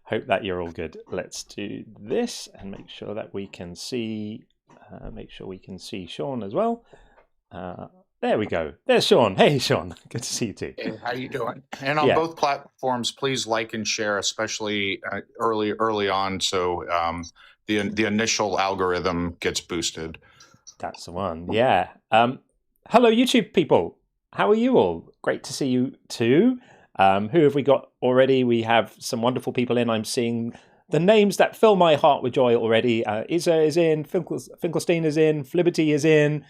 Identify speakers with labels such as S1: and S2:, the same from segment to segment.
S1: Hope that you're all good. Let's do this and make sure that we can see. Make sure we can see Sean as well. There we go. There's Sean. Hey, Sean. Good to see you too.
S2: Hey, how you doing? And on both platforms, please like and share, especially early on, so the initial algorithm gets boosted.
S1: That's the one. Yeah. Hello, YouTube people. How are you all? Great to see you too. Who have we got already? We have some wonderful people in. I'm seeing the names that fill my heart with joy already. Isa is in. Finkelstein is in. Fliberty is in.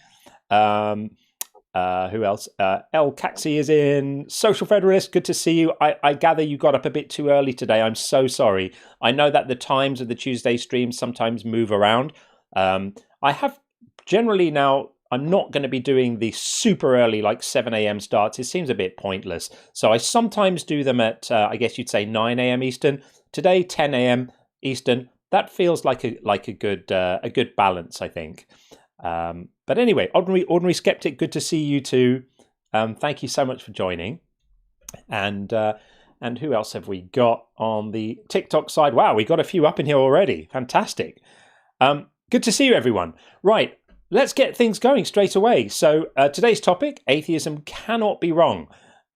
S1: Who else? El Caxi is in. Social Federalist, good to see you. I gather you got up a bit too early today. I'm so sorry. I know that the times of the Tuesday streams sometimes move around. I have generally now, I'm not going to be doing the super early, like 7 a.m. starts. It seems a bit pointless. So I sometimes do them at, I guess you'd say 9 a.m. Eastern. Today, 10 a.m. Eastern. That feels like a good balance, I think. But anyway, ordinary skeptic, good to see you too. Thank you so much for joining. And who else have we got on the TikTok side? Wow, we got a few up in here already. Fantastic. Good to see you, everyone. Right, let's get things going straight away. So today's topic, atheism cannot be wrong.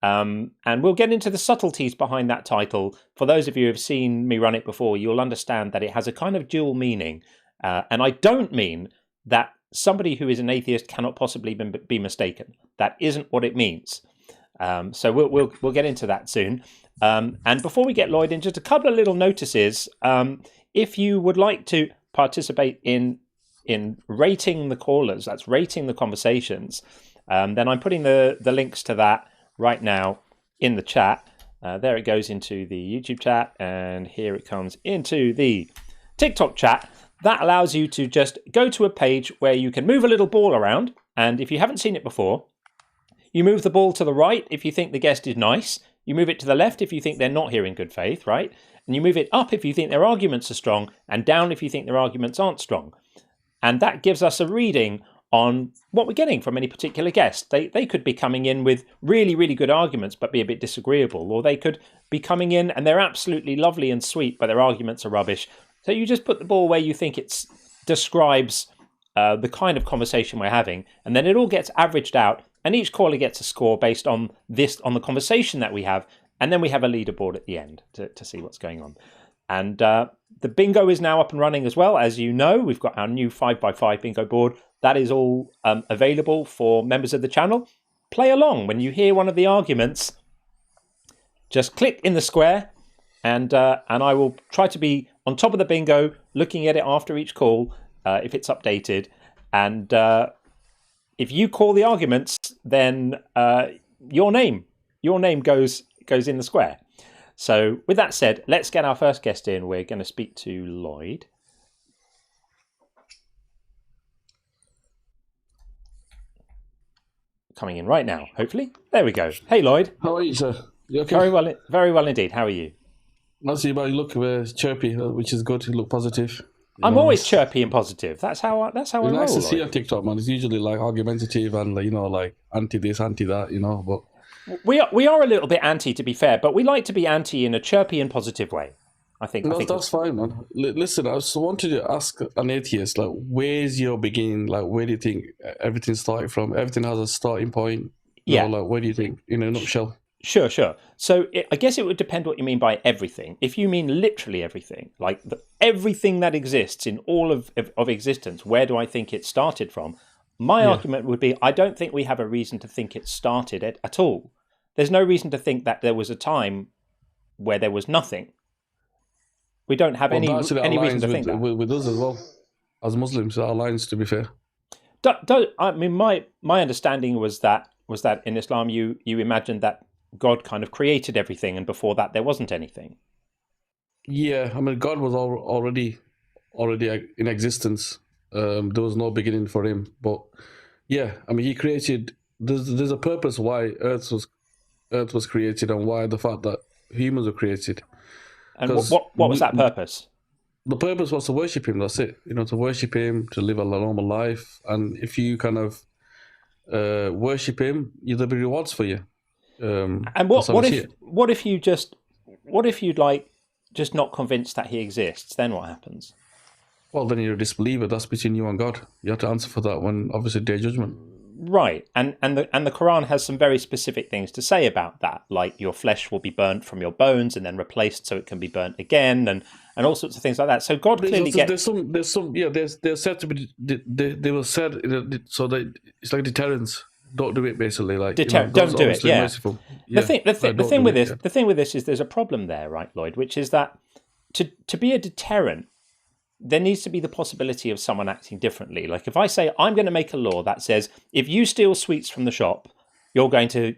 S1: And we'll get into the subtleties behind that title. For those of you who have seen me run it before, you'll understand that it has a kind of dual meaning. And I don't mean that somebody who is an atheist cannot possibly be mistaken. That isn't what it means. So we'll get into that soon. And before we get Lloyd in, just a couple of little notices. If you would like to participate in rating the callers, that's rating the conversations, then I'm putting the links to that right now in the chat. There it goes into the YouTube chat, and here it comes into the TikTok chat. That allows you to just go to a page where you can move a little ball around. And if you haven't seen it before, you move the ball to the right if you think the guest is nice. You move it to the left if you think they're not here in good faith, right? And you move it up if you think their arguments are strong, and down if you think their arguments aren't strong. And that gives us a reading on what we're getting from any particular guest. They could be coming in with really, really good arguments, but be a bit disagreeable. Or they could be coming in and they're absolutely lovely and sweet, but their arguments are rubbish. So you just put the ball where you think it describes the kind of conversation we're having, and then it all gets averaged out, and each caller gets a score based on the conversation that we have, and then we have a leaderboard at the end to see what's going on. And the bingo is now up and running as well. As you know, we've got our new 5x5 bingo board. That is all available for members of the channel. Play along. When you hear one of the arguments, just click in the square, and I will try to be on top of the bingo, looking at it after each call, if it's updated. And if you call the arguments, then your name goes in the square. So with that said, let's get our first guest in. We're going to speak to Lloyd. Coming in right now, hopefully. There we go. Hey, Lloyd.
S3: How are you, sir? You okay?
S1: Very well indeed. How are you?
S3: Not too bad. You look chirpy, which is good. You look positive.
S1: I'm always chirpy and positive. That's how I roll.
S3: It's nice to see on TikTok, man. It's usually like argumentative and like anti this, anti that, but
S1: we are a little bit anti, to be fair, but we like to be anti in a chirpy and positive way. I think
S3: that's fine, man. Listen, I just wanted to ask an atheist, like, where's your beginning? Like, where do you think everything started from? Everything has a starting point. Like, where do you think, in a nutshell?
S1: Sure. So I guess it would depend what you mean by everything. If you mean literally everything, like everything that exists in all of existence, where do I think it started from? My argument would be, I don't think we have a reason to think it started at all. There's no reason to think that there was a time where there was nothing. We don't have any reason to think that.
S3: With us as well, as Muslims, that aligns, to be fair.
S1: I mean, my understanding was that in Islam you imagined that God kind of created everything, and before that there wasn't anything.
S3: Yeah, I mean, God was already in existence. There was no beginning for him, but yeah, I mean, he created. There's a purpose why Earth was created, and why the fact that humans were created.
S1: And what was that purpose?
S3: The purpose was to worship him. That's it. To worship him, to live a normal life, and if you kind of worship him, there'll be rewards for you.
S1: And what if you'd like just not convinced that he exists, then what happens?
S3: Well, then you're a disbeliever. That's between you and God. You have to answer for that when, obviously, day of judgment.
S1: Right, and the Quran has some very specific things to say about that, like your flesh will be burnt from your bones and then replaced so it can be burnt again, and all sorts of things like that. So God clearly gets.
S3: There's said to be. They were said so that it's like deterrence. Don't do it, basically. Like
S1: don't do it. Yeah.
S3: Yeah.
S1: The thing with this is there's a problem there, right, Lloyd? Which is that to be a deterrent, there needs to be the possibility of someone acting differently. Like if I say I'm going to make a law that says if you steal sweets from the shop, you're going to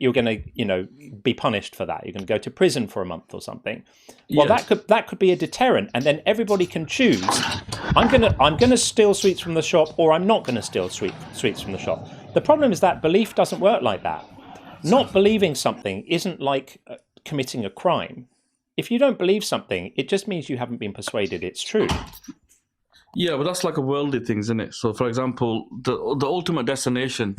S1: be punished for that. You're going to go to prison for a month or something. Well,
S3: yes.
S1: that could be a deterrent, and then everybody can choose. I'm going to steal sweets from the shop, or I'm not going to steal sweets from the shop. The problem is that belief doesn't work like that. Not believing something isn't like committing a crime. If you don't believe something, it just means you haven't been persuaded it's true.
S3: Yeah, but that's like a worldly thing, isn't it? So, for example, the ultimate destination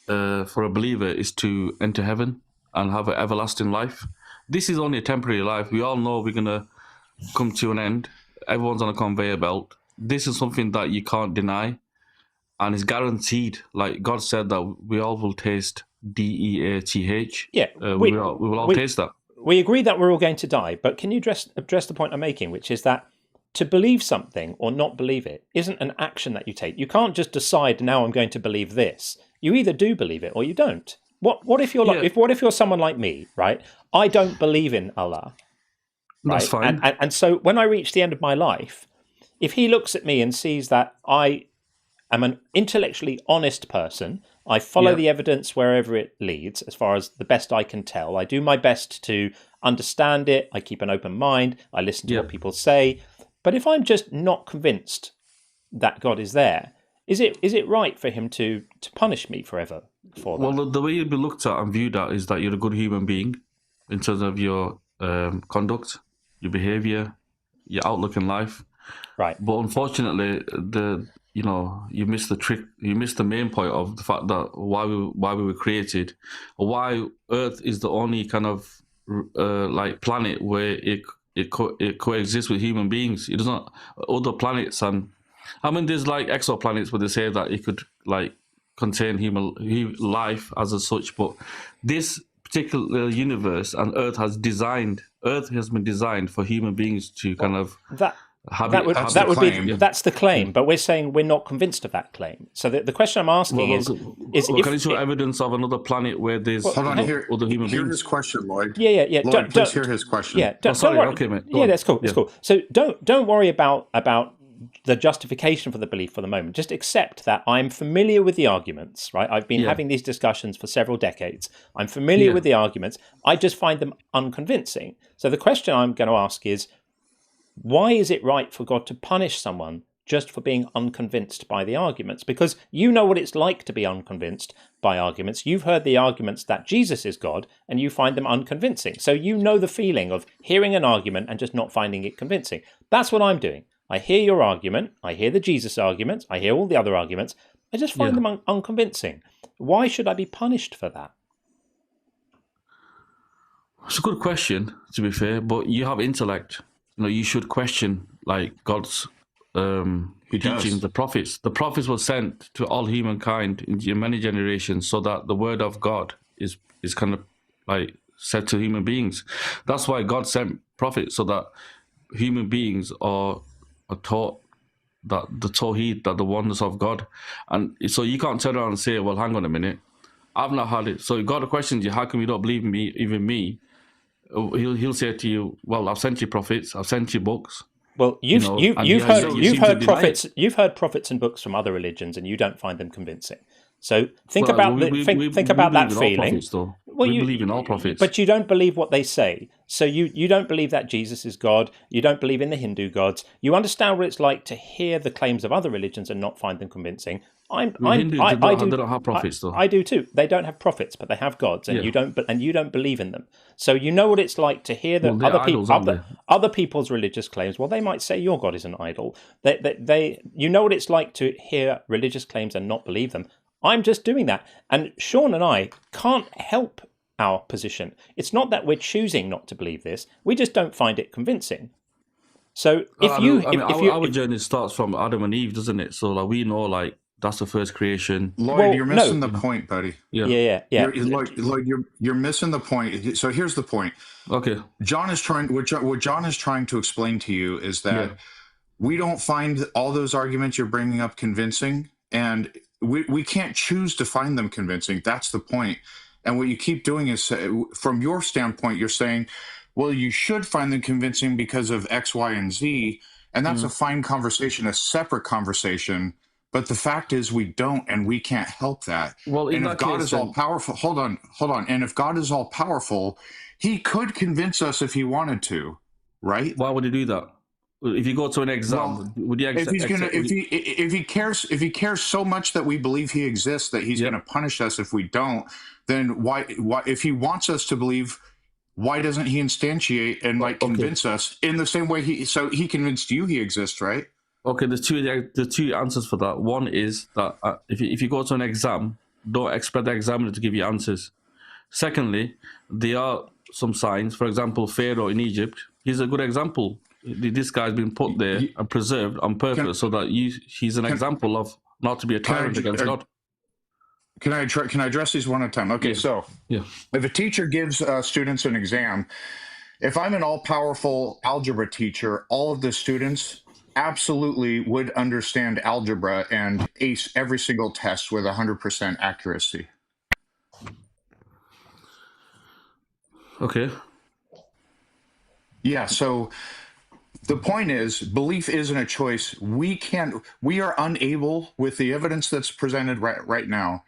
S3: for a believer is to enter heaven and have an everlasting life. This is only a temporary life. We all know we're going to come to an end. Everyone's on a conveyor belt. This is something that you can't deny, and it's guaranteed. Like God said that we all will taste DEATH.
S1: Yeah,
S3: we will all taste that.
S1: We agree that we're all going to die, but can you address the point I'm making, which is that to believe something or not believe it isn't an action that you take. You can't just decide now I'm going to believe this. You either do believe it or you don't. What if you're what if you're someone like me, right? I don't believe in Allah. Right?
S3: That's fine.
S1: And so when I reach the end of my life, if he looks at me and sees that I am an intellectually honest person, I follow the evidence wherever it leads, as far as the best I can tell. I do my best to understand it. I keep an open mind. I listen to what people say. But if I'm just not convinced that God is there, is it right for him to punish me forever for that?
S3: Well, the way you'd be looked at and viewed at is that you're a good human being in terms of your conduct, your behavior, your outlook in life.
S1: Right.
S3: But unfortunately, you missed the trick. You missed the main point of the fact that why we were created, or why Earth is the only kind of like planet where it coexists with human beings. It does not other planets, and I mean there's like exoplanets where they say that it could like contain human life as such, but this particular universe and Earth has been designed for human beings to kind of
S1: that's the claim, but we're saying we're not convinced of that claim. So the question I'm asking is
S3: can you show evidence of another planet where there's other human beings?
S2: Hear his question, Lloyd.
S1: Yeah.
S2: Lloyd, please hear his question.
S1: Yeah.
S3: Okay, mate.
S1: Yeah, that's cool. That's cool. So don't worry about the justification for the belief for the moment. Just accept that I'm familiar with the arguments, right? I've been having these discussions for several decades. I'm familiar with the arguments. I just find them unconvincing. So the question I'm going to ask is, why is it right for God to punish someone just for being unconvinced by the arguments? Because you know what it's like to be unconvinced by arguments. You've heard the arguments that Jesus is God, and you find them unconvincing. So you know the feeling of hearing an argument and just not finding it convincing. That's what I'm doing. I hear your argument. I hear the Jesus arguments. I hear all the other arguments. I just find them unconvincing. Why should I be punished for that?
S3: It's a good question, to be fair, but you have intellect. You should question like God's teaching. The prophets were sent to all humankind in many generations so that the word of God is kind of like said to human beings. That's why God sent prophets, so that human beings are taught that the Tawheed, that the oneness of God. And so you can't turn around and say, well, hang on a minute, I've not had it. So God questions you, how come you don't believe in me, even me? He'll say to you, well, I've sent you prophets, I've sent you books. Well, you've
S1: heard prophets and books from other religions, and you don't find them convincing. So think about that feeling.
S3: We believe in all prophets,
S1: but you don't believe what they say. So you don't believe that Jesus is God. You don't believe in the Hindu gods. You understand what it's like to hear the claims of other religions and not find them convincing. They don't have prophets, though. I do too. They don't have prophets, but they have gods, and you don't believe in them. So you know what it's like to hear other people's religious claims. Well, they might say your God is an idol. You know what it's like to hear religious claims and not believe them. I'm just doing that. And Sean and I can't help our position. It's not that we're choosing not to believe this. We just don't find it convincing. So
S3: our journey starts from Adam and Eve, doesn't it? So like we know, like that's the first creation.
S2: Lloyd, you're missing the point, buddy.
S1: Yeah.
S2: Lloyd, you're missing the point. So here's the point.
S3: Okay.
S2: What John is trying to explain to you is that we don't find all those arguments you're bringing up convincing, and we can't choose to find them convincing. That's the point. And what you keep doing is, from your standpoint, you're saying, well, you should find them convincing because of X, Y, and Z. And that's a fine conversation, a separate conversation. But the fact is we don't, and we can't help that.
S3: Well,
S2: and if God is all powerful, hold on. And if God is all powerful, he could convince us if he wanted to, right?
S3: Why would he do that? If you go to an exam, would he accept?
S2: If he cares so much that we believe he exists that he's going to punish us if we don't, then why if he wants us to believe, why doesn't he instantiate and convince us in the same way he convinced you he exists, right?
S3: Okay, there's two answers for that. One is that if you go to an exam, don't expect the examiner to give you answers. Secondly, there are some signs. For example, Pharaoh in Egypt, he's a good example. This guy's been put there and preserved on purpose so that he's an example of not to be a tyrant against God.
S2: Can I address these one at a time? Okay, so if a teacher gives students an exam, if I'm an all-powerful algebra teacher, all of the students absolutely would understand algebra and ace every single test with 100% accuracy.
S3: Okay.
S2: Yeah, so the point is, belief isn't a choice. We are unable, with the evidence that's presented right now,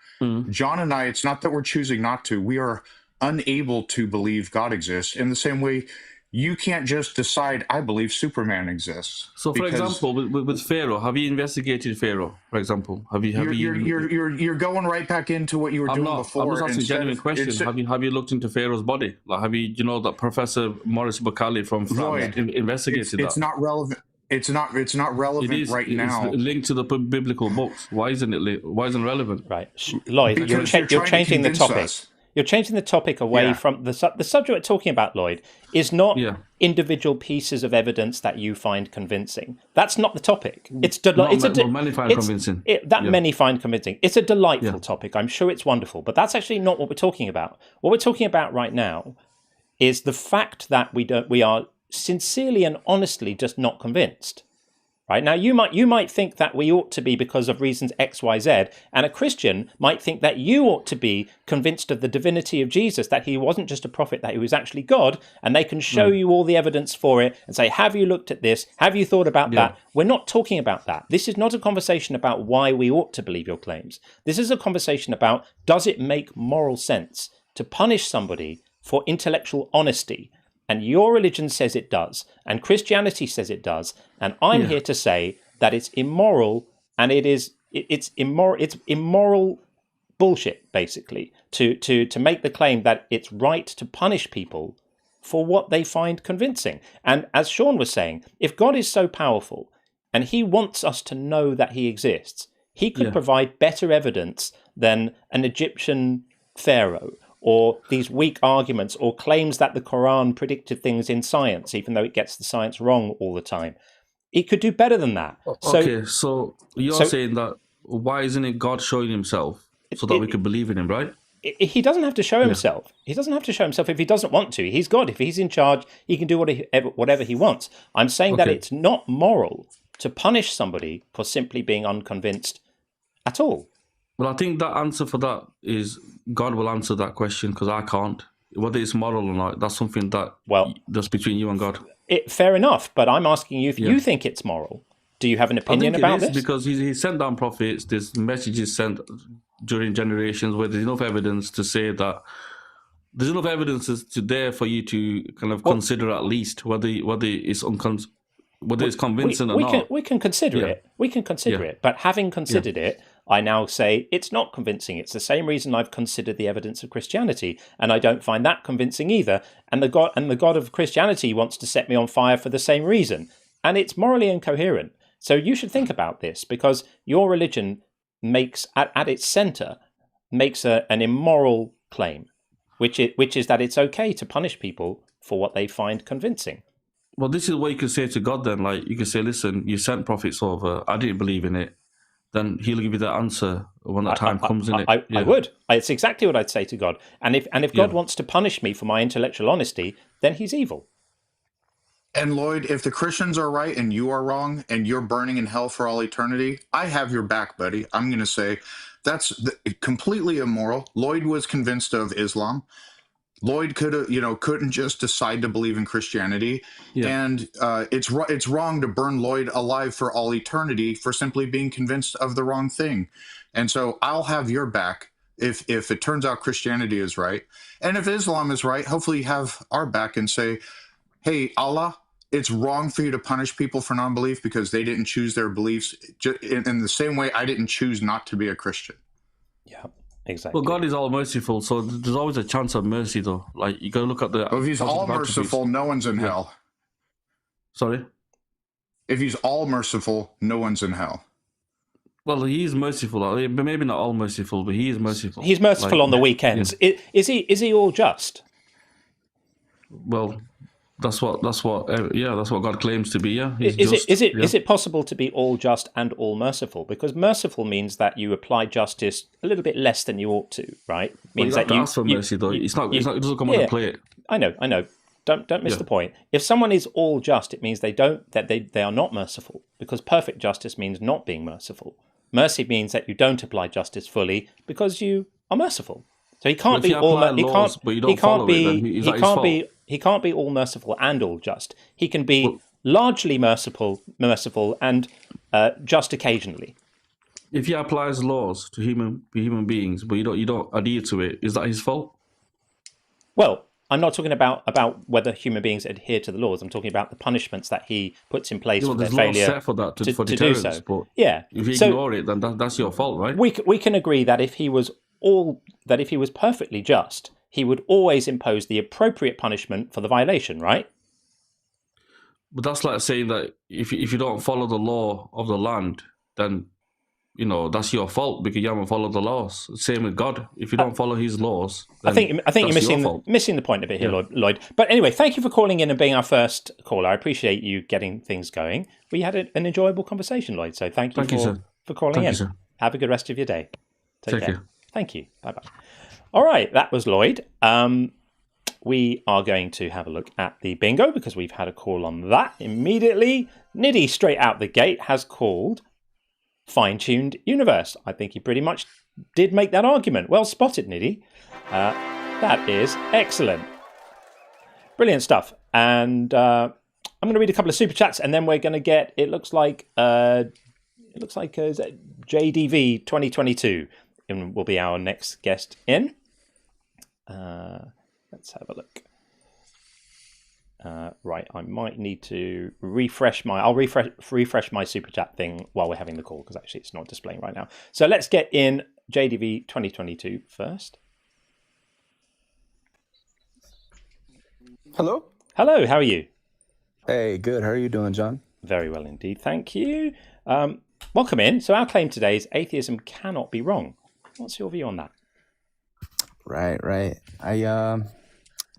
S2: John and I, it's not that we're choosing not to, we are unable to believe God exists in the same way you can't just decide, I believe Superman exists.
S3: So, for example, with Pharaoh, have you investigated Pharaoh? For example,
S2: you're going right back into what you were doing before.
S3: I'm just asking a genuine question. Have you looked into Pharaoh's body? Like, have you that Professor Maurice Bucali from France investigated that?
S2: It's not relevant. It's not relevant right now.
S3: It's linked to the biblical books. Why isn't it? Why isn't it relevant?
S1: Right, Lloyd, you're changing the topic. You're changing the topic away from the subject we're talking about, Lloyd, is not individual pieces of evidence that you find convincing. That's not the topic.
S3: Many find convincing.
S1: Many find convincing. It's a delightful topic. I'm sure it's wonderful, but that's actually not what we're talking about. What we're talking about right now is the fact that we are sincerely and honestly just not convinced. Right? Now, you might think that we ought to be because of reasons X, Y, Z, and a Christian might think that you ought to be convinced of the divinity of Jesus, that he wasn't just a prophet, that he was actually God, and they can show you all the evidence for it and say, have you looked at this? Have you thought about that? We're not talking about that. This is not a conversation about why we ought to believe your claims. This is a conversation about, does it make moral sense to punish somebody for intellectual honesty? And your religion says it does, and Christianity says it does, and I'm here to say that it's immoral, and it's immoral bullshit, basically, to make the claim that it's right to punish people for what they find convincing. And as Sean was saying, if God is so powerful and he wants us to know that he exists, he could provide better evidence than an Egyptian pharaoh, or these weak arguments, or claims that the Quran predicted things in science, even though it gets the science wrong all the time. It could do better than that.
S3: So you're saying that, why isn't it God showing himself so that we could believe in him, right?
S1: He doesn't have to show himself. He doesn't have to show himself if he doesn't want to. He's God. If he's in charge, he can do whatever he wants. I'm saying that it's not moral to punish somebody for simply being unconvinced at all.
S3: Well, I think that answer for that is God will answer that question, because I can't. Whether it's moral or not, that's something that's between you and God.
S1: Fair enough, but I'm asking you if you think it's moral. Do you have an opinion about this?
S3: Because he sent down prophets. There's messages sent during generations where there's enough evidence to say that there's enough evidence there for you to kind of consider at least whether it's convincing or not.
S1: We can consider it. We can consider it. But having considered it, I now say it's not convincing. It's the same reason I've considered the evidence of Christianity, and I don't find that convincing either. And the God of Christianity wants to set me on fire for the same reason, and it's morally incoherent. So you should think about this, because your religion makes at its center an immoral claim, which is that it's okay to punish people for what they find convincing.
S3: Well, this is what you could say to God then. Like, you could say, listen, you sent prophets over. I didn't believe in it. Then he'll give you that answer when that time comes in it.
S1: I would. It's exactly what I'd say to God. And if God wants to punish me for my intellectual honesty, then he's evil.
S2: And Lloyd, if the Christians are right and you are wrong and you're burning in hell for all eternity, I have your back, buddy. I'm going to say that's completely immoral. Lloyd was convinced of Islam. Lloyd couldn't just decide to believe in Christianity, and it's wrong to burn Lloyd alive for all eternity for simply being convinced of the wrong thing. And so I'll have your back if it turns out Christianity is right, and if Islam is right, hopefully you have our back and say, hey, Allah, it's wrong for you to punish people for non-belief because they didn't choose their beliefs in the same way I didn't choose not to be a Christian.
S1: Yeah. Exactly.
S3: Well, God is all merciful, so there's always a chance of mercy, though. Like, you got to look at the.
S2: Well, if he's all merciful, no one's in hell.
S3: Sorry?
S2: If he's all merciful, no one's in hell.
S3: Well, he is merciful. But maybe not all merciful, but he is merciful.
S1: He's merciful on the weekends. Yeah. Is he all just?
S3: Well, that's what God claims to be. Yeah,
S1: is it possible to be all just and all merciful? Because merciful means that you apply justice a little bit less than you ought to, right? Means
S3: that you ask for mercy, though. It doesn't come on a plate.
S1: I know. Don't miss the point. If someone is all just, it means they are not merciful, because perfect justice means not being merciful. Mercy means that you don't apply justice fully because you are merciful. So he can't be all. He can't be all merciful and all just. He can be largely merciful, and just occasionally.
S3: If he applies laws to human beings, but you don't adhere to it, is that his fault?
S1: Well, I'm not talking about whether human beings adhere to the laws. I'm talking about the punishments that he puts in place for their failure
S3: set for that for
S1: to do so.
S3: But
S1: yeah,
S3: if you ignore it, then that's your fault, right?
S1: We can agree that if he was perfectly just, he would always impose the appropriate punishment for the violation, right?
S3: But that's like saying that if you don't follow the law of the land, then that's your fault because you haven't followed the laws. Same with God. If you don't follow His laws, then
S1: I think you're missing the point a bit here, Lloyd. But anyway, thank you for calling in and being our first caller. I appreciate you getting things going. We had an enjoyable conversation, Lloyd. So thank you for calling in. Sir. Have a good rest of your day. Take care. Thank you. Bye bye. All right, that was Lloyd. We are going to have a look at the bingo because we've had a call on that immediately. Niddy, straight out the gate, has called Fine-Tuned Universe. I think he pretty much did make that argument. Well spotted, Niddy. That is excellent. Brilliant stuff. And I'm going to read a couple of super chats, and then we're going to get. It looks like JDV 2022 will be our next guest in. Let's have a look. Right, I might need to refresh my super chat thing while we're having the call because actually it's not displaying right now. So let's get in JDV 2022 first.
S4: Hello.
S1: Hello, how are you?
S4: Hey, good. How are you doing, John?
S1: Very well indeed, thank you. Welcome in. So our claim today is atheism cannot be wrong. What's your view on that?
S4: Right. I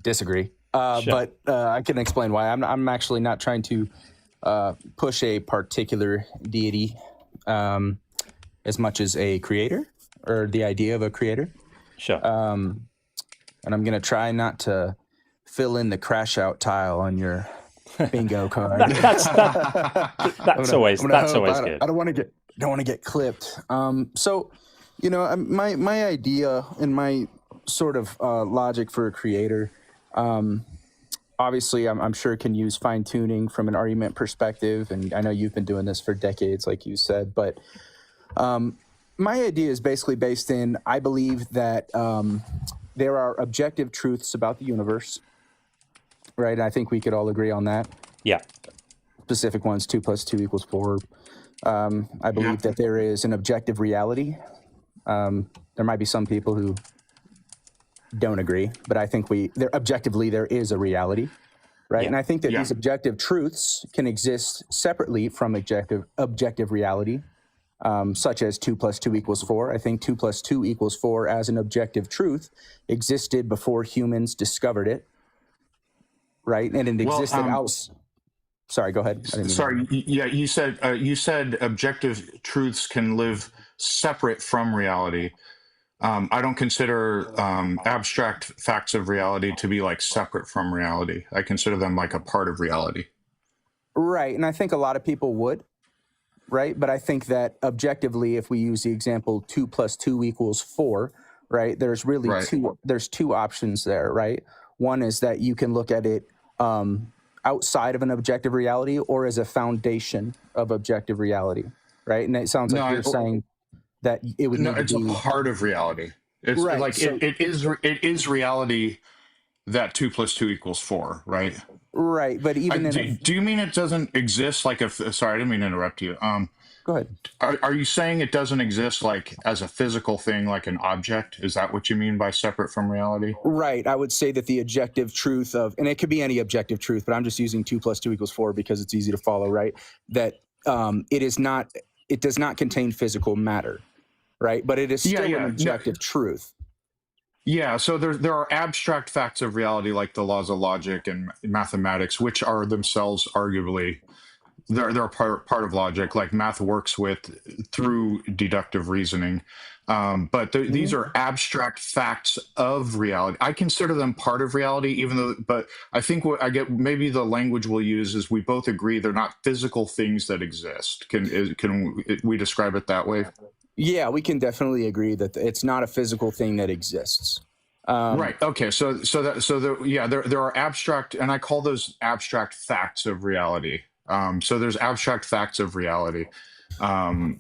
S4: disagree. Sure. But I can explain why. I'm actually not trying to push a particular deity as much as a creator or the idea of a creator.
S1: Sure.
S4: And I'm going to try not to fill in the crash out tile on your bingo card.
S1: That's always good.
S4: I don't want to get clipped. So, my idea and my sort of logic for a creator. Obviously, I'm sure can use fine tuning from an argument perspective, and I know you've been doing this for decades, like you said. But my idea is basically based in I believe that there are objective truths about the universe, right? I think we could all agree on that.
S1: Yeah.
S4: Specific ones: 2 + 2 = 4. I believe that there is an objective reality. There might be some people who don't agree, but I think objectively there is a reality, right? Yeah. And I think that these objective truths can exist separately from objective reality, such as 2 + 2 = 4. I think 2 + 2 = 4 as an objective truth existed before humans discovered it, right? And it existed Sorry, go ahead. I didn't mean to-
S2: Sorry, yeah, you said objective truths can live separate from reality. I don't consider abstract facts of reality to be like separate from reality. I consider them like a part of reality.
S4: Right, and I think a lot of people would, right? But I think that objectively, if we use the example 2 + 2 = 4, right? There's really
S2: Right.
S4: two options there, right? One is that you can look at it outside of an objective reality or as a foundation of objective reality, right? And it sounds like
S2: No,
S4: you're saying that it would
S2: No,
S4: need
S2: it's
S4: to
S2: a
S4: be
S2: part of reality. It's
S4: right.
S2: like
S4: So,
S2: it is reality that 2 + 2 = 4, right?
S4: right, but even
S2: Do you mean it doesn't exist like sorry, I didn't mean to interrupt you.
S4: go ahead.
S2: Are you saying it doesn't exist like as a physical thing, like an object? Is that what you mean by separate from reality?
S4: Right. I would say that the objective truth of, and it could be any objective truth, but I'm just using 2 + 2 = 4 because it's easy to follow, right? That it does not contain physical matter, right? But it is still an objective truth.
S2: Yeah, so there are abstract facts of reality like the laws of logic and mathematics, which are themselves arguably they're part of logic, like math works through deductive reasoning. But these are abstract facts of reality. I consider them part of reality, but I think what I get, maybe the language we'll use is we both agree they're not physical things that exist. Can we describe it that way?
S4: Yeah, we can definitely agree that it's not a physical thing that exists.
S2: Right. Okay. There are abstract, and I call those abstract facts of reality. So there's abstract facts of reality.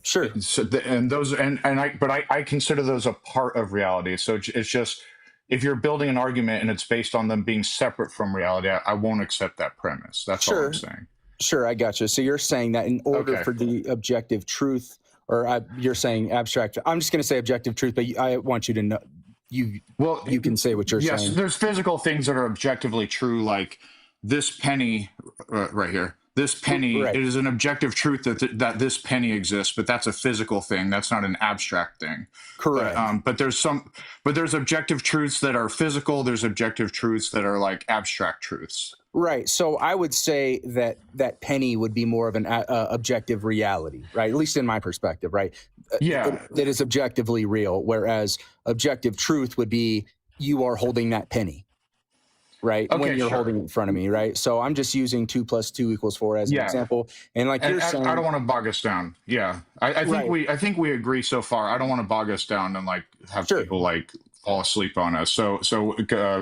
S4: Sure.
S2: But I consider those a part of reality. So it's just, if you're building an argument and it's based on them being separate from reality, I won't accept that premise. That's all I'm saying.
S4: Sure, I gotcha. So you're saying that in order for the objective truth, or you're saying abstract, I'm just going to say objective truth, but I want you to know, you can say what you're saying.
S2: Yes, there's physical things that are objectively true, like this penny right here. This penny,
S4: Right.
S2: It is an objective truth that this penny exists, but that's a physical thing. That's not an abstract thing.
S4: Correct.
S2: But there's objective truths that are physical. There's objective truths that are like abstract truths.
S4: Right. So I would say that penny would be more of an objective reality, right? At least in my perspective, right?
S2: Yeah.
S4: That is objectively real, whereas objective truth would be you are holding that penny, right?
S2: Okay,
S4: when you're
S2: sure.
S4: holding it in front of me, right? So I'm just using 2 + 2 = 4 as an example. And like you're saying,
S2: I don't want to bog us down. Yeah. I think we agree so far. I don't want to bog us down and like have people like fall asleep on us. So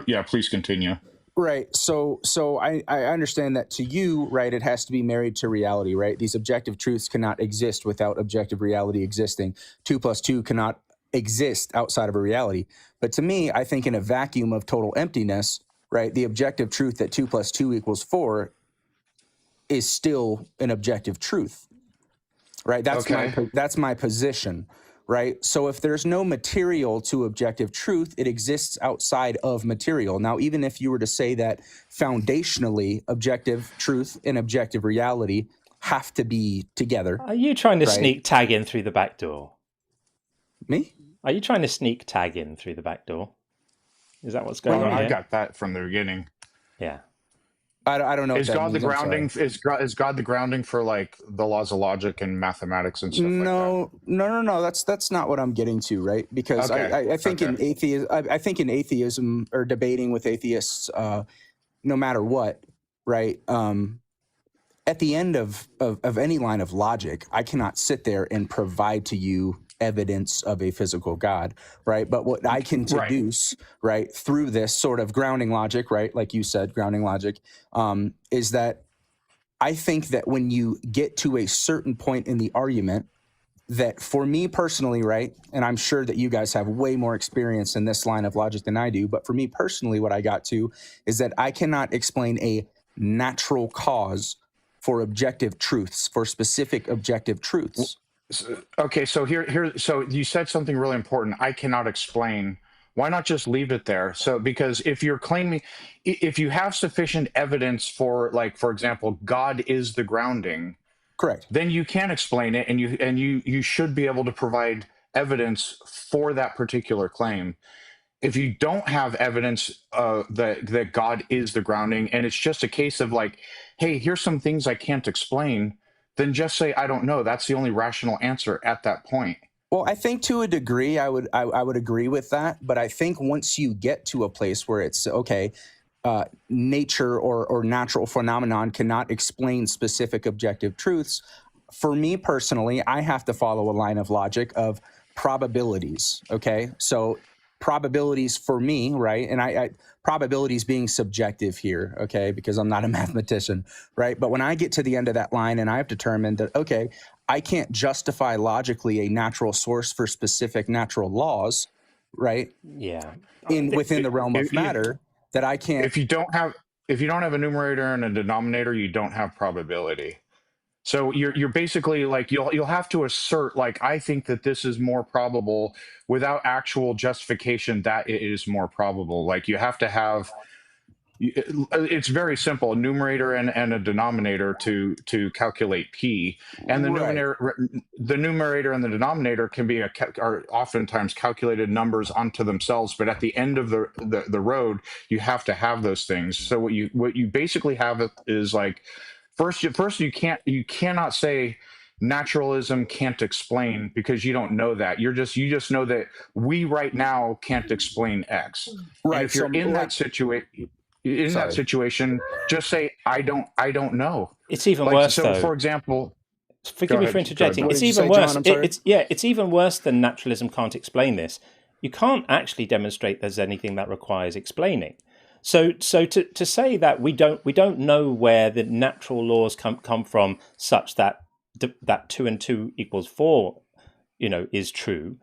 S2: yeah, please continue.
S4: Right. So I understand that to you, right, it has to be married to reality, right? These objective truths cannot exist without objective reality existing. 2 + 2 cannot exist outside of a reality. But to me, I think in a vacuum of total emptiness, right, the objective truth that 2 + 2 = 4 is still an objective truth, right? That's my position. Right. So if there's no material to objective truth, it exists outside of material. Now, even if you were to say that foundationally objective truth and objective reality have to be together.
S1: Are you trying to sneak tag in through the back door?
S4: Me?
S1: Are you trying to sneak tag in through the back door? Is that what's going on here?
S2: I got that from the beginning.
S1: Yeah.
S4: I don't know.
S2: Is God the grounding? Is God the grounding for like the laws of logic and mathematics and stuff like that?
S4: No. That's not what I'm getting to, right? Because I think in atheism or debating with atheists, no matter what, right? At the end of any line of logic, I cannot sit there and provide to you evidence of a physical God, right? But what I can deduce, right, through this sort of grounding logic, right, like you said, grounding logic, is that I think that when you get to a certain point in the argument, that for me personally, right, and I'm sure that you guys have way more experience in this line of logic than I do, but for me personally, what I got to is that I cannot explain a natural cause for objective truths, for specific objective truths.
S2: Okay, so so you said something really important. I cannot explain. Why not just leave it there? So, because if you're claiming, if you have sufficient evidence for, like, for example, God is the grounding,
S4: correct,
S2: then you can explain it, and you should be able to provide evidence for that particular claim. if you don't have evidence that God is the grounding, and it's just a case of like, hey, here's some things I can't explain, then just say I don't know. That's the only rational answer at that point.
S4: Well, I think to a degree, I would agree with that. But I think once you get to a place where it's okay, nature or natural phenomenon cannot explain specific objective truths. For me personally, I have to follow a line of logic of probabilities. Okay, so probabilities for me, right? And I probabilities being subjective here, okay, because I'm not a mathematician, right? But when I get to the end of that line and I've determined that, okay, I can't justify logically a natural source for specific natural laws, right?
S1: Yeah.
S4: Within the realm of matter, that I can't.
S2: If you don't have a numerator and a denominator, you don't have probability. So you're basically like you'll have to assert like I think that this is more probable without actual justification that it is more probable. Like you have to have it's very simple, a numerator and a denominator to calculate p, and the numerator and the denominator can be are oftentimes calculated numbers unto themselves, but at the end of the road you have to have those things. So what you basically have is like first you cannot say naturalism can't explain, because you don't know that. You just know that we right now can't explain X. Right. And if you're in that situation, just say I don't know.
S1: It's even worse.
S2: So,
S1: though.
S2: For example,
S1: forgive me for interjecting. It's even worse. It's even worse than naturalism can't explain this. You can't actually demonstrate there's anything that requires explaining. So to say that we don't know where the natural laws come from, such that 2 and 2 equals 4, is true,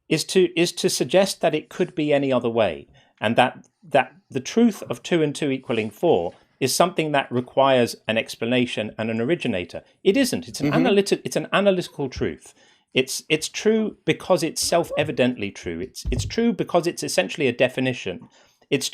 S1: is to suggest that it could be any other way, and that the truth of 2 and 2 equaling 4 is something that requires an explanation and an originator. It isn't. It's an analytical truth. It's true because it's self-evidently true. It's true because it's essentially a definition. It's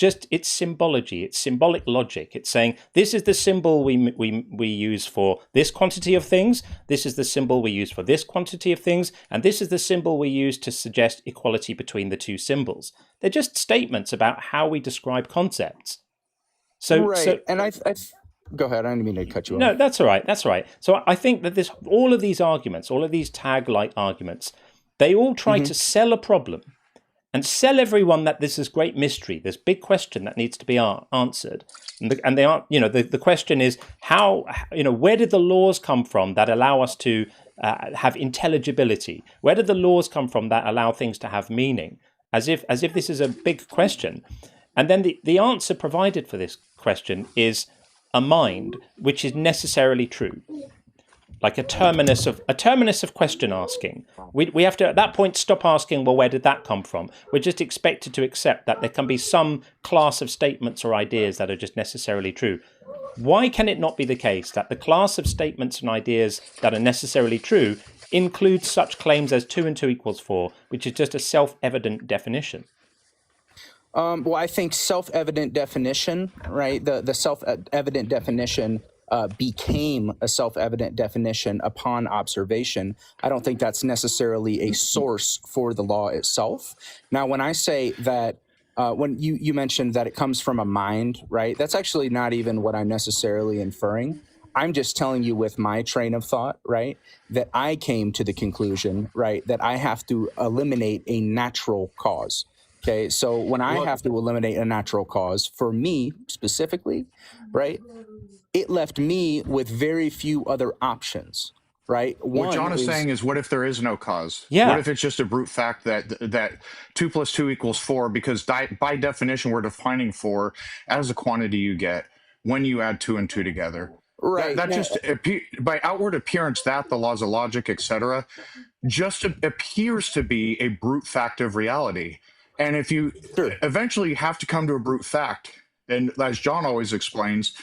S1: symbology. It's symbolic logic. It's saying this is the symbol we use for this quantity of things. This is the symbol we use for this quantity of things, and this is the symbol we use to suggest equality between the two symbols. They're just statements about how we describe concepts. So
S4: Go ahead. I didn't mean to cut you off.
S1: No, that's all right. That's all right. So I think that all of these arguments, all of these tag-like arguments, they all try to sell a problem and sell everyone that this is great mystery, this big question that needs to be answered. And they aren't, the question is how, where did the laws come from that allow us to have intelligibility? Where did the laws come from that allow things to have meaning? As if this is a big question. And then the answer provided for this question is a mind, which is necessarily true. Like a terminus of question asking. We have to, at that point, stop asking, well, where did that come from? We're just expected to accept that there can be some class of statements or ideas that are just necessarily true. Why can it not be the case that the class of statements and ideas that are necessarily true includes such claims as 2 and 2 equals 4, which is just a self-evident definition?
S4: Well, I think self-evident definition, right? The self-evident definition became a self-evident definition upon observation. I don't think that's necessarily a source for the law itself. Now, when I say that, when you mentioned that it comes from a mind, right? That's actually not even what I'm necessarily inferring. I'm just telling you with my train of thought, right, that I came to the conclusion, right, that I have to eliminate a natural cause. Okay, so when I have to eliminate a natural cause, for me specifically, right, it left me with very few other options, right?
S2: What John is saying is, what if there is no cause?
S1: Yeah.
S2: What if it's just a brute fact that 2 plus 2 equals 4, because by definition we're defining 4 as a quantity you get when you add 2 and 2 together.
S4: Right.
S2: That just by outward appearance, that the laws of logic, etc., just appears to be a brute fact of reality. And if you eventually have to come to a brute fact, and as John always explains,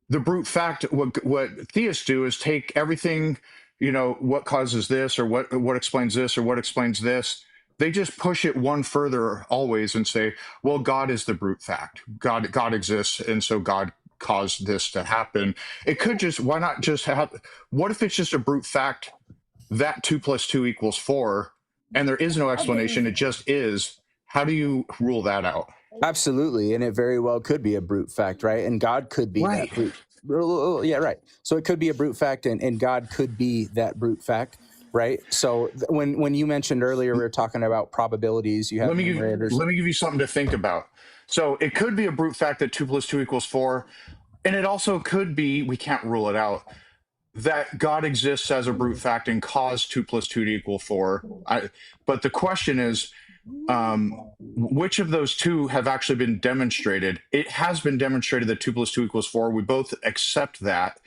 S2: the brute fact, what theists do is take everything, what causes this, or what explains this, or what explains this. They just push it one further always and say, well, God is the brute fact. God exists, and so God caused this to happen. It could just, why not just have, what if it's just a brute fact that 2 plus 2 equals 4, and there is no explanation, it just is? How do you rule that out?
S4: Absolutely, and it very well could be a brute fact, right? And God could be
S2: Right.
S4: that brute. Yeah, right. So it could be a brute fact, and God could be that brute fact, right? So when you mentioned earlier, we were talking about probabilities. You have
S2: Let me give you something to think about. So it could be a brute fact that 2 + 2 = 4, and it also could be, we can't rule it out, that God exists as a brute fact and caused 2 + 2 = 4. But the question is, which of those two have actually been demonstrated? It has been demonstrated that 2 + 2 = 4. We both accept that.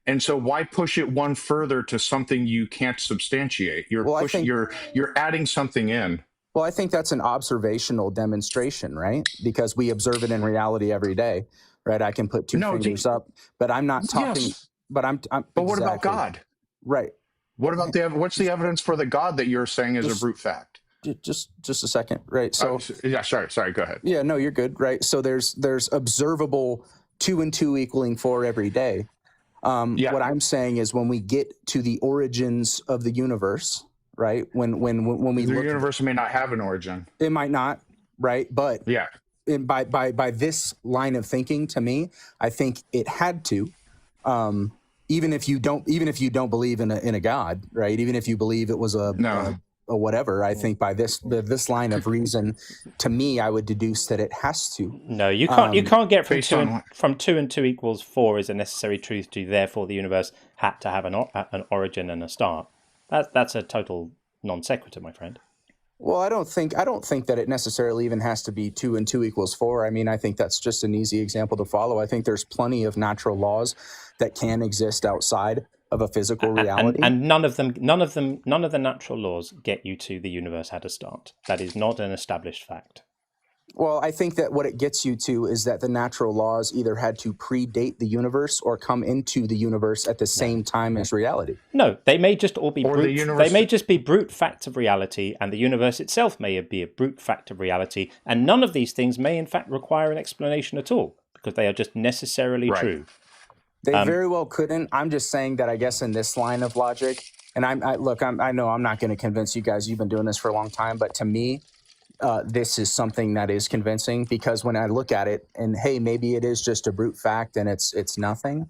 S2: And so why push it one further to something you can't substantiate? You're adding something in.
S4: Well, I think that's an observational demonstration, right? Because we observe it in reality every day, right? I can put two fingers up, but I'm not talking.
S2: Yes.
S4: But
S2: But what about God?
S4: Right.
S2: What about what's the evidence for the God that you're saying is a brute fact?
S4: Just a second, right? So
S2: yeah, sorry, go ahead.
S4: Yeah, no, you're good, right? So there's observable 2 and 2 = 4 every day. What I'm saying is when we get to the origins of the universe, right? When we
S2: the
S4: look,
S2: universe may not have an origin.
S4: it might not, right? But
S2: yeah,
S4: by this line of thinking, to me, I think it had to. Even if you don't believe in a God, right? Even if you believe it was a whatever, I think by this line of reason, to me, I would deduce that it has to.
S1: No, you can't. You can't get from 2 and 2 = 4 is a necessary truth to therefore the universe had to have an origin and a start. That's a total non sequitur, my friend.
S4: Well, I don't think that it necessarily even has to be 2 and 2 = 4. I mean, I think that's just an easy example to follow. I think there's plenty of natural laws that can exist outside of a physical reality,
S1: and none of the natural laws get you to the universe had a start. That is not an established fact.
S4: Well, I think that what it gets you to is that the natural laws either had to predate the universe or come into the universe at the same time as reality.
S1: No, they may just all be they may just be brute facts of reality, and the universe itself may be a brute fact of reality, and none of these things may in fact require an explanation at all because they are just necessarily true.
S4: They very well couldn't. I'm just saying that I guess in this line of logic, and I know I'm not going to convince you guys. You've been doing this for a long time, but to me, this is something that is convincing because when I look at it, and hey, maybe it is just a brute fact and it's nothing.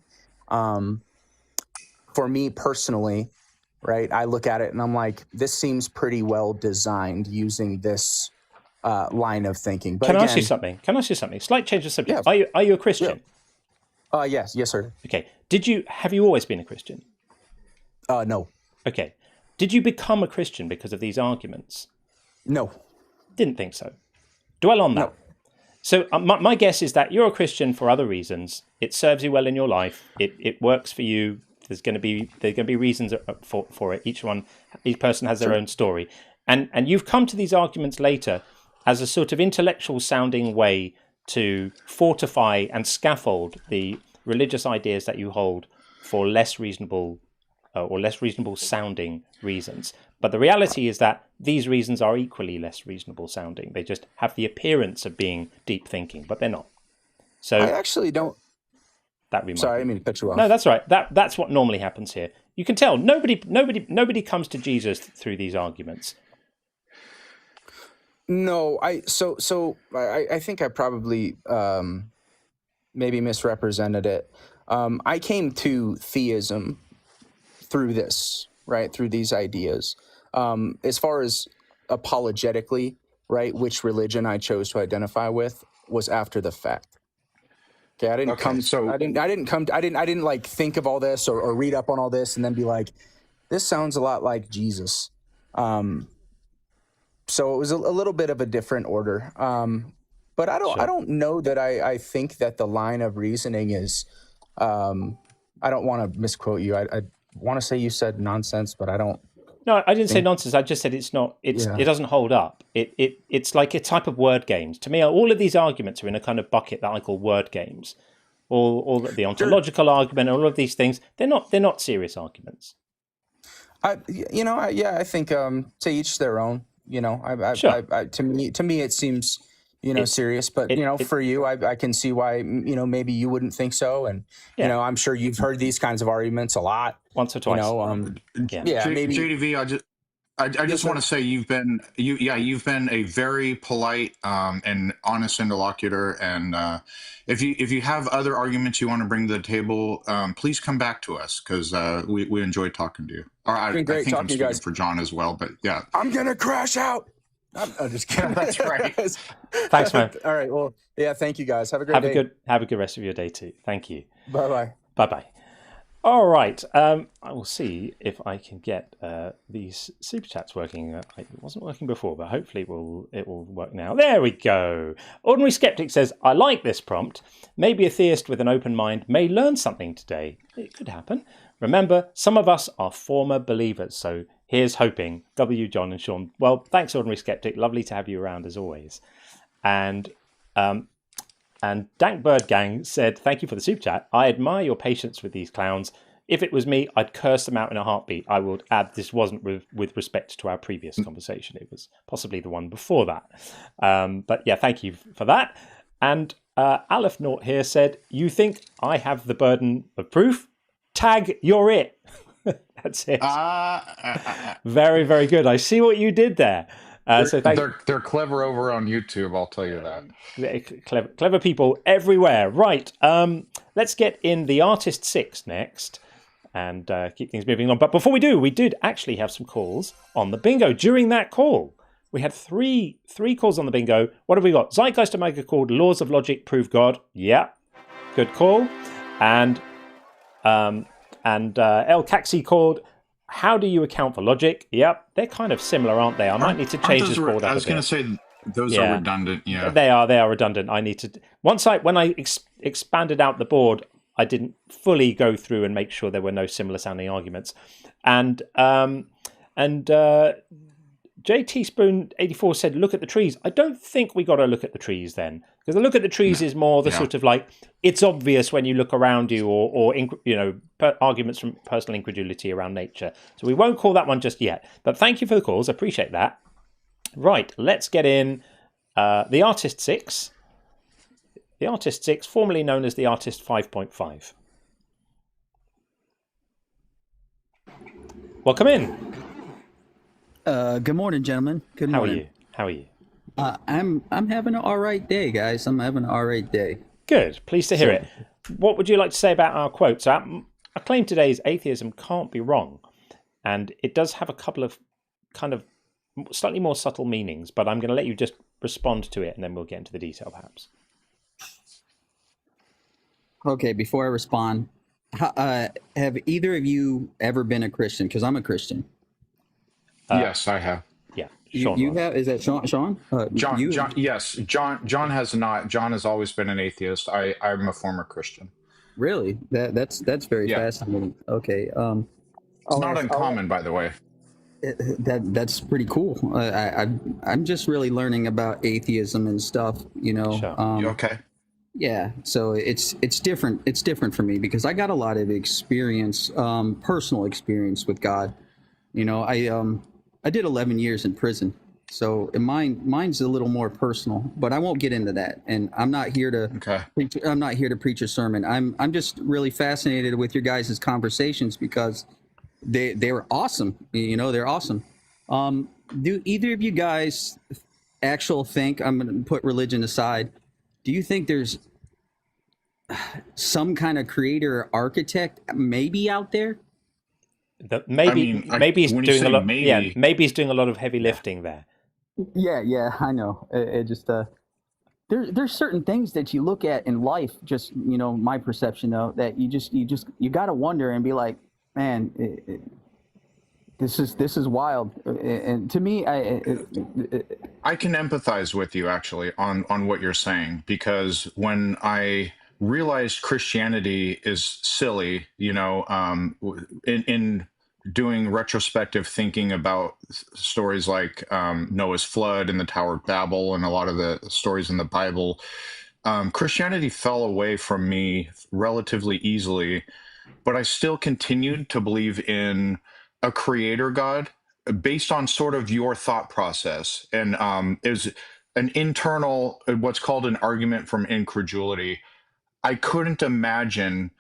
S4: For me personally, right, I look at it and I'm like, this seems pretty well designed using this line of thinking. But
S1: Can I ask you something? Slight change of subject.
S4: Yeah.
S1: Are you a Christian?
S4: Yeah. Yes, sir.
S1: Okay. Have you always been a Christian?
S4: No.
S1: Okay. Did you become a Christian because of these arguments?
S4: No.
S1: Didn't think so. Dwell on that.
S4: No.
S1: So my guess is that you're a Christian for other reasons. It serves you well in your life. It works for you. There's going to be reasons for it. Each person has their own story, and you've come to these arguments later as a sort of intellectual sounding way to fortify and scaffold the religious ideas that you hold for less reasonable sounding reasons. But the reality is that these reasons are equally less reasonable sounding. They just have the appearance of being deep thinking, but they're not. So
S4: I actually don't. Sorry, I didn't mean to cut you off.
S1: No, that's right. That's what normally happens here. You can tell nobody comes to Jesus through these arguments.
S4: No, I think I probably maybe misrepresented it. I came to theism through this, right? Through these ideas. As far as apologetically, right, which religion I chose to identify with was after the fact. Okay, I didn't like think of all this or read up on all this and then be like, this sounds a lot like Jesus. So it was a little bit of a different order. But I don't know that I think that the line of reasoning is, I don't want to misquote you. I want to say you said nonsense, but I don't.
S1: No, I didn't say nonsense. I just said it's not. It doesn't hold up. It's like a type of word games. To me, all of these arguments are in a kind of bucket that I call word games. All the ontological argument, all of these things. They're not serious arguments.
S4: I think to each their own. To me, it seems serious. But for you, I can see why maybe you wouldn't think so. And I'm sure you've heard these kinds of arguments a lot.
S1: Once or twice.
S4: Maybe
S2: JDV, I just want to say you've been a very polite and honest interlocutor, and if you have other arguments you want to bring to the table, please come back to us, because we enjoyed talking to you. Or I think I'm speaking for John as well, but yeah.
S4: I'm gonna crash out. I'm just kidding.
S2: That's right.
S1: Thanks, man.
S4: All right. Well, yeah. Thank you, guys. Have a great day.
S1: Have a good rest of your day too. Thank you.
S4: Bye.
S1: Bye. All right. I will see if I can get these super chats working. It wasn't working before, but hopefully it will work now. There we go. Ordinary Skeptic says, I like this prompt. Maybe a theist with an open mind may learn something today. It could happen. Remember, some of us are former believers, so here's hoping. W, John and Sean. Well, thanks, Ordinary Skeptic. Lovely to have you around as always. And Dank Bird Gang said, thank you for the super chat. I admire your patience with these clowns. If it was me, I'd curse them out in a heartbeat. I would add this wasn't with respect to our previous conversation. It was possibly the one before that. But yeah, thank you for that. And Aleph Naught here said, you think I have the burden of proof? Tag, you're it. That's it. Very, very good. I see what you did there.
S5: They're clever over on YouTube, I'll tell you that.
S1: Clever people everywhere. Right. Let's get in the Artist 6 next and keep things moving on. But before we do, we did actually have some calls on the bingo. During that call, we had three calls on the bingo. What have we got? Zeitgeist Omega called Laws of Logic Prove God. Yeah. Good call. And El Caxi called How do you account for logic? Yep, they're kind of similar, aren't they? I might need to change this board up.
S2: I was going to say those are redundant. Yeah,
S1: they are redundant. I need to when I expanded out the board, I didn't fully go through and make sure there were no similar sounding arguments. And JT Spoon 84 said, "Look at the trees." I don't think we got to look at the trees then, because the look at the trees is more the sort of like it's obvious when you look around you, or arguments from personal incredulity around nature. So we won't call that one just yet. But thank you for the calls. I appreciate that. Right, let's get in the Artist 6. The Artist 6, formerly known as the Artist 5.5. Welcome in.
S6: Good morning, gentlemen. Good morning.
S1: How are you?
S6: I'm having an all right day, guys. I'm having an all right day.
S1: Good. Pleased to hear it. What would you like to say about our quote? So our claim today is atheism can't be wrong, and it does have a couple of kind of slightly more subtle meanings. But I'm going to let you just respond to it, and then we'll get into the detail, perhaps.
S6: Okay. Before I respond, have either of you ever been a Christian? Because I'm a Christian.
S5: Yes, I have.
S1: Yeah,
S6: Sean. You have? Is that Sean?
S5: John. Yes, John has not. John has always been an atheist. I'm a former Christian.
S6: Really? That's very fascinating. Okay.
S5: It's not uncommon, by the way.
S6: That's pretty cool. I'm just really learning about atheism and stuff.
S1: Sure.
S5: Okay.
S6: Yeah. So it's different. It's different for me because I got a lot of experience, personal experience with God. I did 11 years in prison, so mine's a little more personal, but I won't get into that. And I'm not here to I'm not here to preach a sermon. I'm just really fascinated with your guys' conversations because they're awesome. They're awesome. Do either of you guys think, I'm going to put religion aside, do you think there's some kind of creator or architect maybe out there?
S1: Maybe he's doing a lot. Maybe he's doing a lot of heavy lifting there.
S6: Yeah, I know. It just there's certain things that you look at in life. Just my perception though, that you got to wonder and be like, man, this is wild. And to me, I
S2: can empathize with you actually on what you're saying, because when I realized Christianity is silly, in doing retrospective thinking about stories like Noah's flood and the Tower of Babel and a lot of the stories in the Bible, Christianity fell away from me relatively easily, but I still continued to believe in a creator God based on sort of your thought process. And is an internal, what's called an argument from incredulity. I couldn't imagine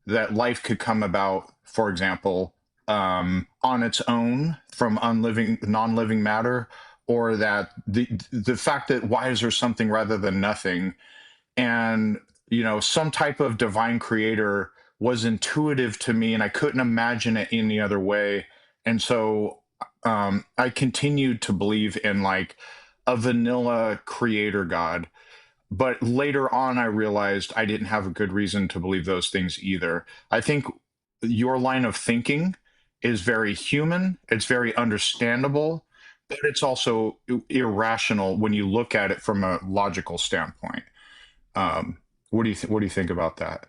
S2: that life could come about, for example,
S5: on its own from non-living matter, or that the fact that why is there something rather than nothing, and some type of divine creator was intuitive to me, and I couldn't imagine it any other way. And so I continued to believe in like a vanilla creator God. But later on, I realized I didn't have a good reason to believe those things either. I think your line of thinking is very human, it's very understandable, but it's also irrational when you look at it from a logical standpoint. What do you think about that?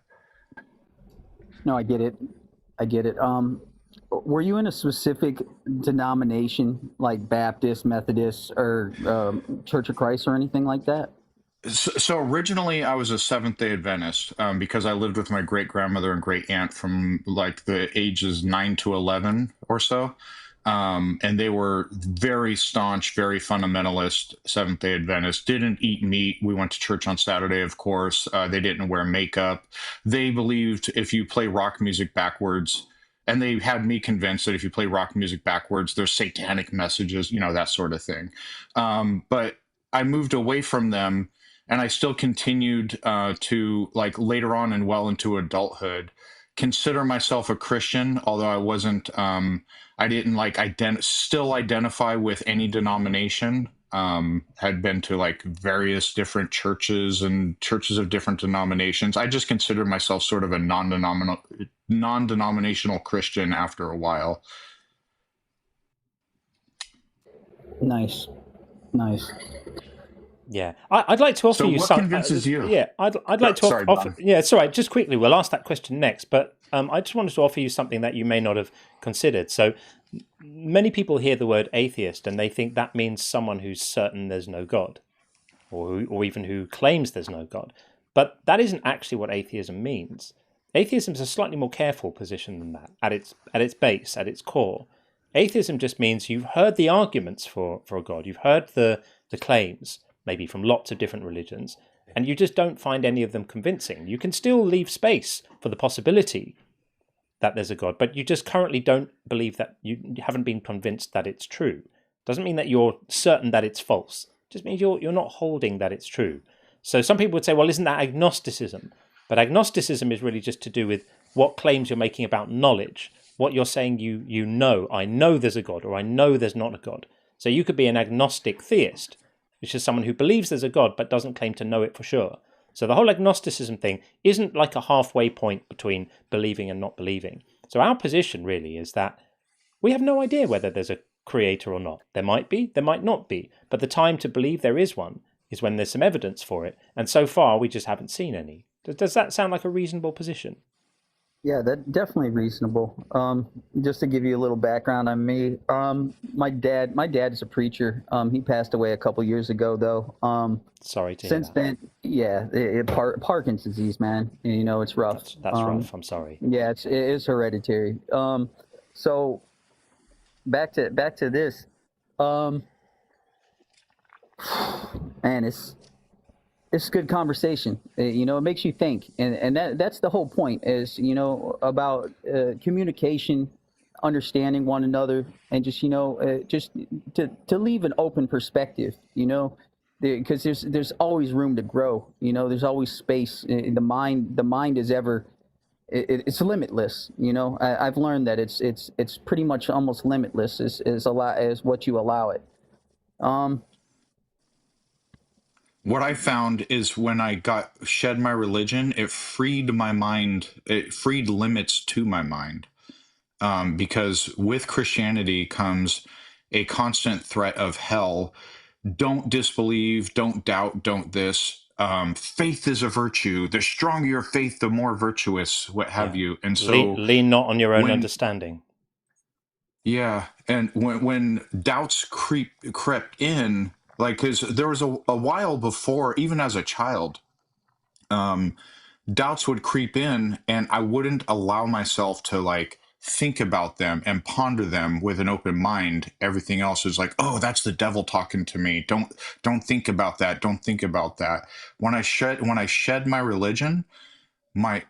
S6: No, I get it. I get it. Were you in a specific denomination, like Baptist, Methodist, or Church of Christ, or anything like that?
S5: So originally I was a Seventh-day Adventist, because I lived with my great grandmother and great aunt from like the ages 9 to 11 or so. And they were very staunch, very fundamentalist Seventh-day Adventists. Didn't eat meat. We went to church on Saturday, of course. They didn't wear makeup. They believed if you play rock music backwards, and they had me convinced that if you play rock music backwards, there's satanic messages, that sort of thing. But I moved away from them, and I still continued to, like, later on and well into adulthood, consider myself a Christian, although I wasn't. I didn't like still identify with any denomination. Had been to like various different churches and churches of different denominations. I just considered myself sort of a non-denominational Christian after a while.
S6: Nice.
S1: Yeah, I'd like to offer
S5: So
S1: you
S5: what
S1: some.
S5: convinces you?
S1: Yeah, I'd like to
S5: Sorry,
S1: offer.
S5: Bob.
S1: Yeah, it's all right. Just quickly, we'll ask that question next. But I just wanted to offer you something that you may not have considered. So many people hear the word atheist and they think that means someone who's certain there's no God, or even who claims there's no God. But that isn't actually what atheism means. Atheism is a slightly more careful position than that. At its base, at its core, atheism just means you've heard the arguments for a God. You've heard the claims, maybe from lots of different religions, and you just don't find any of them convincing. You can still leave space for the possibility that there's a God, but you just currently don't believe that, you haven't been convinced that it's true. Doesn't mean that you're certain that it's false. It just means you're not holding that it's true. So some people would say, well, isn't that agnosticism? But agnosticism is really just to do with what claims you're making about knowledge, what you're saying you know. I know there's a God, or I know there's not a God. So you could be an agnostic theist, which is someone who believes there's a God but doesn't claim to know it for sure. So the whole agnosticism thing isn't like a halfway point between believing and not believing. So our position really is that we have no idea whether there's a creator or not. There might be, there might not be, but the time to believe there is one is when there's some evidence for it, and so far we just haven't seen any. Does that sound like a reasonable position?
S6: Yeah, that's definitely reasonable. Just to give you a little background on me, my dad is a preacher. He passed away a couple years ago, though.
S1: Sorry to hear
S6: Since
S1: that.
S6: then, yeah, Parkinson's disease, man. It's rough.
S1: That's rough. I'm sorry.
S6: Yeah, it is hereditary. So back to this. Man, it's good conversation. It makes you think, and that's the whole point. Is about communication, understanding one another, and just just to leave an open perspective. Because there's always room to grow. There's always space. The mind is ever. It's limitless. I've learned that it's pretty much almost limitless as a lot as what you allow it.
S5: What I found is when I shed my religion, it freed my mind. It freed limits to my mind, because with Christianity comes a constant threat of hell. Don't disbelieve, don't doubt, don't this. Faith is a virtue. The stronger your faith, the more virtuous, what have you. And so
S1: lean not on your own understanding.
S5: Yeah, and when doubts crept in, like, because there was a while before, even as a child, doubts would creep in, and I wouldn't allow myself to like think about them and ponder them with an open mind. Everything else is like, oh, that's the devil talking to me. Don't think about that. Don't think about that. When I shed my religion,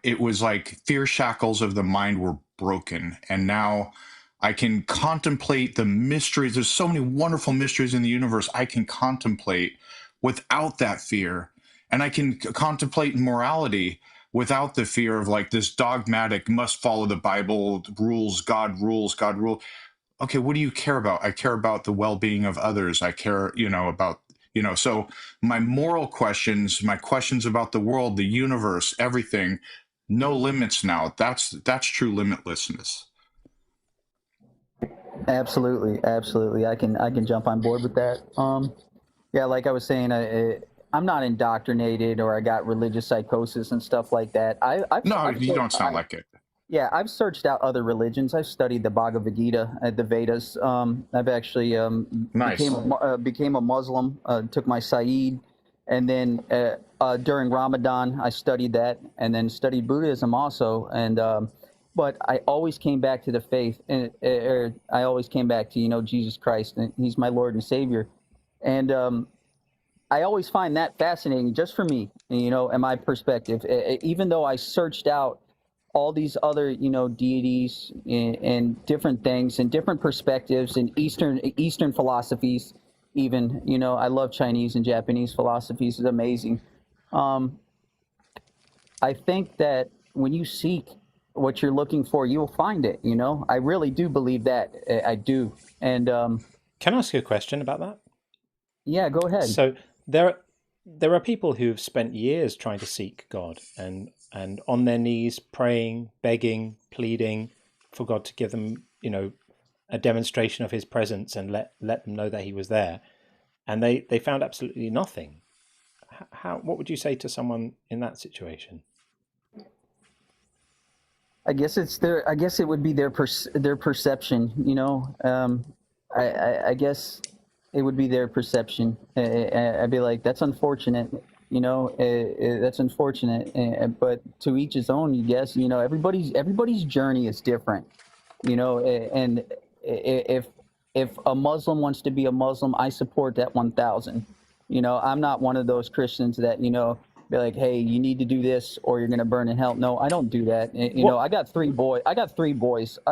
S5: it was like fear shackles of the mind were broken. And now I can contemplate the mysteries. There's so many wonderful mysteries in the universe I can contemplate without that fear. And I can contemplate morality without the fear of like this dogmatic, must follow the Bible rules, God rules, God rule. Okay, what do you care about? I care about the well-being of others. I care, about, so my moral questions, my questions about the world, the universe, everything, no limits now. That's true limitlessness.
S6: Absolutely. I can jump on board with that. Yeah, like I was saying, I'm not indoctrinated or I got religious psychosis and stuff like that.
S5: You don't sound like it.
S6: Yeah, I've searched out other religions. I've studied the Bhagavad Gita, the Vedas. I've actually
S5: Nice.
S6: became a Muslim, took my Saeed, and then during Ramadan I studied that, and then studied Buddhism also. And but I always came back to the faith, and I always came back to Jesus Christ, and He's my Lord and Savior. And I always find that fascinating, just for me, and my perspective. Even though I searched out all these other, deities and different things and different perspectives and Eastern philosophies, even, I love Chinese and Japanese philosophies. It's amazing. I think that when you seek what you're looking for, you'll find it. I really do believe that. I do. And
S1: can I ask you a question about that?
S6: Yeah, go ahead.
S1: So there are people who've spent years trying to seek God and on their knees praying, begging, pleading for God to give them, a demonstration of His presence and let them know that He was there, and they found absolutely nothing. What would you say to someone in that situation?
S6: I guess it would be their perception. I guess it would be their perception. I'd be like, that's unfortunate. That's unfortunate. But to each his own, I guess. Everybody's journey is different. And if a Muslim wants to be a Muslim, I support that 1,000. I'm not one of those Christians that be like, hey, you need to do this or you're gonna burn in hell. No, I don't do that. I got three boys. I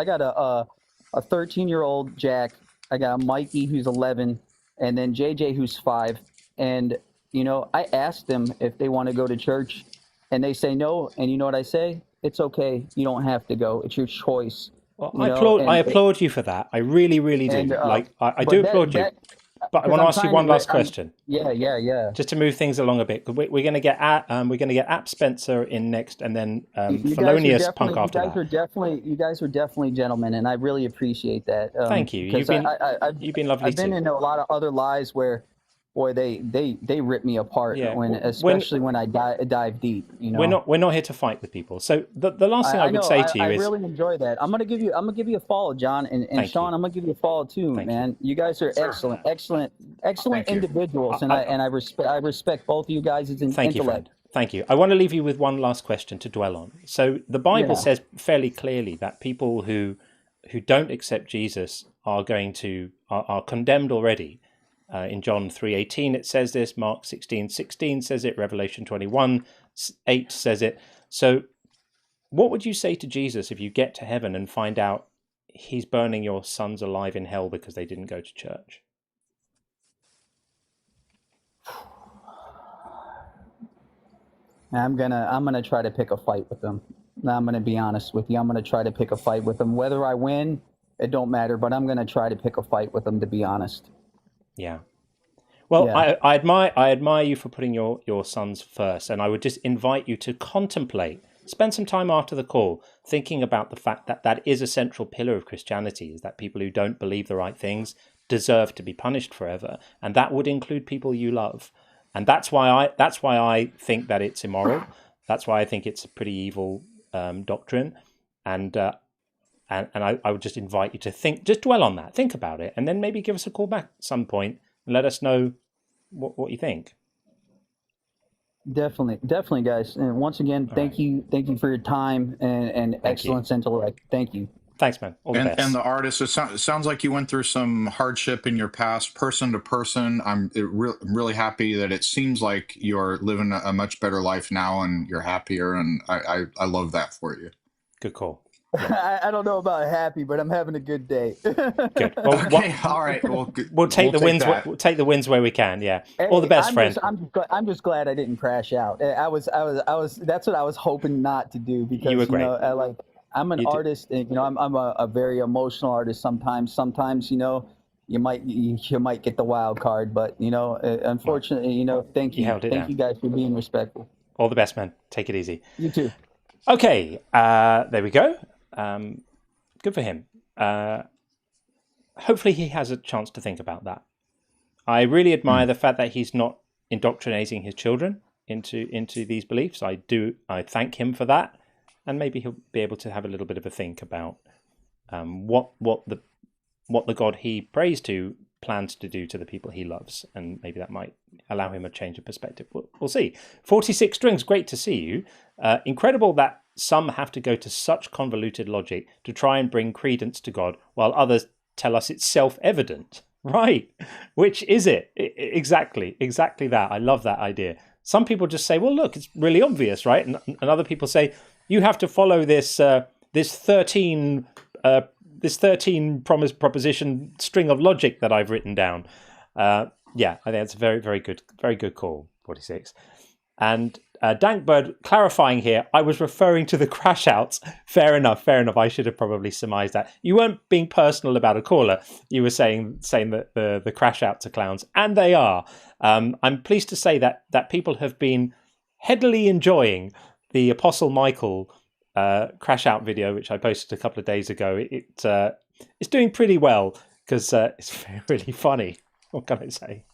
S6: got a 13-year-old Jack. I got a Mikey who's 11, and then JJ who's 5. And I asked them if they want to go to church, and they say no. And you know what I say? It's okay. You don't have to go. It's your choice.
S1: Well, I applaud you for that. I really, really do. I do applaud you. But I want to ask you one last question.
S6: Yeah.
S1: Just to move things along a bit, we're going to get App Spencer in next, and then Felonious Punk after that.
S6: You guys are definitely gentlemen, and I really appreciate that.
S1: Thank you. You've been lovely.
S6: I've been into a lot of other lives where, boy, they rip me apart. Yeah. Especially when I dive deep.
S1: We're not here to fight with people. So the last thing I would say to you is,
S6: I really enjoy that. I'm gonna give you a follow, John, and Sean. I'm gonna give you a follow too, man. You guys are excellent individuals, and I respect both of you guys' intellect.
S1: Thank you, friend. Thank you. I want to leave you with one last question to dwell on. So the Bible says fairly clearly that people who don't accept Jesus are condemned already. In John 3:18 it says this, Mark 16:16 says it, Revelation 21:8 says it. So what would you say to Jesus if you get to heaven and find out He's burning your sons alive in hell because they didn't go to church?
S6: I'm gonna try to pick a fight with them. I'm gonna be honest with you. I'm gonna try to pick a fight with them. Whether I win, it don't matter, but I'm gonna try to pick a fight with them, to be honest.
S1: Yeah. Well, yeah. I admire you for putting your sons first, and I would just invite you to spend some time after the call thinking about the fact that is a central pillar of Christianity, is that people who don't believe the right things deserve to be punished forever, and that would include people you love. And that's why I think that it's immoral. That's why I think it's a pretty evil doctrine, and I would just invite you to just dwell on that, think about it, and then maybe give us a call back at some point and let us know what you think.
S6: Definitely, guys. And once again, thank you for your time and excellence intellect. Thank you.
S1: Thanks, man. All the best.
S5: And the artist, it sounds like you went through some hardship in your past, person to person. I'm really happy that it seems like you're living a much better life now and you're happier, and I love that for you.
S1: Good call.
S6: I don't know about happy, but I'm having a good day.
S1: Good. Well,
S5: Okay, all right. Well,
S1: we'll take the wins.
S5: that.
S1: We'll take the wins where we can. Yeah. All the best, friend.
S6: I'm just glad I didn't crash out. I was. That's what I was hoping not to do because
S1: You were great.
S6: I'm an artist, and I'm a very emotional artist. Sometimes, you might get the wild card, but unfortunately, thank you, thank you guys for being respectful.
S1: All the best, man. Take it easy.
S6: You too.
S1: Okay, there we go. Good for him. Hopefully he has a chance to think about that. I really admire the fact that he's not indoctrinating his children into these beliefs. I thank him for that, and maybe he'll be able to have a little bit of a think about what the God he prays to plans to do to the people he loves, and maybe that might allow him a change of perspective. We'll see. 46 strings, great to see you. Incredible that some have to go to such convoluted logic to try and bring credence to God, while others tell us it's self-evident. Right. Which is it? Exactly that. I love that idea. Some people just say, well, look, it's really obvious, right? And other people say, you have to follow this 13 proposition string of logic that I've written down. Yeah, I think that's a very, very good call, 46. And Dankbird clarifying here, I was referring to the crash outs. Fair enough. I should have probably surmised that. You weren't being personal about a caller. You were saying that the crash outs are clowns, and they are. I'm pleased to say that people have been heavily enjoying the Apostle Michael crash out video, which I posted a couple of days ago. It's doing pretty well because it's really funny. What can I say?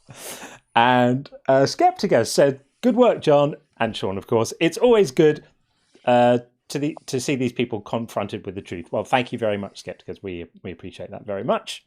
S1: And Skeptica said, "Good work, John," and Sean, of course. It's always good to see these people confronted with the truth. Well, thank you very much, Skepticas. We appreciate that very much.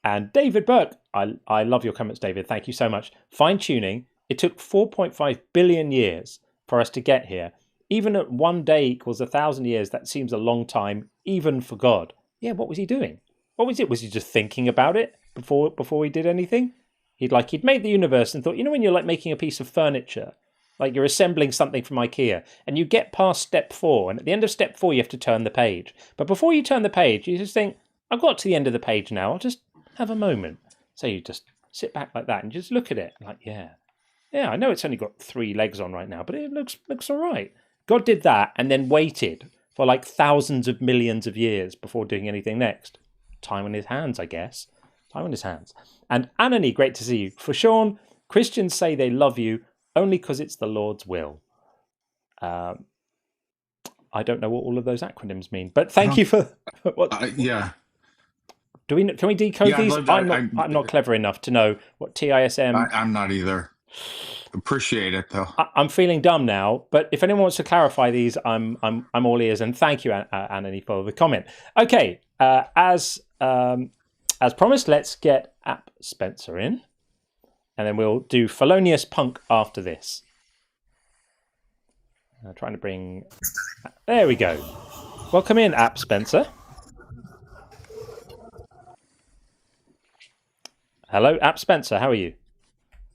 S1: And David Burke, I love your comments, David. Thank you so much. Fine tuning. It took 4.5 billion years for us to get here. Even at 1 day equals 1,000 years, that seems a long time, even for God. Yeah, what was he doing? What was it? Was he just thinking about it before he did anything? He'd made the universe and thought, when you're making a piece of furniture, like you're assembling something from IKEA, and you get past step 4, and at the end of step 4, you have to turn the page. But before you turn the page, you just think, I've got to the end of the page now, I'll just have a moment. So you just sit back like that and just look at it. Like, yeah, I know it's only got 3 legs on right now, but it looks all right. God did that and then waited for thousands of millions of years before doing anything next. Time on his hands, I guess. Time on his hands. And Anani, great to see you. For Sean, Christians say they love you only because it's the Lord's will. I don't know what all of those acronyms mean, but thank you for what.
S2: Yeah.
S1: Can we decode these? I'm not clever enough to know what TISM.
S2: I'm not either. Appreciate it though.
S1: I'm feeling dumb now, but if anyone wants to clarify these, I'm all ears. And thank you, Anani, for the comment. Okay, as promised, let's get App Spencer in, and then we'll do Felonious Punk after this. Trying to bring. There we go. Welcome in, App Spencer. Hello, App Spencer. How are you?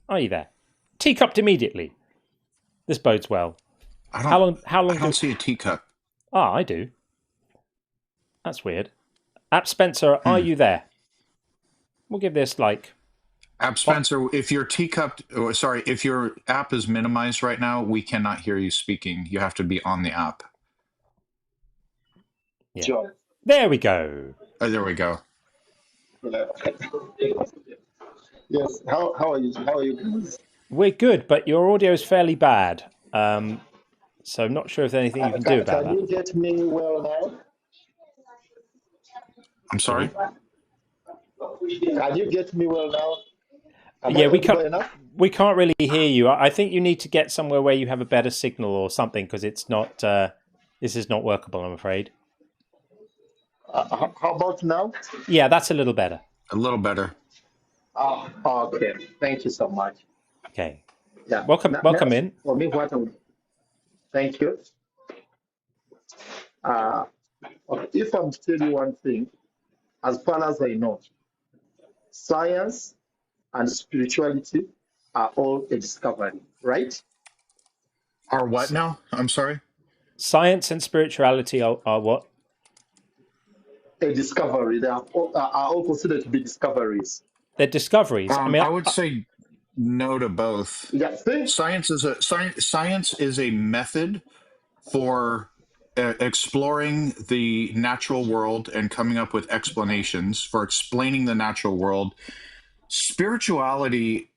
S1: Are you there? Teacupped immediately. This bodes well. How long?
S2: I don't see a teacup.
S1: I do. That's weird. App Spencer, are you there? We'll give this
S2: App Spencer, if your if your app is minimized right now, we cannot hear you speaking. You have to be on the app.
S1: Yeah. Sure. There we go.
S2: Oh, there we go.
S7: Yes. How are you? How are you guys?
S1: We're good, but your audio is fairly bad. So I'm not sure if there's anything you can do about that.
S7: Can you get me well now?
S2: I'm sorry?
S7: Can you get me well now?
S1: Yeah, we can't really hear you. I think you need to get somewhere where you have a better signal or something, because it's not. This is not workable, I'm afraid.
S7: How about now?
S1: Yeah, that's a little better.
S2: A little better.
S7: Oh, okay. Thank you so much.
S1: Okay.
S7: Yeah.
S1: Welcome in.
S7: For me, thank you. Okay, if I'm to tell you one thing, as far as I know, science and spirituality are all a discovery, right?
S2: Are what now? I'm sorry?
S1: Science and spirituality are what?
S7: A discovery. They are all considered to be discoveries.
S1: They're discoveries.
S5: I would say no to both.
S7: Yeah,
S5: Science is a method for exploring the natural world and coming up with explanations for explaining the natural world. Spirituality,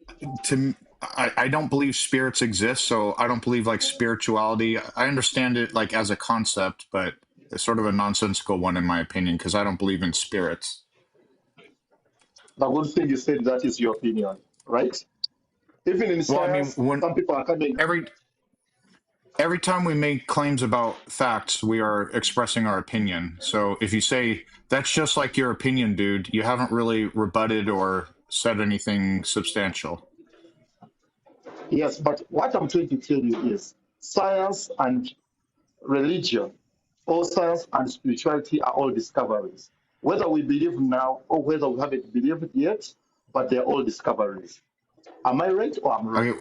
S5: I don't believe spirits exist, so I don't believe like spirituality. I understand it like as a concept, but it's sort of a nonsensical one in my opinion because I don't believe in spirits.
S7: the good thing you said that is your opinion, right? Even in science, some people are coming.
S5: Every time we make claims about facts, we are expressing our opinion. So if you say that's just like your opinion, dude, you haven't really rebutted or said anything substantial.
S7: Yes, but what I'm trying to tell you is science and religion, or science and spirituality are all discoveries. Whether we believe now or whether we haven't believed yet, but they're all discoveries. Am I right or am I wrong?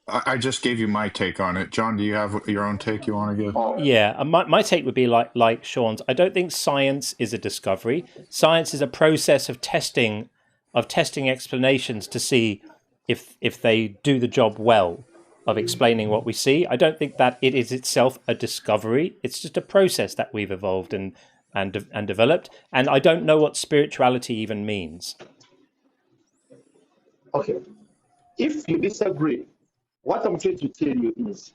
S5: I just gave you my take on it. John, do you have your own take you want to give?
S1: Yeah, my take would be like Sean's. I don't think science is a discovery. Science is a process of testing explanations to see if they do the job well of explaining what we see. I don't think that it is itself a discovery. It's just a process that we've evolved and developed. And I don't know what spirituality even means.
S7: Okay. If you disagree, what I'm trying to tell you is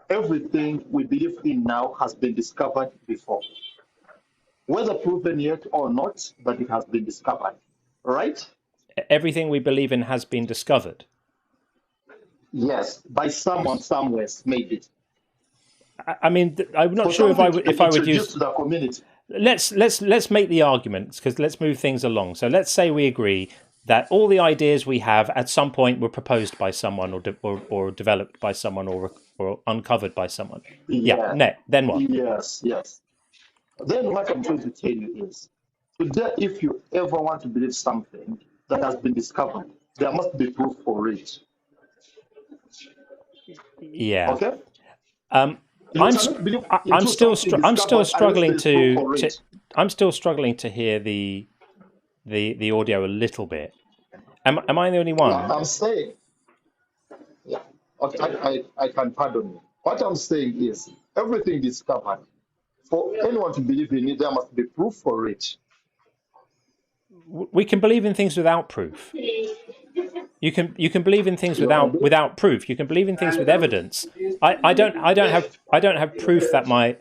S7: everything we believe in now has been discovered before. Whether proven yet or not, but it has been discovered. Right?
S1: Everything we believe in has been discovered.
S7: Yes, by someone somewhere, maybe.
S1: I mean, I'm not sure if I would use
S7: to the community.
S1: Let's make the arguments because let's move things along. So let's say we agree that all the ideas we have at some point were proposed by someone or developed by someone or uncovered by someone. Yeah. Then what?
S7: Yes. Then what I'm trying to tell you is, today, if you ever want to believe something that has been discovered, there must be proof for it.
S1: Yeah.
S7: Okay.
S1: I'm still struggling to hear the audio a little bit. Am I the only one?
S7: I'm saying, yeah. Okay, I can pardon you. What I'm saying is, everything discovered, for anyone to believe in it, there must be proof for it.
S1: We can believe in things without proof. You can believe in things without proof. You can believe in things with evidence. I don't have proof that my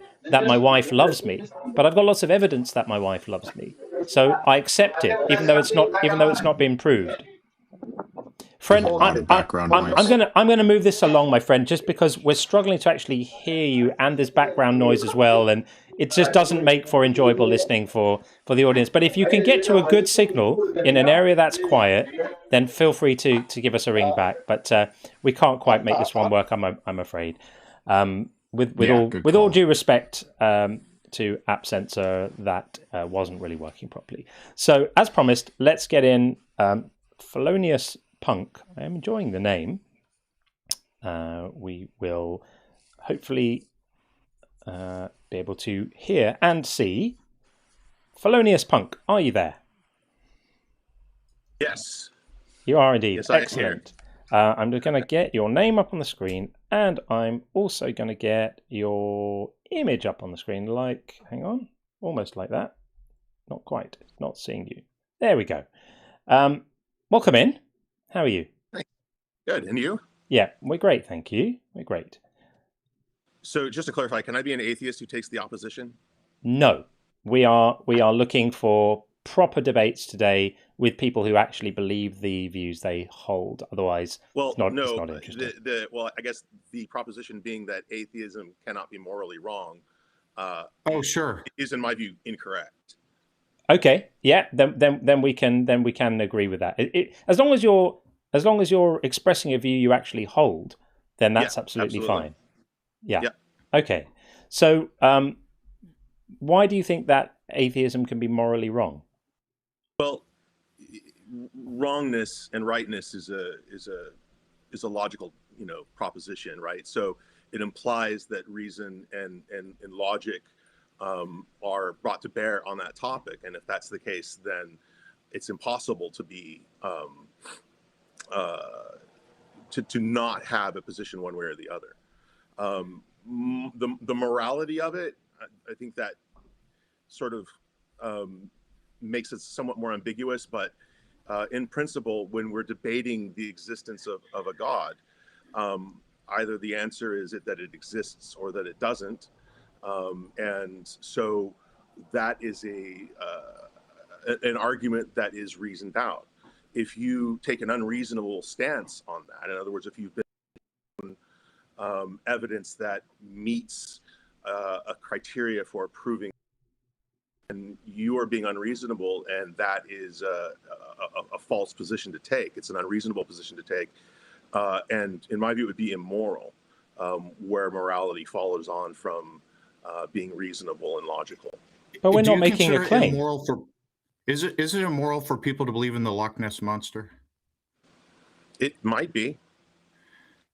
S1: wife loves me, but I've got lots of evidence that my wife loves me. So I accept it, even though it's not been proved. Friend, I'm gonna move this along, my friend, just because we're struggling to actually hear you, and there's background noise as well, and it just doesn't make for enjoyable listening for the audience. But if you can get to a good signal in an area that's quiet, then feel free to give us a ring back. But we can't quite make this one work, I'm afraid. With all due respect to App Sensor, that wasn't really working properly. So as promised, let's get in Felonious Punk. I am enjoying the name. We will hopefully be able to hear and see. Felonious Punk, are you there?
S8: Yes.
S1: You are indeed.
S8: Yes,
S1: excellent. I'm just going to get your name up on the screen, and I'm also going to get your image up on the screen. Hang on, almost like that. Not quite. Not seeing you. There we go. Welcome in. How are you?
S8: Good. And you?
S1: Yeah, we're great, thank you. We're great.
S8: So just to clarify, can I be an atheist who takes the opposition?
S1: No. We are looking for proper debates today with people who actually believe the views they hold. Otherwise, it's not interesting.
S8: Well, I guess the proposition being that atheism cannot be morally wrong.
S5: Sure.
S8: Is in my view incorrect.
S1: Okay, yeah, then we can agree with that. As long as you're expressing a view you actually hold, then that's absolutely fine. Yeah. Okay. So, why do you think that atheism can be morally wrong?
S8: Well, wrongness and rightness is a logical proposition, right? So it implies that reason and logic are brought to bear on that topic. And if that's the case, then it's impossible to be to not have a position one way or the other. The morality of it, I think that sort of makes it somewhat more ambiguous, but in principle, when we're debating the existence of a God, either the answer is that it exists or that it doesn't. And so that is an argument that is reasoned out. If you take an unreasonable stance on that, in other words, if you've been evidence that meets a criteria for proving, and you are being unreasonable, and that is a false position to take. It's an unreasonable position to take. And in my view, it would be immoral, where morality follows on from being reasonable and logical.
S1: But we're
S5: Do
S1: not
S5: you
S1: making a
S5: consider it
S1: claim.
S5: immoral for, is it immoral for people to believe in the Loch Ness Monster?
S8: It might be.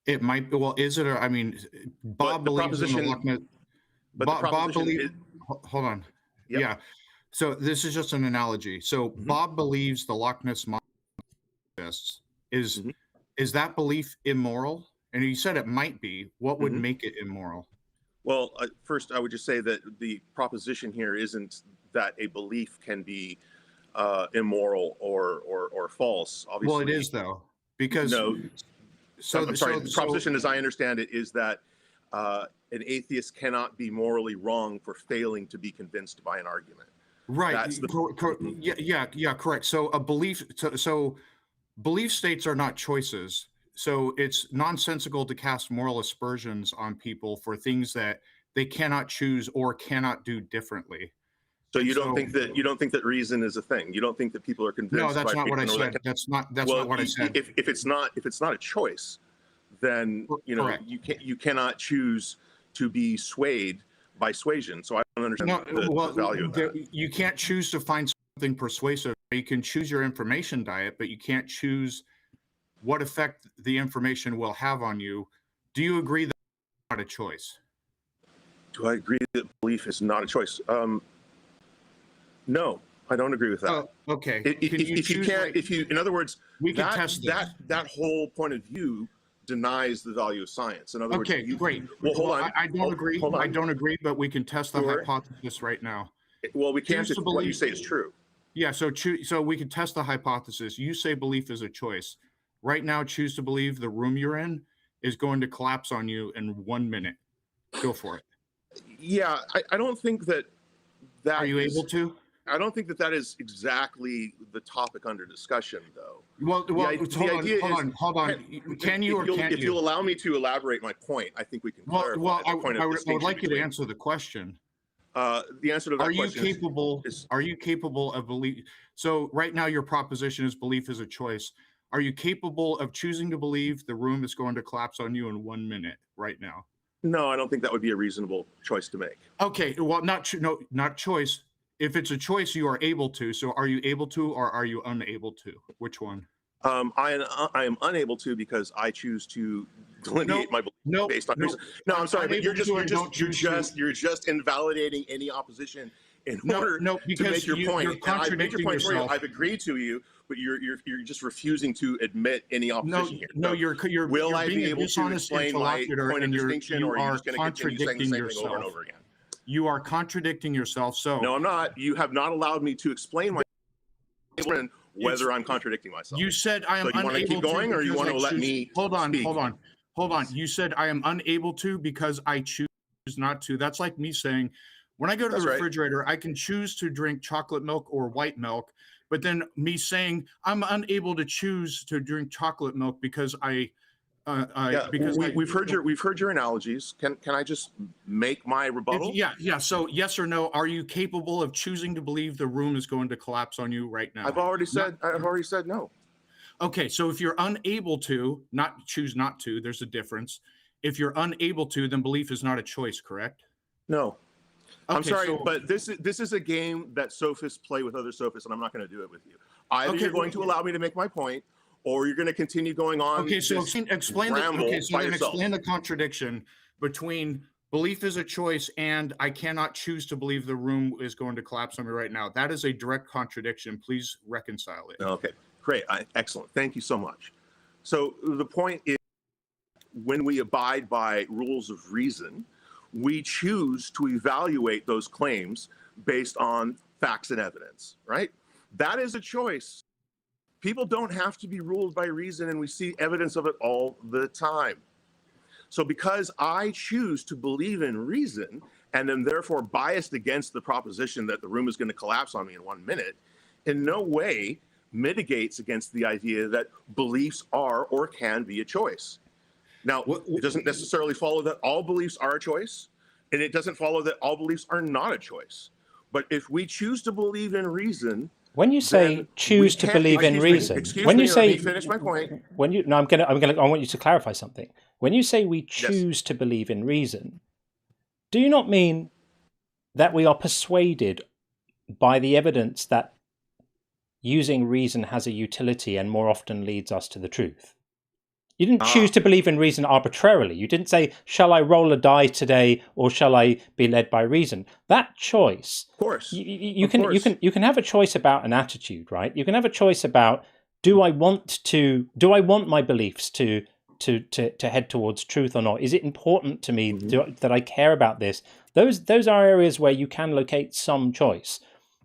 S5: It might be. Well, is it? I mean, Bob believes in the Loch Ness. Bob believes. Hold on.
S8: Yep.
S5: Yeah. So this is just an analogy. So Bob believes the Loch Ness Monster exists. Is that belief immoral? And you said it might be. What would make it immoral?
S8: Well, first, I would just say that the proposition here isn't that a belief can be immoral or false. Obviously,
S5: Well, it is though, because
S8: no. I'm sorry. The proposition, as I understand it, is that an atheist cannot be morally wrong for failing to be convinced by an argument.
S5: Right.
S8: That's the,
S5: yeah, correct. So a belief. So belief states are not choices. So it's nonsensical to cast moral aspersions on people for things that they cannot choose or cannot do differently.
S8: So you don't think that reason is a thing? You don't think that people are convinced?
S5: No, that's
S8: by
S5: not what I said. That's not what I said.
S8: If it's not a choice, then you cannot choose to be swayed by suasion. So I don't understand the value of that.
S5: You can't choose to find something persuasive. You can choose your information diet, but you can't choose what effect the information will have on you. Do you agree that it's not a choice?
S8: Do I agree that belief is not a choice? No, I don't agree with that.
S5: Oh, okay.
S8: If you, in other words,
S5: we can test this.
S8: that whole point of view denies the value of science. In other words,
S5: great.
S8: Well, hold on.
S5: I don't agree. I don't agree, but we can test the hypothesis right now.
S8: Well, we can't if what you say is true.
S5: Yeah, so we can test the hypothesis. You say belief is a choice. Right now, choose to believe the room you're in is going to collapse on you in 1 minute. Go for it.
S8: Yeah, I don't think that.
S5: Are you able to?
S8: I don't think that is exactly the topic under discussion, though.
S5: Well, hold on. Can you or can't you?
S8: If you'll allow me to elaborate my point, I think we can clarify the point of distinction.
S5: I would like you to answer the question.
S8: The answer to that question
S5: are you capable of belief? So right now your proposition is belief is a choice. Are you capable of choosing to believe the room is going to collapse on you in 1 minute right now?
S8: No, I don't think that would be a reasonable choice to make.
S5: Okay, well, not choice. If it's a choice, you are able to. So are you able to or are you unable to? Which one?
S8: I am unable to because I choose to delineate my belief based on reason. No, I'm sorry, but you're just invalidating any opposition in order to make your point.
S5: You're contradicting yourself.
S8: I've agreed to you, but you're just refusing to admit any opposition here.
S5: No, you're
S8: will I
S5: being
S8: be able to explain my point of distinction, or are you just going to continue saying the same thing over and over again?
S5: You are contradicting yourself. So
S8: no, I'm not. You have not allowed me to explain my whether I'm contradicting myself.
S5: You said I am unable to.
S8: So you want to keep going, or you want to let me?
S5: Hold on. You said I am unable to because I choose not to. That's like me saying, when I go to the refrigerator, I can choose to drink chocolate milk or white milk, but then me saying I'm unable to choose to drink chocolate milk because
S8: we've heard your analogies. Can I just make my rebuttal?
S5: Yeah. So yes or no, are you capable of choosing to believe the room is going to collapse on you right now?
S8: I've already said no.
S5: Okay, so if you're unable to, choose not to, there's a difference. If you're unable to, then belief is not a choice, correct?
S8: No.
S5: Okay,
S8: I'm sorry, but this is a game that sophists play with other sophists, and I'm not going to do it with you. Either you're going to allow me to make my point, or you're going to continue going on.
S5: Okay, so explain the contradiction.
S2: between belief is a choice and I cannot choose to believe the room is going to collapse on me right now. That is a direct contradiction. Please reconcile it.
S8: Okay, great. Excellent. Thank you so much. So the point is, when we abide by rules of reason, we choose to evaluate those claims based on facts and evidence, right? That is a choice. People don't have to be ruled by reason, and we see evidence of it all the time. So because I choose to believe in reason and am therefore biased against the proposition that the room is going to collapse on me in 1 minute, in no way mitigates against the idea that beliefs are or can be a choice. Now, it doesn't necessarily follow that all beliefs are a choice, and it doesn't follow that all beliefs are not a choice. But if we choose to believe in reason,
S1: when you say choose to believe in reason, when you say,
S8: finish my point.
S1: When you no, I want you to clarify something. When you say we choose to believe in reason, do you not mean that we are persuaded by the evidence that using reason has a utility and more often leads us to the truth? You didn't choose to believe in reason arbitrarily. You didn't say, shall I roll a die today or shall I be led by reason? That choice,
S8: of course,
S1: you can have a choice about an attitude, right? You can have a choice about, do I want my beliefs to head towards truth or not? Is it important to me that I care about this? Those are areas where you can locate some choice.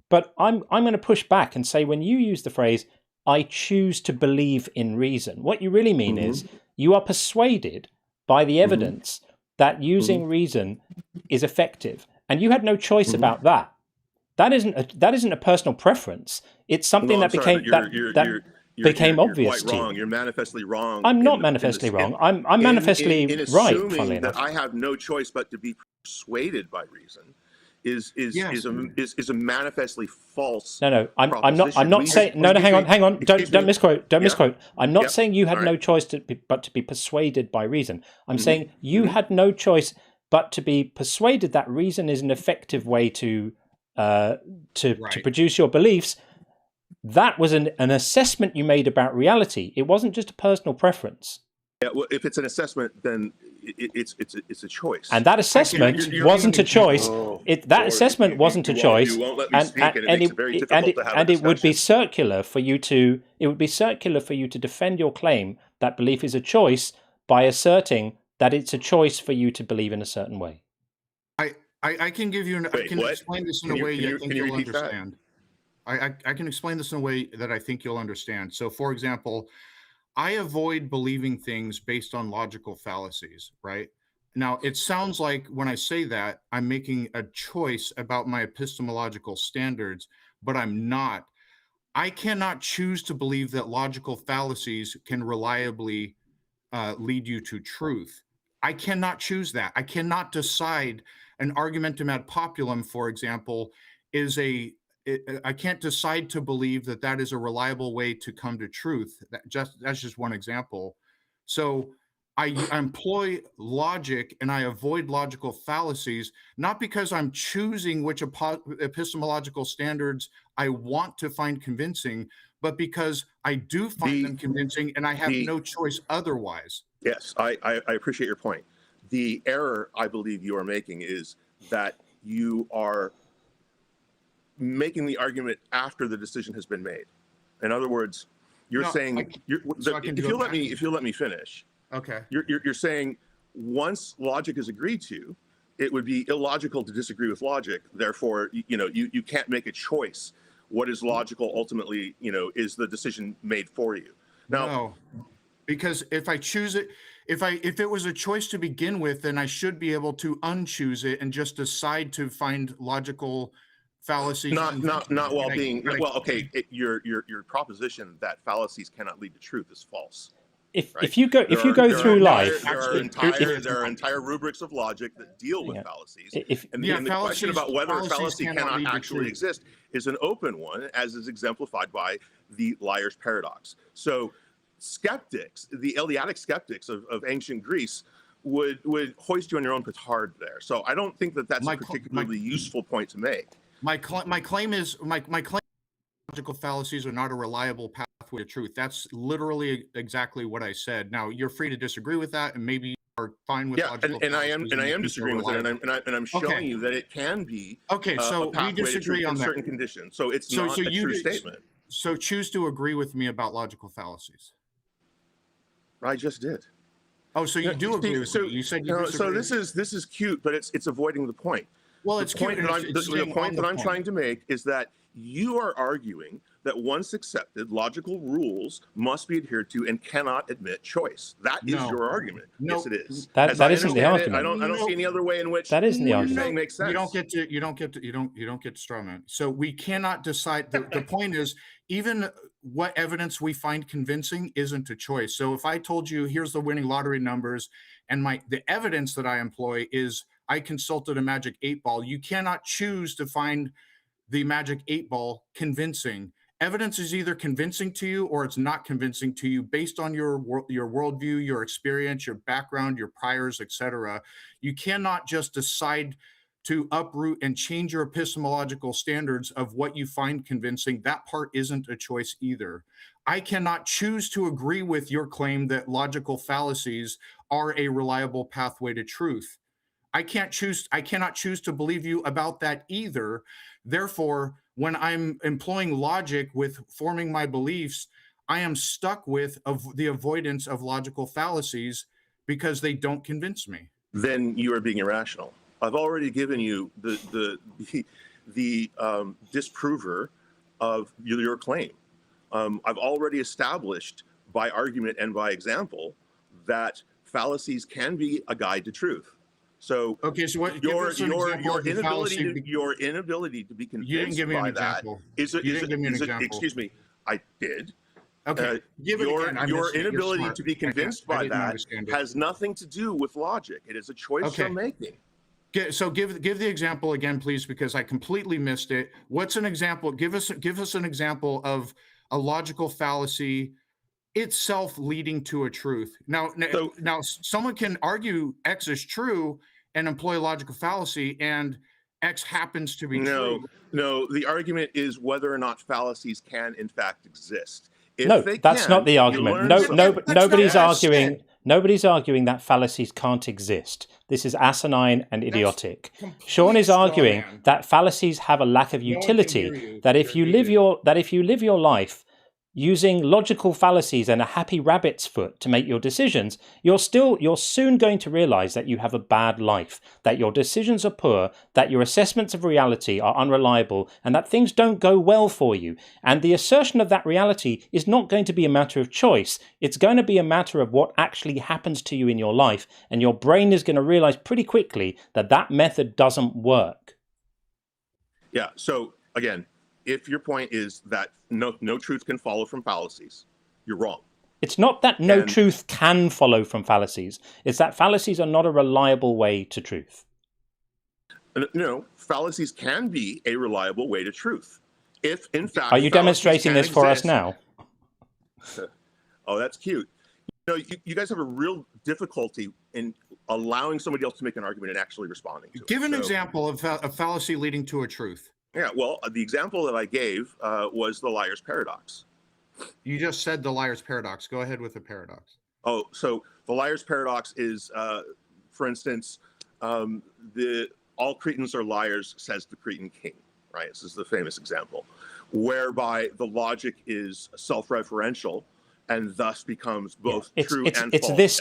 S1: But I'm going to push back and say, when you use the phrase, I choose to believe in reason, what you really mean is you are persuaded by the evidence that using reason is effective, and you had no choice about that. That isn't a personal preference. It's something that became obvious to you.
S8: You're manifestly wrong.
S1: I'm not manifestly wrong. I'm manifestly right. Funnily enough,
S8: that I have no choice but to be persuaded by reason is a manifestly false.
S1: No, I'm not saying. No, hang on. Don't misquote. I'm not saying you had no choice but to be persuaded by reason. I'm saying you had no choice but to be persuaded that reason is an effective way to produce your beliefs. That was an assessment you made about reality. It wasn't just a personal preference.
S8: Yeah, well, if it's an assessment, then it's a choice.
S1: And that assessment wasn't a choice. That assessment wasn't a choice.
S8: You won't let me speak, and it makes it very difficult to have a discussion.
S1: It would be circular for you to defend your claim that belief is a choice by asserting that it's a choice for you to believe in a certain way.
S2: I can give you I can explain this in a way I think you'll understand. I can explain this in a way that I think you'll understand. So, for example, I avoid believing things based on logical fallacies, right? Now, it sounds like when I say that, I'm making a choice about my epistemological standards, but I'm not. I cannot choose to believe that logical fallacies can reliably lead you to truth. I cannot choose that. I cannot decide an argumentum ad populum, for example, I can't decide to believe that is a reliable way to come to truth. That's just one example. So I employ logic and I avoid logical fallacies, not because I'm choosing which epistemological standards I want to find convincing, but because I do find them convincing and I have no choice otherwise.
S8: Yes, I appreciate your point. The error I believe you are making is that you are making the argument after the decision has been made. In other words, you're saying if you'll let me finish.
S2: Okay.
S8: You're saying once logic is agreed to, it would be illogical to disagree with logic. Therefore, you can't make a choice. What is logical ultimately, is the decision made for you. Now,
S2: no, because if I choose it, if it was a choice to begin with, then I should be able to unchoose it and just decide to find logical fallacies.
S8: Your proposition that fallacies cannot lead to truth is false.
S1: If you go through life,
S8: there are entire rubrics of logic that deal with fallacies, and the question about whether a fallacy cannot actually exist is an open one, as is exemplified by the liar's paradox. So, skeptics, the Eleatic skeptics of ancient Greece, would hoist you on your own petard there. So, I don't think that's a particularly useful point to make.
S2: My claim is logical fallacies are not a reliable pathway to truth. That's literally exactly what I said. Now, you're free to disagree with that, and maybe
S5: are fine with logical
S8: and I am
S5: fallacies
S8: disagreeing with it, and I'm showing you that it can be
S5: so
S8: a pathway
S5: we disagree
S8: to
S5: on
S8: in
S5: that.
S8: certain conditions. So it's not a true statement.
S5: So choose to agree with me about logical fallacies.
S8: I just did.
S5: Oh, so you do agree with me? You said you disagree.
S8: So this is cute, but it's avoiding the point.
S5: Well, it's cute.
S8: The point that I'm trying to make is that you are arguing that once accepted, logical rules must be adhered to and cannot admit choice. That is your argument.
S5: No.
S8: Yes, it is.
S1: That isn't the argument.
S8: I don't see any other way in which
S1: that isn't the
S8: what
S1: argument.
S8: you're saying makes sense.
S5: You don't get to straw man. So we cannot decide. The point is, even what evidence we find convincing isn't a choice. So if I told you here's the winning lottery numbers, and the evidence that I employ is I consulted a magic 8-ball, you cannot choose to find the magic 8-ball convincing. Evidence is either convincing to you or it's not convincing to you based on your worldview, your experience, your background, your priors, etc. You cannot just decide to uproot and change your epistemological standards of what you find convincing. That part isn't a choice either. I cannot choose to agree with your claim that logical fallacies are a reliable pathway to truth. I cannot choose to believe you about that either. Therefore, when I'm employing logic with forming my beliefs, I am stuck with the avoidance of logical fallacies because they don't convince me.
S8: Then you are being irrational. I've already given you the disprover of your claim. I've already established by argument and by example that fallacies can be a guide to truth. So
S5: okay, so what
S8: your inability to be convinced by that is excuse me, I did.
S5: Okay,
S8: your inability to be convinced by that has nothing to do with logic. It is a choice you're making.
S5: So give the example again, please, because I completely missed it. What's an example? Give us an example of a logical fallacy itself leading to a truth. Now, someone can argue X is true and employ logical fallacy, and X happens to be true.
S8: No, the argument is whether or not fallacies can in fact exist.
S1: That's not the argument. Nobody's arguing. Nobody's arguing that fallacies can't exist. This is asinine and idiotic. Sean is arguing that fallacies have a lack of utility. That if you live your life using logical fallacies and a happy rabbit's foot to make your decisions, you're soon going to realize that you have a bad life, that your decisions are poor, that your assessments of reality are unreliable, and that things don't go well for you. And the assertion of that reality is not going to be a matter of choice. It's going to be a matter of what actually happens to you in your life, and your brain is going to realize pretty quickly that that method doesn't work.
S8: Yeah, so again, if your point is that no truth can follow from fallacies, you're wrong.
S1: It's not that no truth can follow from fallacies. It's that fallacies are not a reliable way to truth.
S8: No, fallacies can be a reliable way to truth. If, in fact,
S1: are you demonstrating this for us now?
S8: Oh, that's cute. You guys have a real difficulty in allowing somebody else to make an argument and actually responding to it.
S5: Give an example of a fallacy leading to a truth.
S8: Yeah, well, the example that I gave was the liar's paradox.
S5: You just said the liar's paradox. Go ahead with the paradox.
S8: Oh, so the liar's paradox is, for instance, all Cretans are liars, says the Cretan king, right? This is the famous example, whereby the logic is self-referential and thus becomes both true and false.
S1: This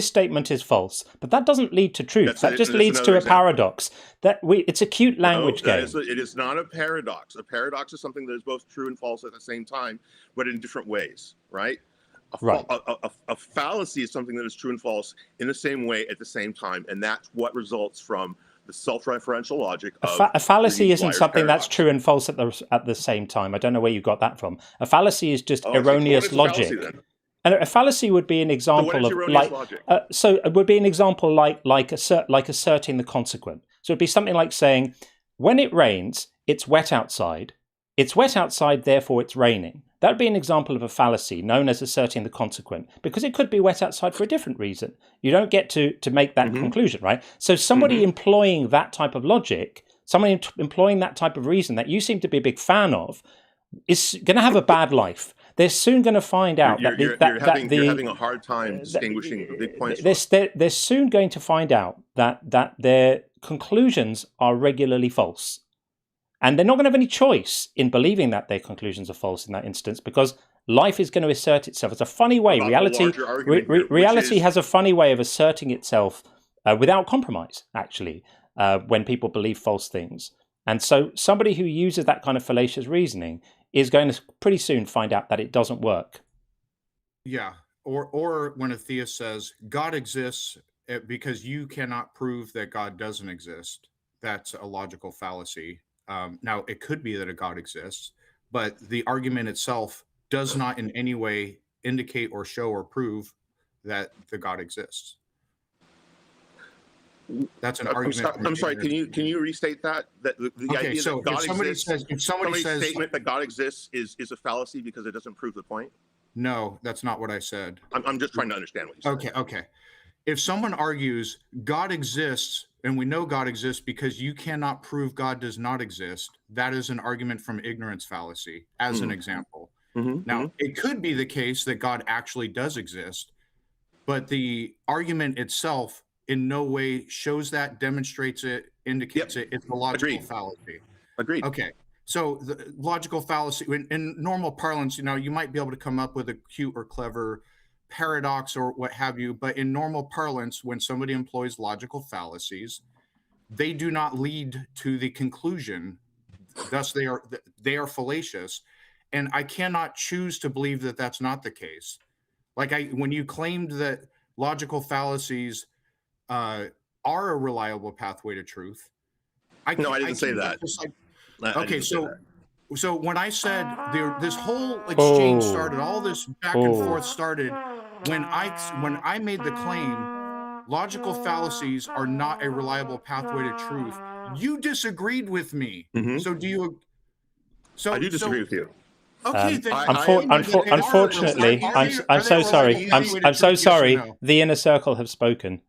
S1: statement is false, but that doesn't lead to truth. That just leads to a paradox. It's a cute language game.
S8: It is not a paradox. A paradox is something that is both true and false at the same time, but in different ways, right? A fallacy is something that is true and false in the same way at the same time, and that's what results from the self-referential logic of
S1: a fallacy isn't something
S8: paradox.
S1: That's true and false at the same time. I don't know where you got that from. A fallacy is just erroneous logic. And a fallacy would be an example it would be an example like asserting the consequent. So it'd be something like saying, when it rains, it's wet outside. It's wet outside, therefore it's raining. That would be an example of a fallacy known as asserting the consequent, because it could be wet outside for a different reason. You don't get to make that conclusion, right? So somebody employing that type of logic, somebody employing that type of reason that you seem to be a big fan of, is going to have a bad life. They're soon going to find out
S8: You're having a hard time distinguishing the big points.
S1: They're soon going to find out that their conclusions are regularly false. And they're not going to have any choice in believing that their conclusions are false in that instance, because life is going to assert itself. It's a funny way. Reality has a funny way of asserting itself without compromise, actually, when people believe false things. And so somebody who uses that kind of fallacious reasoning is going to pretty soon find out that it doesn't work.
S2: Yeah. Or when a theist says God exists because you cannot prove that God doesn't exist, that's a logical fallacy. Now, it could be that a God exists, but the argument itself does not in any way indicate or show or prove that the God exists. That's an argument.
S8: I'm sorry. Can you restate that? That the idea
S2: so
S8: that God exists.
S2: If somebody says
S8: statement that God exists is a fallacy because it doesn't prove the point.
S2: No, that's not what I said.
S8: I'm just trying to understand what you said.
S2: Okay. If someone argues God exists, and we know God exists because you cannot prove God does not exist, that is an argument from ignorance fallacy, as an example. Now, it could be the case that God actually does exist, but the argument itself in no way shows that, demonstrates it, indicates it. It's a logical fallacy.
S8: Agreed.
S2: Okay. So the logical fallacy, in normal parlance, you might be able to come up with a cute or clever paradox or what have you, but in normal parlance, when somebody employs logical fallacies, they do not lead to the conclusion. Thus, they are fallacious, and I cannot choose to believe that that's not the case. When you claimed that logical fallacies are a reliable pathway to truth,
S8: I didn't say that.
S2: Okay, so when I said this whole exchange started, all this back and forth started when I made the claim, logical fallacies are not a reliable pathway to truth. You disagreed with me. So do you? So
S8: I do disagree with you.
S2: Okay,
S1: unfortunately, I'm so sorry. I'm so sorry. The inner circle have spoken.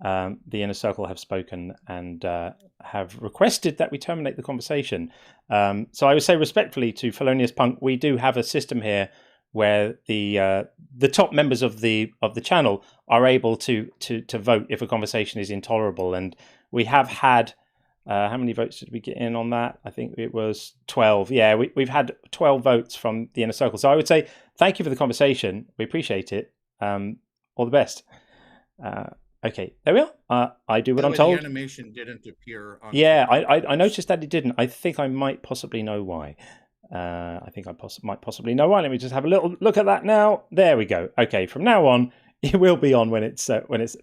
S1: The inner circle have spoken and have requested that we terminate the conversation. So I would say respectfully to Felonious Punk, we do have a system here where the top members of the channel are able to vote if a conversation is intolerable, and we have had how many votes did we get in on that? I think it was 12. Yeah, we've had 12 votes from the inner circle. So I would say thank you for the conversation. We appreciate it. All the best. Okay, there we are. I do what I'm told.
S2: The animation didn't appear on
S1: I noticed that it didn't. I think I might possibly know why. Might possibly know why. Let me just have a little look at that now. There we go. Okay, from now on, it will be on when it's.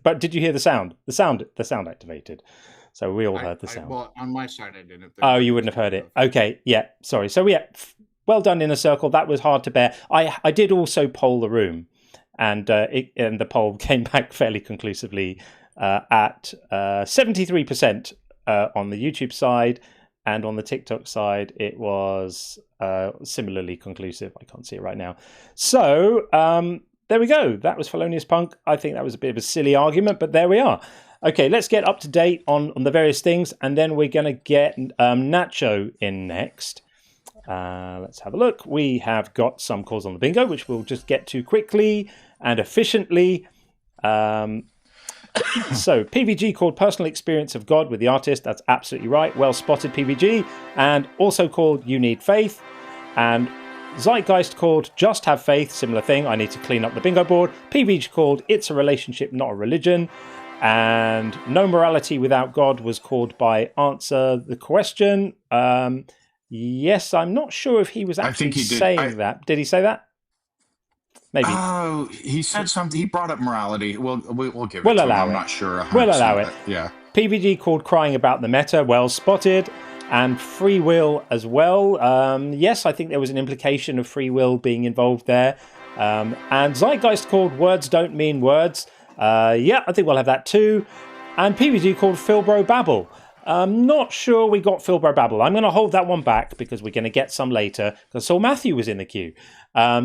S1: But did you hear the sound? The sound activated. So we all heard the sound.
S2: Well, on my side, I didn't.
S1: Oh, you wouldn't have heard it. Okay, yeah. Sorry. So well done, Inner Circle. That was hard to bear. I did also poll the room. And the poll came back fairly conclusively at 73% on the YouTube side, and on the TikTok side, it was similarly conclusive. I can't see it right now. So there we go. That was Felonious Punk. I think that was a bit of a silly argument, but there we are. Okay, let's get up to date on the various things, and then we're going to get Nacho in next. Let's have a look. We have got some calls on the bingo, which we'll just get to quickly and efficiently. So PVG called Personal Experience of God with the Artist. That's absolutely right. Well spotted, PVG. And also called You Need Faith. And Zeitgeist called Just Have Faith. Similar thing. I need to clean up the bingo board. PVG called It's a Relationship, Not a Religion. And No Morality Without God was called by Answer the Question. Yes, I'm not sure if he was actually saying that. Did he say that? Maybe.
S2: Oh, he said something. He brought up morality. We'll give it
S1: we'll
S2: to
S1: allow
S2: him.
S1: it.
S2: I'm not sure.
S1: We'll allow it.
S2: Yeah.
S1: PVG called Crying About the Meta. Well spotted. And free will as well. Yes, I think there was an implication of free will being involved there. And Zeitgeist called Words Don't Mean Words. Yeah, I think we'll have that too. And PVG called Philbro Babble. Not sure we got Philbro Babble. I'm going to hold that one back because we're going to get some later because Saul Matthew was in the queue.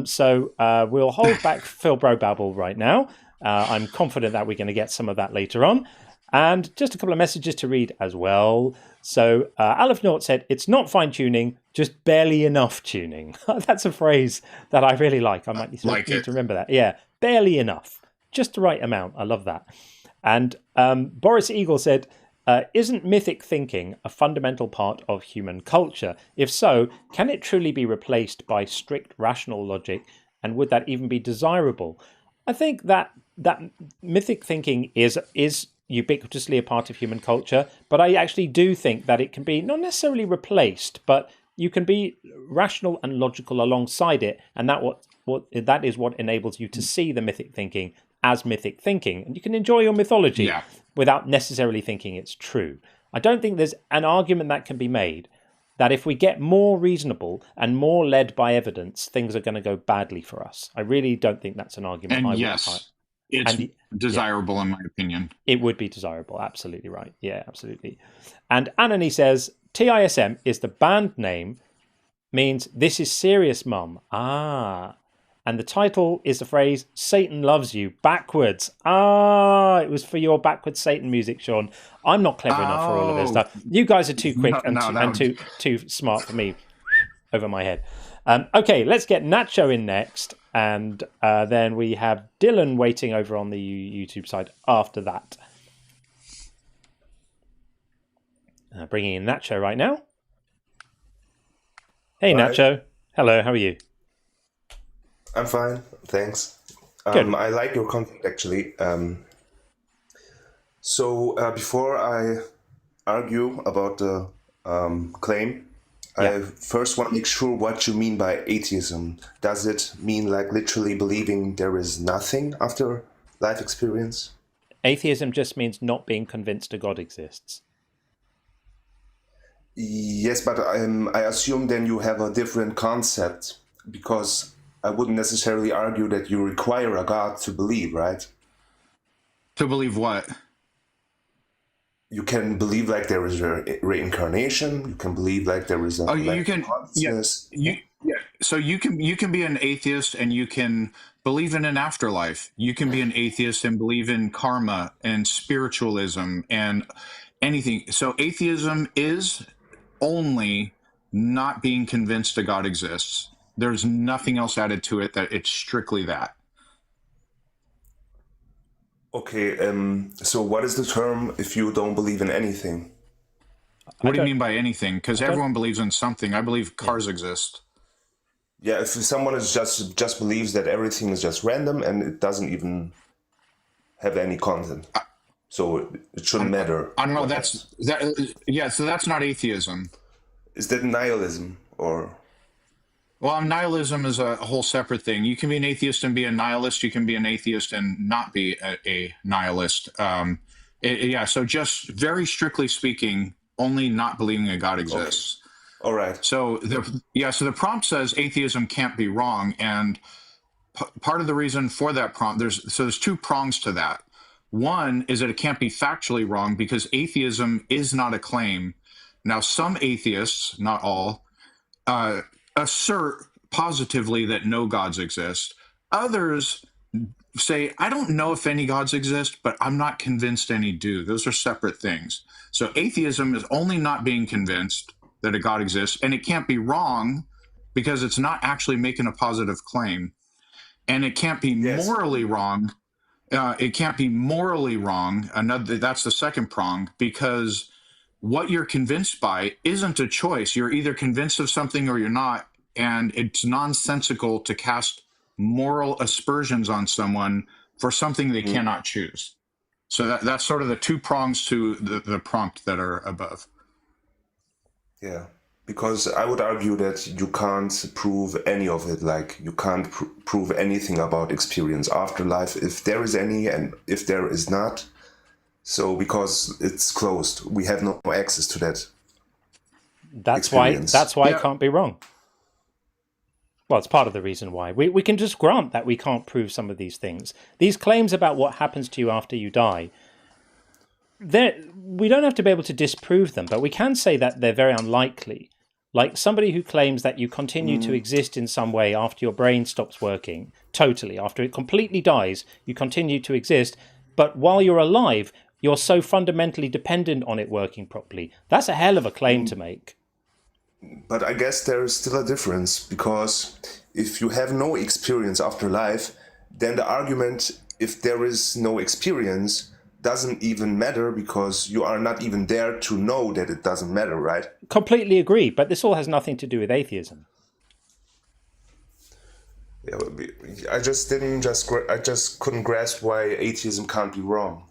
S1: So we'll hold back Philbro Babble right now. I'm confident that we're going to get some of that later on. And just a couple of messages to read as well. So Aleph Nort said, it's not fine-tuning Just barely enough tuning. That's a phrase that I really like. I might need to remember that. Yeah, barely enough. Just the right amount. I love that. And Boris Eagle said, isn't mythic thinking a fundamental part of human culture? If so, can it truly be replaced by strict rational logic? And would that even be desirable? I think that mythic thinking is ubiquitously a part of human culture, but I actually do think that it can be not necessarily replaced, but you can be rational and logical alongside it, and that is what enables you to see the mythic thinking as mythic thinking, and you can enjoy your mythology without necessarily thinking it's true. I don't think there's an argument that can be made that if we get more reasonable and more led by evidence, things are going to go badly for us. I really don't think that's an argument.
S5: And it's desirable in my opinion.
S1: It would be desirable. Absolutely right. Yeah, absolutely. And Anony says, TISM is the band name, means this is serious, mum. And the title is the phrase, Satan loves you, backwards. It was for your backwards Satan music, Sean. I'm not clever enough for all of this stuff. You guys are too quick too smart for me over my head. Okay, let's get Nacho in next. And then we have Dylan waiting over on the YouTube side after that. Bringing in Nacho right now. Hey,
S9: Hi.
S1: Nacho. Hello, how are you?
S9: I'm fine, thanks.
S1: Good.
S9: I like your content actually. So before I argue about the claim, I first want to make sure what you mean by atheism. Does it mean like literally believing there is nothing after life experience?
S1: Atheism just means not being convinced a God exists.
S9: Yes, but I assume then you have a different concept, because I wouldn't necessarily argue that you require a God to believe, right?
S5: To believe what?
S9: You can believe like there is a reincarnation. You can believe like there is a consciousness.
S5: So you can be an atheist and you can believe in an afterlife. You can be an atheist and believe in karma and spiritualism and anything. So atheism is only not being convinced a God exists. There's nothing else added to it, that it's strictly that.
S9: Okay, so what is the term if you don't believe in anything?
S5: What do you mean by anything? Because everyone believes in something. I believe cars exist.
S9: Yeah, if someone is just believes that everything is just random and it doesn't even have any content, so it shouldn't matter.
S5: I don't know. Yeah. So that's not atheism.
S9: Is that nihilism or?
S5: Well, nihilism is a whole separate thing. You can be an atheist and be a nihilist. You can be an atheist and not be a nihilist. So just very strictly speaking, only not believing a God exists.
S9: Okay. All right.
S5: So the prompt says atheism can't be wrong, and part of the reason for that prompt, there's two prongs to that. One is that it can't be factually wrong because atheism is not a claim. Now, some atheists, not all, assert positively that no gods exist. Others say, I don't know if any gods exist, but I'm not convinced any do. Those are separate things. So atheism is only not being convinced that a God exists, and it can't be wrong because it's not actually making a positive claim. And it can't be morally wrong. It can't be morally wrong. That's the second prong, because what you're convinced by isn't a choice. You're either convinced of something or you're not, and it's nonsensical to cast moral aspersions on someone for something they cannot choose. So that's sort of the two prongs to the prompt that are above.
S9: Yeah, because I would argue that you can't prove any of it. Like you can't prove anything about experience, afterlife, if there is any, and if there is not. So because it's closed, we have no access to that.
S1: That's why it can't be wrong. Well, it's part of the reason why. We can just grant that we can't prove some of these things. These claims about what happens to you after you die, we don't have to be able to disprove them, but we can say that they're very unlikely. Like somebody who claims that you continue to exist in some way after your brain stops working, totally, after it completely dies, you continue to exist, but while you're alive, you're so fundamentally dependent on it working properly. That's a hell of a claim to make.
S9: But I guess there is still a difference, because if you have no experience after life, then the argument, if there is no experience, doesn't even matter, because you are not even there to know that it doesn't matter, right?
S1: Completely agree, but this all has nothing to do with atheism.
S9: Yeah, I just couldn't grasp why atheism can't be wrong.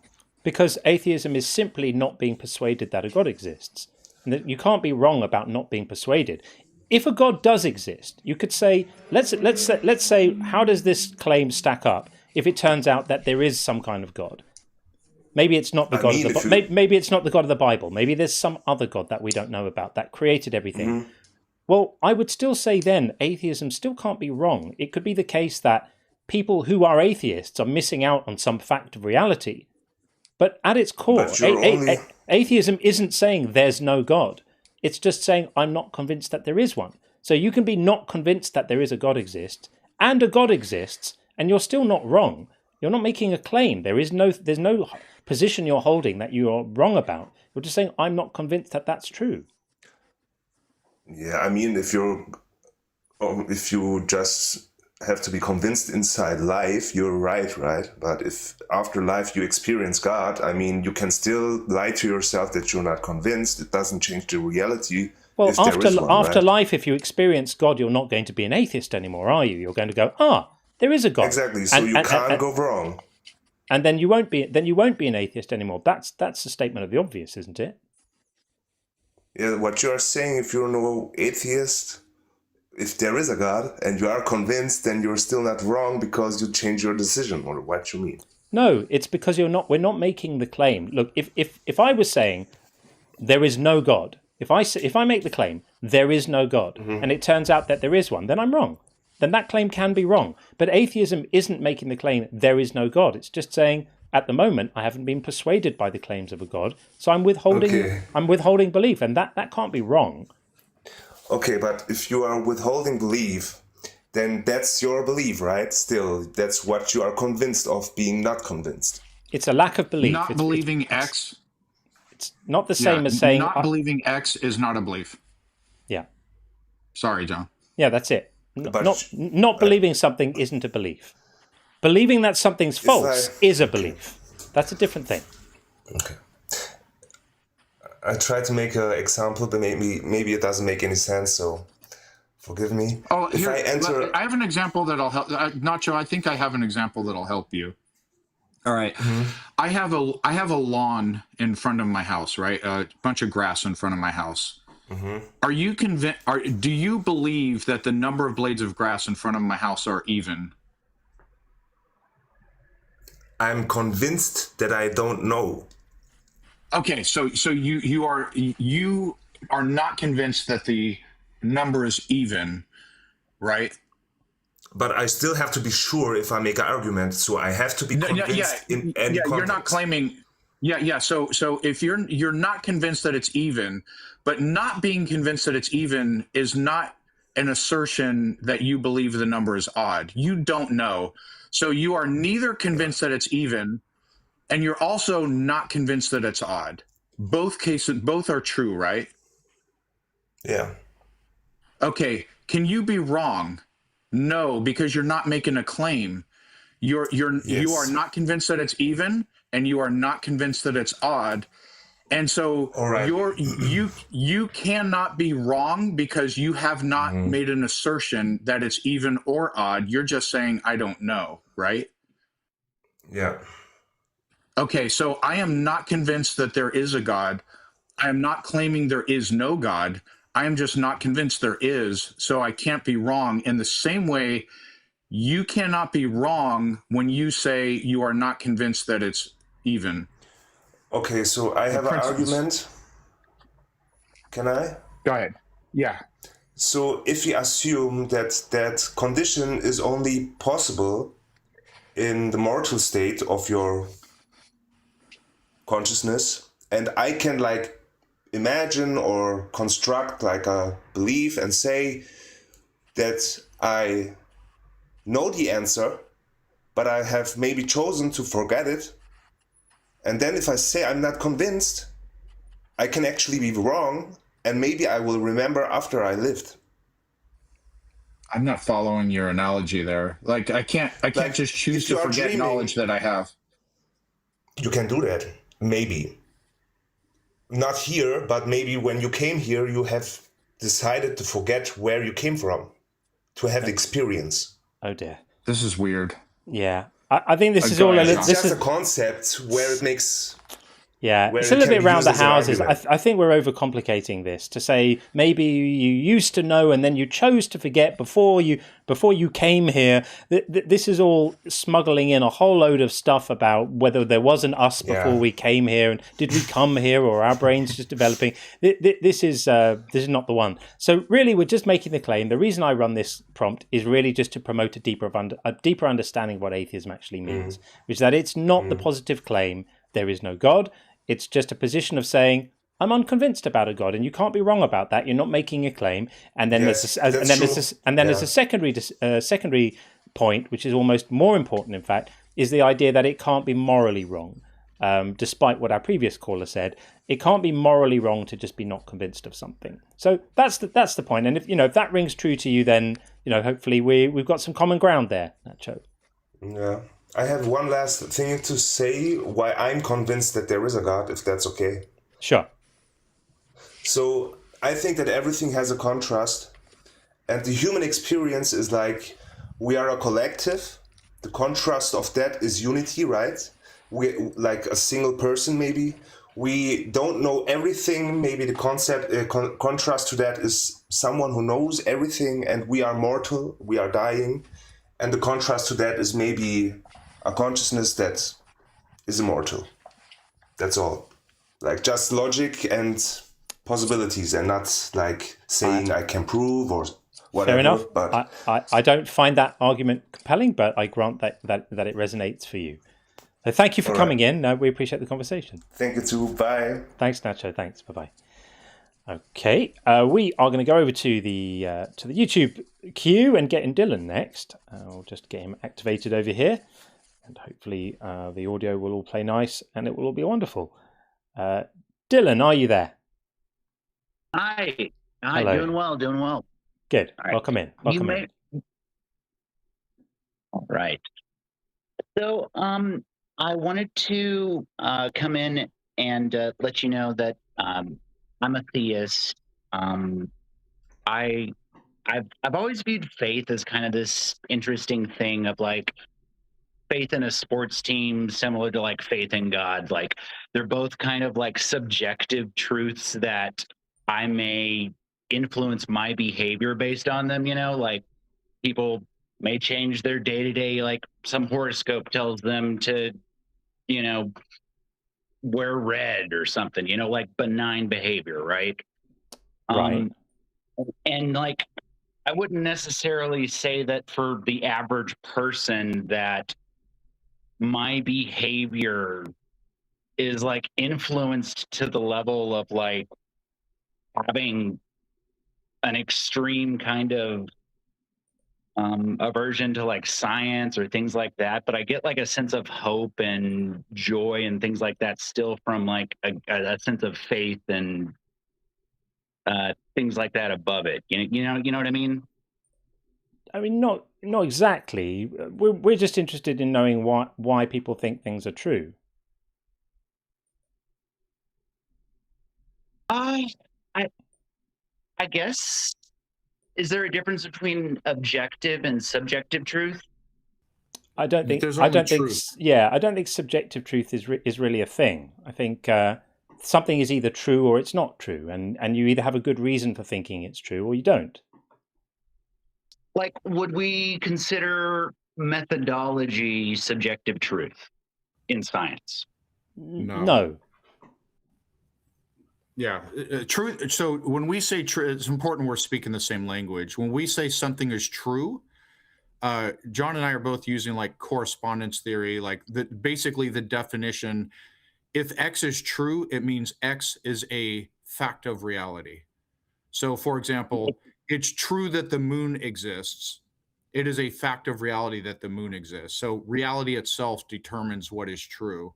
S1: Because atheism is simply not being persuaded that a God exists. And that you can't be wrong about not being persuaded. If a God does exist, you could say, let's say, how does this claim stack up if it turns out that there is some kind of God? Maybe it's not the God of the maybe it's not the God of the Bible. Maybe there's some other God that we don't know about that created everything. Mm-hmm. Well, I would still say then atheism still can't be wrong. It could be the case that people who are atheists are missing out on some fact of reality. But at its core, atheism isn't saying there's no God. It's just saying I'm not convinced that there is one. So you can be not convinced that there is a God exists, and a God exists, and you're still not wrong. You're not making a claim. There's no position you're holding that you are wrong about. You're just saying I'm not convinced that that's true.
S9: Yeah, I mean, if you just have to be convinced inside life, you're right? But if after life you experience God, I mean, you can still lie to yourself that you're not convinced. It doesn't change the reality.
S1: Well, after life, if you experience God, you're not going to be an atheist anymore, are you? You're going to go, there is a God.
S9: Exactly. So you can't go wrong.
S1: And then you won't be an atheist anymore. That's a statement of the obvious, isn't it?
S9: Yeah, what you are saying, if you're no atheist, if there is a God and you are convinced, then you're still not wrong because you change your decision, or what you mean?
S1: No, it's because we're not making the claim. Look, if I was saying there is no God, if I make the claim there is no God, mm-hmm. and it turns out that there is one, then I'm wrong. Then that claim can be wrong. But atheism isn't making the claim there is no God. It's just saying at the moment I haven't been persuaded by the claims of a God, so I'm withholding belief, and that can't be wrong.
S9: Okay, but if you are withholding belief, then that's your belief, right? Still, that's what you are convinced of, being not convinced.
S1: It's a lack of belief.
S5: Not believing X.
S1: It's not the same as saying...
S5: Not believing X is not a belief.
S1: Yeah.
S5: Sorry, John.
S1: Yeah, that's it. Not believing something isn't a belief. Believing that something's false is a belief. That's a different thing.
S9: Okay. I tried to make an example, but maybe it doesn't make any sense, so forgive me.
S5: Oh, here, I have an example that'll help. Nacho, I think I have an example that'll help you. All right. Mm-hmm. I have a lawn in front of my house, right? A bunch of grass in front of my house. Mm-hmm. Are you convinced? Do you believe that the number of blades of grass in front of my house are even?
S9: I'm convinced that I don't know.
S5: Okay, so you are not convinced that the number is even, right?
S9: But I still have to be sure if I make an argument, so I have to be convinced in any context.
S5: You're not claiming. Yeah. So if you're not convinced that it's even, but not being convinced that it's even is not an assertion that you believe the number is odd. You don't know. So you are neither convinced that it's even, and you're also not convinced that it's odd. Both are true, right?
S9: Yeah.
S5: Okay. Can you be wrong? No, because you're not making a claim. You are not convinced that it's even, and you are not convinced that it's odd. And so you cannot be wrong because you have not mm-hmm. made an assertion that it's even or odd. You're just saying, I don't know, right?
S9: Yeah.
S5: Okay, so I am not convinced that there is a God. I am not claiming there is no God. I am just not convinced there is, so I can't be wrong. In the same way, you cannot be wrong when you say you are not convinced that it's even.
S9: Okay, so I have an argument. Can I?
S5: Go ahead. Yeah.
S9: So if we assume that condition is only possible in the mortal state of your consciousness, and I can imagine or construct a belief and say that I know the answer, but I have maybe chosen to forget it. And then if I say I'm not convinced, I can actually be wrong, and maybe I will remember after I lived.
S5: I'm not following your analogy there. Like I can't
S9: Like,
S5: just choose
S9: if
S5: to
S9: you are
S5: forget
S9: dreaming,
S5: knowledge that I have.
S9: You can do that, maybe. Not here, but maybe when you came here, you have decided to forget where you came from, to have the experience.
S1: Oh dear.
S5: This is weird.
S1: Yeah. I think this is
S5: Go
S1: all.
S5: ahead,
S9: It's
S5: John.
S9: just a concept where it makes...
S1: Yeah,
S9: where
S1: it's a
S9: it
S1: little
S9: can
S1: bit
S9: be
S1: around
S9: used
S1: the
S9: as an
S1: houses.
S9: argument.
S1: I think we're overcomplicating this to say maybe you used to know and then you chose to forget before you came here. This is all smuggling in a whole load of stuff about whether there was an us before we came here and did we come here or our brains just developing. This is not the one. So really, we're just making the claim. The reason I run this prompt is really just to promote a deeper understanding of what atheism actually means, which is that it's not the positive claim there is no God. It's just a position of saying, I'm unconvinced about a God, and you can't be wrong about that. You're not making a claim. And then
S9: Yes,
S1: there's a secondary point, which is almost more important, in fact, is the idea that it can't be morally wrong. Despite what our previous caller said, it can't be morally wrong to just be not convinced of something. So that's the point. And if that rings true to you, then hopefully we've got some common ground there, Nacho.
S9: Yeah. I have one last thing to say why I'm convinced that there is a God, if that's okay.
S1: Sure.
S9: So I think that everything has a contrast, and the human experience is like we are a collective. The contrast of that is unity, right? We like a single person, maybe. We don't know everything. Maybe the contrast to that is someone who knows everything, and we are mortal. We are dying, and the contrast to that is maybe a consciousness that is immortal. That's all. Like just logic and possibilities, and not like saying I can prove or whatever.
S1: Fair enough.
S9: But
S1: I don't find that argument compelling, but I grant that it resonates for you. So thank you for coming in. We appreciate the conversation.
S9: Thank you too. Bye.
S1: Thanks, Nacho. Thanks. Bye-bye. Okay, we are going to go over to the YouTube queue and get in Dylan next. I'll just get him activated over here. And hopefully the audio will all play nice and it will all be wonderful. Dylan, are you there?
S10: Hi.
S1: Hello.
S10: Doing well.
S1: Good.
S10: All right.
S1: Welcome in.
S10: All right. So I wanted to come in and let you know that I'm a theist. I've always viewed faith as kind of this interesting thing of like faith in a sports team, similar to like faith in God. Like they're both kind of like subjective truths that I may influence my behavior based on them. Like people may change their day-to-day, like some horoscope tells them to, wear red or something, like benign behavior, right?
S1: Right.
S10: And like, I wouldn't necessarily say that for the average person that my behavior is like influenced to the level of like having an extreme kind of aversion to like science or things like that, but I get like a sense of hope and joy and things like that still from like a sense of faith and things like that above it. You know what I mean?
S1: I mean, not exactly. We're just interested in knowing why people think things are true.
S10: I guess, is there a difference between objective and subjective truth?
S1: I don't think.
S5: There's
S1: I
S5: only
S1: don't think.
S5: truth.
S1: Yeah, I don't think subjective truth is really a thing. I think something is either true or it's not true, and you either have a good reason for thinking it's true or you don't.
S10: Like, would we consider methodology subjective truth in science?
S1: No.
S5: Yeah, truth. So when we say true, it's important we're speaking the same language. When we say something is true, John and I are both using like correspondence theory, like basically the definition. If X is true, it means X is a fact of reality. So, for example, it's true that the moon exists. It is a fact of reality that the moon exists. So reality itself determines what is true.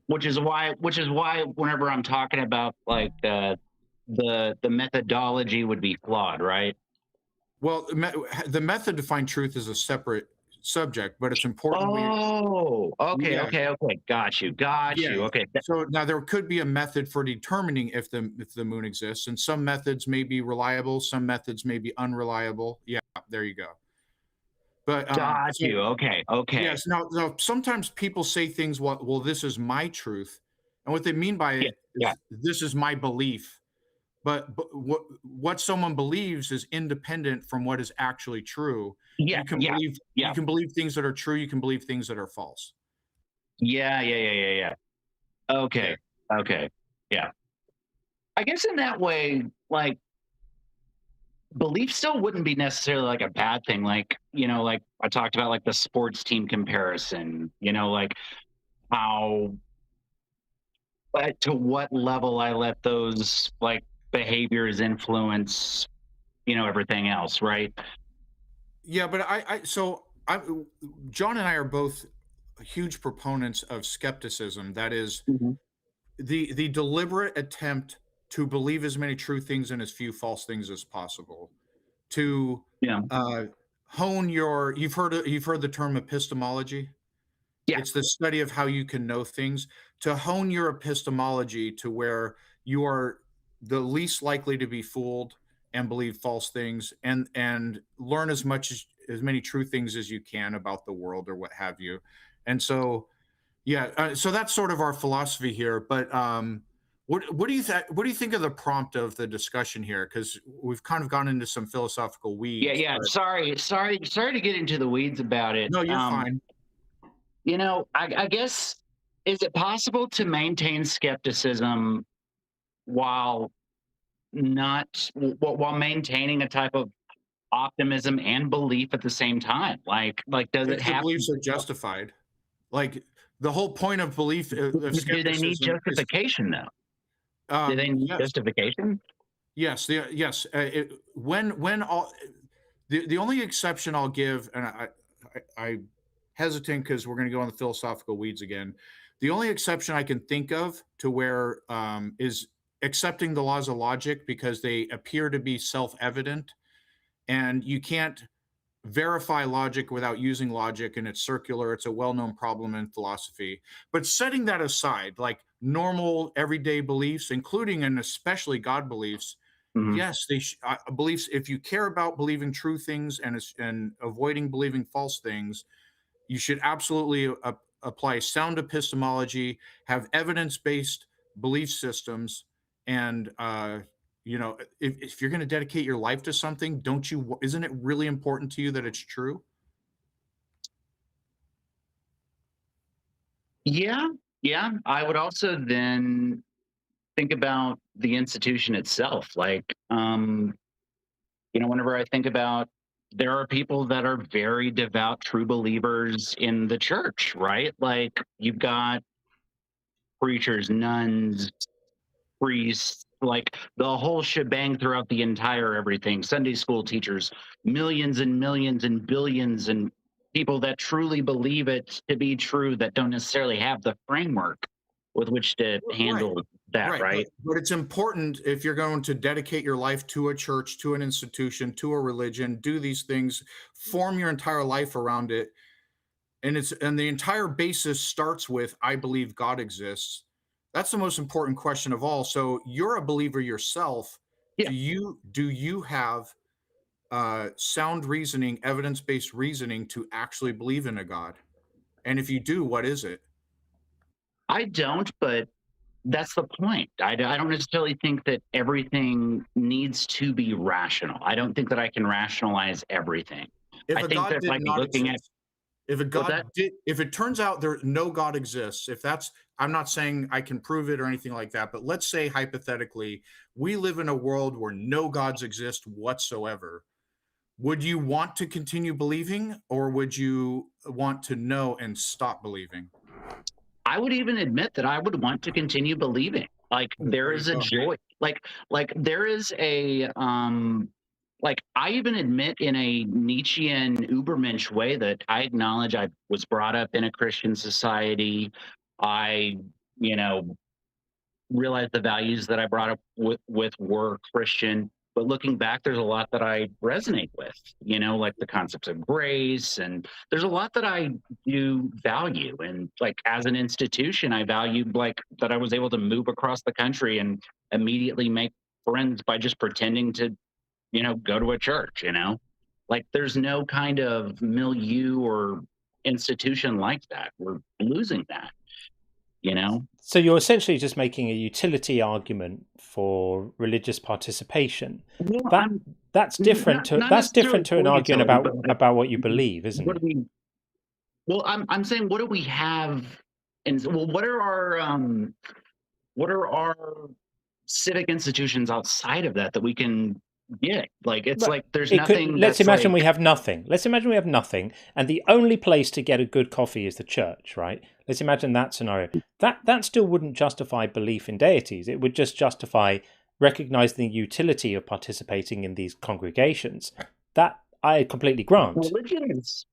S10: Which is why whenever I'm talking about like the methodology would be flawed, right?
S5: Well, the method to find truth is a separate subject, but it's important.
S10: Oh, okay,
S5: Yeah.
S10: okay, okay. Got you. Okay.
S5: So now there could be a method for determining if the moon exists, and some methods may be reliable, some methods may be unreliable. Yeah, there you go. But
S10: Got you. Okay, okay.
S5: Yes. Now, sometimes people say things. Well, this is my truth, and what they mean by it is this is my belief. But what someone believes is independent from what is actually true.
S10: Yeah,
S5: you can believe you can believe things that are true. You can believe things that are false.
S10: Yeah. Okay. Okay. Yeah. I guess in that way, like, belief still wouldn't be necessarily like a bad thing. Like, like I talked about, like the sports team comparison, like how, to what level I let those like behaviors influence, everything else, right?
S5: Yeah, but John and I are both huge proponents of skepticism. That is the deliberate attempt to believe as many true things and as few false things as possible. To hone you've heard the term epistemology.
S10: Yeah.
S5: It's the study of how you can know things. To hone your epistemology to where you are the least likely to be fooled and believe false things, and learn as many true things as you can about the world or what have you. And so, so that's sort of our philosophy here. But what do you think of the prompt of the discussion here? Because we've kind of gone into some philosophical weeds.
S10: Yeah. Sorry to get into the weeds about it.
S5: No, you're fine.
S10: I guess, is it possible to maintain skepticism while maintaining a type of optimism and belief at the same time? Like does it have
S5: beliefs are justified? Like the whole point of belief of skepticism.
S10: Do they need justification though? Do they need justification?
S5: Yes. Yes. When all the only exception I'll give, and I hesitant because we're going to go on the philosophical weeds again. The only exception I can think of to where is accepting the laws of logic because they appear to be self-evident, and you can't verify logic without using logic, and it's circular. It's a well-known problem in philosophy. But setting that aside, like normal everyday beliefs, including and especially God beliefs, yes, beliefs. If you care about believing true things and avoiding believing false things, you should absolutely apply sound epistemology, have evidence-based belief systems, and if you're going to dedicate your life to something, isn't it really important to you that it's true?
S10: Yeah. I would also then think about the institution itself. Like, whenever I think about, there are people that are very devout, true believers in the church, right? Like, you've got preachers, nuns, priests, like the whole shebang throughout the entire everything. Sunday school teachers, millions and millions and billions, and people that truly believe it to be true that don't necessarily have the framework with which to handle that, right?
S5: But it's important, if you're going to dedicate your life to a church, to an institution, to a religion, do these things, form your entire life around it. And the entire basis starts with, I believe God exists. That's the most important question of all. So you're a believer yourself.
S10: Yeah.
S5: Do you have sound reasoning, evidence-based reasoning to actually believe in a God? And if you do, what is it?
S10: I don't, but that's the point. I don't necessarily think that everything needs to be rational. I don't think that I can rationalize everything.
S5: If
S10: I think that, like, looking at,
S5: if it turns out no God exists, I'm not saying I can prove it or anything like that, but let's say hypothetically, we live in a world where no gods exist whatsoever. Would you want to continue believing, or would you want to know and stop believing?
S10: I would even admit that I would want to continue believing. Like, there is a joy. Like there is a like, I even admit in a Nietzschean Ubermensch way that I acknowledge I was brought up in a Christian society. I, realized the values that I brought up with were Christian. But looking back, there's a lot that I resonate with, like the concepts of grace, and there's a lot that I do value. And like as an institution, I valued like that I was able to move across the country and immediately make friends by just pretending to, go to a church, like there's no kind of milieu or institution like that. We're losing that,
S1: So you're essentially just making a utility argument for religious participation.
S10: Well,
S1: That's different
S10: not
S1: to an
S10: necessarily
S1: argument
S10: utility, but
S1: about what you believe, isn't
S10: what
S1: it?
S10: do we? Well, I'm saying, what do we have? And well, what are our civic institutions outside of that we can get? Like it's
S1: But
S10: like there's nothing.
S1: Let's imagine
S10: like,
S1: we have nothing. Let's imagine we have nothing, and the only place to get a good coffee is the church, right? Let's imagine that scenario. That still wouldn't justify belief in deities. It would just justify recognizing the utility of participating in these congregations. That I completely grant.
S10: Religion is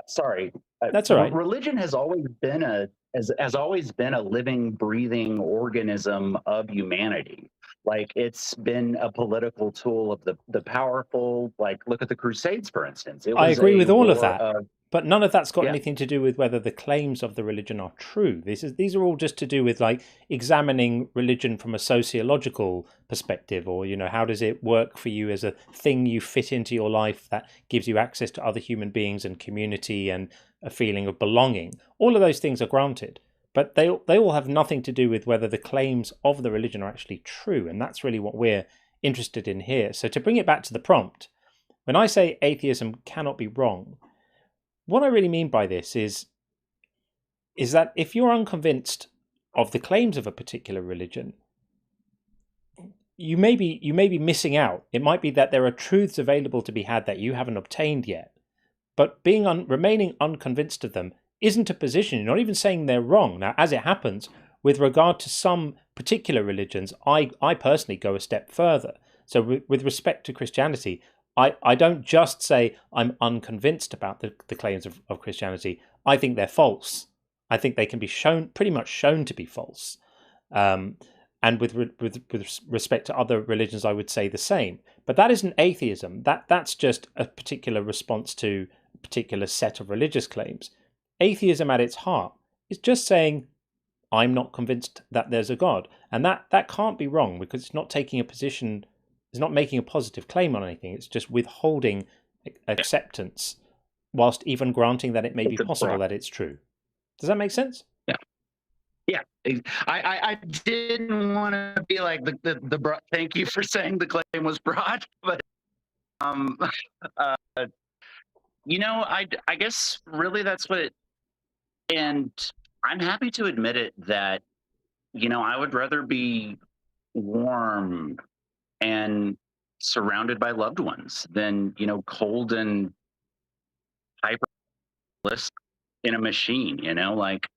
S10: sorry.
S1: That's all right.
S10: Religion has always been a living, breathing organism of humanity. Like it's been a political tool of the powerful. Like look at the Crusades, for instance.
S1: I agree with all of that,
S10: of,
S1: but none of that's got
S10: Yeah.
S1: anything to do with whether the claims of the religion are true. These are all just to do with like examining religion from a sociological perspective, or how does it work for you as a thing you fit into your life that gives you access to other human beings and community and a feeling of belonging. All of those things are granted, but they all have nothing to do with whether the claims of the religion are actually true, and that's really what we're interested in here. So to bring it back to the prompt, when I say atheism cannot be wrong, what I really mean by this is that if you're unconvinced of the claims of a particular religion, you may be missing out. It might be that there are truths available to be had that you haven't obtained yet. But remaining unconvinced of them isn't a position. You're not even saying they're wrong. Now, as it happens, with regard to some particular religions, I personally go a step further. So with respect to Christianity, I don't just say I'm unconvinced about the claims of Christianity. I think they're false. I think they can be pretty much shown to be false. And with respect to other religions, I would say the same. But that isn't atheism. That's just a particular response to a particular set of religious claims. Atheism at its heart is just saying, I'm not convinced that there's a God. And that can't be wrong, because it's not taking a position, it's not making a positive claim on anything. It's just withholding acceptance, whilst even granting that it may be possible that it's true. Does that make sense?
S10: Yeah, I didn't want to be like the thank you for saying the claim was broad, but I guess really that's what and I'm happy to admit it that I would rather be warm and surrounded by loved ones than cold and hyperless in a machine. Like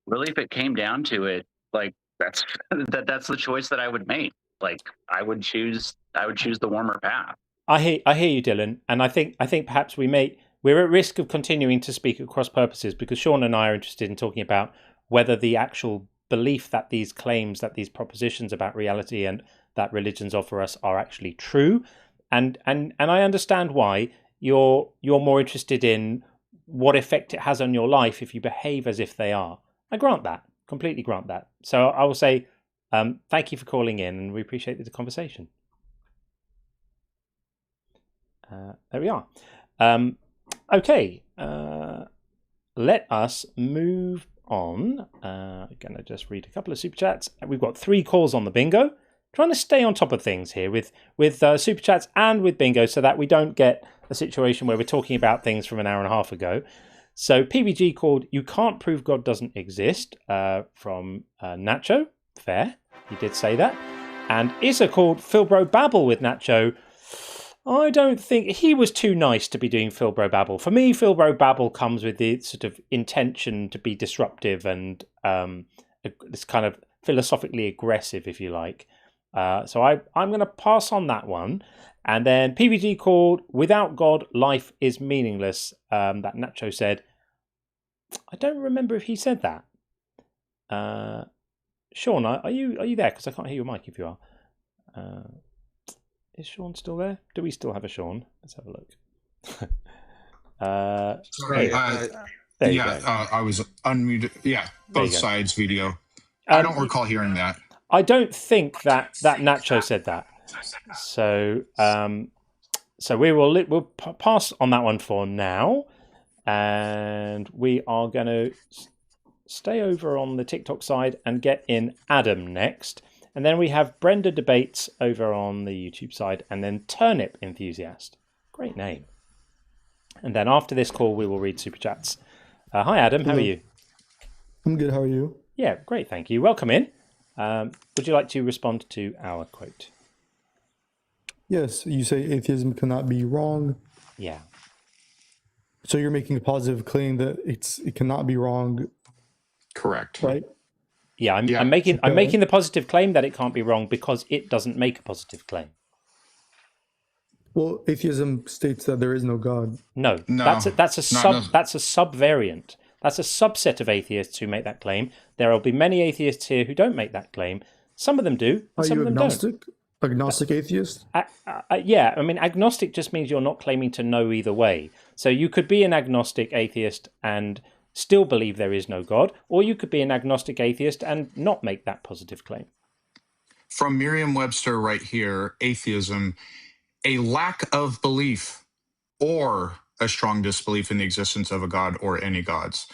S10: really, if it came down to it, like that's the choice that I would make. Like I would choose the warmer path.
S1: I hear you, Dylan, and I think perhaps we're at risk of continuing to speak at cross purposes, because Sean and I are interested in talking about whether the actual belief that these claims, that these propositions about reality and that religions offer us are actually true, and I understand why you're more interested in what effect it has on your life if you behave as if they are. I grant that, completely grant that. So I will say thank you for calling in, and we appreciate the conversation. There we are. Okay, let us move on. I'm going to just read a couple of super chats. We've got 3 calls on the bingo. Trying to stay on top of things here with super chats and with bingo, so that we don't get a situation where we're talking about things from an hour and a half ago. So PBG called "You Can't Prove God Doesn't Exist" from Nacho. Fair, he did say that. And Issa called "Philbro Babble" with Nacho. I don't think he was too nice to be doing Philbro Babble. For me, Philbro Babble comes with the sort of intention to be disruptive and it's kind of philosophically aggressive, if you like. So I'm going to pass on that one. And then PBG called "Without God, Life is Meaningless." That Nacho said. I don't remember if he said that. Sean, are you there? Because I can't hear your mic if you are. Is Sean still there? Do we still have a Sean? Let's have a look.
S2: Sorry.
S1: There you go.
S2: I was unmuted. Yeah, both sides video. I don't recall hearing that.
S1: I don't think that Nacho said that. So so we'll pass on that one for now, and we are going to stay over on the TikTok side and get in Adam next, and then we have Brenda Debates over on the YouTube side, and then Turnip Enthusiast. Great name. And then after this call, we will read super chats. Hi Adam, how are you?
S11: I'm good. How are you?
S1: Yeah, great, thank you. Welcome in. Would you like to respond to our quote?
S11: Yes, you say atheism cannot be wrong.
S1: Yeah.
S11: So you're making a positive claim that it cannot be wrong.
S2: Correct.
S11: Right?
S1: Yeah, I'm making the positive claim that it can't be wrong because it doesn't make a positive claim.
S11: Well, atheism states that there is no God.
S1: No. That's a subvariant. That's a subset of atheists who make that claim. There will be many atheists here who don't make that claim. Some of them do. Some of them
S11: agnostic?
S1: Don't.
S11: Agnostic atheist?
S1: Yeah, I mean, agnostic just means you're not claiming to know either way. So you could be an agnostic atheist and still believe there is no God, or you could be an agnostic atheist and not make that positive claim.
S2: From Merriam-Webster right here, atheism, a lack of belief or a strong disbelief in the existence of a God or any gods.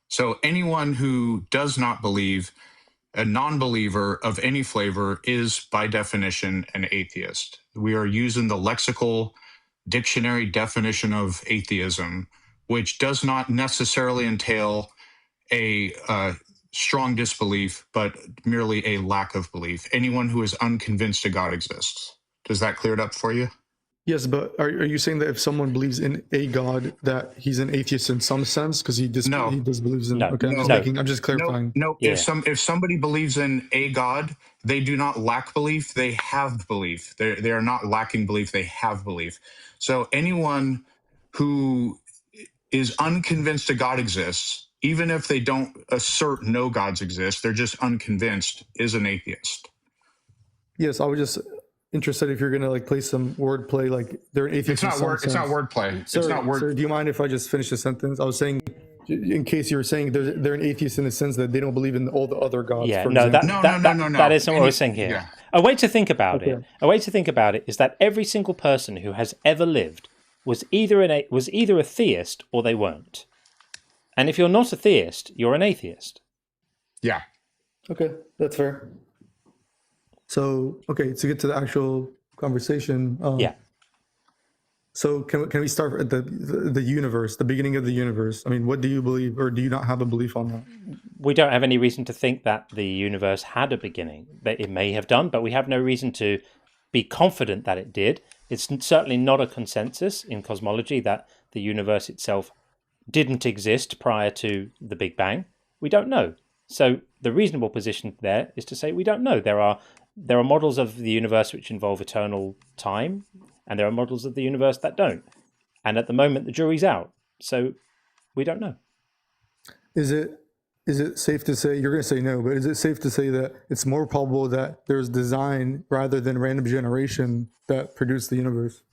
S2: So anyone who does not believe, a non-believer of any flavor, is by definition an atheist. We are using the lexical dictionary definition of atheism, which does not necessarily entail a strong disbelief, but merely a lack of belief. Anyone who is unconvinced a God exists. Does that clear it up for you?
S11: Yes, but are you saying that if someone believes in a God, that he's an atheist in some sense because he disbelieves in?
S1: No.
S11: Okay, I'm just clarifying.
S2: No.
S1: Yeah.
S2: If somebody believes in a God, they do not lack belief. They have belief. They are not lacking belief. They have belief. So anyone who is unconvinced a God exists, even if they don't assert no gods exist, they're just unconvinced, is an atheist.
S11: Yes, I was just interested if you're gonna like play some wordplay, like they're an atheist.
S2: It's not wordplay.
S11: Sir, do you mind if I just finish the sentence? I was saying, in case you were saying they're an atheist in the sense that they don't believe in all the other gods.
S1: Yeah,
S11: no,
S1: that isn't what we're saying here.
S2: Yeah.
S1: A way to think about it is that every single person who has ever lived was either a theist or they weren't. And if you're not a theist, you're an atheist.
S2: Yeah.
S11: Okay, that's fair. So, okay, to get to the actual conversation.
S1: Yeah.
S11: So can we start at the universe, the beginning of the universe? I mean, what do you believe, or do you not have a belief on that?
S1: We don't have any reason to think that the universe had a beginning. It may have done, but we have no reason to be confident that it did. It's certainly not a consensus in cosmology that the universe itself didn't exist prior to the Big Bang. We don't know. So the reasonable position there is to say we don't know. There are models of the universe which involve eternal time, and there are models of the universe that don't. And at the moment, the jury's out. So we don't know.
S11: Is it safe to say, you're going to say no, but is it safe to say that it's more probable that there's design rather than random generation that produced the universe?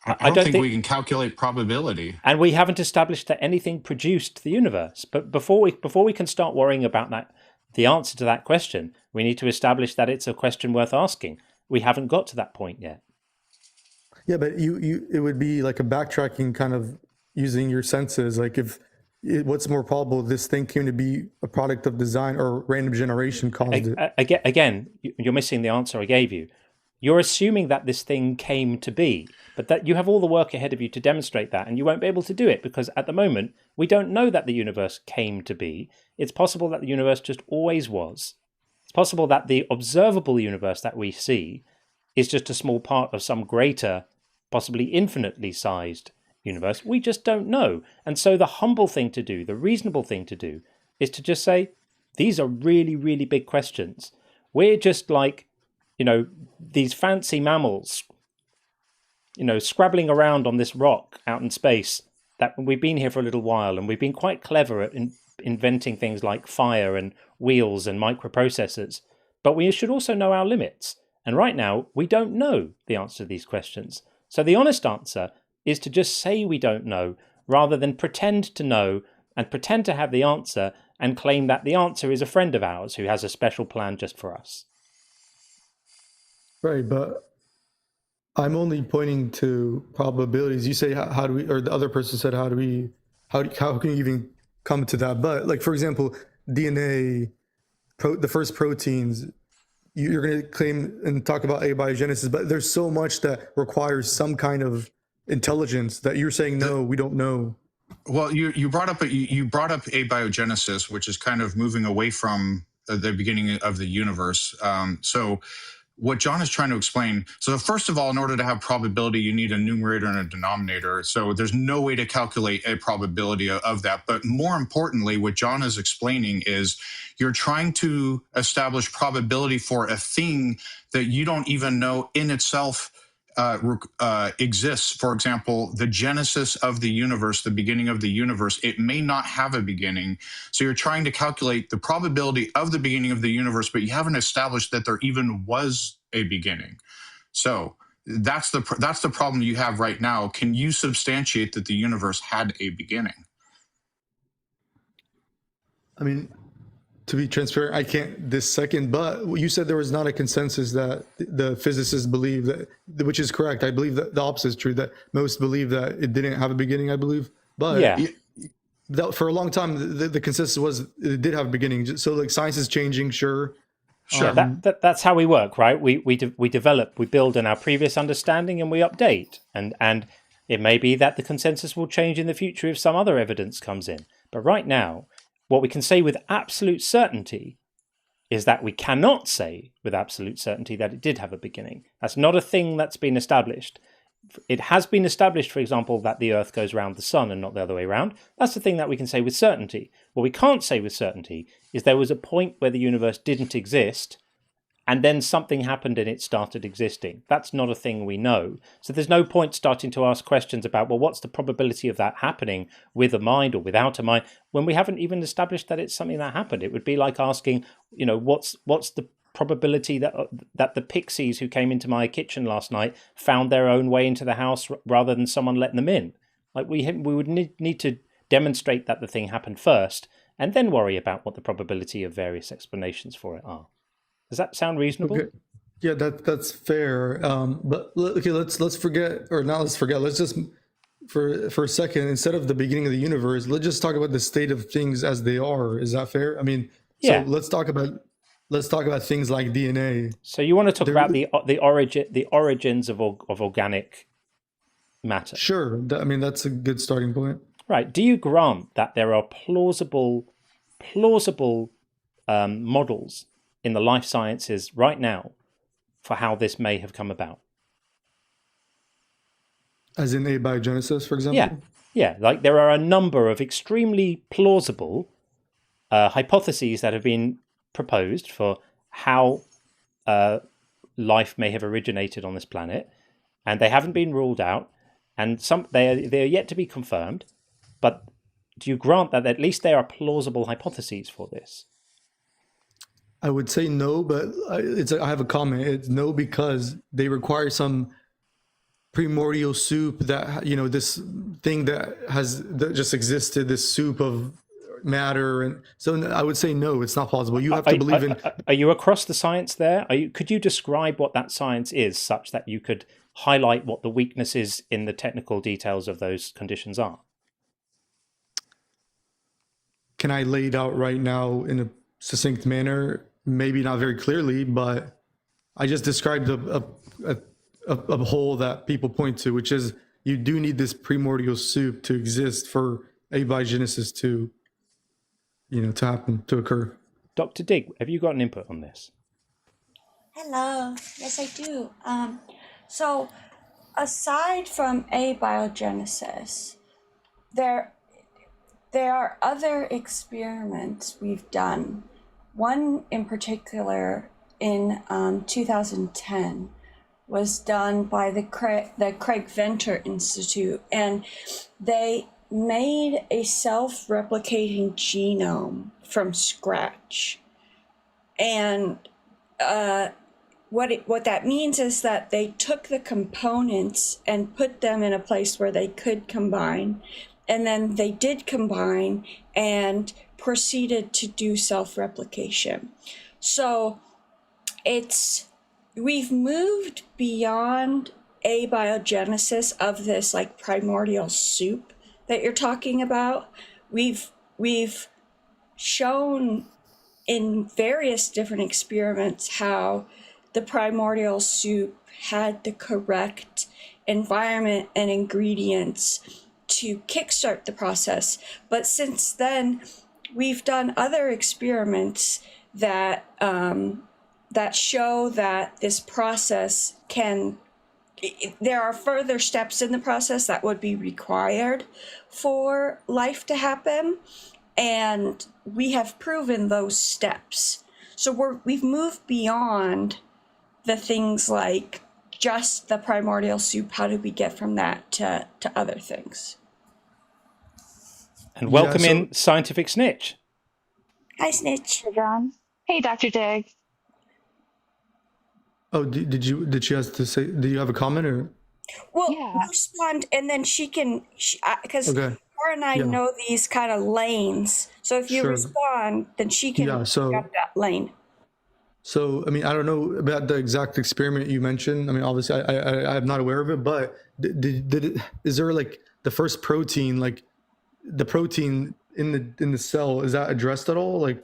S2: I don't think we can calculate probability.
S1: And we haven't established that anything produced the universe. But before we can start worrying about that, the answer to that question, we need to establish that it's a question worth asking. We haven't got to that point yet.
S11: Yeah, but it would be like a backtracking kind of using your senses. Like what's more probable, this thing came to be a product of design or random generation caused it?
S1: Again, you're missing the answer I gave you. You're assuming that this thing came to be, but that you have all the work ahead of you to demonstrate that, and you won't be able to do it because at the moment, we don't know that the universe came to be. It's possible that the universe just always was. It's possible that the observable universe that we see is just a small part of some greater, possibly infinitely sized universe. We just don't know. And so the humble thing to do, the reasonable thing to do, is to just say, these are really, really big questions. We're just like, these fancy mammals, scrabbling around on this rock out in space, that we've been here for a little while and we've been quite clever at inventing things like fire and wheels and microprocessors. But we should also know our limits. And right now, we don't know the answer to these questions. So the honest answer is to just say we don't know, rather than pretend to know and pretend to have the answer and claim that the answer is a friend of ours who has a special plan just for us.
S11: Right, but I'm only pointing to probabilities. You say, how do we, or the other person said, how can you even come to that? But like, for example, DNA, the first proteins, you're going to claim and talk about abiogenesis, but there's so much that requires some kind of intelligence that you're saying, no, we don't know.
S2: Well, you brought up abiogenesis, which is kind of moving away from the beginning of the universe. So what John is trying to explain, so first of all, in order to have probability, you need a numerator and a denominator. So there's no way to calculate a probability of that. But more importantly, what John is explaining is you're trying to establish probability for a thing that you don't even know in itself exists. For example, the genesis of the universe, the beginning of the universe, it may not have a beginning. So you're trying to calculate the probability of the beginning of the universe, but you haven't established that there even was a beginning. So that's the problem you have right now. Can you substantiate that the universe had a beginning?
S11: I mean, to be transparent, I can't this second, but you said there was not a consensus that the physicists believe that, which is correct. I believe that the opposite is true, that most believe that it didn't have a beginning, I believe. But
S1: yeah,
S11: for a long time, the consensus was it did have a beginning. So like science is changing, sure.
S1: Sure, that's how we work, right? We develop, we build on our previous understanding and we update. And it may be that the consensus will change in the future if some other evidence comes in. But right now, what we can say with absolute certainty is that we cannot say with absolute certainty that it did have a beginning. That's not a thing that's been established. It has been established, for example, that the Earth goes around the sun and not the other way around. That's the thing that we can say with certainty. What we can't say with certainty is there was a point where the universe didn't exist and then something happened and it started existing. That's not a thing we know. So there's no point starting to ask questions about, well, what's the probability of that happening with a mind or without a mind, when we haven't even established that it's something that happened. It would be like asking, what's the probability that the pixies who came into my kitchen last night found their own way into the house rather than someone letting them in? Like we would need to demonstrate that the thing happened first and then worry about what the probability of various explanations for it are. Does that sound reasonable?
S11: Okay. Yeah, that's fair. But okay, let's forget, or not let's forget. Let's just for a second, instead of the beginning of the universe, let's just talk about the state of things as they are. Is that fair? I mean,
S1: yeah.
S11: So let's talk about things like DNA.
S1: So you want to talk about the origins of organic matter?
S11: Sure. I mean, that's a good starting point.
S1: Right. Do you grant that there are plausible models in the life sciences right now for how this may have come about?
S11: As in abiogenesis, for example?
S1: Yeah. Like there are a number of extremely plausible hypotheses that have been proposed for how life may have originated on this planet, and they haven't been ruled out, and they are yet to be confirmed. But do you grant that at least there are plausible hypotheses for this?
S11: I would say no, but I have a comment. It's no because they require some primordial soup that, this thing that just existed, this soup of matter. And so I would say no, it's not plausible. You have to believe in...
S1: Are you across the science there? Could you describe what that science is such that you could highlight what the weaknesses in the technical details of those conditions are?
S11: Can I lay it out right now in a succinct manner? Maybe not very clearly, but I just described a hole that people point to, which is you do need this primordial soup to exist for abiogenesis to happen, to occur.
S1: Dr. Digg, have you got an input on this?
S12: Hello. Yes, I do. So aside from abiogenesis, there are other experiments we've done. One in particular in 2010 was done by the Craig Venter Institute, and they made a self-replicating genome from scratch. And what that means is that they took the components and put them in a place where they could combine, and then they did combine and proceeded to do self-replication. So we've moved beyond abiogenesis of this like primordial soup that you're talking about. We've shown in various different experiments how the primordial soup had the correct environment and ingredients to kickstart the process. But since then, we've done other experiments that that show that this process there are further steps in the process that would be required for life to happen. And we have proven those steps. So we've moved beyond the things like just the primordial soup. How did we get from that to other things?
S1: And welcome in Scientific Snitch.
S12: Hi, Snitch.
S13: Hey, John. Hey, Dr. Dig.
S11: Oh, did she have to say? Do you have a comment or?
S12: Well, respond, and then she can, because
S11: Okay.
S12: her and I know these kind of lanes. So if you respond, then she can pick up that lane.
S11: So, I mean, I don't know about the exact experiment you mentioned. I mean, obviously, I'm not aware of it, but is there like the first protein, like the protein in the cell, is that addressed at all? Like,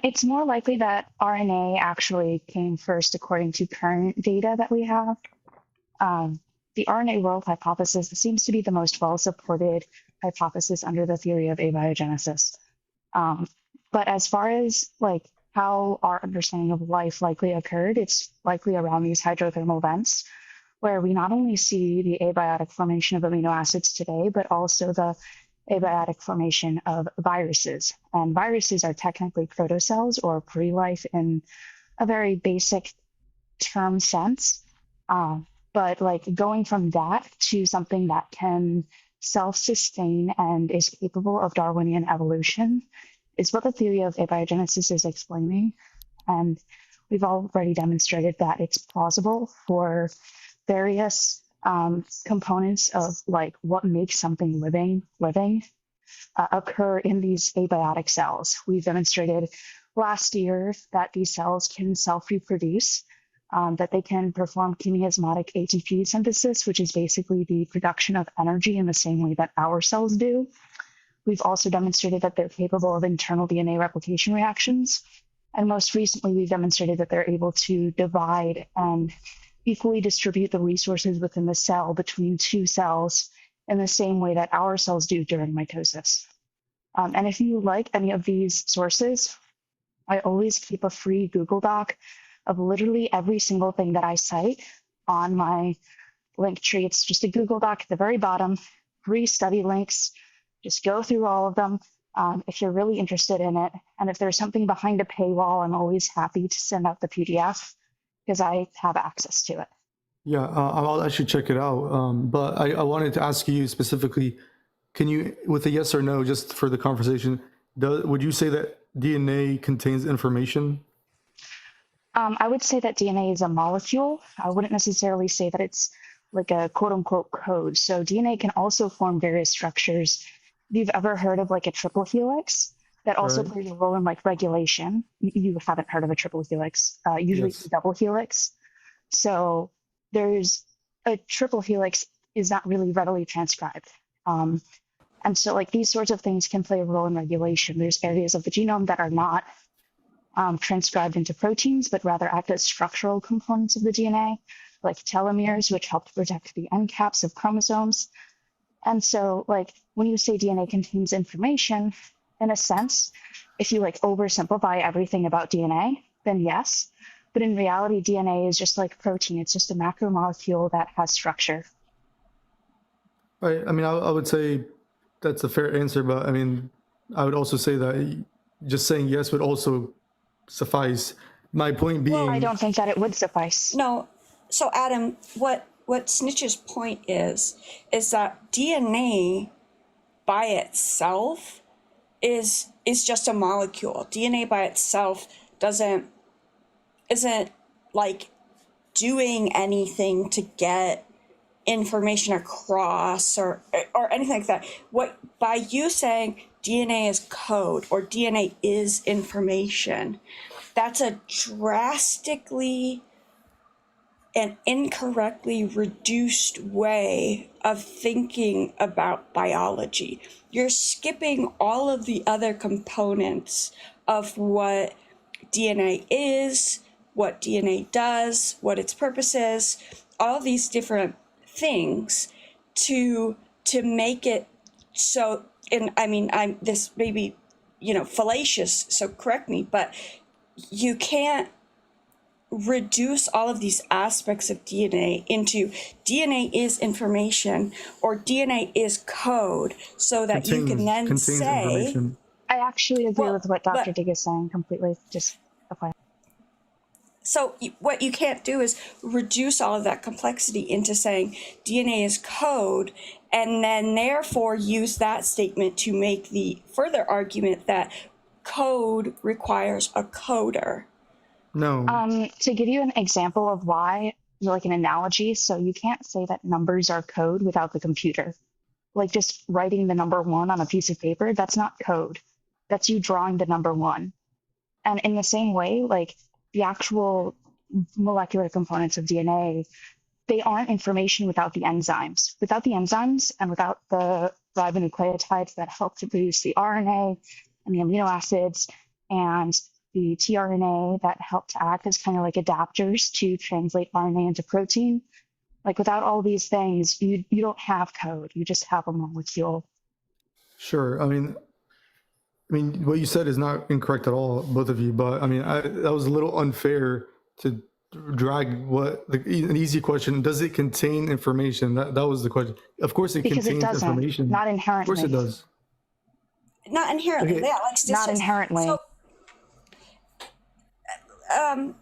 S13: it's more likely that RNA actually came first, according to current data that we have. The RNA world hypothesis seems to be the most well-supported hypothesis under the theory of abiogenesis. But as far as like how our understanding of life likely occurred, it's likely around these hydrothermal vents, where we not only see the abiotic formation of amino acids today, but also the abiotic formation of viruses. And viruses are technically protocells or pre-life in a very basic term sense. But like going from that to something that can self-sustain and is capable of Darwinian evolution is what the theory of abiogenesis is explaining. And we've already demonstrated that it's plausible for various components of like what makes something living occur in these abiotic cells. We've demonstrated last year that these cells can self-reproduce, that they can perform chemiosmotic ATP synthesis, which is basically the production of energy in the same way that our cells do. We've also demonstrated that they're capable of internal DNA replication reactions. And most recently, we've demonstrated that they're able to divide and equally distribute the resources within the cell between two cells in the same way that our cells do during mitosis. And if you like any of these sources, I always keep a free Google Doc of literally every single thing that I cite on my link tree. It's just a Google Doc at the very bottom, free study links. Just go through all of them if you're really interested in it. And if there's something behind a paywall, I'm always happy to send out the PDF because I have access to it.
S11: Yeah, I'll actually check it out. But I wanted to ask you specifically, can you, with a yes or no, just for the conversation, would you say that DNA contains information?
S13: I would say that DNA is a molecule. I wouldn't necessarily say that it's like a quote unquote code. So DNA can also form various structures. If you've ever heard of like a triple helix, that also plays a role in like regulation. You haven't heard of a triple helix, usually it's a double helix. So there's a triple helix is not really readily transcribed. And so like these sorts of things can play a role in regulation. There's areas of the genome that are not transcribed into proteins, but rather act as structural components of the DNA, like telomeres, which help to protect the end caps of chromosomes. And so like when you say DNA contains information, in a sense, if you like oversimplify everything about DNA, then yes. But in reality, DNA is just like protein. It's just a macromolecule that has structure.
S11: Right. I mean, I would say that's a fair answer, but I mean, I would also say that just saying yes would also suffice. My point being,
S13: well, I don't think that it would suffice.
S12: No. So Adam, what Snitch's point is that DNA by itself is just a molecule. DNA by itself isn't like doing anything to get information across or anything like that. What, by you saying DNA is code or DNA is information, that's a drastically and incorrectly reduced way of thinking about biology. You're skipping all of the other components of what DNA is, what DNA does, what its purpose is, all these different things to make it so. And I mean, this may be, fallacious, so correct me, but you can't reduce all of these aspects of DNA into DNA is information or DNA is code, so that you can then say.
S13: I actually agree with what Dr. Dig is saying completely. Just okay.
S12: So what you can't do is reduce all of that complexity into saying DNA is code, and then therefore use that statement to make the further argument that code requires a coder.
S11: No.
S13: To give you an example of why, like an analogy, so you can't say that numbers are code without the computer. Like just writing the number 1 on a piece of paper, that's not code. That's you drawing the number 1. And in the same way, like the actual molecular components of DNA, they aren't information without the enzymes. Without the enzymes and without the ribonucleotides that help to produce the RNA and the amino acids and the tRNA that help to act as kind of like adapters to translate RNA into protein. Like without all these things, you don't have code. You just have a molecule.
S11: Sure. I mean, what you said is not incorrect at all, both of you. But I mean, that was a little unfair to drag an easy question. Does it contain information? That was the question. Of course, it
S13: because
S11: contains
S13: it doesn't,
S11: information.
S13: Not inherently.
S11: Of course, it does.
S12: Not inherently.
S11: Okay.
S12: Yeah, like
S13: not inherently.
S12: So,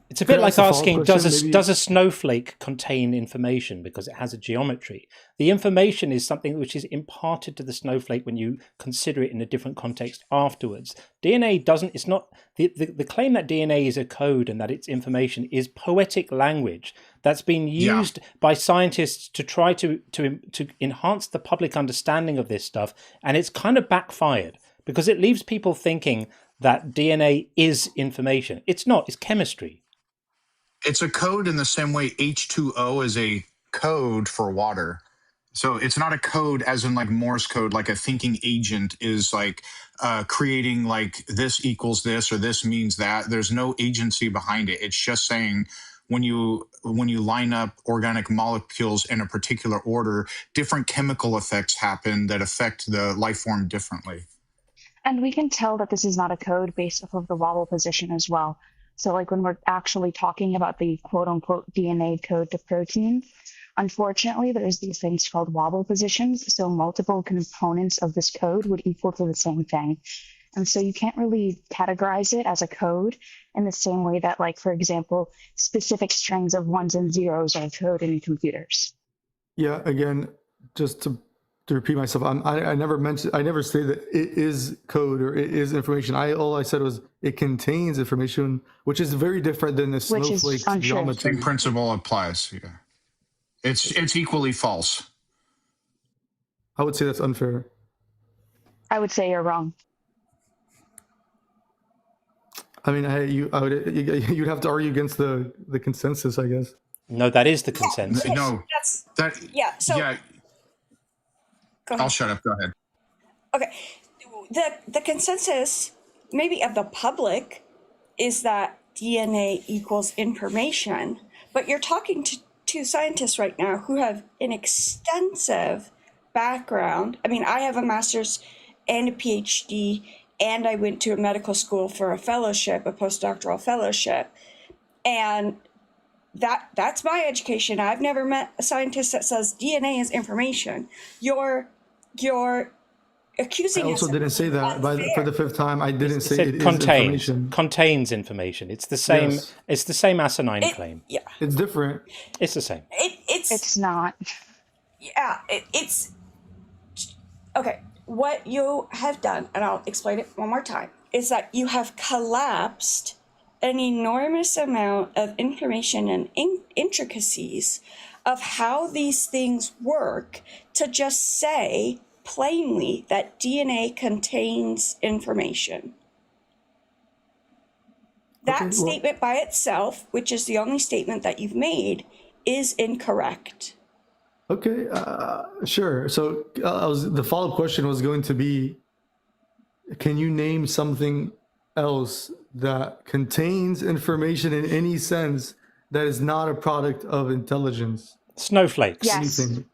S1: it's a bit like asking, does
S11: question,
S1: a snowflake contain information because it has a geometry? The information is something which is imparted to the snowflake when you consider it in a different context afterwards. DNA doesn't, it's not, the claim that DNA is a code and that it's information is poetic language that's been used by scientists to try to enhance the public understanding of this stuff, and it's kind of backfired because it leaves people thinking that DNA is information. It's not, it's chemistry.
S2: It's a code in the same way H2O is a code for water. So it's not a code as in like Morse code, like a thinking agent is like creating like this equals this or this means that. There's no agency behind it. It's just saying when you line up organic molecules in a particular order, different chemical effects happen that affect the life form differently.
S13: And we can tell that this is not a code based off of the wobble position as well. So like when we're actually talking about the quote unquote DNA code to protein, unfortunately, there's these things called wobble positions. So multiple components of this code would equal to the same thing. And so you can't really categorize it as a code in the same way that, like, for example, specific strings of 1s and 0s are code in computers.
S11: Yeah, again, just to repeat myself, I never say that it is code or it is information. All I said was it contains information, which is very different than the snowflake geometry.
S2: Same principle applies. Yeah, it's equally false.
S11: I would say that's unfair.
S13: I would say you're wrong.
S11: I mean, you'd have to argue against the consensus, I guess.
S1: No, that is the consensus.
S2: No,
S12: So
S2: I'll shut up. Go ahead.
S12: Okay, the consensus maybe of the public is that DNA equals information, but you're talking to scientists right now who have an extensive background. I mean, I have a master's and a PhD, and I went to a medical school for a fellowship, a postdoctoral fellowship, and that's my education. I've never met a scientist that says DNA is information. You're accusing us.
S11: I also didn't say that for the fifth time. I didn't say it
S1: contains,
S11: is information.
S1: Contains information. It's the same.
S11: Yes.
S1: It's the same asinine claim.
S12: Yeah,
S11: it's different.
S1: It's the same.
S13: It's not.
S12: Yeah, it's okay. what you have done, and I'll explain it one more time, is that you have collapsed an enormous amount of information and intricacies of how these things work to just say plainly that DNA contains information. That statement by itself, which is the only statement that you've made, is incorrect.
S11: Okay, sure. So the follow-up question was going to be, can you name something else that contains information in any sense that is not a product of intelligence?
S1: Snowflakes.
S13: Yes.
S11: Anything.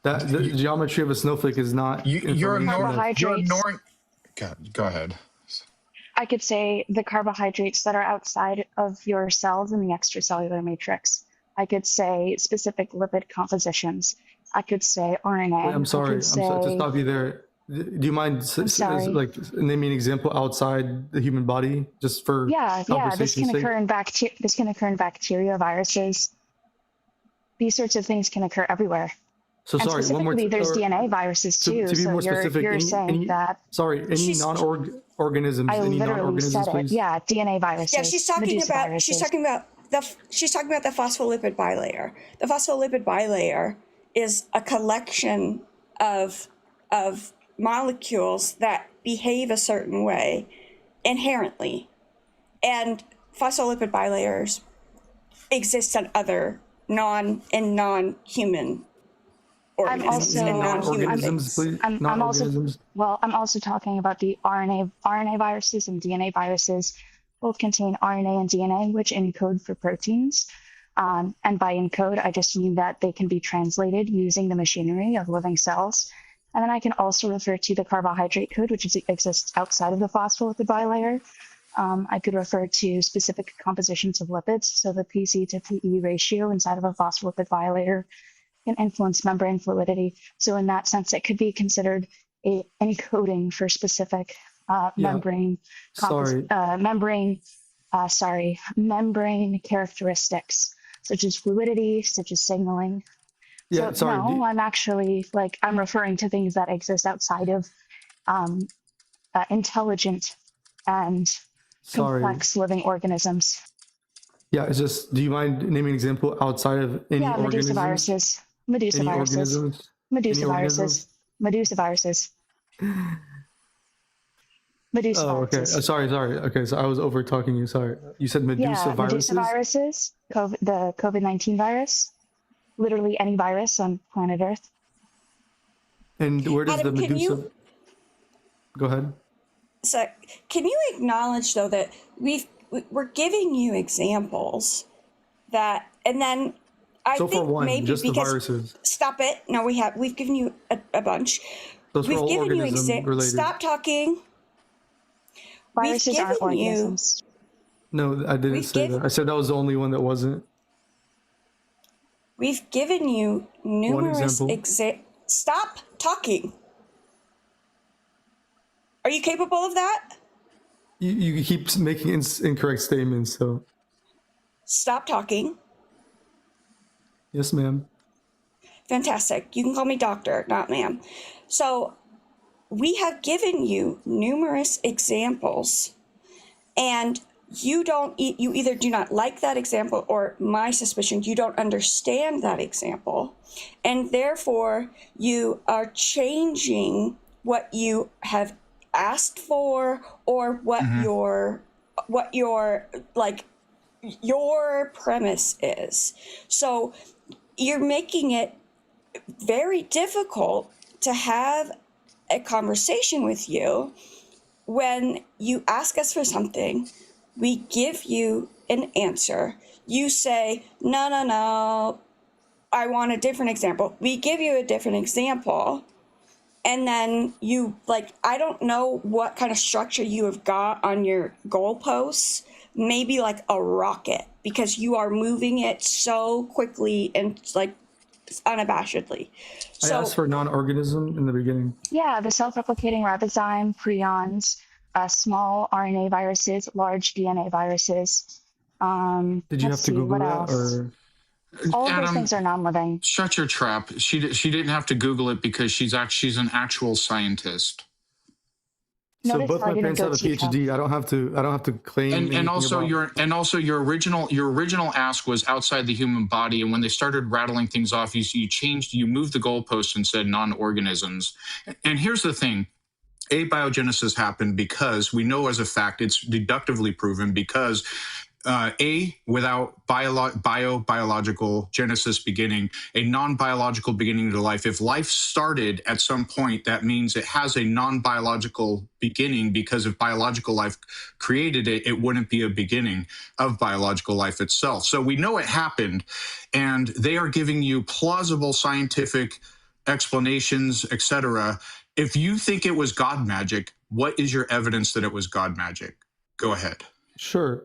S11: That the geometry of a snowflake is not
S2: You're ignoring.
S13: Carbohydrates.
S2: Go ahead.
S13: I could say the carbohydrates that are outside of your cells in the extracellular matrix. I could say specific lipid compositions. I could say RNA.
S11: Wait, I'm sorry to stop you there. Do you mind like naming an example outside the human body, just for
S13: this can occur in bacteria, viruses. These sorts of things can occur everywhere.
S11: So
S13: and
S11: sorry, one more.
S13: There's DNA viruses too.
S11: To be more specific,
S13: you're saying that.
S11: Sorry, any non-organisms.
S13: I
S11: any
S13: literally
S11: non-organisms,
S13: said it.
S11: Please?
S13: Yeah, DNA viruses.
S12: Yeah, she's talking about the phospholipid bilayer. The phospholipid bilayer is a collection of molecules that behave a certain way inherently, and phospholipid bilayers exist in other non-human organisms.
S13: I'm also talking about the RNA viruses and DNA viruses. Both contain RNA and DNA, which encode for proteins. And by encode, I just mean that they can be translated using the machinery of living cells. And then I can also refer to the carbohydrate code, which exists outside of the phospholipid bilayer. I could refer to specific compositions of lipids. So the PC to PE ratio inside of a phospholipid bilayer can influence membrane fluidity. So in that sense, it could be considered a encoding for specific membrane characteristics, such as fluidity, such as signaling. I'm actually I'm referring to things that exist outside of intelligent and complex living organisms.
S11: Yeah, it's just, do you mind naming an example outside of any organisms?
S13: Medusa viruses. Medusa viruses.
S11: Okay. Sorry. Okay, so I was over talking you. Sorry. You said Medusa viruses?
S13: Medusa viruses, the COVID-19 virus, literally any virus on planet Earth.
S11: And where does the Medusa... Go ahead.
S12: So can you acknowledge, though, that we're giving you examples that, and then I
S11: so
S12: think
S11: for one,
S12: maybe
S11: just
S12: because
S11: the viruses.
S12: Stop it. No, we've given you a bunch.
S11: Those
S12: we've given you
S11: related.
S12: Stop talking.
S13: Viruses aren't organisms.
S11: No, I didn't say that. I said that was the only one that wasn't.
S12: We've given you numerous examples. Stop talking. Are you capable of that?
S11: You keep making incorrect statements, so.
S12: Stop talking.
S11: Yes, ma'am.
S12: Fantastic. You can call me doctor, not ma'am. So we have given you numerous examples, and you either do not like that example, or my suspicion, you don't understand that example, and therefore you are changing what you have asked for, or what your premise is. So you're making it very difficult to have a conversation with you. When you ask us for something, we give you an answer. You say, no, I want a different example. We give you a different example. And then you, I don't know what kind of structure you have got on your goalposts, maybe like a rocket, because you are moving it so quickly and unabashedly.
S11: I asked for non-organism in the beginning.
S13: Yeah, the self-replicating ribozyme, prions, small RNA viruses, large DNA viruses.
S11: Did you have to Google that, or?
S13: All of those
S2: Adam,
S13: things are non-living.
S2: shut your trap. She didn't have to Google it because she's an actual scientist.
S11: So
S13: Notice
S11: both
S13: how I
S11: my
S13: didn't
S11: parents
S13: go
S11: have a
S13: too tough.
S11: PhD. I don't have to claim
S2: And
S11: anything
S2: also
S11: about.
S2: your original ask was outside the human body, and when they started rattling things off, you moved the goalpost and said non-organisms. And here's the thing. Abiogenesis happened because we know as a fact, it's deductively proven because without biological genesis beginning, a non-biological beginning to life. If life started at some point, that means it has a non-biological beginning, because if biological life created it, it wouldn't be a beginning of biological life itself. So we know it happened, and they are giving you plausible scientific explanations, etc. If you think it was God magic, what is your evidence that it was God magic? Go ahead.
S11: Sure.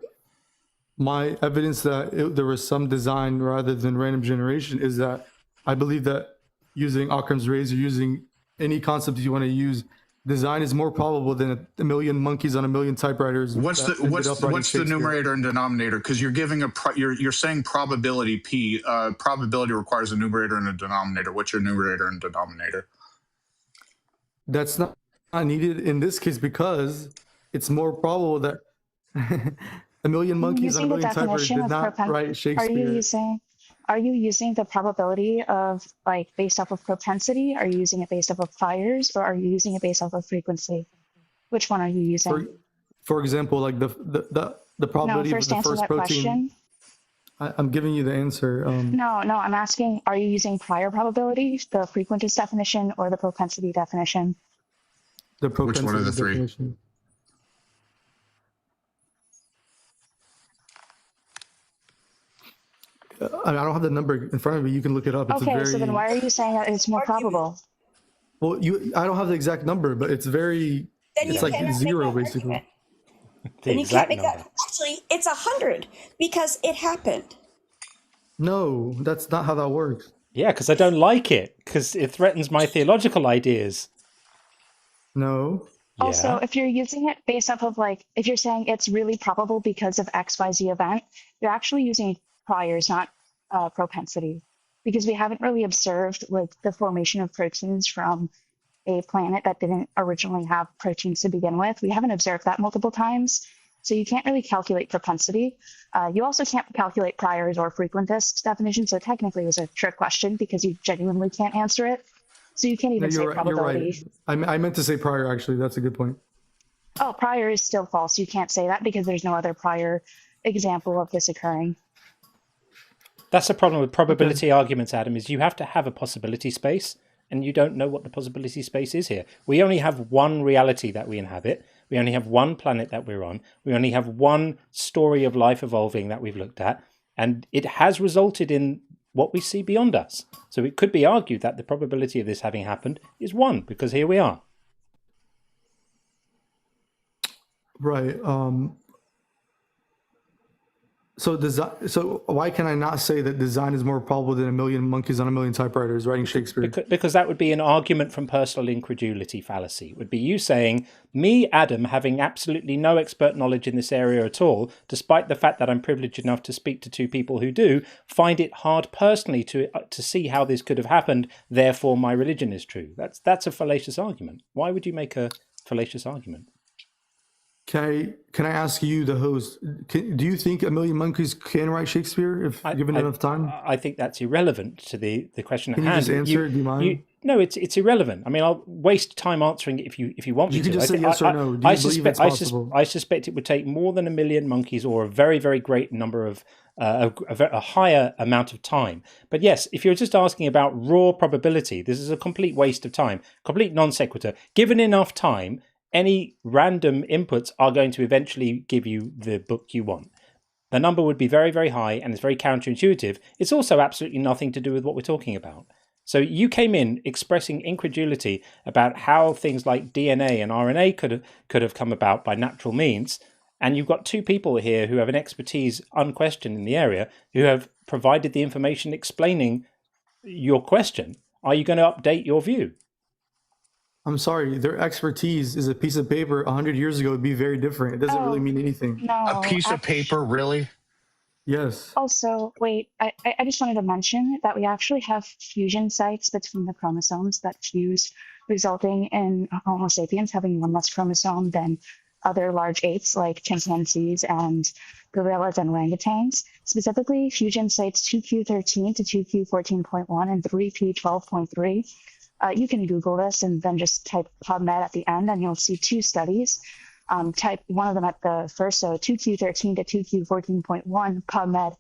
S11: My evidence that there was some design rather than random generation is that I believe that using Occam's razor, using any concept you want to use, design is more probable than a million monkeys on a million typewriters.
S2: What's the numerator and denominator? Because you're giving you're saying probability P. Probability requires a numerator and a denominator. What's your numerator and denominator?
S11: That's not needed in this case because it's more probable that a million monkeys on a million typewriters did not write Shakespeare.
S13: Are you using the probability of, like, based off of propensity? Are you using it based off of priors, or are you using it based off of frequency? Which one are you using?
S11: For example, like the probability of the first protein.
S13: Question.
S11: I'm giving you the answer.
S13: No, I'm asking, are you using prior probability, the frequentist definition, or the propensity definition?
S11: The propensity
S2: Which one of the three?
S11: definition. I don't have the number in front of me. You can look it up. It's
S13: okay, so then why are you saying that it's more probable?
S11: Well, I don't have the exact number, but it's very.
S12: Then
S11: it's like zero, basically.
S12: Then you can't make that. Actually, it's 100 because it happened.
S11: No, that's not how that works.
S1: Yeah, because I don't like it, because it threatens my theological ideas.
S11: No.
S13: Also, if you're using it based off of, like, if you're saying it's really probable because of XYZ event, you're actually using priors, not propensity, because we haven't really observed, like, the formation of proteins from a planet that didn't originally have proteins to begin with. We haven't observed that multiple times, so you can't really calculate propensity. You also can't calculate priors or frequentist definition, so technically it was a trick question because you genuinely can't answer it. So you can't even say probability.
S11: You're right. I meant to say prior, actually. That's a good point.
S13: Oh, prior is still false. You can't say that because there's no other prior example of this occurring.
S1: That's the problem with probability arguments, Adam, is you have to have a possibility space, and you don't know what the possibility space is here. We only have one reality that we inhabit. We only have one planet that we're on. We only have one story of life evolving that we've looked at, and it has resulted in what we see beyond us. So it could be argued that the probability of this having happened is 1, because here we are.
S11: Right. So why can I not say that design is more probable than a million monkeys on a million typewriters writing Shakespeare?
S1: Because that would be an argument from personal incredulity fallacy. It would be you saying, me, Adam, having absolutely no expert knowledge in this area at all, despite the fact that I'm privileged enough to speak to two people who do, find it hard personally to see how this could have happened, therefore my religion is true. That's a fallacious argument. Why would you make a fallacious argument?
S11: Can I ask you, the host, do you think a million monkeys can write Shakespeare if given enough time?
S1: I think that's irrelevant to the question at
S11: hand. Can you just answer it? Do you mind?
S1: No, it's irrelevant. I mean, I'll waste time answering it if you want me to.
S11: You can just say yes or no. Do you believe it's possible?
S1: I suspect it would take more than a million monkeys, or a very, very great number of a higher amount of time. But yes, if you're just asking about raw probability, this is a complete waste of time, complete non sequitur. Given enough time, any random inputs are going to eventually give you the book you want. The number would be very, very high, and it's very counterintuitive. It's also absolutely nothing to do with what we're talking about. So you came in expressing incredulity about how things like DNA and RNA could have come about by natural means, and you've got two people here who have an expertise unquestioned in the area who have provided the information explaining your question. Are you going to update your view?
S11: I'm sorry, their expertise is a piece of paper 100 years ago would be very different. It doesn't really mean anything.
S13: No,
S2: a piece of paper, really?
S11: Yes.
S13: Also, wait, I just wanted to mention that we actually have fusion sites between the chromosomes that fuse, resulting in Homo sapiens having one less chromosome than other large apes like chimpanzees and gorillas and orangutans. Specifically, fusion sites 2q13 to 2q14.1 and 3p12.3. You can Google this and then just type PubMed at the end, and you'll see two studies. Type one of them at the first, so 2q13 to 2q14.1 PubMed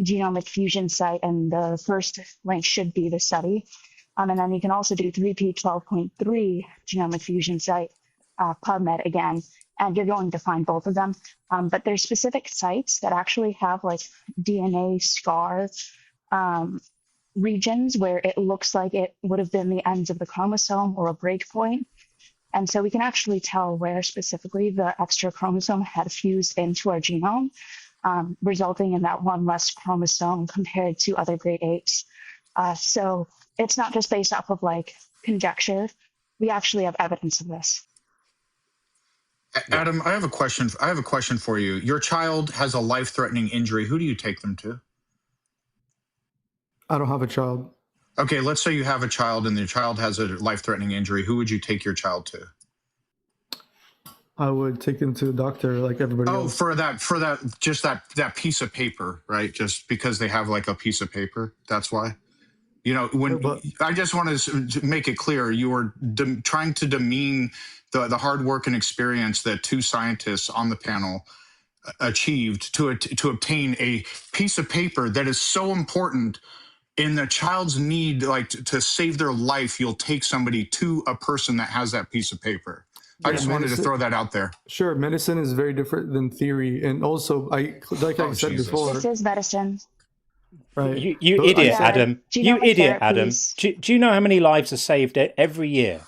S13: genomic fusion site, and the first link should be the study. And then you can also do 3p12.3 genomic fusion site PubMed again, and you're going to find both of them. But there's specific sites that actually have like DNA scar regions where it looks like it would have been the ends of the chromosome or a breakpoint. And so we can actually tell where specifically the extra chromosome had fused into our genome, resulting in that one less chromosome compared to other great apes. So it's not just based off of like conjecture. We actually have evidence of this.
S2: Adam, I have a question. I have a question for you. Your child has a life-threatening injury. Who do you take them to?
S11: I don't have a child.
S2: Okay, let's say you have a child and your child has a life-threatening injury. Who would you take your child to?
S11: I would take him to a doctor like everybody else.
S2: For that piece of paper, right? Just because they have like a piece of paper, that's why. You know, I just want to make it clear, you were trying to demean the hard work and experience that two scientists on the panel achieved to obtain a piece of paper that is so important in the child's need, like to save their life. You'll take somebody to a person that has that piece of paper. I just wanted to throw that out there.
S11: Sure, medicine is very different than theory, and also I said before.
S13: This is medicine.
S11: Right.
S1: You idiot, Adam. You idiot, Adam. Do you know how many lives are saved every year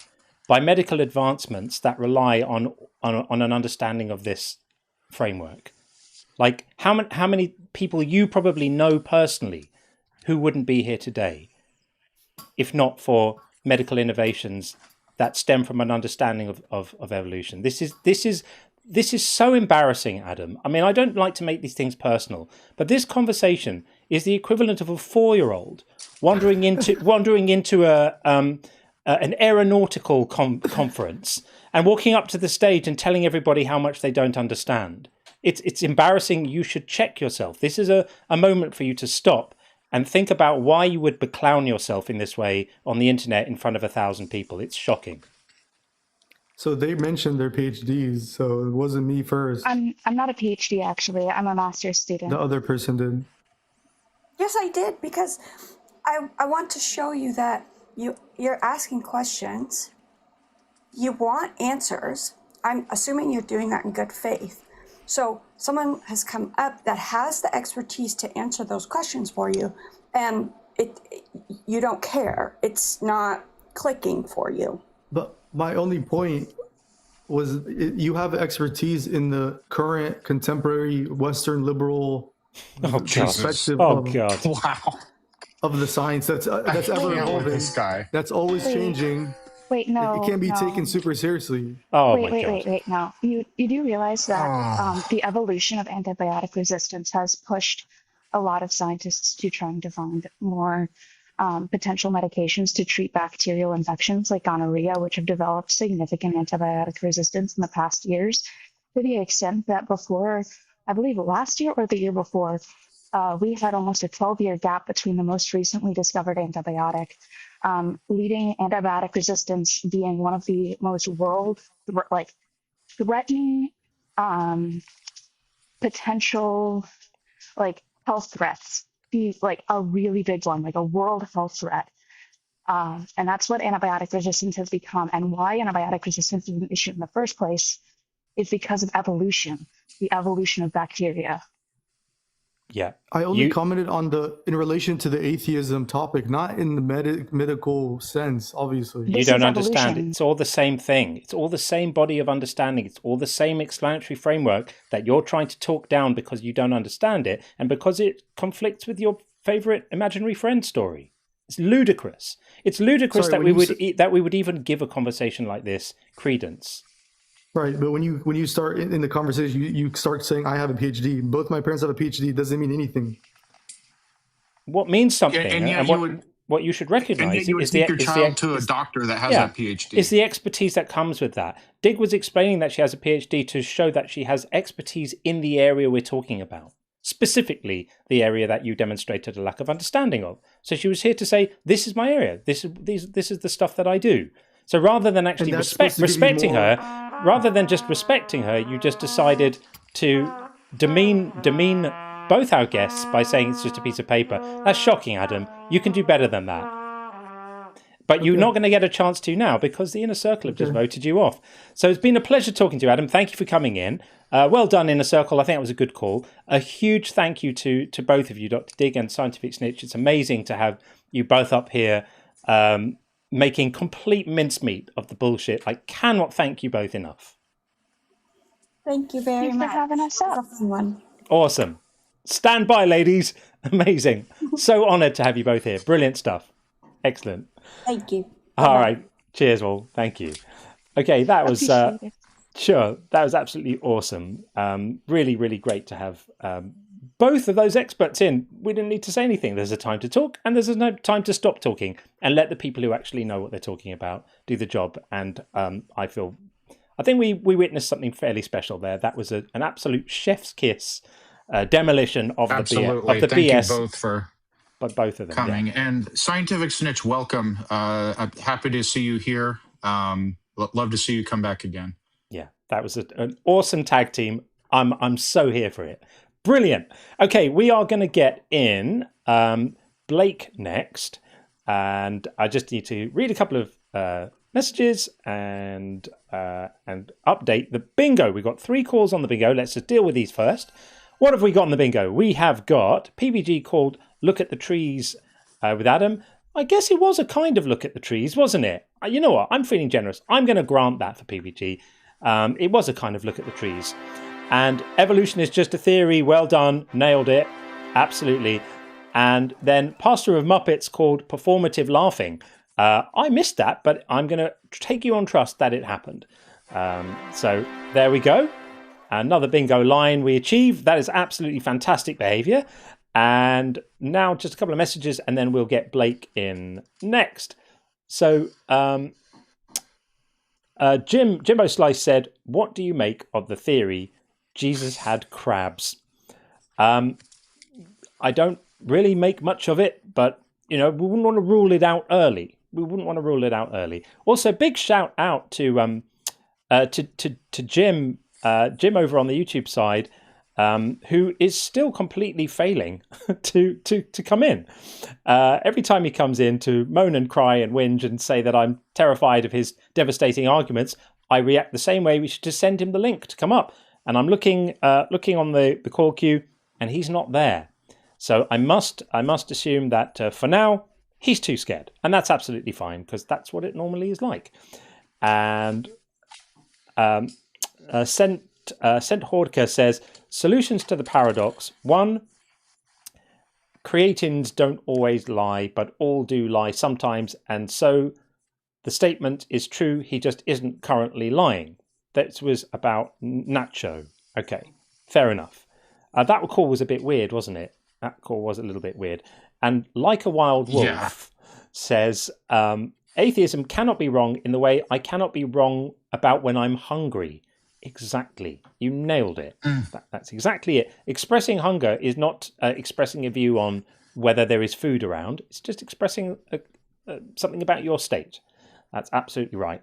S1: by medical advancements that rely on an understanding of this framework? Like how many people you probably know personally who wouldn't be here today if not for medical innovations that stem from an understanding of evolution. This is so embarrassing, Adam. I mean, I don't like to make these things personal, but this conversation is the equivalent of a 4-year-old wandering into an aeronautical conference and walking up to the stage and telling everybody how much they don't understand. It's embarrassing. You should check yourself. This is a moment for you to stop and think about why you would beclown yourself in this way on the internet in front of 1,000 people. It's shocking.
S11: So they mentioned their PhDs, so it wasn't me first.
S13: I'm not a PhD, actually. I'm a master's student.
S11: The other person did.
S12: Yes, I did, because I want to show you that you're asking questions. You want answers. I'm assuming you're doing that in good faith. So someone has come up that has the expertise to answer those questions for you, and you don't care. It's not clicking for you.
S11: But my only point was you have expertise in the current contemporary Western liberal perspective of the science that's ever evolving.
S2: This guy.
S11: That's always changing.
S13: Wait, no.
S11: It can't be taken super seriously.
S1: Oh,
S13: wait. No, you do realize that the evolution of antibiotic resistance has pushed a lot of scientists to trying to find more potential medications to treat bacterial infections like gonorrhea, which have developed significant antibiotic resistance in the past years, to the extent that before, I believe last year or the year before, we had almost a 12-year gap between the most recently discovered antibiotic, leading antibiotic resistance being one of the most threatening potential health threats. Be like a really big one, like a world health threat. And that's what antibiotic resistance has become. And why antibiotic resistance is an issue in the first place is because of evolution, the evolution of bacteria.
S1: Yeah.
S11: I only commented on in relation to the atheism topic, not in the medical sense, obviously.
S1: You don't understand. It's all the same thing. It's all the same body of understanding. It's all the same explanatory framework that you're trying to talk down because you don't understand it and because it conflicts with your favorite imaginary friend story. It's ludicrous. It's ludicrous that we would even give a conversation like this credence.
S11: Right, but when you start in the conversation, you start saying, I have a PhD. Both my parents have a PhD. Doesn't mean anything.
S1: What means something,
S2: And yet
S1: and
S2: you would,
S1: what you should
S2: and
S1: recognize
S2: yet you would
S1: is
S2: take your child to a doctor that has that PhD.
S1: It's the expertise that comes with that. Dig was explaining that she has a PhD to show that she has expertise in the area we're talking about, specifically the area that you demonstrated a lack of understanding of. So she was here to say, this is my area. This is the stuff that I do. So rather than actually respecting her, rather than just respecting her, you just decided to demean both our guests by saying it's just a piece of paper. That's shocking, Adam. You can do better than that. But you're not going to get a chance to now because the Inner Circle have just voted you off. So it's been a pleasure talking to you, Adam. Thank you for coming in. Well done, Inner Circle. I think that was a good call. A huge thank you to both of you, Dr. Dig and Scientific Snitch. It's amazing to have you both up here making complete mincemeat of the bullshit. I cannot thank you both enough.
S12: Thank you very much.
S13: Thanks for having us up.
S1: Awesome. Stand by, ladies. Amazing. So honoured to have you both here. Brilliant stuff. Excellent.
S12: Thank you.
S1: All right. Cheers, all. Thank you. Okay, that was sure. That was absolutely awesome. Really, really great to have both of those experts in. We didn't need to say anything. There's a time to talk and there's no time to stop talking and let the people who actually know what they're talking about do the job. And I think we witnessed something fairly special there. That was an absolute chef's kiss demolition of the
S2: Thank
S1: BS.
S2: You both for
S1: both of them
S2: coming. And Scientific Snitch, welcome. I'm happy to see you here. Love to see you come back again.
S1: Yeah, that was an awesome tag team. I'm so here for it. Brilliant. Okay, we are going to get in Blake next, and I just need to read a couple of messages and update the bingo. We've got 3 calls on the bingo. Let's just deal with these first. What have we got on the bingo? We have got PBG called Look at the Trees with Adam. I guess it was a kind of look at the trees, wasn't it? You know what? I'm feeling generous. I'm going to grant that for PBG. It was a kind of look at the trees. And evolution is just a theory. Well done. Nailed it. Absolutely. And then Pastor of Muppets called Performative Laughing. I missed that, but I'm going to take you on trust that it happened. So there we go. Another bingo line we achieved. That is absolutely fantastic behavior. And now just a couple of messages and then we'll get Blake in next. So Jimbo Slice said, what do you make of the theory Jesus had crabs? I don't really make much of it, but we wouldn't want to rule it out early. Also, big shout out to Jim over on the YouTube side, who is still completely failing to come in. Every time he comes in to moan and cry and whinge and say that I'm terrified of his devastating arguments, I react the same way. We should just send him the link to come up. And I'm looking on the call queue, and he's not there. So I must assume that for now he's too scared, and that's absolutely fine because that's what it normally is like. And Sent Hordka says, solutions to the paradox. 1, creatines don't always lie, but all do lie sometimes. And so the statement is true. He just isn't currently lying. That was about Nacho. Okay, fair enough. That call was a bit weird, wasn't it? That call was a little bit weird. And Like a Wild Wolf says, atheism cannot be wrong in the way I cannot be wrong about when I'm hungry. Exactly. You nailed it. That's exactly it. Expressing hunger is not expressing a view on whether there is food around. It's just expressing something about your state. That's absolutely right.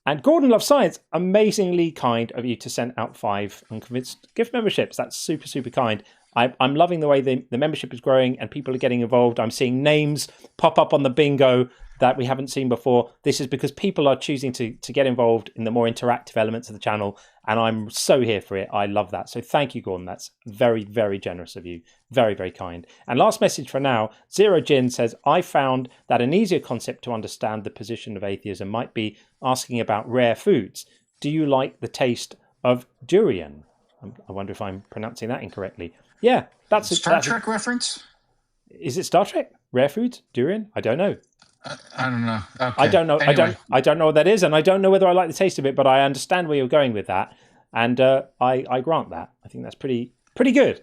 S1: And Gordon Loves Science, amazingly kind of you to send out 5 Unconvinced gift memberships. That's super, super kind. I'm loving the way the membership is growing and people are getting involved. I'm seeing names pop up on the bingo that we haven't seen before. This is because people are choosing to get involved in the more interactive elements of the channel, and I'm so here for it. I love that. So thank you, Gordon. That's very, very generous of you. Very, very kind. And last message for now, Zero Jin says, I found that an easier concept to understand the position of atheism might be asking about rare foods. Do you like the taste of durian? I wonder if I'm pronouncing that incorrectly. Yeah, that's a
S2: Star Trek reference.
S1: Is it Star Trek? Rare foods? Durian? I don't know.
S5: I don't know. Okay.
S1: I don't know.
S5: Anyway.
S1: I don't know what that is, and I don't know whether I like the taste of it. But I understand where you're going with that, and I grant that. I think that's pretty good.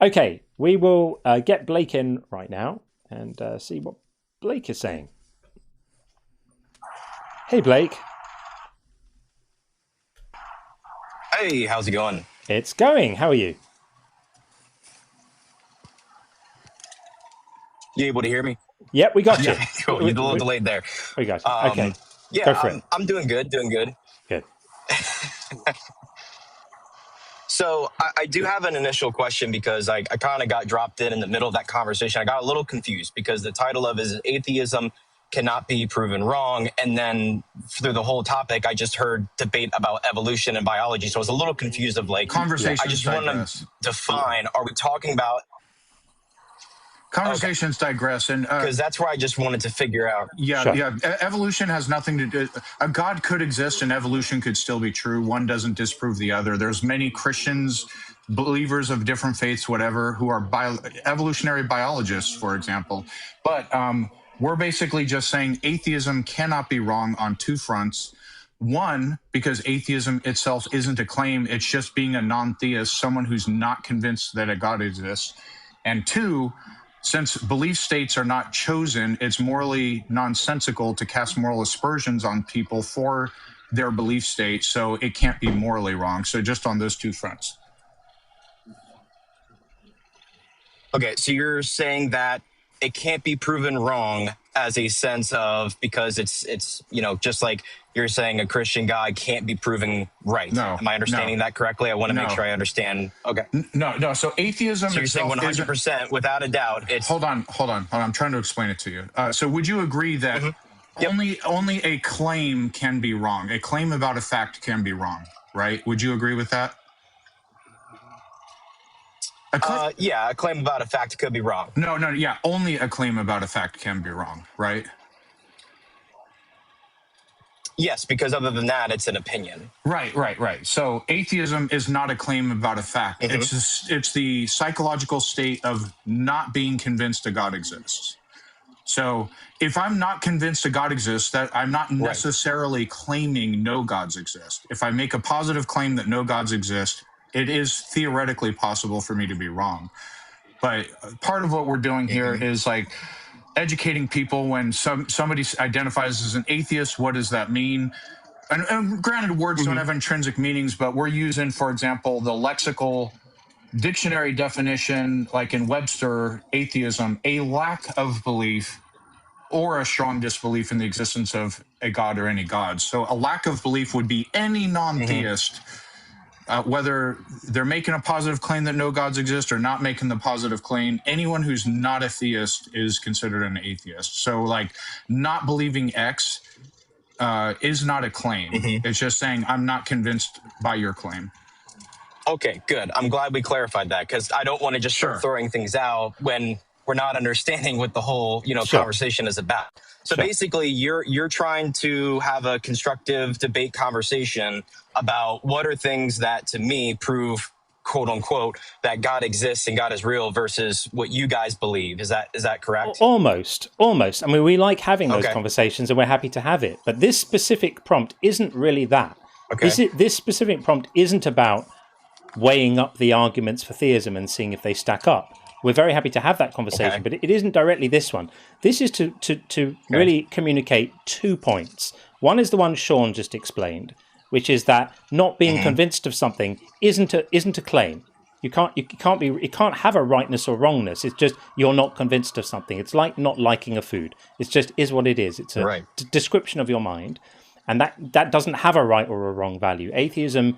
S1: Okay, we will get Blake in right now and see what Blake is saying. Hey, Blake.
S14: Hey, how's it going?
S1: It's going. How are you?
S14: You able to hear me?
S1: Yep, we got you.
S14: Yeah, cool. You're a little delayed there.
S1: We got you. Okay.
S14: Yeah,
S1: Go for it.
S14: I'm doing good,
S1: Good.
S14: So I do have an initial question because I kind of got dropped in the middle of that conversation. I got a little confused because the title of it is Atheism Cannot Be Proven Wrong. And then through the whole topic, I just heard debate about evolution and biology. So I was a little confused of like,
S5: Conversations
S14: I just want to define, are we talking about
S5: Conversations digress, and
S14: because that's where I just wanted to figure out.
S5: Yeah. Evolution has nothing to do. A God could exist, and evolution could still be true. One doesn't disprove the other. There's many Christians, believers of different faiths, whatever, who are evolutionary biologists, for example. But we're basically just saying atheism cannot be wrong on two fronts. One, because atheism itself isn't a claim; it's just being a non-theist, someone who's not convinced that a God exists. And two, since belief states are not chosen, it's morally nonsensical to cast moral aspersions on people for their belief state, so it can't be morally wrong. So just on those two fronts.
S14: Okay, so you're saying that it can't be proven wrong as a sense of, because it's just like you're saying a Christian God can't be proven right.
S5: No.
S14: Am I understanding that correctly? I want to make
S5: No.
S14: sure I understand. Okay.
S5: No. So atheism.
S14: So you're saying 100% without a doubt. It's
S5: Hold on. I'm trying to explain it to you. So would you agree that only a claim can be wrong? A claim about a fact can be wrong, right? Would you agree with that?
S14: Yeah, a claim about a fact could be wrong.
S5: No. Yeah, only a claim about a fact can be wrong, right?
S14: Yes, because other than that, it's an opinion.
S5: Right. So atheism is not a claim about a fact. It's the psychological state of not being convinced a God exists. So if I'm not convinced a God exists, that I'm not necessarily claiming no gods exist. If I make a positive claim that no gods exist, it is theoretically possible for me to be wrong. But part of what we're doing here is like educating people. When somebody identifies as an atheist, what does that mean? And granted, words don't have intrinsic meanings, but we're using, for example, the lexical dictionary definition, like in Webster, atheism, a lack of belief or a strong disbelief in the existence of a God or any gods. So a lack of belief would be any non-theist, whether they're making a positive claim that no gods exist or not making the positive claim. Anyone who's not a theist is considered an atheist. So like not believing X is not a claim. It's just saying I'm not convinced by your claim.
S14: Okay, good. I'm glad we clarified that, because I don't want to just start throwing things out when we're not understanding what the whole conversation is about. So basically, you're trying to have a constructive debate conversation about what are things that, to me, prove, quote unquote, that God exists and God is real versus what you guys believe. Is that correct?
S1: Almost. I mean, we like having those conversations and we're happy to have it. But this specific prompt isn't really that.
S14: Okay.
S1: This specific prompt isn't about weighing up the arguments for theism and seeing if they stack up. We're very happy to have that conversation, but it isn't directly this one. This is to really communicate 2 points. One is the one Sean just explained, which is that not being convinced of something isn't a claim. It can't have a rightness or wrongness. It's just you're not convinced of something. It's like not liking a food. It's just is what it is. It's a description of your mind, and that doesn't have a right or a wrong value. Atheism.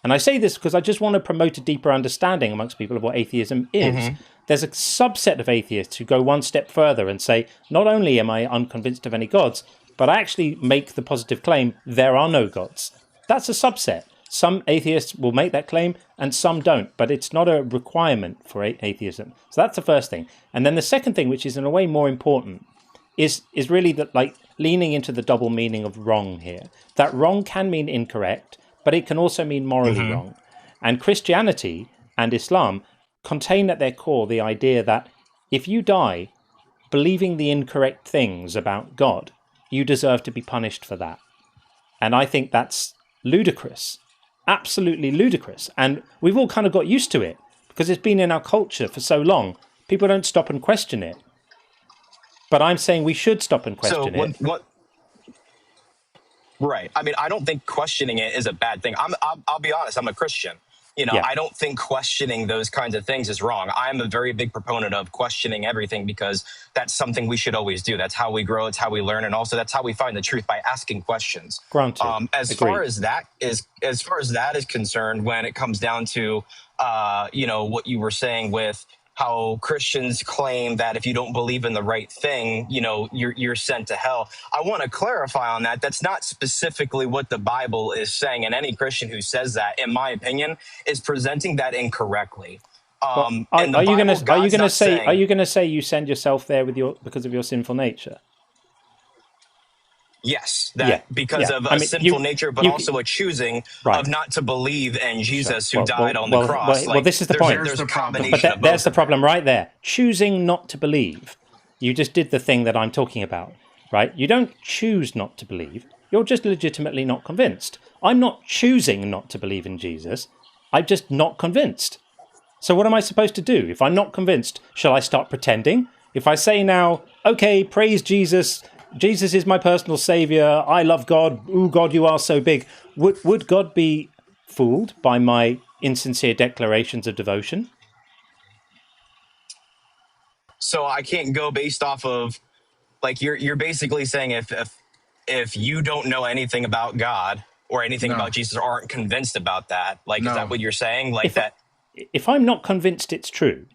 S1: And I say this because I just want to promote a deeper understanding amongst people of what atheism is. There's a subset of atheists who go one step further and say, not only am I unconvinced of any gods, but I actually make the positive claim, there are no gods. That's a subset. Some atheists will make that claim and some don't, but it's not a requirement for atheism. So that's the first thing. And then the second thing, which is in a way more important, is really that, like, leaning into the double meaning of wrong here. That wrong can mean incorrect, but it can also mean morally wrong. And Christianity and Islam contain at their core the idea that if you die, believing the incorrect things about God, you deserve to be punished for that. And I think that's ludicrous, absolutely ludicrous. And we've all kind of got used to it because it's been in our culture for so long. People don't stop and question it. But I'm saying we should stop and question it.
S14: Right. I mean, I don't think questioning it is a bad thing. I'll be honest. I'm a Christian. You know, I don't think questioning those kinds of things is wrong. I'm a very big proponent of questioning everything because that's something we should always do. That's how we grow. It's how we learn. And also that's how we find the truth, by asking questions.
S1: Granted.
S14: As far as that is concerned, when it comes down to, you know, what you were saying with how Christians claim that if you don't believe in the right thing, you know, you're sent to hell. I want to clarify on that. That's not specifically what the Bible is saying. And any Christian who says that, in my opinion, is presenting that incorrectly.
S1: Are you going to say you send yourself there because of your sinful nature?
S14: Yes, because of a sinful nature, but also a choosing of not to believe in Jesus who died on the cross.
S1: Well, this is the point.
S14: There's a combination of both.
S1: There's the problem right there. Choosing not to believe. You just did the thing that I'm talking about, right? You don't choose not to believe. You're just legitimately not convinced. I'm not choosing not to believe in Jesus. I'm just not convinced. So what am I supposed to do? If I'm not convinced, shall I start pretending? If I say now, okay, praise Jesus, Jesus is my personal savior, I love God, ooh, God, you are so big. Would God be fooled by my insincere declarations of devotion?
S14: So I can't go based off of, like, you're basically saying if you don't know anything about God or anything about Jesus or aren't convinced about that, like, is that what you're saying? Like
S1: if I'm not convinced it's true,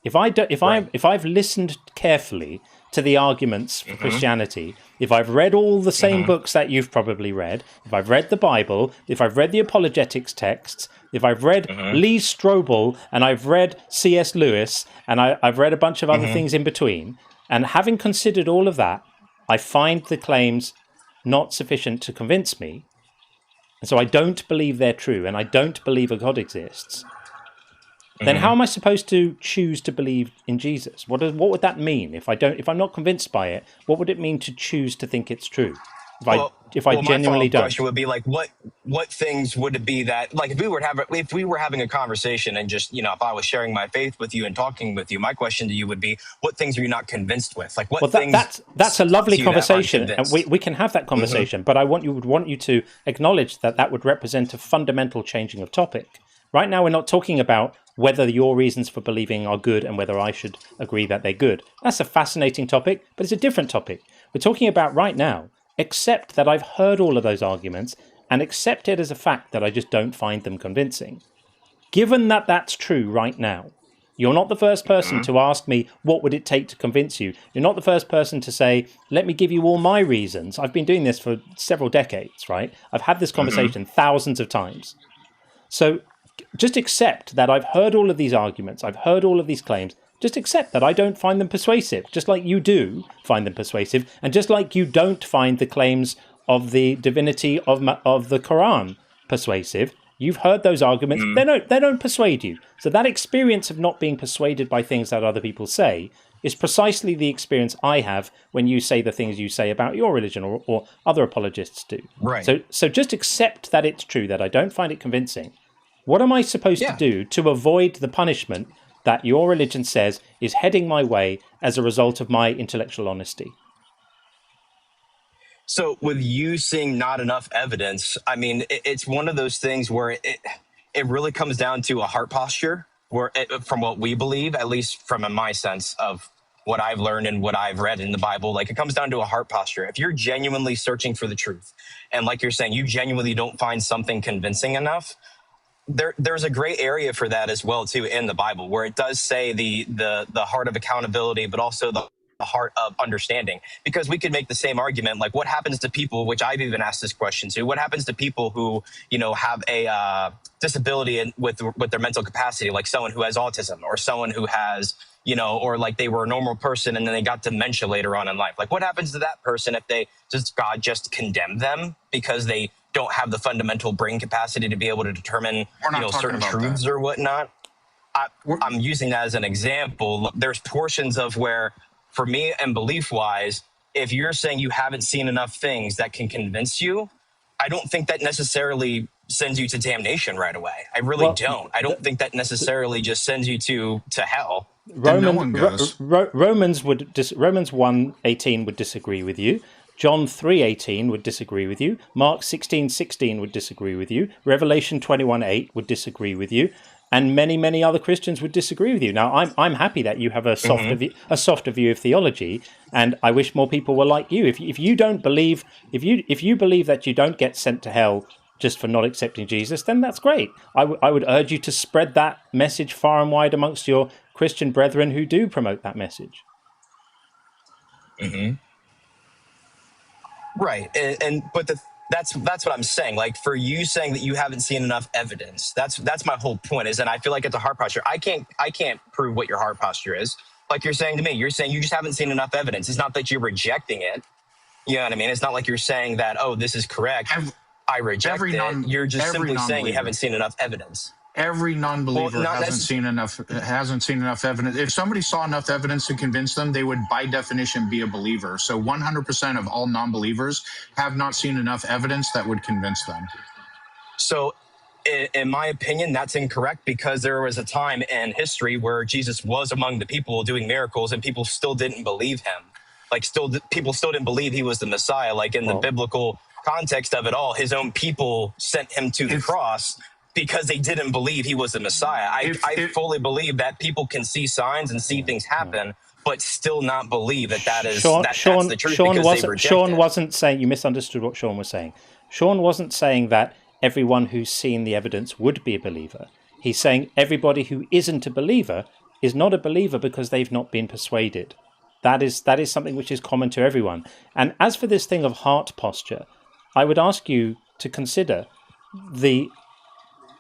S1: if I've listened carefully to the arguments for Christianity, if I've read all the same books that you've probably read, if I've read the Bible, if I've read the apologetics texts, if I've read Lee Strobel and I've read C.S. Lewis and I've read a bunch of other things in between, and having considered all of that, I find the claims not sufficient to convince me, and so I don't believe they're true and I don't believe a God exists, then how am I supposed to choose to believe in Jesus? What would that mean if I'm not convinced by it? What would it mean to choose to think it's true? If I genuinely don't.
S14: My question would be, like, what things would it be that, like, if we were having a conversation and just, you know, if I was sharing my faith with you and talking with you, my question to you would be, what things are you not convinced with? Like, what things?
S1: That's a lovely conversation, and we can have that conversation. But I would want you to acknowledge that would represent a fundamental changing of topic. Right now, we're not talking about whether your reasons for believing are good and whether I should agree that they're good. That's a fascinating topic, but it's a different topic. We're talking about right now, accept that I've heard all of those arguments and accept it as a fact that I just don't find them convincing. Given that that's true right now, you're not the first person to ask me, what would it take to convince you? You're not the first person to say, let me give you all my reasons. I've been doing this for several decades, right? I've had this conversation thousands of times. So just accept that I've heard all of these arguments, I've heard all of these claims. Just accept that I don't find them persuasive, just like you do find them persuasive, and just like you don't find the claims of the divinity of the Quran persuasive. You've heard those arguments; they don't persuade you. So that experience of not being persuaded by things that other people say is precisely the experience I have when you say the things you say about your religion or other apologists do.
S14: Right.
S1: So just accept that it's true, that I don't find it convincing. What am I supposed to do to avoid the punishment that your religion says is heading my way as a result of my intellectual honesty?
S14: So with you seeing not enough evidence, I mean, it's one of those things where it really comes down to a heart posture, where from what we believe, at least from my sense of what I've learned and what I've read in the Bible, like, it comes down to a heart posture. If you're genuinely searching for the truth, and like you're saying, you genuinely don't find something convincing enough, there's a gray area for that as well too in the Bible, where it does say the heart of accountability, but also the heart of understanding. Because we could make the same argument, like, what happens to people, which I've even asked this question to, what happens to people who, you know, have a disability with their mental capacity, like someone who has autism or someone who has, you know, or like they were a normal person and then they got dementia later on in life. Like, what happens to that person if does God just condemn them because they don't have the fundamental brain capacity to be able to determine, you know, certain truths or whatnot? I'm using that as an example. There's portions of where for me and belief wise, if you're saying you haven't seen enough things that can convince you, I don't think that necessarily sends you to damnation right away. I really don't. I don't think that necessarily just sends you to hell.
S1: Romans 1:18 would disagree with you. John 3:18 would disagree with you. Mark 16:16 would disagree with you. Revelation 21:8 would disagree with you. And many, many other Christians would disagree with you. Now, I'm happy that you have a softer view of theology, and I wish more people were like you. If you don't believe, if you believe that you don't get sent to hell just for not accepting Jesus, then that's great. I would urge you to spread that message far and wide amongst your Christian brethren who do promote that message.
S14: Mm-hmm. Right, but that's what I'm saying. Like, for you saying that you haven't seen enough evidence, that's my whole point. Is that I feel like it's a heart posture. I can't prove what your heart posture is. Like you're saying to me, you're saying you just haven't seen enough evidence. It's not that you're rejecting it. You know what I mean? It's not like you're saying that, oh, this is correct, I reject it. You're just simply saying you haven't seen enough evidence.
S5: Every non-believer hasn't seen enough evidence. If somebody saw enough evidence to convince them, they would by definition be a believer. So 100% of all non-believers have not seen enough evidence that would convince them.
S14: So in my opinion, that's incorrect, because there was a time in history where Jesus was among the people doing miracles and people still didn't believe him. Like, people still didn't believe he was the Messiah. Like, in the biblical context of it all, his own people sent him to the cross because they didn't believe he was the Messiah. I fully believe that people can see signs and see things happen, but still not believe that that's the truth.
S1: Sean wasn't saying, you misunderstood what Sean was saying. Sean wasn't saying that everyone who's seen the evidence would be a believer. He's saying everybody who isn't a believer is not a believer because they've not been persuaded. That is something which is common to everyone. And as for this thing of heart posture, I would ask you to consider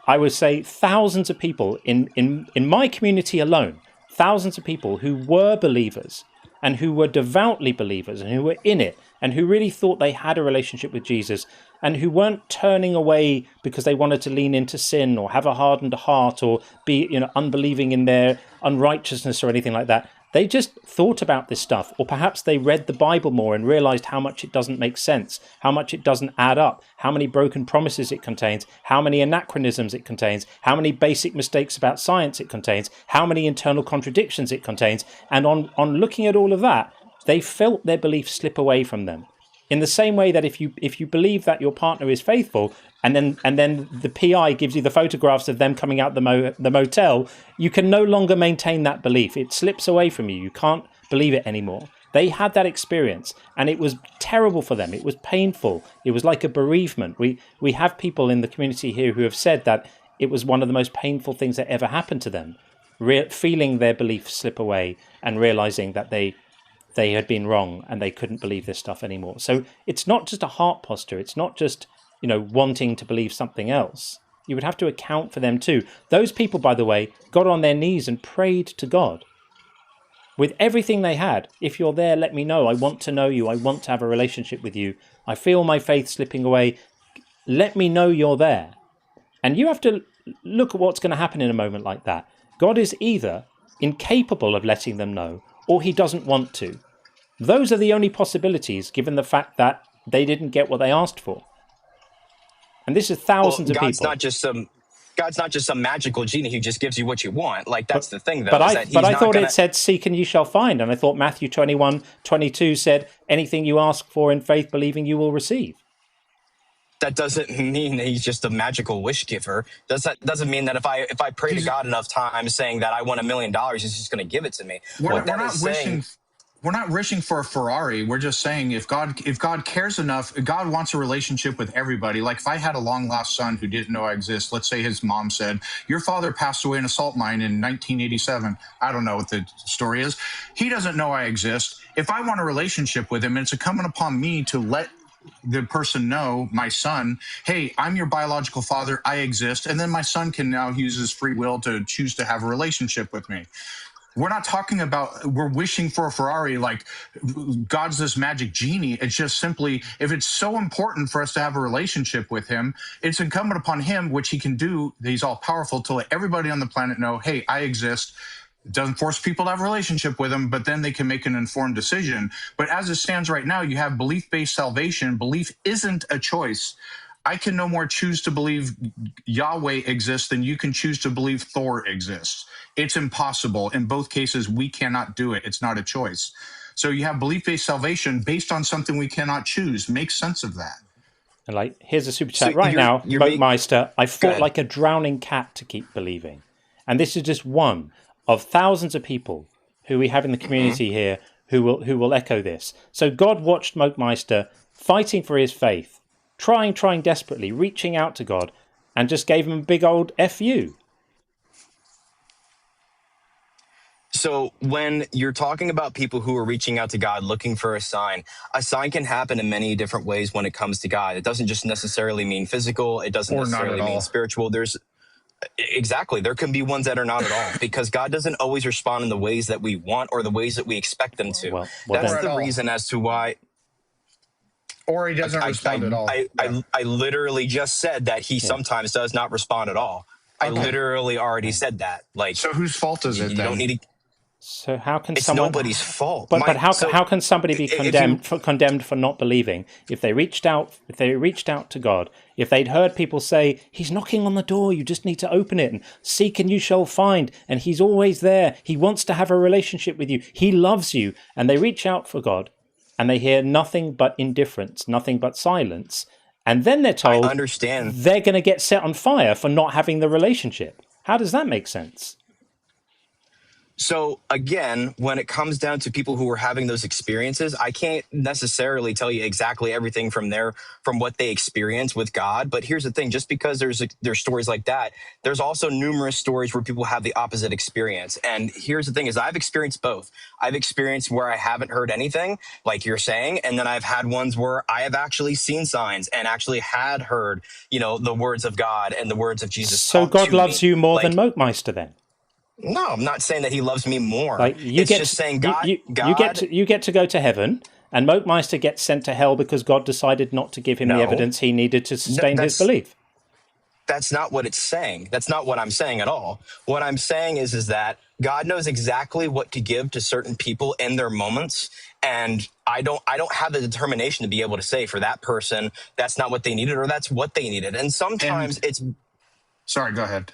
S1: I would say thousands of people in my community alone, thousands of people who were believers and who were devoutly believers and who were in it and who really thought they had a relationship with Jesus and who weren't turning away because they wanted to lean into sin or have a hardened heart or be, unbelieving in their unrighteousness or anything like that. They just thought about this stuff, or perhaps they read the Bible more and realized how much it doesn't make sense, how much it doesn't add up, how many broken promises it contains, how many anachronisms it contains, how many basic mistakes about science it contains, how many internal contradictions it contains. And on looking at all of that, they felt their belief slip away from them. In the same way that if you believe that your partner is faithful, and then the PI gives you the photographs of them coming out the motel, you can no longer maintain that belief. It slips away from you. You can't believe it anymore. They had that experience, and it was terrible for them. It was painful. It was like a bereavement. We have people in the community here who have said that it was one of the most painful things that ever happened to them, feeling their belief slip away and realizing that they had been wrong and they couldn't believe this stuff anymore. So it's not just a heart posture. It's not just, wanting to believe something else. You would have to account for them too. Those people, by the way, got on their knees and prayed to God with everything they had. If you're there, let me know. I want to know you. I want to have a relationship with you. I feel my faith slipping away. Let me know you're there. And you have to look at what's going to happen in a moment like that. God is either incapable of letting them know, or he doesn't want to. Those are the only possibilities, given the fact that they didn't get what they asked for. And this is thousands of people.
S14: God's not just some magical genie who just gives you what you want. Like, that's the thing, though.
S1: But I thought it said, seek and you shall find. And I thought Matthew 21:22 said, anything you ask for in faith, believing you will receive.
S14: That doesn't mean that he's just a magical wish giver. That doesn't mean that if I pray to God enough times saying that I want $1 million, he's just going to give it to me.
S5: We're not wishing for a Ferrari. We're just saying if God cares enough, God wants a relationship with everybody. Like, if I had a long lost son who didn't know I exist, let's say his mom said, your father passed away in a salt mine in 1987. I don't know what the story is. He doesn't know I exist. If I want a relationship with him, it's incumbent upon me to let the person know, my son, hey, I'm your biological father. I exist. And then my son can now use his free will to choose to have a relationship with me. We're not talking about we're wishing for a Ferrari like God's this magic genie. It's just simply, if it's so important for us to have a relationship with him, it's incumbent upon him, which he can do, he's all powerful, to let everybody on the planet know, hey, I exist. It doesn't force people to have a relationship with him, but then they can make an informed decision. But as it stands right now, you have belief-based salvation. Belief isn't a choice. I can no more choose to believe Yahweh exists than you can choose to believe Thor exists. It's impossible. In both cases, we cannot do it. It's not a choice. So you have belief-based salvation based on something we cannot choose. Make sense of that.
S1: And like, here's a super chat right now. Mokemeister, I fought like a drowning cat to keep believing. And this is just one of thousands of people who we have in the community here who will echo this. So God watched Mokemeister fighting for his faith, trying desperately, reaching out to God, and just gave him a big old FU.
S14: So when you're talking about people who are reaching out to God looking for a sign can happen in many different ways when it comes to God. It doesn't just necessarily mean physical. It doesn't necessarily mean spiritual. Exactly. There can be ones that are not at all, because God doesn't always respond in the ways that we want or the ways that we expect them to. That's the reason as to why.
S5: Or he doesn't respond at all.
S14: I literally just said that he sometimes does not respond at all. I literally already said that. Like,
S5: so whose fault is it?
S14: You don't need to.
S1: So how can
S14: it's nobody's fault?
S1: But how can somebody be condemned for not believing if they reached out to God, if they'd heard people say he's knocking on the door, you just need to open it, and seek and you shall find, and he's always there, he wants to have a relationship with you, he loves you, and they reach out for God and they hear nothing but indifference, nothing but silence, and then they're told they're going to get set on fire for not having the relationship. How does that make sense?
S14: So again, when it comes down to people who are having those experiences, I can't necessarily tell you exactly everything from what they experience with God. But here's the thing, just because there's stories like that, there's also numerous stories where people have the opposite experience. And here's the thing is I've experienced both. I've experienced where I haven't heard anything, like you're saying. And then I've had ones where I have actually seen signs and actually had heard, the words of God and the words of Jesus.
S1: So God loves you more than Mokemeister then?
S14: No, I'm not saying that he loves me more.
S1: You get to go to heaven, and Mokemeister gets sent to hell because God decided not to give him the evidence he needed to sustain his belief.
S14: That's not what it's saying. That's not what I'm saying at all. What I'm saying is that God knows exactly what to give to certain people in their moments, and I don't have the determination to be able to say for that person that's not what they needed or that's what they needed. And sometimes
S5: Sorry, go ahead.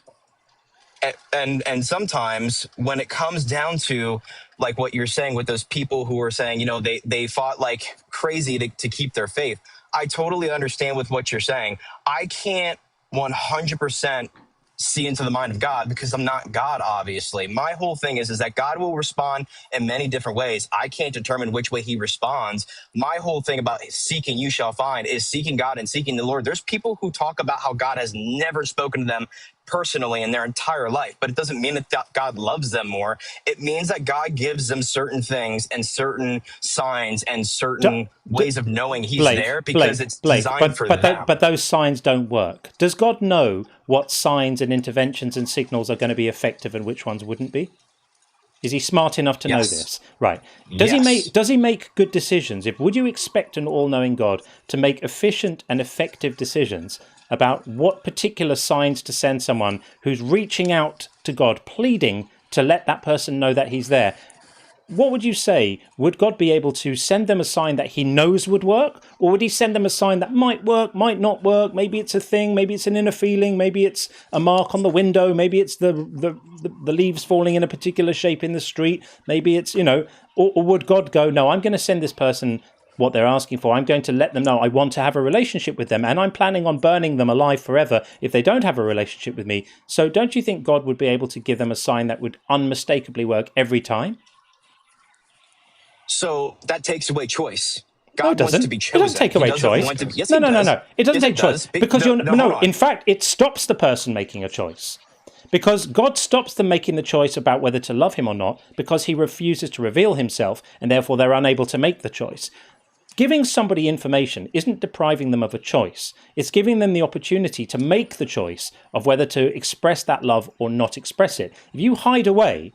S14: And sometimes when it comes down to like what you're saying with those people who are saying, they fought like crazy to keep their faith. I totally understand with what you're saying. I can't 100% see into the mind of God because I'm not God, obviously. My whole thing is that God will respond in many different ways. I can't determine which way he responds. My whole thing about seeking you shall find is seeking God and seeking the Lord. There's people who talk about how God has never spoken to them personally in their entire life, but it doesn't mean that God loves them more. It means that God gives them certain things and certain signs and certain ways of knowing he's there because it's designed for them.
S1: But those signs don't work. Does God know what signs and interventions and signals are going to be effective and which ones wouldn't be? Is he smart enough to know this? Right. Does he make good decisions? Would you expect an all-knowing God to make efficient and effective decisions about what particular signs to send someone who's reaching out to God, pleading to let that person know that he's there? What would you say? Would God be able to send them a sign that he knows would work? Or would he send them a sign that might work, might not work? Maybe it's a thing, maybe it's an inner feeling, maybe it's a mark on the window, maybe it's the leaves falling in a particular shape in the street, maybe it's, or would God go, no, I'm going to send this person what they're asking for. I'm going to let them know I want to have a relationship with them, and I'm planning on burning them alive forever if they don't have a relationship with me. So don't you think God would be able to give them a sign that would unmistakably work every time?
S14: So that takes away choice. God wants to be chosen.
S1: It doesn't take away choice. No. It doesn't take choice because in fact, it stops the person making a choice. Because God stops them making the choice about whether to love him or not, because he refuses to reveal himself, and therefore they're unable to make the choice. Giving somebody information isn't depriving them of a choice. It's giving them the opportunity to make the choice of whether to express that love or not express it. If you hide away,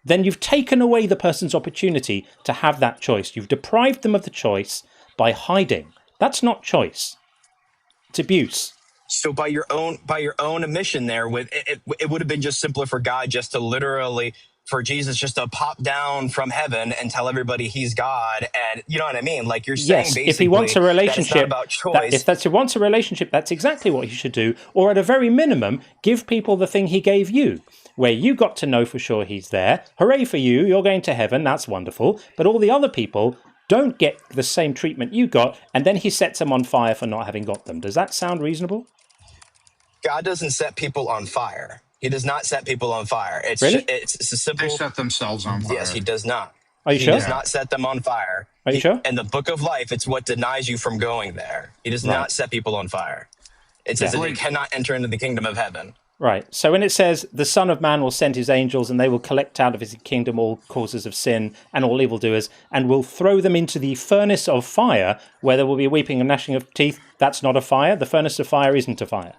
S1: then you've taken away the person's opportunity to have that choice. You've deprived them of the choice by hiding. That's not choice. It's abuse.
S14: So by your own admission there, with it would have been just simpler for God just to literally for Jesus just to pop down from heaven and tell everybody he's God. And you know what I mean? Like you're saying basically
S1: if he wants a relationship,
S14: that it's not about choice.
S1: If he wants a relationship, that's exactly what he should do. Or at a very minimum, give people the thing he gave you, where you got to know for sure he's there. Hooray for you, you're going to heaven, that's wonderful. But all the other people don't get the same treatment you got, and then he sets them on fire for not having got them. Does that sound reasonable?
S14: God doesn't set people on fire. He does not set people on fire. It's
S1: really?
S14: It's a simple.
S5: They set themselves on fire.
S14: Yes, he does not.
S1: Are you
S14: he
S1: sure?
S14: He does not set them on fire.
S1: Are you sure?
S14: In the book of life, it's what denies you from going there. He does not set people on fire. It says that they cannot enter into the kingdom of heaven.
S1: Right. So when it says the Son of Man will send his angels and they will collect out of his kingdom all causes of sin and all evildoers and will throw them into the furnace of fire where there will be weeping and gnashing of teeth, that's not a fire. The furnace of fire isn't a fire.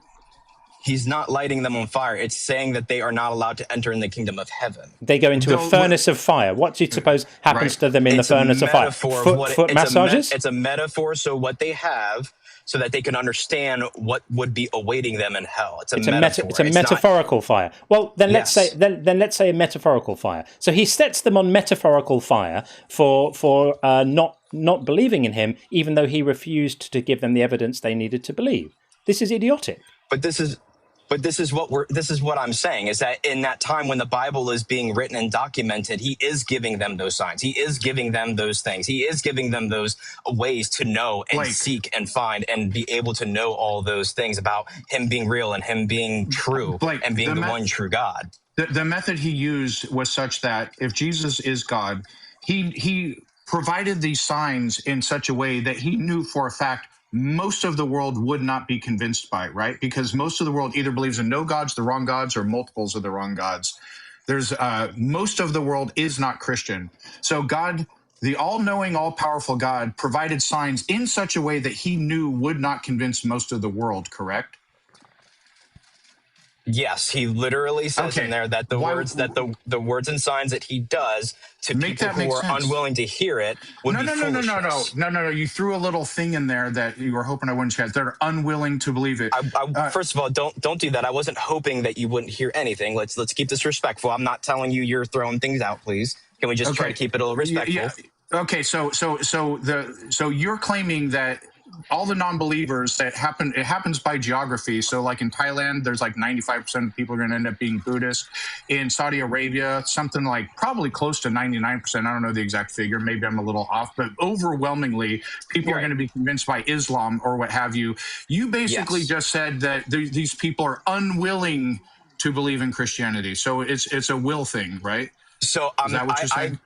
S14: He's not lighting them on fire. It's saying that they are not allowed to enter in the kingdom of heaven.
S1: They go into a furnace of fire. What do you suppose happens to them in the furnace of fire? Foot massages?
S14: It's a metaphor, so what they have, so that they can understand what would be awaiting them in hell. It's a metaphor.
S1: It's a metaphorical fire. Well, then let's say a metaphorical fire. So he sets them on metaphorical fire for not believing in him, even though he refused to give them the evidence they needed to believe. This is idiotic.
S14: But this is what I'm saying, is that in that time when the Bible is being written and documented, he is giving them those signs. He is giving them those things. He is giving them those ways to know and seek and find and be able to know all those things about him being real and him being true and being the one true God.
S5: The method he used was such that if Jesus is God, he provided these signs in such a way that he knew for a fact most of the world would not be convinced by it, right? Because most of the world either believes in no gods, the wrong gods, or multiples of the wrong gods. There's most of the world is not Christian. So God, the all-knowing, all-powerful God, provided signs in such a way that he knew would not convince most of the world, correct?
S14: Yes, he literally says in there that the words and signs that he does to people who are unwilling to hear it would be foolishness.
S5: No. You threw a little thing in there that you were hoping I wouldn't catch. They're unwilling to believe it.
S14: First of all, don't do that. I wasn't hoping that you wouldn't hear anything. Let's keep this respectful. I'm not telling you you're throwing things out, please. Can we just try to keep it a little respectful?
S5: Yeah. Okay, so you're claiming that all the non-believers it happens by geography. So like in Thailand, there's like 95% of people are going to end up being Buddhist. In Saudi Arabia, something like probably close to 99%. I don't know the exact figure. Maybe I'm a little off, but overwhelmingly people are going to be convinced by Islam or what have you. You basically just said that these people are unwilling to believe in Christianity. So it's a will thing, right?
S14: So
S5: is that what you're saying?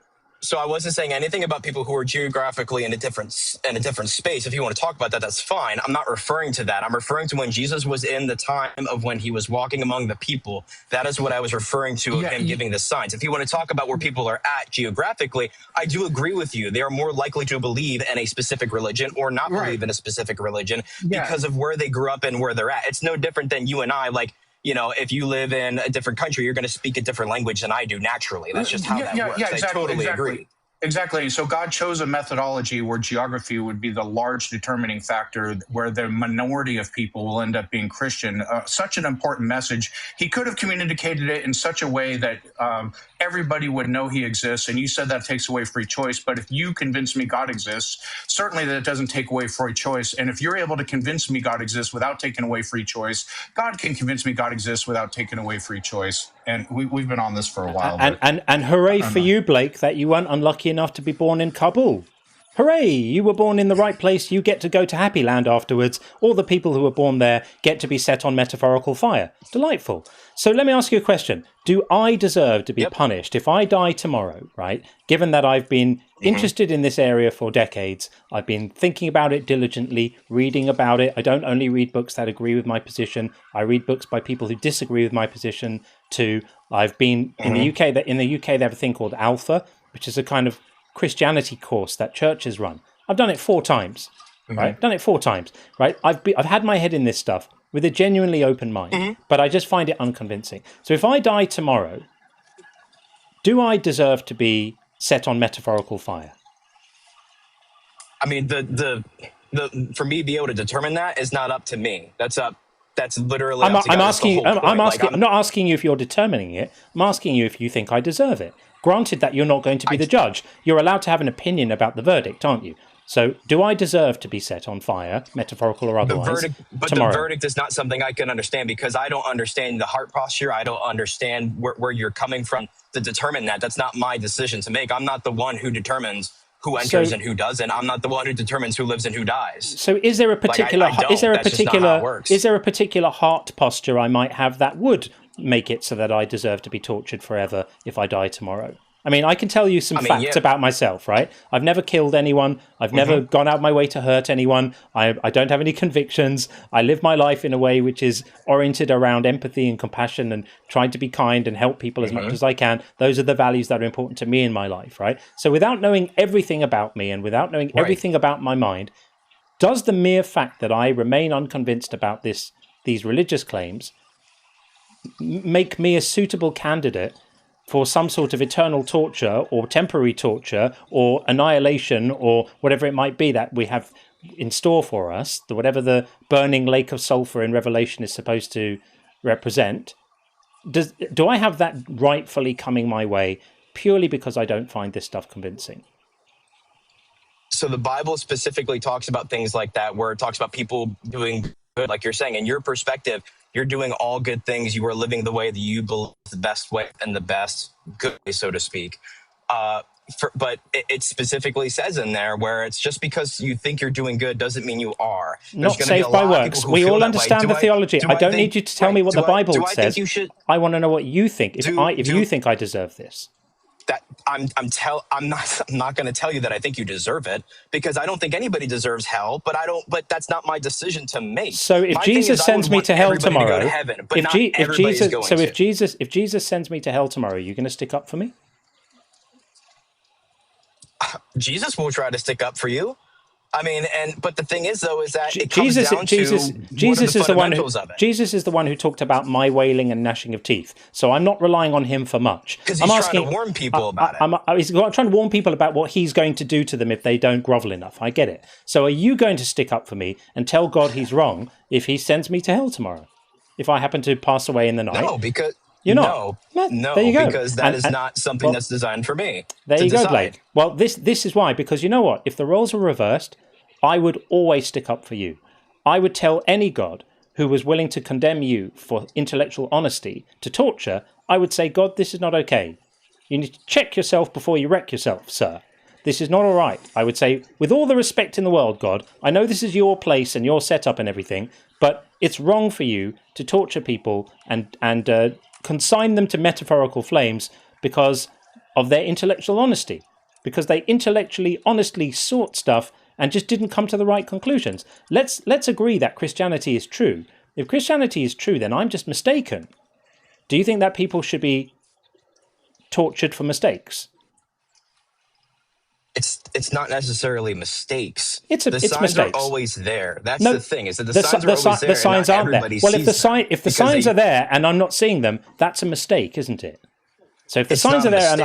S14: So I wasn't saying anything about people who are geographically in a different space. If you want to talk about that, that's fine. I'm not referring to that. I'm referring to when Jesus was in the time of when he was walking among the people. That is what I was referring to of him giving the signs. If you want to talk about where people are at geographically, I do agree with you. They are more likely to believe in a specific religion or not believe in a specific religion because of where they grew up and where they're at. It's no different than you and I, like, you know, if you live in a different country, you're going to speak a different language than I do naturally. That's just how that works.
S5: Yeah, exactly,
S14: I totally agree.
S5: Exactly. So God chose a methodology where geography would be the large determining factor, where the minority of people will end up being Christian. Such an important message. He could have communicated it in such a way that everybody would know he exists. And you said that takes away free choice. But if you convince me God exists, certainly that doesn't take away free choice. And if you're able to convince me God exists without taking away free choice, God can convince me God exists without taking away free choice. And we've been on this for a while.
S1: And hooray for you, Blake, that you weren't unlucky enough to be born in Kabul. Hooray, you were born in the right place. You get to go to Happy Land afterwards. All the people who were born there get to be set on metaphorical fire. Delightful. So let me ask you a question. Do I deserve to be punished if I die tomorrow, right? Given that I've been interested in this area for decades, I've been thinking about it diligently, reading about it. I don't only read books that agree with my position. I read books by people who disagree with my position too. I've been in the UK. In the UK, they have a thing called Alpha, which is a kind of Christianity course that churches run. I've done it 4 times, right? Done it 4 times, right? I've had my head in this stuff with a genuinely open mind, but I just find it unconvincing. So if I die tomorrow, do I deserve to be set on metaphorical fire?
S14: I mean, the for me to be able to determine that is not up to me. That's up that's literally up to God.
S1: I'm not asking you if you're determining it. I'm asking you if you think I deserve it. Granted that you're not going to be the judge. You're allowed to have an opinion about the verdict, aren't you? So, do I deserve to be set on fire, metaphorical or otherwise, tomorrow?
S14: The verdict is not something I can understand because I don't understand the heart posture. I don't understand where you're coming from to determine that. That's not my decision to make. I'm not the one who determines who enters and who doesn't. I'm not the one who determines who lives and who dies.
S1: So, is there a particular is there a particular heart posture I might have that would make it so that I deserve to be tortured forever if I die tomorrow? I mean, I can tell you some facts about myself, right? I've never killed anyone. I've never gone out of my way to hurt anyone. I don't have any convictions. I live my life in a way which is oriented around empathy and compassion and trying to be kind and help people as much as I can. Those are the values that are important to me in my life, right? So without knowing everything about me and without knowing everything about my mind, does the mere fact that I remain unconvinced about these religious claims make me a suitable candidate for some sort of eternal torture or temporary torture or annihilation or whatever it might be that we have in store for us, whatever the burning lake of sulfur in Revelation is supposed to represent? Do I have that rightfully coming my way purely because I don't find this stuff convincing?
S14: So the Bible specifically talks about things like that, where it talks about people doing good, like you're saying. In your perspective, you're doing all good things. You are living the way that you believe is the best way and the best good way, so to speak. But it specifically says in there where it's just because you think you're doing good doesn't mean you are.
S1: Not saved by works. We all understand the theology. I don't need you to tell me what the Bible says. I want to know what you think. If you think I deserve this.
S14: That I'm not going to tell you that I think you deserve it, because I don't think anybody deserves hell, but that's not my decision to make.
S1: So if Jesus sends me to hell tomorrow, if Jesus sends me to hell tomorrow, are you going to stick up for me?
S14: Jesus will try to stick up for you. I mean, but the thing is, though, is that it comes down to Jesus is the one who talked about my wailing and gnashing of teeth. So I'm not relying on him for much.
S1: Because
S14: he's trying to warn people about it.
S1: He's trying to warn people about what he's going to do to them if they don't grovel enough. I get it. So are you going to stick up for me and tell God he's wrong if he sends me to hell tomorrow? If I happen to pass away in the night?
S14: No, because...
S1: You're not.
S14: No,
S1: there you go.
S14: Because that is not something that's designed for me.
S1: There you go, Blake. Well, this is why, because you know what? If the roles were reversed, I would always stick up for you. I would tell any God who was willing to condemn you for intellectual honesty to torture, I would say, God, this is not okay. You need to check yourself before you wreck yourself, sir. This is not all right. I would say, with all the respect in the world, God, I know this is your place and your setup and everything, but it's wrong for you to torture people and consign them to metaphorical flames because of their intellectual honesty, because they intellectually, honestly sought stuff and just didn't come to the right conclusions. Let's agree that Christianity is true. If Christianity is true, then I'm just mistaken. Do you think that people should be tortured for mistakes?
S14: It's not necessarily mistakes.
S1: It's
S14: signs
S1: mistakes.
S14: Are always there. That's the thing. Is that the signs are always there.
S1: The signs aren't there. Well, if the signs are there and I'm not seeing them, that's a mistake, isn't it? So if the signs are there,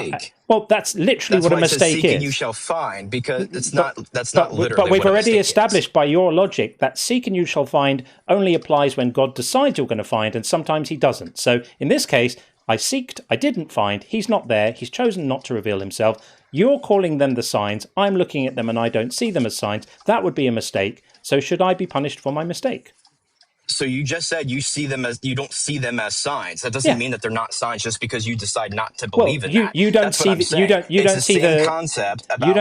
S1: that's literally what a mistake is.
S14: And you shall find, because that's not literally.
S1: But we've already established by your logic that seek and you shall find only applies when God decides you're going to find, and sometimes he doesn't. So in this case, I seeked, I didn't find, he's not there, he's chosen not to reveal himself. You're calling them the signs, I'm looking at them and I don't see them as signs. That would be a mistake. So should I be punished for my mistake?
S14: So you just said you don't see them as signs. That doesn't mean that they're not signs just because you decide not to believe in that.
S1: You don't
S14: That's
S1: see
S14: what I'm saying.
S1: you don't see the
S14: concept about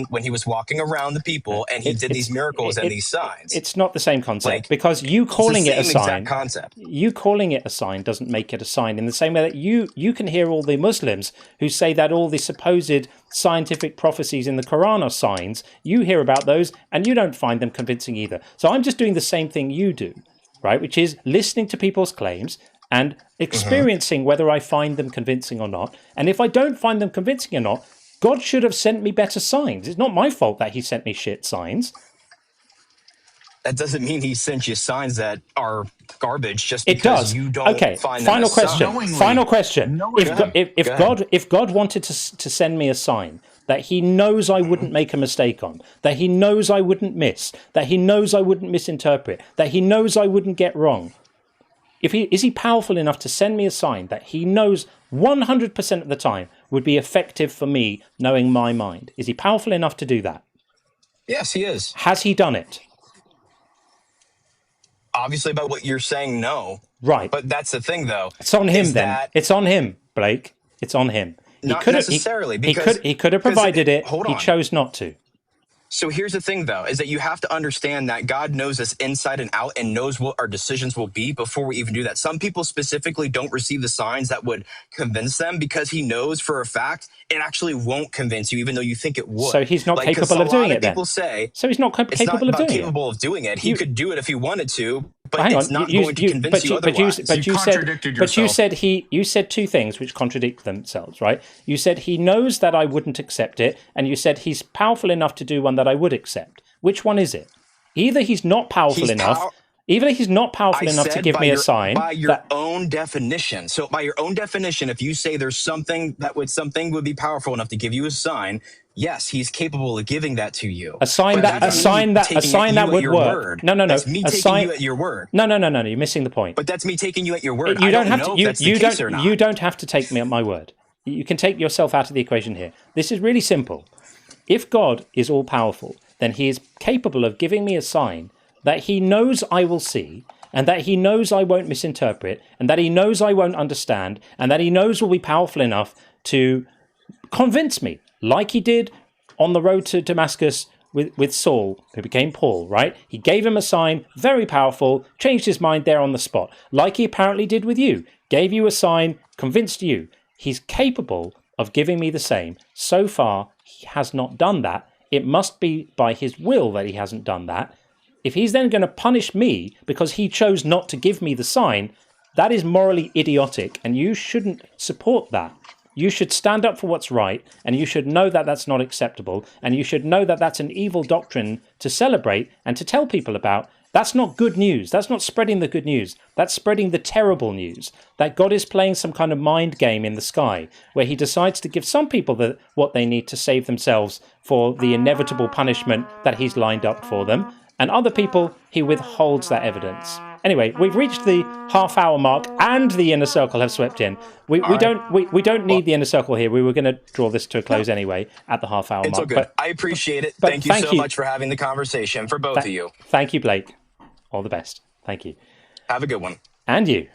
S14: when he was walking around the people and he did these miracles and these signs.
S1: It's not the same concept, because you calling it a sign.
S14: Concept.
S1: You calling it a sign doesn't make it a sign. In the same way that you can hear all the Muslims who say that all the supposed scientific prophecies in the Quran are signs. You hear about those and you don't find them convincing either. So I'm just doing the same thing you do, right? Which is listening to people's claims and experiencing whether I find them convincing or not. And if I don't find them convincing or not, God should have sent me better signs. It's not my fault that he sent me shit signs.
S14: That doesn't mean he sent you signs that are garbage just
S1: because
S14: it does. You don't find them
S1: Final question. If God wanted to send me a sign that he knows I wouldn't make a mistake on, that he knows I wouldn't miss, that he knows I wouldn't misinterpret, that he knows I wouldn't get wrong. Is he powerful enough to send me a sign that he knows 100% of the time would be effective for me knowing my mind? Is he powerful enough to do that?
S14: Yes, he is.
S1: Has he done it?
S14: Obviously, by what you're saying, no.
S1: Right.
S14: But that's the thing, though.
S1: It's on him then. It's on him, Blake. It's on him.
S14: Not necessarily. Because
S1: he could have provided it.
S14: Hold
S1: on. He chose not to.
S14: So here's the thing, though, is that you have to understand that God knows us inside and out and knows what our decisions will be before we even do that. Some people specifically don't receive the signs that would convince them because he knows for a fact it actually won't convince you, even though you think it would.
S1: So he's not capable of doing it then?
S14: People say
S1: so he's not capable of doing it?
S14: Capable of doing it. He could do it if he wanted to, but it's not going to convince you otherwise.
S1: You said two things which contradict themselves, right? You said he knows that I wouldn't accept it, and you said he's powerful enough to do one that I would accept. Which one is it? Either he's not powerful enough. Either he's not powerful enough to give me a sign.
S14: By your own definition. So by your own definition, if you say there's something would be powerful enough to give you a sign, yes, he's capable of giving that to you.
S1: A sign that would work. No.
S14: That's me taking you at your word.
S1: No. You're missing the point.
S14: But that's me taking you at your word.
S1: You don't have to take me at my word. You can take yourself out of the equation here. This is really simple. If God is all powerful, then he is capable of giving me a sign that he knows I will see, and that he knows I won't misinterpret, and that he knows I won't understand, and that he knows will be powerful enough to convince me, like he did on the road to Damascus with Saul, who became Paul, right? He gave him a sign, very powerful, changed his mind there on the spot, like he apparently did with you. Gave you a sign, convinced you. He's capable of giving me the same. So far, he has not done that. It must be by his will that he hasn't done that. If he's then going to punish me because he chose not to give me the sign, that is morally idiotic, and you shouldn't support that. You should stand up for what's right, and you should know that that's not acceptable, and you should know that that's an evil doctrine to celebrate and to tell people about. That's not good news. That's not spreading the good news. That's spreading the terrible news, that God is playing some kind of mind game in the sky, where he decides to give some people what they need to save themselves for the inevitable punishment that he's lined up for them, and other people, he withholds that evidence. Anyway, we've reached the half-hour mark, and the inner circle have swept in. We don't need the inner circle here. We were going to draw this to a close anyway at the half-hour mark.
S14: It's all good. I appreciate it. Thank you so much for having the conversation for both of you.
S1: Thank you, Blake. All the best. Thank you.
S14: Have a good one.
S1: And you.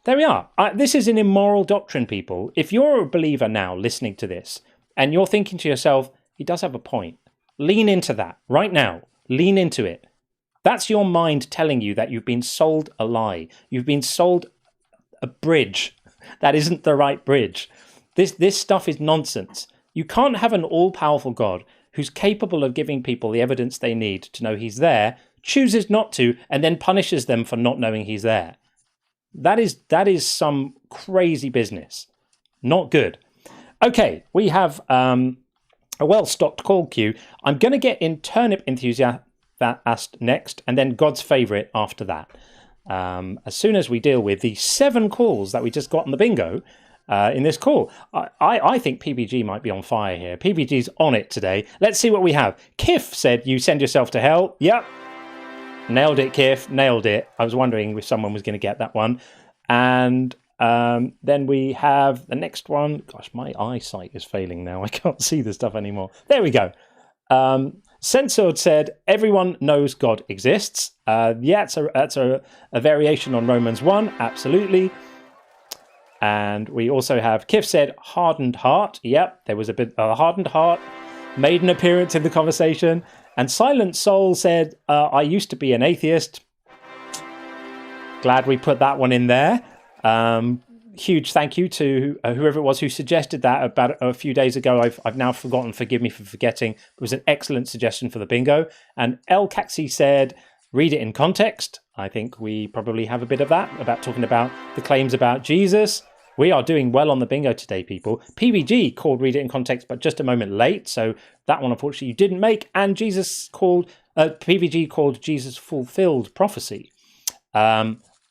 S1: There we are. This is an immoral doctrine, people. If you're a believer now listening to this, and you're thinking to yourself, he does have a point, lean into that right now. Lean into it. That's your mind telling you that you've been sold a lie. You've been sold a bridge that isn't the right bridge. This stuff is nonsense. You can't have an all-powerful God who's capable of giving people the evidence they need to know he's there, chooses not to, and then punishes them for not knowing he's there. That is some crazy business. Not good. Okay, we have a well-stocked call queue. I'm going to get in Turnip Enthusiast next, and then God's Favourite after that. As soon as we deal with the 7 calls that we just got on the bingo in this call. I think PBG might be on fire here. PBG's on it today. Let's see what we have. Kif said, you send yourself to hell. Yep. Nailed it, Kif. Nailed it. I was wondering if someone was going to get that one. And then we have the next one. Gosh, my eyesight is failing now. I can't see the stuff anymore. There we go. Censored said, everyone knows God exists. Yeah, that's a variation on Romans 1. Absolutely. And we also have Kif said, hardened heart. Yep, there was a bit of a hardened heart. Made an appearance in the conversation. And Silent Soul said, I used to be an atheist. Glad we put that one in there. Huge thank you to whoever it was who suggested that about a few days ago. I've now forgotten. Forgive me for forgetting. It was an excellent suggestion for the bingo. And El Caxi said, read it in context. I think we probably have a bit of that, about talking about the claims about Jesus. We are doing well on the bingo today, people. PBG called read it in context, but just a moment late. So that one, unfortunately, you didn't make. And PBG called Jesus fulfilled prophecy.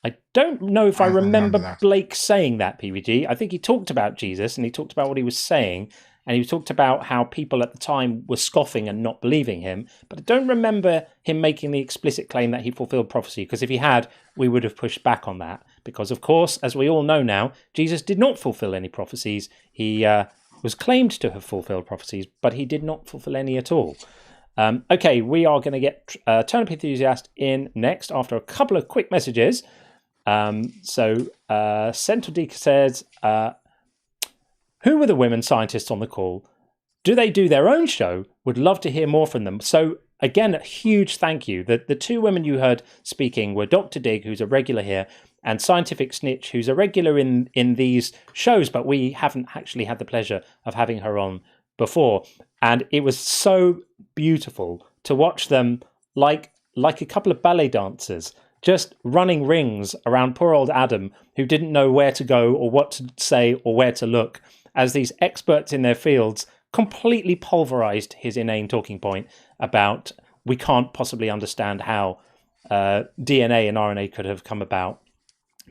S1: I don't know if I remember Blake saying that, PBG. I think he talked about Jesus and he talked about what he was saying. and he talked about how people at the time were scoffing and not believing him. But I don't remember him making the explicit claim that he fulfilled prophecy, because if he had, we would have pushed back on that. Because, of course, as we all know now, Jesus did not fulfill any prophecies. He was claimed to have fulfilled prophecies, but he did not fulfill any at all. Okay, we are going to get Turnip Enthusiast in next after a couple of quick messages. Central Deek says, who were the women scientists on the call? Do they do their own show? Would love to hear more from them. So again, a huge thank you. The two women you heard speaking were Dr. Dig, who's a regular here, and Scientific Snitch, who's a regular in these shows, but we haven't actually had the pleasure of having her on before. And it was so beautiful to watch them like a couple of ballet dancers, just running rings around poor old Adam, who didn't know where to go or what to say or where to look, as these experts in their fields completely pulverized his inane talking point about we can't possibly understand how DNA and RNA could have come about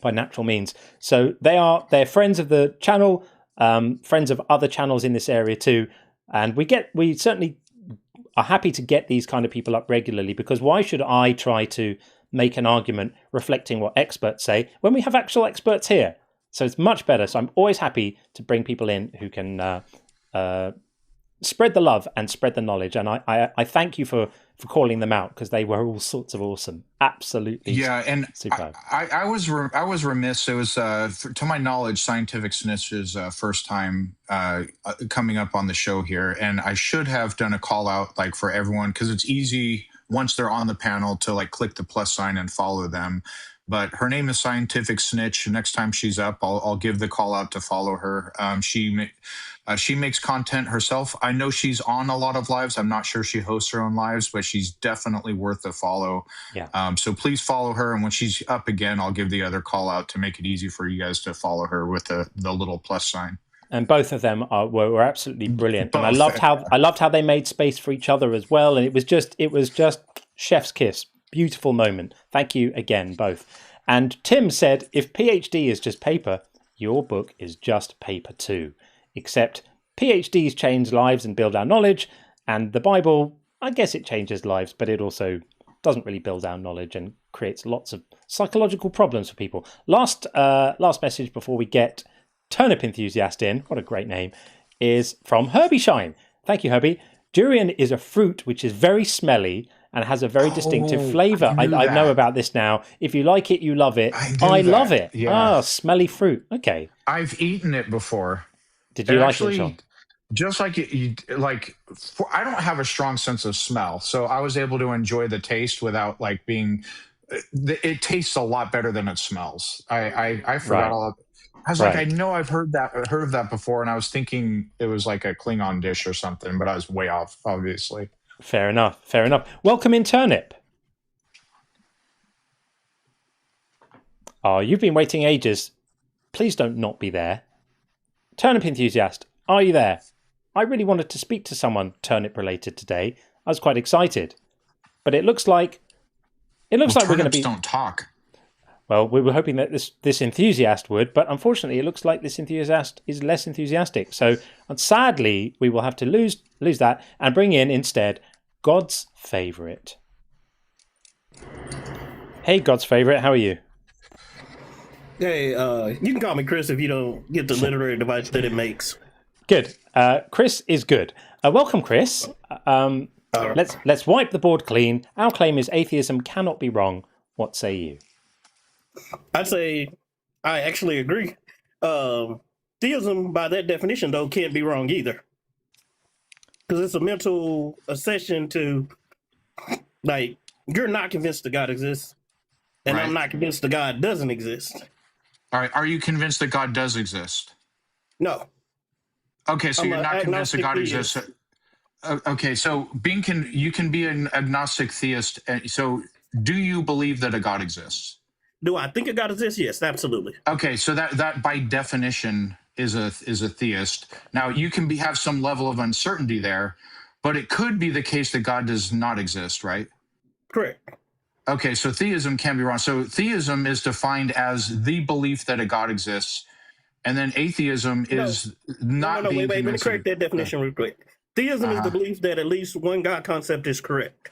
S1: by natural means. So they're friends of the channel, friends of other channels in this area too, and we certainly are happy to get these kind of people up regularly, because why should I try to make an argument reflecting what experts say when we have actual experts here? So it's much better. So I'm always happy to bring people in who can spread the love and spread the knowledge. And I thank you for calling them out, because they were all sorts of awesome. Absolutely.
S5: Yeah, and
S1: superb.
S5: I was remiss. It was, to my knowledge, Scientific Snitch's first time coming up on the show here, and I should have done a call out like for everyone, because it's easy once they're on the panel to like click the plus sign and follow them. But her name is Scientific Snitch. Next time she's up, I'll give the call out to follow her. She makes content herself. I know she's on a lot of lives. I'm not sure she hosts her own lives, but she's definitely worth a follow.
S1: Yeah.
S5: So please follow her. And when she's up again, I'll give the other call out to make it easy for you guys to follow her with the little plus sign.
S1: And both of them were absolutely brilliant. And I loved how they made space for each other as well. And it was just chef's kiss. Beautiful moment. Thank you again, both. And Tim said, if PhD is just paper, your book is just paper too. Except PhDs change lives and build our knowledge, and the Bible, I guess it changes lives, but it also doesn't really build our knowledge and creates lots of psychological problems for people. Last message before we get Turnip Enthusiast in, what a great name, is from Herbie Shine. Thank you, Herbie. Durian is a fruit which is very smelly and has a very distinctive flavor. I know about this now. If you like it, you love it. I love it.
S5: Yeah.
S1: Oh, smelly fruit. Okay.
S5: I've eaten it before.
S1: Did you like it, Sean?
S5: Just like I don't have a strong sense of smell, so I was able to enjoy the taste without like being. It tastes a lot better than it smells. I forgot all of it. I was like, I know I've heard of that before, and I was thinking it was like a Klingon dish or something, but I was way off, obviously.
S1: Fair enough. Welcome in, Turnip. Oh, you've been waiting ages. Please don't not be there. Turnip Enthusiast, are you there? I really wanted to speak to someone turnip related today. I was quite excited, but it looks like we're going to be.
S5: Don't talk.
S1: Well, we were hoping that this enthusiast would, but unfortunately, it looks like this enthusiast is less enthusiastic. So, sadly, we will have to lose that and bring in instead God's favorite. Hey, God's favorite, how are you?
S15: Hey, you can call me Chris if you don't get the literary device that it makes.
S1: Good. Chris is good. Welcome, Chris. Let's wipe the board clean. Our claim is atheism cannot be wrong. What say you?
S15: I'd say I actually agree. Theism, by that definition, though, can't be wrong either. Because it's a mental accession to, like, you're not convinced that God exists, and I'm not convinced that God doesn't exist.
S5: All right. Are you convinced that God does exist?
S15: No.
S5: Okay, so you're not convinced that God exists. Okay, so you can be an agnostic theist. So do you believe that a God exists?
S15: Do I think a God exists? Yes, absolutely.
S5: Okay, so that by definition is a theist. Now you can have some level of uncertainty there, but it could be the case that God does not exist, right?
S15: Correct.
S5: Okay, so theism can be wrong. So theism is defined as the belief that a God exists, And then atheism is not being
S15: wait. Let me
S5: convinced.
S15: correct that definition real quick. Theism is the belief that at least one God concept is correct,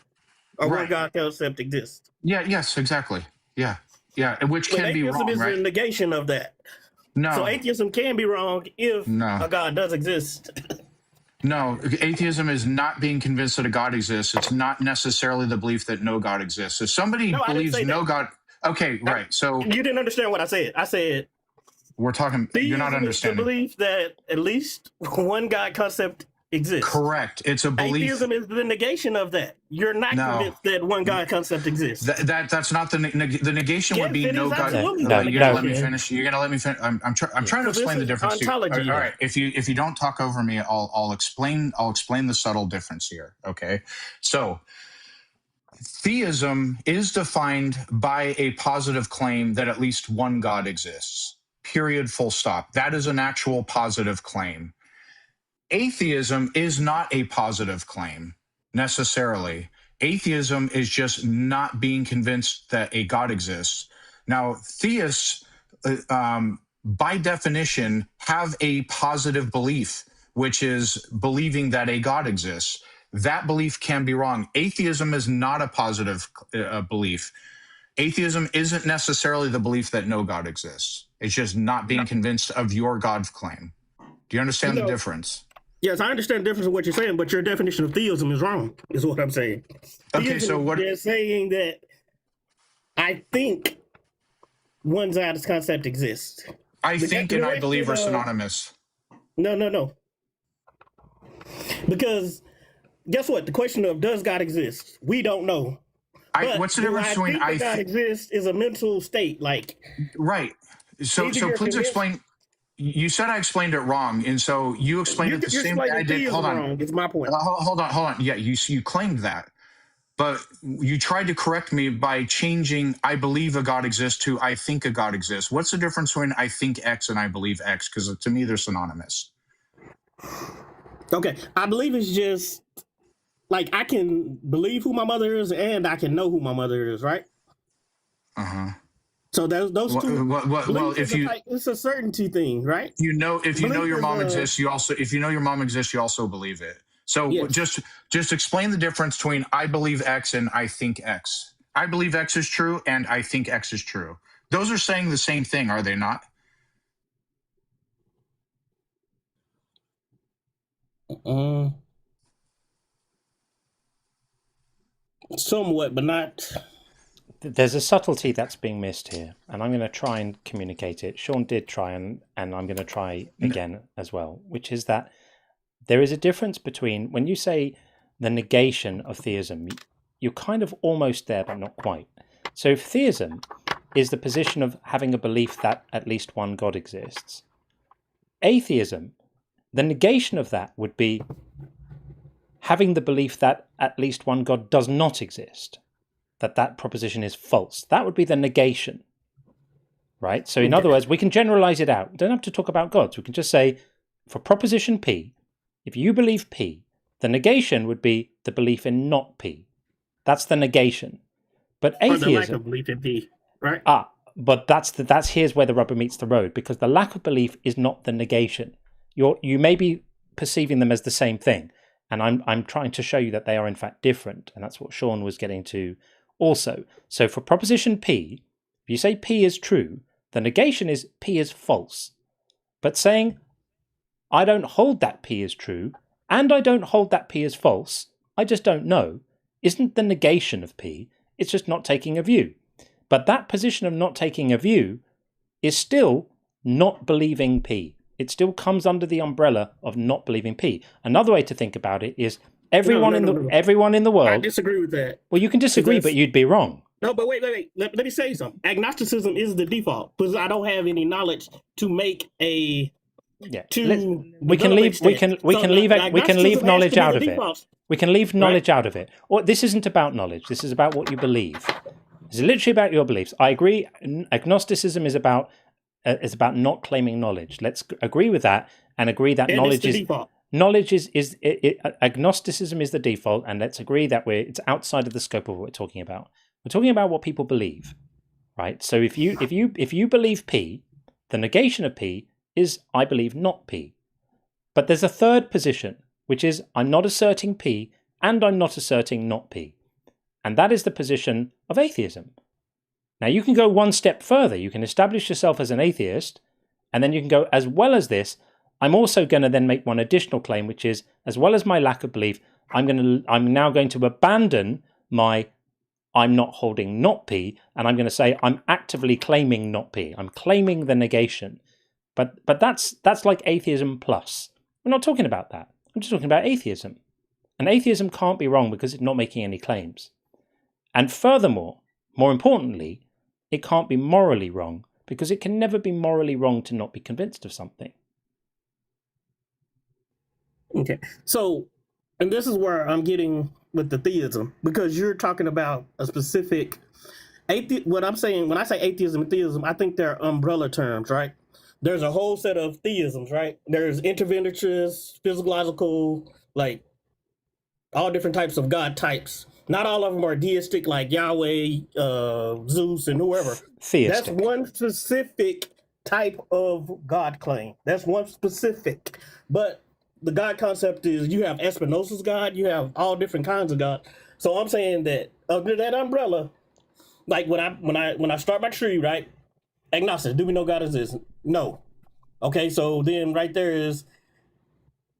S15: or one God concept exists.
S5: Yeah. Yes. Exactly. Yeah. Yeah. Which can be wrong,
S15: atheism is a negation of that.
S5: No.
S15: So atheism can be wrong if a God does exist.
S5: No, atheism is not being convinced that a God exists. It's not necessarily the belief that no God exists. If somebody believes no God, okay, right. So
S15: you didn't understand what I said. I said
S5: we're talking. You're not understanding.
S15: The belief that at least one God concept exists.
S5: Correct. It's a belief.
S15: Atheism is the negation of that. You're not convinced that one God concept exists.
S5: That's not the negation would be no God.
S15: No,
S5: you're gonna let me finish. You're gonna let me finish. I'm trying to explain the difference.
S15: Ontology.
S5: All right. If you don't talk over me, I'll explain the subtle difference here. Okay. So theism is defined by a positive claim that at least one God exists. Period. Full stop. That is an actual positive claim. Atheism is not a positive claim necessarily. Atheism is just not being convinced that a God exists. Now, theists, by definition, have a positive belief, which is believing that a God exists. That belief can be wrong. Atheism is not a positive belief. Atheism isn't necessarily the belief that no God exists. It's just not being convinced of your God claim. Do you understand the difference?
S15: Yes, I understand the difference of what you're saying, but your definition of theism is wrong, is what I'm saying.
S5: Okay,
S15: theism
S5: so what?
S15: They're saying that I think one Zionist concept exists.
S5: I think and I believe are synonymous.
S15: No. Because guess what? The question of does God exist? We don't know.
S5: What's the difference between
S15: I think God exists is a mental state, like
S5: right. So please explain. You said I explained it wrong, and so you explained it the same way I did. Hold on,
S15: wrong. It's my point.
S5: Hold on. Yeah, you claimed that, but you tried to correct me by changing "I believe a God exists" to "I think a God exists." What's the difference between "I think X" and "I believe X"? Because to me, they're synonymous.
S15: Okay, I believe it's just like I can believe who my mother is, and I can know who my mother is, right? So those two.
S5: Well, if
S15: it's a certainty thing, right?
S5: If you know your mom exists, you also believe it. So yes. just explain the difference between I believe X and I think X. I believe X is true, and I think X is true. Those are saying the same thing, are they not?
S15: Somewhat, but not.
S1: There's a subtlety that's being missed here, and I'm going to try and communicate it. Sean did try, and I'm going to try again as well, which is that there is a difference between when you say the negation of theism, you're kind of almost there, but not quite. So if theism is the position of having a belief that at least one God exists, atheism, the negation of that would be having the belief that at least one God does not exist. That proposition is false. That would be the negation, right? So in other words, we can generalize it out. We don't have to talk about gods. We can just say, for proposition P, if you believe P, the negation would be the belief in not P. That's the negation. But atheism...
S15: Or the lack of belief in P, right?
S1: But that's here's where the rubber meets the road, because the lack of belief is not the negation. You may be perceiving them as the same thing, and I'm trying to show you that they are in fact different, and that's what Sean was getting to also. So for proposition P, if you say P is true, the negation is P is false. But saying, I don't hold that P is true, and I don't hold that P is false, I just don't know, isn't the negation of P, it's just not taking a view. But that position of not taking a view is still not believing P. It still comes under the umbrella of not believing P. Another way to think about it is everyone in the world.
S15: I disagree with that.
S1: Well, you can disagree, but you'd be wrong.
S15: No, but wait. Let me say something. Agnosticism is the default because I don't have any knowledge to make a.
S1: Yeah. We can leave knowledge out of it. We can leave knowledge out of it. Or this isn't about knowledge. This is about what you believe. It's literally about your beliefs. I agree. Agnosticism is about not claiming knowledge. Let's agree with that and agree that knowledge is default. Knowledge is agnosticism is the default, and let's agree that it's outside of the scope of what we're talking about. We're talking about what people believe, right? So if you believe P, the negation of P is, I believe, not P. But there's a third position, which is I'm not asserting P and I'm not asserting not P. And that is the position of atheism. Now you can go one step further. You can establish yourself as an atheist, and then you can go, as well as this, I'm also going to then make one additional claim, which is, as well as my lack of belief, I'm now going to abandon my I'm not holding not P, and I'm going to say I'm actively claiming not P. I'm claiming the negation. But that's like atheism plus. We're not talking about that. I'm just talking about atheism. And atheism can't be wrong because it's not making any claims. And furthermore, more importantly, it can't be morally wrong because it can never be morally wrong to not be convinced of something.
S15: Okay. So, and this is where I'm getting with the theism, because you're talking about a specific what I'm saying, when I say atheism and theism, I think they're umbrella terms, right? There's a whole set of theisms, right? There's interventionist, physiological, like all different types of God types. Not all of them are deistic, like Yahweh, Zeus, and whoever.
S1: Theistic.
S15: That's one specific type of God claim. That's one specific. But the God concept is you have Spinoza's God, you have all different kinds of God. So I'm saying that under that umbrella, like when I start my tree, right? Agnostic, do we know God exists? No. Okay, so then right there is,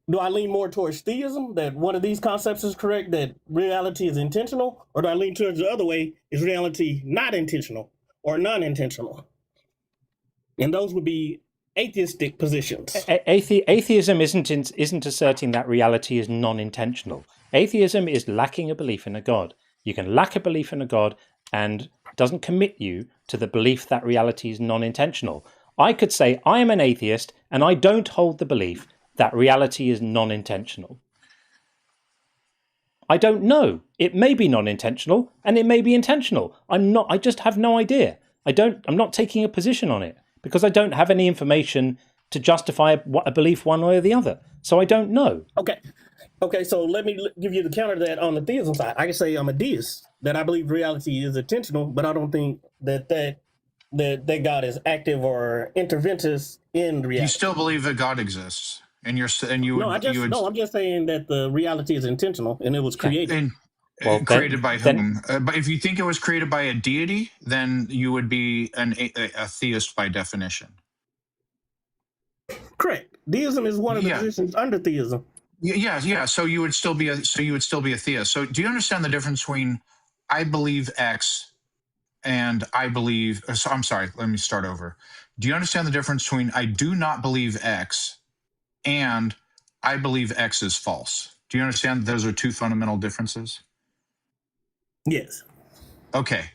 S15: do I lean more towards theism, that one of these concepts is correct, that reality is intentional? Or do I lean towards the other way, is reality not intentional or non-intentional? And those would be atheistic positions.
S1: Atheism isn't asserting that reality is non-intentional. Atheism is lacking a belief in a God. You can lack a belief in a God and doesn't commit you to the belief that reality is non-intentional. I could say I am an atheist and I don't hold the belief that reality is non-intentional. I don't know. It may be non-intentional and it may be intentional. I just have no idea. I'm not taking a position on it because I don't have any information to justify a belief one way or the other. So I don't know.
S15: Okay, so let me give you the counter to that on the theism side. I can say I'm a deist, that I believe reality is intentional, but I don't think that God is active or interventionist in reality.
S5: You still believe that God exists, I'm just
S15: saying that the reality is intentional and it was created.
S5: Created by whom? But if you think it was created by a deity, then you would be a theist by definition.
S15: Correct. Deism is one of the positions under theism.
S5: Yeah. So you would still be a theist. So do you understand the difference between I believe X and I believe? So I'm sorry. Let me start over. Do you understand the difference between I do not believe X and I believe X is false? Do you understand those are two fundamental differences?
S15: Yes.
S5: Okay.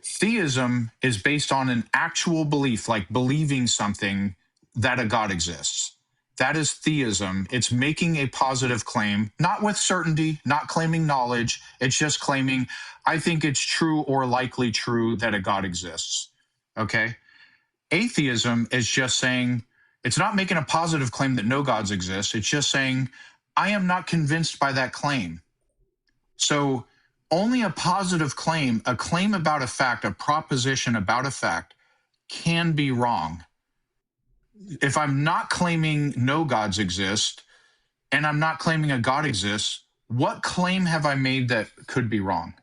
S5: Theism is based on an actual belief, like believing something that a God exists. That is theism. It's making a positive claim, not with certainty, not claiming knowledge. It's just claiming, I think it's true or likely true that a God exists. Okay? Atheism is just saying, it's not making a positive claim that no gods exist. It's just saying, I am not convinced by that claim. So only a positive claim, a claim about a fact, a proposition about a fact, can be wrong. If I'm not claiming no gods exist and I'm not claiming a God exists, what claim have I made that could be wrong?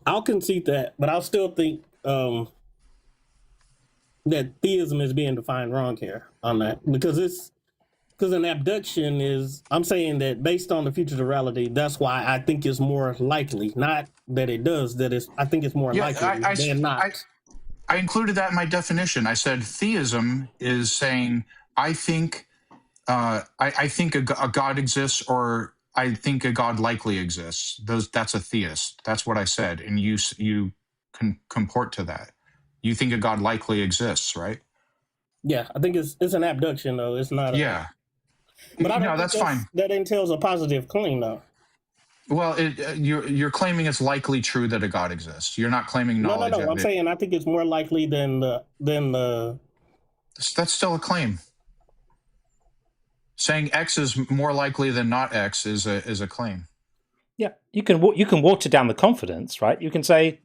S15: I'll concede that, but I'll still think that theism is being defined wrong here on that, because an abduction is, I'm saying that based on the future reality, that's why I think it's more likely, not that it does, I think it's more likely than not.
S5: I included that in my definition. I said theism is saying, I think a God exists, or I think a God likely exists. That's a theist. That's what I said, and you can comport to that. You think a God likely exists, right?
S15: Yeah, I think it's an abduction, though. It's not. But I don't think
S5: that's fine.
S15: That entails a positive claim, though.
S5: Well, you're claiming it's likely true that a God exists. You're not claiming knowledge.
S15: No. I'm saying I think it's more likely than the.
S5: That's still a claim. Saying X is more likely than not X is a claim.
S1: Yeah, you can water down the confidence, right? You can say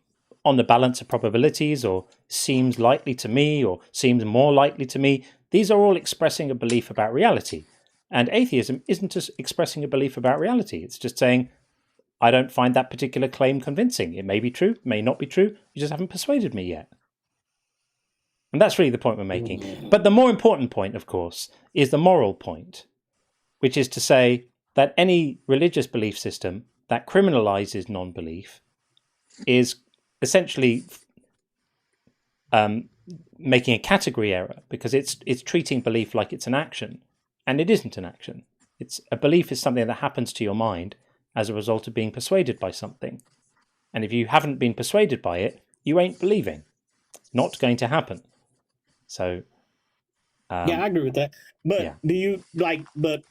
S1: on the balance of probabilities, or seems likely to me, or seems more likely to me. These are all expressing a belief about reality. And atheism isn't just expressing a belief about reality. It's just saying, I don't find that particular claim convincing. It may be true, may not be true. You just haven't persuaded me yet. And that's really the point we're making. But the more important point, of course, is the moral point, which is to say that any religious belief system that criminalizes non-belief is essentially making a category error, because it's treating belief like it's an action, and it isn't an action. A belief is something that happens to your mind as a result of being persuaded by something. And if you haven't been persuaded by it, you ain't believing. It's not going to happen. So
S15: yeah, I agree with that. But
S1: yeah.
S15: do you like? But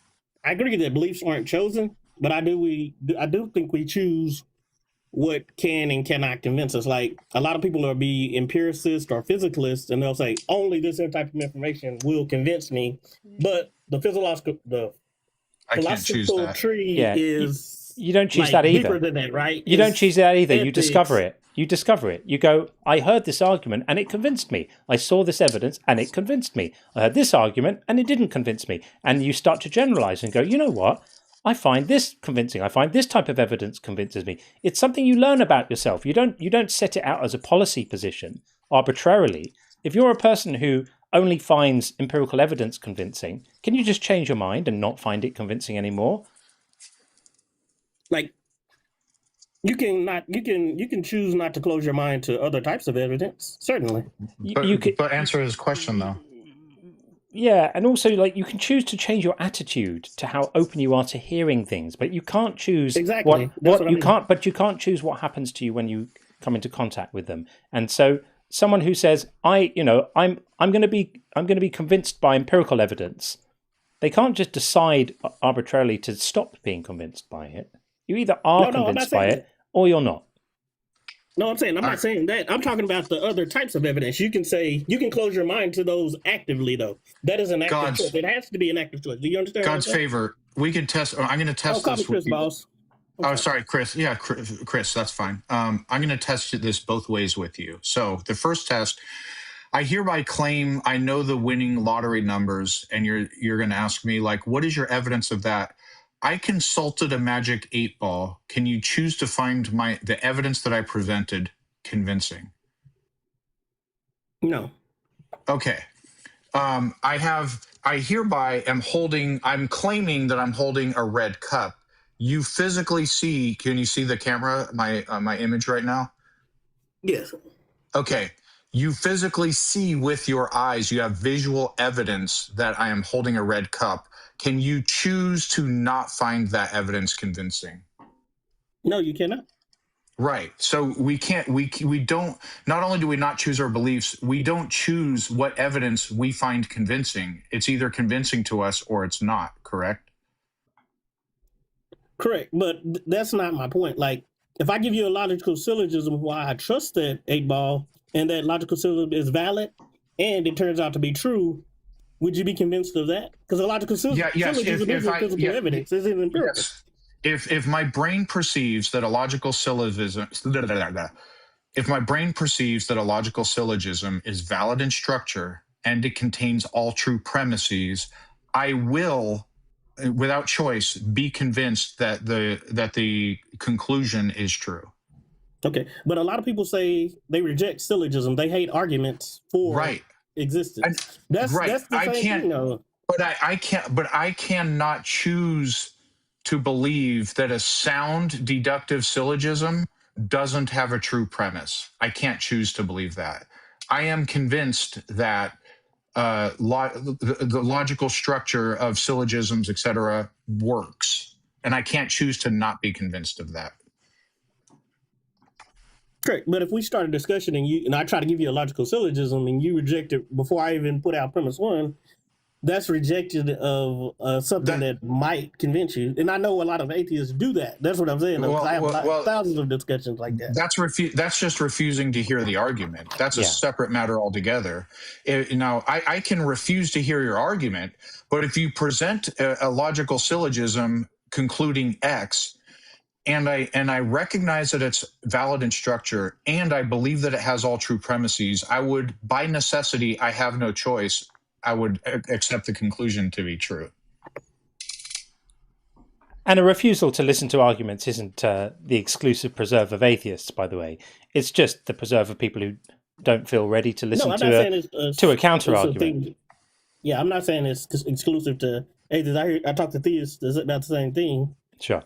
S15: I agree that beliefs aren't chosen. But I do think we choose what can and cannot convince us. Like, a lot of people will be empiricists or physicalists, and they'll say only this type of information will convince me. But the philosophical tree is
S1: you don't choose that either.
S15: Deeper than that, right?
S1: You don't choose that either.
S15: Ethics.
S1: You discover it. You discover it. You go, I heard this argument and it convinced me. I saw this evidence and it convinced me. I heard this argument and it didn't convince me. And you start to generalize and go, you know what? I find this convincing. I find this type of evidence convinces me. It's something you learn about yourself. You don't set it out as a policy position arbitrarily. If you're a person who only finds empirical evidence convincing, can you just change your mind and not find it convincing anymore?
S15: Like, you can choose not to close your mind to other types of evidence. Certainly,
S5: but answer his question though.
S1: Yeah, and also, like, you can choose to change your attitude to how open you are to hearing things, but you can't choose
S15: exactly
S1: what you can't. But you can't choose what happens to you when you come into contact with them. And so, someone who says, I'm going to be convinced by empirical evidence, they can't just decide arbitrarily to stop being convinced by it. You either are convinced by it or you're not.
S15: No, I'm not saying that. I'm talking about the other types of evidence. You can close your mind to those actively, though. That is an active choice. It has to be an active choice. Do you understand?
S5: God's favor. We can test. I'm going to test this.
S15: Chris, boss.
S5: Oh, sorry, Chris. Yeah, Chris, that's fine. I'm going to test this both ways with you. So the first test, I hereby claim I know the winning lottery numbers, and you're going to ask me, like, what is your evidence of that? I consulted a magic 8-ball. Can you choose to find the evidence that I presented convincing?
S15: No.
S5: Okay. I'm claiming that I'm holding a red cup. You physically see, can you see the camera, my image right now?
S15: Yes.
S5: Okay. You physically see with your eyes, you have visual evidence that I am holding a red cup. Can you choose to not find that evidence convincing?
S15: No, you cannot.
S5: Right. So we can't, we don't, not only do we not choose our beliefs, we don't choose what evidence we find convincing. It's either convincing to us or it's not, correct?
S15: Correct. But that's not my point. Like, if I give you a logical syllogism why I trust that 8-ball and that logical syllogism is valid and it turns out to be true, would you be convinced of that? Because a logical syllogism is physical evidence. It's empirical.
S5: Yes. If my brain perceives that a logical syllogism, is valid in structure and it contains all true premises, I will, without choice, be convinced that the conclusion is true.
S15: Okay, but a lot of people say they reject syllogism. They hate arguments for existence. That's the same thing, though.
S5: But I cannot choose to believe that a sound deductive syllogism doesn't have a true premise. I can't choose to believe that. I am convinced that the logical structure of syllogisms, etc., works, and I can't choose to not be convinced of that.
S15: Correct, but if we start a discussion and I try to give you a logical syllogism and you reject it before I even put out premise one, that's rejected of something that might convince you. And I know a lot of atheists do that. That's what I'm saying. I have thousands of discussions like that.
S5: That's just refusing to hear the argument. That's a separate matter altogether. Now, I can refuse to hear your argument, but if you present a logical syllogism concluding X, and I recognize that it's valid in structure, and I believe that it has all true premises, I would, by necessity, I have no choice, I would accept the conclusion to be true.
S1: And a refusal to listen to arguments isn't the exclusive preserve of atheists, by the way. It's just the preserve of people who don't feel ready to listen to a counter argument.
S15: Yeah, I'm not saying it's exclusive to atheists. I talk to theists about the same thing.
S1: Sure.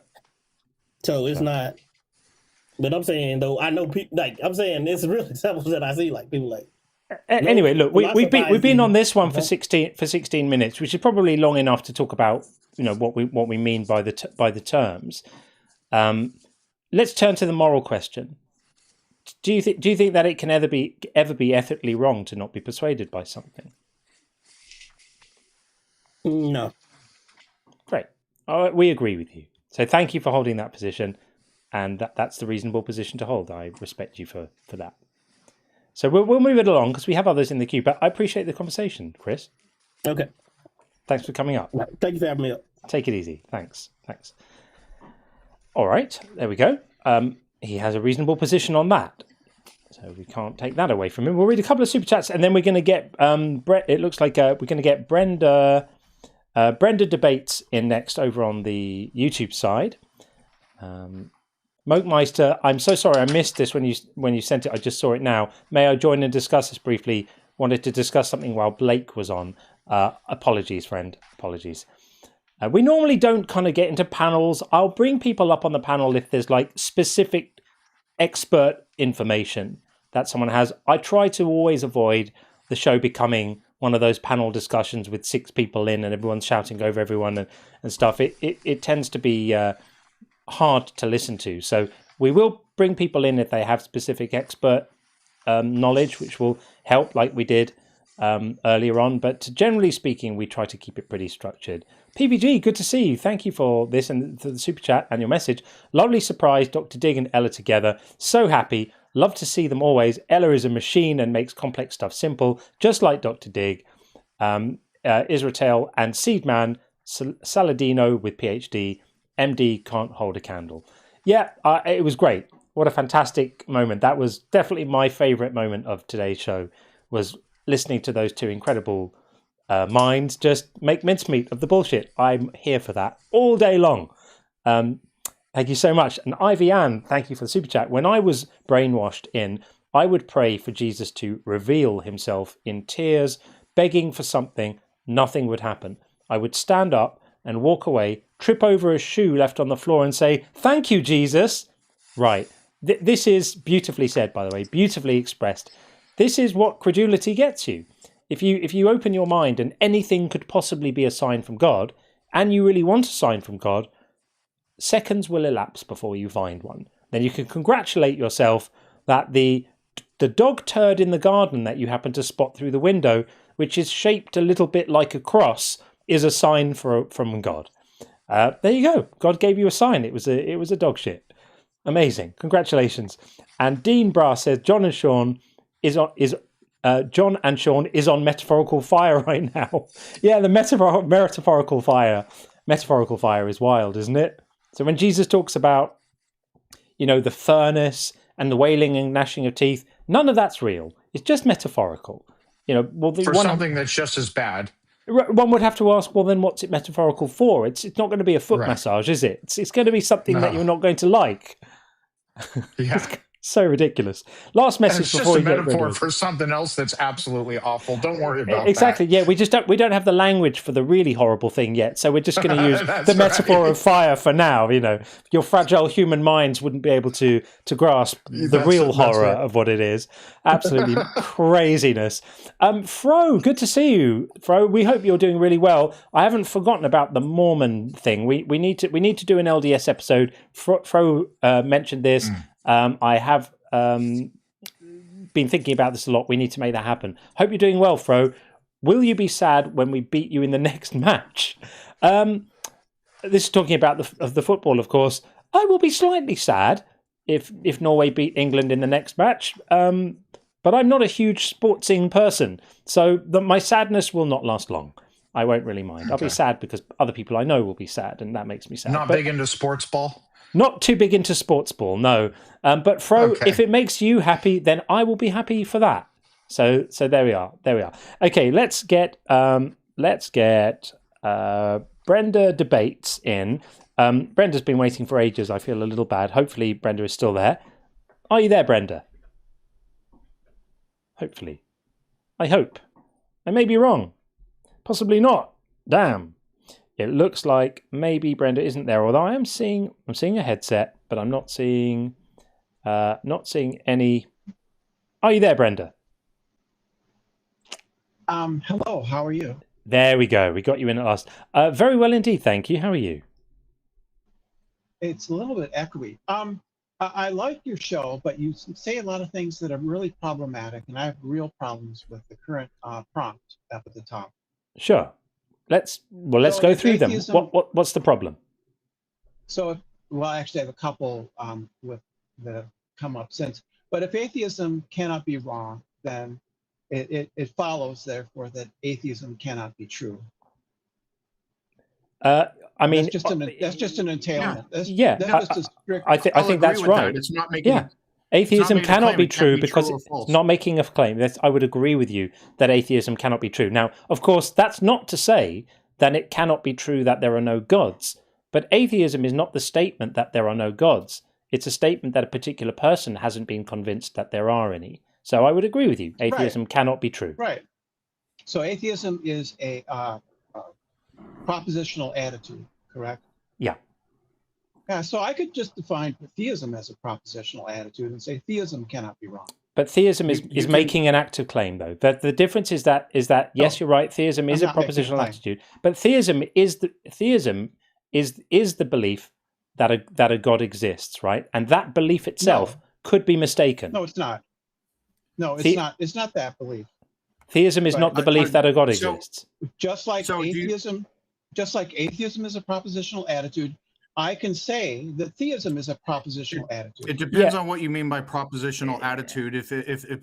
S15: So it's not. But I'm saying though, I know people I'm saying it's real examples that I see people like.
S1: Anyway, look, we've been on this one for 16 minutes, which is probably long enough to talk about what we mean by the terms. Let's turn to the moral question. Do you think that it can ever be ethically wrong to not be persuaded by something?
S15: No.
S1: Great. We agree with you. So thank you for holding that position, and that's the reasonable position to hold. I respect you for that. So we'll move it along because we have others in the queue, but I appreciate the conversation, Chris.
S15: Okay.
S1: Thanks for coming up.
S15: Thank you for having me up.
S1: Take it easy. Thanks. All right, there we go. He has a reasonable position on that, so we can't take that away from him. We'll read a couple of super chats, and then we're going to get it looks like we're going to get Brenda debates in next over on the YouTube side. Mokemeister, I'm so sorry I missed this when you sent it. I just saw it now. May I join and discuss this briefly? Wanted to discuss something while Blake was on. Apologies, friend. Apologies. We normally don't kind of get into panels. I'll bring people up on the panel if there's specific expert information that someone has. I try to always avoid the show becoming one of those panel discussions with 6 people in and everyone's shouting over everyone and stuff. It tends to be hard to listen to. So we will bring people in if they have specific expert knowledge, which will help like we did earlier on. But generally speaking, we try to keep it pretty structured. PPG, good to see you. Thank you for this and for the super chat and your message. Lovely surprise, Dr. Dig and Ella together. So happy. Love to see them always. Ella is a machine and makes complex stuff simple, just like Dr. Dig. Israel and Seedman, Saladino with PhD. MD can't hold a candle. Yeah, it was great. What a fantastic moment. That was definitely my favorite moment of today's show, was listening to those two incredible minds just make mincemeat of the bullshit. I'm here for that all day long. Thank you so much. And Ivy Ann, thank you for the super chat. When I was brainwashed I would pray for Jesus to reveal himself in tears, begging for something. Nothing would happen. I would stand up and walk away, trip over a shoe left on the floor and say, "Thank you, Jesus." Right. This is beautifully said, by the way, beautifully expressed. This is what credulity gets you. If you open your mind and anything could possibly be a sign from God, and you really want a sign from God, seconds will elapse before you find one. Then you can congratulate yourself that the dog turd in the garden that you happen to spot through the window, which is shaped a little bit like a cross, is a sign from God. There you go. God gave you a sign. It was a dog shit. Amazing. Congratulations. And Dean Brass says John and Sean is on metaphorical fire right now. Yeah, the metaphorical fire is wild, isn't it? So when Jesus talks about, the furnace and the wailing and gnashing of teeth, none of that's real. It's just metaphorical.
S5: For something that's just as bad.
S1: One would have to ask, well, then what's it metaphorical for? It's not going to be a foot massage, is it? It's going to be something that you're not going to like.
S5: Yeah.
S1: So ridiculous. Last message
S5: before we get rid of it. It's just a metaphor for something else that's absolutely awful. Don't worry about that.
S1: Exactly. Yeah, we don't have the language for the really horrible thing yet, so we're just going to use the metaphor of fire for now. Your fragile human minds wouldn't be able to grasp the real horror of what it is. Absolutely craziness. Fro, good to see you, Fro. We hope you're doing really well. I haven't forgotten about the Mormon thing. We need to do an LDS episode. Fro mentioned this. I have been thinking about this a lot. We need to make that happen. Hope you're doing well, Fro. will you be sad when we beat you in the next match? This is talking about the football, of course. I will be slightly sad if Norway beat England in the next match. But I'm not a huge sportsing person, so my sadness will not last long. I won't really mind. I'll be sad because other people I know will be sad, and that makes me sad.
S5: Not big into sports ball?
S1: Not too big into sports ball, no. But Fro, if it makes you happy, then I will be happy for that. So there we are. There we are. Okay, let's get Brenda Debates in. Brenda's been waiting for ages. I feel a little bad. Hopefully Brenda is still there. Are you there, Brenda? Hopefully. I hope. I may be wrong. Possibly not. Damn. It looks like maybe Brenda isn't there, although I'm seeing a headset, but I'm not seeing any. Are you there, Brenda?
S16: Hello, how are you?
S1: There we go. We got you in at last. Very well indeed, thank you. How are you?
S16: It's a little bit echoey. I like your show, but you say a lot of things that are really problematic, and I have real problems with the current prompt up at the top.
S1: Sure. Let's go through them. What's the problem?
S16: So, actually, I have a couple with that have come up since. But if atheism cannot be wrong, then it follows, therefore, that atheism cannot be true.
S1: I mean,
S16: that's just an entailment.
S1: I think that's right.
S5: It's not making.
S1: Atheism cannot be true because it's not making a claim. I would agree with you that atheism cannot be true. Now, of course, that's not to say that it cannot be true that there are no gods. But atheism is not the statement that there are no gods. It's a statement that a particular person hasn't been convinced that there are any. So I would agree with you. Atheism cannot be true.
S16: Right. So atheism is a propositional attitude, correct?
S1: Yeah.
S16: Yeah, so I could just define theism as a propositional attitude and say theism cannot be wrong.
S1: But theism is making an active claim, though. The difference is that yes, you're right. Theism is a propositional attitude, but theism is the belief that a God exists, right? And that belief itself could be mistaken.
S16: No, it's not. No, it's not. It's not that belief.
S1: Theism is not the belief that a God exists.
S16: Just like atheism is a propositional attitude, I can say that theism is a propositional attitude.
S5: It depends on what you mean by propositional attitude. If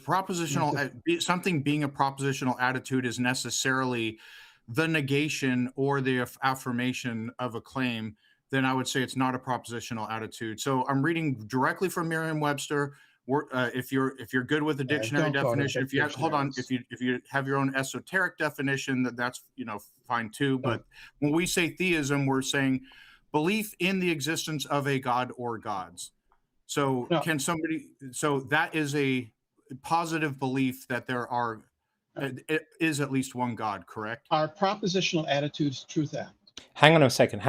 S5: propositional something being a propositional attitude is necessarily the negation or the affirmation of a claim, then I would say it's not a propositional attitude. So I'm reading directly from Merriam-Webster. If you're good with the dictionary definition, if you have your own esoteric definition, that's fine too. But when we say theism, we're saying belief in the existence of a god or gods. So so that is a positive belief that there is at least one God, correct?
S16: Our propositional attitudes true that.
S1: Hang on a second.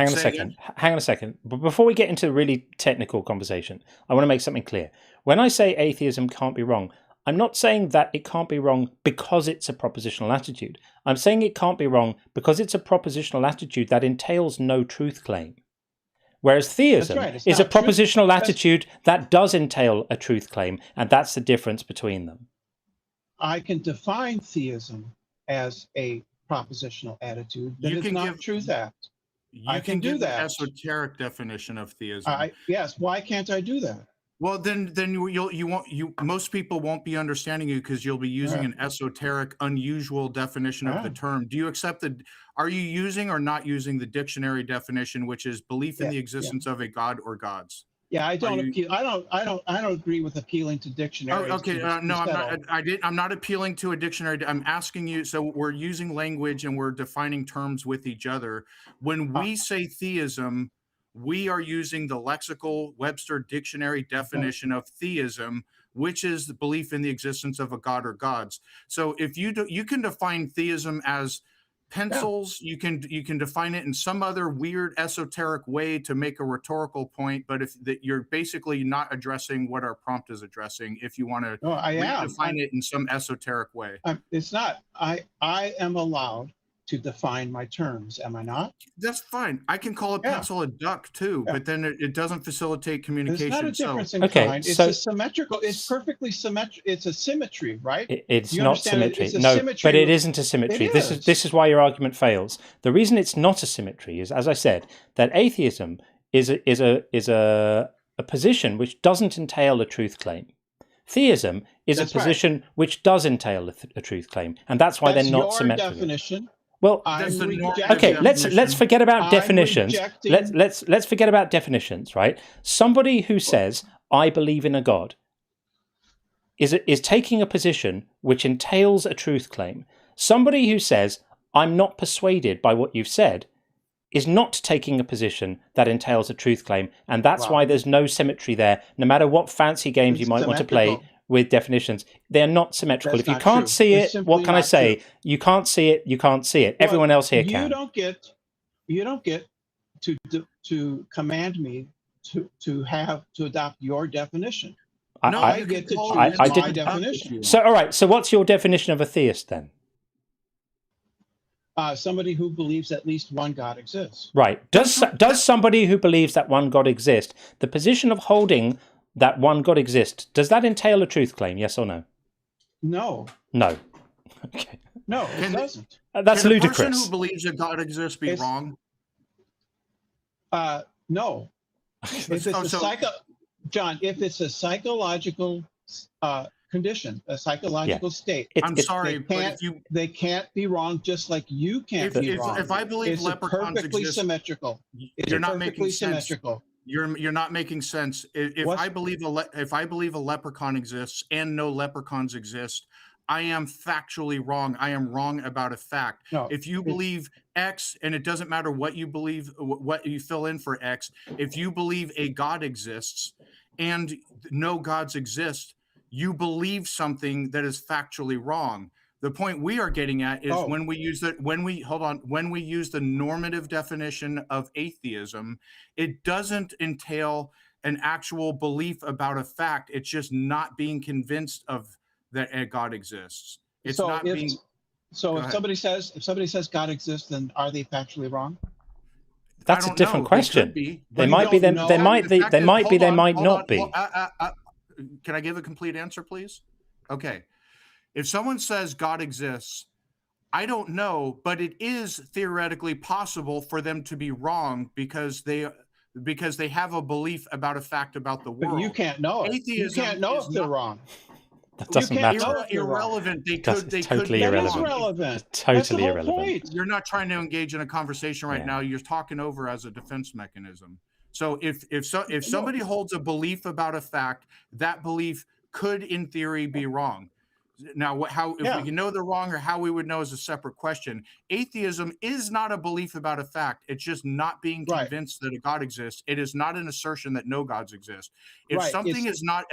S1: But before we get into the really technical conversation, I want to make something clear. When I say atheism can't be wrong, I'm not saying that it can't be wrong because it's a propositional attitude. I'm saying it can't be wrong because it's a propositional attitude that entails no truth claim. Whereas theism is a propositional attitude that does entail a truth claim, and that's the difference between them.
S16: I can define theism as a propositional attitude that is not true that.
S5: I can do that. Esoteric definition of theism.
S16: Yes. Why can't I do that?
S5: Well, then most people won't be understanding you because you'll be using an esoteric, unusual definition of the term. Do you accept are you using or not using the dictionary definition, which is belief in the existence of a god or gods?
S16: Yeah, I don't agree with appealing to dictionaries.
S5: Okay, no, I'm not. I'm not appealing to a dictionary. I'm asking you. So we're using language and we're defining terms with each other. When we say theism, we are using the lexical Webster dictionary definition of theism, which is the belief in the existence of a god or gods. So if you can define theism as pencils, you can define it in some other weird esoteric way to make a rhetorical point, but you're basically not addressing what our prompt is addressing if you want to define it in some esoteric way.
S16: It's not. I am allowed to define my terms, am I not?
S5: That's fine. I can call a pencil a duck too, but then it doesn't facilitate communication.
S16: There's not a difference in
S1: Okay,
S16: kind. It's
S1: so-
S16: a symmetrical. It's perfectly symmetric. It's a symmetry, right?
S1: It's
S16: You
S1: not
S16: understand it?
S1: symmetry.
S16: It's a
S1: No,
S16: symmetry
S1: but it
S16: with-
S1: isn't a symmetry.
S16: It
S1: This is why your argument fails. The reason it's not a symmetry is, as I said, that atheism is a position which doesn't entail a truth claim. Theism is
S16: That's
S1: a position which does entail a truth claim, and that's why
S16: That's
S1: they're not
S16: your
S1: symmetrical.
S16: definition.
S1: Well,
S16: I'm rejecting-
S1: okay, let's forget about
S16: I'm
S1: definitions.
S16: rejecting-
S1: Let's forget about definitions, right? Somebody who says I believe in a God is taking a position which entails a truth claim. Somebody who says I'm not persuaded by what you've said is not taking a position that entails a truth claim, and that's why there's no symmetry there. No matter what fancy games you might want to play with definitions, they're not symmetrical.
S16: That's
S1: if you
S16: not
S1: can't
S16: true.
S1: see
S16: It's
S1: it, what
S16: simply
S1: can I
S16: not
S1: say?
S16: true.
S1: You can't see it. You can't see it. Everyone else here can.
S16: You don't get to command me to adopt your definition. I get to choose my definition.
S1: So, all right. So, what's your definition of a theist then?
S16: Somebody who believes at least one God exists.
S1: Right. Does somebody who believes that one God exists, the position of holding that one God exists, does that entail a truth claim? Yes or no?
S16: No.
S1: No. Okay.
S16: No, it doesn't.
S1: That's
S5: Can
S1: ludicrous.
S5: a person who believes that God exists be wrong?
S16: No. If it's John, if it's a psychological condition, a psychological state,
S5: I'm sorry, but
S16: they can't be wrong, just like you can't be wrong.
S5: If I believe
S16: it's
S5: leprechauns
S16: perfectly
S5: exist,
S16: symmetrical. It's
S5: you're not
S16: perfectly
S5: making sense.
S16: symmetrical.
S5: You're not making sense. If I believe a leprechaun exists and no leprechauns exist, I am factually wrong. I am wrong about a fact.
S16: No,
S5: if you believe X, and it doesn't matter what you believe, what you fill in for X, if you believe a God exists and no gods exist, you believe something that is factually wrong. The point we are getting at is when we use when we use the normative definition of atheism, it doesn't entail an actual belief about a fact. It's just not being convinced of that a God exists. It's
S16: so
S5: not
S16: if,
S5: being.
S16: So if somebody says God exists, then are they factually wrong?
S1: That's a different question. They might be. They might not be.
S5: Can I give a complete answer, please? Okay. If someone says God exists, I don't know, but it is theoretically possible for them to be wrong because they have a belief about a fact about the world.
S16: But you can't know it. You can't know if they're wrong.
S1: That doesn't matter.
S5: Irrelevant. They could.
S1: Totally irrelevant.
S16: That is
S1: Totally irrelevant.
S5: You're not trying to engage in a conversation right now. You're talking over as a defense mechanism. So if somebody holds a belief about a fact, that belief could, in theory, be wrong. Now, if we can know they're wrong or how we would know is a separate question. Atheism is not a belief about a fact. It's just not being convinced that a God exists. It is not an assertion that no gods exist. If something is not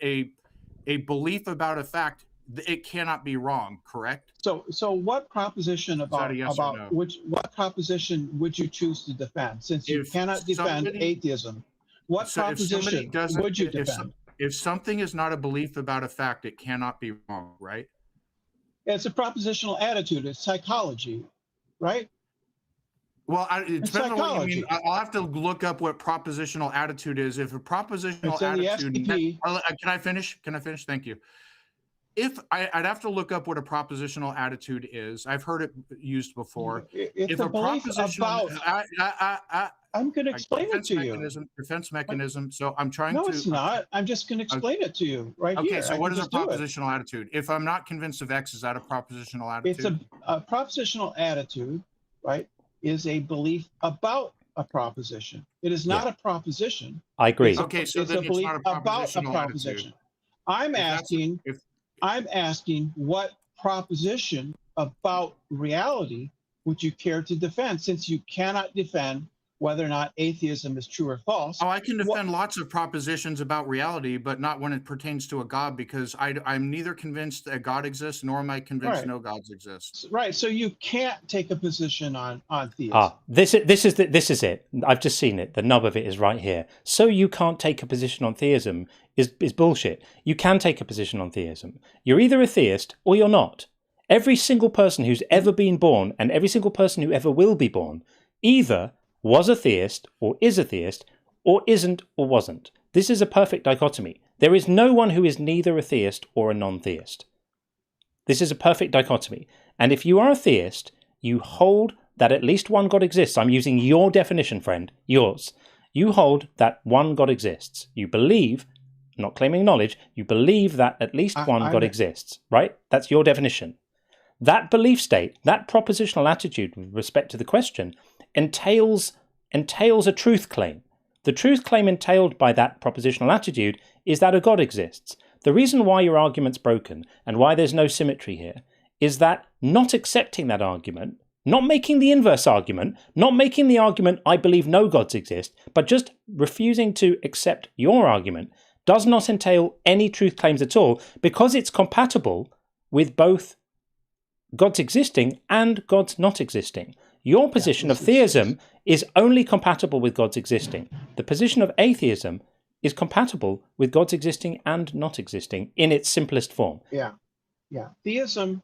S5: a belief about a fact, it cannot be wrong. Correct?
S16: So what proposition what proposition would you choose to defend? Since you cannot defend atheism, what proposition would you defend?
S5: If something is not a belief about a fact, it cannot be wrong, right?
S16: It's a propositional attitude. It's psychology, right?
S5: Well, it depends on what you mean. I'll have to look up what propositional attitude is. If a propositional attitude, can I finish? Can I finish? Thank you. I'd have to look up what a propositional attitude is. I've heard it used before.
S16: If a propositional I'm going to explain it to you.
S5: Defense mechanism. So I'm trying to.
S16: No, it's not. I'm just going to explain it to you right here.
S5: Okay, so what is a propositional attitude? If I'm not convinced of X, is that a propositional attitude?
S16: It's a propositional attitude, right? Is a belief about a proposition. It is not a proposition.
S1: I agree.
S5: Okay, so then it's not a propositional attitude.
S16: I'm asking what proposition about reality would you care to defend, since you cannot defend whether or not atheism is true or false.
S5: Oh, I can defend lots of propositions about reality, but not when it pertains to a God, because I'm neither convinced a God exists, nor am I convinced no gods exist.
S16: Right. So you can't take a position on theism.
S1: This is it. I've just seen it. The nub of it is right here. So you can't take a position on theism is bullshit. You can take a position on theism. You're either a theist or you're not. Every single person who's ever been born and every single person who ever will be born either was a theist or is a theist or isn't or wasn't. This is a perfect dichotomy. There is no one who is neither a theist or a non-theist. This is a perfect dichotomy. And if you are a theist, you hold that at least one God exists. I'm using your definition, friend, yours. You hold that one God exists. You believe, not claiming knowledge, you believe that at least one God exists, right? That's your definition. That belief state, that propositional attitude with respect to the question, entails a truth claim. The truth claim entailed by that propositional attitude is that a God exists. The reason why your argument's broken and why there's no symmetry here is that not accepting that argument, not making the inverse argument, not making the argument I believe no gods exist, but just refusing to accept your argument does not entail any truth claims at all because it's compatible with both gods existing and gods not existing. Your position of theism is only compatible with gods existing. The position of atheism is compatible with gods existing and not existing in its simplest form.
S16: Yeah. Theism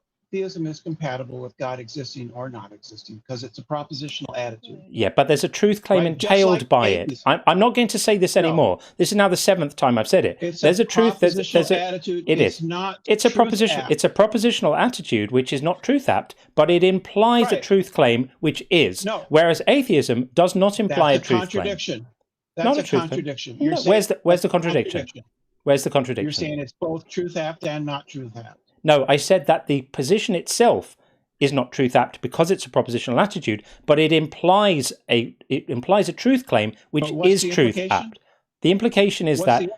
S16: is compatible with God existing or not existing because it's a propositional attitude.
S1: Yeah, but there's a truth claim entailed by it. I'm not going to say this anymore. This is now the 7th time I've said it.
S16: There's a truth. Attitude.
S1: It is
S16: not.
S1: It's a proposition. It's a propositional attitude which is not truth apt, but it implies a truth claim which is.
S16: No.
S1: Whereas atheism does not imply a truth
S16: contradiction.
S1: claim.
S16: That's
S1: not
S16: a
S1: truth
S16: contradiction.
S1: Claim. No, where's the contradiction? Where's the contradiction?
S16: You're saying it's both truth apt and not truth apt.
S1: No, I said that the position itself is not truth apt because it's a propositional attitude, but it implies a truth claim which is truth apt. The implication is that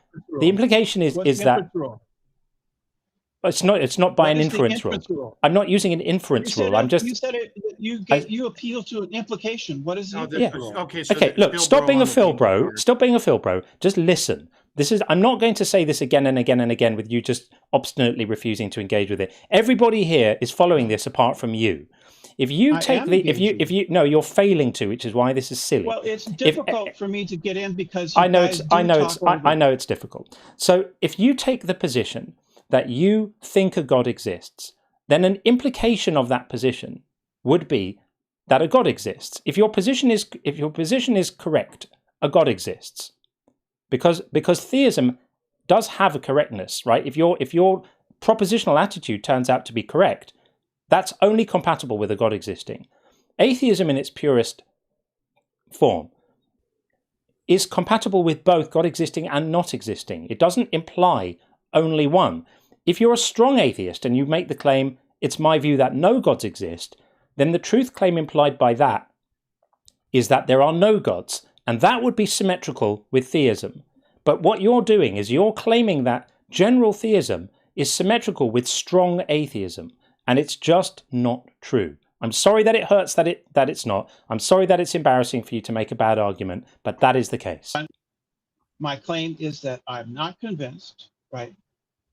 S1: it's not by an inference rule. I'm not using an inference rule. I'm just.
S16: You said it. You appeal to an implication. What is the inference rule?
S1: Okay. Look, stop being a Phil bro. Stop being a Phil bro. Just listen. I'm not going to say this again and again and again with you just obstinately refusing to engage with it. Everybody here is following this apart from you. If you you're failing to, which is why this is silly.
S16: Well, it's difficult for me to get in because
S1: I know it's difficult. So if you take the position that you think a God exists, then an implication of that position would be that a God exists. If your position is correct, a God exists. Because theism does have a correctness, right? If your propositional attitude turns out to be correct, that's only compatible with a God existing. Atheism in its purest form is compatible with both God existing and not existing. It doesn't imply only one. If you're a strong atheist and you make the claim, it's my view that no gods exist, then the truth claim implied by that is that there are no gods. And that would be symmetrical with theism. But what you're doing is you're claiming that general theism is symmetrical with strong atheism. And it's just not true. I'm sorry that it hurts that it's not. I'm sorry that it's embarrassing for you to make a bad argument, but that is the case.
S16: My claim is that I'm not convinced, right?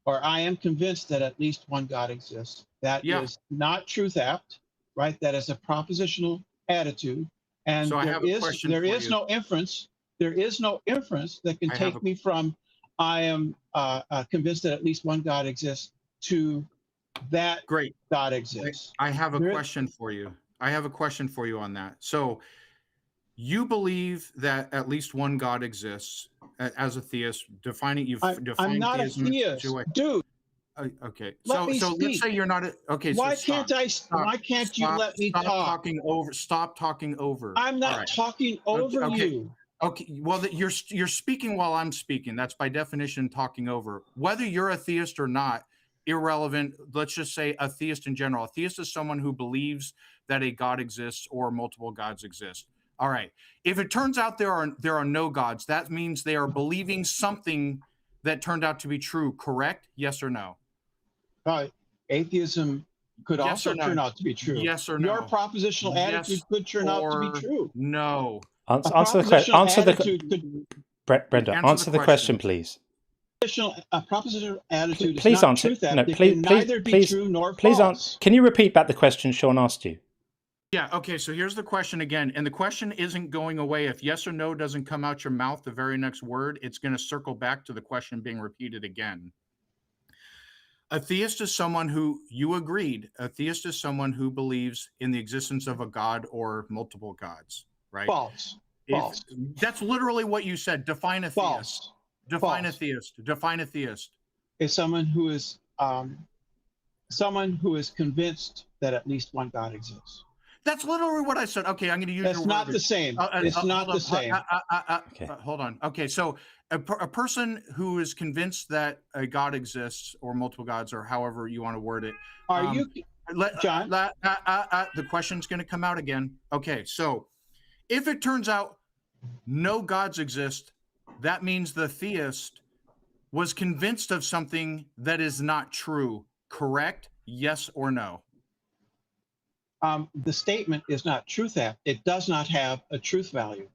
S16: Or I am convinced that at least one God exists. That is not truth apt, right? That is a propositional attitude. And
S17: so
S16: there is no inference. There is no inference that can take me from I am convinced that at least one God exists to that God exists.
S17: I have a question for you. I have a question for you on that. So you believe that at least one God exists as a theist, defining
S16: I'm not a theist, dude.
S17: Okay. So let's say you're not okay.
S16: Why
S17: so
S16: why can't you let me talk?
S17: Stop talking over.
S16: I'm not talking over you.
S17: Okay. Well, you're speaking while I'm speaking. That's by definition talking over. Whether you're a theist or not, irrelevant. Let's just say a theist in general. A theist is someone who believes that a God exists or multiple gods exist. All right. If it turns out there are no gods, that means they are believing something that turned out to be true. Correct? Yes or no?
S16: Atheism could also turn out to be true.
S17: Yes or no?
S16: Your propositional attitude could turn out to be true.
S17: No.
S1: Answer the question. Brenda, answer the question, please.
S16: A propositional attitude
S1: please
S16: is not
S1: answer.
S16: truth.
S1: No, please,
S16: neither be true nor
S1: please
S16: false.
S1: Can you repeat back the question Sean asked you?
S17: Yeah, okay, so here's the question again. And the question isn't going away. If yes or no doesn't come out your mouth the very next word, it's going to circle back to the question being repeated again. A theist is someone who, you agreed, a theist is someone who believes in the existence of a god or multiple gods, right?
S16: False. False.
S17: That's literally what you said. Define a theist. Define a theist. Define a theist.
S16: Is someone who is convinced that at least one God exists.
S17: That's literally what I said. Okay, I'm going to use.
S16: That's not the same. It's not the same.
S17: Hold on. Okay, so a person who is convinced that a God exists or multiple gods or however you want to word it.
S16: Are you, John?
S17: The question's going to come out again. Okay, so if it turns out no gods exist, that means the theist was convinced of something that is not true. Correct? Yes or no?
S16: The statement is not truth. It does not have a truth value.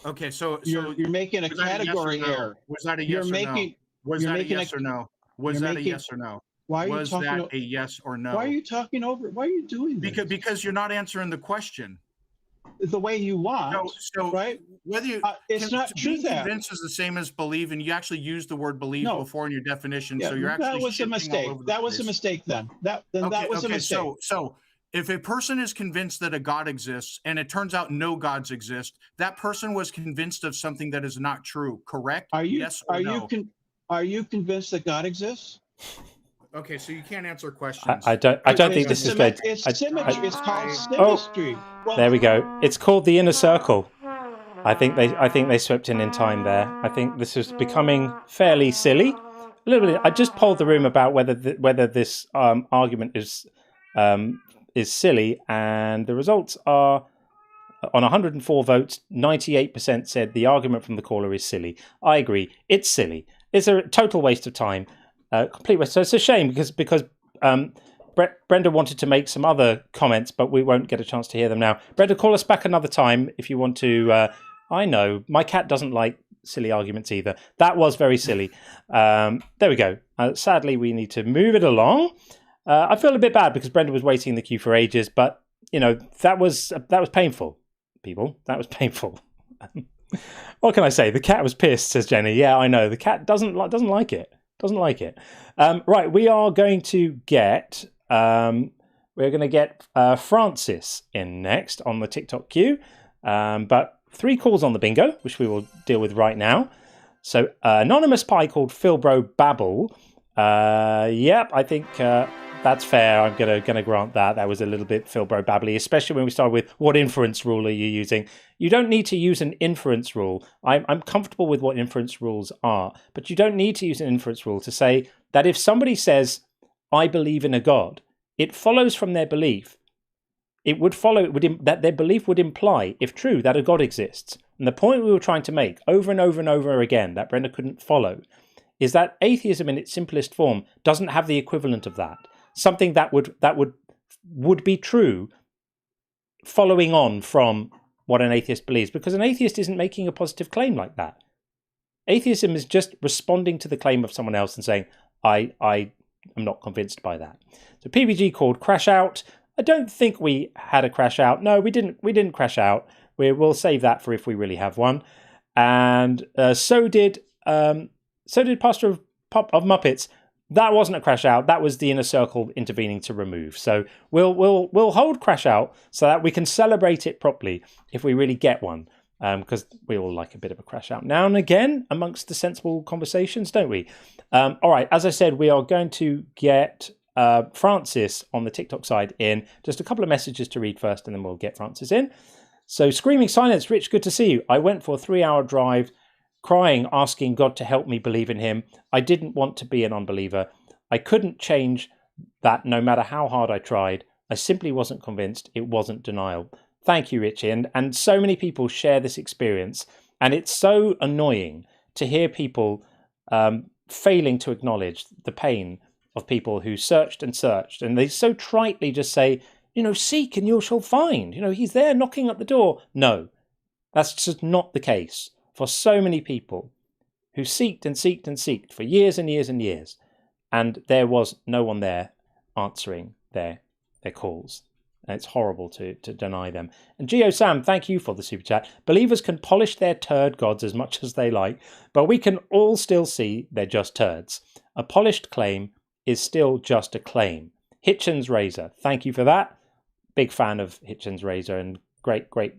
S17: Okay, so
S16: you're making a category error.
S17: Was that a yes or no? Was that a yes or no? Was that a yes or no?
S16: Why are you
S17: was
S16: talking
S17: that a yes or no?
S16: Why are you talking over? Why are you doing this?
S17: Because you're not answering the question
S16: the way you want. Right?
S17: Whether you
S16: it's not truth.
S17: Convinced is the same as believe, and you actually used the word believe before in your definition.
S16: Yeah,
S17: so you're actually
S16: that was a mistake. That was a mistake. Then that was a mistake.
S17: So if a person is convinced that a God exists and it turns out no gods exist, that person was convinced of something that is not true. Correct? Yes or no?
S16: Are you convinced that God exists?
S17: Okay, so you can't answer questions.
S1: I don't think this is good.
S16: It's symmetry. It's called symmetry.
S1: Oh, there we go. It's called the inner circle. I think they swept in time there. I think this is becoming fairly silly. A little bit. I just polled the room about whether this argument is silly, and the results are on 104 votes, 98% said the argument from the caller is silly. I agree. It's silly. It's a total waste of time. Complete waste. So it's a shame because Brenda wanted to make some other comments, but we won't get a chance to hear them now. Brenda, call us back another time if you want to. I know my cat doesn't like silly arguments either. That was very silly. There we go. Sadly, we need to move it along. I feel a bit bad because Brenda was waiting in the queue for ages, but that was painful. People, that was painful. What can I say? The cat was pissed, says Jenny. Yeah, I know. The cat doesn't like it. Doesn't like it. Right, we are going to get Francis in next on the TikTok queue. But 3 calls on the bingo, which we will deal with right now. So anonymous pie called Philbro Babble. Yep, I think that's fair. I'm gonna grant that. That was a little bit Philbro Babbly, especially when we started with what inference rule are you using? You don't need to use an inference rule. I'm comfortable with what inference rules are, but you don't need to use an inference rule to say that if somebody says, I believe in a God, it follows from their belief. That their belief would imply, if true, that a God exists. And the point we were trying to make over and over and over again that Brenda couldn't follow is that atheism in its simplest form doesn't have the equivalent of that. Something that would be true following on from what an atheist believes, because an atheist isn't making a positive claim like that. Atheism is just responding to the claim of someone else and saying, I am not convinced by that. So PBG called Crash Out. I don't think we had a crash out. No, we didn't crash out. We'll save that for if we really have one. And so did Pastor of Muppets. That wasn't a crash out. That was the inner circle intervening to remove. So we'll hold crash out so that we can celebrate it properly if we really get one. Because we all like a bit of a crash out now and again amongst the sensible conversations, don't we? All right, as I said, we are going to get Francis on the TikTok side in. Just a couple of messages to read first, and then we'll get Francis in. So, Screaming Silence, Rich, good to see you. I went for a 3-hour drive, crying, asking God to help me believe in him. I didn't want to be an unbeliever. I couldn't change that no matter how hard I tried. I simply wasn't convinced. It wasn't denial. Thank you, Richie. And so many people share this experience. And it's so annoying to hear people failing to acknowledge the pain of people who searched and searched. And they so tritely just say, seek and you shall find. He's there knocking at the door. No, that's just not the case for so many people who seeked and seeked and seeked for years and years and years. And there was no one there answering their calls. And it's horrible to deny them. And Geo Sam, thank you for the super chat. Believers can polish their turd gods as much as they like, but we can all still see they're just turds. A polished claim is still just a claim. Hitchens Razor, thank you for that. Big fan of Hitchens Razor, and great quote,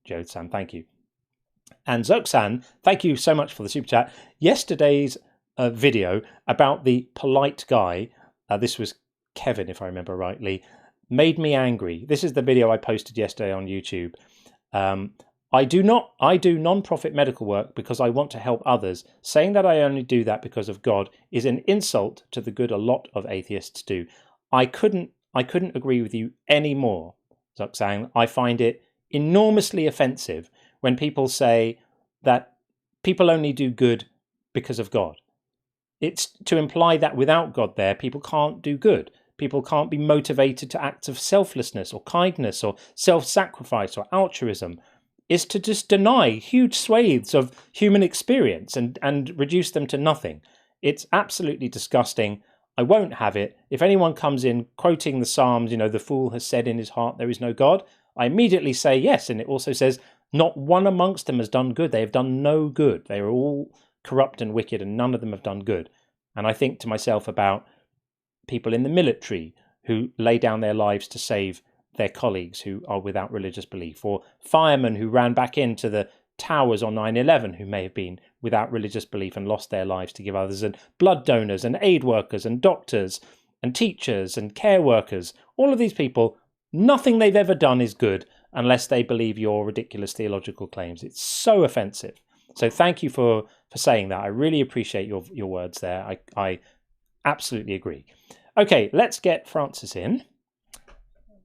S1: Joe Sam, thank you. And Zoxan, thank you so much for the super chat. Yesterday's video about the polite guy, this was Kevin if I remember rightly, made me angry. This is the video I posted yesterday on YouTube. I do non-profit medical work because I want to help others. Saying that I only do that because of God is an insult to the good a lot of atheists do. I couldn't agree with you any more, Zoxan. I find it enormously offensive when people say that people only do good because of God. It's to imply that without God there, people can't do good. People can't be motivated to acts of selflessness or kindness or self-sacrifice or altruism. Is to just deny huge swathes of human experience and reduce them to nothing. It's absolutely disgusting. I won't have it. If anyone comes in quoting the Psalms, the fool has said in his heart there is no God, I immediately say yes. And it also says, not one amongst them has done good. They have done no good. They are all corrupt and wicked, and none of them have done good. And I think to myself about people in the military who lay down their lives to save their colleagues who are without religious belief, or firemen who ran back into the towers on 9/11 who may have been without religious belief and lost their lives to give others, and blood donors and aid workers and doctors and teachers and care workers. All of these people, nothing they've ever done is good unless they believe your ridiculous theological claims. It's so offensive. So thank you for saying that. I really appreciate your words there. I absolutely agree. Okay, let's get Francis in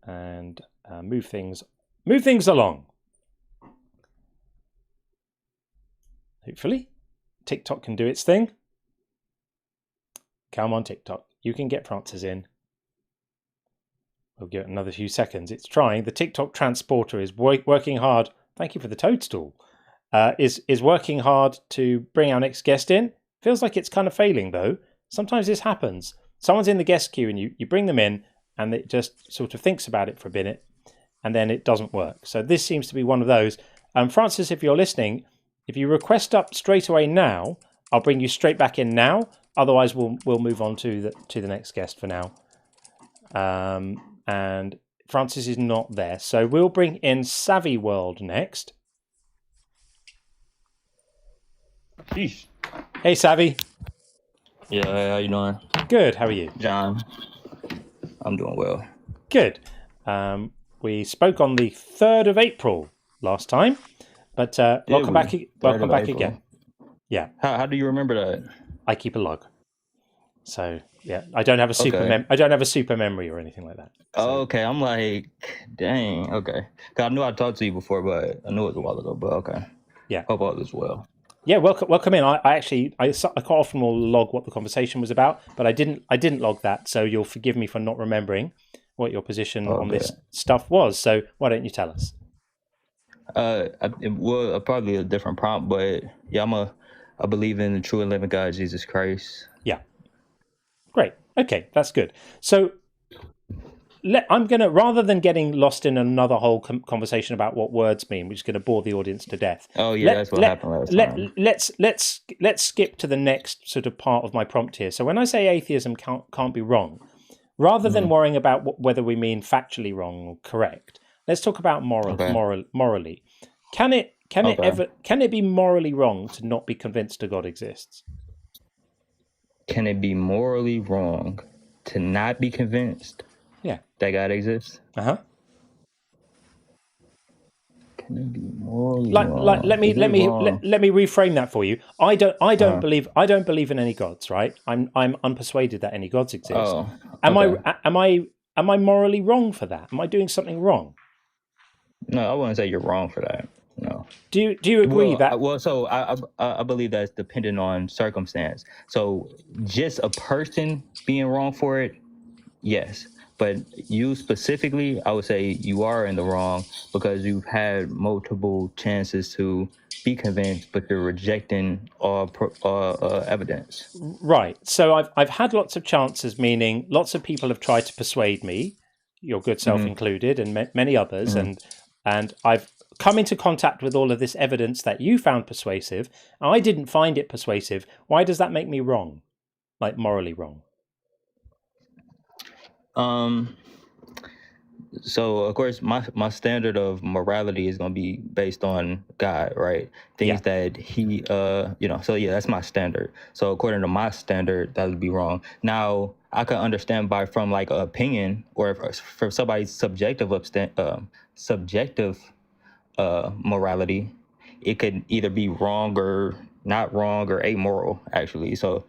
S1: and move things along. Hopefully, TikTok can do its thing. Come on, TikTok. You can get Francis in. We'll give it another few seconds. It's trying. The TikTok transporter is working hard. Thank you for the toadstool. Is working hard to bring our next guest in. Feels like it's kind of failing, though. Sometimes this happens. Someone's in the guest queue and you bring them in and it just sort of thinks about it for a minute and then it doesn't work. So this seems to be one of those. Francis, if you're listening, if you request up straight away now, I'll bring you straight back in now. Otherwise, we'll move on to the next guest for now. And Francis is not there. So we'll bring in Savvy World next.
S18: Sheesh.
S1: Hey, Savvy.
S18: Yeah, how you doing?
S1: Good. How are you?
S18: John. I'm doing well.
S1: Good. We spoke on the 3rd of April last time, but welcome back again. Yeah.
S18: How do you remember that?
S1: I keep a log. So yeah, I don't have a super I don't have a super memory or anything like that. So.
S18: Oh, okay. I'm like, dang. Okay. 'Cause I knew I talked to you before, but I knew it was a while ago. But okay.
S1: Yeah.
S18: Hope all is well.
S1: Yeah, welcome in. I quite often will log what the conversation was about, but I didn't log that, so you'll forgive me for not remembering what your position on this stuff was. So why don't you tell us?
S18: Probably a different prompt, but yeah, I believe in the true and living God, Jesus Christ.
S1: Yeah. Great. Okay, that's good. So I'm going to, rather than getting lost in another whole conversation about what words mean, which is going to bore the audience to death.
S18: Oh yeah, that's what happened last time.
S1: Let's skip to the next sort of part of my prompt here. So when I say atheism can't be wrong, rather than worrying about whether we mean factually wrong or correct, let's talk about morally. Can it be morally wrong to not be convinced that God exists?
S18: Can it be morally wrong to not be convinced?
S1: Yeah,
S18: that God exists.
S1: Uh-huh.
S18: Can it be morally wrong?
S1: Let me reframe that for you. I don't believe in any gods, right? I'm unpersuaded that any gods exist.
S18: Oh,
S1: okay. Am I morally wrong for that? Am I doing something wrong?
S18: No, I wouldn't say you're wrong for that. No.
S1: Do you agree that?
S18: Well, so I believe that's dependent on circumstance. So just a person being wrong for it, yes. But you specifically, I would say you are in the wrong because you've had multiple chances to be convinced, but you're rejecting all evidence.
S1: Right. So I've had lots of chances, meaning lots of people have tried to persuade me, your good self included, and many others, and I've come into contact with all of this evidence that you found persuasive. I didn't find it persuasive. Why does that make me wrong? like morally wrong?
S18: So of course my standard of morality is going to be based on God, right? Things that he so yeah, that's my standard. So according to my standard, that would be wrong. Now I can understand from like an opinion or for somebody's subjective morality, it could either be wrong or not wrong or amoral, actually. So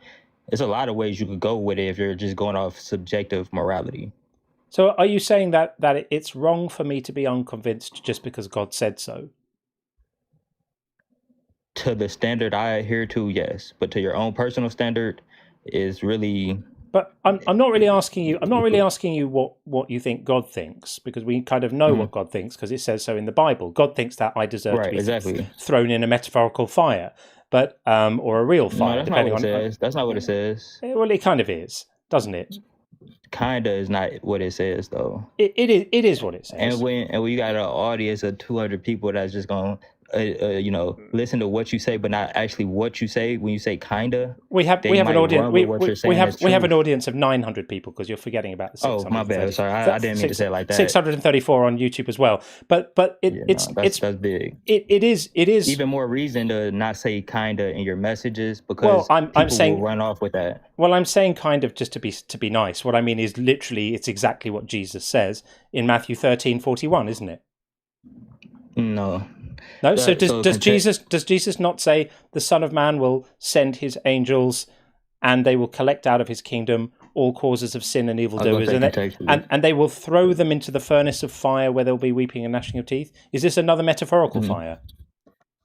S18: there's a lot of ways you could go with it if you're just going off subjective morality.
S1: So are you saying that it's wrong for me to be unconvinced just because God said so?
S18: To the standard I adhere to, yes. But to your own personal standard is really...
S1: But I'm not really asking you. I'm not really asking you what you think God thinks, because we kind of know what God thinks because it says so in the Bible. God thinks that I deserve to be thrown in a metaphorical fire, but or a real fire, depending on.
S18: That's not what it says.
S1: Well, it kind of is, doesn't it?
S18: Kinda is not what it says, though.
S1: It is what it says.
S18: And when you got an audience of 200 people that's just going listen to what you say, but not actually what you say. When you say kinda,
S1: we have an audience. We have an audience of 900 people, because you're forgetting about the 600.
S18: Oh, my bad. Sorry, I didn't mean to say it like that.
S1: 634 on YouTube as well. But it's
S18: big.
S1: It is
S18: even more reason to not say kinda in your messages, because
S1: I'm saying
S18: will run off with that.
S1: Well, I'm saying kind of just to be nice. What I mean is literally, it's exactly what Jesus says in Matthew 13:41, isn't it?
S18: No.
S1: So does Jesus not say the Son of Man will send his angels and they will collect out of his kingdom all causes of sin and evildoers, and they will throw them into the furnace of fire where there'll be weeping and gnashing of teeth? Is this another metaphorical fire?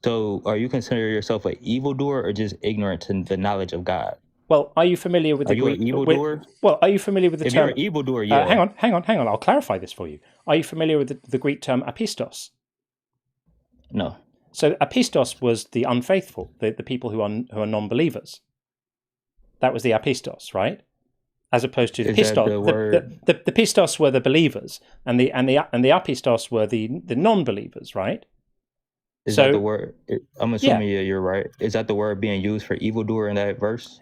S18: So are you considering yourself an evildoer or just ignorant to the knowledge of God?
S1: Well, are you familiar with the Greek?
S18: Are you an evildoer?
S1: Are you familiar with the term?
S18: If you're an evildoer, yeah.
S1: Hang on. I'll clarify this for you. Are you familiar with the Greek term apistos?
S18: No.
S1: So apistos was the unfaithful, the people who are non-believers. That was the apistos, right? As opposed to the pistos. The pistos were the believers, and the apistos were the non-believers, right?
S18: Is that the word? I'm assuming you're right. Is that the word being used for evildoer in that verse?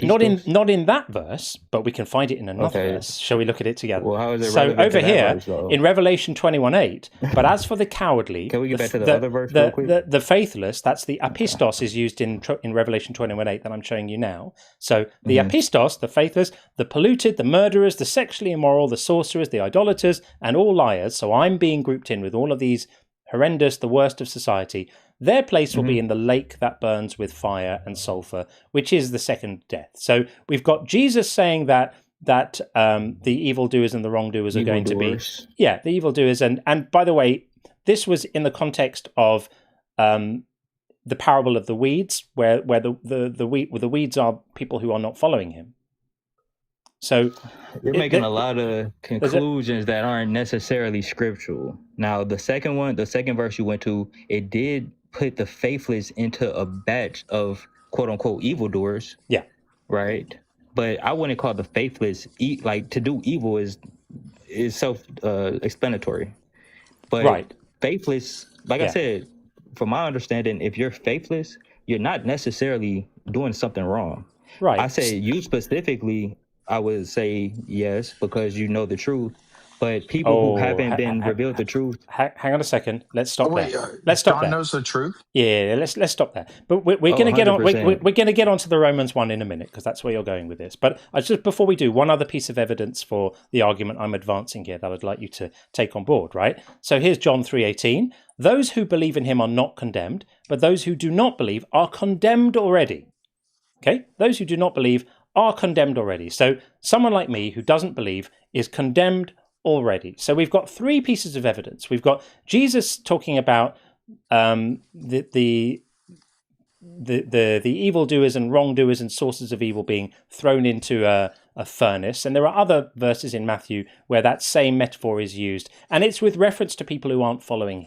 S1: Not in that verse, but we can find it in another verse. Shall we look at it together?
S18: Well, how is it
S1: so over here in Revelation 21:8, but as for the cowardly,
S18: can we get back to the other verse real quick?
S1: The faithless, that's the apistos, is used in Revelation 21:8 that I'm showing you now. So the apistos, the faithless, the polluted, the murderers, the sexually immoral, the sorcerers, the idolaters, and all liars. So I'm being grouped in with all of these horrendous, the worst of society. Their place will be in the lake that burns with fire and sulfur, which is the second death. So we've got Jesus saying that the evildoers and the wrongdoers are going to be the evildoers. And by the way, this was in the context of the parable of the weeds, where the weeds are people who are not following him. So
S18: you're making a lot of conclusions that aren't necessarily scriptural. Now, the second verse you went to, it did put the faithless into a batch of quote unquote evildoers.
S1: Yeah.
S18: Right. But I wouldn't call the faithless like to do evil is self explanatory. But faithless, like I said, from my understanding, if you're faithless, you're not necessarily doing something wrong.
S1: Right.
S18: I say you specifically, I would say yes, because you know the truth. But people who haven't been revealed the truth.
S1: Hang on a second. Let's stop there. Let's stop there.
S2: John knows the truth.
S1: Yeah, let's stop there. But we're going to get on. We're going to get onto the Romans 1 in a minute, because that's where you're going with this. But just before we do, one other piece of evidence for the argument I'm advancing here that I'd like you to take on board. Right. So here's John 3:18. Those who believe in him are not condemned, but those who do not believe are condemned already. Okay. Those who do not believe are condemned already. So someone like me who doesn't believe is condemned already. So we've got three pieces of evidence. We've got Jesus talking about the evildoers and wrongdoers and sources of evil being thrown into a furnace. And there are other verses in Matthew where that same metaphor is used, and it's with reference to people who aren't following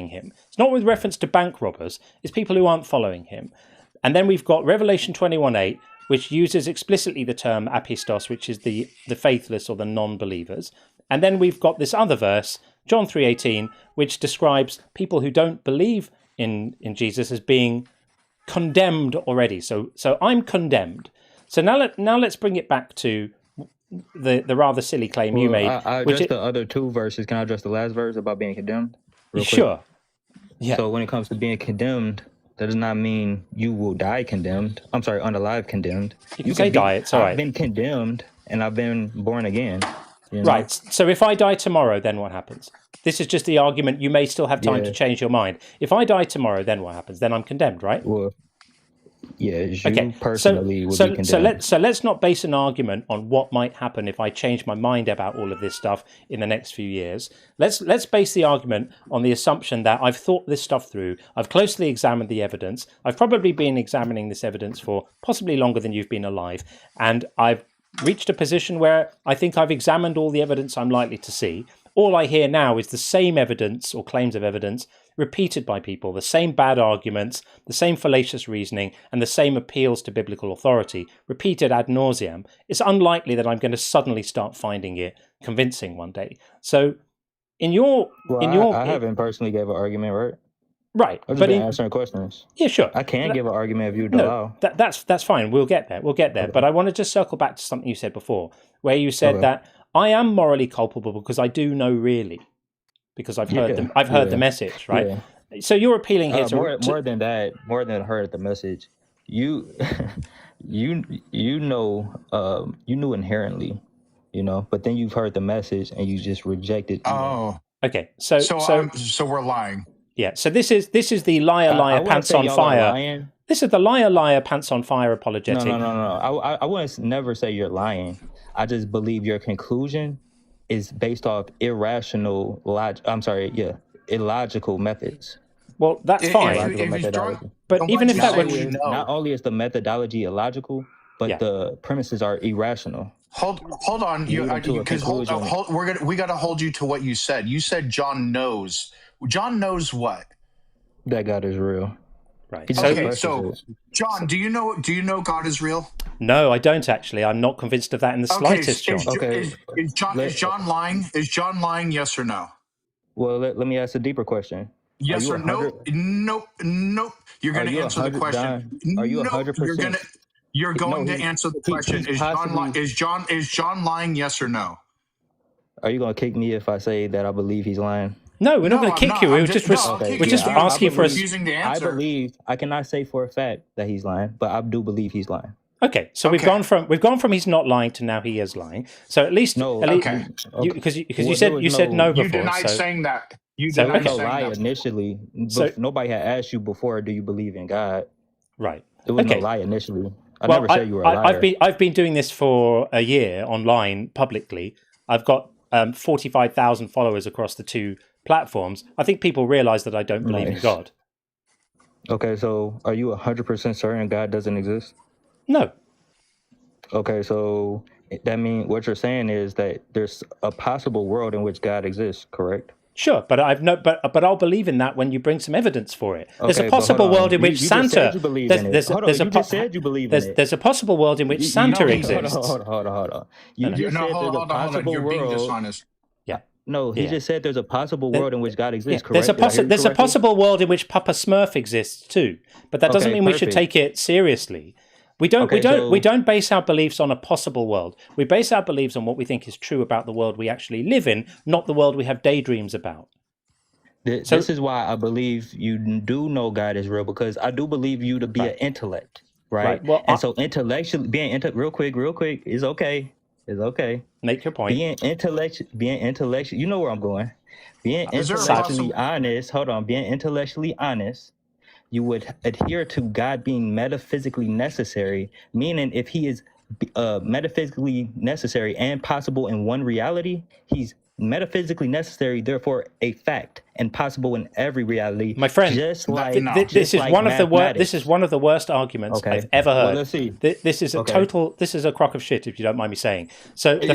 S1: him. It's not with reference to bank robbers. It's people who aren't following him. And then we've got Revelation 21:8, which uses explicitly the term apistos, which is the faithless or the non-believers. And then we've got this other verse, John 3:18, which describes people who don't believe in Jesus as being condemned already. So I'm condemned. So now let's bring it back to the rather silly claim you made.
S18: I addressed the other two verses. Can I address the last verse about being condemned? Real quick?
S1: Sure. Yeah.
S18: So when it comes to being condemned, that does not mean you will die condemned. I'm sorry, unalive condemned.
S1: You can say die, it's all right.
S18: I've been condemned and I've been born again. You know?
S1: Right. So if I die tomorrow, then what happens? This is just the argument. You may still have time to change your mind. If I die tomorrow, then what happens? Then I'm condemned, right?
S18: Well, yeah, you personally would be condemned.
S1: So let's not base an argument on what might happen if I change my mind about all of this stuff in the next few years. Let's base the argument on the assumption that I've thought this stuff through. I've closely examined the evidence. I've probably been examining this evidence for possibly longer than you've been alive, and I've reached a position where I think I've examined all the evidence I'm likely to see. All I hear now is the same evidence or claims of evidence repeated by people, the same bad arguments, the same fallacious reasoning, and the same appeals to biblical authority, repeated ad nauseam. It's unlikely that I'm going to suddenly start finding it convincing one day. So,
S18: I haven't personally gave an argument, right?
S1: Right,
S18: I've just been answering questions.
S1: Yeah, sure.
S18: I can give an argument if you
S1: allow. That's fine. We'll get there. Okay. But I want to just circle back to something you said before, where you said that I am morally culpable because I do know really, because I've heard them. I've heard the message, right? Yeah. So you're appealing here to
S18: more than that, more than heard the message. You knew inherently, but then you've heard the message and you just rejected.
S5: Oh,
S1: okay.
S5: So we're lying.
S1: Yeah. So this is the liar pants on fire. This is the liar pants on fire apologetic.
S18: No. I wouldn't never say you're lying. I just believe your conclusion is based off illogical methods.
S1: Well, that's fine. But even if that were
S18: not only is the methodology illogical, but the premises are irrational.
S5: Hold on, because we got to hold you to what you said. You said John knows. John knows what?
S18: That God is real.
S1: Right.
S5: Okay, so John, do you know God is real?
S1: No, I don't actually. I'm not convinced of that in the slightest, John.
S5: Is John lying? Is John lying? Yes or no?
S18: Well, let me ask a deeper question.
S5: Yes or no? Nope. You're going to answer the question.
S18: Are you 100%?
S5: You're going to answer the question. Is John lying? Yes or no?
S18: Are you going to kick me if I say that I believe he's lying?
S1: No, we're not going to kick you. We're just asking for
S18: I cannot say for a fact that he's lying, but I do believe he's lying.
S1: Okay, so we've gone from he's not lying to now he is lying. So at least because you said no before.
S5: You denied saying that. You
S18: denied saying lie initially. So nobody had asked you before, do you believe in God?
S1: Right.
S18: There was no lie initially. I never said you were a liar.
S1: I've been doing this for a year online publicly. I've got 45,000 followers across the two platforms. I think people realize that I don't believe in God.
S18: Okay, so are you 100% certain God doesn't exist?
S1: No.
S18: Okay, so that means what you're saying is that there's a possible world in which God exists, correct?
S1: Sure, but I'll believe in that when you bring some evidence for it. There's a possible world in which Santa. There's a possible world in which Santa exists.
S18: Hold on. You just said there's a possible world.
S1: Yeah.
S18: No, he just said there's a possible world in which God exists, correct?
S1: There's a possible world in which Papa Smurf exists too, but that doesn't mean we should take it seriously. We don't base our beliefs on a possible world. We base our beliefs on what we think is true about the world we actually live in, not the world we have daydreams about.
S18: This is why I believe you do know God is real, because I do believe you to be an intellect, right? Well, so intellectually, real quick, is okay. It's okay.
S1: Make your point.
S18: Being intellectual, you know where I'm going. Being intellectually honest. Hold on. Being intellectually honest. You would adhere to God being metaphysically necessary, meaning if he is metaphysically necessary and possible in one reality, he's metaphysically necessary, therefore a fact, and possible in every reality.
S1: My friend, this is one of the worst arguments I've ever heard.
S18: Well, let's see.
S1: This is a crock of shit, if you don't mind me saying. So the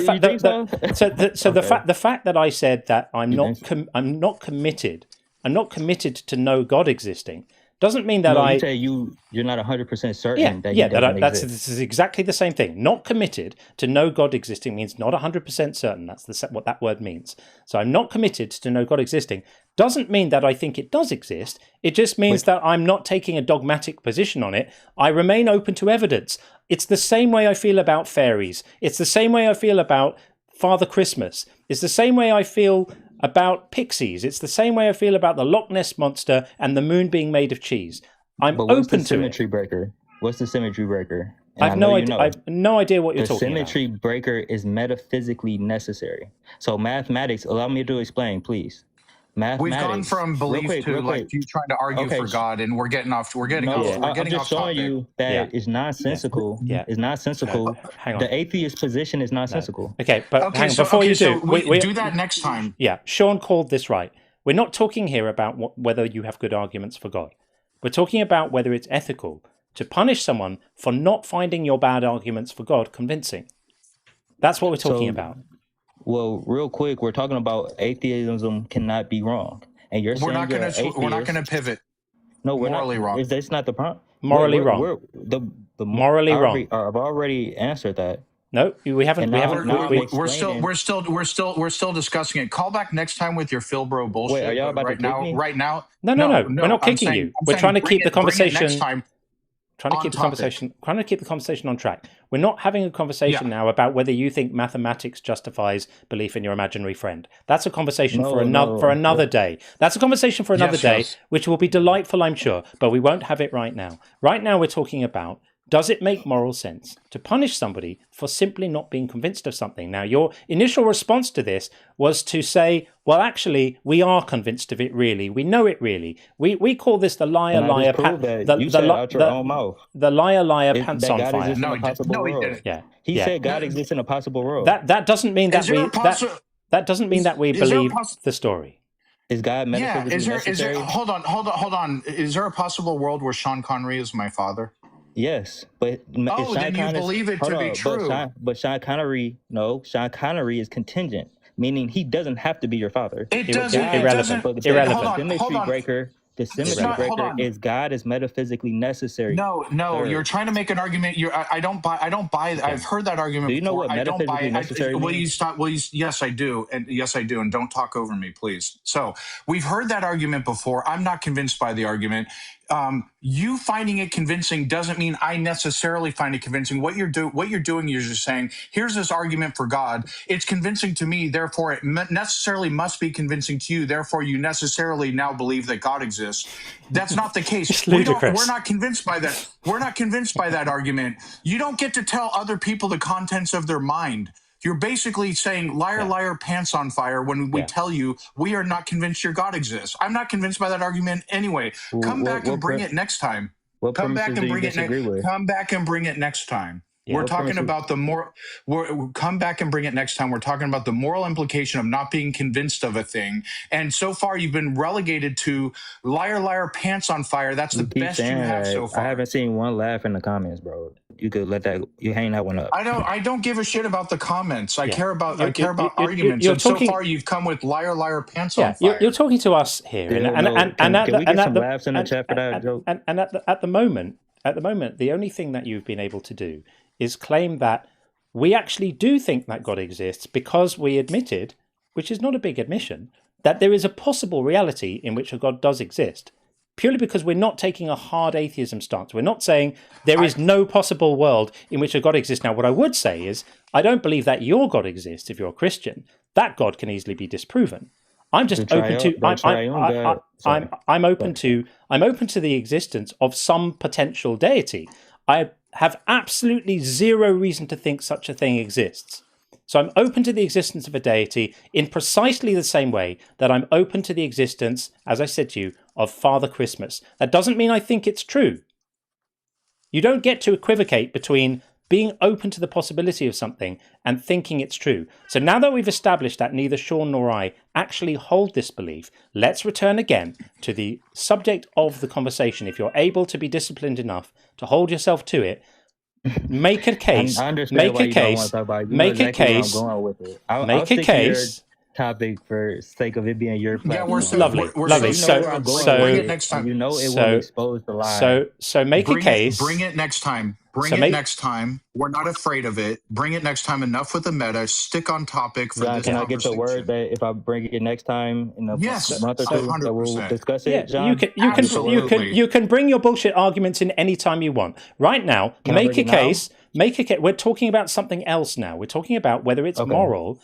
S1: fact that I said that I'm not committed to no God existing Doesn't mean that
S18: you say you're not 100% certain that he doesn't exist.
S1: This is exactly the same thing. Not committed to know God existing means not 100% certain. That's what that word means. So I'm not committed to know God existing. Doesn't mean that I think it does exist. It just means that I'm not taking a dogmatic position on it. I remain open to evidence. It's the same way I feel about fairies. It's the same way I feel about Father Christmas. It's the same way I feel about pixies. It's the same way I feel about the Loch Ness Monster and the moon being made of cheese. I'm open to it.
S18: What's the symmetry breaker? What's the symmetry breaker?
S1: I have no idea. I have no idea what you're talking about.
S18: The symmetry breaker is metaphysically necessary. So mathematics, allow me to explain, please.
S5: We've gone from belief to like you trying to argue for God, and we're getting off.
S18: I'm just showing you that it's nonsensical. It's nonsensical.
S1: Hang on.
S18: The atheist position is nonsensical.
S1: Okay, but hang on, before you do,
S5: we do that next time.
S1: Yeah, Sean called this right. We're not talking here about whether you have good arguments for God. We're talking about whether it's ethical to punish someone for not finding your bad arguments for God convincing. That's what we're talking about.
S18: Well, real quick, we're talking about atheism cannot be wrong, and you're saying we're
S5: not going to pivot.
S18: No, we're
S5: morally
S18: not.
S5: wrong.
S18: That's not the problem.
S1: Morally wrong.
S18: Morally wrong. I've already answered that.
S1: No, we haven't.
S5: We're still discussing it. Call back next time with your Philbro bullshit.
S18: Wait, are y'all about
S5: right
S18: to
S5: now?
S18: kick me?
S5: Right now?
S1: No. We're not kicking you. We're trying to keep the conversation. Trying to keep the conversation on track. We're not having a conversation now about whether you think mathematics justifies belief in your imaginary friend. That's a conversation for another day. That's a conversation for another day, which will be delightful, I'm sure, but we won't have it right now. Right now we're talking about, does it make moral sense to punish somebody for simply not being convinced of something? Now, your initial response to this was to say, well, actually, we are convinced of it, really. We know it, really. We call this the liar pants on fire.
S5: No, he didn't.
S1: Yeah.
S18: He said God exists in a possible world.
S1: That doesn't mean that that doesn't mean that we believe the story.
S18: Is God metaphysically necessary?
S5: Hold on. Is there a possible world where Sean Connery is my father?
S18: Yes, but
S5: then you believe it to be true.
S18: But Sean Connery is contingent, meaning he doesn't have to be your father.
S5: It doesn't.
S1: Irrelevant.
S18: The symmetry breaker is God is metaphysically necessary.
S5: No, you're trying to make an argument. I don't buy. Okay. I've heard that argument.
S18: Do you know
S5: before.
S18: what metaphysically necessary means?
S5: Will you stop? Yes, I do, and don't talk over me, please. So we've heard that argument before. I'm not convinced by the argument. You finding it convincing doesn't mean I necessarily find it convincing. What you're doing is just saying, here's this argument for God. It's convincing to me, therefore it necessarily must be convincing to you. Therefore, you necessarily now believe that God exists. That's not the case. We're not convinced by that. We're not convinced by that argument. You don't get to tell other people the contents of their mind. You're basically saying, liar, liar, pants on fire, when we tell you we are not convinced your God exists. I'm not convinced by that argument anyway. Come back and bring it next time. Come back and bring it next time. We're talking about the more. Come back and bring it next time. We're talking about the moral implication of not being convinced of a thing. And so far, you've been relegated to liar, liar, pants on fire. That's the best you have so far.
S18: I haven't seen one laugh in the comments, bro. You could hang that one up.
S5: I don't give a shit about the comments. I care about arguments. And so far, you've come with liar, liar, pants on fire.
S1: You're talking to us here,
S18: can we get some laughs in the chat for that joke?
S1: And at the moment, the only thing that you've been able to do is claim that we actually do think that God exists because we admitted, which is not a big admission, that there is a possible reality in which a God does exist, purely because we're not taking a hard atheism stance. We're not saying there is no possible world in which a God exists. Now, what I would say is, I don't believe that your God exists if you're a Christian. That God can easily be disproven. I'm just open to I'm open to the existence of some potential deity. I have absolutely zero reason to think such a thing exists. So I'm open to the existence of a deity in precisely the same way that I'm open to the existence, as I said to you, of Father Christmas. That doesn't mean I think it's true. You don't get to equivocate between being open to the possibility of something and thinking it's true. So now that we've established that neither Sean nor I actually hold this belief, let's return again to the subject of the conversation. If you're able to be disciplined enough to hold yourself to it, make a case.
S18: topic for sake of it being your platform.
S2: Yeah, we're
S1: lovely.
S2: bring it next time.
S18: You know it will expose the lie.
S1: So make a case.
S2: Bring it next time. Next time. We're not afraid of it. Bring it next time. Enough with the meta. Stick on topic for
S18: John,
S2: this
S18: can I
S2: conversation.
S18: get your word that if I bring it next time in a month or two, that we'll discuss it, John?
S1: You can bring your bullshit arguments in any time you want. Right now, make a case. Make a case. We're talking about something else now. We're talking about whether it's moral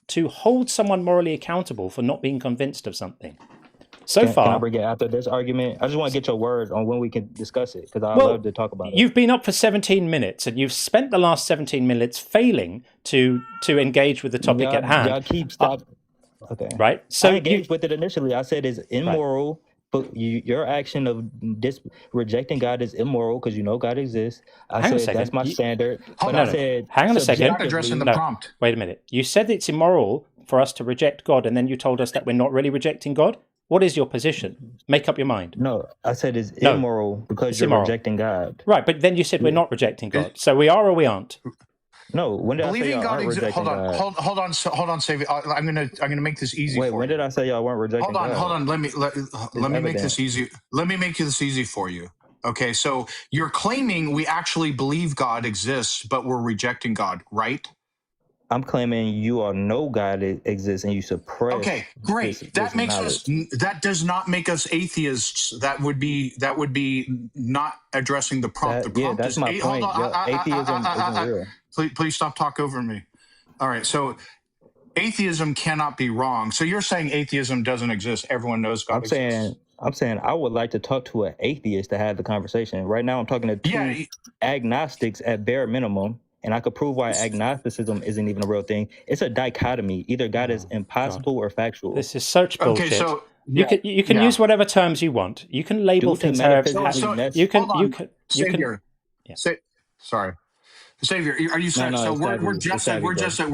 S1: to hold someone morally accountable for not being convinced of something.
S18: Can I bring it after this argument? I just want to get your word on when we can discuss it, because I love to talk about it.
S1: You've been up for 17 minutes, and you've spent the last 17 minutes failing to engage with the topic at hand.
S18: Y'all keep stopping. Okay.
S1: Right? So
S18: I engaged with it initially. I said it's immoral. But your action of rejecting God is immoral because you know God exists. I said that's my standard.
S1: Hang on a second.
S2: Not addressing the prompt.
S1: Wait a minute. You said it's immoral for us to reject God, and then you told us that we're not really rejecting God. What is your position? Make up your mind.
S18: No, I said it's immoral because you're rejecting God.
S1: Right, but then you said we're not rejecting God. So we are or we aren't?
S18: No, when did I say y'all aren't rejecting God?
S2: Hold on, Savior. I'm gonna make this easy.
S18: Wait, when did I say y'all weren't rejecting God?
S2: Hold on. Let me make this easy. Let me make this easy for you. Okay, so you're claiming we actually believe God exists, but we're rejecting God, right?
S18: I'm claiming you all know God exists and you suppress.
S2: Okay, great. That does not make us atheists. That would be not addressing the prompt. The prompt
S18: that's
S2: is
S18: my point. Atheism isn't real.
S2: Please stop talking over me. All right, so atheism cannot be wrong. So you're saying atheism doesn't exist. Everyone knows God exists.
S18: I'm saying I would like to talk to an atheist to have the conversation. Right now I'm talking to two agnostics at bare minimum. And I could prove why agnosticism isn't even a real thing. It's a dichotomy. Either God is impossible or factual.
S1: This is such bullshit. Okay, so you can use whatever terms you want. You can label things however you can.
S2: Sorry, Savior. Are you saying we're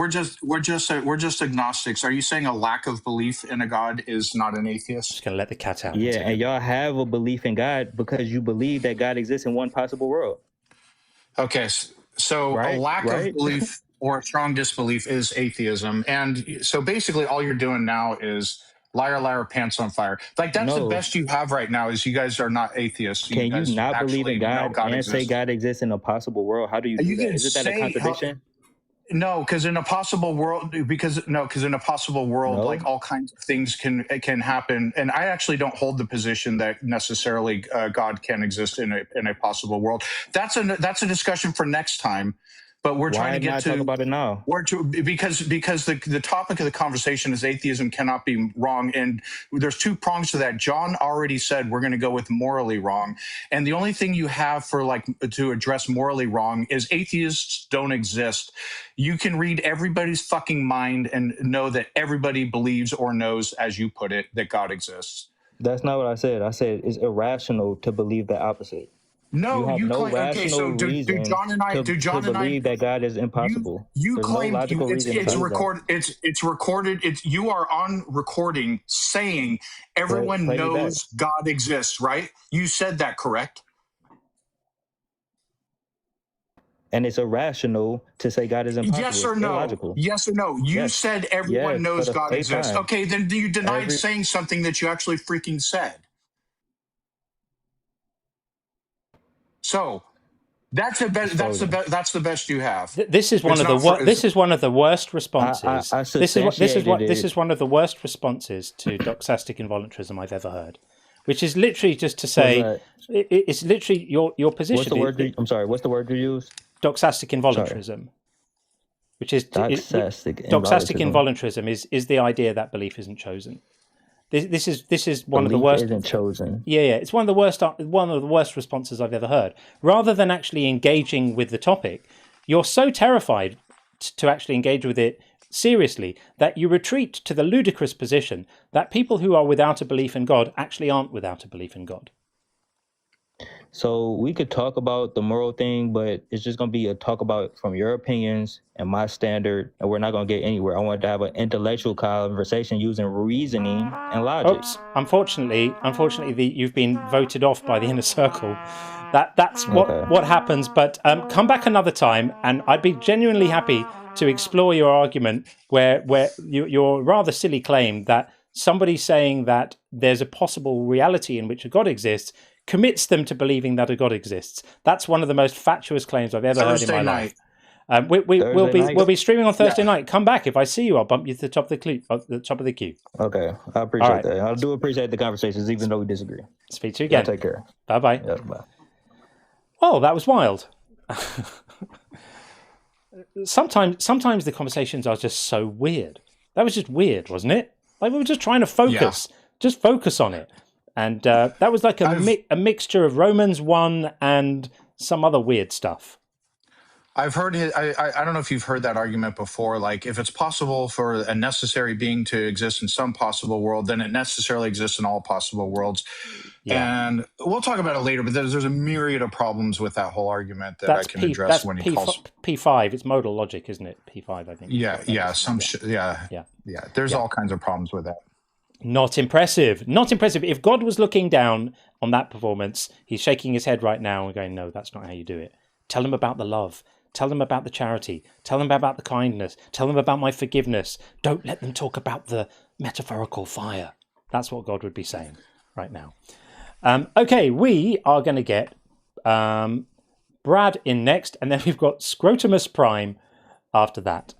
S2: just agnostics? Are you saying a lack of belief in a God is not an atheist?
S1: Just gonna let the cat out.
S18: Yeah, and y'all have a belief in God because you believe that God exists in one possible world.
S2: Okay. So a lack of belief or a strong disbelief is atheism. And so basically all you're doing now is liar, liar, pants on fire. Like that's the best you have right now is you guys are not atheists.
S18: Can you not believe in God and exists. Say God exists in a possible world? How do you do that? Isn't that a contradiction?
S2: No, because in a possible world, like all kinds of things can happen. And I actually don't hold the position that necessarily God can exist in a possible world. That's a discussion for next time. But we're trying to get to
S18: talk about it now.
S2: Because the topic of the conversation is atheism cannot be wrong, and there's two prongs to that. John already said we're going to go with morally wrong, and the only thing you have for to address morally wrong is atheists don't exist. You can read everybody's fucking mind and know that everybody believes or knows, as you put it, that God exists.
S18: That's not what I said. I said it's irrational to believe the opposite.
S2: No, you claim. Okay, so do John and I
S18: believe that God is impossible?
S2: You claim it's recorded. It's recorded. You are on recording saying everyone knows God exists, right? You said that, correct?
S18: And it's irrational to say God is impossible.
S2: Yes or no?
S18: Illogical.
S2: Yes or no? You said everyone knows God exists. Okay, then you denied saying something that you actually freaking said. So that's the best you have.
S1: This is one of the worst responses. This is one of the worst responses to doxastic involuntarism I've ever heard. Which is literally just to say it's literally your position.
S18: What's the word? I'm sorry. What's the word you use?
S1: Doxastic involuntarism. Which is doxastic involuntarism is the idea that belief isn't chosen. This is one of the worst.
S18: Isn't chosen.
S1: Yeah, it's one of the worst responses I've ever heard. Rather than actually engaging with the topic, you're so terrified to actually engage with it seriously that you retreat to the ludicrous position that people who are without a belief in God actually aren't without a belief in God.
S18: So we could talk about the moral thing, but it's just going to be a talk about from your opinions and my standard, and we're not going to get anywhere. I wanted to have an intellectual conversation using reasoning and logic.
S1: Oops. Unfortunately, you've been voted off by the inner circle. That's what happens. But come back another time, and I'd be genuinely happy to explore your argument where your rather silly claim that somebody saying that there's a possible reality in which a God exists commits them to believing that a God exists. That's one of the most fatuous claims I've ever heard in my life. We'll be streaming on Thursday night. Come back. If I see you, I'll bump you to the top of the queue.
S18: Okay, I appreciate that. I do appreciate the conversations, even though we disagree.
S1: Speak to you again.
S18: Yeah, take care.
S1: Bye-bye.
S18: Yeah, bye.
S1: Oh, that was wild. Sometimes the conversations are just so weird. That was just weird, wasn't it? Like we were just trying to focus, just focus on it. And that was like a mixture of Romans 1 and some other weird stuff.
S2: I've heard it. I don't know if you've heard that argument before. Like, if it's possible for a necessary being to exist in some possible world, then it necessarily exists in all possible worlds. Yeah. And we'll talk about it later, but there's a myriad of problems with that whole argument that I can address when he calls
S1: P5. It's modal logic, isn't it? P5, I think.
S2: Yeah. There's all kinds of problems with that.
S1: Not impressive. Not impressive. If God was looking down on that performance, he's shaking his head right now and going, no, that's not how you do it. Tell them about the love. Tell them about the charity. Tell them about the kindness. Tell them about my forgiveness. Don't let them talk about the metaphorical fire. That's what God would be saying right now. Okay, we are going to get Brad in next, and then we've got Scrotumus Prime after that.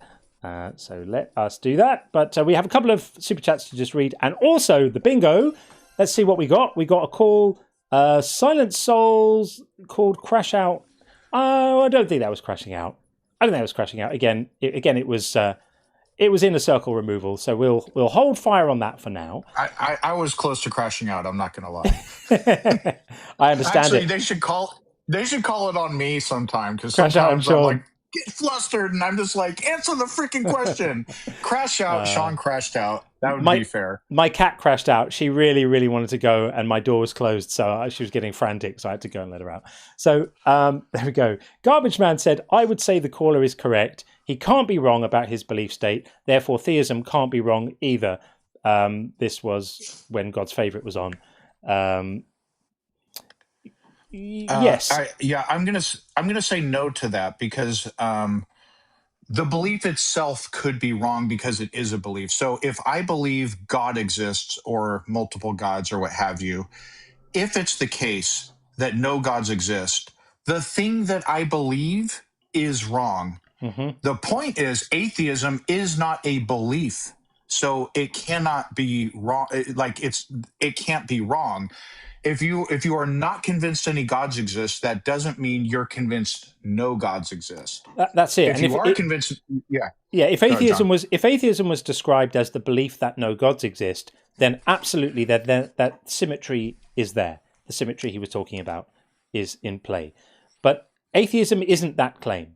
S1: So let us do that. But we have a couple of super chats to just read, and also the bingo. Let's see what we got. We got a call. Silent Souls called Crash Out. Oh, I don't think that was crashing out. I don't think that was crashing out. Again, it was inner circle removal. So we'll hold fire on that for now.
S2: I was close to crashing out. I'm not going to lie.
S1: I understand.
S2: Actually,
S1: it.
S2: they should call it on me sometime, because
S1: Crash
S2: sometimes
S1: out,
S2: I'm like, get flustered, and I'm just like, answer the freaking question. Crash out. Sean crashed out. That would be fair.
S1: My cat crashed out. She really, really wanted to go, and my door was closed, so she was getting frantic, so I had to go and let her out. So there we go. Garbage Man said, I would say the caller is correct. He can't be wrong about his belief state. Therefore, theism can't be wrong either. This was when God's Favorite was on. Yes.
S2: I'm gonna say no to that, because the belief itself could be wrong because it is a belief. So if I believe God exists, or multiple gods, or what have you, if it's the case that no gods exist, the thing that I believe is wrong. Mm-hmm. The point is, atheism is not a belief, so it cannot be wrong. It can't be wrong. If you are not convinced any gods exist, that doesn't mean you're convinced no gods exist.
S1: That's it.
S2: If you are convinced,
S1: If atheism was described as the belief that no gods exist, then absolutely that symmetry is there. The symmetry he was talking about is in play. But atheism isn't that claim,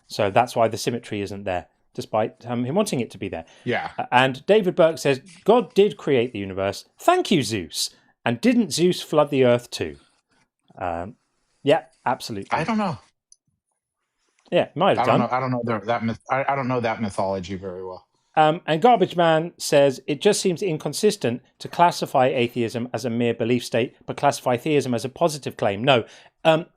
S1: so that's why the symmetry isn't there, despite him wanting it to be there.
S2: Yeah.
S1: And David Burke says, God did create the universe. Thank you, Zeus. And didn't Zeus flood the earth too? Yeah, absolutely.
S2: I don't know.
S1: Yeah, might have done.
S2: I don't know that mythology very well.
S1: And Garbage Man says, it just seems inconsistent to classify atheism as a mere belief state, but classify theism as a positive claim. No.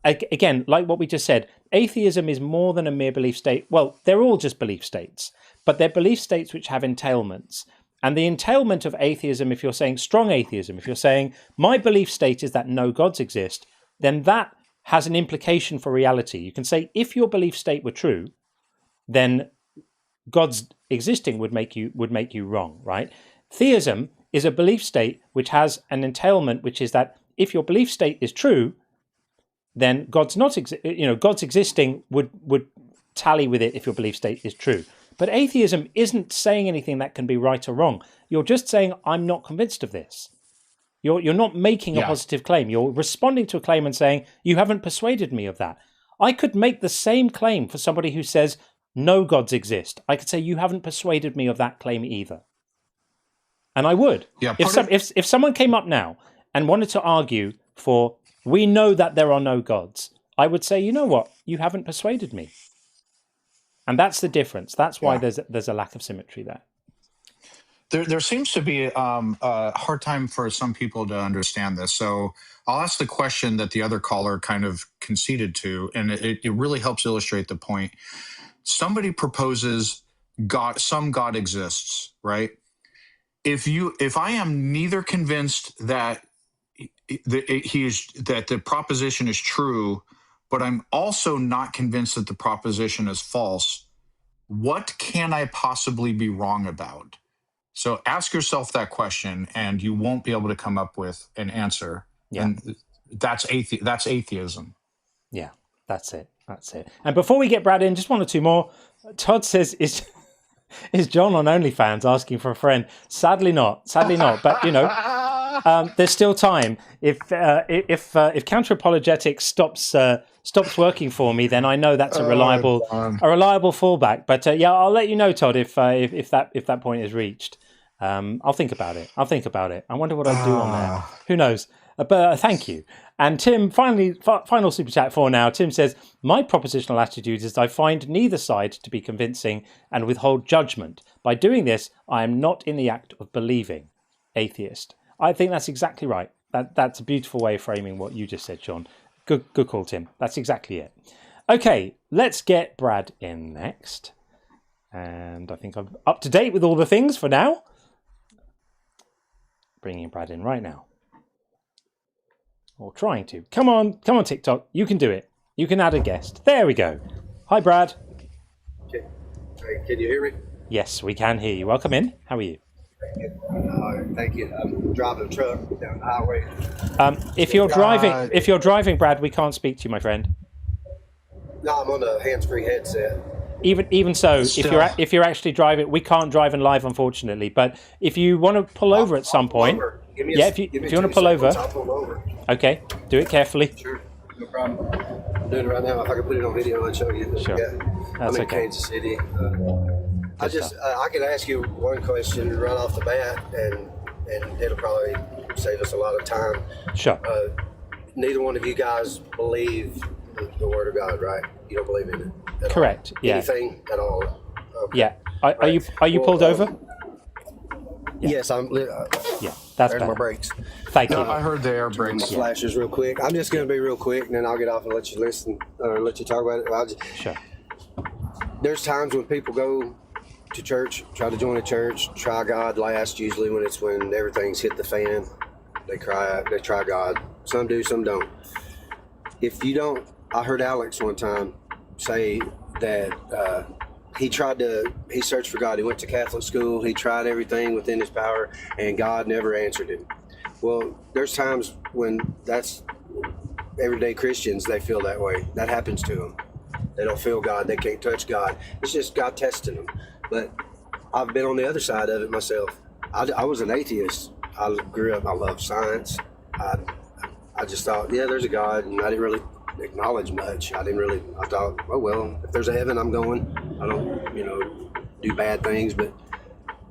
S1: Again, like what we just said, atheism is more than a mere belief state. Well, they're all just belief states, but they're belief states which have entailments. And the entailment of atheism, if you're saying strong atheism, if you're saying my belief state is that no gods exist, then that has an implication for reality. You can say if your belief state were true, then God's existing would make you wrong, right? Theism is a belief state which has an entailment, which is that if your belief state is true, then God's existing would tally with it if your belief state is true. But atheism isn't saying anything that can be right or wrong. You're just saying, I'm not convinced of this. You're not making a positive claim. You're responding to a claim and saying, you haven't persuaded me of that. I could make the same claim for somebody who says, no gods exist. I could say, you haven't persuaded me of that claim either. And I would. Yeah, if someone came up now and wanted to argue for, we know that there are no gods, I would say, you know what? You haven't persuaded me. And that's the difference. That's why there's a lack of symmetry there.
S2: There seems to be a hard time for some people to understand this. So I'll ask the question that the other caller kind of conceded to, and it really helps illustrate the point. somebody proposes God, some God exists, right? If I am neither convinced that that the proposition is true, but I'm also not convinced that the proposition is false, what can I possibly be wrong about? So ask yourself that question, and you won't be able to come up with an answer.
S1: Yeah.
S2: And that's atheism.
S1: Yeah, that's it. That's it. And before we get Brad in, just one or two more. Todd says, is John on OnlyFans asking for a friend? Sadly not. Sadly not. But, you know, there's still time. If counter-apologetics stops working for me, then I know that's a reliable fallback. But yeah, I'll let you know, Todd, if that point is reached. I'll think about it. I wonder what I'd do on there. Who knows? But thank you. And Tim, final super chat for now. Tim says, my propositional attitude is I find neither side to be convincing and withhold judgment. By doing this, I am not in the act of believing. Atheist. I think that's exactly right. That's a beautiful way of framing what you just said, Sean. Good call, Tim. That's exactly it. Okay, let's get Brad in next. And I think I'm up to date with all the things for now. Bringing Brad in right now. Or trying to. Come on, TikTok. You can do it. You can add a guest. There we go. Hi, Brad.
S19: Okay. Can you hear me?
S1: Yes, we can hear you. Welcome in. How are you?
S19: Thank you. I'm driving a truck down the highway.
S1: If you're driving, Brad, we can't speak to you, my friend.
S19: No, I'm on a hands-free headset.
S1: Even so, if you're actually driving, we can't drive in live, unfortunately. But if you want to pull over at some point, if you want to pull over, okay, do it carefully.
S19: Sure, no problem. I'm doing it right now. If I can put it on video and show you.
S1: Sure,
S19: I'm in Kansas City. I can ask you one question right off the bat, and it'll probably save us a lot of time.
S1: Sure.
S19: Neither one of you guys believe the Word of God, right? You don't believe in it.
S1: Correct. Yeah.
S19: Anything at all. Okay.
S1: Yeah. Are you pulled over?
S19: Yeah. Yes, I'm.
S1: Yeah, that's
S19: there's
S1: better.
S19: my brakes.
S1: Thank you.
S2: I heard the air brakes.
S19: Flashes real quick. I'm just going to be real quick, and then I'll get off and let you listen or let you talk about it.
S1: Sure.
S19: There's times when people go to church, try to join a church, try God last. Usually, when everything's hit the fan, they try God. Some do, some don't. If you don't, I heard Alex one time say that he searched for God. He went to Catholic school. He tried everything within his power, and God never answered him. Well, there's times when that's everyday Christians, they feel that way. That happens to them. They don't feel God. They can't touch God. It's just God testing them. But I've been on the other side of it myself. I was an atheist. I grew up, I loved science. I just thought, yeah, there's a God, and I didn't really acknowledge much. I thought, oh, well, if there's a heaven, I'm going. I don't, do bad things. But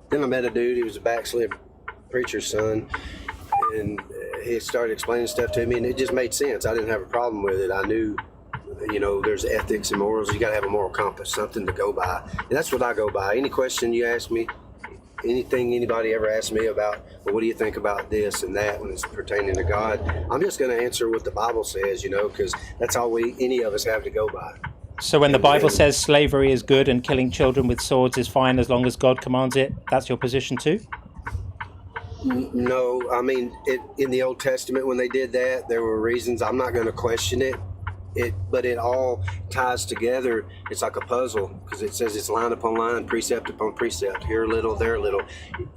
S19: then I met a dude, he was a backslid preacher's son, and he started explaining stuff to me, and it just made sense. I didn't have a problem with it. I knew, there's ethics and morals. You got to have a moral compass, something to go by. And that's what I go by. Any question you ask me, anything anybody ever asks me about, well, what do you think about this and that when it's pertaining to God? I'm just going to answer what the Bible says, because that's all any of us have to go by.
S1: So when the Bible says slavery is good and killing children with swords is fine as long as God commands it, that's your position too?
S19: No, I mean, in the Old Testament when they did that, there were reasons. I'm not going to question it. But it all ties together. It's like a puzzle because it says it's line upon line, precept upon precept, here a little, there a little.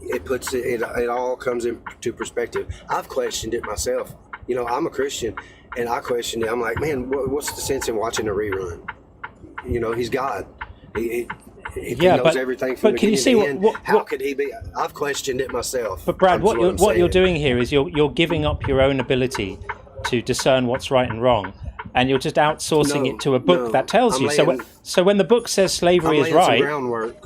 S19: It all comes into perspective. I've questioned it myself. I'm a Christian, and I questioned it. I'm like, man, what's the sense in watching a rerun? He's God. He knows everything from the beginning to the end. How could he be? I've questioned it myself.
S1: But Brad, what you're doing here is you're giving up your own ability to discern what's right and wrong. And you're just outsourcing it to a book that tells you. So when the book says slavery is right,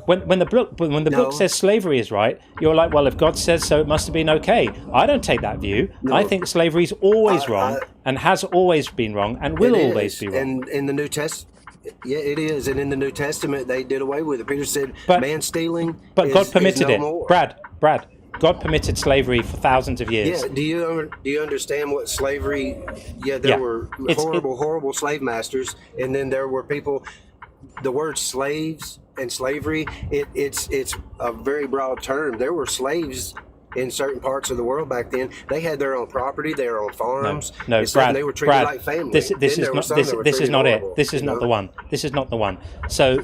S1: when the book says slavery is right, you're like, well, if God says so, it must have been okay. I don't take that view. I think slavery is always wrong and has always been wrong and will always be wrong.
S19: And in the New Testament, yeah, it is. And in the New Testament, they did away with it. Peter said, man stealing.
S1: But God permitted
S19: no
S1: it.
S19: More.
S1: Brad. God permitted slavery for thousands of years.
S19: Yeah, do you understand what slavery? Yeah, there were horrible slave masters, and then there were people. the word slaves and slavery, it's a very broad term. There were slaves in certain parts of the world back then. They had their own property, their own farms.
S1: No, Brad.
S19: They were treated
S1: Brad,
S19: like family.
S1: this is not this is not it. This is not the one. This is not the one. So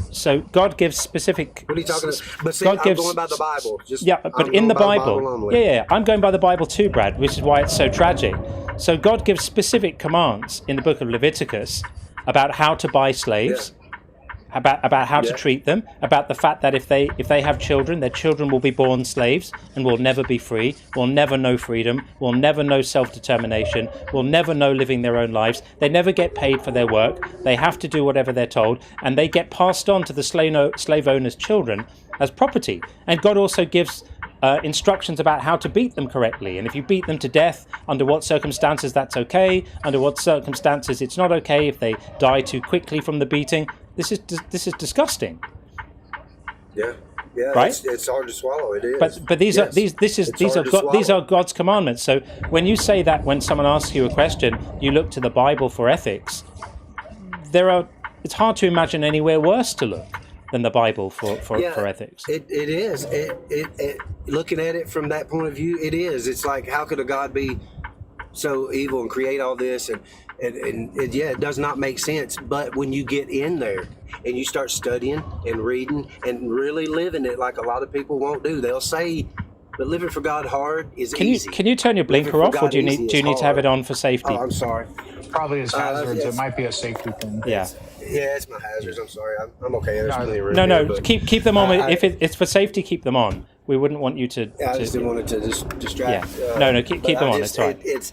S1: God gives specific.
S19: What are you talking about? But see,
S1: God gives,
S19: I'm going by the Bible.
S1: But in the Bible, I'm going by the Bible too, Brad, which is why it's so tragic. So God gives specific commands in the book of Leviticus about how to buy slaves. About how to treat them, about the fact that if they have children, their children will be born slaves and will never be free, will never know freedom, will never know self-determination, will never know living their own lives. They never get paid for their work. They have to do whatever they're told, and they get passed on to the slave owners' children as property. And God also gives instructions about how to beat them correctly, and if you beat them to death, under what circumstances that's okay, under what circumstances it's not okay, if they die too quickly from the beating. This is disgusting.
S19: Yeah,
S1: right?
S19: It's hard to swallow. It is.
S1: But these are God's commandments. So when you say that, when someone asks you a question, you look to the Bible for ethics. It's hard to imagine anywhere worse to look than the Bible for ethics.
S19: It is. Looking at it from that point of view, it is. It's like, how could a God be so evil and create all this? And it does not make sense. But when you get in there and you start studying and reading and really living it, like a lot of people won't do, they'll say, but living for God hard is easy.
S1: Can you turn your blinker off, or do you need to have it on for safety?
S19: Oh, I'm sorry.
S20: Probably as hazards. It might be a safety thing.
S1: Yeah.
S19: Yeah, it's my hazards. I'm sorry. I'm okay. There's plenty of room
S1: No,
S19: here,
S1: keep them on. If it's for safety, keep them on. We wouldn't want you to.
S19: I just didn't want it to distract.
S1: Yeah. Keep them on. It's right.
S19: It's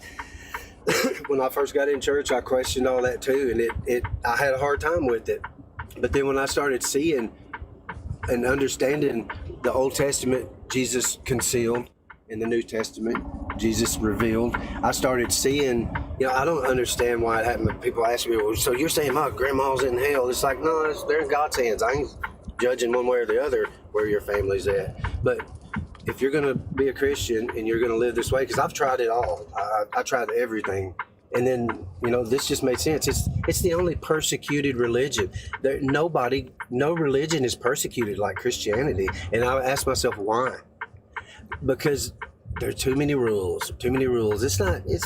S19: when I first got in church, I questioned all that too, and I had a hard time with it. But then when I started seeing and understanding the Old Testament, Jesus concealed, in the New Testament, Jesus revealed, I started seeing, I don't understand why it happened. People ask me, well, so you're saying my grandma's in hell? It's like, no, they're in God's hands. I ain't judging one way or the other where your family's at. But if you're going to be a Christian and you're going to live this way, because I've tried it all. I tried everything. And then, this just made sense. It's the only persecuted religion. No religion is persecuted like Christianity. And I asked myself, why? Because there are too many rules. It's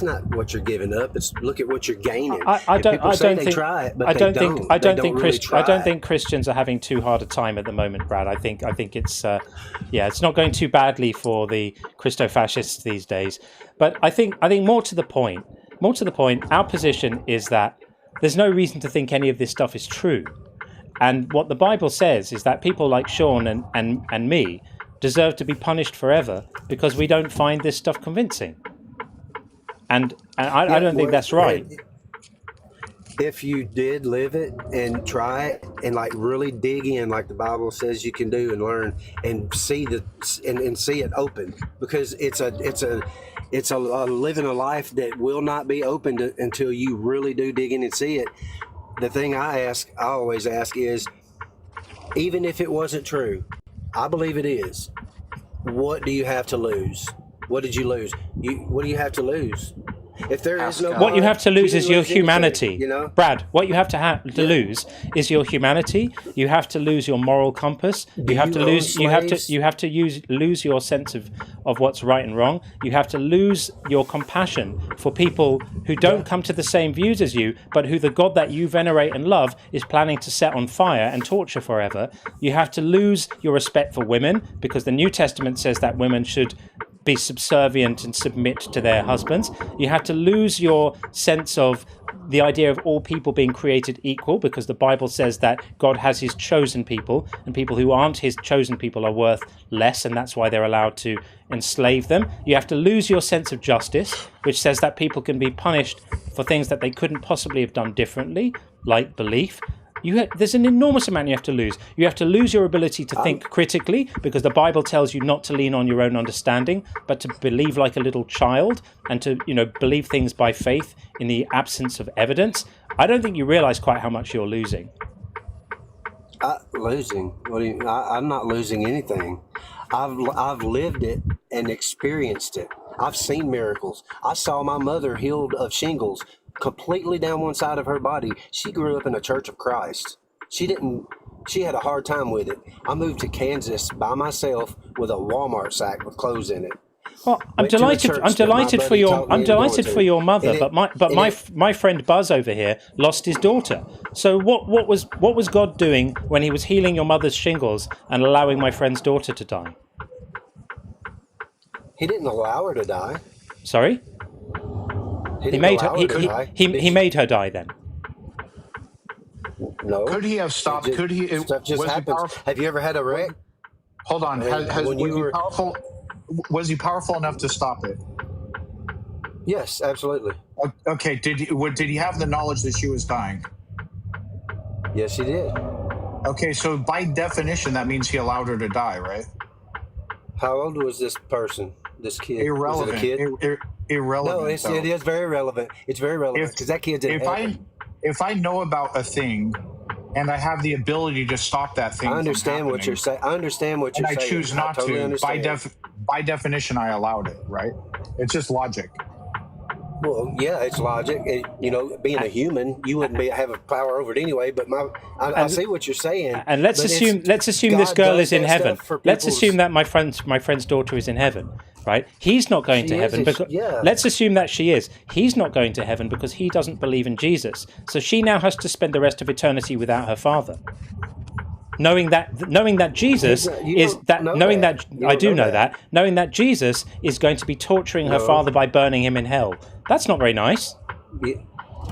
S19: not what you're giving up. It's look at what you're gaining.
S1: I don't think Christians are having too hard a time at the moment, Brad. I think it's it's not going too badly for the Christo-fascists these days. But I think more to the point, our position is that there's no reason to think any of this stuff is true. And what the Bible says is that people like Sean and me deserve to be punished forever because we don't find this stuff convincing. And I don't think that's right.
S19: If you did live it and try it and really dig in like the Bible says you can do and learn and see see it open, because it's a living a life that will not be opened until you really do dig in and see it. The thing I always ask is, even if it wasn't true, I believe it is. What do you have to lose? What did you lose? What do you have to lose? If there is no God,
S1: what you have to lose is your humanity,
S19: anything,
S1: Brad. What you have to lose is your humanity. You have to lose your moral compass. You have to lose. You have to lose your sense of what's right and wrong. You have to lose your compassion for people who don't come to the same views as you, but who the God that you venerate and love is planning to set on fire and torture forever. You have to lose your respect for women, because the New Testament says that women should be subservient and submit to their husbands. You have to lose your sense of the idea of all people being created equal, because the Bible says that God has his chosen people, and people who aren't his chosen people are worth less, and that's why they're allowed to enslave them. You have to lose your sense of justice, which says that people can be punished for things that they couldn't possibly have done differently, like belief. There's an enormous amount you have to lose. You have to lose your ability to think critically, because the Bible tells you not to lean on your own understanding, but to believe like a little child, and to believe things by faith in the absence of evidence. I don't think you realize quite how much you're losing.
S19: Losing? What do you? I'm not losing anything. I've lived it and experienced it. I've seen miracles. I saw my mother healed of shingles completely down one side of her body. She grew up in a Church of Christ. She didn't. She had a hard time with it. I moved to Kansas by myself with a Walmart sack with clothes in it.
S1: Well, I'm delighted for your mother, but my friend Buzz over here lost his daughter. So what was God doing when he was healing your mother's shingles and allowing my friend's daughter to die?
S19: He didn't allow her to die.
S1: Sorry? He made her die then.
S19: No.
S20: Could he have stopped? Could he?
S19: Stuff just happens. Have you ever had a wreck?
S20: Hold on. Was he powerful enough to stop it?
S19: Yes, absolutely.
S20: Okay. Did he have the knowledge that she was dying?
S19: Yes, he did.
S20: Okay, so by definition, that means he allowed her to die, right?
S19: How old was this person? This kid?
S20: Irrelevant.
S19: Was it a kid?
S20: Irrelevant.
S19: No, it is very relevant. It's very relevant because that kid's in heaven.
S20: If I know about a thing and I have the ability to stop that thing,
S19: I understand what you're saying. I understand what you're saying.
S20: And I choose not to. By definition, I allowed it. Right? It's just logic.
S19: Well, yeah, it's logic. Being a human, you wouldn't have a power over it anyway. But I see what you're saying.
S1: And let's assume this girl is in heaven. Let's assume that my friend's daughter is in heaven, right? He's not going to heaven because let's assume that she is. He's not going to heaven because he doesn't believe in Jesus. So she now has to spend the rest of eternity without her father. Knowing that Jesus knowing that Jesus is going to be torturing her father by burning him in hell. That's not very nice.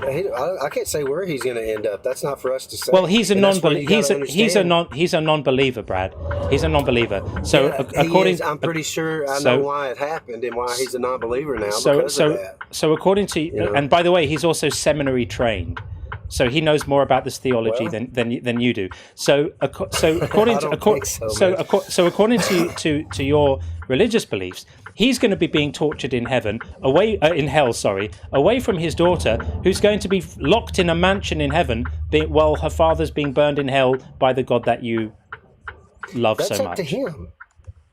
S19: I can't say where he's going to end up. That's not for us to say.
S1: Well, he's a non-believer. He's a non-believer, Brad. He's a non-believer. So
S19: I'm pretty sure I know why it happened and why he's a non-believer now.
S1: So according to and by the way, he's also seminary trained. So he knows more about this theology than you do. So according to your religious beliefs, he's going to be being tortured in hell, away from his daughter, who's going to be locked in a mansion in heaven, while her father's being burned in hell by the God that you love so much.
S19: That's up to him.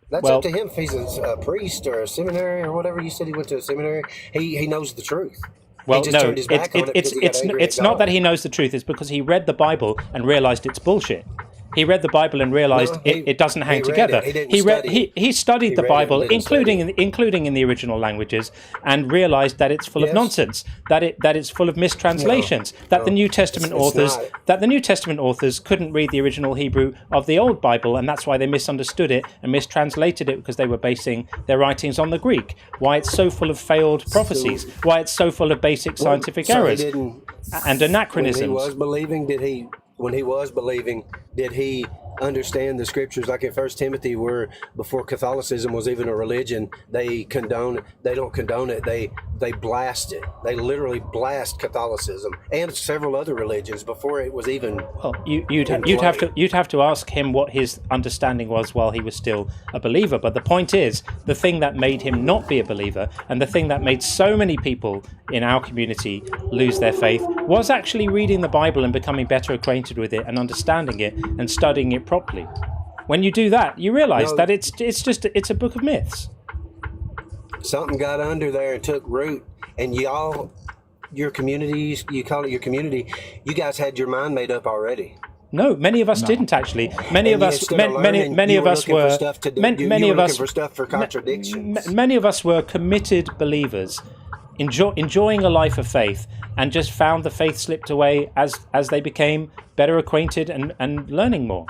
S19: That's up to him if he's a priest or a seminary or whatever. You said he went to a seminary. He knows the truth.
S1: Well, no, it's not that he knows the truth. It's because he read the Bible and realized it's bullshit. He read the Bible and realized it doesn't hang together. He studied the Bible, including in the original languages, and realized that it's full of nonsense, that it's full of mistranslations, that the New Testament authors couldn't read the original Hebrew of the Old Bible, and that's why they misunderstood it and mistranslated it because they were basing their writings on the Greek. Why it's so full of failed prophecies? Why it's so full of basic scientific errors and anachronisms?
S19: When he was believing, did he understand the scriptures like in 1 Timothy where before Catholicism was even a religion, they don't condone it, they blast it. They literally blast Catholicism and several other religions before it was even
S1: you'd have to ask him what his understanding was while he was still a believer. But the point is, the thing that made him not be a believer and the thing that made so many people in our community lose their faith was actually reading the Bible and becoming better acquainted with it and understanding it and studying it properly. When you do that, you realize that it's a book of myths.
S19: Something got under there and took root, and your communities, you call it your community, you guys had your mind made up already.
S1: No, many of us didn't actually. Many of us were committed believers, enjoying a life of faith, and just found the faith slipped away as they became better acquainted and learning more.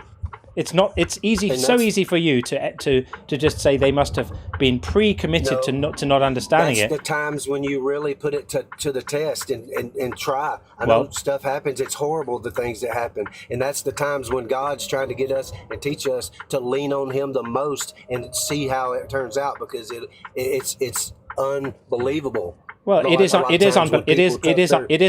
S1: It's so easy for you to just say they must have been pre-committed to not understanding it.
S19: That's the times when you really put it to the test and try. I know stuff happens. It's horrible, the things that happen. And that's the times when God's trying to get us and teach us to lean on him the most and see how it turns out, because it's unbelievable.
S1: Well, it is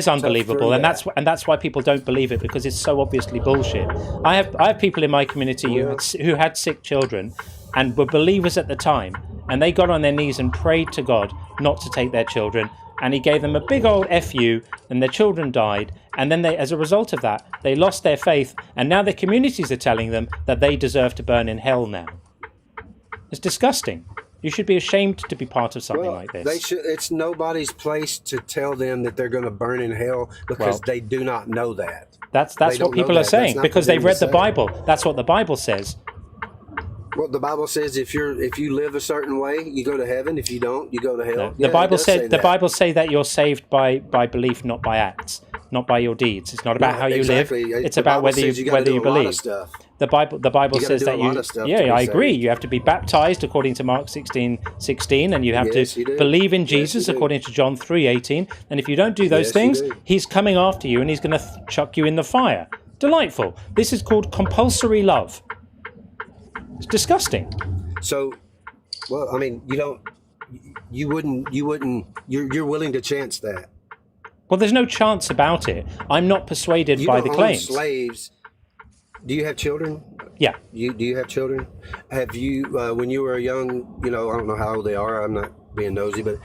S1: unbelievable, and that's why people don't believe it, because it's so obviously bullshit. I have people in my community who had sick children and were believers at the time, and they got on their knees and prayed to God not to take their children, and he gave them a big old FU, and their children died, and then as a result of that, they lost their faith, and now their communities are telling them that they deserve to burn in hell now. It's disgusting. You should be ashamed to be part of something like this.
S19: It's nobody's place to tell them that they're going to burn in hell because they do not know that.
S1: That's what people are saying because they've read the Bible. That's what the Bible says.
S19: Well, the Bible says if you live a certain way, you go to heaven. If you don't, you go to hell.
S1: No, the Bible say that you're saved by belief, not by acts, not by your deeds. It's not about how you live. It's about whether you believe. The Bible says that I agree. You have to be baptized according to Mark 16:16, and you have to believe in Jesus according to John 3:18. And if you don't do those things, he's coming after you and he's going to chuck you in the fire. Delightful. This is called compulsory love. It's disgusting.
S19: So, well, I mean, you're willing to chance that.
S1: Well, there's no chance about it. I'm not persuaded by the claims.
S19: Slaves. Do you have children?
S1: Yeah.
S19: Do you have children? Have you, when you were young, I don't know how old they are. I'm not being nosy, but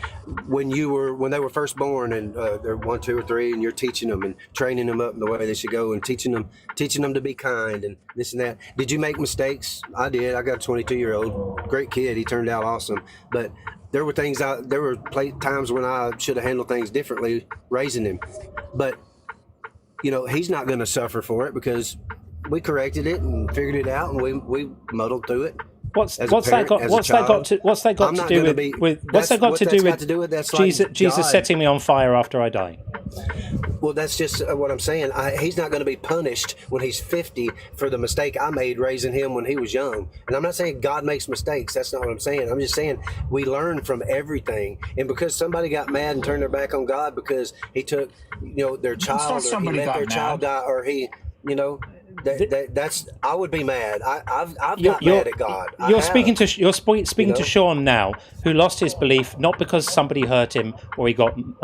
S19: when they were first born and they're 1, 2, or 3, and you're teaching them and training them up in the way they should go and teaching them to be kind and this and that. Did you make mistakes? I did. I got a 22-year-old, great kid. He turned out awesome, but there were times when I should have handled things differently raising him, but he's not going to suffer for it because we corrected it and figured it out and we muddled through it.
S1: What's that got to do with Jesus setting me on fire after I die?
S19: Well, that's just what I'm saying. He's not going to be punished when he's 50 for the mistake I made raising him when he was young. And I'm not saying God makes mistakes. That's not what I'm saying. I'm just saying we learn from everything. And because somebody got mad and turned their back on God because he took, their child, or he let their child die, or he, that's I would be mad. I've got mad at God. You're speaking
S1: to Sean now, who lost his belief not because somebody hurt him or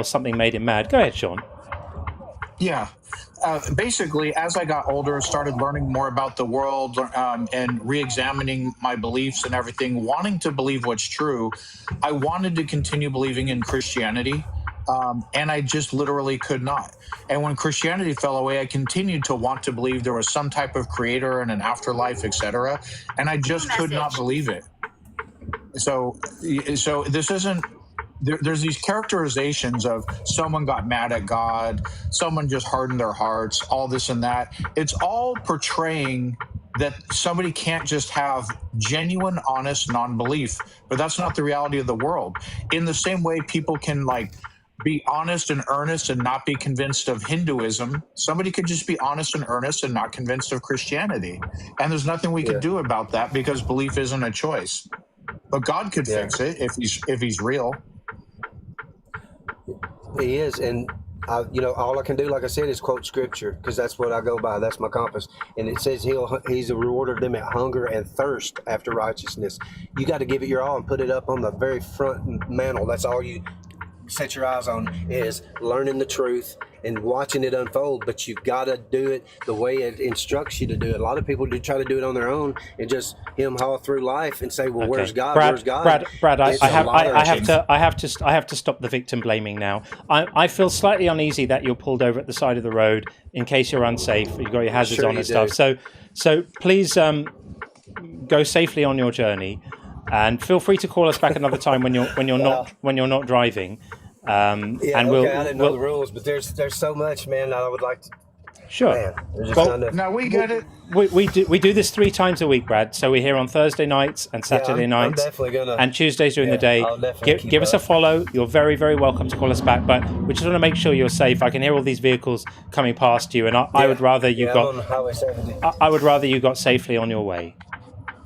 S1: something made him mad. Go ahead, Sean.
S20: Yeah. Basically, as I got older, started learning more about the world and re-examining my beliefs and everything, wanting to believe what's true. I wanted to continue believing in Christianity. And I just literally could not. And when Christianity fell away, I continued to want to believe there was some type of creator and an afterlife, etc. And I just could not believe it. So this isn't. There's these characterizations of someone got mad at God, someone just hardened their hearts, all this and that. It's all portraying that somebody can't just have genuine, honest non-belief. But that's not the reality of the world. In the same way, people can be honest and earnest and not be convinced of Hinduism. Somebody could just be honest and earnest and not convinced of Christianity. And there's nothing we can do about that because belief isn't a choice. But God could fix it if he's real.
S19: He is. And all I can do, like I said, is quote scripture because that's what I go by. That's my compass. And it says he's a rewarder of them that hunger and thirst after righteousness. You got to give it your all and put it up on the very front mantle. That's all you set your eyes on, is learning the truth and watching it unfold. But you've got to do it the way it instructs you to do it. A lot of people do try to do it on their own and just haul through life and say, "Well, where's God? Where's God?"
S1: Brad, I have to stop the victim blaming now. I feel slightly uneasy that you're pulled over at the side of the road in case you're unsafe. You've got your hazards on and stuff. So please go safely on your journey. And feel free to call us back another time when you're not driving.
S19: I didn't know the rules, but there's so much, man. I would like to.
S1: Sure.
S19: Man,
S20: no, we get it.
S1: We do this 3 times a week, Brad. So we're here on Thursday nights and Saturday nights,
S19: I'm definitely gonna,
S1: and Tuesdays during the day. Give us a follow. You're very, very welcome to call us back. But we just want to make sure you're safe. I can hear all these vehicles coming past you, and I would rather you got. I would rather you got safely on your way.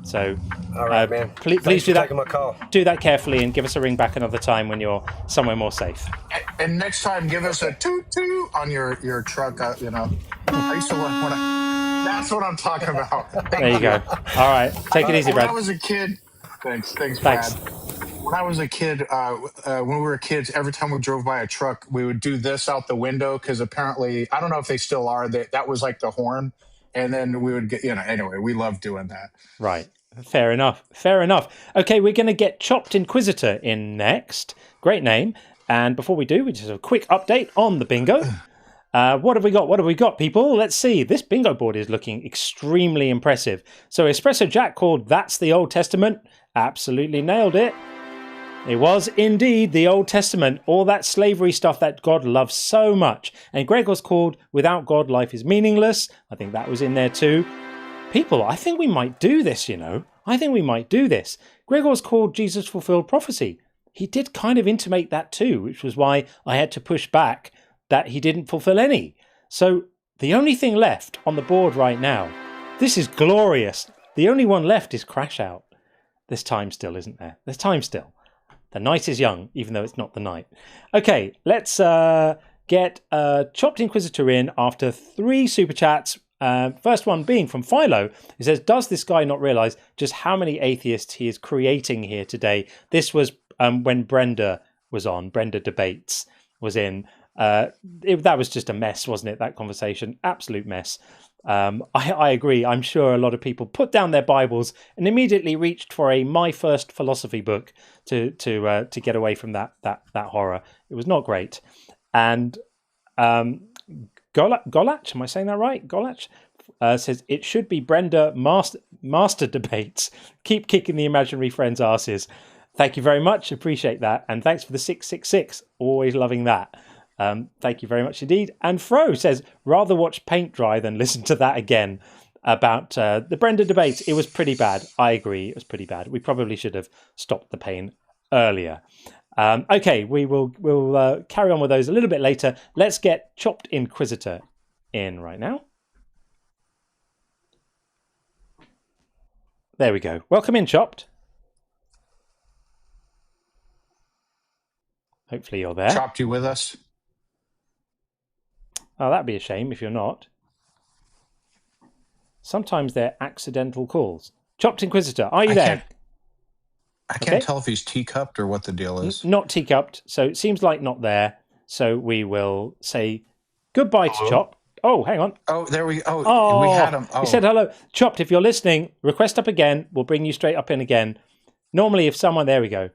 S1: So
S19: all right, man.
S1: Please do that.
S19: My call.
S1: Do that carefully and give us a ring back another time when you're somewhere more safe.
S20: And next time, give us a toot toot on your truck. I used to work that's what I'm talking about.
S1: There you go. All right, take it easy, Brad.
S20: When I was a kid, thanks, Brad. When I was a kid, when we were kids, every time we drove by a truck, we would do this out the window because apparently, I don't know if they still are. That was like the horn. And then we would get, anyway, we love doing that.
S1: Right. Fair enough. Okay, we're going to get Chopped Inquisitor in next. Great name. And before we do, we just have a quick update on the bingo. What have we got, people? Let's see. This bingo board is looking extremely impressive. So Espresso Jack called That's the Old Testament. Absolutely nailed it. It was indeed the Old Testament, all that slavery stuff that God loves so much. And Greg was called Without God, Life is Meaningless. I think that was in there too. People, I think we might do this, you know. I think we might do this. Gregor's called Jesus Fulfilled Prophecy. He did kind of intimate that too, which was why I had to push back that he didn't fulfill any. So the only thing left on the board right now, this is glorious. The only one left is Crash Out. There's time still, isn't there? There's time still. The night is young, even though it's not the night. Okay, let's get Chopped Inquisitor in after 3 super chats. First one being from Philo. He says, does this guy not realize just how many atheists he is creating here today? This was when Brenda was on. Brenda Debates was in. That was just a mess, wasn't it? That conversation. Absolute mess. I agree. I'm sure a lot of people put down their Bibles and immediately reached for a My First Philosophy book to get away from that horror. It was not great. And Golach, am I saying that right? Golach says it should be Brenda Master Debates. Keep kicking the imaginary friends' asses. Thank you very much. Appreciate that. And thanks for the 666. Always loving that. Thank you very much indeed. And Fro says, rather watch paint dry than listen to that again about the Brenda Debates. It was pretty bad. I agree. It was pretty bad. We probably should have stopped the pain earlier. Okay, we'll carry on with those a little bit later. Let's get Chopped Inquisitor in right now. There we go. Welcome in, Chopped. Hopefully you're there.
S20: Chopped, you with us?
S1: Oh, that'd be a shame if you're not. Sometimes they're accidental calls. Chopped Inquisitor, are you there?
S20: I can't tell if he's teacupped or what the deal is.
S1: Not teacupped, so it seems like not there. So we will say goodbye to Chopped. Oh, hang on.
S20: Oh, there we go. Oh, we had him. Oh.
S1: He said hello. Chopped, if you're listening, request up again. We'll bring you straight up in again. Normally, if someone... There we go.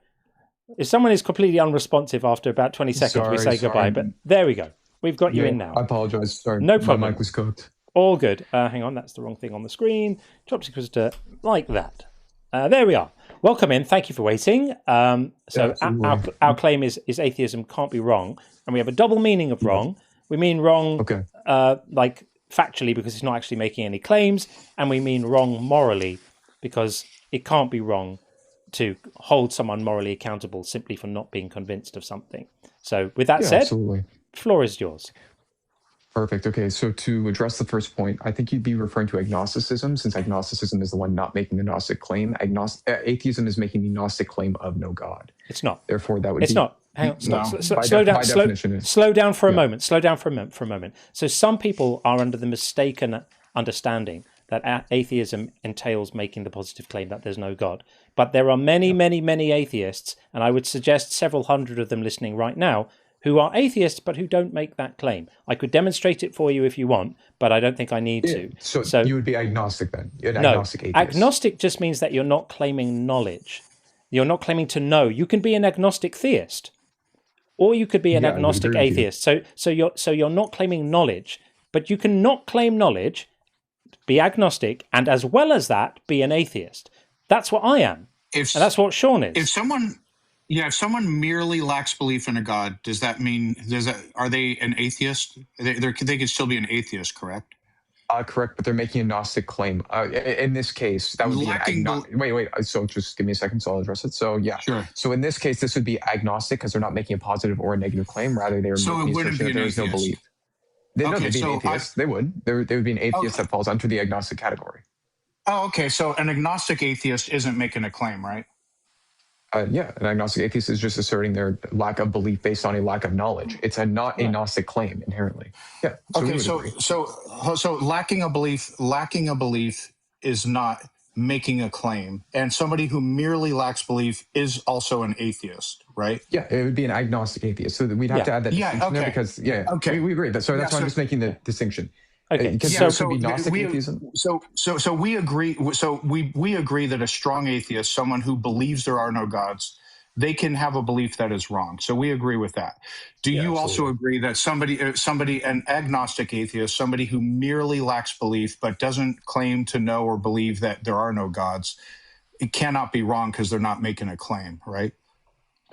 S1: If someone is completely unresponsive after about 20 seconds, we say goodbye. But there we go. We've got you in now.
S21: I apologize. Sorry.
S1: No problem.
S21: My mic was cooked.
S1: All good. Hang on. That's the wrong thing on the screen. Chopped Inquisitor, like that. There we are. Welcome in. Thank you for waiting. So our claim is atheism can't be wrong. And we have a double meaning of wrong. We mean wrong like factually because it's not actually making any claims. And we mean wrong morally because it can't be wrong to hold someone morally accountable simply for not being convinced of something. So with that said, floor is yours.
S21: Perfect. Okay, so to address the first point, I think you'd be referring to agnosticism, since agnosticism is the one not making the Gnostic claim. Atheism is making the Gnostic claim of no God.
S1: It's not.
S21: Therefore, that would be...
S1: It's not. Hang on. Slow down. Slow down for a moment. Slow down for a moment. So some people are under the mistaken understanding that atheism entails making the positive claim that there's no God. But there are many, many, many atheists, and I would suggest several hundred of them listening right now, who are atheists but who don't make that claim. I could demonstrate it for you if you want, but I don't think I need to.
S21: So you would be agnostic then? You're an
S1: no,
S21: agnostic atheist.
S1: Agnostic just means that you're not claiming knowledge. You're not claiming to know. You can be an agnostic theist, or you could be an agnostic atheist. So you're not claiming knowledge, but you can not claim knowledge, be agnostic, and as well as that, be an atheist. That's what I am, and that's what Sean is.
S20: If someone merely lacks belief in a God, are they an atheist? They could still be an atheist, correct?
S21: Correct, but they're making a Gnostic claim. In this case, that would be wait. So just give me a second, so I'll address it. So yeah,
S20: sure.
S21: So in this case, this would be agnostic because they're not making a positive or a negative claim. Rather, they are making assertion that there is no belief. They'd be an atheist. They would be an atheist that falls under the agnostic category.
S20: Oh, okay. So an agnostic atheist isn't making a claim, right?
S21: Yeah, an agnostic atheist is just asserting their lack of belief based on a lack of knowledge. It's not a Gnostic claim inherently. Yeah.
S20: So lacking a belief is not making a claim, and somebody who merely lacks belief is also an atheist, right?
S21: Yeah, it would be an agnostic atheist. So we'd have to add that distinction there because we agree. That's why I'm just making the distinction.
S1: Okay.
S21: So be Gnostic atheism.
S20: So we agree. So we agree that a strong atheist, someone who believes there are no gods, they can have a belief that is wrong. So we agree with that. Do you also agree that an agnostic atheist, somebody who merely lacks belief but doesn't claim to know or believe that there are no gods, it cannot be wrong because they're not making a claim, right?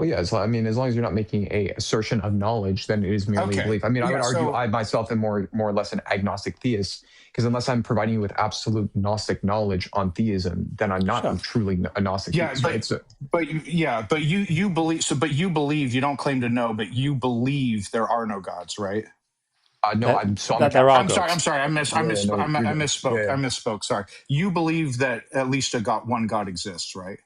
S21: Well, yeah, as long as you're not making a assertion of knowledge, then it is merely a belief. I mean, I would argue I myself am more or less an agnostic theist, because unless I'm providing you with absolute Gnostic knowledge on theism, then I'm not truly a Gnostic theist.
S20: But you believe. So, but you believe. You don't claim to know, but you believe there are no gods, right?
S21: No, I'm sorry.
S20: I'm sorry. I misspoke. Sorry. You believe that at least one God exists, right?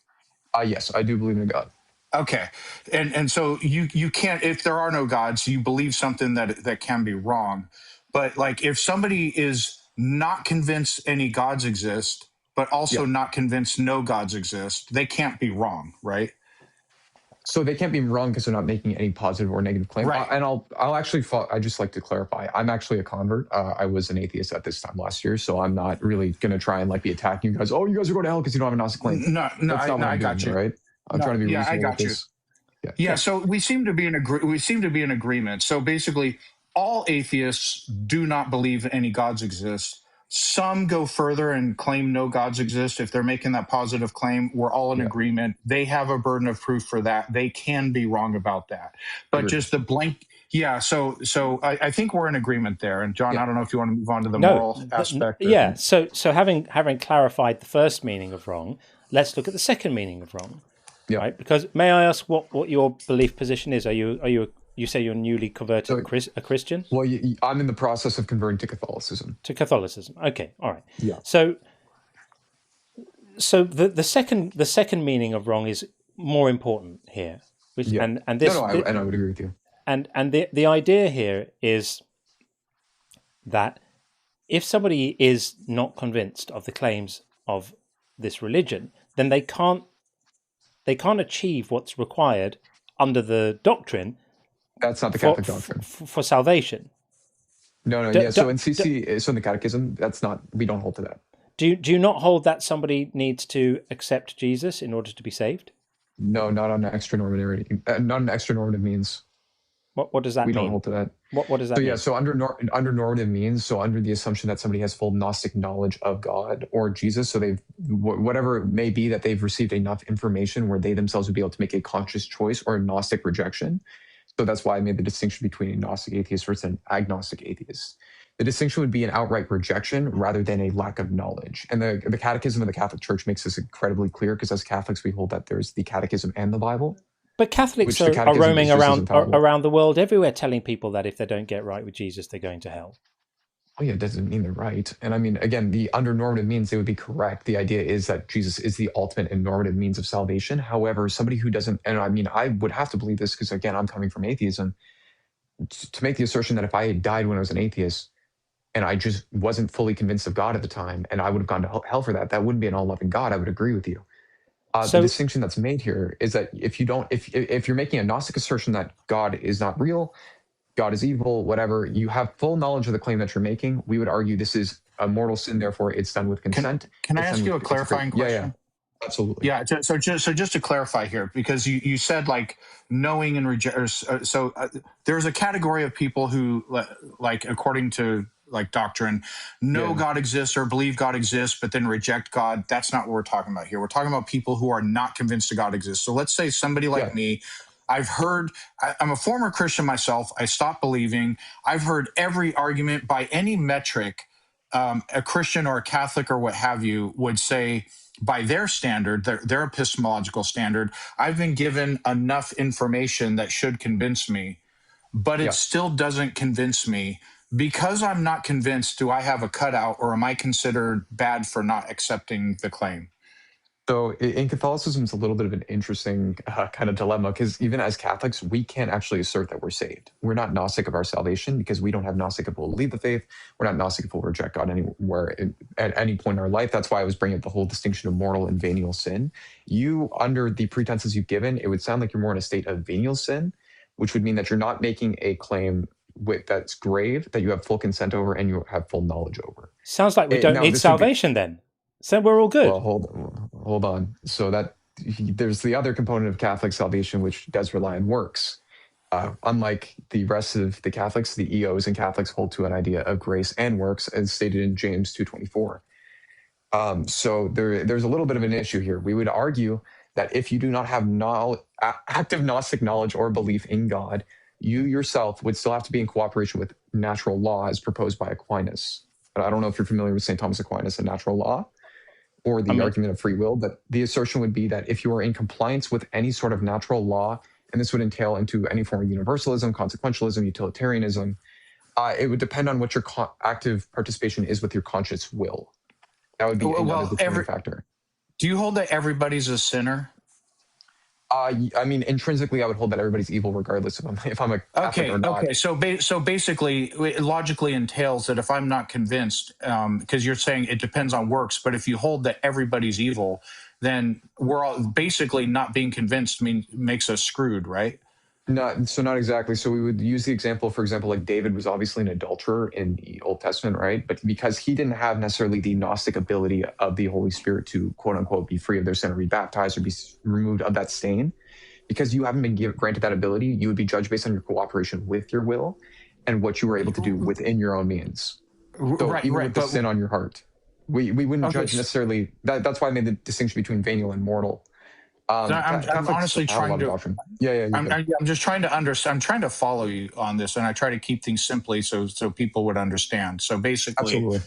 S21: Yes, I do believe in God.
S20: Okay, and so you can't, if there are no gods, you believe something that can be wrong. But like, if somebody is not convinced any gods exist, but also not convinced no gods exist, they can't be wrong, right?
S21: So they can't be wrong because they're not making any positive or negative claim.
S20: Right.
S21: And I'll actually, I just like to clarify, I'm actually a convert. I was an atheist at this time last year, so I'm not really going to try and like be attacking you guys. Oh, you guys are going to hell because you don't have a Gnostic claim.
S20: No, I got you.
S21: Right? I'm trying to be reasonable.
S20: I got you. Yeah. So we seem to be in agreement. So basically, all atheists do not believe any gods exist. Some go further and claim no gods exist. If they're making that positive claim, we're all in agreement. They have a burden of proof for that. They can be wrong about that. But just the blank, so I think we're in agreement there. And John, I don't know if you want to move on to the moral aspect.
S1: So having clarified the first meaning of wrong, let's look at the second meaning of wrong.
S21: Yeah.
S1: Right? Because may I ask what your belief position is? Are you say you're newly converted a Christian?
S21: Well, I'm in the process of converting to Catholicism.
S1: To Catholicism. Okay. All right.
S21: Yeah.
S1: So the second meaning of wrong is more important here. And I would agree with you. And the idea here is that if somebody is not convinced of the claims of this religion, then they can't achieve what's required under the doctrine.
S21: That's not the Catholic doctrine
S1: for salvation.
S21: No. So in CC, so in the Catechism, we don't hold to that.
S1: Do you not hold that somebody needs to accept Jesus in order to be saved?
S21: No, not on extra normativity. Not an extra normative means.
S1: What does that mean?
S21: We don't hold to that.
S1: What does that mean?
S21: So under normative means, so under the assumption that somebody has full Gnostic knowledge of God or Jesus, so they've, whatever it may be, that they've received enough information where they themselves would be able to make a conscious choice or a Gnostic rejection. So that's why I made the distinction between a Gnostic atheist versus an agnostic atheist. The distinction would be an outright rejection rather than a lack of knowledge. And the Catechism of the Catholic Church makes this incredibly clear, because as Catholics, we hold that there's the Catechism and the Bible.
S1: But Catholics are roaming around the world everywhere telling people that if they don't get right with Jesus, they're going to hell.
S21: Oh yeah, it doesn't mean they're right. And I mean, again, the under normative means they would be correct. The idea is that Jesus is the ultimate and normative means of salvation. However, somebody who doesn't, and I mean, I would have to believe this because, again, I'm coming from atheism, to make the assertion that if I had died when I was an atheist and I just wasn't fully convinced of God at the time and I would have gone to hell for that, that wouldn't be an all-loving God. I would agree with you. The distinction that's made here is that if you're making a Gnostic assertion that God is not real, God is evil, whatever, you have full knowledge of the claim that you're making, we would argue this is a mortal sin, therefore it's done with consent.
S20: Can I ask you a clarifying question?
S21: Yeah, absolutely.
S20: Yeah, so just to clarify here, because you said like knowing and reject, there's a category of people who, like, according to like doctrine, God exists or believe God exists, but then reject God. That's not what we're talking about here. We're talking about people who are not convinced that God exists. So let's say somebody like me, I'm a former Christian myself. I stopped believing. I've heard every argument by any metric a Christian or a Catholic or what have you would say by their standard, their epistemological standard. I've been given enough information that should convince me, but it still doesn't convince me. Because I'm not convinced, do I have a cutout, or am I considered bad for not accepting the claim?
S21: So in Catholicism, it's a little bit of an interesting kind of dilemma, because even as Catholics, we can't actually assert that we're saved. We're not Gnostic of our salvation because we don't have Gnostic if we'll leave the faith. We're not Gnostic if we'll reject God anywhere at any point in our life. That's why I was bringing up the whole distinction of mortal and venial sin. You, under the pretenses you've given, it would sound like you're more in a state of venial sin, which would mean that you're not making a claim that's grave, that you have full consent over and you have full knowledge over.
S1: Sounds like we don't need salvation then. So we're all good.
S21: Well, hold on. So that there's the other component of Catholic salvation, which does rely on works. Unlike the rest of the Catholics, the EOs and Catholics hold to an idea of grace and works, as stated in James 2:24. So there's a little bit of an issue here. We would argue that if you do not have active Gnostic knowledge or belief in God, you yourself would still have to be in cooperation with natural law as proposed by Aquinas. But I don't know if you're familiar with St. Thomas Aquinas and natural law or the argument of free will, but the assertion would be that if you are in compliance with any sort of natural law, and this would entail into any form of universalism, consequentialism, utilitarianism, it would depend on what your active participation is with your conscious will. That would be another determining factor.
S20: Do you hold that everybody's a sinner?
S21: I mean, intrinsically, I would hold that everybody's evil, regardless if I'm a Catholic or not.
S20: Okay. So basically, it logically entails that if I'm not convinced, because you're saying it depends on works, but if you hold that everybody's evil, then we're all basically not being convinced makes us screwed, right?
S21: Not exactly. So we would use the example, for example, like David was obviously an adulterer in the Old Testament, right? But because he didn't have necessarily the Gnostic ability of the Holy Spirit to, quote unquote, be free of their sin or be baptized or be removed of that stain, because you haven't been granted that ability, you would be judged based on your cooperation with your will and what you were able to do within your own means. So with the sin on your heart, we wouldn't judge necessarily. That's why I made the distinction between venial and mortal.
S20: I'm honestly trying to. I'm just trying to understand. I'm trying to follow you on this, and I try to keep things simply so people would understand. So basically,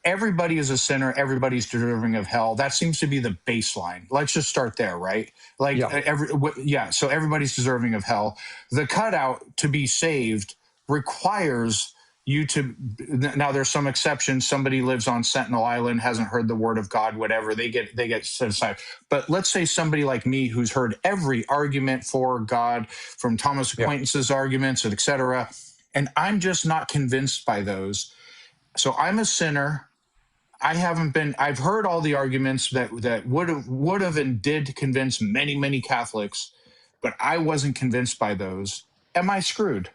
S20: everybody is a sinner. Everybody's deserving of hell. That seems to be the baseline. Let's just start there, right? So everybody's deserving of hell. The cutout to be saved requires you to. Now there's some exceptions. Somebody lives on Sentinel Island, hasn't heard the word of God, whatever, they get set aside. But let's say somebody like me who's heard every argument for God from Thomas Aquinas' arguments, etc., and I'm just not convinced by those. So I'm a sinner. I've heard all the arguments that would have and did convince many Catholics, but I wasn't convinced by those. Am I screwed?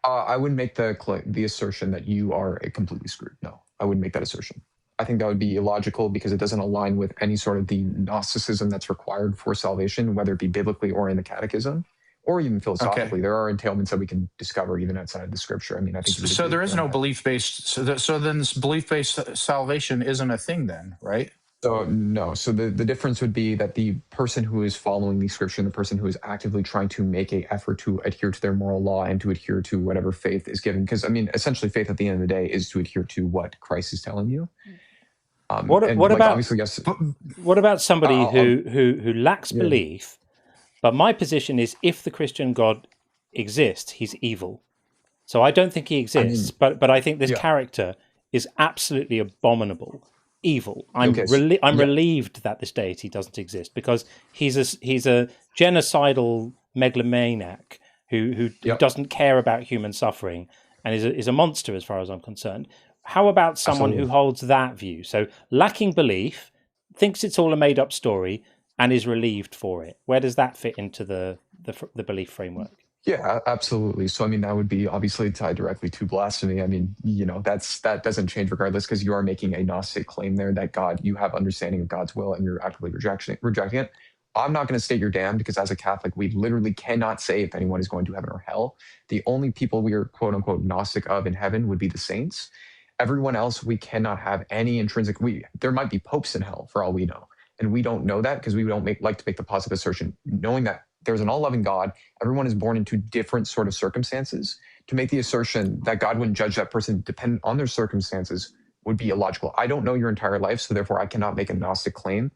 S21: I wouldn't make the assertion that you are completely screwed. No, I wouldn't make that assertion. I think that would be illogical because it doesn't align with any sort of the Gnosticism that's required for salvation, whether it be biblically or in the Catechism, or even philosophically. Okay. There are entailments that we can discover even outside of the Scripture. I mean, I think
S20: so. There is no belief-based. So then this belief-based salvation isn't a thing, then, right?
S21: So no. So the difference would be that the person who is following the Scripture and the person who is actively trying to make an effort to adhere to their moral law and to adhere to whatever faith is given, because I mean, essentially, faith at the end of the day is to adhere to what Christ is telling you.
S1: What about somebody who lacks belief? But my position is, if the Christian God exists, he's evil. So I don't think he exists, but I think this character is absolutely abominable, evil. I'm relieved that this deity doesn't exist because he's a genocidal megalomaniac who doesn't care about human suffering and is a monster as far as I'm concerned. How about someone who holds that view? So lacking belief, thinks it's all a made-up story, and is relieved for it. Where does that fit into the belief framework?
S21: Yeah, absolutely. So, I mean, that would be obviously tied directly to blasphemy. I mean, that doesn't change regardless because you are making a Gnostic claim there that you have understanding of God's will and you're actively rejecting it. I'm not going to state you're damned because as a Catholic, we literally cannot say if anyone is going to heaven or hell. The only people we are quote unquote Gnostic of in heaven would be the saints. Everyone else, we cannot have any intrinsic. There might be popes in hell for all we know. And we don't know that because we don't like to make the positive assertion, knowing that there's an all-loving God. Everyone is born into different sort of circumstances. To make the assertion that God wouldn't judge that person dependent on their circumstances would be illogical. I don't know your entire life, so therefore I cannot make a Gnostic claim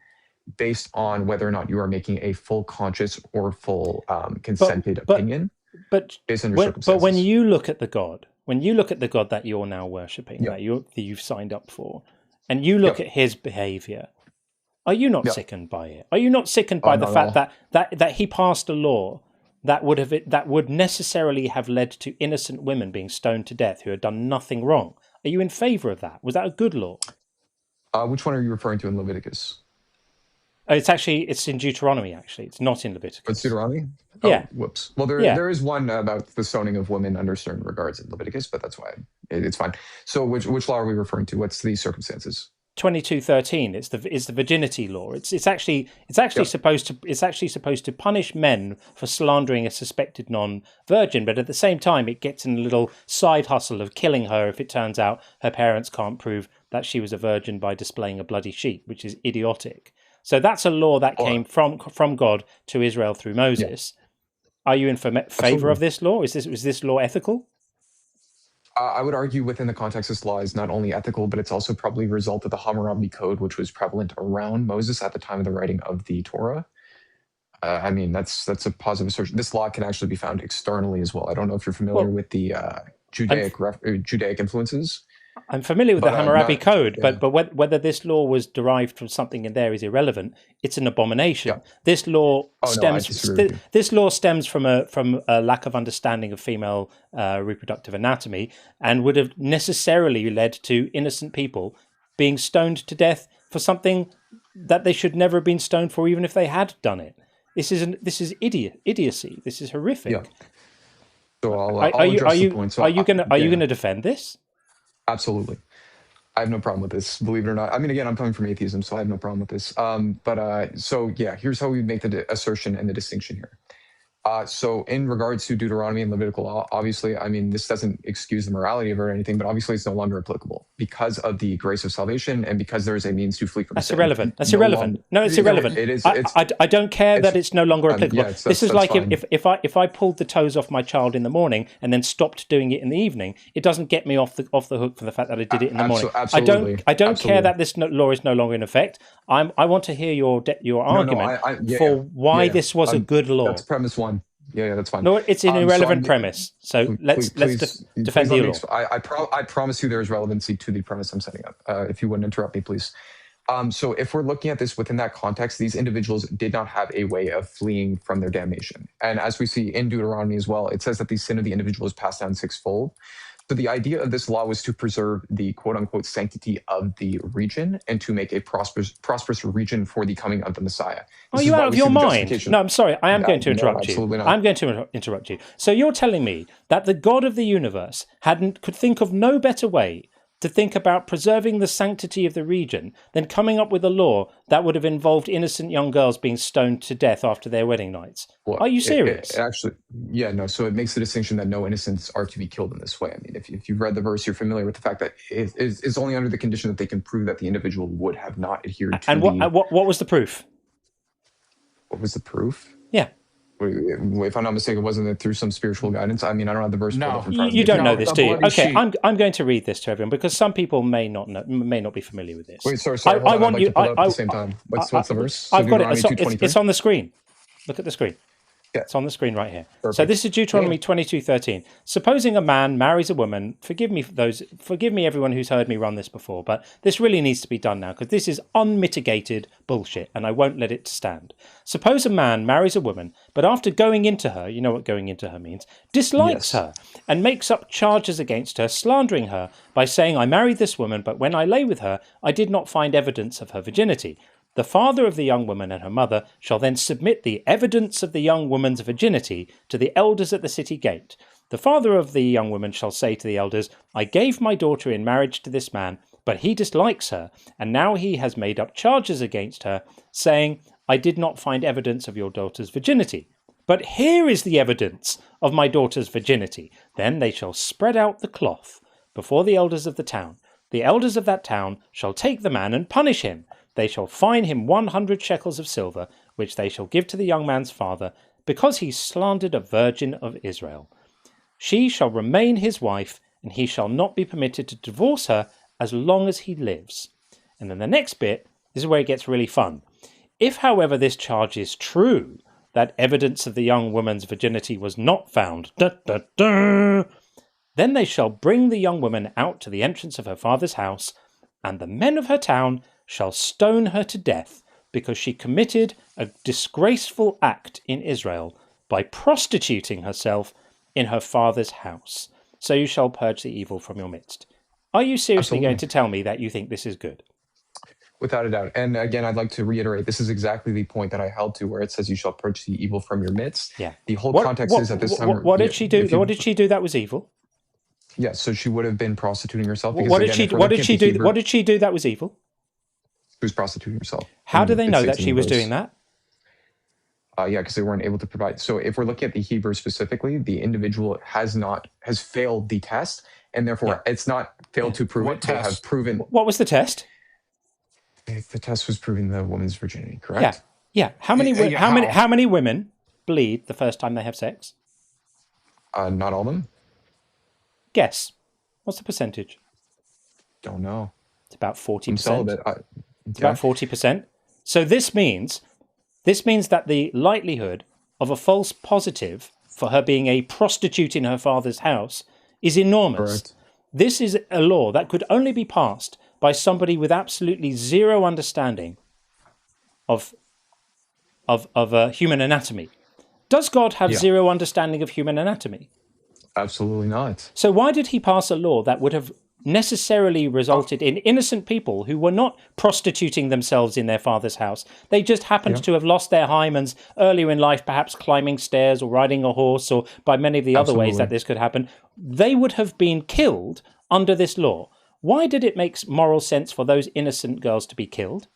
S21: based on whether or not you are making a full conscious or full consented opinion.
S1: But
S21: based on your circumstances.
S1: But when you look at the God that you're now worshipping, that you've signed up for, and you look at his behavior, are you not sickened by it? Are you not sickened by the fact that he passed a law that would necessarily have led to innocent women being stoned to death who had done nothing wrong? Are you in favor of that? Was that a good law?
S21: Which one are you referring to in Leviticus?
S1: It's in Deuteronomy. Actually, it's not in Leviticus.
S21: It's Deuteronomy.
S1: Yeah.
S21: Oh, whoops. Well, there is one about the stoning of women under certain regards in Leviticus, but that's why it's fine. So, which law are we referring to? What's the circumstances?
S1: 22:13. It's the virginity law. It's actually supposed to punish men for slandering a suspected non-virgin, but at the same time it gets in a little side hustle of killing her if it turns out her parents can't prove that she was a virgin by displaying a bloody sheet, which is idiotic. So that's a law that came from God to Israel through Moses. Are you in favor of this law? Is this law ethical?
S21: I would argue within the context this law is not only ethical, but it's also probably a result of the Hammurabi Code, which was prevalent around Moses at the time of the writing of the Torah. I mean, that's a positive assertion. This law can actually be found externally as well. I don't know if you're familiar with the Judaic influences.
S1: I'm familiar with the Hammurabi Code, but whether this law was derived from something in there is irrelevant. It's an abomination. This law stems from a lack of understanding of female reproductive anatomy, and would have necessarily led to innocent people being stoned to death for something that they should never have been stoned for, even if they had done it. This is idiocy. This is horrific.
S21: Yeah. So I'll address the point. So
S1: are you going to defend this?
S21: Absolutely. I have no problem with this, believe it or not. I mean, again, I'm coming from atheism, so I have no problem with this. So here's how we make the assertion and the distinction here. So in regards to Deuteronomy and Levitical law, obviously, I mean, this doesn't excuse the morality of it or anything, but obviously it's no longer applicable because of the grace of salvation and because there is a means to flee from sin.
S1: Irrelevant. That's irrelevant. No, it's irrelevant.
S21: It is.
S1: I don't care that it's no longer applicable.
S21: Yeah,
S1: this is like if I pulled the toes off my child in the morning and then stopped doing it in the evening, it doesn't get me off the hook for the fact that I did it in the morning.
S21: Absolutely.
S1: I don't care that this law is no longer in effect. I want to hear your argument for why this was a good law.
S21: That's premise one. Yeah, that's fine.
S1: No, it's an irrelevant premise. So let's defend the law.
S21: I promise you there is relevancy to the premise I'm setting up. If you wouldn't interrupt me, please. So if we're looking at this within that context, these individuals did not have a way of fleeing from their damnation. And as we see in Deuteronomy as well, it says that the sin of the individual is passed down sixfold. So the idea of this law was to preserve the quote-unquote sanctity of the region and to make a prosperous region for the coming of the Messiah.
S1: Are you out of your mind? No, I'm sorry. I am going to interrupt you.
S21: Absolutely not.
S1: I'm going to interrupt you. So you're telling me that the God of the universe could think of no better way to think about preserving the sanctity of the region than coming up with a law that would have involved innocent young girls being stoned to death after their wedding nights? Well, are you serious?
S21: So it makes the distinction that no innocents are to be killed in this way. I mean, if you've read the verse, you're familiar with the fact that it's only under the condition that they can prove that the individual would have not adhered to
S1: what was the proof?
S21: What was the proof?
S1: Yeah.
S21: If I'm not mistaken, wasn't it through some spiritual guidance? I mean, I don't have the verse.
S1: No, you don't know this, do you? Okay, I'm going to read this to everyone because some people may not be familiar with this.
S21: Wait, sorry. I want you at the same time. What's the verse?
S1: I've got it. It's on the screen. Look at the screen. Yeah. It's on the screen right here. Perfect. So this is Deuteronomy 22:13. Supposing a man marries a woman, forgive me everyone who's heard me run this before, but this really needs to be done now because this is unmitigated bullshit and I won't let it stand. Suppose a man marries a woman, but after going into her, you know what going into her means, dislikes her and makes up charges against her, slandering her by saying, I married this woman, but when I lay with her, I did not find evidence of her virginity. The father of the young woman and her mother shall then submit the evidence of the young woman's virginity to the elders at the city gate. The father of the young woman shall say to the elders, I gave my daughter in marriage to this man, but he dislikes her, and now he has made up charges against her, saying, I did not find evidence of your daughter's virginity. But here is the evidence of my daughter's virginity. Then they shall spread out the cloth before the elders of the town. The elders of that town shall take the man and punish him. They shall fine him 100 shekels of silver, which they shall give to the young man's father, because he slandered a virgin of Israel. She shall remain his wife, and he shall not be permitted to divorce her as long as he lives. And then the next bit, this is where it gets really fun. If, however, this charge is true, that evidence of the young woman's virginity was not found, then they shall bring the young woman out to the entrance of her father's house, and the men of her town shall stone her to death because she committed a disgraceful act in Israel by prostituting herself in her father's house. So you shall purge the evil from your midst. Are you seriously going to tell me that you think this is good?
S21: Without a doubt. And again, I'd like to reiterate, this is exactly the point that I held to where it says you shall purge the evil from your midst.
S1: Yeah.
S21: The whole context is at this time.
S1: What did she do? What did she do that was evil?
S21: Yeah, so she would have been prostituting herself.
S1: What did she do? What did she do that was evil?
S21: She was prostituting herself.
S1: How do they know that she was doing that?
S21: Yeah, because they weren't able to provide. So if we're looking at the Hebrew specifically, the individual has failed the test, and therefore it's not failed to prove it. They have proven.
S1: What was the test?
S21: The test was proving the woman's virginity, correct?
S1: Yeah. How many women bleed the first time they have sex?
S21: Not all of them.
S1: Guess. What's the percentage?
S21: Don't know.
S1: It's about 40%.
S21: I'm celibate.
S1: It's about 40%. So this means that the likelihood of a false positive for her being a prostitute in her father's house is enormous.
S21: Correct.
S1: This is a law that could only be passed by somebody with absolutely zero understanding of human anatomy. Does God have zero understanding of human anatomy?
S21: Absolutely not.
S1: So why did he pass a law that would have necessarily resulted in innocent people who were not prostituting themselves in their father's house? They just happened to have lost their hymens earlier in life, perhaps climbing stairs or riding a horse, or by many of the other ways that this could happen. They would have been killed under this law. Why did it make moral sense for those innocent girls to be killed?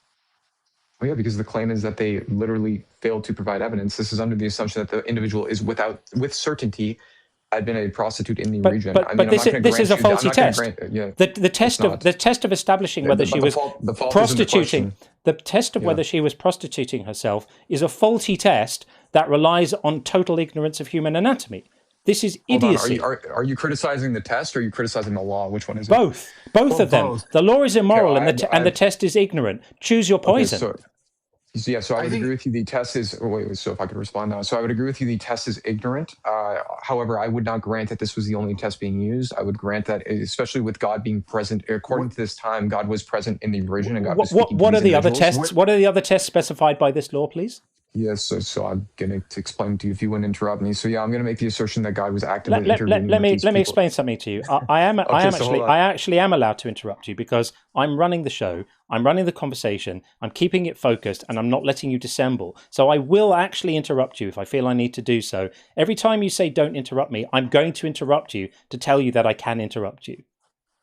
S21: Oh yeah, because the claim is that they literally failed to provide evidence. This is under the assumption that the individual is with certainty had been a prostitute in the region.
S1: But this is a faulty test. The test of establishing whether she was prostituting, the test of whether she was prostituting herself is a faulty test that relies on total ignorance of human anatomy. This is idiocy.
S21: Are you criticizing the test or are you criticizing the law? Which one is it?
S1: Both of them. The law is immoral and the test is ignorant. Choose your poison.
S21: Okay, so I would agree with you. The test is. So if I could respond now. So I would agree with you. The test is ignorant. However, I would not grant that this was the only test being used. I would grant that, especially with God being present, according to this time, God was present in the region and God was speaking to
S1: What are
S21: these
S1: the other
S21: individuals.
S1: tests? What are the other tests specified by this law, please?
S21: Yes, so I'm going to explain to you if you wouldn't interrupt me. So yeah, I'm going to make the assertion that God was actively intervening.
S1: Let me explain something to you. I actually am allowed to interrupt you because I'm running the show, I'm running the conversation, I'm keeping it focused, and I'm not letting you dissemble. So I will actually interrupt you if I feel I need to do so. Every time you say don't interrupt me, I'm going to interrupt you to tell you that I can interrupt you.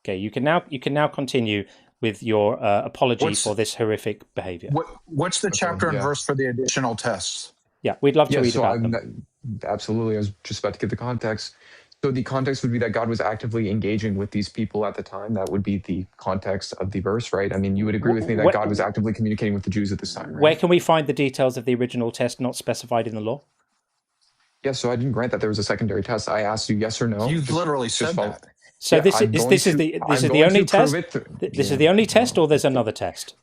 S1: Okay, you can now continue with your apology for this horrific behavior.
S20: What's the chapter and verse for the additional tests?
S1: Yeah, we'd love to read about them.
S21: Absolutely. I was just about to give the context. So the context would be that God was actively engaging with these people at the time. That would be the context of the verse, right? I mean, you would agree with me that God was actively communicating with the Jews at this time, right?
S1: Where can we find the details of the original test not specified in the law?
S21: Yeah, so I didn't grant that there was a secondary test. I asked you yes or no.
S20: You've literally said that.
S1: So this is the only test? This is the only test, or there's another test?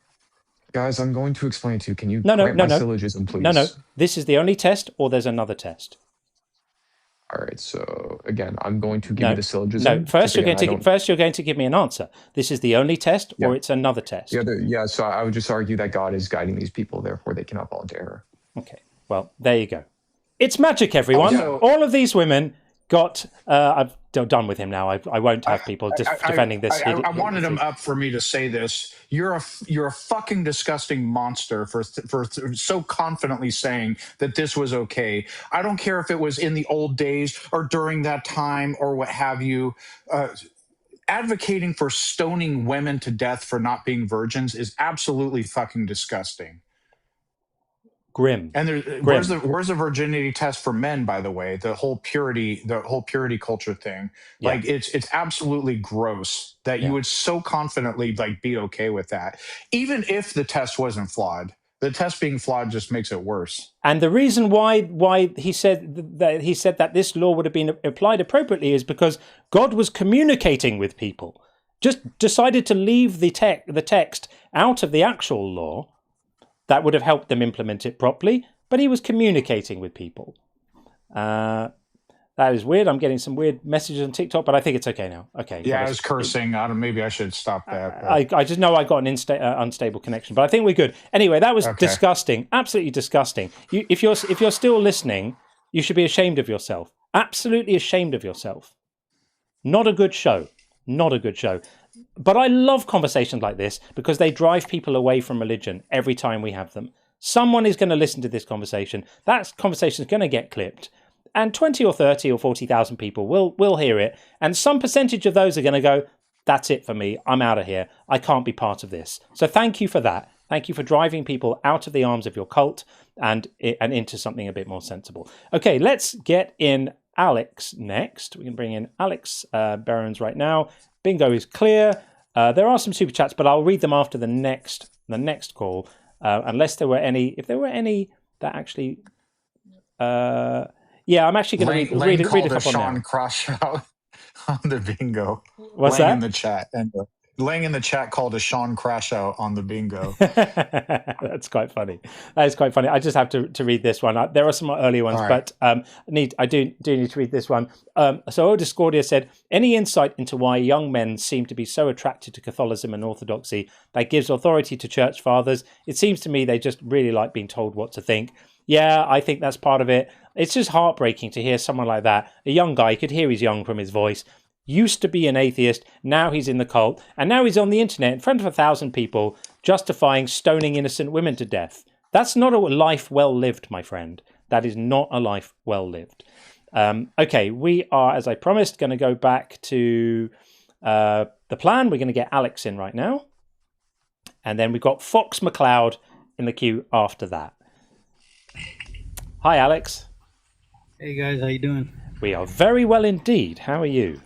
S21: Guys, I'm going to explain to you. Can you
S1: grant
S21: my syllogism, please?
S1: No. This is the only test, or there's another test?
S21: All right. So again, I'm going to give you the syllogism.
S1: No. First, you're going to give me an answer. This is the only test, or it's another test?
S21: Yeah. So I would just argue that God is guiding these people, therefore they cannot fall into error.
S1: Okay. Well, there you go. It's magic, everyone. All of these women got. I've done with him now. I won't have people defending this.
S20: I wanted him up for me to say this. You're a fucking disgusting monster for so confidently saying that this was okay. I don't care if it was in the old days or during that time or what have you. Advocating for stoning women to death for not being virgins is absolutely fucking disgusting.
S1: Grim.
S20: And where's the virginity test for men, by the way? The whole purity culture thing.
S1: Yeah.
S20: Like it's absolutely gross that you would so confidently be okay with that. Even if the test wasn't flawed. The test being flawed just makes it worse.
S1: And the reason why he said that this law would have been applied appropriately is because God was communicating with people. Just decided to leave the text out of the actual law. That would have helped them implement it properly, but he was communicating with people. That is weird. I'm getting some weird messages on TikTok, but I think it's okay now. Okay.
S20: Yeah, I was cursing. Maybe I should stop that.
S1: I just know I got an unstable connection, but I think we're good. Anyway, that was disgusting. Absolutely disgusting. If you're still listening, you should be ashamed of yourself. Absolutely ashamed of yourself. Not a good show. Not a good show. But I love conversations like this because they drive people away from religion every time we have them. Someone is going to listen to this conversation. That conversation is going to get clipped. And 20 or 30 or 40,000 people will hear it. And some percentage of those are going to go, that's it for me. I'm out of here. I can't be part of this. So thank you for that. Thank you for driving people out of the arms of your cult and into something a bit more sensible. Okay, let's get in Alex next. We can bring in Alex Berens right now. Bingo is clear. There are some super chats, but I'll read them after the next call, unless there were any. If there were any that actually, I'm actually going to read a couple now.
S5: Sean Crush out on the bingo.
S1: What's
S5: Lang
S1: that?
S5: in the chat, and Lang in the chat called a Sean Crash out on the bingo.
S1: That's quite funny. That is quite funny. I just have to read this one. There are some earlier ones,
S5: right.
S1: but I do need to read this one. So Discordia said, any insight into why young men seem to be so attracted to Catholicism and Orthodoxy that gives authority to church fathers? It seems to me they just really like being told what to think. Yeah, I think that's part of it. It's just heartbreaking to hear someone like that, a young guy, you could hear he's young from his voice, used to be an atheist, now he's in the cult, and now he's on the internet in front of 1,000 people justifying stoning innocent women to death. That's not a life well lived, my friend. That is not a life well lived. Okay, we are, as I promised, going to go back to the plan. We're going to get Alex in right now. And then we've got Fox McCloud in the queue after that. Hi, Alex.
S3: Hey, guys. How you doing?
S1: We are very well indeed. How are you?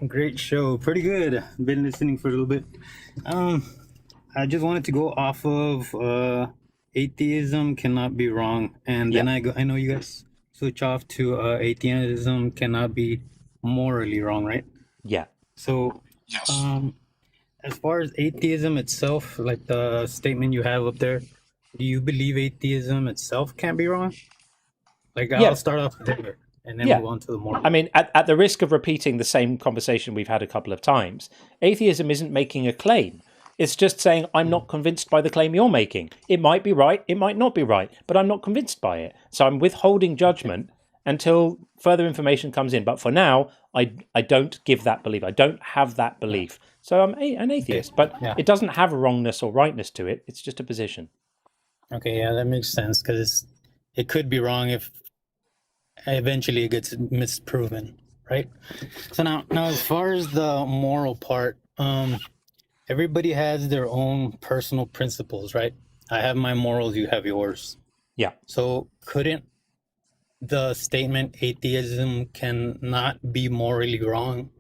S3: Great show. Pretty good. Been listening for a little bit. I just wanted to go off of atheism cannot be wrong, and then I know you guys switch off to atheism cannot be morally wrong, right?
S1: Yeah.
S3: So
S5: yes.
S3: As far as atheism itself, like the statement you have up there, do you believe atheism itself can't be wrong? Like I'll start off there. And then move on to the more.
S1: I mean, at the risk of repeating the same conversation we've had a couple of times, atheism isn't making a claim. It's just saying, I'm not convinced by the claim you're making. It might be right, it might not be right, but I'm not convinced by it. So I'm withholding judgment until further information comes in. But for now, I don't give that belief. I don't have that belief. So I'm an atheist, but it doesn't have a wrongness or rightness to it. It's just a position.
S3: Okay, yeah, that makes sense because it could be wrong if eventually it gets misproven, right? So now as far as the moral part, everybody has their own personal principles, right? I have my morals, you have yours.
S1: Yeah.
S3: So couldn't the statement atheism cannot be morally wrong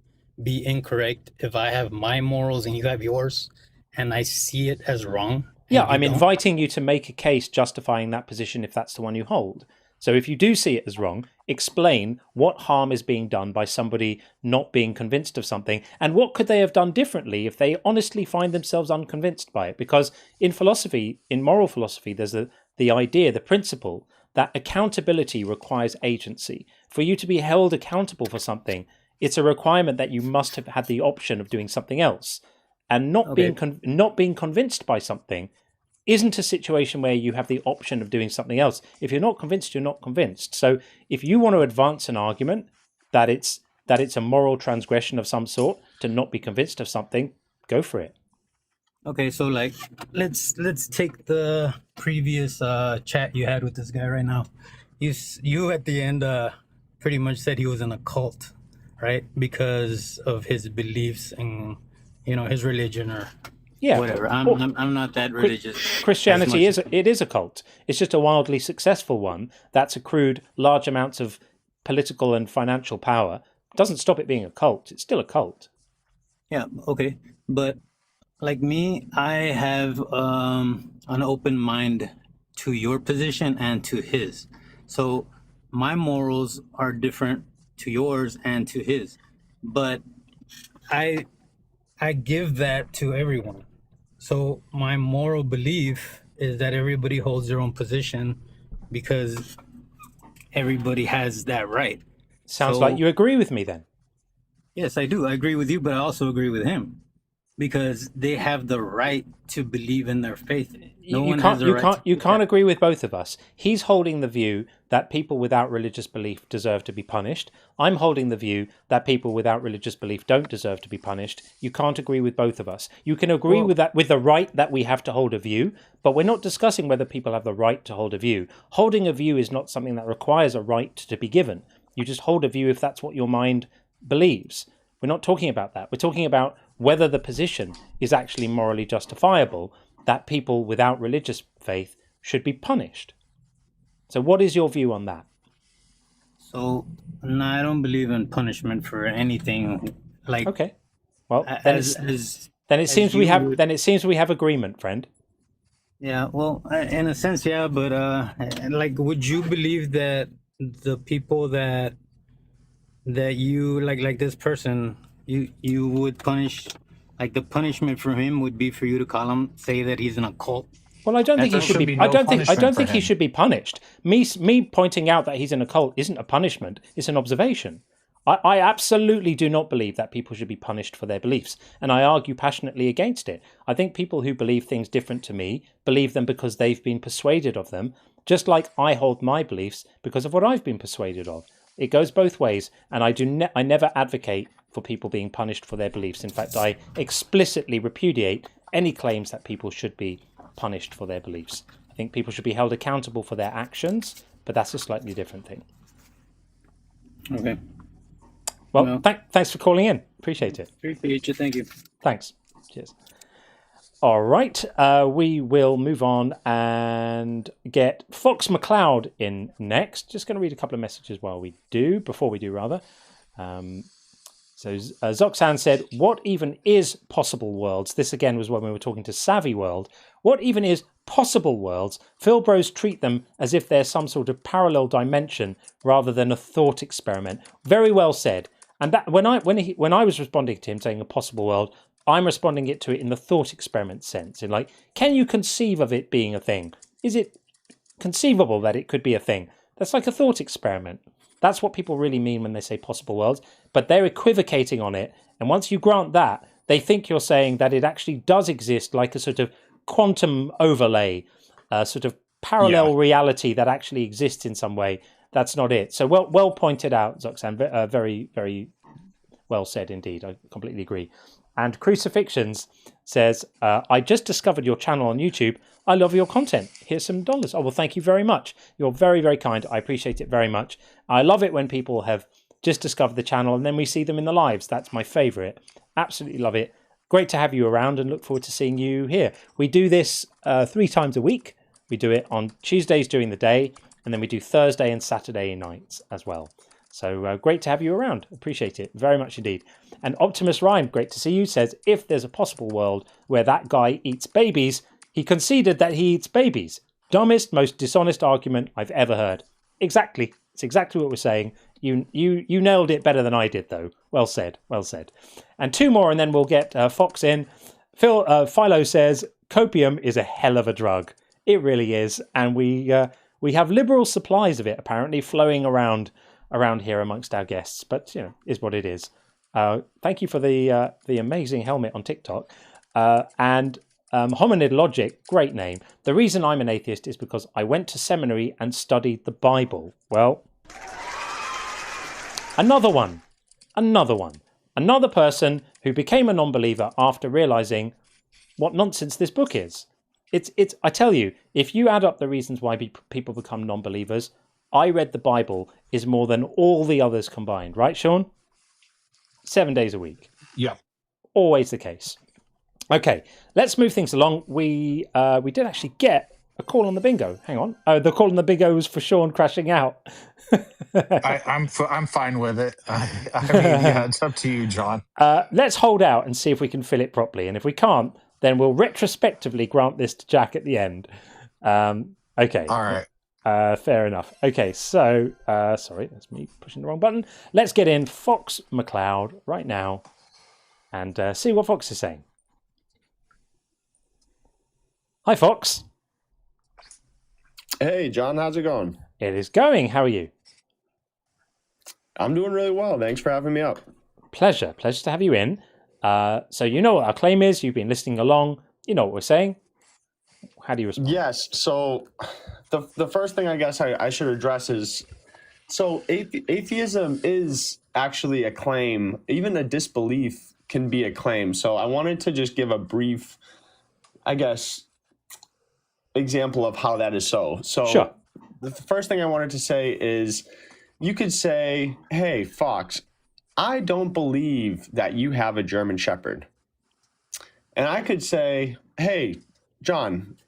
S3: be incorrect if I have my morals and you have yours and I see it as wrong?
S1: Yeah, I'm inviting you to make a case justifying that position if that's the one you hold. So if you do see it as wrong, explain what harm is being done by somebody not being convinced of something, and what could they have done differently if they honestly find themselves unconvinced by it. Because in philosophy, in moral philosophy, there's the idea, the principle, that accountability requires agency. For you to be held accountable for something, it's a requirement that you must have had the option of doing something else. And not being convinced by something isn't a situation where you have the option of doing something else. If you're not convinced, you're not convinced. So if you want to advance an argument that it's a moral transgression of some sort to not be convinced of something, go for it.
S3: Okay, so like let's take the previous chat you had with this guy right now. You at the end pretty much said he was in a cult, right? Because of his beliefs and his religion or whatever. I'm not that religious.
S1: Christianity is a cult. It's just a wildly successful one that's accrued large amounts of political and financial power. It doesn't stop it being a cult. It's still a cult.
S3: Yeah, okay. But like me, I have an open mind to your position and to his. So my morals are different to yours and to his. But I give that to everyone. So my moral belief is that everybody holds their own position because everybody has that right.
S1: Sounds like you agree with me then.
S3: Yes, I do. I agree with you, but I also agree with him because they have the right to believe in their faith.
S1: You can't agree with both of us. He's holding the view that people without religious belief deserve to be punished. I'm holding the view that people without religious belief don't deserve to be punished. You can't agree with both of us. You can agree with the right that we have to hold a view, but we're not discussing whether people have the right to hold a view. Holding a view is not something that requires a right to be given. You just hold a view if that's what your mind believes. We're not talking about that. We're talking about whether the position is actually morally justifiable, that people without religious faith should be punished. So what is your view on that?
S3: So, no, I don't believe in punishment for anything. Like,
S1: okay, well, then Then it seems we have agreement, friend.
S3: Yeah, well, in a sense, yeah, but like, would you believe that the people that you like this person, you would punish, like the punishment for him would be for you to call him, say that he's in a cult?
S1: Well, I don't think he should be. I don't think he should be punished. Me pointing out that he's in a cult isn't a punishment; it's an observation. I absolutely do not believe that people should be punished for their beliefs, and I argue passionately against it. I think people who believe things different to me believe them because they've been persuaded of them, just like I hold my beliefs because of what I've been persuaded of. It goes both ways, and I never advocate for people being punished for their beliefs. In fact, I explicitly repudiate any claims that people should be punished for their beliefs. I think people should be held accountable for their actions, but that's a slightly different thing.
S3: Okay.
S1: Well, thanks for calling in. Appreciate it.
S3: Appreciate you. Thank you.
S1: Thanks. Cheers. All right. We will move on and get Fox McCloud in next. Just going to read a couple of messages before we do. So Zoxan said, what even is possible worlds? This again was when we were talking to Savvy World. What even is possible worlds? Phil Bros treat them as if they're some sort of parallel dimension rather than a thought experiment. Very well said. And that when I was responding to him saying a possible world, I'm responding to it in the thought experiment sense. In like, can you conceive of it being a thing? Is it conceivable that it could be a thing? That's like a thought experiment. That's what people really mean when they say possible worlds. But they're equivocating on it. And once you grant that, they think you're saying that it actually does exist like a sort of quantum overlay, sort of parallel reality that actually exists in some way. That's not it. So well pointed out, Zoxan. Very, very well said indeed. I completely agree. And Crucifixions says, I just discovered your channel on YouTube. I love your content. Here's some dollars. Oh, well, thank you very much. You're very, very kind. I appreciate it very much. I love it when people have just discovered the channel and then we see them in the lives. That's my favorite. Absolutely love it. Great to have you around and look forward to seeing you here. We do this 3 times a week. We do it on Tuesdays during the day, and then we do Thursday and Saturday nights as well. So great to have you around. Appreciate it very much indeed. And Optimus Rhyme, great to see you, says, if there's a possible world where that guy eats babies, he conceded that he eats babies. Dumbest, most dishonest argument I've ever heard. Exactly. It's exactly what we're saying. You nailed it better than I did, though. Well said. Well said. And 2 more, and then we'll get Fox in. Philo says, copium is a hell of a drug. It really is. And we have liberal supplies of it, apparently, flowing around here amongst our guests. But, is what it is. Thank you for the amazing helmet on TikTok. And Hominid Logic, great name. The reason I'm an atheist is because I went to seminary and studied the Bible. Well, another one. Another person who became a non-believer after realizing what nonsense this book is. It's. I tell you, if you add up the reasons why people become non-believers, I read the Bible is more than all the others combined. Right, Sean? 7 days a week.
S17: Yeah.
S1: Always the case. Okay, let's move things along. We did actually get a call on the bingo. Hang on. Oh, the call on the bingo was for Sean crashing out.
S20: I'm fine with it. I mean, yeah, it's up to you, John.
S1: Let's hold out and see if we can fill it properly. And if we can't, then we'll retrospectively grant this to Jack at the end. Okay.
S20: All right.
S1: Fair enough. Okay, so sorry, that's me pushing the wrong button. Let's get in Fox McCloud right now and see what Fox is saying. Hi, Fox.
S4: Hey, John, how's it going?
S1: It is going. How are you?
S4: I'm doing really well. Thanks for having me up.
S1: Pleasure to have you in. So you know what our claim is. You've been listening along. You know what we're saying. How do you respond?
S4: Yes. So the first thing I guess I should address is, so atheism is actually a claim. Even a disbelief can be a claim. So I wanted to just give a brief, I guess, example of how that is so. So
S1: sure.
S4: The first thing I wanted to say is, you could say, hey, Fox, I don't believe that you have a German Shepherd. And I could say, hey, John,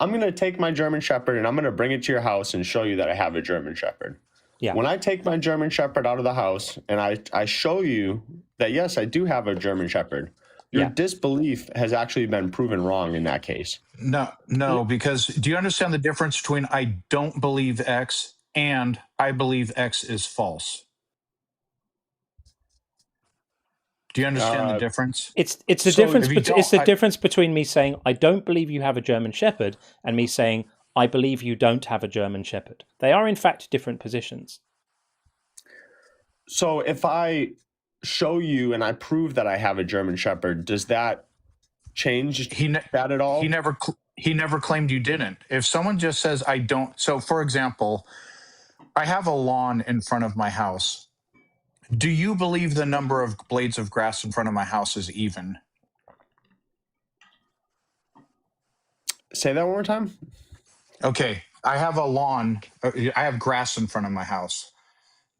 S4: I'm going to take my German Shepherd and I'm going to bring it to your house and show you that I have a German Shepherd.
S1: Yeah.
S4: When I take my German Shepherd out of the house and I show you that, yes, I do have a German Shepherd, Your disbelief has actually been proven wrong in that case.
S20: No, because do you understand the difference between I don't believe X and I believe X is false? Do you understand the difference?
S1: It's the difference. It's the difference between me saying I don't believe you have a German Shepherd and me saying I believe you don't have a German Shepherd. They are in fact different positions.
S4: So if I show you and I prove that I have a German Shepherd, does that change that at all?
S20: He never claimed you didn't. If someone just says I don't, so for example, I have a lawn in front of my house. Do you believe the number of blades of grass in front of my house is even?
S4: Say that one more time.
S20: Okay, I have a lawn. I have grass in front of my house.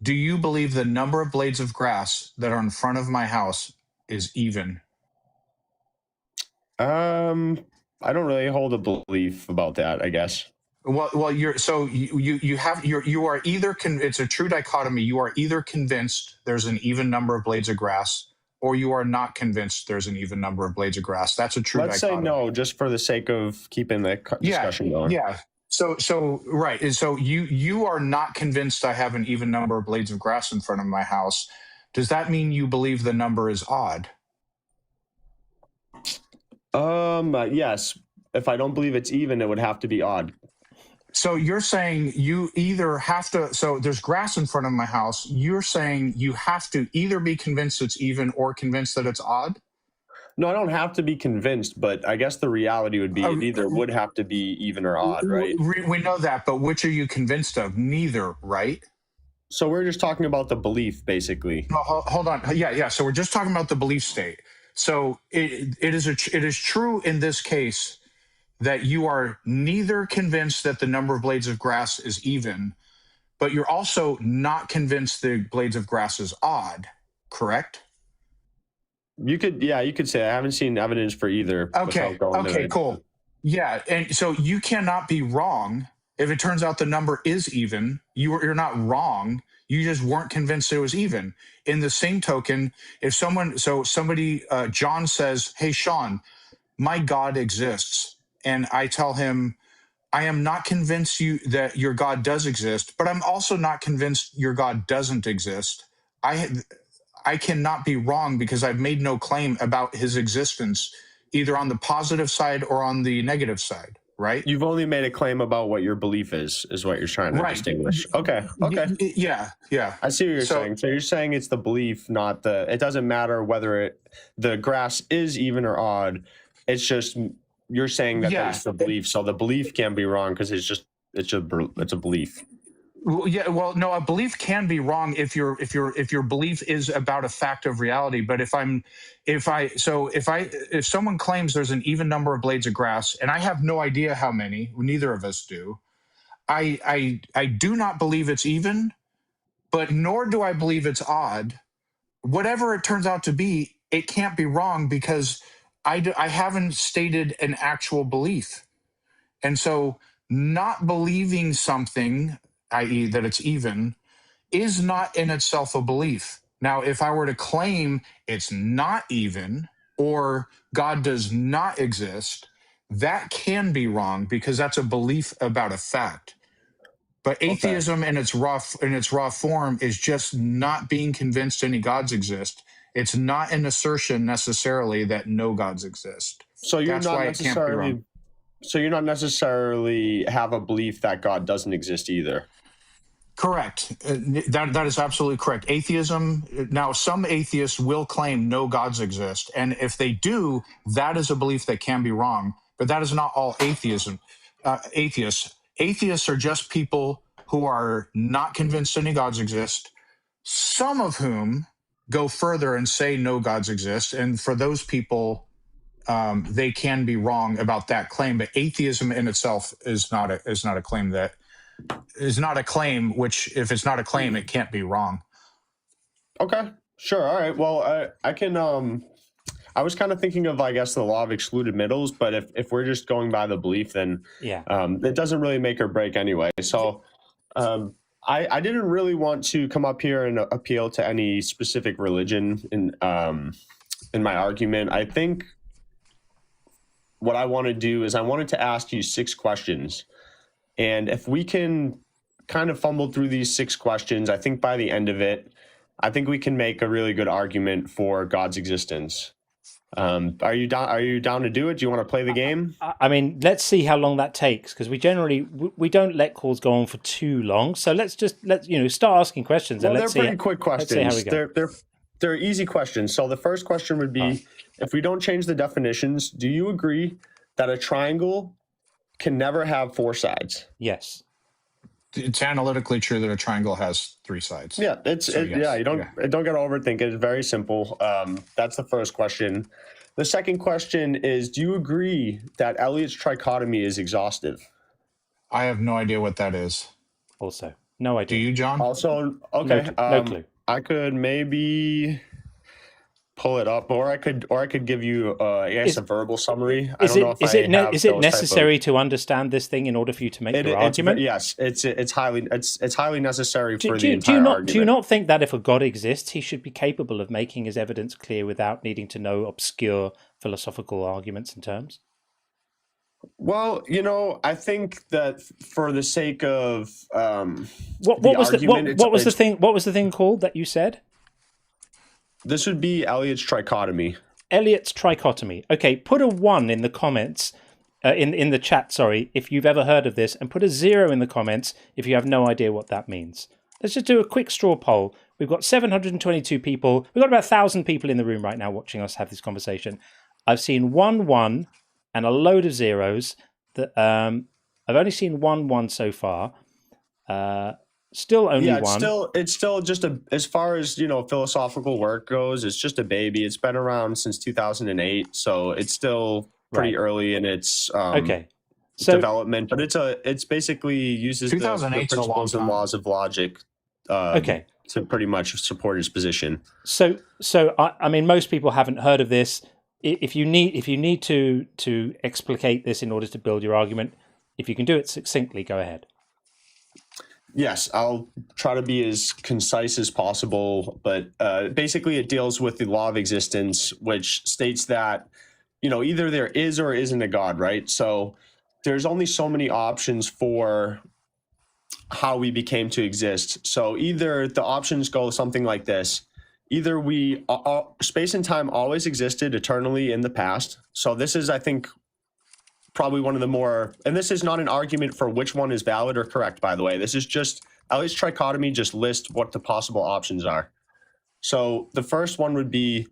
S20: Do you believe the number of blades of grass that are in front of my house is even?
S4: I don't really hold a belief about that, I guess.
S20: Well, you are either it's a true dichotomy. You are either convinced there's an even number of blades of grass, or you are not convinced there's an even number of blades of grass. That's a true
S4: Let's
S20: dichotomy.
S4: say no, just for the sake of keeping the discussion going.
S20: Yeah. So right. And so you are not convinced I have an even number of blades of grass in front of my house. Does that mean you believe the number is odd?
S4: Yes. If I don't believe it's even, it would have to be odd.
S20: So you're saying you either have to, so there's grass in front of my house. You're saying you have to either be convinced it's even or convinced that it's odd?
S4: No, I don't have to be convinced, but I guess the reality would be it either would have to be even or odd, right?
S20: We know that, but which are you convinced of? Neither, right?
S4: So we're just talking about the belief, basically.
S20: No, hold on. Yeah. So we're just talking about the belief state. So it is true in this case that you are neither convinced that the number of blades of grass is even, but you're also not convinced the blades of grass is odd, correct?
S4: You could say I haven't seen evidence for either.
S20: Okay, cool. Yeah, and so you cannot be wrong if it turns out the number is even. You're not wrong. You just weren't convinced it was even. In the same token, if somebody, John says, "Hey, Sean, my God exists," and I tell him, "I am not convinced that your God does exist, but I'm also not convinced your God doesn't exist." I cannot be wrong because I've made no claim about his existence, either on the positive side or on the negative side, right?
S4: You've only made a claim about what your belief is what you're trying to distinguish. Okay.
S20: Yeah.
S4: I see what you're saying. So you're saying it's the belief, not it doesn't matter whether the grass is even or odd. It's just, you're saying that it's the belief. So the belief can be wrong because it's a belief.
S20: Well, no, a belief can be wrong if your belief is about a fact of reality. But if someone claims there's an even number of blades of grass, and I have no idea how many, neither of us do, I do not believe it's even, but nor do I believe it's odd. Whatever it turns out to be, it can't be wrong because I haven't stated an actual belief. And so not believing something, i.e. that it's even, is not in itself a belief. Now, if I were to claim it's not even or God does not exist, that can be wrong because that's a belief about a fact. But atheism in its raw form is just not being convinced any gods exist. It's not an assertion necessarily that no gods exist.
S4: So you're
S20: That's
S4: not
S20: why it can't be wrong.
S4: So you're not necessarily have a belief that God doesn't exist either.
S20: Correct. That is absolutely correct. Atheism, now some atheists will claim no gods exist. And if they do, that is a belief that can be wrong. But that is not all atheists. Atheists are just people who are not convinced any gods exist, some of whom go further and say no gods exist. And for those people, they can be wrong about that claim. But atheism in itself is not a claim that is not a claim, which if it's not a claim, it can't be wrong.
S4: Okay, sure. All right. Well, I can, I was kind of thinking of, I guess, the law of excluded middles, but if we're just going by the belief, then it doesn't really make or break anyway. So I didn't really want to come up here and appeal to any specific religion in my argument. I think what I want to do is I wanted to ask you 6 questions. And if we can kind of fumble through these 6 questions, I think by the end of it, I think we can make a really good argument for God's existence. Are you down to do it? Do you want to play the game?
S1: I mean, let's see how long that takes, because we generally we don't let calls go on for too long. So let's start asking questions.
S4: Well,
S1: and
S4: they're pretty quick questions.
S1: Let's see how we go.
S4: They're easy questions. So the first question would be, if we don't change the definitions, do you agree that a triangle can never have 4 sides?
S1: Yes.
S20: It's analytically true that a triangle has 3 sides.
S4: Yeah, yes. You don't get overthink it. It's very simple. That's the first question. The second question is, do you agree that Elliott's trichotomy is exhaustive?
S20: I have no idea what that is.
S1: Also, no idea.
S20: Do you, John?
S4: Also, okay.
S1: No clue.
S4: I could maybe pull it up, or I could give you, a verbal summary. I don't know if
S1: is it necessary to understand this thing in order for you to make your argument?
S4: Yes, it's highly necessary for the entire argument.
S1: Do you not think that if a God exists, he should be capable of making his evidence clear without needing to know obscure philosophical arguments and terms?
S4: Well, I think that for the sake of
S1: what was the thing called that you said?
S4: This would be Elliott's trichotomy.
S1: Elliott's trichotomy. Okay, put a 1 in the comments, in the chat, sorry, if you've ever heard of this, and put a 0 in the comments if you have no idea what that means. Let's just do a quick straw poll. We've got 722 people. We've got about 1,000 people in the room right now watching us have this conversation. I've seen 1 and a load of zeros. That I've only seen 1 so far. Still only 1.
S4: It's still just as far as philosophical work goes, it's just a baby. It's been around since 2008, so it's still pretty early in its development. But it's basically uses the principles and laws of logic. To pretty much support his position.
S1: So I mean, most people haven't heard of this. If you need to explicate this in order to build your argument, if you can do it succinctly, go ahead.
S4: Yes, I'll try to be as concise as possible, but basically it deals with the law of existence, which states that, either there is or isn't a God, right? So there's only so many options for how we became to exist. So either the options go something like this. Either space and time always existed eternally in the past. So this is, I think, probably one of the more, and this is not an argument for which one is valid or correct, by the way. This is just Elliott's trichotomy just lists what the possible options are. So the first one would be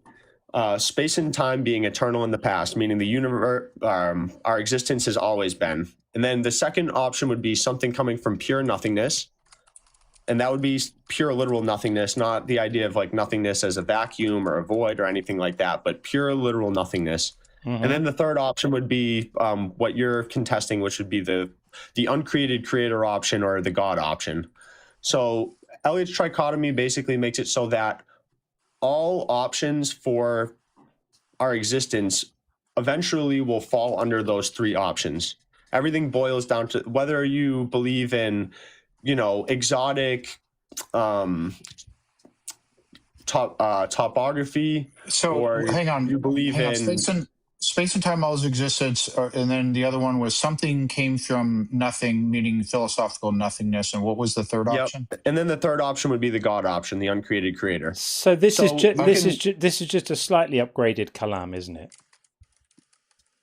S4: space and time being eternal in the past, meaning the universe, our existence has always been. And then the second option would be something coming from pure nothingness. And that would be pure literal nothingness, not the idea of like nothingness as a vacuum or a void or anything like that, but pure literal nothingness. Mm-hmm. And then the third option would be what you're contesting, which would be the uncreated creator option or the God option. So Elliott's trichotomy basically makes it so that all options for our existence eventually will fall under those 3 options. Everything boils down to whether you believe in, exotic topography.
S20: So
S4: or
S20: hang on,
S4: you believe in
S20: space and time always existed, and then the other one was something came from nothing, meaning philosophical nothingness. And what was the third option?
S4: And then the third option would be the God option, the uncreated creator.
S1: So this is just a slightly upgraded kalam, isn't it?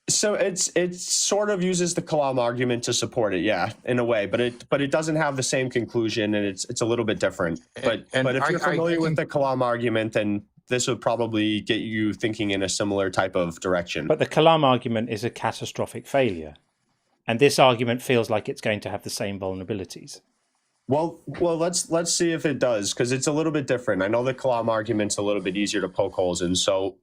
S4: So it sort of uses the kalam argument to support it, yeah, in a way, but it doesn't have the same conclusion, and it's a little bit different. But if you're familiar with the kalam argument, then this would probably get you thinking in a similar type of direction.
S1: But the kalam argument is a catastrophic failure, and this argument feels like it's going to have the same vulnerabilities.
S4: Well, let's see if it does, because it's a little bit different. I know the kalam argument's a little bit easier to poke holes in. So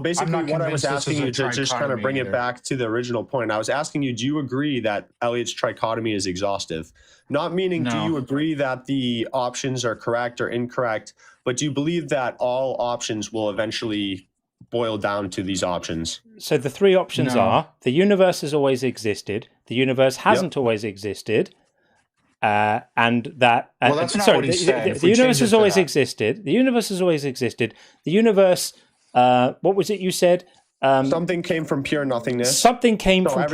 S4: basically, what I was asking you to just kind of bring it back to the original point, I was asking you, do you agree that Elliott's trichotomy is exhaustive? Not meaning, do you agree that the options are correct or incorrect, but do you believe that all options will eventually boil down to these options?
S1: So the 3 options are: the universe has always existed, the universe hasn't always existed, and that
S20: that's not what he said.
S1: The universe has always existed. The universe has always existed. The universe what was it you said?
S4: Something came from pure nothingness.
S1: Something came from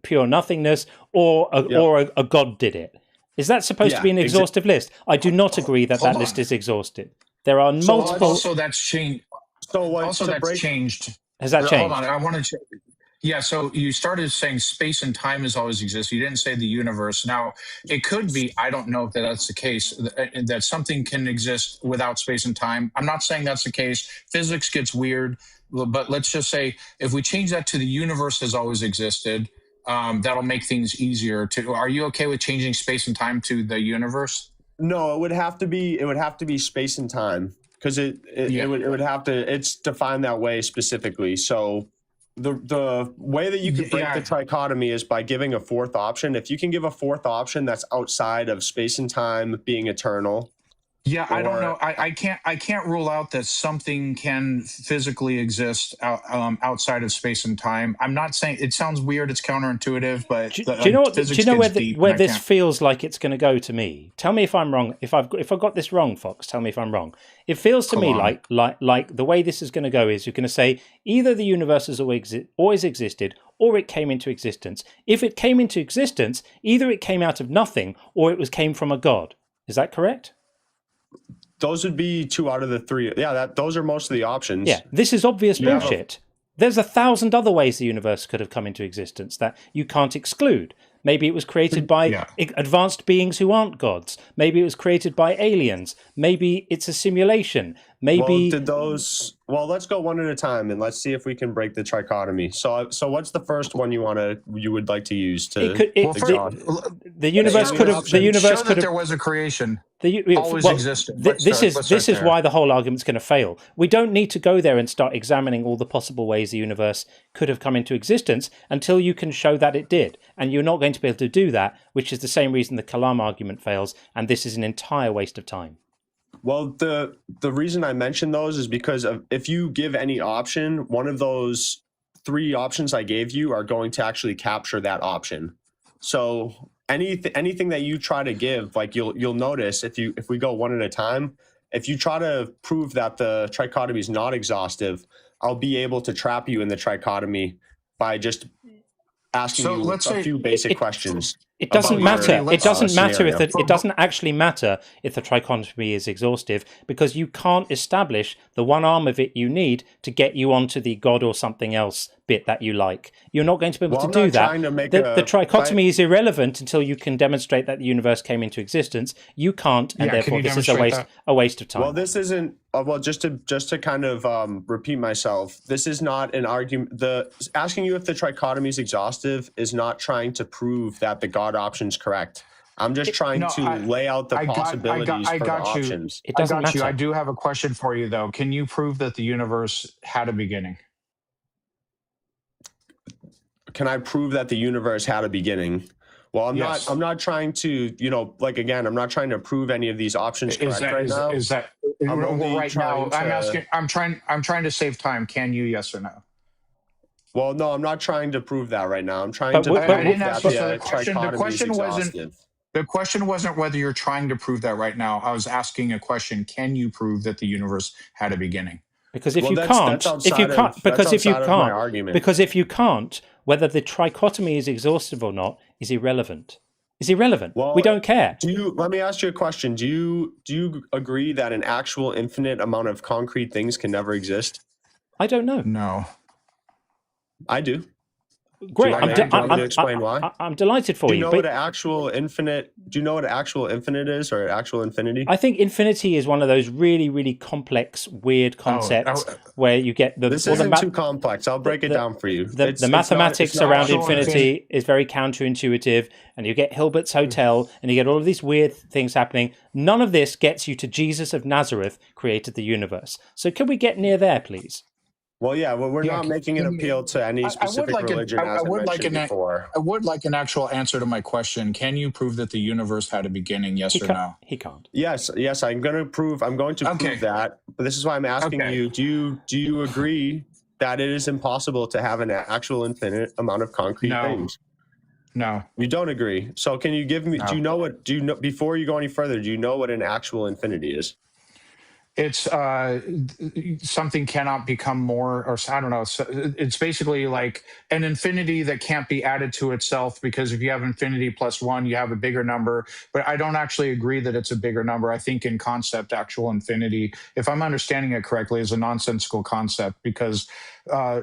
S1: pure nothingness, or a god did it. Is that supposed to be an exhaustive list? I do not agree that that list is exhaustive. There are multiple.
S20: Also, that's changed. Changed.
S1: Has that changed?
S20: Hold on, I want to. Yeah, so you started saying space and time has always existed. You didn't say the universe. Now, it could be, I don't know if that's the case, that something can exist without space and time. I'm not saying that's the case. Physics gets weird, but let's just say if we change that to the universe has always existed, that'll make things easier. Are you okay with changing space and time to the universe?
S4: No, it would have to be space and time, because it would have to, it's defined that way specifically. So the way that you can break the trichotomy is by giving a fourth option. If you can give a fourth option that's outside of space and time being eternal.
S20: Yeah, I don't know. I can't rule out that something can physically exist outside of space and time. I'm not saying, it sounds weird, it's counterintuitive, but
S1: do you know where this feels like it's going to go to me? Tell me if I'm wrong. If I've got this wrong, Fox, tell me if I'm wrong. It feels to me like the way this is going to go is you're going to say either the universe has always existed or it came into existence. If it came into existence, either it came out of nothing or it came from a god. Is that correct?
S4: Those would be 2 out of the 3. Yeah, those are most of the options.
S1: Yeah, this is obvious bullshit. There's 1,000 other ways the universe could have come into existence that you can't exclude. Maybe it was created by advanced beings who aren't gods. Maybe it was created by aliens. Maybe it's a simulation. Maybe
S4: let's go one at a time and let's see if we can break the trichotomy. So what's the first one you would like to use to
S1: the universe could have
S20: there was a creation. Always existed.
S1: This is why the whole argument's going to fail. We don't need to go there and start examining all the possible ways the universe could have come into existence until you can show that it did. And you're not going to be able to do that, which is the same reason the Kalam argument fails, and this is an entire waste of time.
S4: Well, the reason I mentioned those is because if you give any option, one of those 3 options I gave you are going to actually capture that option. So anything that you try to give, like you'll notice if we go one at a time, if you try to prove that the trichotomy is not exhaustive, I'll be able to trap you in the trichotomy by just asking you a few basic questions.
S1: It doesn't matter. It doesn't matter it doesn't actually matter if the trichotomy is exhaustive, because you can't establish the one arm of it you need to get you onto the God or something else bit that you like. You're not going to be able to do that. The trichotomy is irrelevant until you can demonstrate that the universe came into existence. You can't, and therefore this is a waste of time.
S4: Well, this isn't. Just to kind of repeat myself, this is not an argument. Asking you if the trichotomy is exhaustive is not trying to prove that the God option is correct. I'm just trying to lay out the possibilities for the options.
S1: It doesn't matter.
S20: I do have a question for you, though. Can you prove that the universe had a beginning?
S4: Can I prove that the universe had a beginning? Well, I'm not trying to, I'm not trying to prove any of these options correct right now.
S20: I'm trying to save time. Can you, yes or no?
S4: Well, no, I'm not trying to prove that right now. I'm trying to prove that the trichotomy is exhaustive.
S20: The question wasn't whether you're trying to prove that right now. I was asking a question. Can you prove that the universe had a beginning?
S1: Because if you can't, whether the trichotomy is exhaustive or not is irrelevant. It's irrelevant. Well, we don't care.
S4: Let me ask you a question. Do you agree that an actual infinite amount of concrete things can never exist?
S1: I don't know.
S20: No.
S4: I do.
S1: Great.
S4: Explain why.
S1: I'm delighted for you.
S4: Do you know what an actual infinite? Do you know what an actual infinite is, or an actual infinity?
S1: I think infinity is one of those really, really complex, weird concepts where you get the.
S4: This isn't too complex. I'll break it down for you.
S1: The mathematics around infinity is very counterintuitive, and you get Hilbert's Hotel, and you get all of these weird things happening. None of this gets you to Jesus of Nazareth created the universe. So can we get near there, please?
S4: Well, yeah, we're not making an appeal to any specific religion. I would like
S20: an actual answer to my question. Can you prove that the universe had a beginning? Yes or no?
S1: He can't.
S4: Yes. I'm going to prove that. But this is why I'm asking you. Do you agree that it is impossible to have an actual infinite amount of concrete things?
S20: No.
S4: You don't agree. So can you give me? No. Before you go any further? Do you know what an actual infinity is?
S20: it's something cannot become more, or I don't know. So it's basically like an infinity that can't be added to itself, because if you have infinity plus one, you have a bigger number. But I don't actually agree that it's a bigger number. I think in concept, actual infinity, if I'm understanding it correctly, is a nonsensical concept, because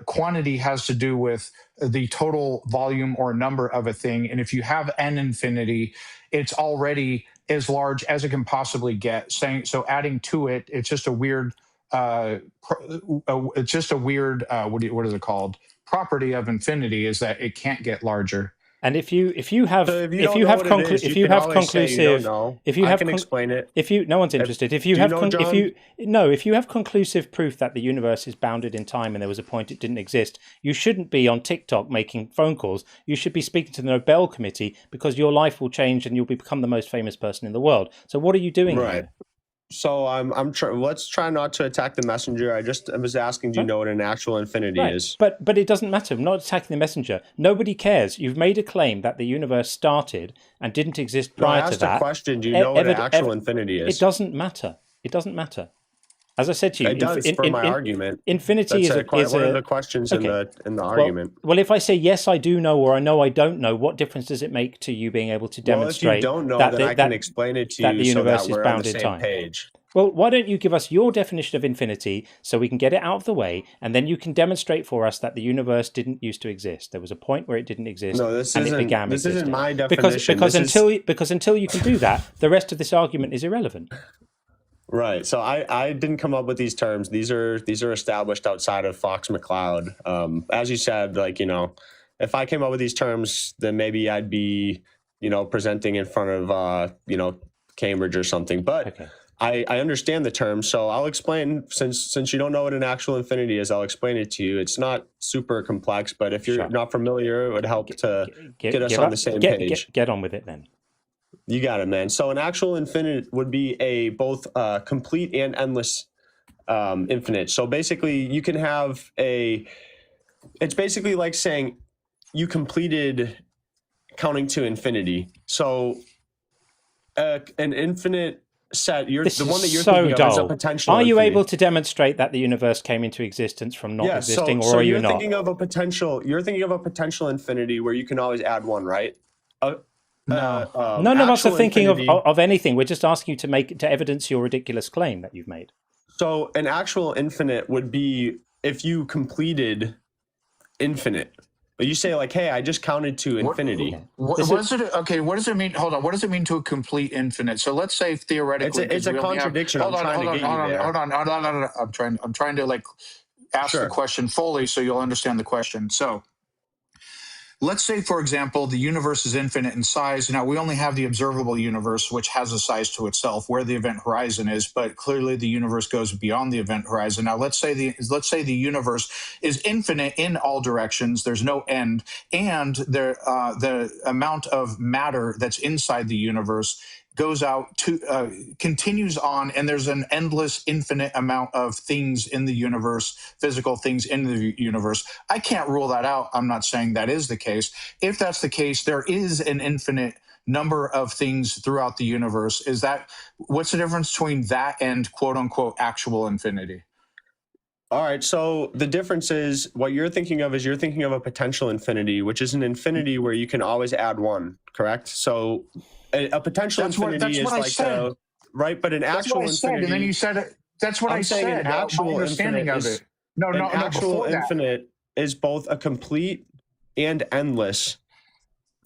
S20: quantity has to do with the total volume or number of a thing. And if you have an infinity, it's already as large as it can possibly get. So adding to it, it's just a weird what is it called? Property of infinity is that it can't get larger.
S1: And if you have conclusive,
S4: explain it.
S1: No one's interested. If you have conclusive proof that the universe is bounded in time and there was a point it didn't exist, you shouldn't be on TikTok making phone calls. You should be speaking to the Nobel Committee, because your life will change and you'll become the most famous person in the world. So what are you doing here?
S4: So let's try not to attack the messenger. I was asking, do you know what an actual infinity is?
S1: But it doesn't matter. I'm not attacking the messenger. Nobody cares. You've made a claim that the universe started and didn't exist prior to that.
S4: I asked a question. Do you know what an actual infinity is?
S1: It doesn't matter. It doesn't matter. As I said to you,
S4: it does for my argument.
S1: Infinity is
S4: one of the questions in the argument.
S1: Well, if I say yes, I do know, or I know I don't know, what difference does it make to you being able to demonstrate?
S4: Well, if you don't know, then I can explain it to you so that we're on the same page.
S1: Well, why don't you give us your definition of infinity so we can get it out of the way, and then you can demonstrate for us that the universe didn't used to exist. There was a point where it didn't exist, and it began existing.
S4: This isn't my definition.
S1: Because until you can do that, the rest of this argument is irrelevant.
S4: Right. So I didn't come up with these terms. These are established outside of Fox McCloud. As you said, if I came up with these terms, then maybe I'd be, presenting in front of, Cambridge or something. But okay. I understand the term, so I'll explain. Since you don't know what an actual infinity is, I'll explain it to you. It's not super complex, but if you're not familiar, it would help to get us on the same page.
S1: Get on with it then.
S4: You got it, man. So an actual infinite would be a both complete and endless infinite. So basically, you can have it's basically like saying you completed counting to infinity. So an infinite set, the one that you're thinking of is a potential
S1: Are you
S4: infinity.
S1: Able to demonstrate that the universe came into existence from not existing, or are you not?
S4: You're thinking of a potential infinity where you can always add one, right?
S1: None of us are thinking of anything. We're just asking you to evidence your ridiculous claim that you've made.
S4: So an actual infinite would be if you completed infinite. But you say hey, I just counted to infinity.
S20: What does it mean? Hold on. What does it mean to a complete infinite? So let's say theoretically,
S4: it's a contradiction.
S20: Hold on. I'm trying to ask the question fully so you'll understand the question. So let's say, for example, the universe is infinite in size. Now, we only have the observable universe, which has a size to itself, where the event horizon is, but clearly the universe goes beyond the event horizon. Now, let's say the universe is infinite in all directions. There's no end, and the amount of matter that's inside the universe goes out to continues on, and there's an endless, infinite amount of things in the universe, physical things in the universe. I can't rule that out. I'm not saying that is the case. If that's the case, there is an infinite number of things throughout the universe. What's the difference between that and quote unquote actual infinity?
S4: All right, so the difference is what you're thinking of a potential infinity, which is an infinity where you can always add one, correct? So a potential infinity is right, but an actual infinity.
S20: And then you said it. That's what I said.
S4: An actual understanding of it. An actual infinite is both a complete and endless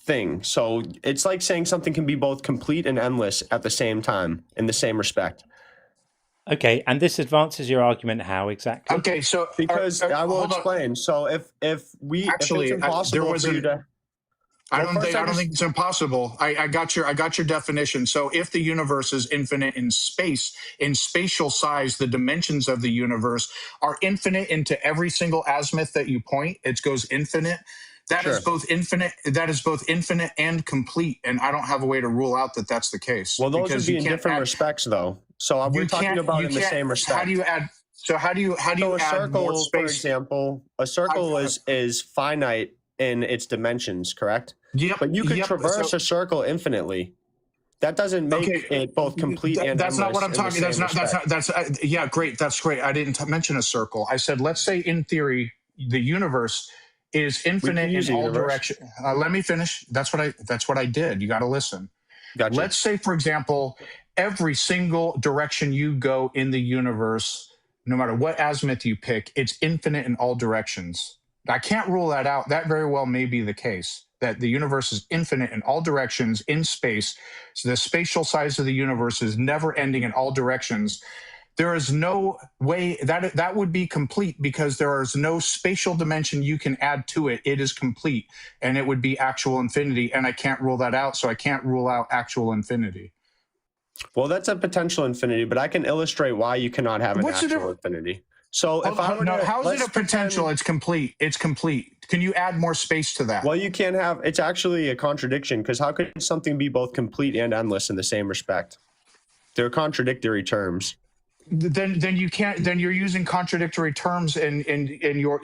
S4: thing. So it's like saying something can be both complete and endless at the same time in the same respect.
S1: Okay, and this advances your argument how exactly?
S20: Okay, so
S4: because I will explain. So if it's impossible for you to.
S20: I don't think it's impossible. I got your definition. So if the universe is infinite in space, in spatial size, the dimensions of the universe are infinite into every single azimuth that you point. It goes infinite. That is both infinite. That is both infinite and complete. And I don't have a way to rule out that that's the case.
S4: Well, those would be in different respects, though. So we're talking about in the same respect.
S20: How do you add? So how do you add more space?
S4: For example, a circle is finite in its dimensions, correct?
S20: Yep.
S4: But you could traverse a circle infinitely. That doesn't make it both complete and
S20: that's not what I'm talking. Yeah, great. That's great. I didn't mention a circle. I said, let's say in theory, the universe is infinite in all directions. Let me finish. That's what I did. You got to listen.
S4: Gotcha.
S20: Let's say, for example, every single direction you go in the universe, no matter what azimuth you pick, it's infinite in all directions. I can't rule that out. That very well may be the case, that the universe is infinite in all directions in space. So the spatial size of the universe is never ending in all directions. There is no way that would be complete, because there is no spatial dimension you can add to it. It is complete, and it would be actual infinity. And I can't rule that out. So I can't rule out actual infinity.
S4: Well, that's a potential infinity, but I can illustrate why you cannot have an actual infinity. So if I were to,
S20: how is it a potential? It's complete. It's complete. Can you add more space to that?
S4: Well, you can't have. It's actually a contradiction, because how could something be both complete and endless in the same respect? They're contradictory terms.
S20: Then you can't. Then you're using contradictory terms, and your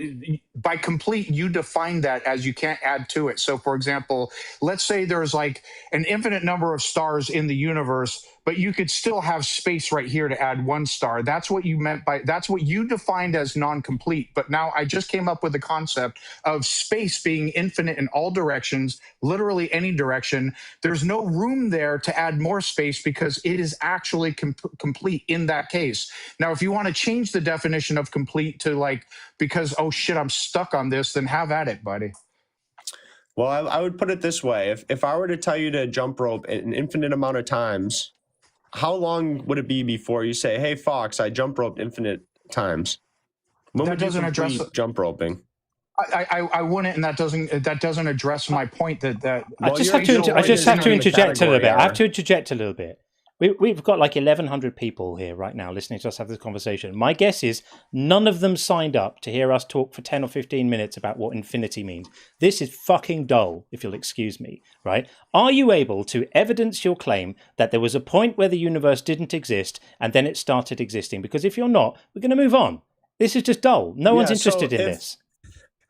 S20: by complete you define that as you can't add to it. So, for example, let's say there's like an infinite number of stars in the universe, but you could still have space right here to add one star. That's what you meant by. That's what you defined as non-complete. But now I just came up with the concept of space being infinite in all directions, literally any direction. There's no room there to add more space, because it is actually complete in that case. Now, if you want to change the definition of complete to like, because, oh shit, I'm stuck on this, then have at it, buddy.
S4: Well, I would put it this way. If I were to tell you to jump rope an infinite amount of times, how long would it be before you say, hey, Fox, I jump roped infinite times? When
S20: That
S4: would you
S20: doesn't address
S4: complete jump roping?
S20: I wouldn't, and that doesn't address my point that
S1: I just have to interject a little bit. I have to interject a little bit. We've got like 1,100 people here right now listening to us have this conversation. My guess is none of them signed up to hear us talk for 10 or 15 minutes about what infinity means. This is fucking dull, if you'll excuse me, right? Are you able to evidence your claim that there was a point where the universe didn't exist and then it started existing? Because if you're not, we're going to move on. This is just dull. No one's interested in this.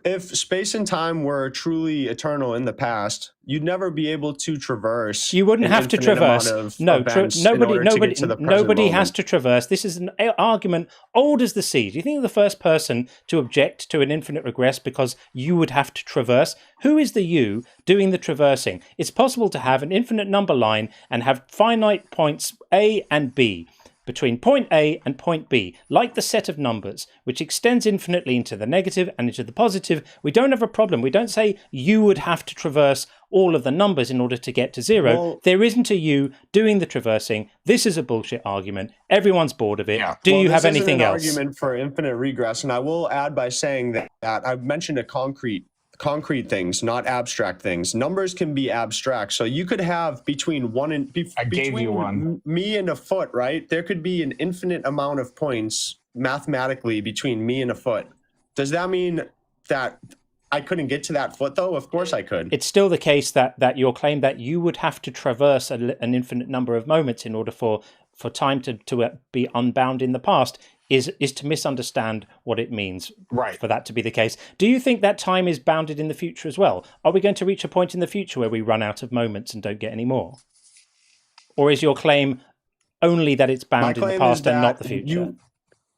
S4: If space and time were truly eternal in the past, you'd never be able to traverse.
S1: You wouldn't have to traverse. Nobody has to traverse. This is an argument old as the sea. Do you think the first person to object to an infinite regress because you would have to traverse? Who is the you doing the traversing? It's possible to have an infinite number line and have finite points A and B. Between point A and point B, like the set of numbers, which extends infinitely into the negative and into the positive. We don't have a problem. We don't say you would have to traverse all of the numbers in order to get to zero. Well, there isn't a you doing the traversing. This is a bullshit argument. Everyone's bored of it. Do you have anything else?
S4: This is an argument for infinite regress, and I will add by saying that I've mentioned a concrete things, not abstract things. Numbers can be abstract. So you could have between me and a foot, right? There could be an infinite amount of points mathematically between me and a foot. Does that mean that I couldn't get to that foot, though? Of course I could.
S1: It's still the case that your claim that you would have to traverse an infinite number of moments in order for time to be unbound in the past is to misunderstand what it means for that to be the case. Do you think that time is bounded in the future as well? Are we going to reach a point in the future where we run out of moments and don't get any more? Or is your claim only that it's bound in the past and not the future?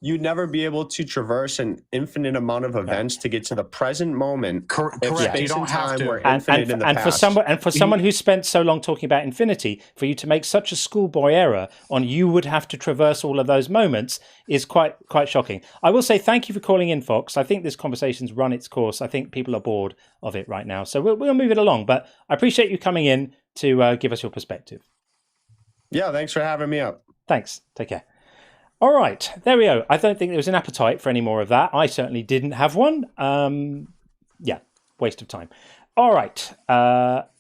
S4: You'd never be able to traverse an infinite amount of events to get to the present moment.
S20: Correct.
S4: Space and time were infinite in the past.
S1: For someone who spent so long talking about infinity, for you to make such a schoolboy error on you would have to traverse all of those moments is quite shocking. I will say thank you for calling in, Fox. I think this conversation's run its course. I think people are bored of it right now. So we'll move it along. But I appreciate you coming in to give us your perspective.
S4: Yeah, thanks for having me up.
S1: Thanks. Take care. All right, there we go. I don't think there was an appetite for any more of that. I certainly didn't have one. Yeah, waste of time. All right,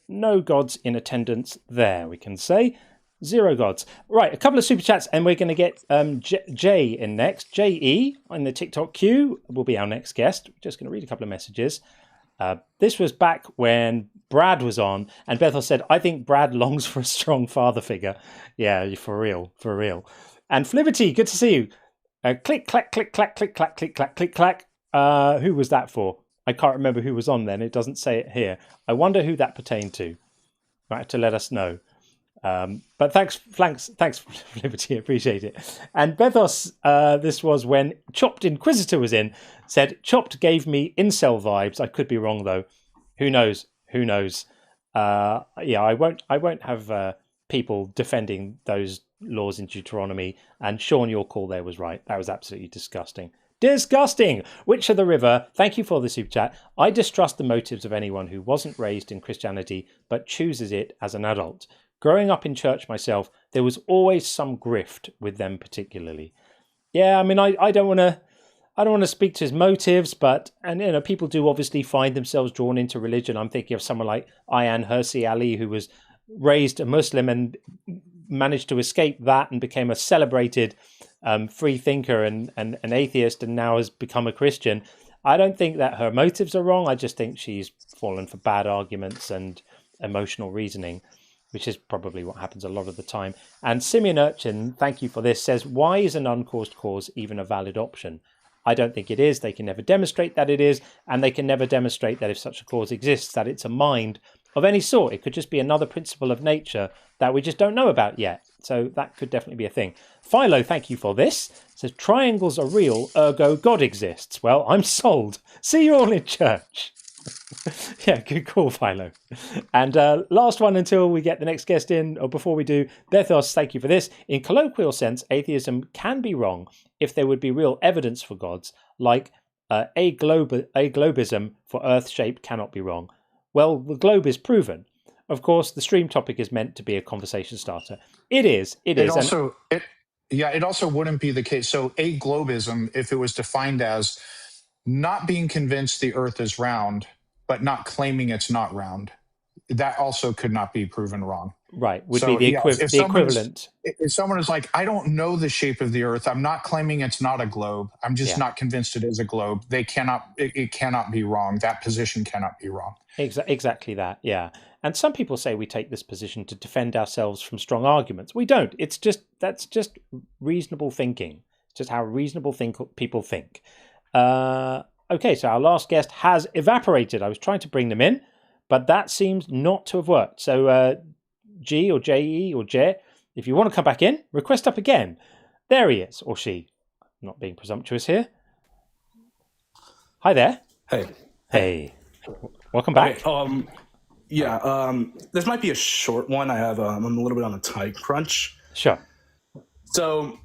S1: no gods in attendance there, we can say. 0 gods. Right, a couple of super chats, and we're going to get Jay in next. J.E. in the TikTok queue will be our next guest. Just going to read a couple of messages. This was back when Brad was on, and Bethel said, I think Brad longs for a strong father figure. Yeah, for real, for real. And Fliberty, good to see you. Click, clack, click, clack, click, clack, click, clack, click, clack. Who was that for? I can't remember who was on then. It doesn't say it here. I wonder who that pertained to. Might have to let us know. But thanks, Liberty, appreciate it. And Bethos, this was when Chopped Inquisitor was in, said, Chopped gave me incel vibes. I could be wrong, though. Who knows? Yeah, I won't have people defending those laws in Deuteronomy. And Sean, your call there was right. That was absolutely disgusting. Disgusting! Witch of the River, thank you for the super chat. I distrust the motives of anyone who wasn't raised in Christianity but chooses it as an adult. Growing up in church myself, there was always some grift with them particularly. Yeah, I mean, I don't want to speak to his motives, but people do obviously find themselves drawn into religion. I'm thinking of someone like Ayaan Hirsi Ali, who was raised a Muslim and managed to escape that and became a celebrated free thinker and an atheist, and now has become a Christian. I don't think that her motives are wrong. I just think she's fallen for bad arguments and emotional reasoning, which is probably what happens a lot of the time. And Simeon Urchin, thank you for this, says, why is an uncaused cause even a valid option? I don't think it is. They can never demonstrate that it is, and they can never demonstrate that if such a cause exists, that it's a mind of any sort. It could just be another principle of nature that we just don't know about yet. So that could definitely be a thing. Philo, thank you for this. Says, triangles are real, ergo God exists. Well, I'm sold. See you all in church. Yeah, good call, Philo. And last one until we get the next guest in, or before we do, Bethos, thank you for this. In colloquial sense, atheism can be wrong if there would be real evidence for gods, like aglobism for Earth shape cannot be wrong. Well, the globe is proven. Of course, the stream topic is meant to be a conversation starter. It is.
S20: It also wouldn't be the case. So aglobism, if it was defined as not being convinced the Earth is round, but not claiming it's not round, that also could not be proven wrong.
S1: Right, would be the equivalent.
S20: If someone is like, I don't know the shape of the Earth, I'm not claiming it's not a globe, I'm just not convinced it is a globe, it cannot be wrong. That position cannot be wrong.
S1: Exactly that, yeah. And some people say we take this position to defend ourselves from strong arguments. We don't. That's just reasonable thinking. It's just how reasonable people think. Okay, so our last guest has evaporated. I was trying to bring them in, but that seems not to have worked. So G or JE or J, if you want to come back in, request up again. There he is, or she. I'm not being presumptuous here. Hi there. Hey. Welcome back.
S6: This might be a short one. I'm a little bit on a tight crunch.
S1: Sure.
S6: So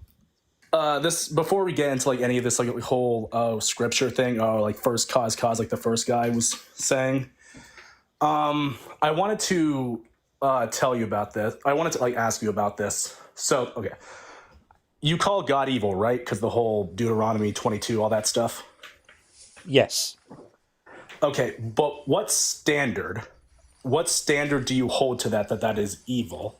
S6: this, before we get into like any of this like whole scripture thing, like first cause, like the first guy was saying, I wanted to tell you about this. I wanted to like ask you about this. So okay, you call God evil, right? Because the whole Deuteronomy 22, all that stuff.
S1: Yes.
S6: Okay, but what standard do you hold to that is evil?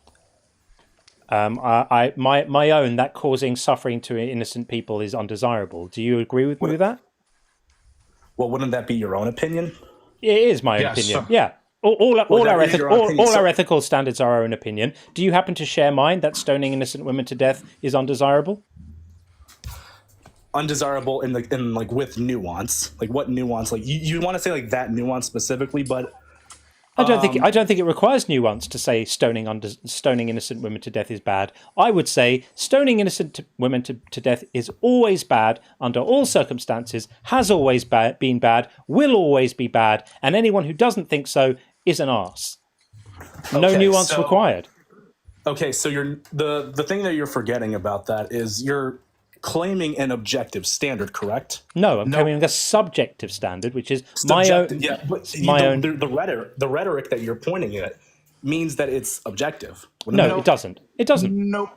S1: My own, that causing suffering to innocent people is undesirable. Do you agree with me with that?
S6: Well, wouldn't that be your own opinion?
S1: It is my own opinion. Yeah. All our ethical standards are our own opinion. Do you happen to share mine that stoning innocent women to death is undesirable?
S6: Undesirable in like with nuance. Like what nuance? Like you want to say like that nuance specifically, but
S1: I don't think it requires nuance to say stoning innocent women to death is bad. I would say stoning innocent women to death is always bad under all circumstances, has always been bad, will always be bad, and anyone who doesn't think so is an arse. No nuance required.
S6: Okay, so the thing that you're forgetting about that is you're claiming an objective standard, correct?
S1: No, I'm claiming a subjective standard, which is my own.
S6: Yeah, but the rhetoric that you're pointing at means that it's objective.
S1: No, it doesn't. It doesn't.
S20: Nope.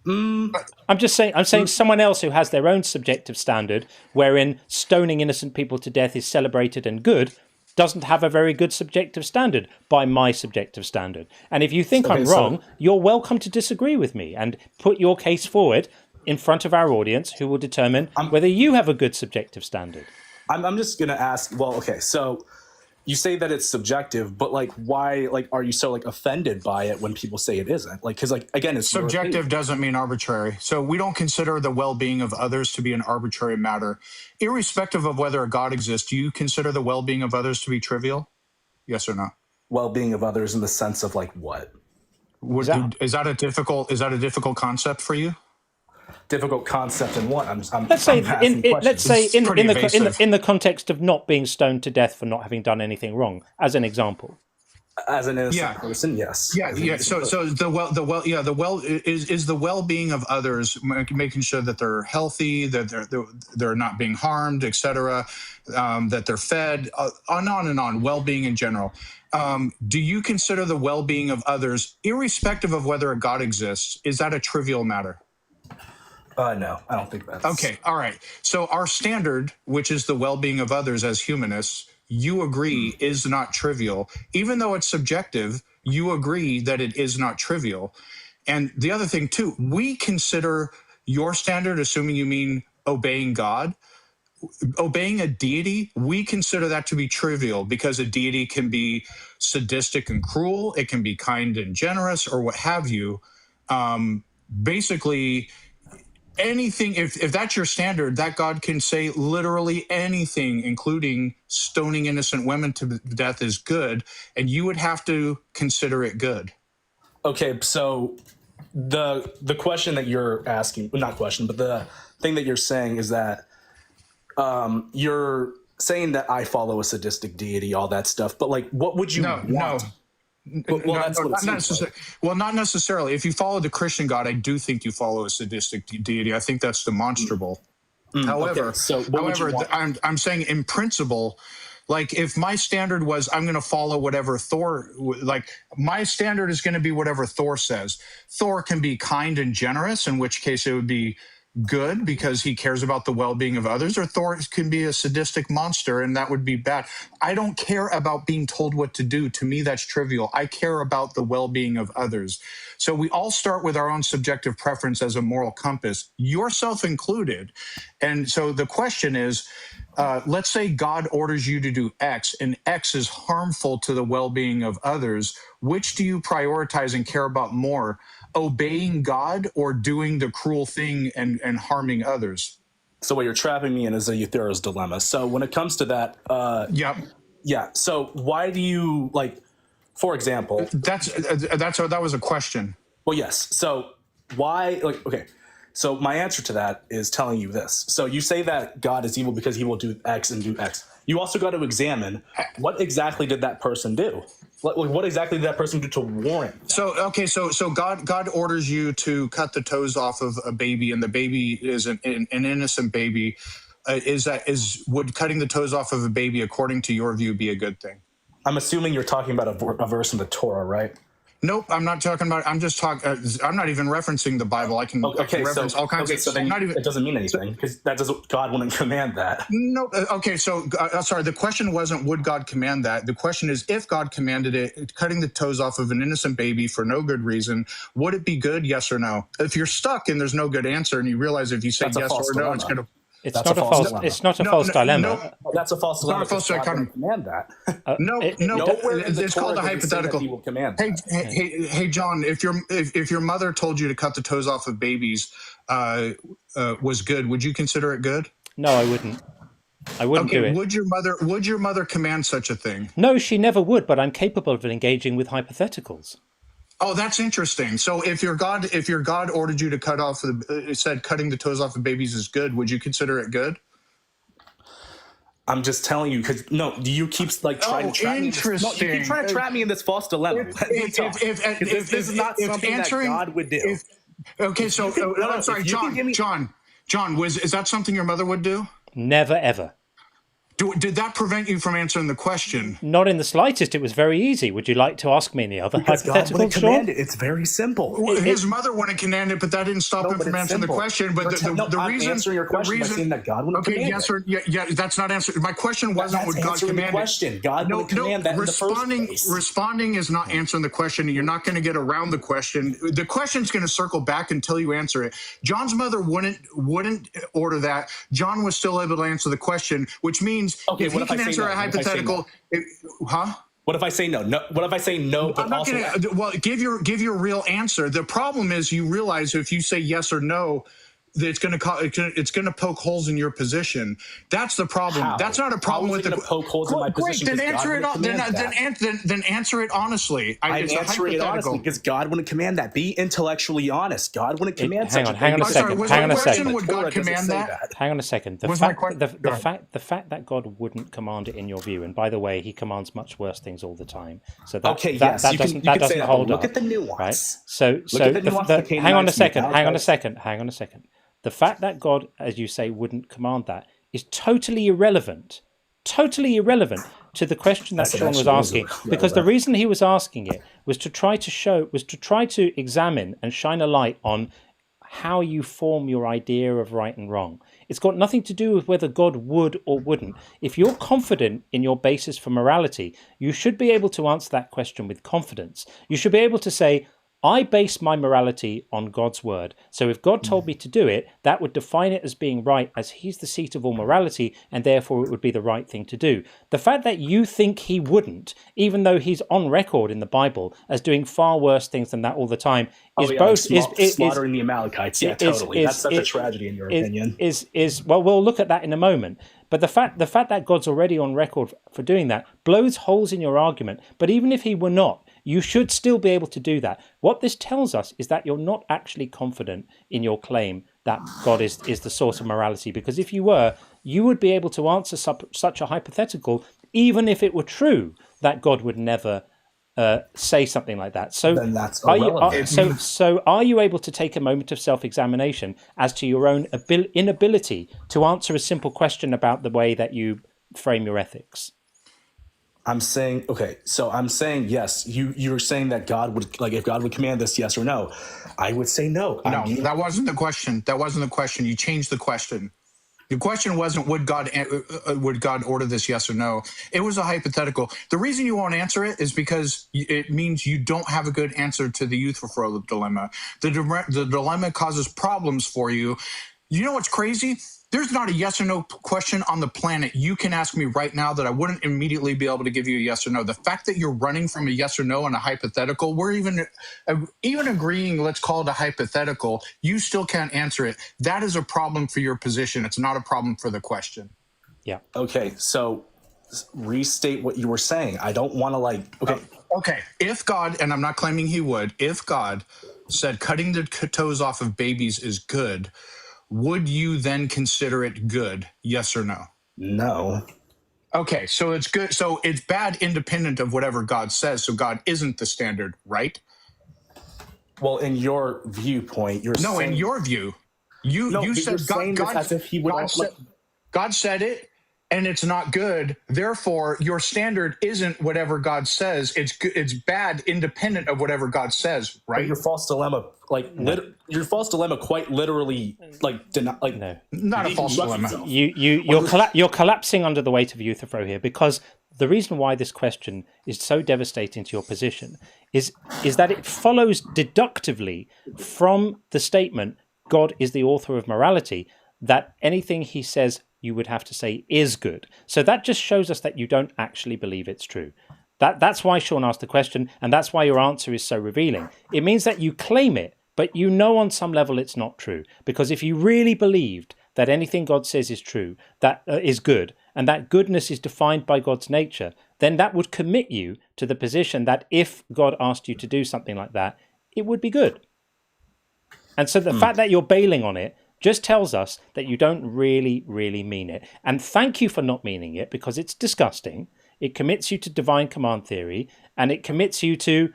S1: I'm saying someone else who has their own subjective standard, wherein stoning innocent people to death is celebrated and good, doesn't have a very good subjective standard by my subjective standard. And if you think I'm wrong, you're welcome to disagree with me and put your case forward in front of our audience, who will determine whether you have a good subjective standard.
S6: I'm just going to ask, well, okay, so you say that it's subjective, but like, why, like, are you so like offended by it when people say it isn't? Like, because like, again, it's
S20: subjective doesn't mean arbitrary. So we don't consider the well-being of others to be an arbitrary matter. Irrespective of whether a God exists, do you consider the well-being of others to be trivial? Yes or no?
S6: Well-being of others in the sense of like what?
S20: Is that a difficult concept for you?
S6: Difficult concept in what?
S1: Let's say in the context of not being stoned to death for not having done anything wrong, as an example.
S6: As an innocent person, yes.
S20: Yeah. So the well-being of others, making sure that they're healthy, that they're not being harmed, etc., that they're fed, on and on. Well-being in general. Do you consider the well-being of others, irrespective of whether a God exists, is that a trivial matter?
S6: No, I don't think that's...
S20: Okay, all right. So our standard, which is the well-being of others as humanists, you agree is not trivial. Even though it's subjective, you agree that it is not trivial. And the other thing, too, we consider your standard, assuming you mean obeying God, obeying a deity, we consider that to be trivial because a deity can be sadistic and cruel, it can be kind and generous, or what have you. Basically, anything, if that's your standard, that God can say literally anything, including stoning innocent women to death, is good, and you would have to consider it good.
S6: Okay, so the question that you're asking, not question, but the thing that you're saying is that you're saying that I follow a sadistic deity, all that stuff, but like, what would you want?
S20: No.
S6: Well,
S20: not necessarily. If you follow the Christian God, I do think you follow a sadistic deity. I think that's demonstrable. However,
S6: okay. So what would you want?
S20: I'm saying in principle, like if my standard was I'm going to follow whatever Thor, like my standard is going to be whatever Thor says. Thor can be kind and generous, in which case it would be good because he cares about the well-being of others, or Thor can be a sadistic monster and that would be bad. I don't care about being told what to do. To me, that's trivial. I care about the well-being of others. So we all start with our own subjective preference as a moral compass, yourself included. And so the question is, let's say God orders you to do X and X is harmful to the well-being of others. Which do you prioritize and care about more? Obeying God or doing the cruel thing and harming others?
S6: So what you're trapping me in is a Euthyro's dilemma. So when it comes to that, yeah. So why do you, like, for example,
S20: that was a question.
S6: Well, yes. So why, like, okay. So my answer to that is telling you this. So you say that God is evil because he will do X and do X. You also got to examine what exactly did that person do? What exactly did that person do to warrant that?
S20: So God orders you to cut the toes off of a baby, and the baby is an innocent baby. Would cutting the toes off of a baby, according to your view, be a good thing?
S6: I'm assuming you're talking about a verse in the Torah, right?
S20: Nope, I'm not talking about. I'm just talking. I'm not even referencing the Bible. I can reference all kinds of.
S6: So then it doesn't mean anything because God wouldn't command that.
S20: No. Okay. So sorry. The question wasn't would God command that. The question is if God commanded it, cutting the toes off of an innocent baby for no good reason, would it be good? Yes or no? If you're stuck and there's no good answer, and you realize if you say yes or no, it's going to.
S1: It's not a false dilemma.
S6: That's a false dilemma.
S20: Not a false dilemma.
S6: Command that.
S20: It's called a hypothetical. Hey, John, if your mother told you to cut the toes off of babies was good, would you consider it good?
S1: No, I wouldn't. I wouldn't do it.
S20: Would your mother command such a thing?
S1: No, she never would. But I'm capable of engaging with hypotheticals.
S20: Oh, that's interesting. So if your God ordered you to cut off, it said cutting the toes off of babies is good, would you consider it good?
S6: I'm just telling you because you keep trying to trap me. You keep trying to trap me in this false dilemma. If this is not something that God would do.
S20: I'm sorry, John. Is that something your mother would do?
S1: Never ever.
S20: Did that prevent you from answering the question?
S1: Not in the slightest. It was very easy. Would you like to ask me any other hypothetical?
S6: Command it. It's very simple.
S20: His mother wouldn't command it, but that didn't stop him from answering the question. But the reason,
S6: answering your question by saying that God wouldn't command
S20: it. That's not answering. My question wasn't would God command
S6: it. God would command that in the first place.
S20: Responding is not answering the question, and you're not going to get around the question. The question's going to circle back until you answer it. John's mother wouldn't order that. John was still able to answer the question, which means if he can answer a hypothetical,
S6: What if I say no? What if I say no? But
S20: give your real answer. The problem is you realize if you say yes or no, it's going to poke holes in your position. That's the problem.
S6: How?
S20: That's not a problem with the
S6: poke holes in my position.
S20: Then answer it. Then answer it honestly.
S6: I'm answering it honestly because God wouldn't command that. Be intellectually honest. God wouldn't command such a thing.
S1: Hang on a second.
S20: Would God command that?
S1: Hang on a second. The fact that God wouldn't command it in your view, and by the way, He commands much worse things all the time. So that doesn't hold up.
S6: Look at the nuance.
S1: Right? So hang on a second. The fact that God, as you say, wouldn't command that is totally irrelevant to the question that Sean was asking, because the reason he was asking it was to try to examine and shine a light on how you form your idea of right and wrong. It's got nothing to do with whether God would or wouldn't. If you're confident in your basis for morality, you should be able to answer that question with confidence. You should be able to say, I base my morality on God's word. So if God told me to do it, that would define it as being right, as He's the seat of all morality, and therefore it would be the right thing to do. The fact that you think He wouldn't, even though He's on record in the Bible as doing far worse things than that all the time, is
S6: slaughtering the Amalekites. Yeah, totally. That's such a tragedy in your opinion.
S1: Well, we'll look at that in a moment. But the fact that God's already on record for doing that blows holes in your argument. But even if He were not, you should still be able to do that. What this tells us is that you're not actually confident in your claim that God is the source of morality, because if you were, you would be able to answer such a hypothetical, even if it were true that God would never say something like that. So
S6: then that's irrelevant.
S1: So are you able to take a moment of self-examination as to your own inability to answer a simple question about the way that you frame your ethics?
S6: I'm saying, yes. You're saying that God would, like, if God would command this, yes or no. I would say no.
S20: No, that wasn't the question. You changed the question. The question wasn't would God order this, yes or no. It was a hypothetical. The reason you won't answer it is because it means you don't have a good answer to the Euthyphro dilemma. The dilemma causes problems for you. You know what's crazy? There's not a yes or no question on the planet you can ask me right now that I wouldn't immediately be able to give you a yes or no. The fact that you're running from a yes or no on a hypothetical, we're even agreeing, let's call it a hypothetical, you still can't answer it. That is a problem for your position. It's not a problem for the question.
S1: Yeah.
S6: Okay, so restate what you were saying. I don't want to
S20: Okay, if God, and I'm not claiming He would, if God said cutting the toes off of babies is good, would you then consider it good? Yes or no?
S6: No.
S20: Okay, so it's good. So it's bad independent of whatever God says. So God isn't the standard, right?
S6: Well, in your viewpoint, you're saying...
S20: No, in your view. You said God,
S6: as if he would
S20: God said it, and it's not good. Therefore, your standard isn't whatever God says. It's bad independent of whatever God says, right?
S6: But your false dilemma, your false dilemma, quite literally,
S20: no, not a false dilemma.
S1: You're collapsing under the weight of Euthyphro here, because the reason why this question is so devastating to your position is that it follows deductively from the statement God is the author of morality, that anything He says you would have to say is good. So that just shows us that you don't actually believe it's true. That's why Sean asked the question, and that's why your answer is so revealing. It means that you claim it, but you know on some level it's not true. Because if you really believed that anything God says is true, that is good, and that goodness is defined by God's nature, then that would commit you to the position that if God asked you to do something like that, it would be good. And so the fact that you're bailing on it just tells us that you don't really, really mean it. And thank you for not meaning it, because it's disgusting. It commits you to divine command theory, and it commits you to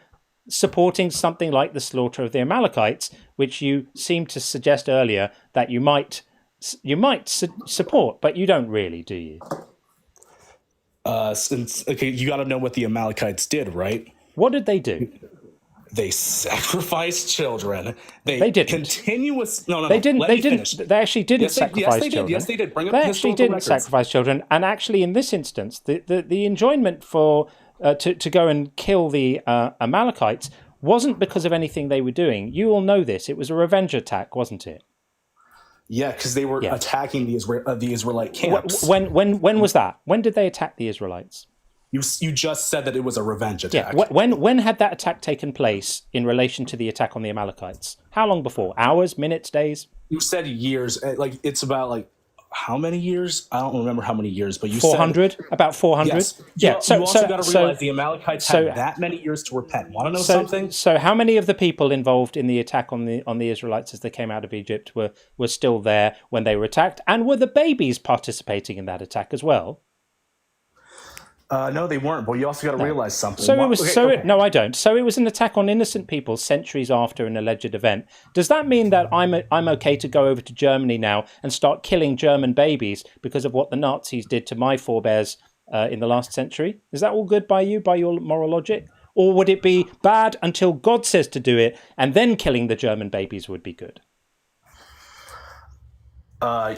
S1: supporting something like the slaughter of the Amalekites, which you seemed to suggest earlier that you might support, but you don't really, do you?
S6: You got to know what the Amalekites did, right?
S1: What did they do?
S6: They sacrificed children.
S1: They didn't.
S6: They
S1: didn't. They actually didn't sacrifice children.
S6: Yes, they did.
S1: They actually didn't sacrifice children. And actually, in this instance, the enjoyment for to go and kill the Amalekites wasn't because of anything they were doing. You all know this. It was a revenge attack, wasn't it?
S6: Yeah, because they were attacking the Israelite camps.
S1: When was that? When did they attack the Israelites?
S6: You just said that it was a revenge attack.
S1: Yeah. When had that attack taken place in relation to the attack on the Amalekites? How long before? Hours, minutes, days?
S6: You said years. Like it's about like how many years? I don't remember how many years, but you
S1: 400,
S6: said
S1: about 400.
S6: yes.
S1: Yeah.
S6: You also got to realize the Amalekites had that many years to repent. Want to know something?
S1: So how many of the people involved in the attack on the Israelites as they came out of Egypt were still there when they were attacked, and were the babies participating in that attack as well?
S6: No, they weren't. But you also got to realize something.
S1: So it was. No, I don't. So it was an attack on innocent people centuries after an alleged event. Does that mean that I'm okay to go over to Germany now and start killing German babies because of what the Nazis did to my forebears in the last century? Is that all good by you, by your moral logic? Or would it be bad until God says to do it, and then killing the German babies would be good?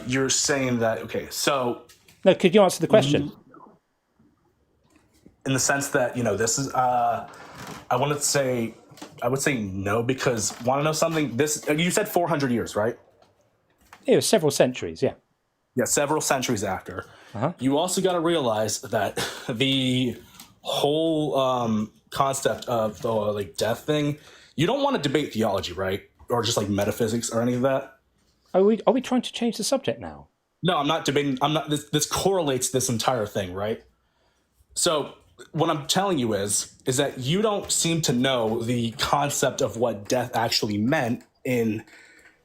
S6: You're saying that, okay, so...
S1: No, could you answer the question?
S6: In the sense that, this is... I would say no, because, want to know something? You said 400 years, right?
S1: It was several centuries, yeah.
S6: Yeah, several centuries after. You also got to realize that the whole concept of the death thing, you don't want to debate theology, right? Or just metaphysics or any of that.
S1: Are we trying to change the subject now?
S6: No, I'm not debating. This correlates this entire thing, right? So what I'm telling you is that you don't seem to know the concept of what death actually meant in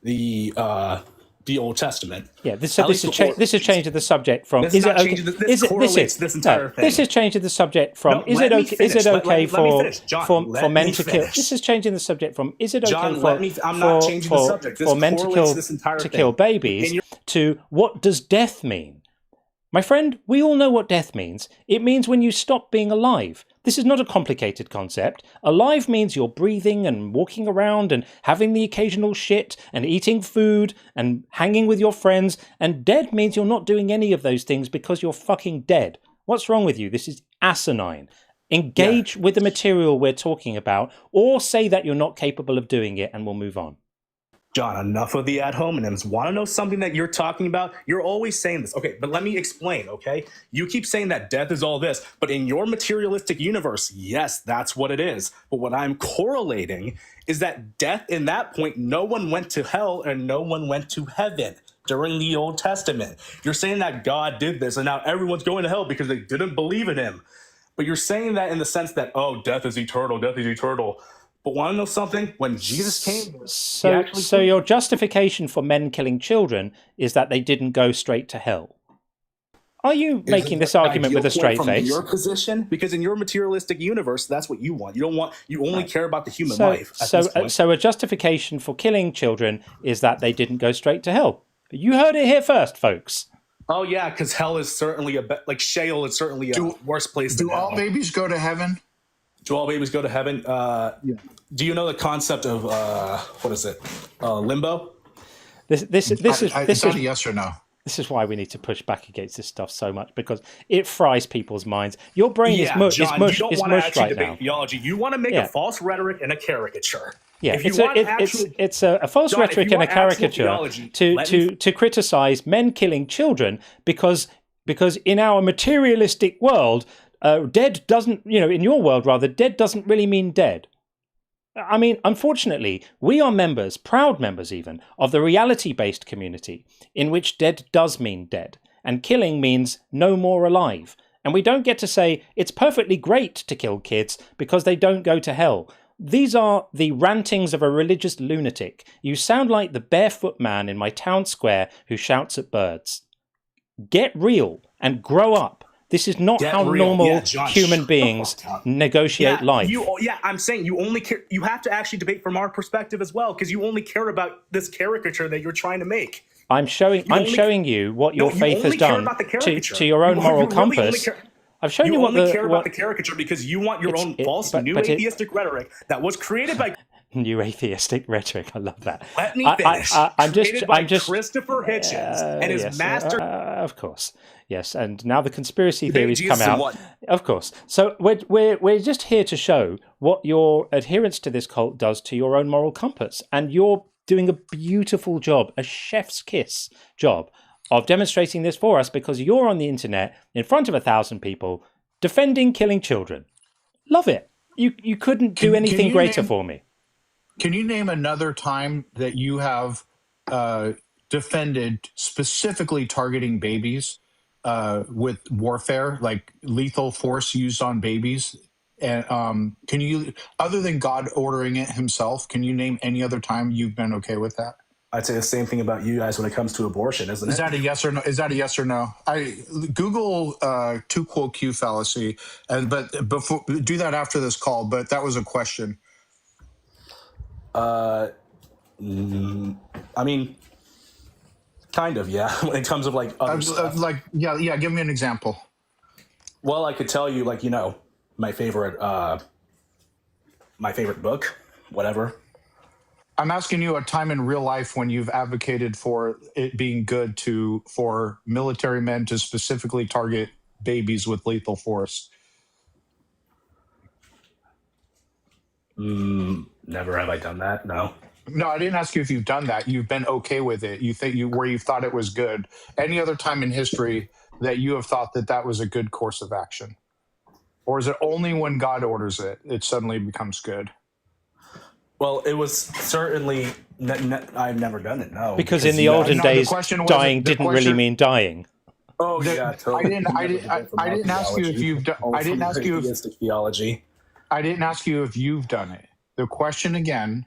S6: the Old Testament.
S1: Yeah, this is changing the subject from.
S6: This is not changing. This correlates this entire thing.
S1: This is changing the subject from. Is it okay for men to kill? This is changing the subject from. Is it okay for men to kill babies? To what does death mean? My friend, we all know what death means. It means when you stop being alive. This is not a complicated concept. Alive means you're breathing and walking around and having the occasional shit and eating food and hanging with your friends. And dead means you're not doing any of those things because you're fucking dead. What's wrong with you? This is asinine. Engage with the material we're talking about, or say that you're not capable of doing it and we'll move on.
S6: John, enough of the ad hominems. Want to know something that you're talking about? You're always saying this. Okay, but let me explain, okay? You keep saying that death is all this, but in your materialistic universe, yes, that's what it is. But what I'm correlating is that death, in that point, no one went to hell and no one went to heaven during the Old Testament. You're saying that God did this and now everyone's going to hell because they didn't believe in him. But you're saying that in the sense that, oh, death is eternal, death is eternal. But want to know something? When Jesus came...
S1: So your justification for men killing children is that they didn't go straight to hell. Are you making this argument with a straight face?
S6: From your position? Because in your materialistic universe, that's what you want. You only care about the human life.
S1: So a justification for killing children is that they didn't go straight to hell. You heard it here first, folks.
S6: Oh, yeah, because hell is certainly Sheol is certainly a worse place than hell.
S20: Do all babies go to heaven?
S6: Do all babies go to heaven? Do you know the concept of limbo?
S1: This is
S20: not a yes or no.
S1: This is why we need to push back against this stuff so much, because it fries people's minds. Your brain is mush.
S6: John,
S1: It's
S6: you don't
S1: mush
S6: want to
S1: right
S6: actually
S1: now.
S6: debate theology. You want to make a false rhetoric and a caricature.
S1: Yeah,
S6: if
S1: it's a false
S6: John,
S1: rhetoric and a caricature
S6: theology,
S1: to criticize men killing children because in our materialistic world, dead doesn't, in your world rather, dead doesn't really mean dead. I mean, unfortunately, we are members, proud members even, of the reality-based community, in which dead does mean dead, and killing means no more alive. And we don't get to say, it's perfectly great to kill kids because they don't go to hell. These are the rantings of a religious lunatic. You sound like the barefoot man in my town square who shouts at birds. Get real and grow up. This is not how normal human beings negotiate life.
S6: I'm saying you only care. You have to actually debate from our perspective as well, because you only care about this caricature that you're trying to make.
S1: I'm showing you what your faith has done to your own moral compass. I've shown you what
S6: only care about the caricature because you want your own false new atheistic rhetoric that was created by
S1: new atheistic rhetoric. I love that.
S6: Let me finish. I'm just Christopher Hitchens and his master.
S1: Of course, yes. And now the conspiracy theories come out. Of course. So we're just here to show what your adherence to this cult does to your own moral compass, and you're doing a beautiful job, a chef's kiss job, of demonstrating this for us because you're on the internet in front of 1,000 people defending killing children. Love it. You couldn't do anything greater for me.
S20: Can you name another time that you have defended specifically targeting babies with warfare, like lethal force used on babies. And can you, other than God ordering it himself, can you name any other time you've been okay with that?
S6: I'd say the same thing about you guys when it comes to abortion, isn't it?
S20: Is that a yes or no? Is that a yes or no? I Google tu quo Q fallacy, but before do that after this call. But that was a question.
S6: I mean, kind of, yeah. When it comes of like other stuff.
S20: Like, yeah. Give me an example.
S6: Well, I could tell you, like, you know, my favorite book, whatever.
S20: I'm asking you a time in real life when you've advocated for it being good for military men to specifically target babies with lethal force.
S6: Never have I done that. No.
S20: No, I didn't ask you if you've done that. You've been okay with it. You think where you thought it was good. Any other time in history that you have thought that was a good course of action? Or is it only when God orders it, it suddenly becomes good?
S6: Well, it was certainly. I've never done it. No,
S1: because in the olden days, dying didn't really mean dying.
S6: Oh yeah, totally.
S20: I didn't ask you if you've done. I didn't ask you if
S6: theology.
S20: I didn't ask you if you've done it. The question again: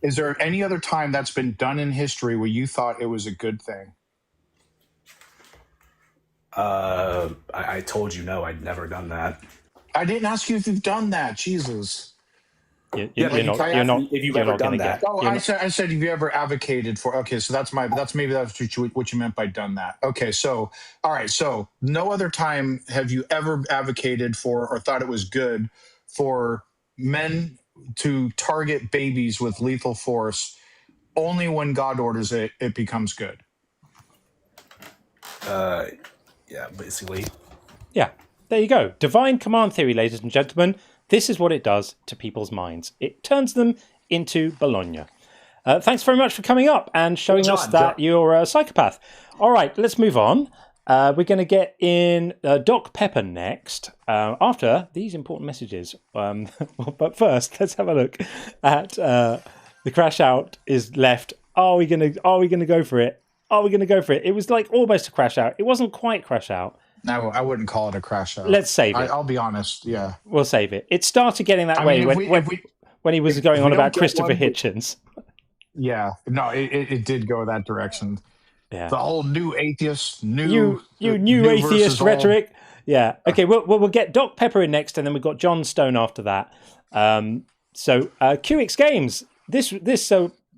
S20: is there any other time that's been done in history where you thought it was a good thing?
S6: I told you no. I'd never done that.
S20: I didn't ask you if you've done that. Jesus.
S1: You're not going to get.
S20: Oh, I said, have you ever advocated for? Okay, so that's what you meant by done that. Okay, so all right, so no other time have you ever advocated for or thought it was good for men to target babies with lethal force. Only when God orders it, it becomes good.
S6: Yeah, basically.
S1: Yeah, there you go. Divine command theory, ladies and gentlemen. This is what it does to people's minds. It turns them into Bologna. Thanks very much for coming up and showing us that you're a psychopath. All right, let's move on. We're going to get in Doc Pepper next after these important messages. But first, let's have a look at the crash out is left. Are we going to go for it? Are we going to go for it? It was like almost a crash out. It wasn't quite crash out.
S20: No, I wouldn't call it a crash out.
S1: Let's save it.
S20: I'll be honest. Yeah,
S1: we'll save it. It started getting that way when he was going on about Christopher Hitchens.
S20: Yeah, no, it did go that direction.
S1: Yeah,
S20: the whole new atheist,
S1: new atheist rhetoric. Yeah. Okay. We'll get Doc Pepper in next, and then we've got John Stone after that. So QX Games. This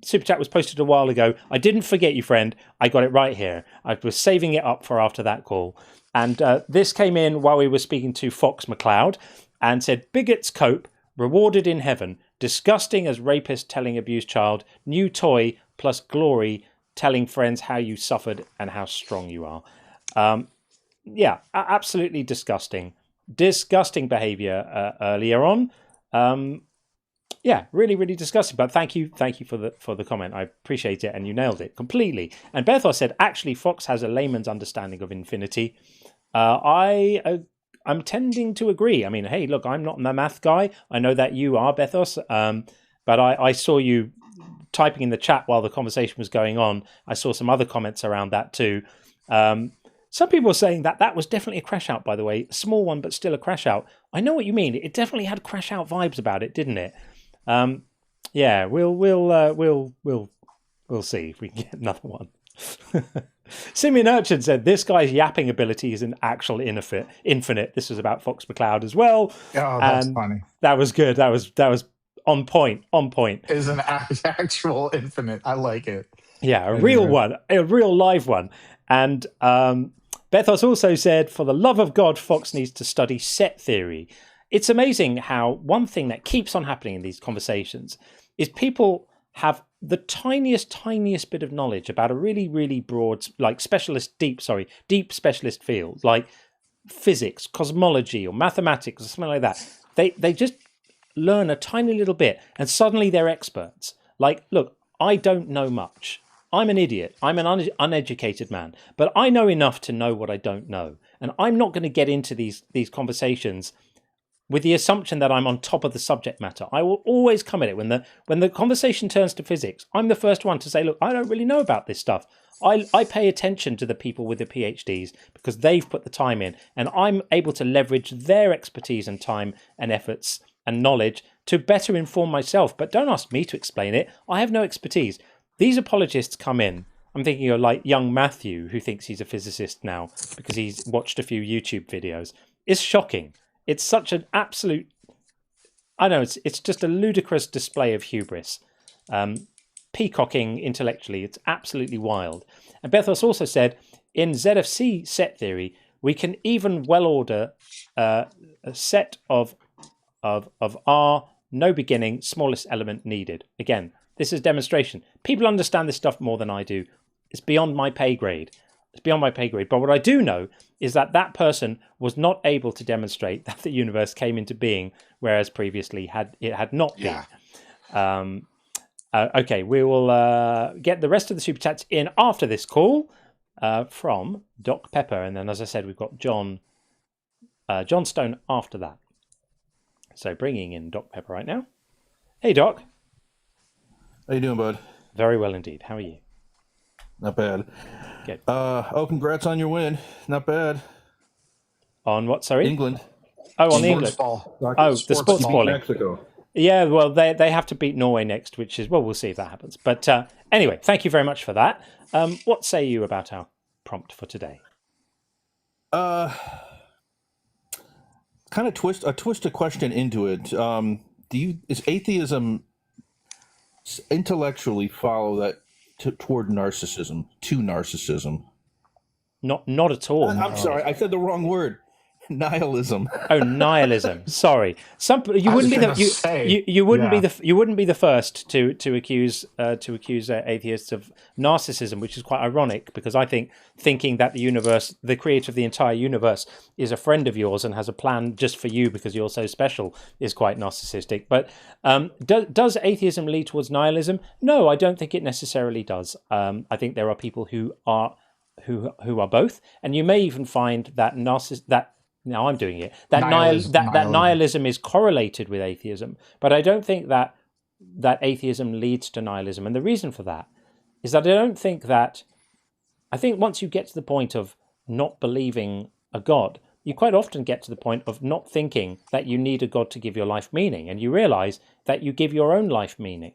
S1: super chat was posted a while ago. I didn't forget you, friend. I got it right here. I was saving it up for after that call. And this came in while we were speaking to Fox McCloud and said, bigots cope, rewarded in heaven, disgusting as rapist telling abused child, new toy plus glory, telling friends how you suffered and how strong you are. Yeah, absolutely disgusting. Disgusting behavior earlier on. Yeah, really, really disgusting. But thank you for the comment. I appreciate it, and you nailed it completely. And Bethos said, actually, Fox has a layman's understanding of infinity. I'm tending to agree. I mean, hey, look, I'm not the math guy. I know that you are, Bethos. But I saw you typing in the chat while the conversation was going on. I saw some other comments around that too. Some people were saying that was definitely a crash out, by the way. A small one, but still a crash out. I know what you mean. It definitely had crash out vibes about it, didn't it? Yeah, we'll see if we can get another one. Simeon Urchin said this guy's yapping ability is an actual infinite. This was about Fox McCloud as well.
S20: Oh, that's funny.
S1: That was good. That was on point. On point.
S20: Is an actual infinite. I like it.
S1: Yeah, a real one, a real live one. And Bethos also said, for the love of God, Fox needs to study set theory. It's amazing how one thing that keeps on happening in these conversations is people have the tiniest bit of knowledge about a really, really broad, like deep specialist field, like physics, cosmology, or mathematics, or something like that. They just learn a tiny little bit, and suddenly they're experts. Like, look, I don't know much. I'm an idiot. I'm an uneducated man, but I know enough to know what I don't know, and I'm not going to get into these conversations with the assumption that I'm on top of the subject matter. I will always come at it when the conversation turns to physics. I'm the first one to say, look, I don't really know about this stuff. I pay attention to the people with the PhDs because they've put the time in, and I'm able to leverage their expertise and time and efforts and knowledge to better inform myself. But don't ask me to explain it. I have no expertise. These apologists come in. I'm thinking of like young Matthew, who thinks he's a physicist now because he's watched a few YouTube videos. It's shocking. It's such an absolute, I know, it's just a ludicrous display of hubris. Peacocking intellectually, it's absolutely wild. And Bethos also said, in ZFC set theory, we can even well order a set of R, no beginning, smallest element needed. Again, this is demonstration. People understand this stuff more than I do. It's beyond my pay grade. It's beyond my pay grade. But what I do know is that that person was not able to demonstrate that the universe came into being, whereas previously it had not been. Okay, we will get the rest of the super chats in after this call from Doc Pepper, and then, as I said, we've got John Stone after that. So bringing in Doc Pepper right now. Hey, Doc.
S7: How you doing, bud?
S1: Very well indeed. How are you?
S7: Not bad.
S1: Good.
S7: Congrats on your win. Not bad.
S1: On what? Sorry,
S7: England.
S1: Oh, on England. The sports ball.
S7: Mexico.
S1: Yeah, well, they have to beat Norway next, which is, well, we'll see if that happens. But anyway, thank you very much for that. What say you about our prompt for today?
S7: Kind of twist a question into it. Is atheism intellectually follow that toward narcissism, to narcissism?
S1: Not at all.
S7: I'm sorry, I said the wrong word. Nihilism.
S1: Oh, nihilism. Sorry. You wouldn't be the first to accuse atheists of narcissism, which is quite ironic because I think thinking that the universe, the creator of the entire universe, is a friend of yours and has a plan just for you because you're so special is quite narcissistic. But does atheism lead towards nihilism? No, I don't think it necessarily does. I think there are people who are both, and you may even find that now I'm doing it. That nihilism is correlated with atheism, but I don't think that atheism leads to nihilism. And the reason for that is that I think once you get to the point of not believing a God, you quite often get to the point of not thinking that you need a God to give your life meaning, and you realize that you give your own life meaning.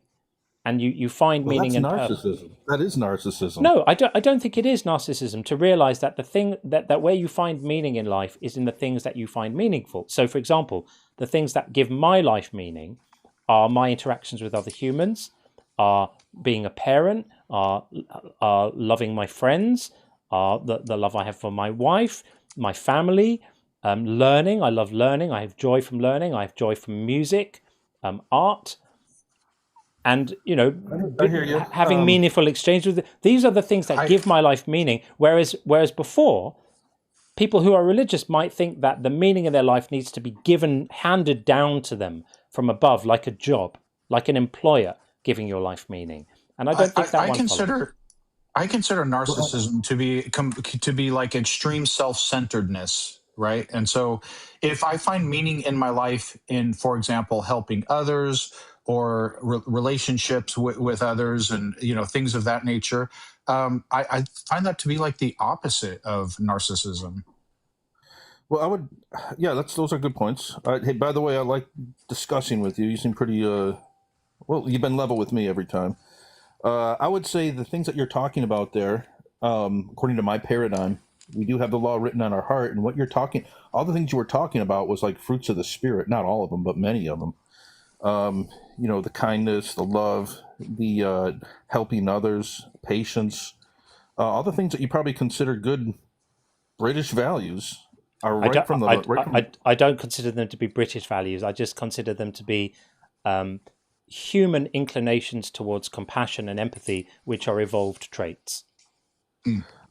S1: And you find meaning in
S7: narcissism. That is narcissism.
S1: No, I don't think it is narcissism to realize that the thing that where you find meaning in life is in the things that you find meaningful. So, for example, the things that give my life meaning are my interactions with other humans, are being a parent, are loving my friends, are the love I have for my wife, my family, learning. I love learning. I have joy from learning. I have joy from music, art. And having meaningful exchanges with these are the things that give my life meaning. Whereas before, people who are religious might think that the meaning of their life needs to be handed down to them from above, like a job, like an employer giving your life meaning. And I don't think that
S20: I consider narcissism to be like extreme self-centeredness. Right. And so if I find meaning in my life in, for example, helping others or relationships with others and, things of that nature, I find that to be like the opposite of narcissism.
S7: Well, those are good points. Hey, by the way, I like discussing with you. You seem pretty, you've been level with me every time. I would say the things that you're talking about there, according to my paradigm, we do have the law written on our heart, and all the things you were talking about was like fruits of the spirit, not all of them, but many of them. The kindness, the love, the helping others, patience, all the things that you probably consider good British values are right from the.
S1: I don't consider them to be British values. I just consider them to be human inclinations towards compassion and empathy, which are evolved traits.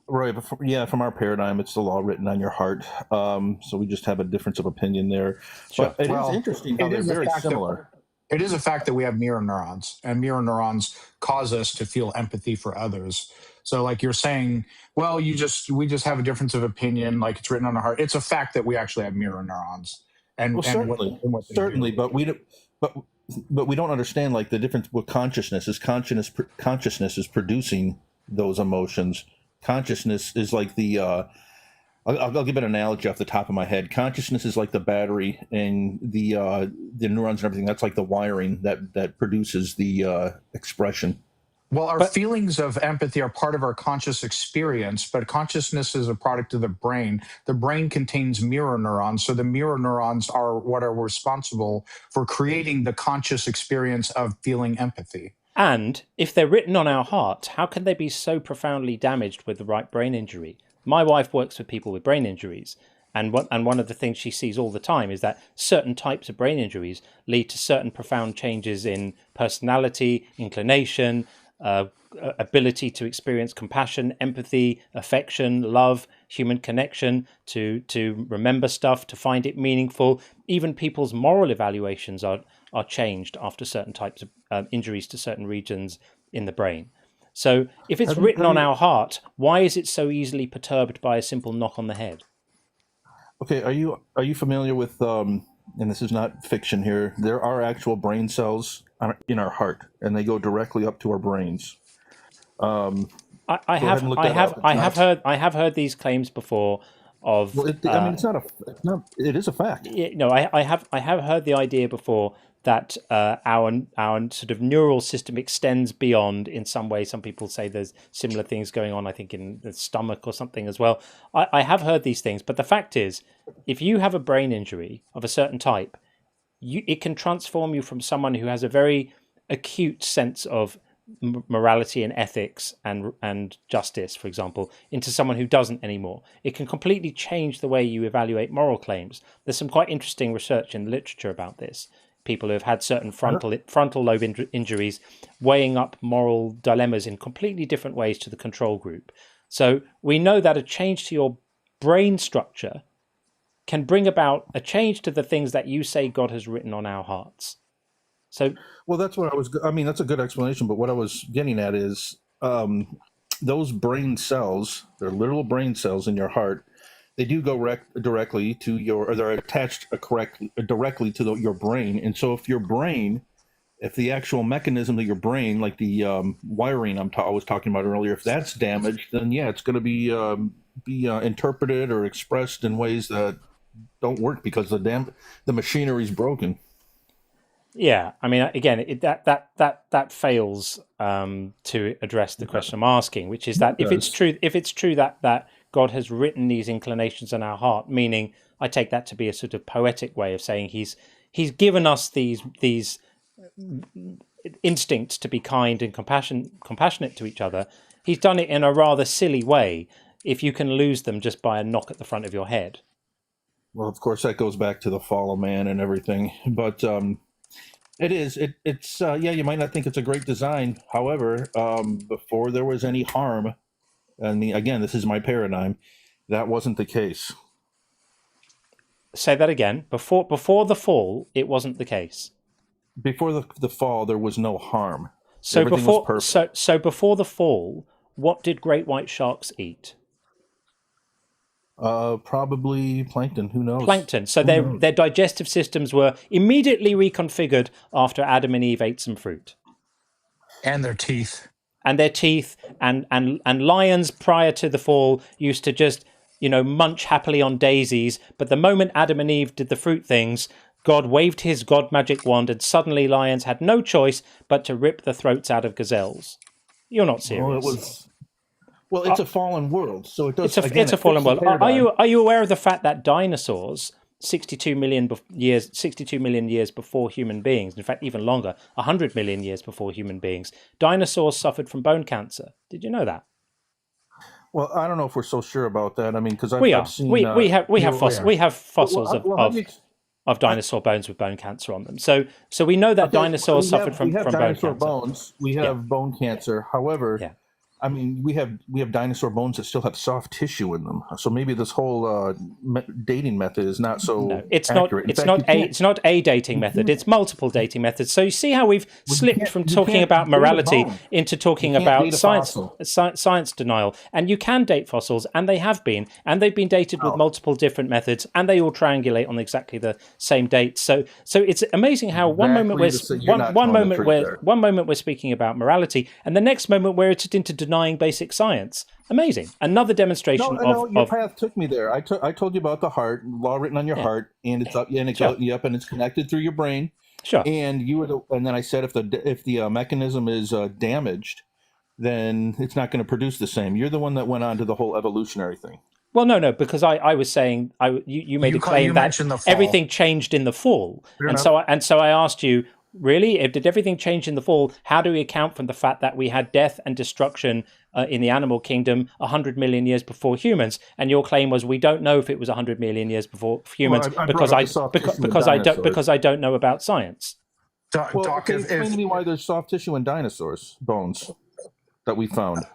S7: Right, but from our paradigm, it's the law written on your heart. So we just have a difference of opinion there.
S20: Sure.
S7: But it is interesting how they're very similar.
S20: It is a fact that we have mirror neurons, and mirror neurons cause us to feel empathy for others. So, like you're saying, well, we just have a difference of opinion, like it's written on our heart. It's a fact that we actually have mirror neurons, and
S7: Well,
S20: and what they
S7: certainly,
S20: do.
S7: but we don't understand like the difference with consciousness. Consciousness is producing those emotions. Consciousness is like the I'll give an analogy off the top of my head. Consciousness is like the battery, and the neurons and everything. That's like the wiring that produces the expression.
S20: Well, our feelings of empathy are part of our conscious experience, but consciousness is a product of the brain. The brain contains mirror neurons, so the mirror neurons are what are responsible for creating the conscious experience of feeling empathy.
S1: And if they're written on our heart, how can they be so profoundly damaged with the right brain injury? My wife works with people with brain injuries, and one of the things she sees all the time is that certain types of brain injuries lead to certain profound changes in personality, inclination, ability to experience compassion, empathy, affection, love, human connection, to remember stuff, to find it meaningful. Even people's moral evaluations are changed after certain types of injuries to certain regions in the brain. So if it's written on our heart, why is it so easily perturbed by a simple knock on the head?
S7: Okay, are you familiar with and this is not fiction here, there are actual brain cells in our heart, and they go directly up to our brains.
S1: I have heard these claims before of
S7: well, I mean, it is a fact.
S1: No, I have heard the idea before that our sort of neural system extends beyond in some way. Some people say there's similar things going on, I think, in the stomach or something as well. I have heard these things, but the fact is, if you have a brain injury of a certain type, it can transform you from someone who has a very acute sense of morality and ethics and justice, for example, into someone who doesn't anymore. It can completely change the way you evaluate moral claims. There's some quite interesting research in the literature about this. People who have had certain frontal lobe injuries weighing up moral dilemmas in completely different ways to the control group. So we know that a change to your brain structure can bring about a change to the things that you say God has written on our hearts. So,
S7: well, that's what that's a good explanation. But what I was getting at is those brain cells, they're literal brain cells in your heart. They do go directly to or they're attached directly to your brain. And so if the actual mechanism of your brain, like the wiring I was talking about earlier, if that's damaged, then yeah, it's going to be interpreted or expressed in ways that don't work because the machinery's broken.
S1: Yeah, I mean, again, that fails to address the question I'm asking, which is that if it's true that God has written these inclinations in our heart, meaning I take that to be a sort of poetic way of saying he's given us these instincts to be kind and compassionate to each other. He's done it in a rather silly way if you can lose them just by a knock at the front of your head.
S7: Well, of course, that goes back to the fall of man and everything, but it's you might not think it's a great design. However, before there was any harm, and again, this is my paradigm, that wasn't the case.
S1: Say that again. Before the fall, it wasn't the case.
S7: Before the fall, there was no harm.
S1: So
S7: Everything was perfect.
S1: So before the fall, what did great white sharks eat?
S7: Probably plankton. Who knows?
S1: Plankton. So their digestive systems were immediately reconfigured after Adam and Eve ate some fruit.
S20: And their teeth.
S1: And their teeth. And lions prior to the fall used to just, munch happily on daisies. But the moment Adam and Eve did the fruit things, God waved his God magic wand, and suddenly lions had no choice but to rip the throats out of gazelles. You're not serious.
S7: Well, it's a fallen world, so it does.
S1: It's a fallen world. Are you aware of the fact that dinosaurs, 62 million years before human beings, in fact even longer, 100 million years before human beings, dinosaurs suffered from bone cancer? Did you know that?
S7: Well, I don't know if we're so sure about that. I mean, because
S1: I've seen we have fossils of dinosaur bones with bone cancer on them. So we know that dinosaurs suffered from bone cancer.
S7: We have bone cancer. However.
S1: Yeah.
S7: I mean, we have dinosaur bones that still have soft tissue in them. So maybe this whole dating method is not so
S1: No, it's
S7: accurate.
S1: not. It's not a dating method. It's multiple dating methods. So you see how we've slipped from talking about morality into talking about science denial. And you can date fossils, and they have been, and they've been dated with multiple different methods, and they all triangulate on exactly the same date. So it's amazing how one moment we're speaking about morality, and the next moment we're into denying basic science. Amazing. Another demonstration
S7: your path took me there. I told you about the heart, law written on your heart, and it's up, and it's connected through your brain.
S1: Sure.
S7: And and then I said if the mechanism is damaged, then it's not going to produce the same. You're the one that went on to the whole evolutionary thing.
S1: Well, no, because I was saying you made a claim that everything changed in the fall, and so I asked you, really, did everything change in the fall? How do we account for the fact that we had death and destruction in the animal kingdom 100 million years before humans? And your claim was we don't know if it was 100 million years before humans because I don't know about science.
S7: Explain to me why there's soft tissue in dinosaurs bones that we found.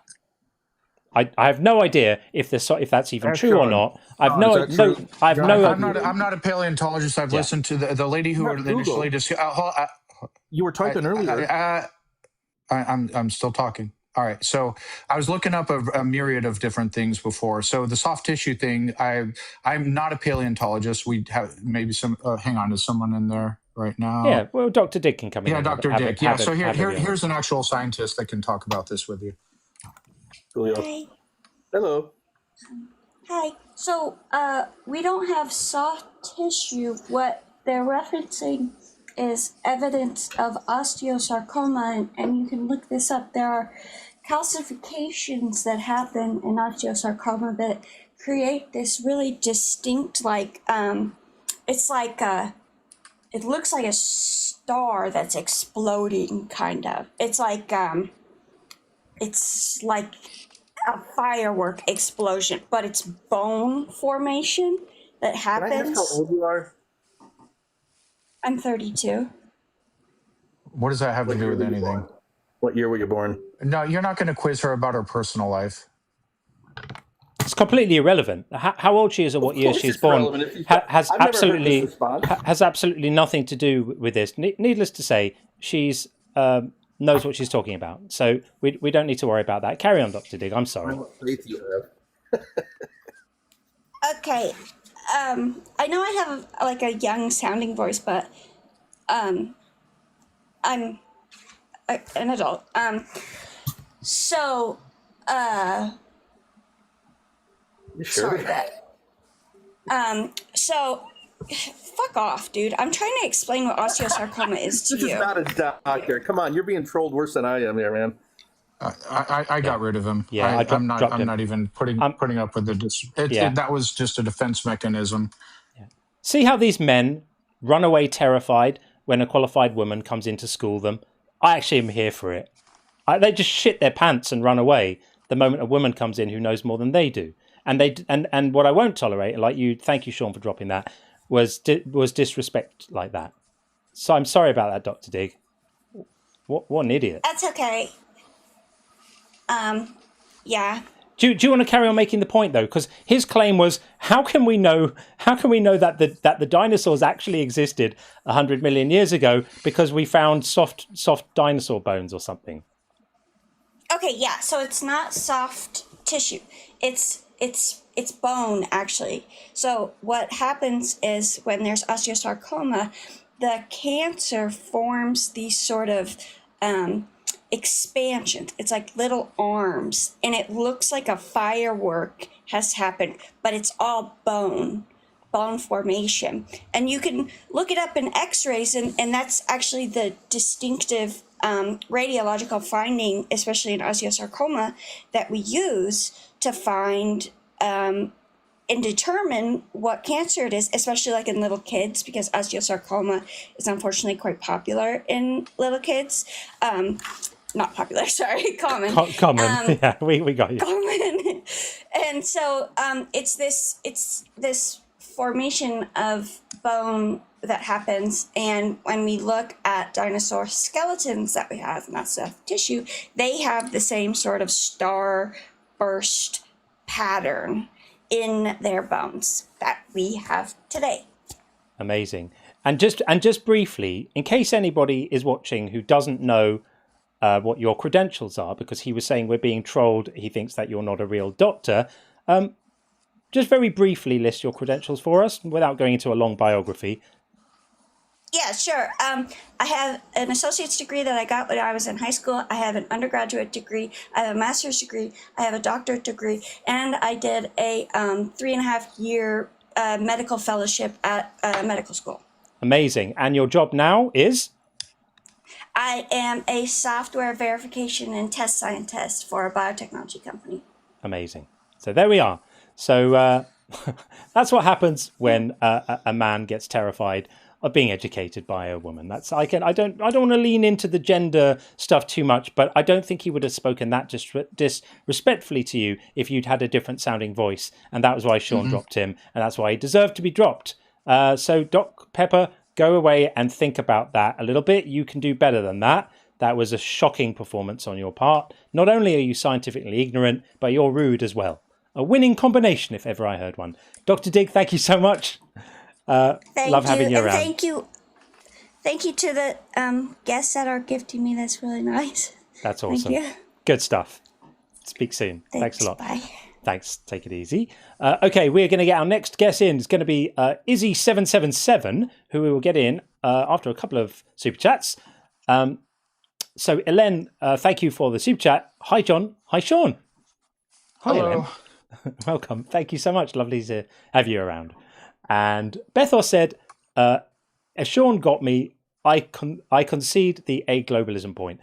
S1: I have no idea if that's even true or not. I'm not
S20: a paleontologist. I've listened to the lady who initially discussed.
S7: You were typing earlier.
S20: I'm still talking. All right. So I was looking up a myriad of different things before. So the soft tissue thing, I'm not a paleontologist. We have maybe some. Hang on, is someone in there right now?
S1: Yeah. Well, Dr. Dick can come in.
S20: Yeah, Dr. Dick. So here's an actual scientist that can talk about this with you.
S12: Hi.
S7: Hello.
S12: Hi. So, we don't have soft tissue. What they're referencing is evidence of osteosarcoma, and you can look this up. There are calcifications that happen in osteosarcoma that create this really distinct, it's like it looks like a star that's exploding, kind of. It's like a firework explosion, but it's bone formation that happens.
S7: Can I ask how old you are?
S12: I'm 32.
S20: What does that have to do with anything?
S7: What year were you born?
S20: No, you're not going to quiz her about her personal life.
S1: It's completely irrelevant. How old she is or what year she's born has absolutely nothing to do with this. Needless to say, she's knows what she's talking about. So we don't need to worry about that. Carry on, Dr. Dig. I'm sorry.
S12: Okay. I know I have like a young sounding voice, but I'm an adult. So
S7: you sure?
S12: Sorry that. So fuck off, dude. I'm trying to explain what osteosarcoma is to you.
S7: This is not a doctor. Come on, you're being trolled worse than I am here, man.
S20: I got rid of him.
S1: Yeah,
S20: I'm not even putting up with that was just a defense mechanism.
S1: Yeah. See how these men run away terrified when a qualified woman comes in to school them? I actually am here for it. They just shit their pants and run away the moment a woman comes in who knows more than they do. And what I won't tolerate, thank you, Sean, for dropping that, was disrespect like that. So I'm sorry about that, Dr. Dig. What an idiot.
S12: That's okay. Yeah.
S1: Do you want to carry on making the point though? Because his claim was, how can we know that the dinosaurs actually existed 100 million years ago because we found soft dinosaur bones or something?
S12: Okay, yeah. So it's not soft tissue. It's bone, actually. So what happens is when there's osteosarcoma, the cancer forms these sort of expansions. It's like little arms, and it looks like a firework has happened, but it's all bone formation. And you can look it up in x-rays, and that's actually the distinctive radiological finding, especially in osteosarcoma, that we use to find and determine what cancer it is, especially like in little kids, because osteosarcoma is unfortunately quite popular in little kids. Not popular, sorry, common.
S1: Common, yeah, we got you.
S12: Common. And so it's this formation of bone that happens, and when we look at dinosaur skeletons that we have, not soft tissue, they have the same sort of star burst pattern in their bones that we have today.
S1: Amazing. And just briefly, in case anybody is watching who doesn't know what your credentials are, because he was saying we're being trolled, he thinks that you're not a real doctor. Just very briefly list your credentials for us without going into a long biography.
S12: Yeah, sure. I have an associate's degree that I got when I was in high school. I have an undergraduate degree. I have a master's degree. I have a doctorate degree. And I did a 3.5-year medical fellowship at medical school.
S1: Amazing. And your job now is?
S12: I am a software verification and test scientist for a biotechnology company.
S1: Amazing. So there we are. So that's what happens when a man gets terrified of being educated by a woman. I don't want to lean into the gender stuff too much, but I don't think he would have spoken that disrespectfully to you if you'd had a different sounding voice, and that was why Sean dropped him, and that's why he deserved to be dropped. So Doc Pepper, go away and think about that a little bit. You can do better than that. That was a shocking performance on your part. Not only are you scientifically ignorant, but you're rude as well. A winning combination, if ever I heard one. Dr. Dig, thank you so much. Love having you around.
S12: Thank you to the guests that are gifting me. That's really nice.
S1: That's awesome.
S12: Thank you.
S1: Good stuff. Speak soon. Thanks a lot.
S12: Bye.
S1: Thanks. Take it easy. Okay, we're going to get our next guest in. It's going to be Izzy777, who we will get in after a couple of super chats. So, Elen, thank you for the super chat. Hi, John. Hi, Sean. Hi,
S5: Hello.
S1: Elen. Welcome. Thank you so much. Lovely to have you around. And Bethos said, as Sean got me, I concede the aglobalism point.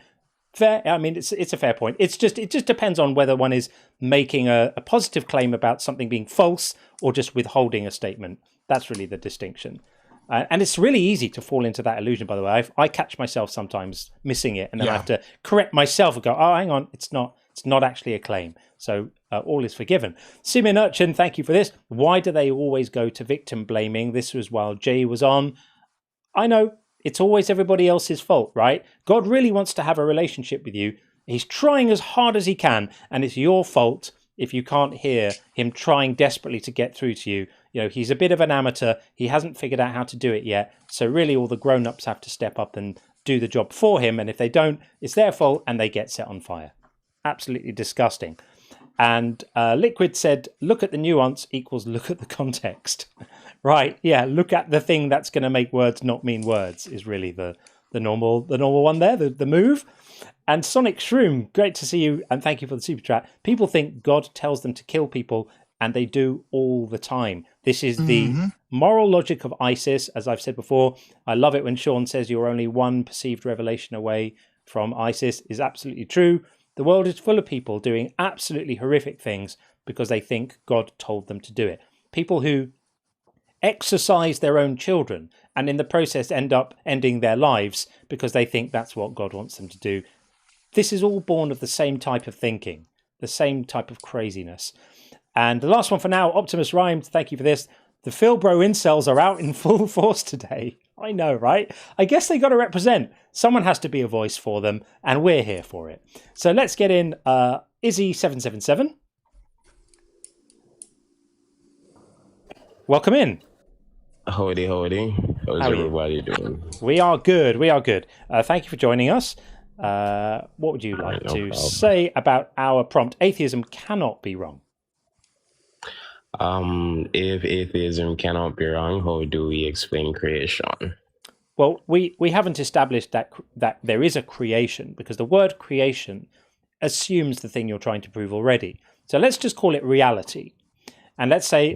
S1: Fair. I mean, it's a fair point. It just depends on whether one is making a positive claim about something being false or just withholding a statement. That's really the distinction. And it's really easy to fall into that illusion, by the way. I catch myself sometimes missing it, and then I have to correct myself and go, oh, hang on, it's not actually a claim. So all is forgiven. Simeon Urchin, thank you for this. Why do they always go to victim blaming? This was while Jay was on. I know, it's always everybody else's fault, right? God really wants to have a relationship with you. He's trying as hard as he can, and it's your fault if you can't hear him trying desperately to get through to you. You know, he's a bit of an amateur. He hasn't figured out how to do it yet. So really all the grown-ups have to step up and do the job for him. And if they don't, it's their fault and they get set on fire. Absolutely disgusting. And Liquid said, look at the nuance equals look at the context. Right, yeah, look at the thing that's going to make words not mean words is really the normal one there, the move. And Sonic Shroom, great to see you, and thank you for the super chat. People think God tells them to kill people, and they do all the time. This is the moral logic of ISIS, as I've said before. I love it when Sean says you're only one perceived revelation away from ISIS. Is absolutely true. The world is full of people doing absolutely horrific things because they think God told them to do it. People who exercise their own children and in the process end up ending their lives because they think that's what God wants them to do. This is all born of the same type of thinking, the same type of craziness. And the last one for now, Optimus Rhymes, thank you for this. The Philbro incels are out in full force today. I know, right? I guess they got to represent. Someone has to be a voice for them, and we're here for it. So let's get in Izzy777. Welcome in.
S8: Howdy. How's everybody doing?
S1: We are good. Thank you for joining us. What would you like to say about our prompt? Atheism cannot be wrong.
S8: If atheism cannot be wrong, how do we explain creation?
S1: Well, we haven't established that there is a creation, because the word creation assumes the thing you're trying to prove already. So let's just call it reality. And let's say,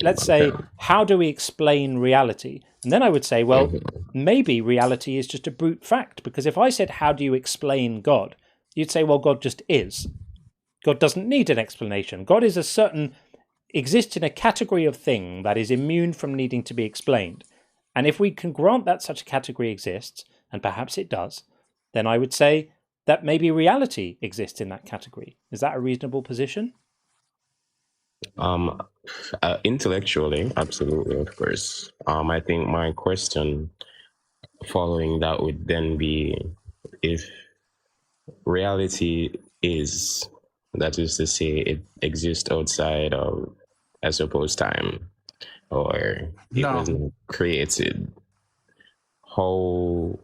S1: how do we explain reality? And then I would say, well, maybe reality is just a brute fact, because if I said, how do you explain God? You'd say, well, God just is. God doesn't need an explanation. God is exists in a category of thing that is immune from needing to be explained. And if we can grant that such a category exists, and perhaps it does, then I would say that maybe reality exists in that category. Is that a reasonable position?
S8: Intellectually, absolutely, of course. I think my question following that would then be if reality is, that is to say, it exists outside of, I suppose, time, or it
S20: No.
S8: was not created, how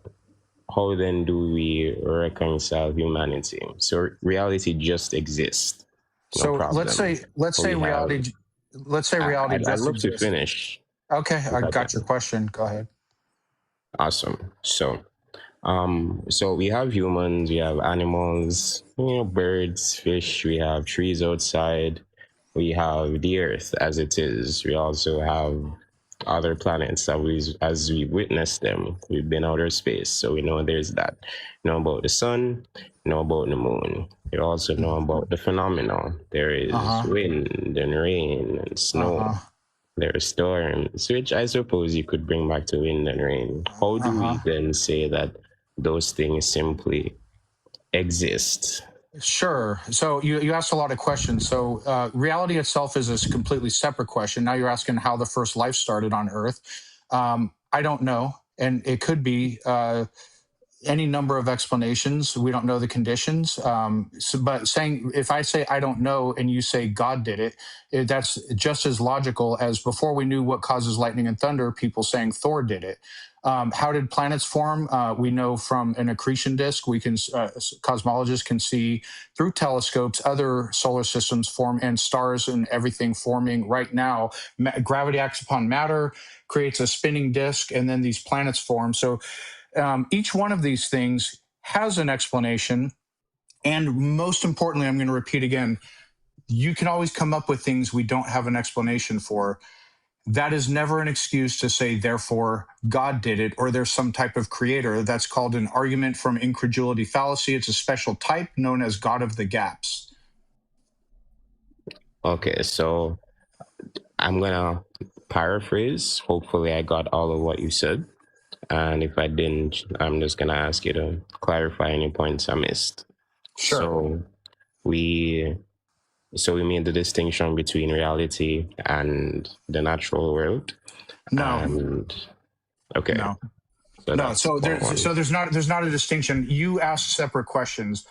S8: then do we reconcile humanity? So reality just exists, no
S20: So let's
S8: problem.
S20: say
S8: We have,
S20: reality
S8: I'd
S20: just
S8: love to
S20: exists.
S8: finish.
S20: Okay,
S8: if
S20: I
S8: I
S20: got your
S8: can.
S20: question. Go ahead.
S8: Awesome. So we have humans, we have animals, birds, fish, we have trees outside, we have the earth as it is. We also have other planets as we witness them. We've been outer space, so we know there's that. You know about the sun, you know about the moon. You also know about the phenomena. There is wind and rain and snow. There are storms, which I suppose you could bring back to wind and rain. How do we then say that those things simply exist?
S20: Sure. So you asked a lot of questions. So reality itself is a completely separate question. Now you're asking how the first life started on Earth. I don't know, and it could be any number of explanations. We don't know the conditions. But saying, if I say I don't know and you say God did it, that's just as logical as before we knew what causes lightning and thunder, people saying Thor did it. How did planets form? We know from an accretion disk, we can cosmologists can see through telescopes other solar systems form and stars and everything forming right now. Gravity acts upon matter, creates a spinning disk, and then these planets form. So each one of these things has an explanation. And most importantly, I'm going to repeat again, you can always come up with things we don't have an explanation for. That is never an excuse to say, therefore, God did it, or there's some type of creator. That's called an argument from incredulity fallacy. It's a special type known as God of the gaps.
S8: Okay, so I'm going to paraphrase. Hopefully I got all of what you said. And if I didn't, I'm just going to ask you to clarify any points I missed.
S20: Sure.
S8: So we made the distinction between reality and the natural world.
S20: No.
S8: And okay.
S20: No.
S8: So
S20: no. So there's not a distinction. You asked separate questions.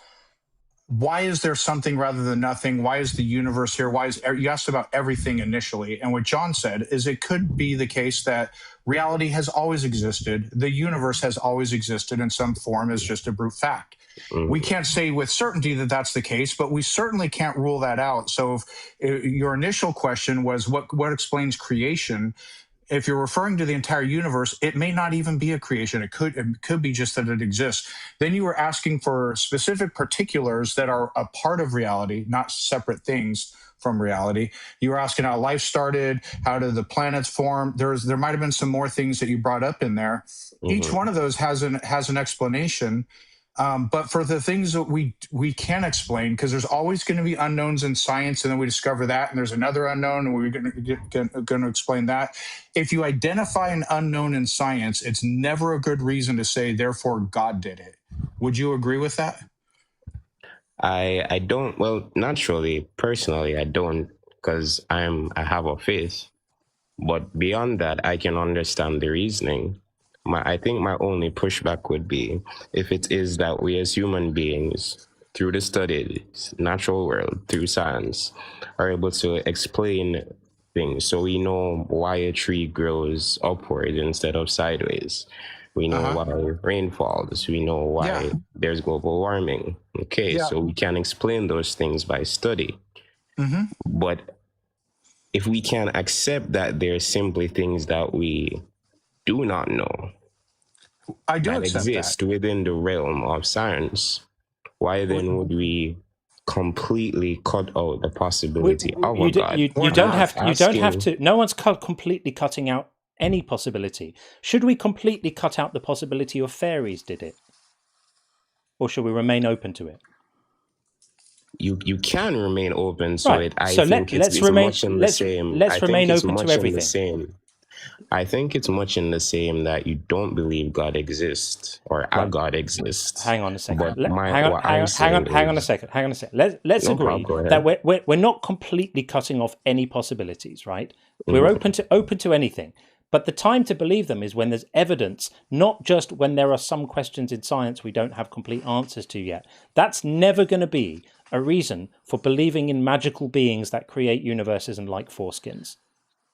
S20: Why is there something rather than nothing? Why is the universe here? You asked about everything initially. And what John said is it could be the case that reality has always existed. The universe has always existed in some form as just a brute fact. We can't say with certainty that that's the case, but we certainly can't rule that out. So if your initial question was what explains creation? If you're referring to the entire universe, it may not even be a creation. It could be just that it exists. Then you were asking for specific particulars that are a part of reality, not separate things from reality. You were asking how life started, how did the planets form? There might have been some more things that you brought up in there. Each one of those has an explanation. But for the things that we can explain, because there's always going to be unknowns in science, and then we discover that, and there's another unknown, and we're going to explain that. If you identify an unknown in science, it's never a good reason to say, therefore, God did it. Would you agree with that?
S8: I don't. Well, naturally, personally, I don't, because I have a faith. But beyond that, I can understand the reasoning. I think my only pushback would be if it is that we as human beings, through the studies, natural world, through science, are able to explain things. So we know why a tree grows upward instead of sideways. We know why rain falls. We know why there's global warming. Okay, so we can explain those things by study. But if we can accept that they're simply things that we do not know,
S20: I do
S8: that
S20: accept
S8: exist
S20: that
S8: within the realm of science, why then would we completely cut out the possibility of a God?
S1: You don't have to. No one's completely cutting out any possibility. Should we completely cut out the possibility of fairies did it, or should we remain open to it?
S8: You can remain open to
S1: right.
S8: it. I think let's remain open to everything. I think it's much in the same that you don't believe God exists or a God exists.
S1: Hang on a second.
S8: But
S1: Hang on a second. Let's
S8: No
S1: agree
S8: problem, go
S1: that
S8: ahead.
S1: we're not completely cutting off any possibilities, right?
S8: Mhm.
S1: We're open to anything. But the time to believe them is when there's evidence, not just when there are some questions in science we don't have complete answers to yet. That's never going to be a reason for believing in magical beings that create universes and like foreskins.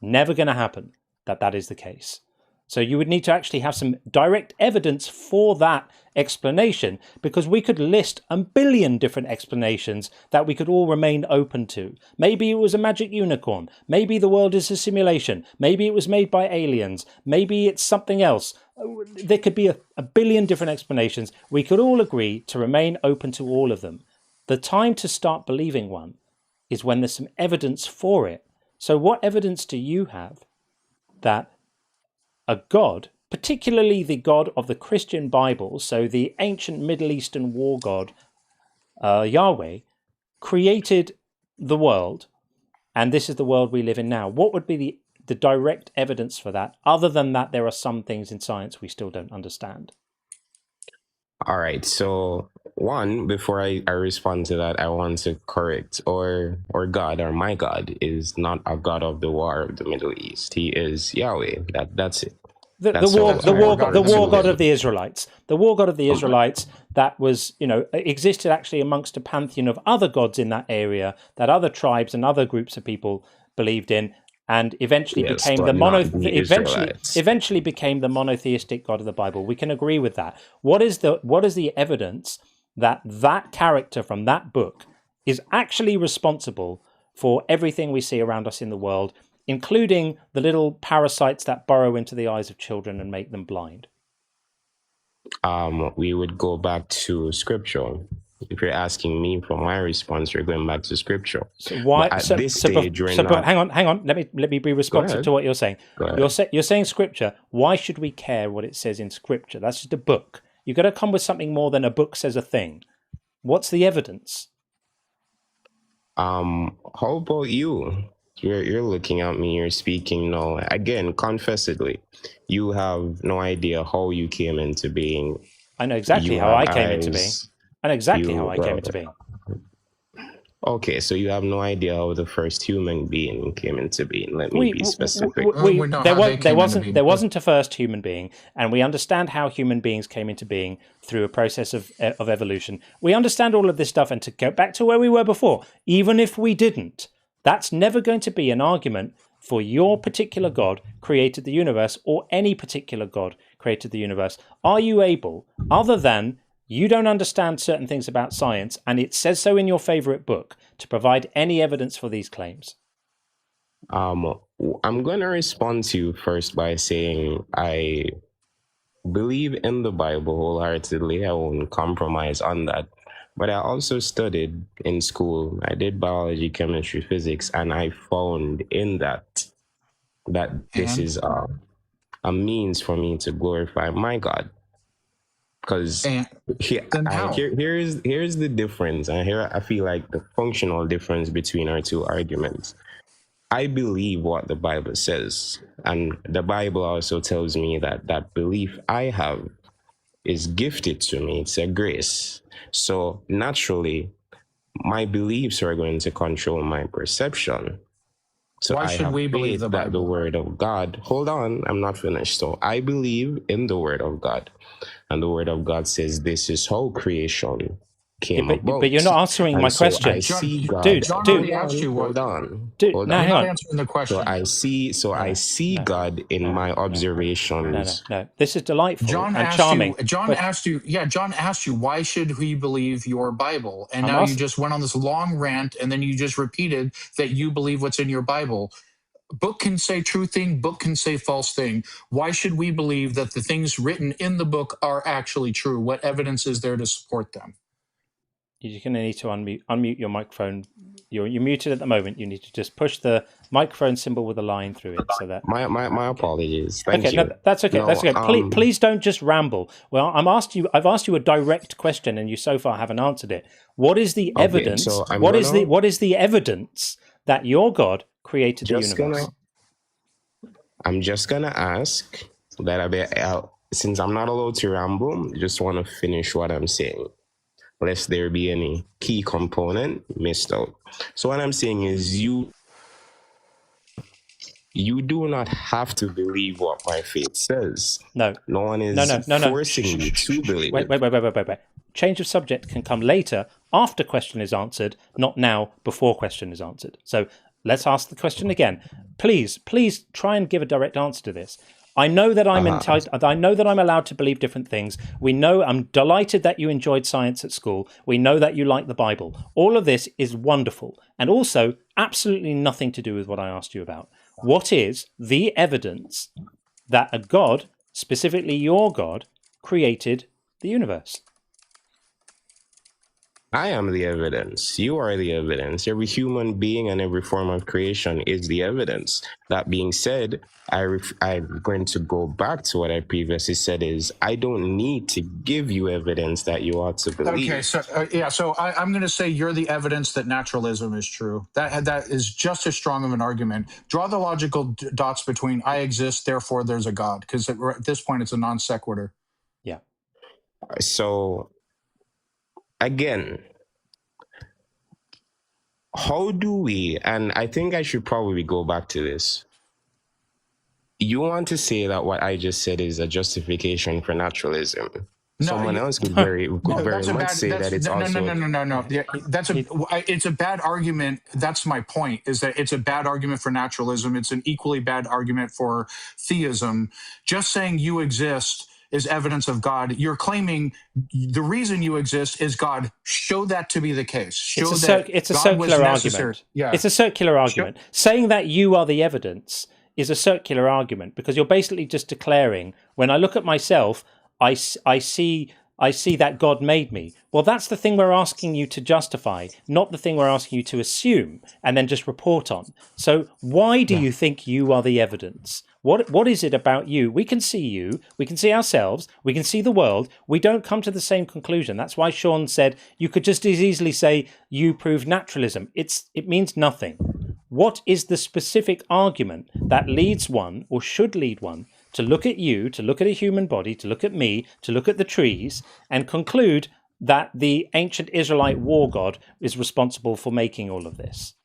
S1: Never going to happen that is the case. So you would need to actually have some direct evidence for that explanation, because we could list a billion different explanations that we could all remain open to. Maybe it was a magic unicorn. Maybe the world is a simulation. Maybe it was made by aliens. Maybe it's something else. There could be a billion different explanations. We could all agree to remain open to all of them. The time to start believing one is when there's some evidence for it. So what evidence do you have that a God, particularly the God of the Christian Bible, so the ancient Middle Eastern war god, Yahweh, created the world, and this is the world we live in now? What would be the direct evidence for that, other than that there are some things in science we still don't understand?
S8: All right. So one, before I respond to that, I want to correct or God or my God is not a God of the war of the Middle East. He is Yahweh. That's it.
S1: The war god of the Israelites. The war god of the Israelites that was, existed actually amongst a pantheon of other gods in that area that other tribes and other groups of people believed in, and eventually became eventually became the monotheistic God of the Bible. We can agree with that. What is the evidence that that character from that book is actually responsible for everything we see around us in the world, including the little parasites that burrow into the eyes of children and make them blind?
S8: We would go back to scripture. If you're asking me for my response, you're going back to scripture.
S1: So why?
S8: But at this stage,
S1: hang on. Let me be responsive to what you're saying. You're saying scripture. Why should we care what it says in scripture? That's just a book. You've got to come with something more than a book says a thing. What's the evidence?
S8: How about you? You're looking at me. You're speaking now. Again, confessedly, you have no idea how you came into being.
S1: I know exactly how I came into being. I know exactly how I came into being.
S8: Okay, so you have no idea how the first human being came into being. Let me be specific.
S1: There wasn't a first human being, and we understand how human beings came into being through a process of evolution. We understand all of this stuff, and to go back to where we were before, even if we didn't, that's never going to be an argument for your particular God created the universe, or any particular God created the universe. Are you able, other than you don't understand certain things about science, and it says so in your favorite book, to provide any evidence for these claims?
S8: I'm going to respond to you first by saying I believe in the Bible wholeheartedly. I won't compromise on that. But I also studied in school. I did biology, chemistry, physics, and I found in that this is a means for me to glorify my God. Because here's the difference, and here I feel like the functional difference between our two arguments. I believe what the Bible says, and the Bible also tells me that that belief I have is gifted to me. It's a grace. So naturally, my beliefs are going to control my perception. So
S20: why should we believe the Bible?
S8: That the Word of God. Hold on, I'm not finished. So I believe in the Word of God. And the Word of God says this is how creation came about.
S1: But you're not answering my question.
S8: I see God.
S20: John already asked you what.
S8: Hold on.
S1: Hold on.
S20: You're not answering the question.
S8: I see God in my observations.
S1: No. This is delightful and charming.
S20: John asked you, why should we believe your Bible? And now you just went on this long rant, and then you just repeated that you believe what's in your Bible. Book can say true thing, book can say false thing. Why should we believe that the things written in the book are actually true? What evidence is there to support them?
S1: You're going to need to unmute your microphone. You're muted at the moment. You need to just push the microphone symbol with a line through it, so that.
S8: My apologies. Thank you.
S1: No, that's okay. That's okay. Please don't just ramble. Well, I've asked you a direct question, and you so far haven't answered it. What is the evidence?
S8: So
S1: what is the evidence that your God created the universe?
S8: I'm just gonna ask that since I'm not allowed to ramble, I just want to finish what I'm saying, lest there be any key component missed out. So what I'm saying is you do not have to believe what my faith says.
S1: No.
S8: No one is forcing you to believe it.
S1: Wait. Change of subject can come later, after question is answered, not now, before question is answered. So let's ask the question again. Please try and give a direct answer to this. I know that I'm entitled. I know that I'm allowed to believe different things. We know. I'm delighted that you enjoyed science at school. We know that you like the Bible. All of this is wonderful, and also absolutely nothing to do with what I asked you about. What is the evidence that a God, specifically your God, created the universe?
S8: I am the evidence. You are the evidence. Every human being and every form of creation is the evidence. That being said, I'm going to go back to what I previously said is I don't need to give you evidence that you ought to believe.
S20: Okay, so I'm going to say you're the evidence that naturalism is true. That is just as strong of an argument. Draw the logical dots between I exist, therefore there's a God, because at this point it's a non sequitur.
S1: Yeah.
S8: So again, how do we, and I think I should probably go back to this. You want to say that what I just said is a justification for naturalism. Someone else could very much say that it's also...
S20: No. It's a bad argument. That's my point, is that it's a bad argument for naturalism. It's an equally bad argument for theism. Just saying you exist is evidence of God. You're claiming the reason you exist is God. Show that to be the case.
S1: It's a circular argument.
S20: Yeah.
S1: It's a circular argument. Saying that you are the evidence is a circular argument, because you're basically just declaring, when I look at myself, I see that God made me. Well, that's the thing we're asking you to justify, not the thing we're asking you to assume and then just report on. So why do you think you are the evidence? What is it about you? We can see you, we can see ourselves, we can see the world. We don't come to the same conclusion. That's why Sean said you could just as easily say you prove naturalism. It means nothing. What is the specific argument that leads one, or should lead one, to look at you, to look at a human body, to look at me, to look at the trees, and conclude that the ancient Israelite war god is responsible for making all of this?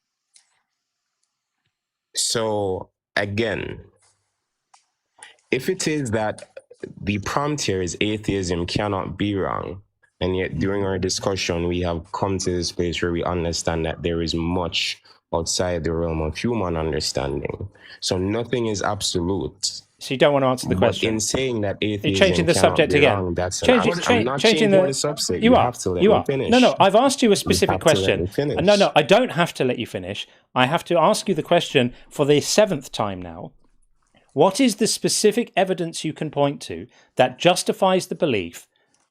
S8: So, again, if it is that the prompt here is atheism cannot be wrong, and yet during our discussion we have come to this place where we understand that there is much outside the realm of human understanding. So nothing is absolute.
S1: So you don't want to answer the question.
S8: But in saying that atheism
S1: You're changing the subject again.
S8: Wrong, I'm not changing the subject.
S1: You
S8: have to let me finish.
S1: No, I've asked you a specific question. No, I don't have to let you finish. I have to ask you the question for the 7th time now. What is the specific evidence you can point to that justifies the belief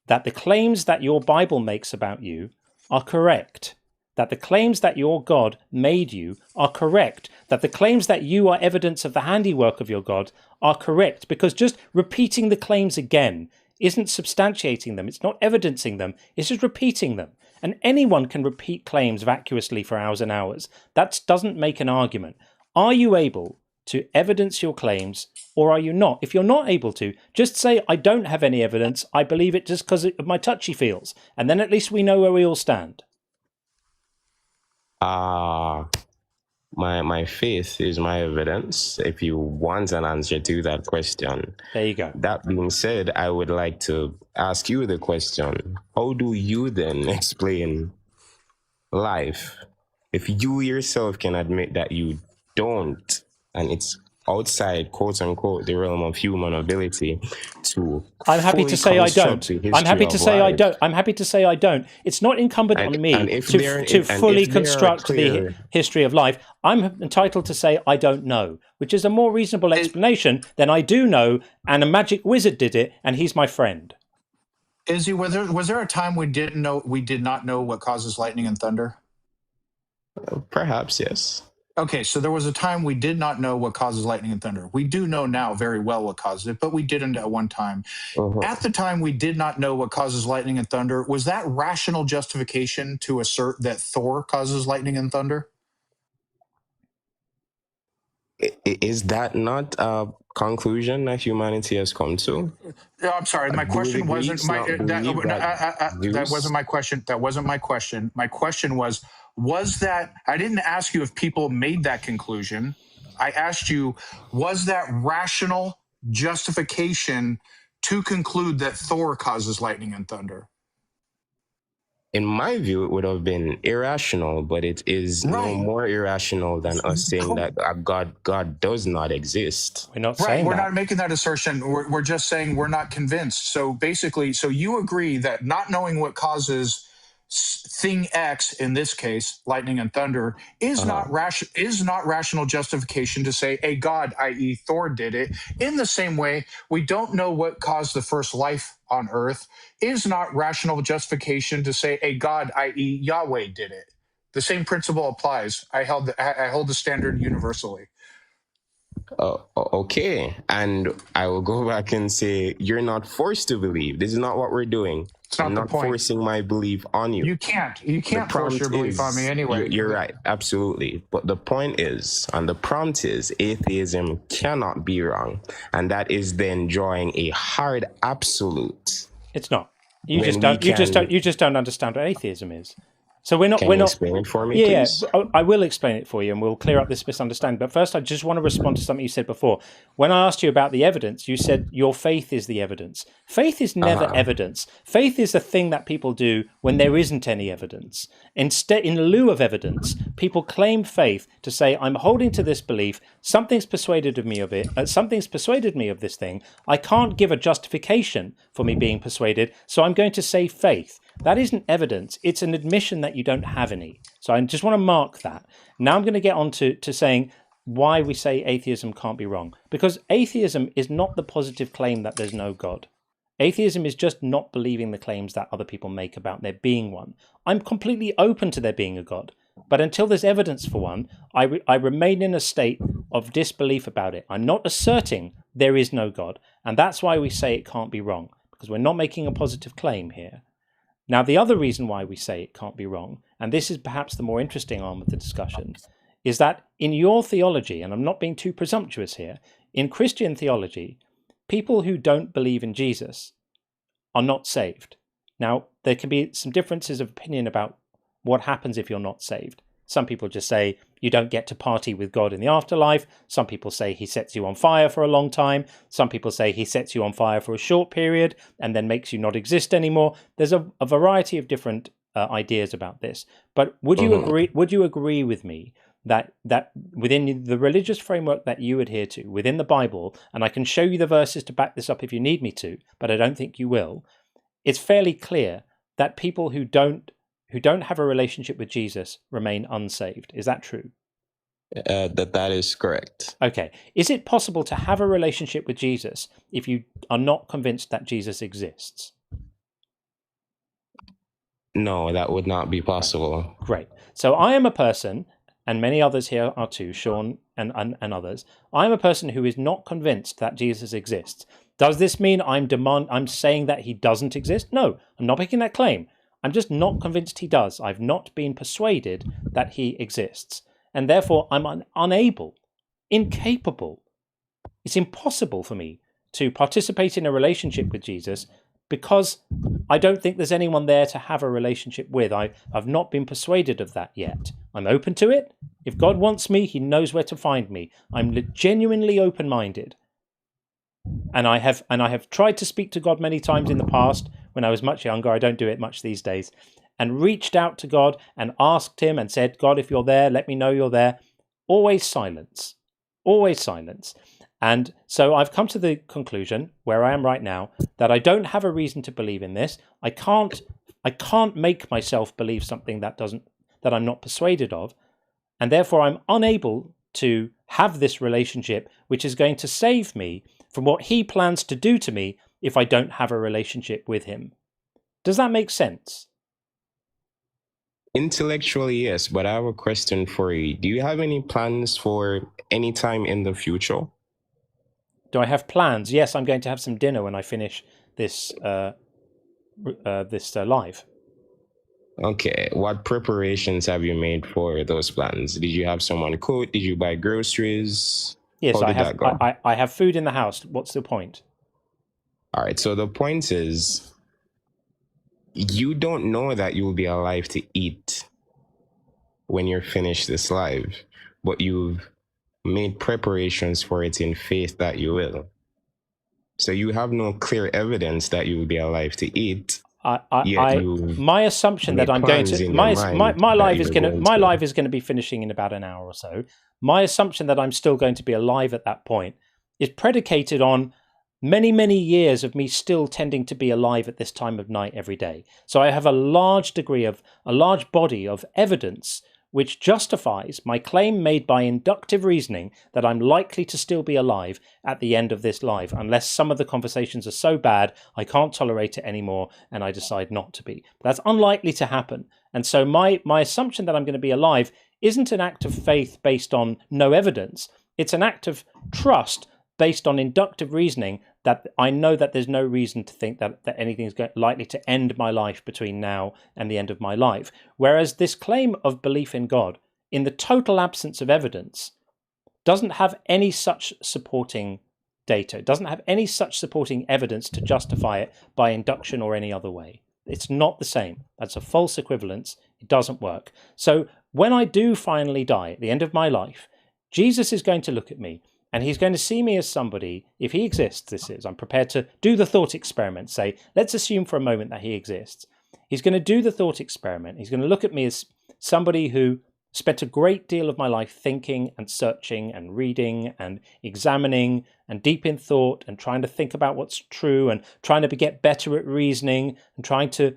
S1: that the claims that your Bible makes about you are correct? That the claims that your God made you are correct, that the claims that you are evidence of the handiwork of your God are correct, because just repeating the claims again isn't substantiating them, it's not evidencing them, it's just repeating them. And anyone can repeat claims vacuously for hours and hours. That doesn't make an argument. Are you able to evidence your claims, or are you not? If you're not able to, just say, I don't have any evidence, I believe it just because of my touchy feels, and then at least we know where we all stand.
S8: My faith is my evidence, if you want an answer to that question.
S1: There you go.
S8: That being said, I would like to ask you the question. How do you then explain life if you yourself can admit that you don't, and it's outside, quote unquote, the realm of human ability to...
S1: I'm happy to say I don't. I'm happy to say I don't. I'm happy to say I don't. It's not incumbent on me to fully construct the history of life. I'm entitled to say I don't know, which is a more reasonable explanation than I do know, and a magic wizard did it, and he's my friend.
S20: Izzy, was there a time we did not know what causes lightning and thunder?
S8: Perhaps, yes.
S20: Okay, so there was a time we did not know what causes lightning and thunder. We do know now very well what causes it, but we didn't at one time. At the time we did not know what causes lightning and thunder. Was that rational justification to assert that Thor causes lightning and thunder?
S8: Is that not conclusion that humanity has come to.
S2: I'm sorry. My
S8: Do the
S2: question wasn't
S8: Greeks
S2: my
S8: not believe that
S2: that
S8: Zeus?
S2: wasn't my question. That wasn't my question. My question was that I didn't ask you if people made that conclusion. I asked you, was that rational justification to conclude that Thor causes lightning and thunder?
S8: In my view, it would have been irrational, but it is no more irrational than us saying that God does not exist.
S1: We're not
S2: Right. We're not making that assertion. We're just saying we're not convinced. So basically, so you agree that not knowing what causes thing X, in this case, lightning and thunder, is not rational justification to say a God, i.e. Thor, did it. In the same way, we don't know what caused the first life on earth is not rational justification to say a God, i.e. Yahweh, did it. The same principle applies. I hold the standard universally.
S8: Okay, and I will go back and say you're not forced to believe. This is not what we're doing. I'm not forcing my belief on you.
S2: You can't force your belief on me anyway.
S8: You're right, absolutely. But the point is, and the prompt is, atheism cannot be wrong, and that is then drawing a hard absolute.
S1: It's not. You just don't understand what atheism is. So we're not.
S8: Can you explain it for me, please?
S1: Yeah, I will explain it for you, and we'll clear up this misunderstanding. But first, I just want to respond to something you said before. When I asked you about the evidence, you said your faith is the evidence. Faith is never evidence. Faith is a thing that people do when there isn't any evidence. Instead, in lieu of evidence, people claim faith to say, "I'm holding to this belief. Something's persuaded me of it. Something's persuaded me of this thing. I can't give a justification for me being persuaded, so I'm going to say faith." That isn't evidence. It's an admission that you don't have any. So I just want to mark that. Now I'm going to get on to saying why we say atheism can't be wrong. Because atheism is not the positive claim that there's no God. Atheism is just not believing the claims that other people make about there being one. I'm completely open to there being a God. But until there's evidence for one, I remain in a state of disbelief about it. I'm not asserting there is no God. And that's why we say it can't be wrong. Because we're not making a positive claim here. Now, the other reason why we say it can't be wrong, and this is perhaps the more interesting arm of the discussion, is that in your theology, and I'm not being too presumptuous here, in Christian theology, people who don't believe in Jesus are not saved. Now, there can be some differences of opinion about what happens if you're not saved. Some people just say you don't get to party with God in the afterlife. Some people say he sets you on fire for a long time. Some people say he sets you on fire for a short period and then makes you not exist anymore. There's a variety of different ideas about this. But would you agree? Would you agree with me that within the religious framework that you adhere to, within the Bible, and I can show you the verses to back this up if you need me to, but I don't think you will, it's fairly clear that people who don't have a relationship with Jesus remain unsaved. Is that true?
S8: That is correct.
S1: Okay. Is it possible to have a relationship with Jesus if you are not convinced that Jesus exists?
S8: No, that would not be possible.
S1: Great. So I am a person, and many others here are too, Sean and others. I am a person who is not convinced that Jesus exists. Does this mean I'm saying that he doesn't exist? No, I'm not making that claim. I'm just not convinced he does. I've not been persuaded that he exists. And therefore, I'm unable, incapable. It's impossible for me to participate in a relationship with Jesus because I don't think there's anyone there to have a relationship with. I've not been persuaded of that yet. I'm open to it. If God wants me, he knows where to find me. I'm genuinely open-minded. And I have tried to speak to God many times in the past when I was much younger. I don't do it much these days. And reached out to God and asked him and said, God, if you're there, let me know you're there. Always silence. Always silence. And so I've come to the conclusion, where I am right now, that I don't have a reason to believe in this. I can't make myself believe something that I'm not persuaded of. And therefore I'm unable to have this relationship, which is going to save me from what he plans to do to me if I don't have a relationship with him. Does that make sense?
S8: Intellectually, yes, but I have a question for you. Do you have any plans for any time in the future?
S1: Do I have plans? Yes, I'm going to have some dinner when I finish this live.
S8: Okay, what preparations have you made for those plans? Did you have someone cook? Did you buy groceries?
S1: Yes,
S8: How
S1: I
S8: did
S1: have.
S8: that go?
S1: I have food in the house. What's the point?
S8: All right. So the point is, you don't know that you will be alive to eat when you're finished this life, but you've made preparations for it in faith that you will. So you have no clear evidence that you will be alive to eat.
S1: My assumption that I'm going to my life is going to be finishing in about an hour or so. My assumption that I'm still going to be alive at that point is predicated on many years of me still tending to be alive at this time of night every day. So I have a large body of evidence which justifies my claim made by inductive reasoning that I'm likely to still be alive at the end of this life, unless some of the conversations are so bad I can't tolerate it anymore and I decide not to be. That's unlikely to happen. And so my assumption that I'm going to be alive isn't an act of faith based on no evidence. It's an act of trust based on inductive reasoning that I know that there's no reason to think that anything is likely to end my life between now and the end of my life. Whereas this claim of belief in God, in the total absence of evidence, doesn't have any such supporting data. It doesn't have any such supporting evidence to justify it by induction or any other way. It's not the same. That's a false equivalence. It doesn't work. So when I do finally die at the end of my life, Jesus is going to look at me and he's going to see me as somebody, if he exists, I'm prepared to do the thought experiment, say, let's assume for a moment that he exists. He's going to do the thought experiment. He's going to look at me as somebody who spent a great deal of my life thinking and searching and reading and examining and deep in thought and trying to think about what's true and trying to get better at reasoning and trying to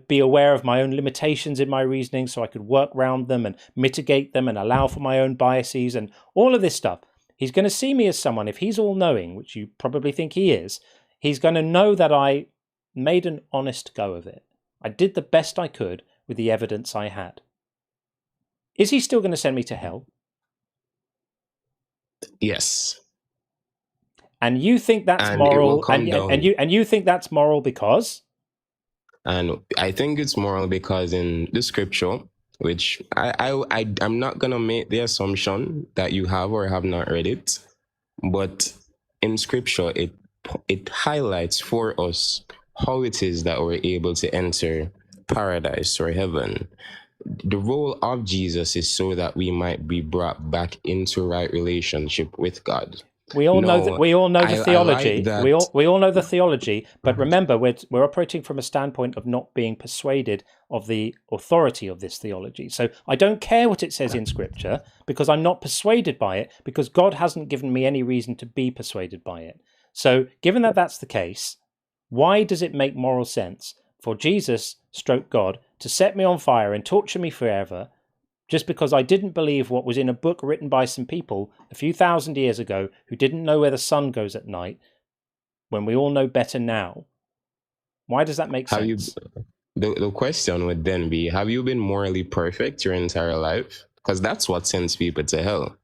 S1: be aware of my own limitations in my reasoning so I could work around them and mitigate them and allow for my own biases and all of this stuff. He's going to see me as someone, if he's all-knowing, which you probably think he is, he's going to know that I made an honest go of it. I did the best I could with the evidence I had. Is he still going to send me to hell?
S8: Yes.
S1: And you think that's moral? And you think that's moral because?
S8: And I think it's moral because in the scripture, which I'm not going to make the assumption that you have or have not read it, but in scripture, it highlights for us how it is that we're able to enter paradise or heaven. The role of Jesus is so that we might be brought back into right relationship with God.
S1: We all know the theology. We all know the theology, but remember, we're operating from a standpoint of not being persuaded of the authority of this theology. So I don't care what it says in Scripture because I'm not persuaded by it because God hasn't given me any reason to be persuaded by it. So given that that's the case, why does it make moral sense for Jesus, God, to set me on fire and torture me forever just because I didn't believe what was in a book written by some people a few thousand years ago who didn't know where the sun goes at night, when we all know better now? Why does that make sense?
S8: The question would then be, have you been morally perfect your entire life? Because that's what sends people to hell.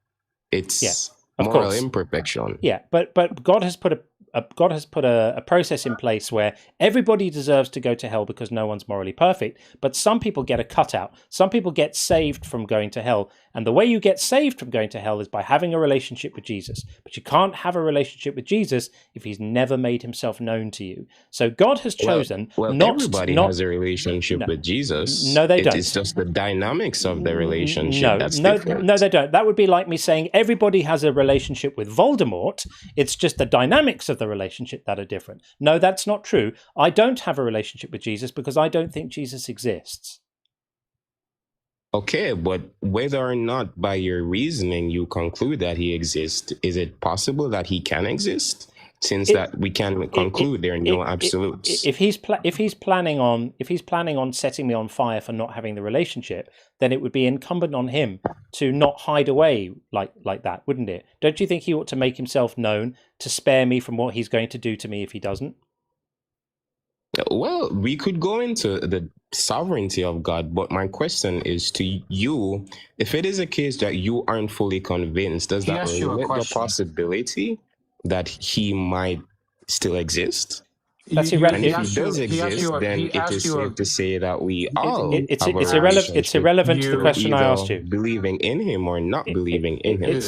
S8: It's moral imperfection.
S1: Yeah, but God has put a process in place where everybody deserves to go to hell because no one's morally perfect, but some people get a cutout. Some people get saved from going to hell, and the way you get saved from going to hell is by having a relationship with Jesus. But you can't have a relationship with Jesus if he's never made himself known to you. So God has chosen
S8: everybody has a relationship with Jesus.
S1: No, they don't.
S8: It's just the dynamics of the relationship that's different.
S1: No, they don't. That would be like me saying everybody has a relationship with Voldemort. It's just the dynamics of the relationship that are different. No, that's not true. I don't have a relationship with Jesus because I don't think Jesus exists.
S8: Okay, but whether or not by your reasoning you conclude that he exists, is it possible that he can exist? Since that we can conclude there are no absolutes.
S1: If he's planning on setting me on fire for not having the relationship, then it would be incumbent on him to not hide away like that, wouldn't it? Don't you think he ought to make himself known to spare me from what he's going to do to me if he doesn't?
S8: Well, we could go into the sovereignty of God, but my question is to you: if it is a case that you aren't fully convinced, does that limit the possibility that he might still exist?
S1: That's
S8: irrelevant. And if he does exist, then it is safe to say that we all
S1: it's irrelevant to the question I asked you.
S8: Believing in him or not believing in him.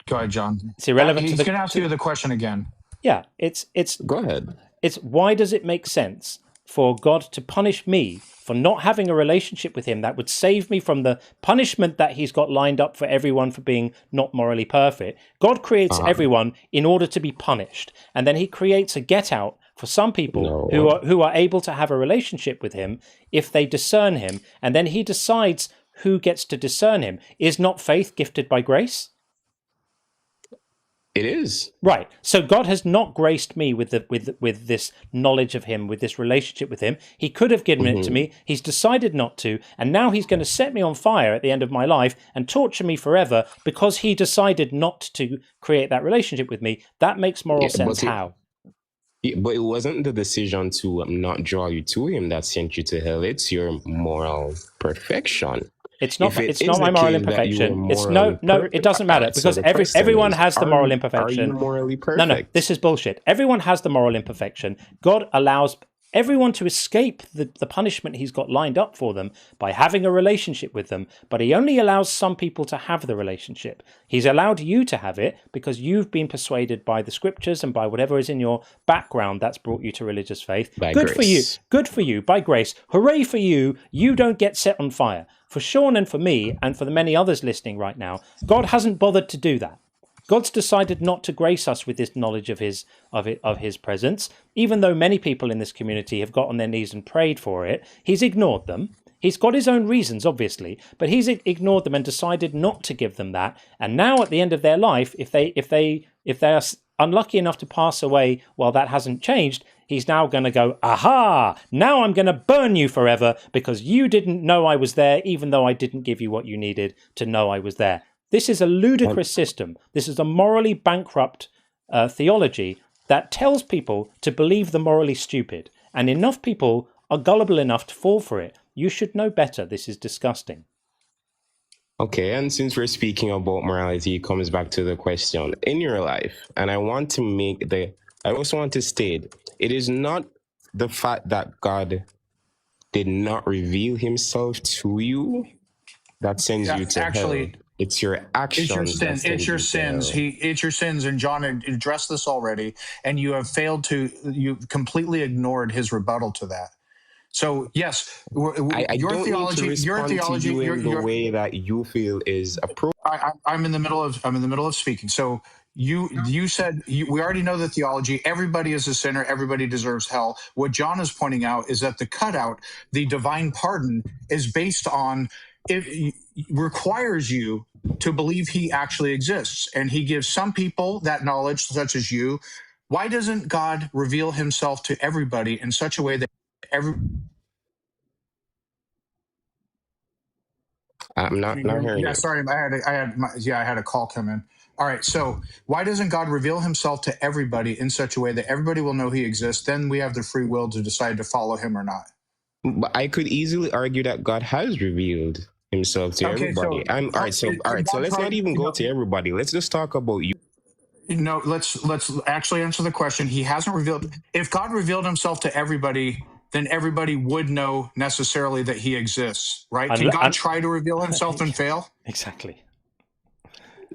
S20: Go ahead, John.
S1: It's irrelevant to
S20: He's
S1: the.
S20: going to ask you the question again.
S1: Yeah, it's.
S8: Go ahead.
S1: It's why does it make sense for God to punish me for not having a relationship with him that would save me from the punishment that he's got lined up for everyone for being not morally perfect? God creates everyone in order to be punished, and then he creates a get out for some people who are able to have a relationship with him if they discern him, and then he decides who gets to discern him. Is not faith gifted by grace?
S8: It is.
S1: Right. So God has not graced me with this knowledge of him, with this relationship with him. He could have given it to me. He's decided not to. And now he's going to set me on fire at the end of my life and torture me forever because he decided not to create that relationship with me. That makes moral sense. How?
S8: But it wasn't the decision to not draw you to him that sent you to hell. It's your moral perfection.
S1: It's not. It's not my moral imperfection. It's no. It doesn't matter because everyone has the moral imperfection.
S8: Are you morally perfect?
S1: No. This is bullshit. Everyone has the moral imperfection. God allows everyone to escape the punishment he's got lined up for them by having a relationship with them, but he only allows some people to have the relationship. He's allowed you to have it because you've been persuaded by the scriptures and by whatever is in your background that's brought you to religious faith. Good for you. Good for you. By grace. Hooray for you. You don't get set on fire. For Sean and for me and for the many others listening right now, God hasn't bothered to do that. God's decided not to grace us with this knowledge of his presence, even though many people in this community have got on their knees and prayed for it. He's ignored them. He's got his own reasons, obviously, but he's ignored them and decided not to give them that. And now, at the end of their life, if they are unlucky enough to pass away while that hasn't changed, he's now going to go, aha, now I'm going to burn you forever because you didn't know I was there, even though I didn't give you what you needed to know I was there. This is a ludicrous system. This is a morally bankrupt theology that tells people to believe the morally stupid. And enough people are gullible enough to fall for it. You should know better. This is disgusting.
S8: Okay, and since we're speaking about morality, it comes back to the question in your life. And I also want to state, it is not the fact that God did not reveal himself to you that sends you to hell. It's your actions.
S20: It's your sins. It's your sins. And John addressed this already, and you have you've completely ignored his rebuttal to that. So yes, your theology,
S8: the way that you feel is appropriate.
S20: I'm in the middle of speaking. So you said we already know the theology. Everybody is a sinner. Everybody deserves hell. What John is pointing out is that the cutout, the divine pardon, is based on it requires you to believe he actually exists, and he gives some people that knowledge, such as you. Why doesn't God reveal himself to everybody in such a way that
S8: I'm not hearing
S20: Yeah,
S8: you.
S20: sorry, I had a call come in. All right, so why doesn't God reveal himself to everybody in such a way that everybody will know he exists? Then we have the free will to decide to follow him or not.
S8: But I could easily argue that God has revealed himself to everybody. So let's not even go to everybody. Let's just talk about you.
S20: No, let's actually answer the question. He hasn't revealed. If God revealed himself to everybody, then everybody would know necessarily that he exists, right? Can God try to reveal himself and fail?
S1: Exactly.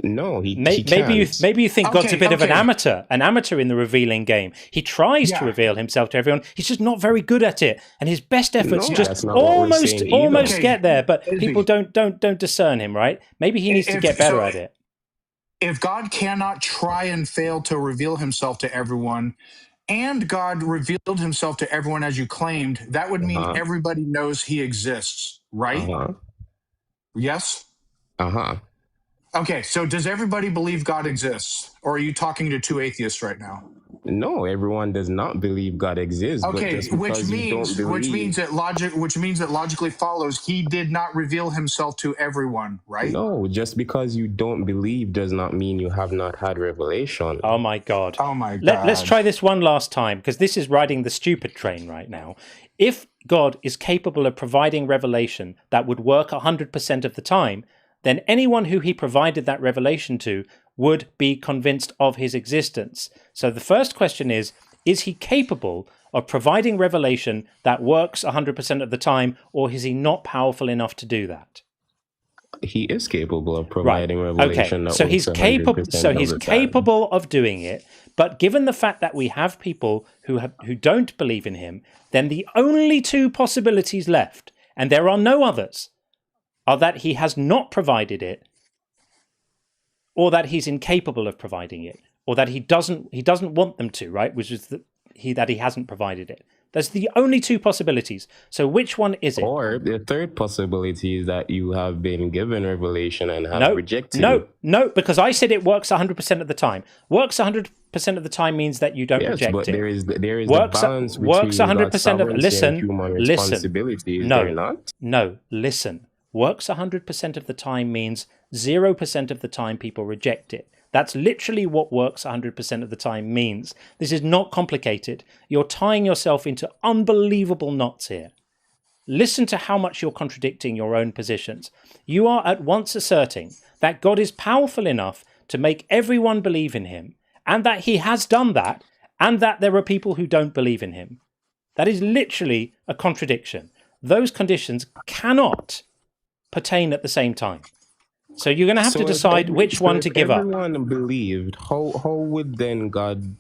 S8: No,
S1: maybe you think God's a bit of an amateur in the revealing game. He tries to reveal himself to everyone. He's just not very good at it, and his best efforts just almost get there. But people don't discern him, right? Maybe he needs to get better at it.
S20: If God cannot try and fail to reveal himself to everyone, and God revealed himself to everyone as you claimed, that would mean everybody knows he exists, right? Yes? Okay, so does everybody believe God exists? Or are you talking to two atheists right now?
S8: No, everyone does not believe God exists.
S20: Okay, which means that logically follows he did not reveal himself to everyone, right?
S8: No, just because you don't believe does not mean you have not had revelation.
S1: Oh my God.
S20: Oh my God.
S1: Let's try this one last time, because this is riding the stupid train right now. If God is capable of providing revelation that would work 100% of the time, then anyone who he provided that revelation to would be convinced of his existence. So the first question is he capable of providing revelation that works 100% of the time, or is he not powerful enough to do that?
S8: He is capable of providing revelation.
S1: Okay, so he's capable. So he's
S8: time.
S1: capable of doing it. But given the fact that we have people who don't believe in him, then the only two possibilities left, and there are no others, are that he has not provided it, or that he's incapable of providing it, or that he doesn't want them to, right? Which is that he hasn't provided it. That's the only two possibilities. So which one is it?
S8: Or the third possibility is that you have been given revelation and have rejected it.
S1: No, because I said it works 100% of the time. Works 100% of the time there reject
S8: but
S1: it.
S8: There is
S1: works,
S8: the balance between
S1: works 100% of
S8: and human responsibility. Is there not?
S1: No, listen. Works 100% of the time means 0% of the time people reject it. That's literally what works 100% of the time means. This is not complicated. You're tying yourself into unbelievable knots here. Listen to how much you're contradicting your own positions. You are at once asserting that God is powerful enough to make everyone believe in him, and that he has done that, and that there are people who don't believe in him. That is literally a contradiction. Those conditions cannot pertain at the same time. So you're going to have to decide which one to give up.
S8: If everyone believed, how would then God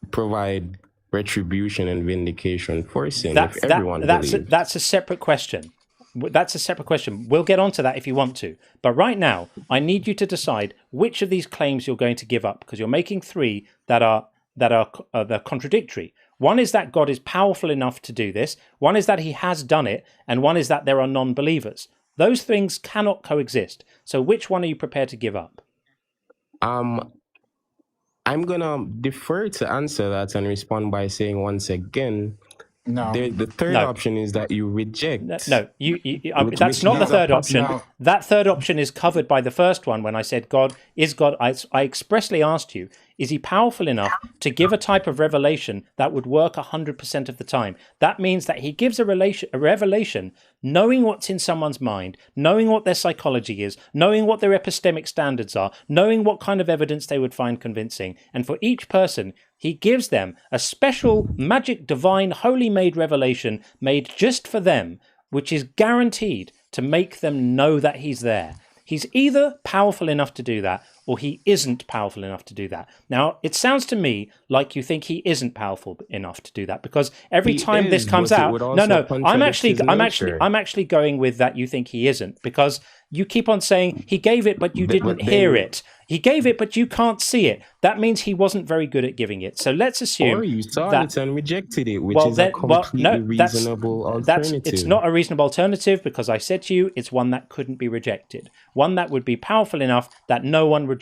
S8: provide retribution and vindication for sin if everyone believed?
S1: That's a separate question. That's a separate question. We'll get onto that if you want to. But right now, I need you to decide which of these claims you're going to give up, because you're making three that are contradictory. One is that God is powerful enough to do this. One is that he has done it. And one is that there are non-believers. Those things cannot coexist. So which one are you prepared to give up?
S8: I'm going to defer to answer that and respond by saying once again, the third option is that you reject.
S1: That's not the third option. No. That third option is covered by the first one when I said God is God. I expressly asked you, is he powerful enough to give a type of revelation that would work 100% of the time? That means that he gives a revelation knowing what's in someone's mind, knowing what their psychology is, knowing what their epistemic standards are, knowing what kind of evidence they would find convincing. And for each person, he gives them a special, magic, divine, holy made revelation made just for them, which is guaranteed to make them know that he's there. He's either powerful enough to do that, or he isn't powerful enough to do that. Now, it sounds to me like you think he isn't powerful enough to do that, because every time this comes out, I'm actually going with that you think he isn't, because you keep on saying he gave it, but you didn't hear it. He gave it, but you can't see it. That means he wasn't very good at giving it. So let's assume
S8: or you saw it and rejected it, which is a completely reasonable alternative.
S1: It's not a reasonable alternative, because I said to you, it's one that couldn't be rejected. One that would be powerful enough that no one would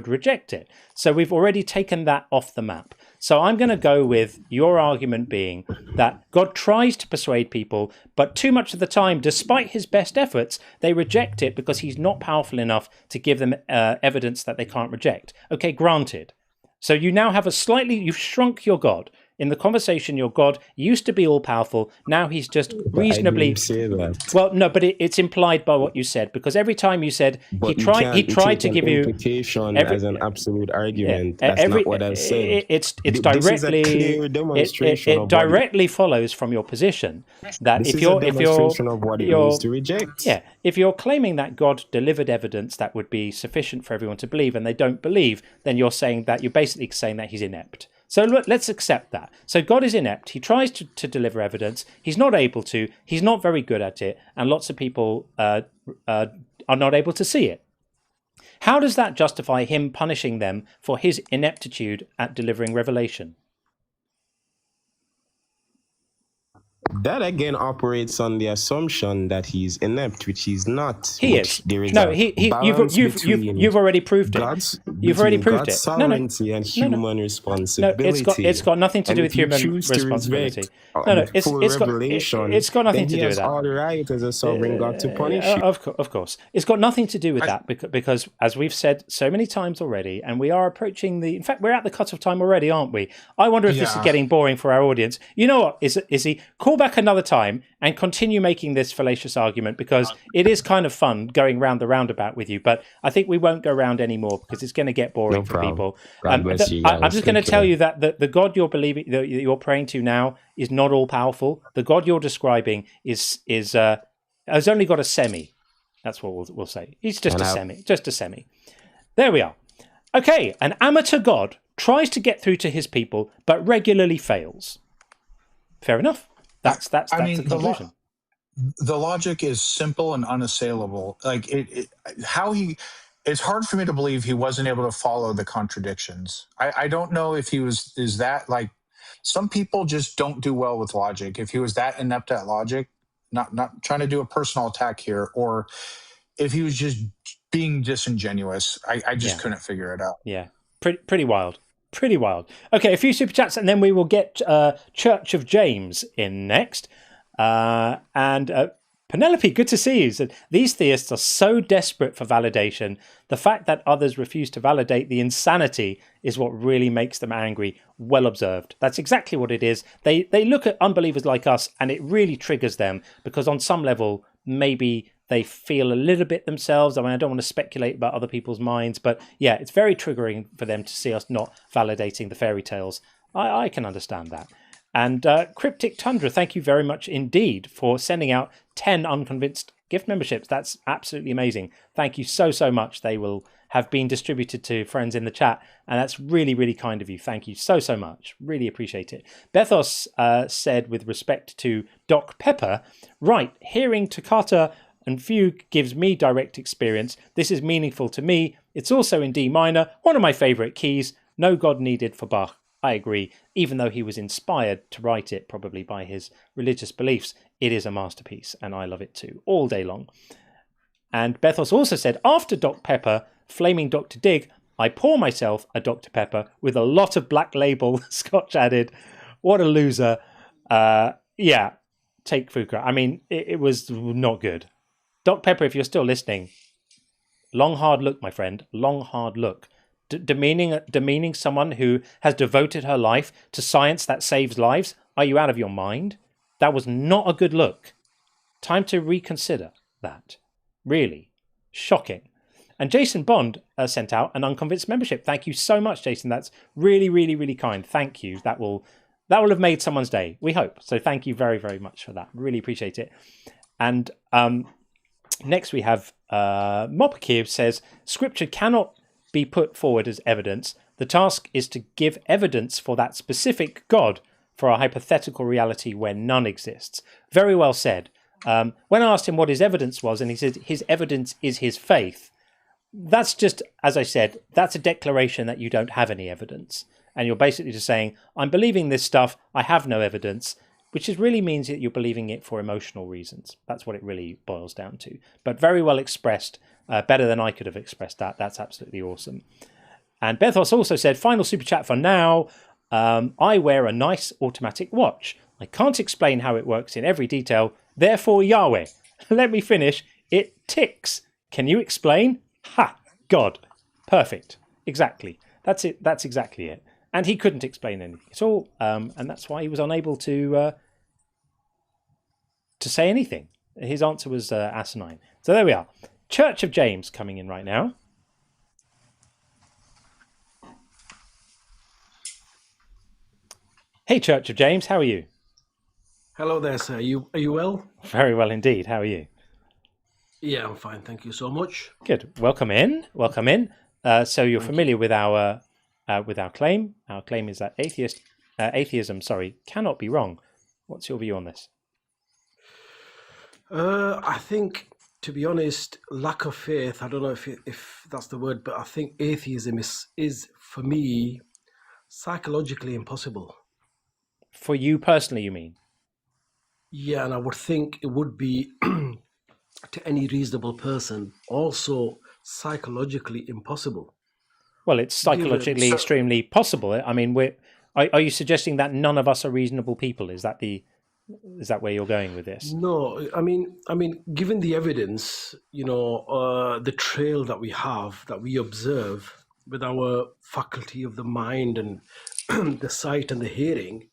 S1: reject it. So we've already taken that off the map. So I'm going to go with your argument being that God tries to persuade people, but too much of the time, despite his best efforts, they reject it because he's not powerful enough to give them evidence that they can't reject. Okay, granted. So you now have you've shrunk your God. In the conversation, your God used to be all-powerful. Now he's just reasonably.
S8: I didn't say that.
S1: Well, no, but it's implied by what you said, because every time you said he tried to give you
S8: implication as an absolute argument. That's not what I said.
S1: It's directly.
S8: This is a clear demonstration
S1: it directly follows from your position that
S8: this
S1: if you're
S8: of what it means to reject.
S1: Yeah, if you're claiming that God delivered evidence that would be sufficient for everyone to believe, and they don't believe, then you're basically saying that he's inept. So let's accept that. So God is inept. He tries to deliver evidence. He's not able to. He's not very good at it. And lots of people are not able to see it. How does that justify him punishing them for his ineptitude at delivering revelation?
S8: That again operates on the assumption that he's inept, which he's not.
S1: He is. There is you've already proved it. You've already proved it.
S8: Sovereignty and human responsibility.
S1: No, it's got nothing to do with human responsibility. It's got nothing to do with that.
S8: All the right as a sovereign God to punish you.
S1: Of course, it's got nothing to do with that, because as we've said so many times already, and we are approaching in fact, we're at the cut-off time already, aren't we? I wonder if this is getting boring for our audience. You know what? Is he call back another time and continue making this fallacious argument, because it is kind of fun going round the roundabout with you, but I think we won't go round anymore because it's going to get boring for people. I'm just going to tell you that the God you're believing, that you're praying to now, is not all powerful. The God you're describing has only got a semi. That's what we'll say. He's just a semi. There we are. Okay, an amateur god tries to get through to his people, but regularly fails. Fair enough. That's the conclusion.
S20: The logic is simple and unassailable. Like it's hard for me to believe he wasn't able to follow the contradictions. I don't know if is that like, some people just don't do well with logic. If he was that inept at logic, not trying to do a personal attack here, or if he was just being disingenuous, I just couldn't figure it out.
S1: Yeah, pretty wild. Pretty wild. Okay, a few super chats, and then we will get Church of James in next. And Penelope, good to see you. Said, these theists are so desperate for validation. The fact that others refuse to validate the insanity is what really makes them angry. Well observed. That's exactly what it is. They look at unbelievers like us, and it really triggers them because on some level, maybe they feel a little bit themselves. I mean, I don't want to speculate about other people's minds, but yeah, it's very triggering for them to see us not validating the fairy tales. I can understand that. And Cryptic Tundra, thank you very much indeed for sending out 10 Unconvinced gift memberships. That's absolutely amazing. Thank you so much. They will have been distributed to friends in the chat, and that's really, really kind of you. Thank you so much. Really appreciate it. Bethos said, with respect to Doc Pepper, right, hearing Toccata and Fugue gives me direct experience. This is meaningful to me. It's also in D minor, one of my favourite keys. No God needed for Bach. I agree. Even though he was inspired to write it, probably by his religious beliefs, it is a masterpiece, and I love it too, all day long. And Bethos also said, after Dr. Pepper, Flaming Dr. Dig, I pour myself a Dr. Pepper with a lot of Black Label scotch added. What a loser. Yeah, take Fuka. I mean, it was not good. Dr. Pepper, if you're still listening, long hard look, my friend. Long hard look. Demeaning someone who has devoted her life to science that saves lives? Are you out of your mind? That was not a good look. Time to reconsider that. Really. Shocking. And Jason Bond sent out an Unconvinced membership. Thank you so much, Jason. That's really, really, really kind. Thank you. That will have made someone's day. We hope. So thank you very, very much for that. Really appreciate it. And next we have Mopakir says, Scripture cannot be put forward as evidence. The task is to give evidence for that specific God for a hypothetical reality where none exists. Very well said. When I asked him what his evidence was, and he said his evidence is his faith, that's just, as I said, that's a declaration that you don't have any evidence. And you're basically just saying, I'm believing this stuff, I have no evidence, which really means that you're believing it for emotional reasons. That's what it really boils down to. But very well expressed. Better than I could have expressed that. That's absolutely awesome. And Bethos also said, final super chat for now. I wear a nice automatic watch. I can't explain how it works in every detail. Therefore, Yahweh. Let me finish. It ticks. Can you explain? Ha! God. Perfect. Exactly. That's it. That's exactly it. And he couldn't explain anything at all. And that's why he was unable to say anything. His answer was asinine. So there we are. Church of James coming in right now. Hey, Church of James, how are you?
S9: Hello there, sir. Are you well?
S1: Very well indeed. How are you?
S9: Yeah, I'm fine. Thank you so much.
S1: Good. Welcome in. Welcome in. So you're familiar with our claim. Our claim is that atheism, cannot be wrong. What's your view on this?
S9: I think, to be honest, lack of faith, I don't know if that's the word, but I think atheism is for me, psychologically impossible.
S1: For you personally, you mean?
S9: Yeah, and I would think it would be, to any reasonable person, also psychologically impossible.
S1: Well, it's psychologically extremely possible. I mean, are you suggesting that none of us are reasonable people? Is that where you're going with this?
S9: No, I mean, given the evidence, the trail that we have, that we observe with our faculty of the mind and the sight and the hearing,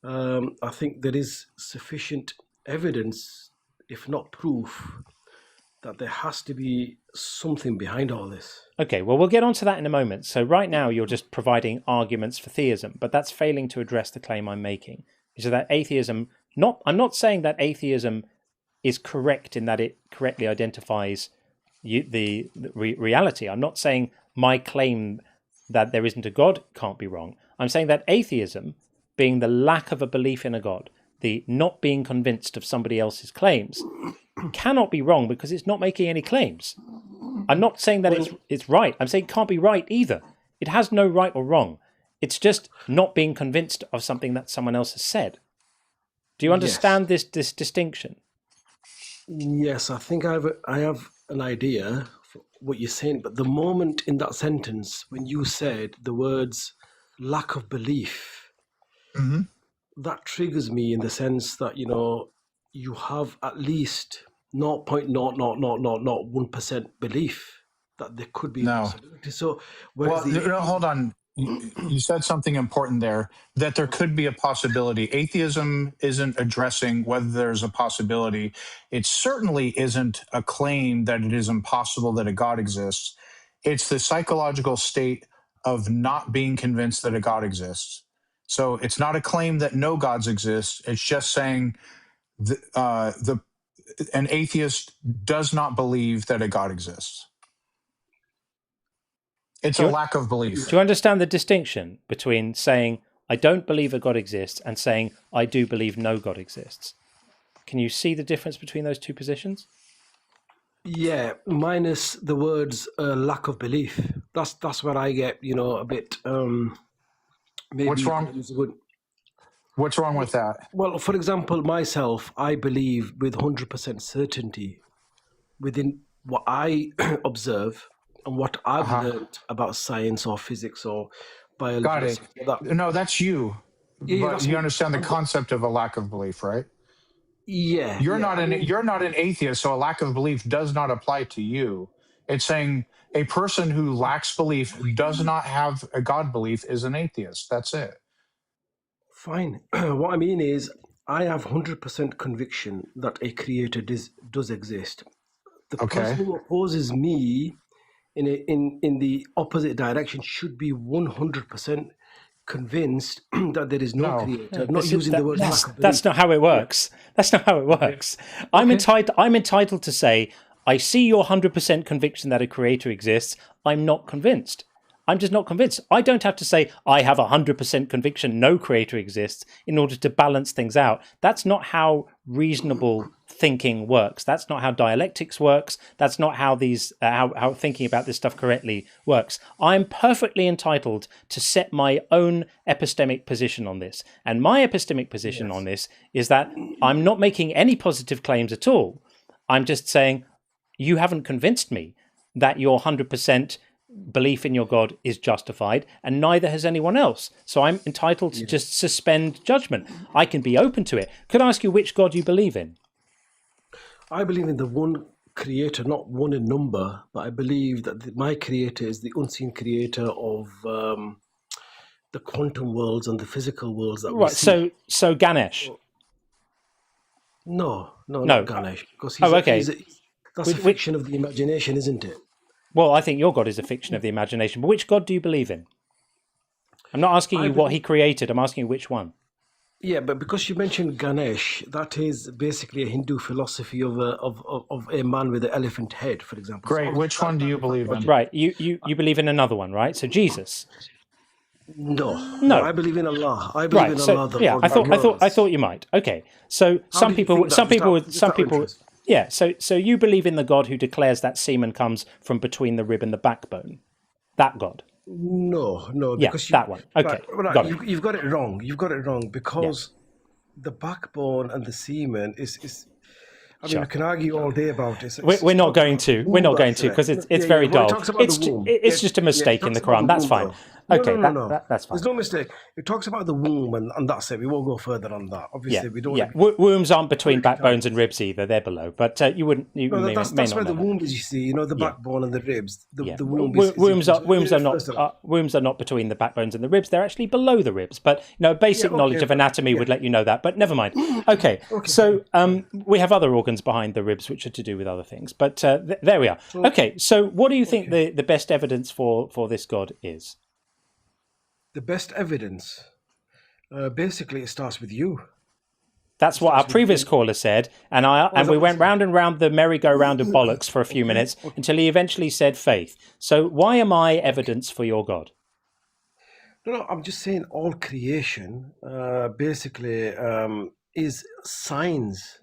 S9: I think there is sufficient evidence, if not proof, that there has to be something behind all this.
S1: Okay, well, we'll get onto that in a moment. So right now you're just providing arguments for theism, but that's failing to address the claim I'm making. So that atheism, I'm not saying that atheism is correct in that it correctly identifies the reality. I'm not saying my claim that there isn't a God can't be wrong. I'm saying that atheism, being the lack of a belief in a God, the not being convinced of somebody else's claims, cannot be wrong because it's not making any claims. I'm not saying that it's right. I'm saying it can't be right either. It has no right or wrong. It's just not being convinced of something that someone else has said. Do you understand this distinction?
S9: Yes, I think I have an idea for what you're saying, but the moment in that sentence when you said the words lack of belief, that triggers me in the sense that, you know, you have at least 0.00001% belief that there could be a possibility. So,
S20: Well, hold on. You said something important there, that there could be a possibility. Atheism isn't addressing whether there's a possibility. It certainly isn't a claim that it is impossible that a God exists. It's the psychological state of not being convinced that a God exists. So it's not a claim that no gods exist. It's just saying an atheist does not believe that a God exists. It's a lack of belief.
S1: Do you understand the distinction between saying, I don't believe a God exists, and saying, I do believe no God exists? Can you see the difference between those two positions?
S9: Yeah, minus the words lack of belief. That's where I get, you know, a bit. Maybe
S20: What's wrong? What's wrong with that?
S9: Well, for example, myself, I believe with 100% certainty within what I observe and what I've learned about science or physics or biology.
S20: Got it. No, that's you.
S9: Yeah,
S20: but you understand the concept of a lack of belief, right?
S9: Yeah.
S20: You're not an atheist, so a lack of belief does not apply to you. It's saying a person who lacks belief, does not have a God belief, is an atheist. That's it.
S9: Fine. What I mean is, I have 100% conviction that a creator does exist. The person who opposes me in the opposite direction should be 100% convinced that there is no creator. Not using the word lack of belief.
S1: That's not how it works. That's not how it works. I'm entitled to say, I see your 100% conviction that a creator exists. I'm not convinced. I'm just not convinced. I don't have to say I have 100% conviction no creator exists in order to balance things out. That's not how reasonable thinking works. That's not how dialectics works. That's not how how thinking about this stuff correctly works. I'm perfectly entitled to set my own epistemic position on this. And my epistemic position on this is that I'm not making any positive claims at all. I'm just saying you haven't convinced me that your 100% belief in your God is justified, and neither has anyone else. So I'm entitled to just suspend judgment. I can be open to it. Could I ask you which God you believe in?
S9: I believe in the one creator, not one in number, but I believe that my creator is the unseen creator of the quantum worlds and the physical worlds that we see.
S1: So Ganesh?
S9: No, not Ganesh. Because that's a fiction of the imagination, isn't it?
S1: Well, I think your God is a fiction of the imagination. But which God do you believe in? I'm not asking you what he created. I'm asking you which one.
S9: Yeah, but because you mentioned Ganesh, that is basically a Hindu philosophy of a man with an elephant head, for example.
S20: Great. Which one do you believe in?
S1: Right. You believe in another one, right? So Jesus.
S9: No. I believe in Allah. I believe in Allah.
S1: I thought you might. Okay. So some people. Yeah, so you believe in the God who declares that semen comes from between the rib and the backbone. That God.
S9: No,
S1: because that one. Okay,
S9: you've got it wrong. You've got it wrong because the backbone and the semen is. I mean, we can argue all day about it.
S1: We're not going to. We're not going to because it's very dull. It's just a mistake in the Quran. That's fine. Okay, that's fine.
S9: There's no mistake. It talks about the womb, and that's it. We won't go further on that. Obviously, we don't.
S1: Yeah, wombs aren't between backbones and ribs either. They're below. But you wouldn't.
S9: That's where the womb is. You see, the backbone and the ribs. The womb.
S1: Wombs are not between the backbones and the ribs. They're actually below the ribs. But basic knowledge of anatomy would let you know that. But never mind. Okay. So we have other organs behind the ribs which are to do with other things. But there we are. Okay. So what do you think the best evidence for this God is?
S9: The best evidence, basically, it starts with you.
S1: That's what our previous caller said, and we went round and round the merry-go-round of bollocks for a few minutes until he eventually said faith. So why am I evidence for your God?
S9: No, I'm just saying all creation basically is signs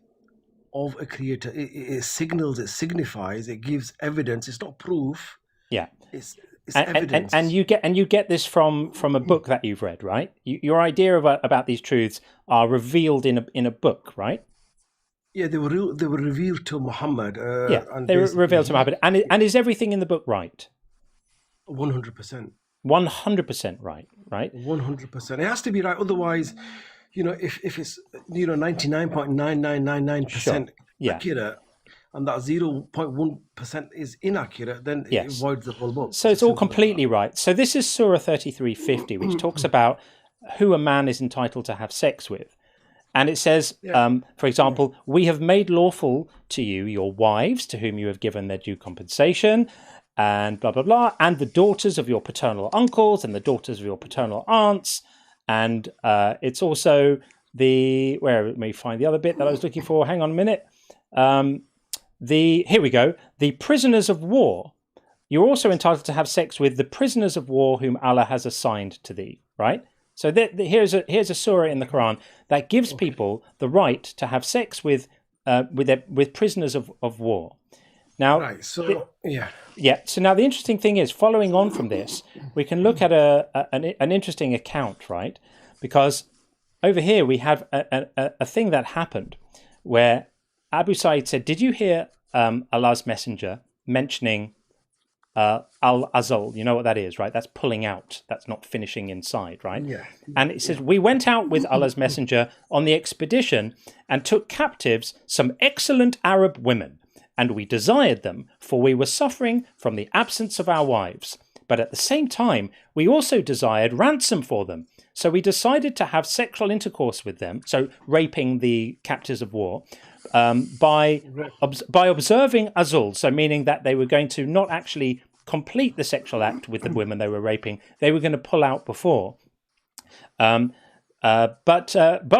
S9: of a creator. It signals, it signifies, it gives evidence. It's not proof.
S1: Yeah.
S9: It's evidence.
S1: And you get this from a book that you've read, right? Your idea about these truths are revealed in a book, right?
S9: Yeah, they were revealed to Muhammad.
S1: They were revealed to Muhammad. And is everything in the book right?
S9: 100%.
S1: 100% right?
S9: 100%. It has to be right. Otherwise, if it's 99.9999% accurate, and that 0.1% is inaccurate, then it voids the whole book.
S1: So it's all completely right. So this is Surah 33:50, which talks about who a man is entitled to have sex with. And it says, for example, we have made lawful to you your wives, to whom you have given their due compensation, and blah, blah, blah, and the daughters of your paternal uncles and the daughters of your paternal aunts. And it's also where let me find the other bit that I was looking for. Hang on a minute. Here we go. The prisoners of war. You're also entitled to have sex with the prisoners of war whom Allah has assigned to thee, right? So here's a surah in the Quran that gives people the right to have sex with prisoners of war. Now,
S9: right. So
S1: So now the interesting thing is, following on from this, we can look at an interesting account, right? Because over here we have a thing that happened where Abu Sa'id said, "Did you hear Allah's messenger mentioning al-azal?" You know what that is, right? That's pulling out. That's not finishing inside, right?
S9: Yeah.
S1: And it says, "We went out with Allah's messenger on the expedition and took captives some excellent Arab women. And we desired them, for we were suffering from the absence of our wives. But at the same time, we also desired ransom for them. So we decided to have sexual intercourse with them," so raping the captives of war, by observing azul, so meaning that they were going to not actually complete the sexual act with the women they were raping, they were going to pull out before. But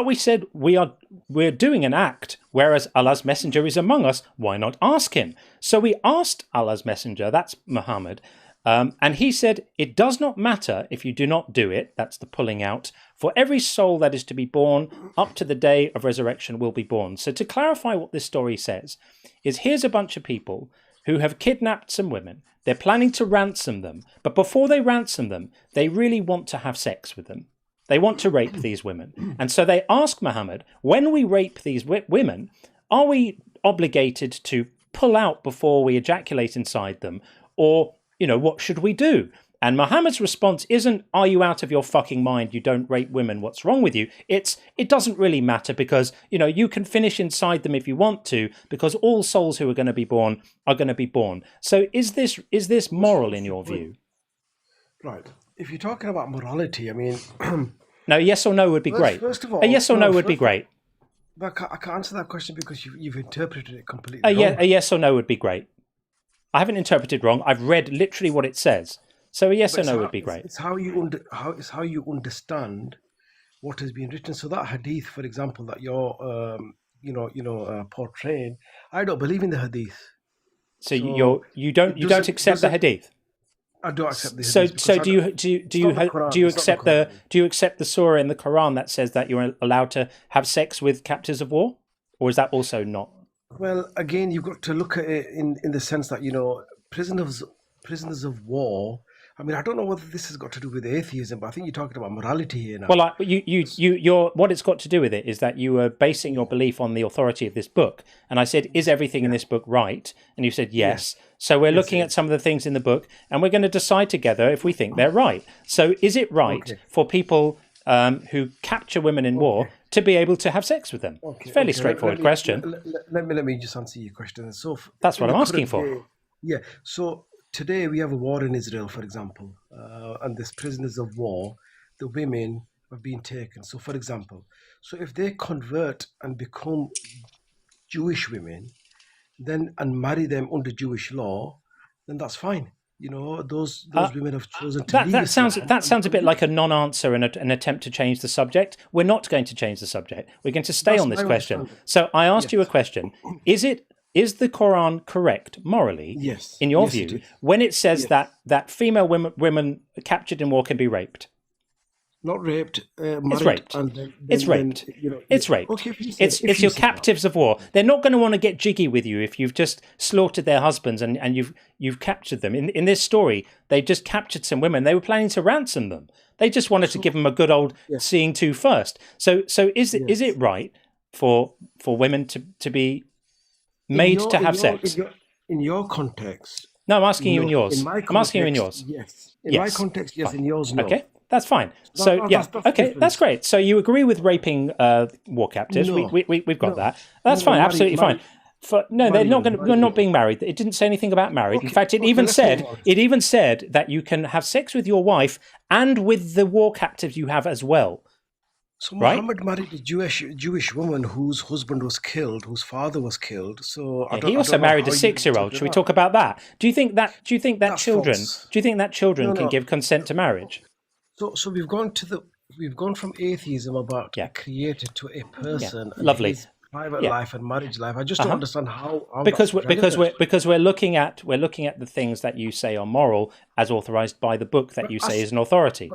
S1: we said, we're doing an act, whereas Allah's messenger is among us. Why not ask him? So we asked Allah's messenger, that's Muhammad, and he said, "It does not matter if you do not do it," that's the pulling out, "for every soul that is to be born up to the day of resurrection will be born." So to clarify what this story says, is here's a bunch of people who have kidnapped some women. They're planning to ransom them, but before they ransom them, they really want to have sex with them. They want to rape these women. And so they ask Muhammad, when we rape these women, are we obligated to pull out before we ejaculate inside them? Or, what should we do? And Muhammad's response isn't, "Are you out of your fucking mind? You don't rape women. What's wrong with you?" It doesn't really matter because, you can finish inside them if you want to, because all souls who are going to be born are going to be born. So is this moral in your view?
S9: Right. If you're talking about morality, I mean...
S1: No, yes or no would be great.
S9: First of all...
S1: A yes or no would be great.
S9: But I can't answer that question because you've interpreted it completely
S1: wrong.
S9: A
S1: yes or no would be great. I haven't interpreted wrong. I've read literally what it says. So a yes or no would be great.
S9: It's how you understand what has been written. So that hadith, for example, that you're portraying, I don't believe in the hadith.
S1: So you don't accept the hadith?
S9: I don't accept the hadith.
S1: So do you accept the surah in the Quran that says that you're allowed to have sex with captives of war, or is that also not?
S9: Well, again, you've got to look at it in the sense that prisoners of war. I mean, I don't know whether this has got to do with atheism, but I think you're talking about morality here now.
S1: Well, you're what it's got to do with it is that you were basing your belief on the authority of this book. And I said, is everything in this book right? And you said yes. So we're looking at some of the things in the book, and we're going to decide together if we think they're right. So is it right for people who capture women in war to be able to have sex with them? It's a fairly straightforward question.
S9: Let me just answer your question. So
S1: that's what I'm asking for.
S9: Yeah. So today we have a war in Israel, for example, and there's prisoners of war. The women are being taken. So, for example, if they convert and become Jewish women, and marry them under Jewish law, then that's fine. You know, those women have chosen to
S1: That
S9: leave
S1: that sounds
S9: Islam.
S1: that sounds a bit like a non-answer and an attempt to change the subject. We're not going to change the subject. We're going to stay
S9: That's
S1: on this
S9: my
S1: question.
S9: understanding.
S1: So I asked you a question: Is the Quran correct morally?
S9: Yes.
S1: In your
S9: Yes, it
S1: view,
S9: is.
S1: when it says
S9: Yes.
S1: that female women captured in war can be raped?
S9: Not raped,
S1: It's
S9: married,
S1: raped.
S9: and then,
S1: It's
S9: then,
S1: raped.
S9: you know,
S1: It's
S9: yeah.
S1: raped.
S9: Okay, if you say,
S1: It's your captives of war. They're not going to want to get jiggy with you if you've just slaughtered their husbands and you've captured them. In this story, they just captured some women. They were planning to ransom them. They just wanted to give them a good old seeing to first. So is it right for women to be made to have sex?
S9: In your context.
S1: No, I'm asking you in
S9: no.
S1: yours.
S9: In my
S1: I'm asking you in yours.
S9: context, yes. In my context, yes.
S1: Fine.
S9: In yours, no.
S1: Okay, that's fine. So
S9: that's
S1: okay,
S9: different.
S1: that's great. So you agree with raping war captives?
S9: No.
S1: We've got
S9: No.
S1: that. That's
S9: No,
S1: fine.
S9: no,
S1: absolutely fine. They're not going. They're not being married. It didn't say anything about married. In fact, it
S9: let's move on.
S1: even said that you can have sex with your wife and with the war captives you have as well.
S9: So
S1: Right?
S9: Muhammad married a Jewish woman whose husband was killed, whose father was killed. So
S1: Yeah, he also married a 6-year-old. Should we talk about that? Do you think that
S9: That's
S1: children?
S9: false.
S1: Do you think that children
S9: No,
S1: can
S9: no.
S1: give consent to marriage?
S9: So we've gone from atheism about a creator to a person and
S1: Lovely.
S9: his private
S1: Yeah.
S9: life and marriage life. I just don't understand how
S1: because
S9: that's
S1: we're looking at the things that you say are moral as authorized by the book that you say is an authority.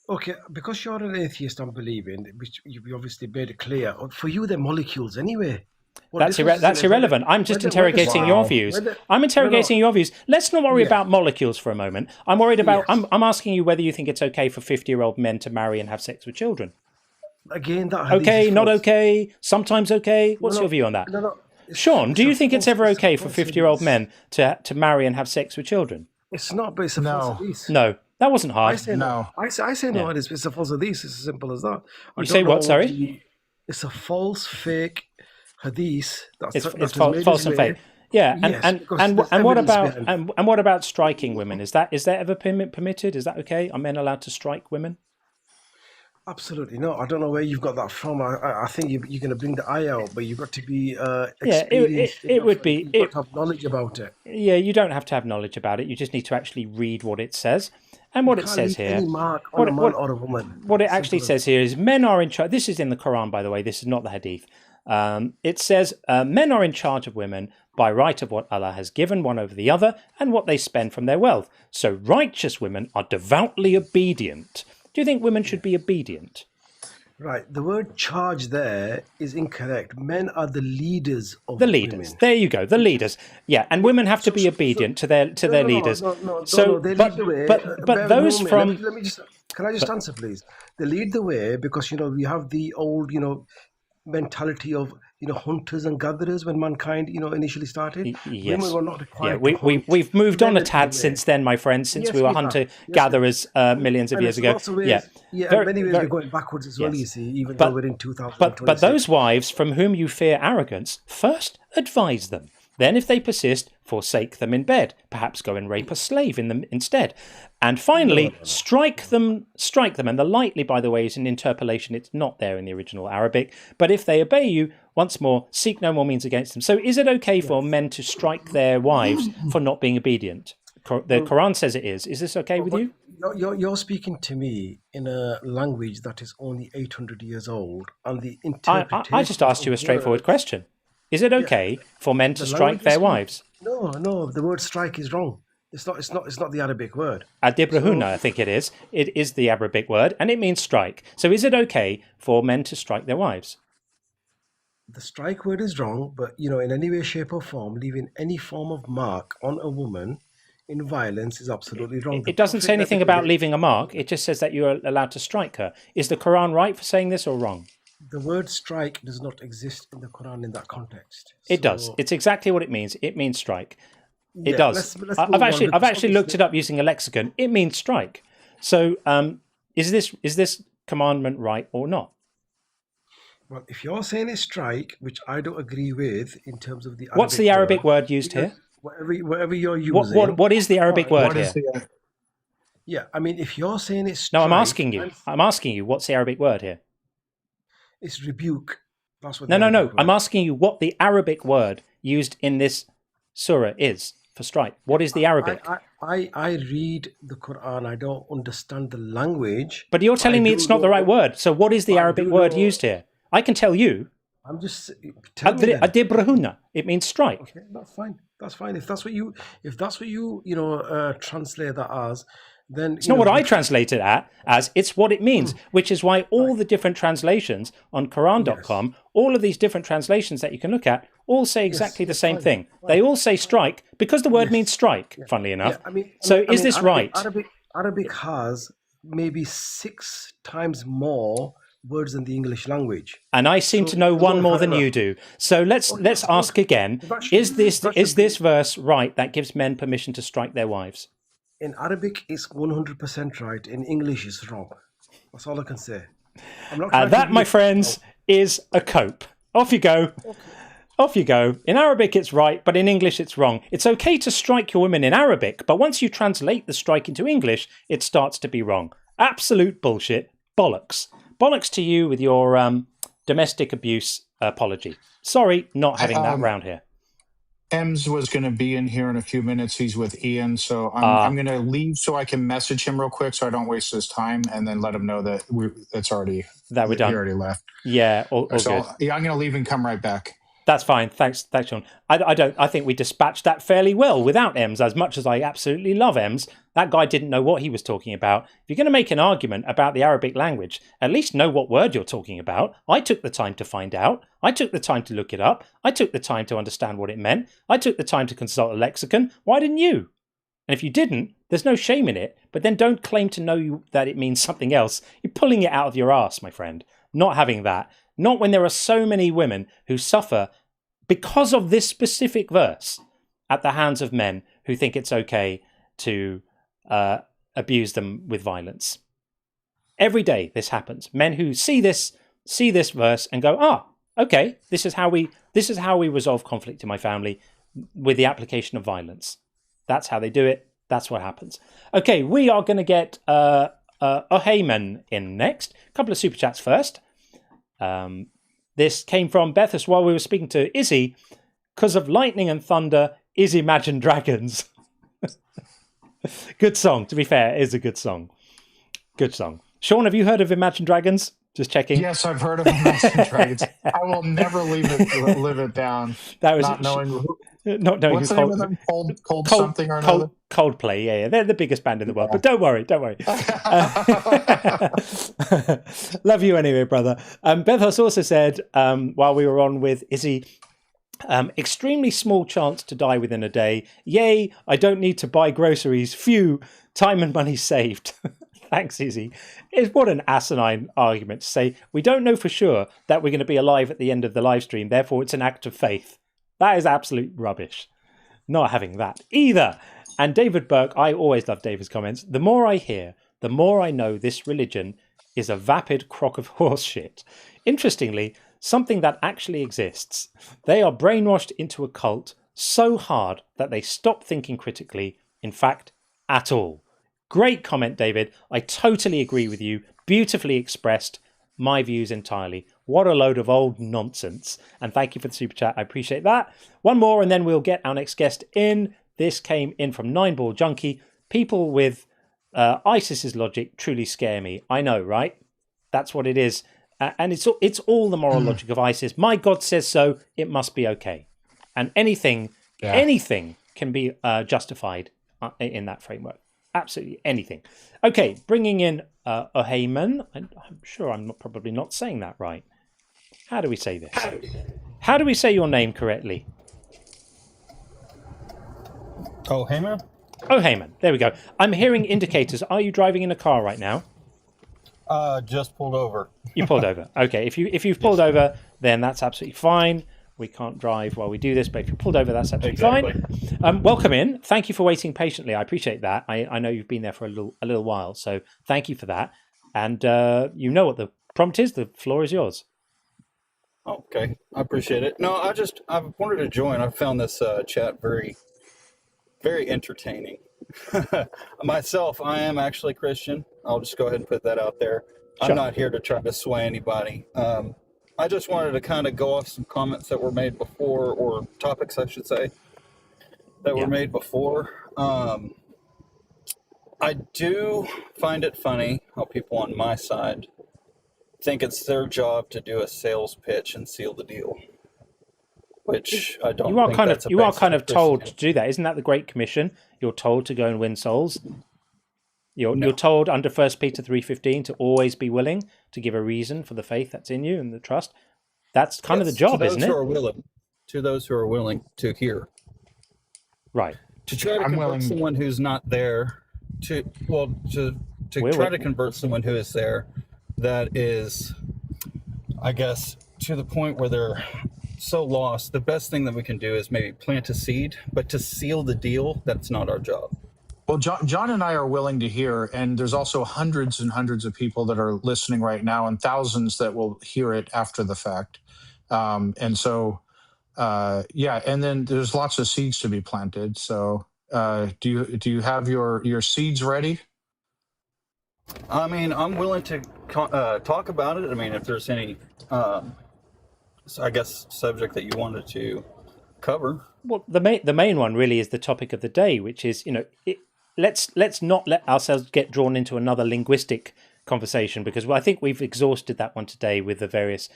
S9: Okay, because you're an atheist, I'm believing, which you obviously made it clear. For you, they're molecules anyway.
S1: That's irrelevant. I'm just interrogating your views. I'm interrogating your views. Let's not worry about molecules for a moment. I'm worried about. I'm asking you whether you think it's okay for 50-year-old men to marry and have sex with children.
S9: Again, that
S1: Okay, not okay. Sometimes okay. What's your view on that? Sean, do you think it's ever okay for 50-year-old men to marry and have sex with children?
S9: It's not, but it's a false hadith.
S1: No, that wasn't hard.
S9: I say no. I say no. It's a false hadith. It's as simple as that.
S1: You say what? Sorry.
S9: It's a false, fake hadith.
S1: It's false and fake. Yeah, and what about striking women? Is that ever permitted? Is that okay? Are men allowed to strike women?
S9: Absolutely no. I don't know where you've got that from. I think you're going to bring the eye out, but you've got to be
S1: it would be.
S9: You've got to have knowledge about it.
S1: Yeah, you don't have to have knowledge about it. You just need to actually read what it says. And what it says here,
S9: any mark on a man or a woman.
S1: What it actually says here is men are in charge. This is in the Quran, by the way. This is not the Hadith. It says men are in charge of women by right of what Allah has given one over the other and what they spend from their wealth. So righteous women are devoutly obedient. Do you think women should be obedient?
S9: Right. The word charge there is incorrect. Men are the leaders of
S1: the leaders.
S9: Women.
S1: There you go, the leaders. Yeah, and women have to be obedient to their leaders.
S9: They lead the way.
S1: But those from.
S9: Let me just. Can I just answer, please? They lead the way because we have the old mentality of hunters and gatherers when mankind initially started.
S1: Yes.
S9: Women were not required.
S1: We've moved on a tad since then, my friend. Since we were hunter gatherers millions of years ago.
S9: Many ways we're going backwards as well. You see, even though we're in 2026.
S1: But those wives from whom you fear arrogance, first advise them. Then, if they persist, forsake them in bed. Perhaps go and rape a slave in them instead. And finally, strike them. And the lightly, by the way, is an interpolation. It's not there in the original Arabic. But if they obey you, once more, seek no more means against them. So is it okay for men to strike their wives for not being obedient? The Quran says it is. Is this okay with you?
S9: You're speaking to me in a language that is only 800 years old. And the interpretation
S1: I just asked you a straightforward question. Is it okay for men to strike their wives?
S9: No. The word strike is wrong. It's not the Arabic word.
S1: Adibrahuna, I think it is. It is the Arabic word, and it means strike. So is it okay for men to strike their wives?
S9: The strike word is wrong, but in any way, shape, or form, leaving any form of mark on a woman in violence is absolutely wrong.
S1: It doesn't say anything about leaving a mark. It just says that you're allowed to strike her. Is the Quran right for saying this or wrong?
S9: The word strike does not exist in the Quran in that context.
S1: It does. It's exactly what it means. It means strike. It does. I've actually looked it up using a lexicon. It means strike. So is this commandment right or not?
S9: Well, if you're saying it's strike, which I don't agree with in terms of the
S1: What's the Arabic word used here?
S9: Whatever you're using.
S1: What is the Arabic word here?
S9: Yeah, I mean, if you're saying it's strike,
S1: no, I'm asking you. What's the Arabic word here?
S9: It's rebuke. That's what.
S1: No. I'm asking you what the Arabic word used in this surah is for strike? What is the Arabic?
S9: I read the Quran. I don't understand the language.
S1: But you're telling me it's not the right word. So what is the Arabic word used here? I can tell you.
S9: I'm just tell me then.
S1: Adibrahuna. It means strike.
S9: Okay, that's fine. That's fine. If that's what you translate that as, then
S1: it's not what I translate it as. It's what it means, which is why all the different translations on Quran.com, all of these different translations that you can look at, all say exactly the same thing. They all say strike because the word means strike. Funnily enough. Is this right?
S9: Arabic has maybe 6 times more words in the English language,
S1: and I seem to know one more than you do. So let's ask again: is this verse right that gives men permission to strike their wives?
S9: In Arabic, it's 100% right. In English, it's wrong. That's all I can say. I'm not
S1: that, my friends, is a cope. Off you go. Okay. Off you go. In Arabic, it's right, but in English, it's wrong. It's okay to strike your women in Arabic, but once you translate the strike into English, it starts to be wrong. Absolute bullshit. Bollocks. Bollocks to you with your domestic abuse apology. Sorry, not having that round here.
S20: Ems was going to be in here in a few minutes. He's with Ian, so I'm going to leave so I can message him real quick so I don't waste his time, and then let him know that it's already
S1: that we're done.
S20: He already left.
S1: Yeah, all good.
S20: Yeah, I'm going to leave and come right back.
S1: That's fine. Thanks, Sean. I think we dispatched that fairly well without Ems. As much as I absolutely love Ems, that guy didn't know what he was talking about. If you're going to make an argument about the Arabic language, at least know what word you're talking about. I took the time to find out. I took the time to look it up. I took the time to understand what it meant. I took the time to consult a lexicon. Why didn't you? And if you didn't, there's no shame in it. But then don't claim to know that it means something else. You're pulling it out of your ass, my friend. Not having that. Not when there are so many women who suffer because of this specific verse at the hands of men who think it's okay to abuse them with violence. Every day this happens. Men who see this verse and go, okay, this is how we resolve conflict in my family, with the application of violence. That's how they do it. That's what happens. Okay, we are going to get Ohayman in next. A couple of super chats first. This came from Bethus while we were speaking to Izzy. Because of lightning and thunder, is Imagine Dragons. Good song. To be fair, it is a good song. Good song. Sean, have you heard of Imagine Dragons? Just checking.
S20: Yes, I've heard of Imagine Dragons. I will never live it down.
S1: That was
S20: not knowing who.
S1: What's
S20: the name of them? Cold something or another?
S1: Coldplay, yeah. They're the biggest band in the world. But don't worry. Love you anyway, brother. Bethos also said, while we were on with Izzy, extremely small chance to die within a day. Yay, I don't need to buy groceries. Phew, time and money saved. Thanks, Izzy. What an asinine argument to say. We don't know for sure that we're going to be alive at the end of the live stream. Therefore, it's an act of faith. That is absolute rubbish. Not having that either. And David Burke, I always love David's comments. The more I hear, the more I know this religion is a vapid crock of horse shit. Interestingly, something that actually exists. They are brainwashed into a cult so hard that they stop thinking critically, in fact, at all. Great comment, David. I totally agree with you. Beautifully expressed. My views entirely. What a load of old nonsense. And thank you for the super chat. I appreciate that. One more and then we'll get our next guest in. This came in from 9ball Junkie. People with ISIS's logic truly scare me. I know, right? That's what it is. And it's all the moral logic of ISIS. My God says so. It must be okay. And anything can be justified in that framework. Absolutely anything. Okay, bringing in Ohayman. I'm sure I'm probably not saying that right. How do we say this? How do we say your name correctly?
S10: Ohayman?
S1: Ohayman. There we go. I'm hearing indicators. Are you driving in a car right now?
S10: Just pulled over.
S1: You pulled over. Okay. If you've pulled over, then that's absolutely fine. We can't drive while we do this, but if you pulled over, that's absolutely fine. Welcome in. Thank you for waiting patiently. I appreciate that. I know you've been there for a little while, so thank you for that. And you know what the prompt is. The floor is yours.
S10: Okay, I appreciate it. No, I wanted to join. I found this chat very, very entertaining. Myself, I am actually Christian. I'll just go ahead and put that out there. Sure. I'm not here to try to sway anybody. I just wanted to kind of go off some comments that were made before, or topics, I should say. that were made before. I do find it funny how people on my side think it's their job to do a sales pitch and seal the deal, which I don't
S1: You are
S10: think
S1: kind
S10: that's
S1: of
S10: a
S1: you are
S10: basis
S1: kind
S10: of
S1: of told
S10: Christianity.
S1: to do that. Isn't that the Great Commission? You're told to go and win souls. You're
S10: No.
S1: told under 1 Peter 3:15 to always be willing to give a reason for the faith that's in you and the trust. That's kind of the
S10: Yes,
S1: job, isn't
S10: who
S1: it?
S10: are willing, to those who are willing to hear.
S1: Right.
S10: To try to
S5: I'm
S10: convert
S5: willing.
S10: someone who's not there, to try to convert someone who is there, that is, I guess, to the point where they're so lost, the best thing that we can do is maybe plant a seed, but to seal the deal, that's not our job.
S20: Well, John and I are willing to hear, and there's also hundreds and hundreds of people that are listening right now, and thousands that will hear it after the fact. And so, yeah, and then there's lots of seeds to be planted. So, do you have your seeds ready?
S10: I mean, I'm willing to talk about it. I mean, if there's any, I guess, subject that you wanted to cover.
S1: Well, the main one really is the topic of the day, which is, let's not let ourselves get drawn into another linguistic conversation, because I think we've exhausted that one today with the various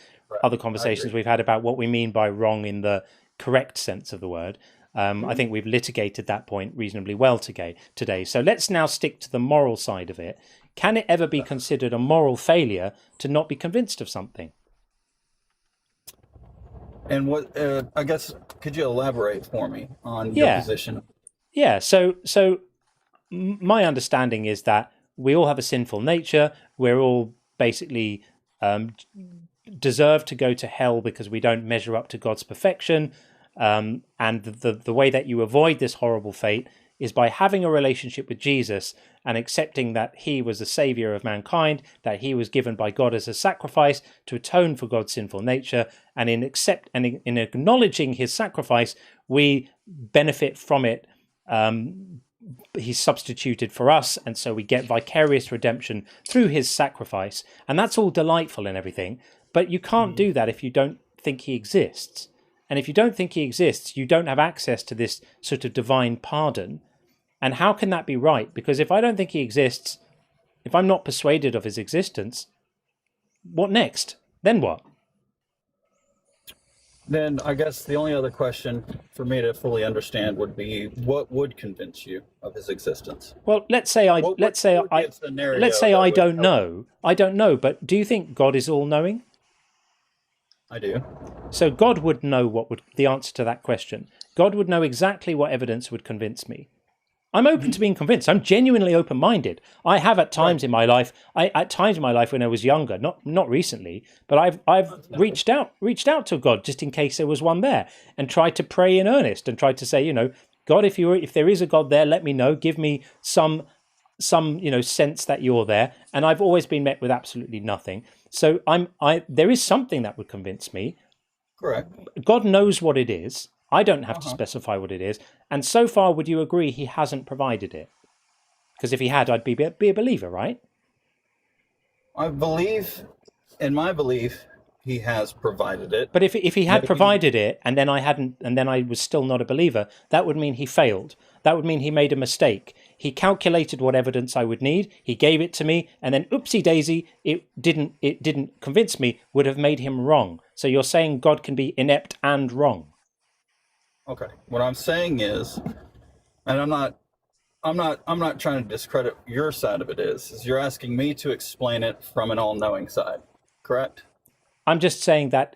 S1: other conversations we've had about what we mean by wrong in the correct sense of the word. I think we've litigated that point reasonably well today. So let's now stick to the moral side of it. Can it ever be considered a moral failure to not be convinced of something?
S10: And what, I guess, could you elaborate for me on your position?
S1: Yeah. So my understanding is that we all have a sinful nature. We're all basically deserve to go to hell because we don't measure up to God's perfection. And the way that you avoid this horrible fate is by having a relationship with Jesus and accepting that he was the savior of mankind, that he was given by God as a sacrifice to atone for God's sinful nature. And in acknowledging his sacrifice, we benefit from it. He's substituted for us, and so we get vicarious redemption through his sacrifice, and that's all delightful and everything, but you can't do that if you don't think he exists. And if you don't think he exists, you don't have access to this sort of divine pardon. And how can that be right? Because if I don't think he exists, if I'm not persuaded of his existence, what next? Then what?
S10: Then I guess the only other question for me to fully understand would be, what would convince you of his existence?
S1: Well, let's say I don't know. I don't know, but do you think God is all-knowing?
S10: I do.
S1: So God would know the answer to that question. God would know exactly what evidence would convince me. I'm open to being convinced. I'm genuinely open-minded. I have at times in my life. At times in my life when I was younger, not recently, but I've reached out to God just in case there was one there, and tried to pray in earnest and tried to say, God, if there is a God there, let me know. Give me some sense that you're there. And I've always been met with absolutely nothing. So there is something that would convince me.
S10: Correct.
S1: God knows what it is. I don't have to specify what it is. And so far, would you agree he hasn't provided it? Because if he had, I'd be a believer, right?
S10: I believe, in my belief, he has provided it.
S1: But if he had provided it and then I hadn't, and then I was still not a believer, that would mean he failed. That would mean he made a mistake. He calculated what evidence I would need. He gave it to me, and then oopsie daisy, it didn't convince me. Would have made him wrong. So you're saying God can be inept and wrong.
S10: Okay. What I'm saying is, and I'm not trying to discredit your side of it, is you're asking me to explain it from an all-knowing side, correct?
S1: I'm just saying that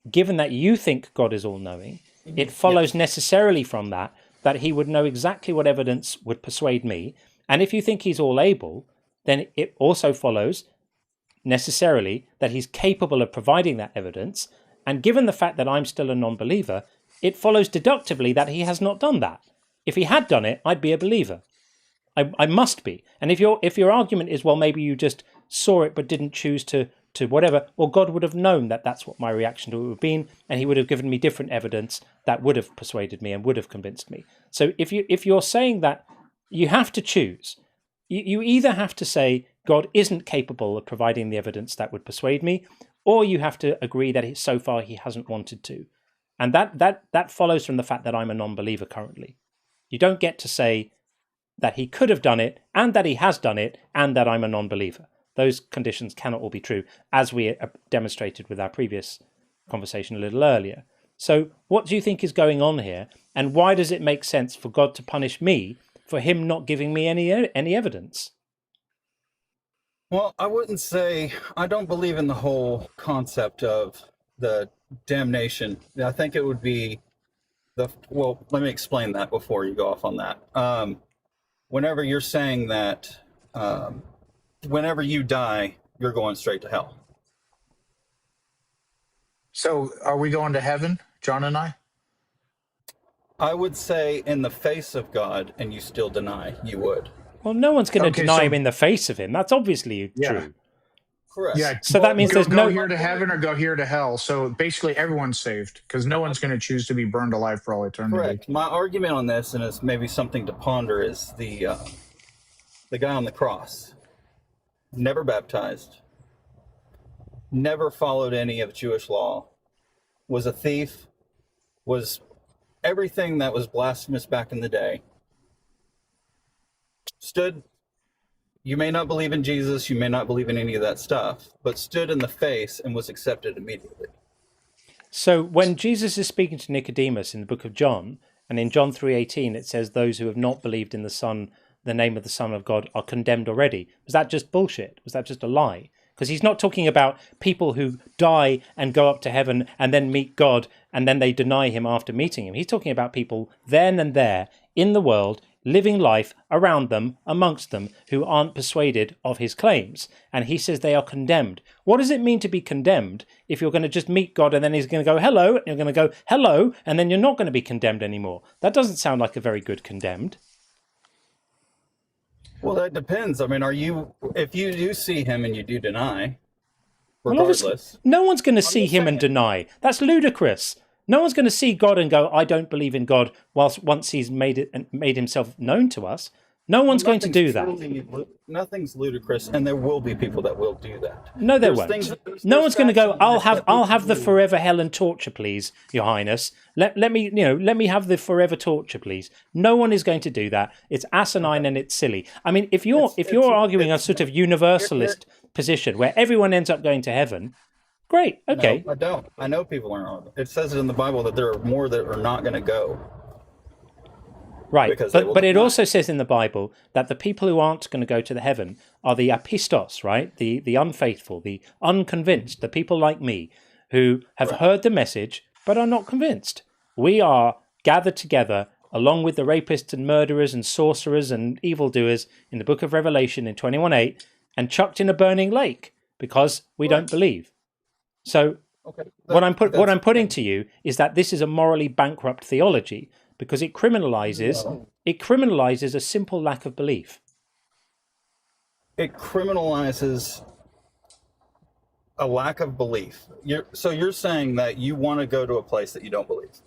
S1: given that you think God is all-knowing, it follows necessarily from that he would know exactly what evidence would persuade me. And if you think he's all-able, then it also follows necessarily that he's capable of providing that evidence. And given the fact that I'm still a non-believer, it follows deductively that he has not done that. If he had done it, I'd be a believer. I must be. And if your argument is, well, maybe you just saw it but didn't choose to whatever, well, God would have known that that's what my reaction to it would have been, and he would have given me different evidence that would have persuaded me and would have convinced me. So if you're saying that you have to choose, you either have to say God isn't capable of providing the evidence that would persuade me, or you have to agree that so far he hasn't wanted to. And that follows from the fact that I'm a non-believer currently. You don't get to say that he could have done it, and that he has done it, and that I'm a non-believer. Those conditions cannot all be true, as we demonstrated with our previous conversation a little earlier. So what do you think is going on here, and why does it make sense for God to punish me for him not giving me any evidence?
S10: Well, I wouldn't say, I don't believe in the whole concept of the damnation. I think it would be well, let me explain that before you go off on that. Whenever you're saying that, whenever you die, you're going straight to hell.
S20: So are we going to heaven, John and I?
S10: I would say in the face of God, and you still deny, you would.
S1: Well, no one's going to deny him in the face of him. That's obviously true.
S10: Correct.
S20: Yeah.
S1: So that means there's
S20: go
S1: no
S20: here to heaven or go here to hell. So basically everyone's saved because no one's going to choose to be burned alive for all eternity.
S10: Correct. My argument on this, and it's maybe something to ponder, is the guy on the cross, never baptized, never followed any of Jewish law, was a thief, was everything that was blasphemous back in the day. Stood, you may not believe in Jesus, you may not believe in any of that stuff, but stood in the face and was accepted immediately.
S1: So when Jesus is speaking to Nicodemus in the book of John, and in John 3:18 it says those who have not believed in the Son, the name of the Son of God, are condemned already. Was that just bullshit? Was that just a lie? Because he's not talking about people who die and go up to heaven and then meet God and then they deny him after meeting him. He's talking about people then and there in the world, living life around them, amongst them, who aren't persuaded of his claims. And he says they are condemned. What does it mean to be condemned if you're going to just meet God and then he's going to go, hello, and you're going to go, hello, and then you're not going to be condemned anymore? That doesn't sound like a very good condemned.
S10: Well, that depends. I mean, if you do see him and you do deny,
S1: Well,
S10: regardless.
S1: no one's going to see him and deny. That's ludicrous. No one's going to see God and go, I don't believe in God, once he's made himself known to us. No one's going to do that.
S10: Nothing's ludicrous, and there will be people that will do that.
S1: No, there won't. No one's going to go, I'll have the forever hell and torture, please, Your Highness. Let me have the forever torture, please. No one is going to do that. It's asinine and it's silly. I mean, if you're arguing a sort of universalist position where everyone ends up going to heaven, great, okay.
S10: No, I don't. I know people aren't. It says it in the Bible that there are more that are not going to go.
S1: Right, but it also says in the Bible that the people who aren't going to go to the heaven are the apistos, right? The unfaithful, the unconvinced, the people like me who have heard the message but are not convinced. We are gathered together along with the rapists and murderers and sorcerers and evildoers in the book of Revelation in 21:8 and chucked in a burning lake because we don't believe. So what I'm putting to you is that this is a morally bankrupt theology, because it criminalizes a simple lack of belief.
S10: It criminalizes a lack of belief. So you're saying that you want to go to a place that you don't believe?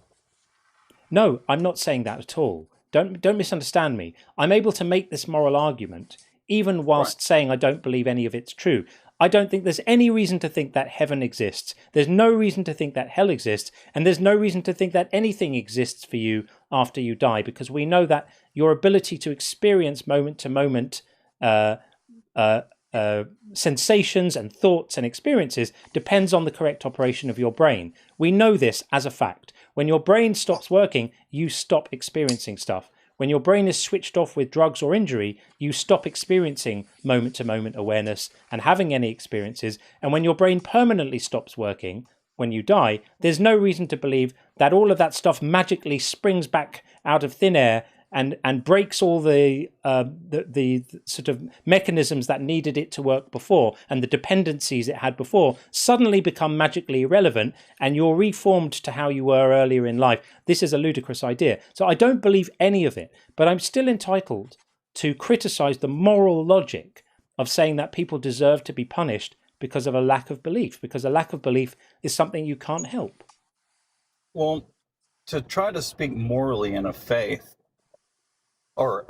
S1: No, I'm not saying that at all. Don't misunderstand me. I'm able to make this moral argument even whilst saying I don't believe any of it's true. I don't think there's any reason to think that heaven exists. There's no reason to think that hell exists. And there's no reason to think that anything exists for you after you die, because we know that your ability to experience moment-to-moment sensations and thoughts and experiences depends on the correct operation of your brain. We know this as a fact. When your brain stops working, you stop experiencing stuff. When your brain is switched off with drugs or injury, you stop experiencing moment-to-moment awareness and having any experiences. And when your brain permanently stops working, when you die, there's no reason to believe that all of that stuff magically springs back out of thin air and breaks all the sort of mechanisms that needed it to work before, and the dependencies it had before suddenly become magically irrelevant, and you're reformed to how you were earlier in life. This is a ludicrous idea. So I don't believe any of it, but I'm still entitled to criticize the moral logic of saying that people deserve to be punished because of a lack of belief, because a lack of belief is something you can't help.
S10: Well, to try to speak morally in a faith, or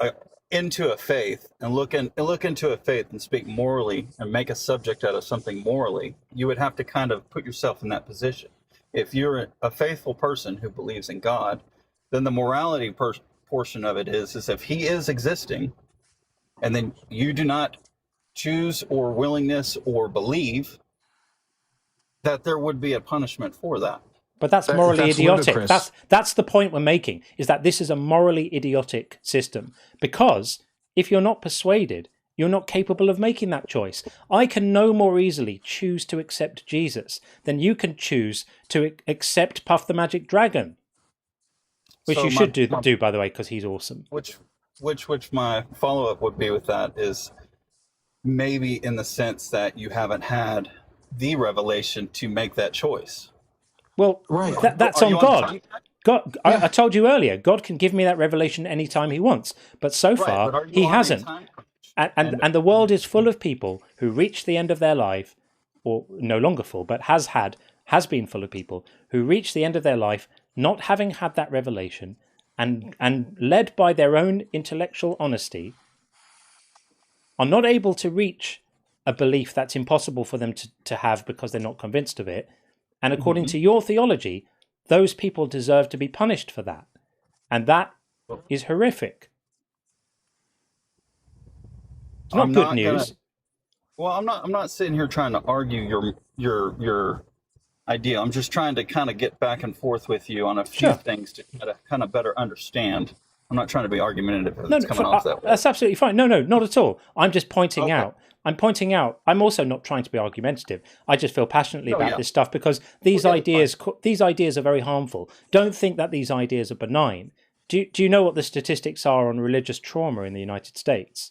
S10: into a faith, and look into a faith and speak morally and make a subject out of something morally, you would have to kind of put yourself in that position. If you're a faithful person who believes in God, then the morality portion of it is if he is existing, and then you do not choose or willingness or believe, that there would be a punishment for that.
S1: But that's morally idiotic.
S21: Ludicrous.
S1: That's the point we're making, is that this is a morally idiotic system. Because if you're not persuaded, you're not capable of making that choice. I can no more easily choose to accept Jesus than you can choose to accept Puff the Magic Dragon. Which
S10: So
S1: you
S10: my-
S1: should do,
S10: my-
S1: by the way, because he's awesome.
S10: Which my follow-up would be with that is maybe in the sense that you haven't had the revelation to make that choice.
S1: Well, that's
S10: Are
S1: on
S10: you
S1: God.
S10: time?
S1: God, I told you earlier, God can give me that revelation anytime he wants. But so
S10: Right,
S1: far,
S10: but are you
S1: he
S10: on a
S1: hasn't.
S10: time
S1: And the world is full of people who reach the end of their life, or no longer full, but has been full of people who reach the end of their life not having had that revelation, and led by their own intellectual honesty, are not able to reach a belief that's impossible for them to have because they're not convinced of it. And according to your theology, those people deserve to be punished for that. And that is horrific. It's not good news.
S10: I'm not sitting here trying to argue your idea. I'm just trying to kind of get back and forth with you on a few things to kind of better understand. I'm not trying to be argumentative. It's coming off that way.
S1: That's absolutely fine. No, not at all. I'm just pointing out. I'm also not trying to be argumentative. I just feel passionately about this stuff because these ideas are very harmful. Don't think that these ideas are benign. Do you know what the statistics are on religious trauma in the United States?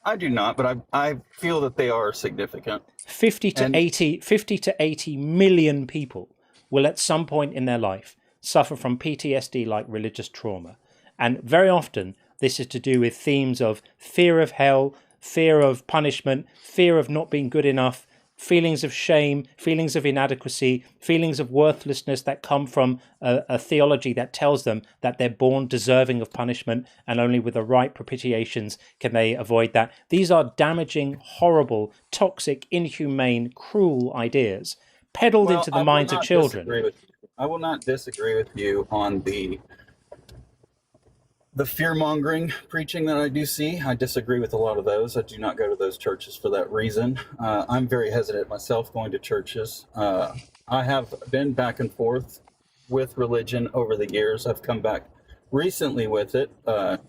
S10: I do not, but I feel that they are significant.
S1: 50 to 80 million people will at some point in their life suffer from PTSD like religious trauma. And very often this is to do with themes of fear of hell, fear of punishment, fear of not being good enough, feelings of shame, feelings of inadequacy, feelings of worthlessness that come from a theology that tells them that they're born deserving of punishment and only with the right propitiations can they avoid that. These are damaging, horrible, toxic, inhumane, cruel ideas peddled into the minds of children.
S10: I will not disagree with you on the fear-mongering preaching that I do see. I disagree with a lot of those. I do not go to those churches for that reason. I'm very hesitant myself going to churches. I have been back and forth with religion over the years. I've come back recently with it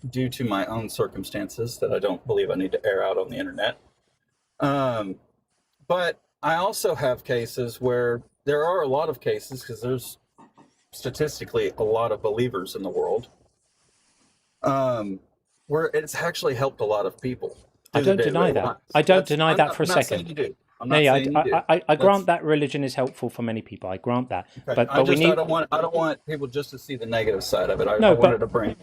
S10: due to my own circumstances that I don't believe I need to air out on the internet. But I also have cases where there are a lot of cases, because there's statistically a lot of believers in the world, where it's actually helped a lot of people.
S1: I don't deny that. I don't deny that for a second. I grant that religion is helpful for many people. I grant that, but
S10: I
S1: we need.
S10: don't want people just to see the negative side of it. I wanted to bring.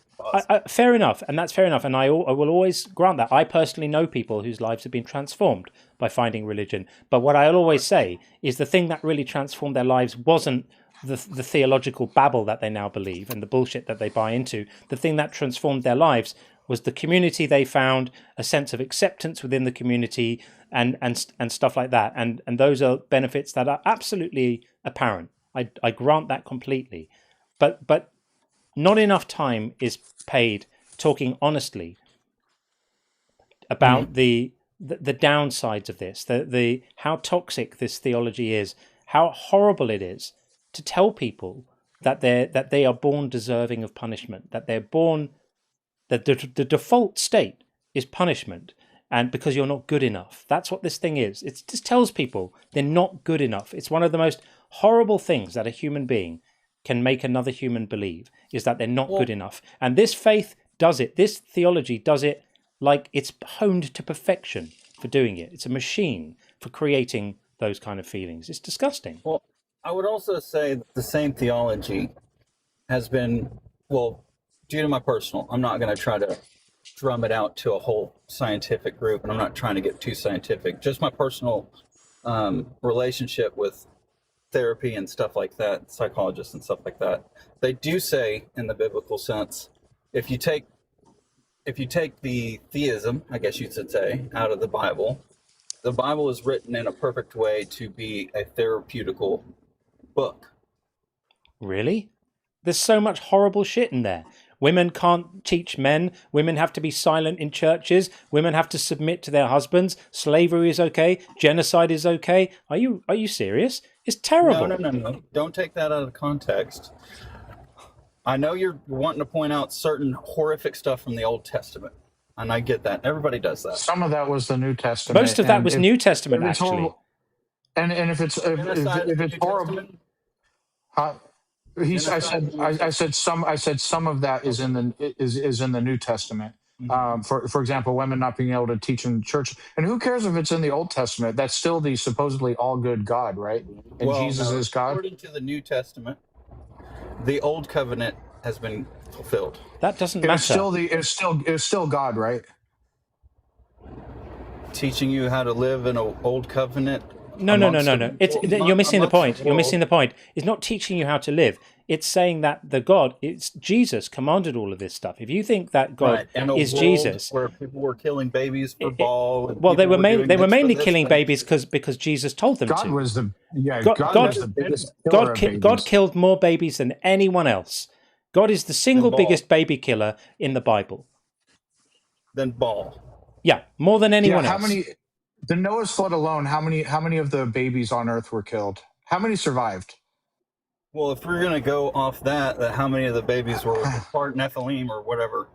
S1: Fair enough, and that's fair enough, and I will always grant that. I personally know people whose lives have been transformed by finding religion. But what I'll always say is the thing that really transformed their lives wasn't the theological babble that they now believe and the bullshit that they buy into. The thing that transformed their lives was the community they found, a sense of acceptance within the community, and stuff like that. And those are benefits that are absolutely apparent. I grant that completely. But not enough time is paid talking honestly about the downsides of this, the how toxic this theology is, how horrible it is to tell people that they are born deserving of punishment, that they're born, that the default state is punishment, and because you're not good enough. That's what this thing is. It just tells people they're not good enough. It's one of the most horrible things that a human being can make another human believe, is that they're not good enough. And this faith does it. This theology does it like it's honed to perfection for doing it. It's a machine for creating those kind of feelings. It's disgusting.
S10: Well, I would also say that the same theology has been, due to my personal, I'm not going to try to drum it out to a whole scientific group, and I'm not trying to get too scientific. Just my personal relationship with therapy and stuff like that, psychologists and stuff like that. They do say, in the biblical sense, if you take the theism, I guess you should say, out of the Bible is written in a perfect way to be a therapeutical book.
S1: Really? There's so much horrible shit in there. Women can't teach men. Women have to be silent in churches. Women have to submit to their husbands. Slavery is okay. Genocide is okay. Are you serious? It's terrible.
S10: No. Don't take that out of context. I know you're wanting to point out certain horrific stuff from the Old Testament, and I get that. Everybody does that.
S20: Some of that was the New Testament.
S1: Most of that was New Testament, actually.
S20: Horrible, and if it's horrible, I said some of that is in the New Testament. For example, women not being able to teach in church, and who cares if it's in the Old Testament? That's still the supposedly all good God, right? And Jesus is God.
S10: According to the New Testament, the Old Covenant has been fulfilled.
S1: That doesn't matter.
S20: It's still God, right?
S10: Teaching you how to live in an Old Covenant.
S1: No. You're missing the point. You're missing the point. It's not teaching you how to live. It's saying that it's Jesus commanded all of this stuff. If you think that God is Jesus,
S10: where people were killing babies for ball.
S1: Well, they were mainly killing babies because Jesus told them to. God killed more babies than anyone else. God is the single biggest baby killer in the Bible.
S10: Then ball.
S1: Yeah, more than anyone else.
S20: The Noah's flood alone, how many of the babies on Earth were killed? How many survived?
S10: Well, if we're gonna go off that how many of the babiys were part Nephilim or whatever?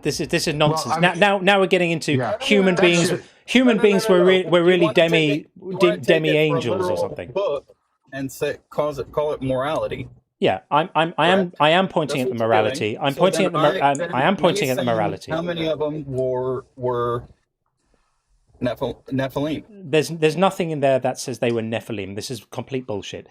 S1: This is nonsense. Well, now we're getting into human beings. Human beings were really demi angels or something.
S10: Book and call it morality.
S1: Yeah, I am pointing at the morality. I am pointing at the morality.
S10: How many of them were Nephilim?
S1: There's nothing in there that says they were Nephilim. This is complete bullshit.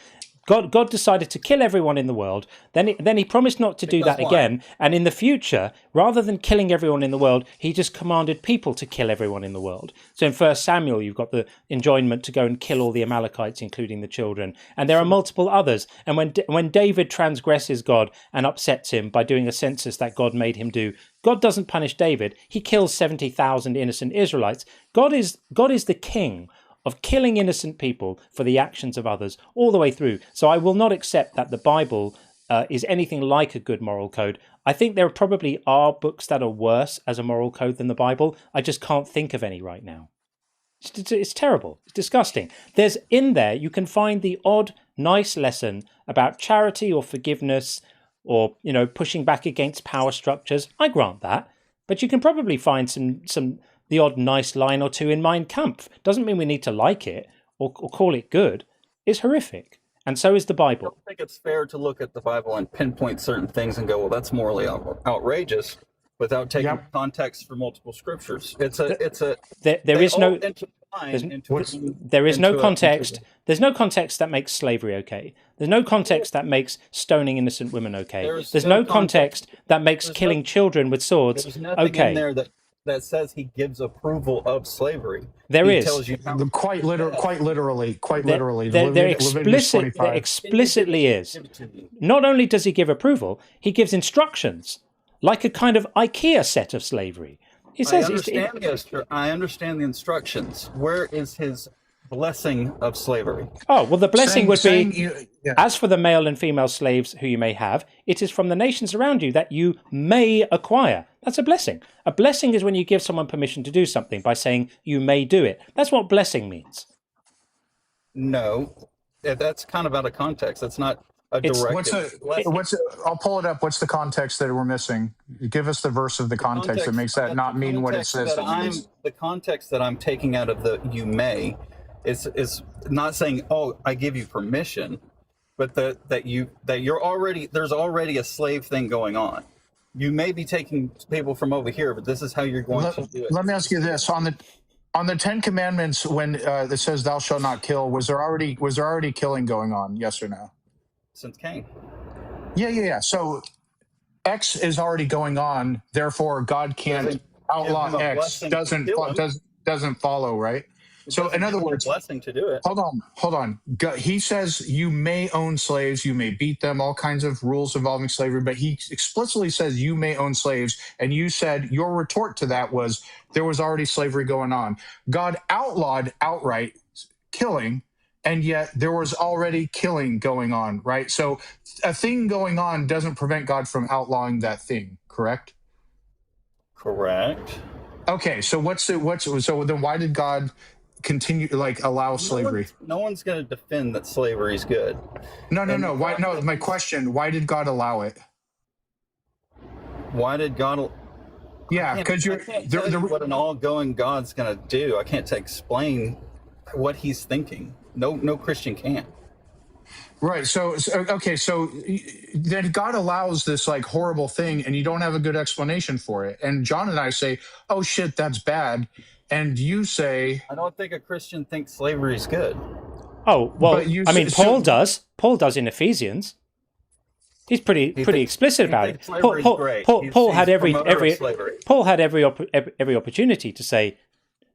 S1: God decided to kill everyone in the world. Then he promised not to do that again. And in the future, rather than killing everyone in the world, he just commanded people to kill everyone in the world. So in 1 Samuel, you've got the enjoinment to go and kill all the Amalekites, including the children. And there are multiple others. And when David transgresses God and upsets him by doing a census that God made him do, God doesn't punish David. He kills 70,000 innocent Israelites. God is the king of killing innocent people for the actions of others all the way through. So I will not accept that the Bible is anything like a good moral code. I think there probably are books that are worse as a moral code than the Bible. I just can't think of any right now. It's terrible. It's disgusting. There's in there, you can find the odd, nice lesson about charity or forgiveness or, pushing back against power structures. I grant that. But you can probably find the odd nice line or two in Mein Kampf. Doesn't mean we need to like it or call it good. It's horrific. And so is the Bible.
S10: I don't think it's fair to look at the Bible and pinpoint certain things and go, well, that's morally outrageous, without taking context for multiple scriptures. There is
S1: no context. There's no context that makes slavery okay. There's no context that makes stoning innocent women okay. There's no context that makes killing children with swords
S10: there's nothing
S1: okay.
S10: In there that says he gives approval of slavery.
S1: There
S10: he
S1: is.
S10: Tells you
S20: quite literally.
S1: There explicitly is. Not only does he give approval, he gives instructions, like a kind of IKEA set of slavery. He says,
S10: I understand the instructions. Where is his blessing of slavery?
S1: Oh, well, the blessing would be, as for the male and female slaves who you may have, it is from the nations around you that you may acquire. That's a blessing. A blessing is when you give someone permission to do something by saying you may do it. That's what blessing means.
S10: No, that's kind of out of context. That's not a direct.
S20: I'll pull it up. What's the context that we're missing? Give us the verse of the context that makes that not mean what it says.
S10: The context that I'm taking out of the "you may" is not saying, "Oh, I give you permission," but that you're already there's already a slave thing going on. You may be taking people from over here, but this is how you're going to do it.
S20: Let me ask you this: on the 10 Commandments, when it says "Thou shalt not kill," was there already killing going on? Yes or no?
S10: Since Cain.
S20: Yeah. So X is already going on. Therefore, God can't outlaw X. Doesn't follow, right? So, in other words,
S10: blessing to do it.
S20: Hold on. He says you may own slaves, you may beat them, all kinds of rules involving slavery, but he explicitly says you may own slaves. And you said your retort to that was there was already slavery going on. God outlawed outright killing and yet there was already killing going on, right? So a thing going on doesn't prevent God from outlawing that thing, correct?
S10: Correct.
S20: Okay, so so then why did God continue allow slavery?
S10: No one's going to defend that slavery is good.
S20: No. Why? No, my question: why did God allow it?
S10: Why did God?
S20: Yeah, because
S10: I can't tell you what an all-going God's going to do. I can't explain what He's thinking. No Christian can.
S20: Right. So then God allows this horrible thing, and you don't have a good explanation for it. And John and I say, "Oh shit, that's bad," and you say,
S10: "I don't think a Christian thinks slavery is good."
S1: Oh well, Paul does. Paul does in Ephesians. He's pretty explicit about it. Paul had every opportunity to say,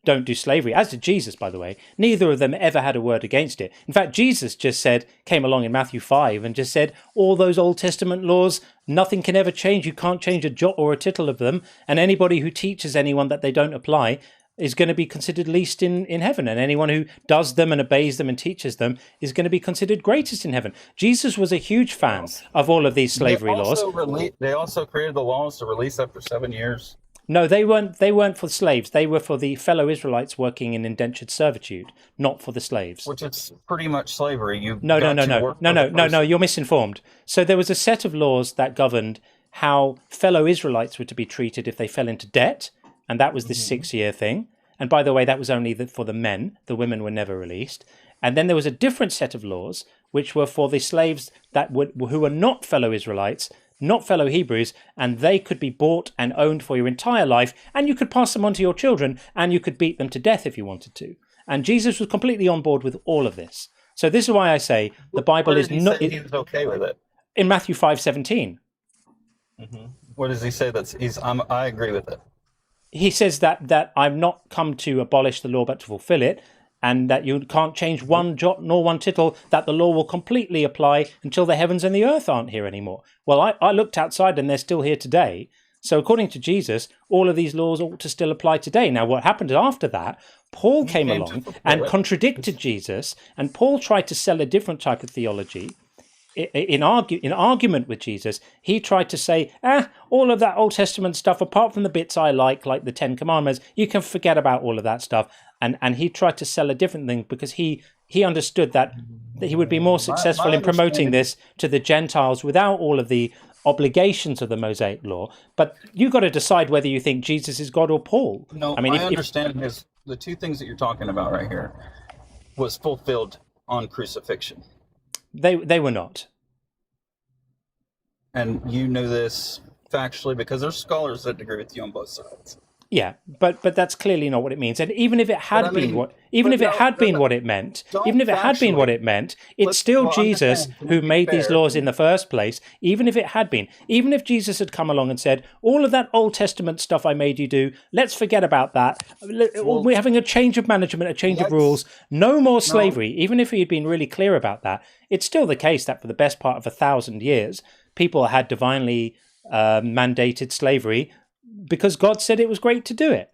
S1: don't do slavery, as did Jesus, by the way. Neither of them ever had a word against it. In fact, Jesus just came along in Matthew 5 and just said, all those Old Testament laws, nothing can ever change. You can't change a jot or a tittle of them. And anybody who teaches anyone that they don't apply is going to be considered least in heaven. And anyone who does them and obeys them and teaches them is going to be considered greatest in heaven. Jesus was a huge fan of all of these slavery laws.
S10: They also created the laws to release after 7 years.
S1: No, they weren't for slaves. They were for the fellow Israelites working in indentured servitude, not for the slaves.
S10: Which is pretty much slavery.
S1: No, you're misinformed. So there was a set of laws that governed how fellow Israelites were to be treated if they fell into debt, and that was the 6-year thing. And by the way, that was only for the men. The women were never released. And then there was a different set of laws, which were for the slaves who were not fellow Israelites, not fellow Hebrews, and they could be bought and owned for your entire life, and you could pass them on to your children, and you could beat them to death if you wanted to. And Jesus was completely on board with all of this. So this is why I say the Bible is not.
S10: He was okay with it
S1: in Matthew 5:17.
S10: What does he say? I agree with it.
S1: He says that I've not come to abolish the law but to fulfill it, and that you can't change one jot nor one tittle, that the law will completely apply until the heavens and the earth aren't here anymore. Well, I looked outside and they're still here today. So according to Jesus, all of these laws ought to still apply today. Now, what happened after that, Paul came along and contradicted Jesus, and Paul tried to sell a different type of theology. In argument with Jesus, he tried to say, all of that Old Testament stuff, apart from the bits I like the Ten Commandments, you can forget about all of that stuff. And he tried to sell a different thing because he understood that he would be more successful in promoting this to the Gentiles without all of the obligations of the Mosaic law. But you've got to decide whether you think Jesus is God or Paul.
S10: No, my understanding is the two things that you're talking about right here was fulfilled on crucifixion.
S1: They were not.
S10: And you know this factually because there's scholars that agree with you on both sides.
S1: Yeah, but that's clearly not what it means. And even if it had been what it meant, it's still Jesus who made these laws in the first place. Even if it had been, even if Jesus had come along and said, all of that Old Testament stuff I made you do, let's forget about that. We're having a change of management, a change of rules, no more slavery. Even if he had been really clear about that, it's still the case that for the best part of 1,000 years, people had divinely mandated slavery because God said it was great to do it.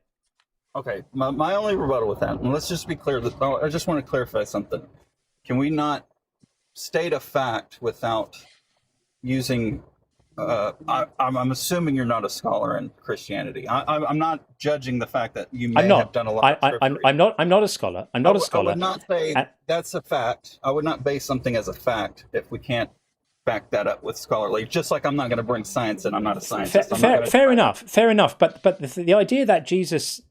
S10: Okay, my only rebuttal with that, and let's just be clear, I just want to clarify something. Can we not state a fact without using, I'm assuming you're not a scholar in Christianity. I'm not judging the fact that you may have done a lot of scripture.
S1: I'm not a scholar. I'm not a scholar.
S10: I would not say that's a fact. I would not base something as a fact if we can't back that up with scholarly, just like I'm not going to bring science in. I'm not a scientist.
S1: Fair enough. But the idea that Jesus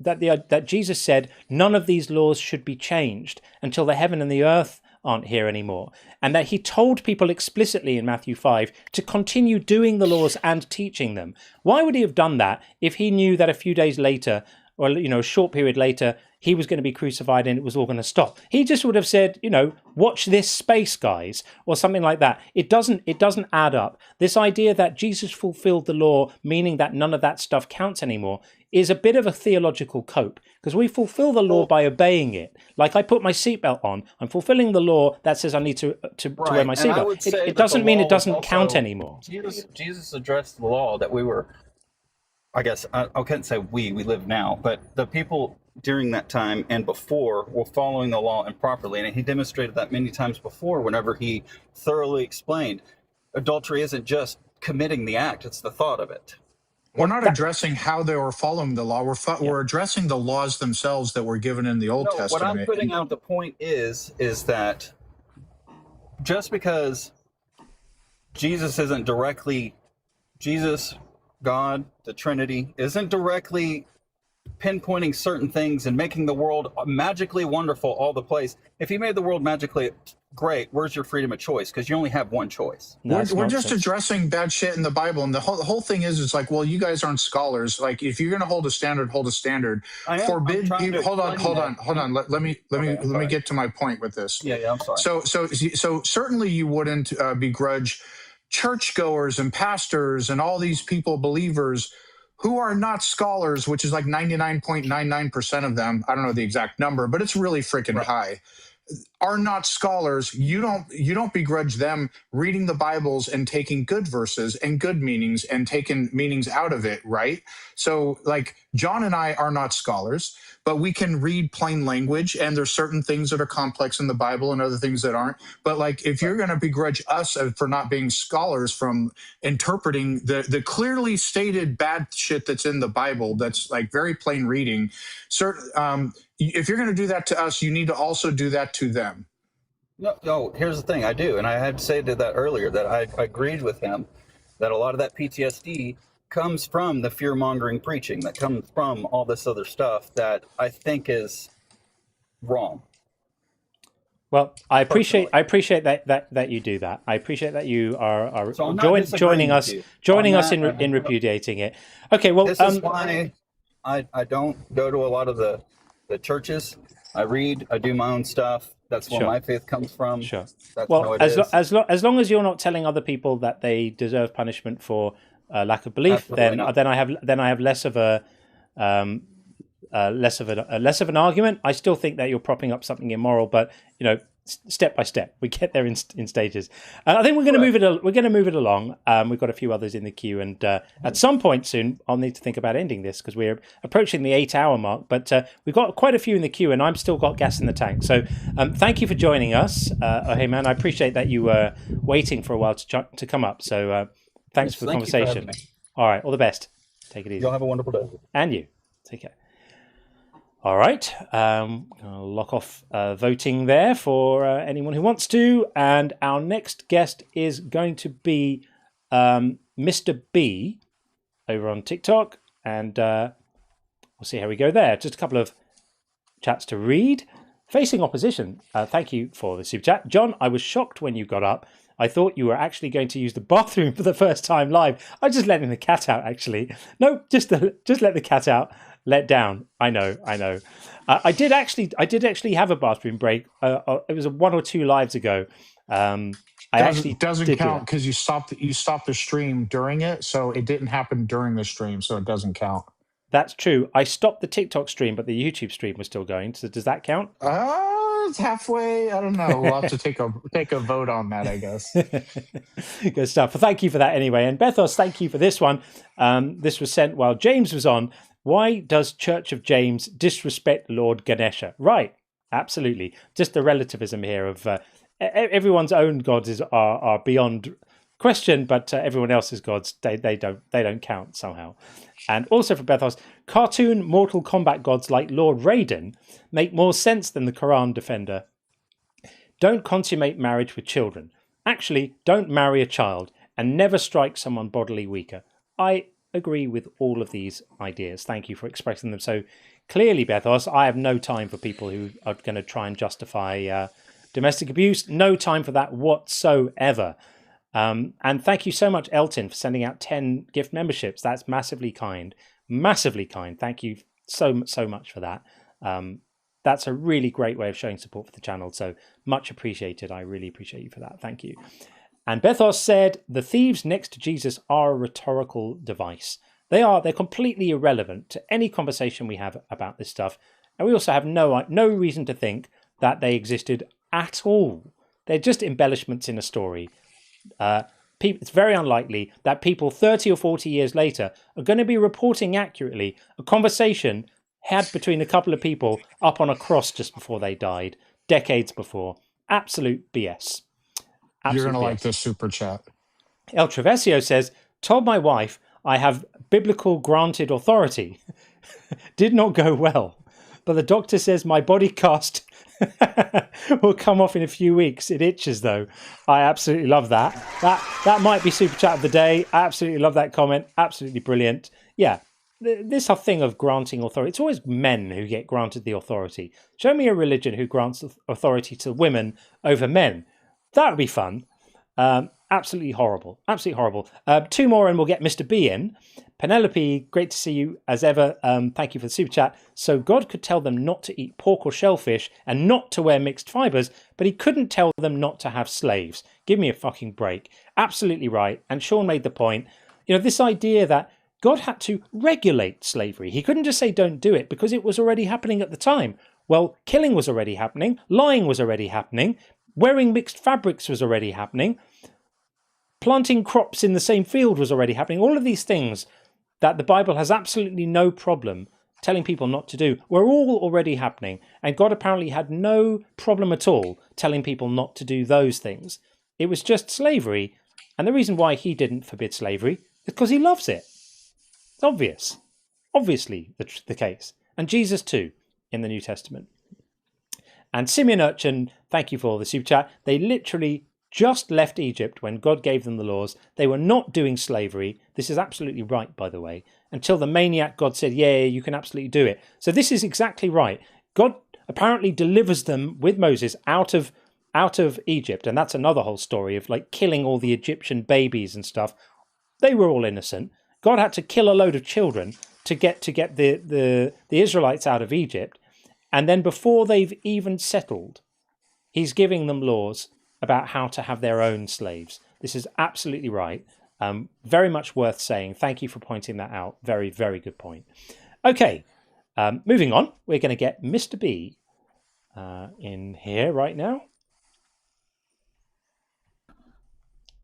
S1: said none of these laws should be changed until the heaven and the earth aren't here anymore, and that he told people explicitly in Matthew 5 to continue doing the laws and teaching them. Why would he have done that if he knew that a few days later, or a short period later, he was going to be crucified and it was all going to stop? He just would have said, watch this space, guys, or something like that. It doesn't add up. This idea that Jesus fulfilled the law, meaning that none of that stuff counts anymore, is a bit of a theological cope, because we fulfill the law by obeying it. Like I put my seatbelt on, I'm fulfilling the law that says I need to wear my seatbelt. It doesn't mean it doesn't count anymore.
S10: Jesus addressed the law that we were, I guess, I can't say we live now, but the people during that time and before were following the law improperly. And he demonstrated that many times before whenever he thoroughly explained adultery isn't just committing the act, it's the thought of it.
S20: We're not addressing how they were following the law. We're addressing the laws themselves that were given in the Old
S10: No,
S20: Testament.
S10: what I'm putting out the point is that just because Jesus, God, the Trinity, isn't directly pinpointing certain things and making the world magically wonderful all the place. If he made the world magically great, where's your freedom of choice? Because you only have one choice.
S20: We're just addressing bad shit in the Bible, and the whole thing is like, well, you guys aren't scholars. Like, if you're going to hold a standard, hold a standard. Forbid people. Hold on. Let me get to my point with this.
S10: Yeah, I'm sorry.
S20: So certainly you wouldn't begrudge churchgoers and pastors and all these people, believers, who are not scholars, which is like 99.99% of them. I don't know the exact number, but it's really freaking high. Are not scholars. You don't begrudge them reading the Bibles and taking good verses and good meanings and taking meanings out of it, right? So like John and I are not scholars, but we can read plain language, and there's certain things that are complex in the Bible and other things that aren't. But like, if you're going to begrudge us for not being scholars from interpreting the clearly stated bad shit that's in the Bible, that's like very plain reading, if you're going to do that to us, you need to also do that to them.
S10: No, here's the thing. I do. And I had to say that earlier, that I agreed with him that a lot of that PTSD comes from the fear-mongering preaching, that comes from all this other stuff that I think is wrong.
S1: Well, I appreciate that you do that. I appreciate that you are
S10: So
S1: joining us in repudiating it. Okay, well,
S10: this is why I don't go to a lot of the churches. I read, I do my own stuff. That's where my faith comes from.
S1: Sure.
S10: That's
S1: well, as long as you're not telling other people that they deserve punishment for lack of belief, then I have less of an argument. I still think that you're propping up something immoral, but step by step, we get there in stages. I think we're going to move it. We're going to move it along. We've got a few others in the queue, and at some point soon, I'll need to think about ending this because we're approaching the 8-hour mark. But we've got quite a few in the queue, and I'm still got gas in the tank. So thank you for joining us. Hey man, I appreciate that you were waiting for a while to come up. So thanks for the conversation. All right, all the best. Take it easy.
S10: You'll have a wonderful day.
S1: And you. Take care. All right, I'll lock off voting there for anyone who wants to. And our next guest is going to be Mr. B over on TikTok. And we'll see how we go there. Just a couple of chats to read. Facing opposition, thank you for the super chat. John, I was shocked when you got up. I thought you were actually going to use the bathroom for the first time live. I was just letting the cat out, actually. No, just let the cat out. Let down. I know. I did actually have a bathroom break. It was 1 or 2 lives ago.
S20: Doesn't count because you stopped the stream during it, so it didn't happen during the stream, so it doesn't count.
S1: That's true. I stopped the TikTok stream, but the YouTube stream was still going. So does that count?
S20: It's halfway. I don't know. We'll have to take a vote on that, I guess.
S1: Good stuff. Well, thank you for that anyway. And Bethos, thank you for this one. This was sent while James was on. Why does Church of James disrespect Lord Ganesha? Right, absolutely. Just the relativism here of everyone's own gods are beyond question, but everyone else's gods they don't count somehow. And also for Bethos, cartoon Mortal Kombat gods like Lord Raiden make more sense than the Quran defender. Don't consummate marriage with children. Actually, don't marry a child and never strike someone bodily weaker. I agree with all of these ideas. Thank you for expressing them so clearly, Bethos. I have no time for people who are going to try and justify domestic abuse. No time for that whatsoever. And thank you so much, Elton, for sending out 10 gift memberships. That's massively kind. Massively kind. Thank you so much for that. That's a really great way of showing support for the channel. So much appreciated. I really appreciate you for that. Thank you. And Bethos said, the thieves next to Jesus are a rhetorical device. They're completely irrelevant to any conversation we have about this stuff. And we also have no reason to think that they existed at all. They're just embellishments in a story. It's very unlikely that people 30 or 40 years later are going to be reporting accurately a conversation had between a couple of people up on a cross just before they died, decades before. Absolute BS.
S21: You're going to
S1: BS.
S21: like this super chat.
S1: El Travesio says, told my wife I have biblical granted authority. Did not go well. But the doctor says my body cast will come off in a few weeks. It itches though. I absolutely love that. That might be super chat of the day. I absolutely love that comment. Absolutely brilliant. Yeah. This whole thing of granting authority, it's always men who get granted the authority. Show me a religion who grants authority to women over men. That would be fun. Absolutely horrible. Absolutely horrible. Two more and we'll get Mr. B in. Penelope, great to see you as ever. Thank you for the super chat. So God could tell them not to eat pork or shellfish and not to wear mixed fibers, but he couldn't tell them not to have slaves. Give me a fucking break. Absolutely right. And Sean made the point. You know, this idea that God had to regulate slavery. He couldn't just say don't do it because it was already happening at the time. Well, killing was already happening. Lying was already happening. Wearing mixed fabrics was already happening. Planting crops in the same field was already happening. All of these things that the Bible has absolutely no problem telling people not to do were all already happening. And God apparently had no problem at all telling people not to do those things. It was just slavery. And the reason why he didn't forbid slavery is because he loves it. It's obvious. Obviously the case. And Jesus too in the New Testament. And Simeon Urchin, thank you for the super chat. They literally just left Egypt when God gave them the laws. They were not doing slavery. This is absolutely right, by the way. Until the maniac God said, yeah, you can absolutely do it. So this is exactly right. God apparently delivers them with Moses out of Egypt. And that's another whole story of like killing all the Egyptian babies and stuff. They were all innocent. God had to kill a load of children to get the Israelites out of Egypt. And then before they've even settled, he's giving them laws about how to have their own slaves. This is absolutely right. Very much worth saying. Thank you for pointing that out. Very, very good point. Okay, moving on. We're going to get Mr. B in here right now.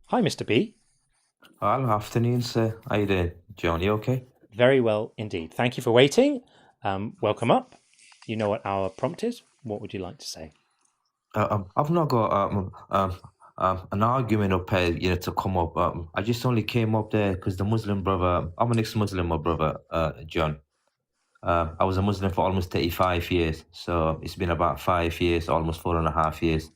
S1: Hi, Mr. B.
S11: Hello, afternoon, sir. How you doing, John? You okay?
S1: Very well indeed. Thank you for waiting. Welcome up. You know what our prompt is. What would you like to say?
S11: I've not got an argument up here, to come up. I just only came up there because the Muslim brother. I'm an ex-Muslim, my brother, John. I was a Muslim for almost 35 years, so it's been about 5 years, almost 4.5 years.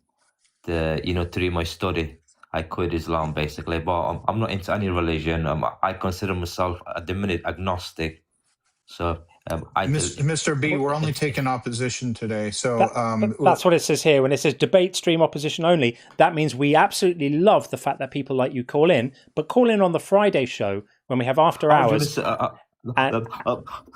S11: Through my study, I quit Islam basically, but I'm not into any religion. I consider myself at the minute agnostic. So
S21: Mr. B, we're only taking opposition today. So
S1: that's what it says here. When it says debate stream opposition only, that means we absolutely love the fact that people like you call in, but call in on the Friday show when we have after hours.
S11: I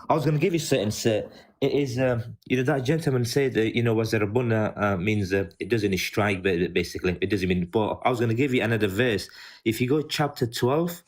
S11: was going to give you something, sir. It is, that gentleman said that, was a Rabbuna means it doesn't strike, but basically it doesn't mean. But I was going to give you another verse. If you go chapter 12,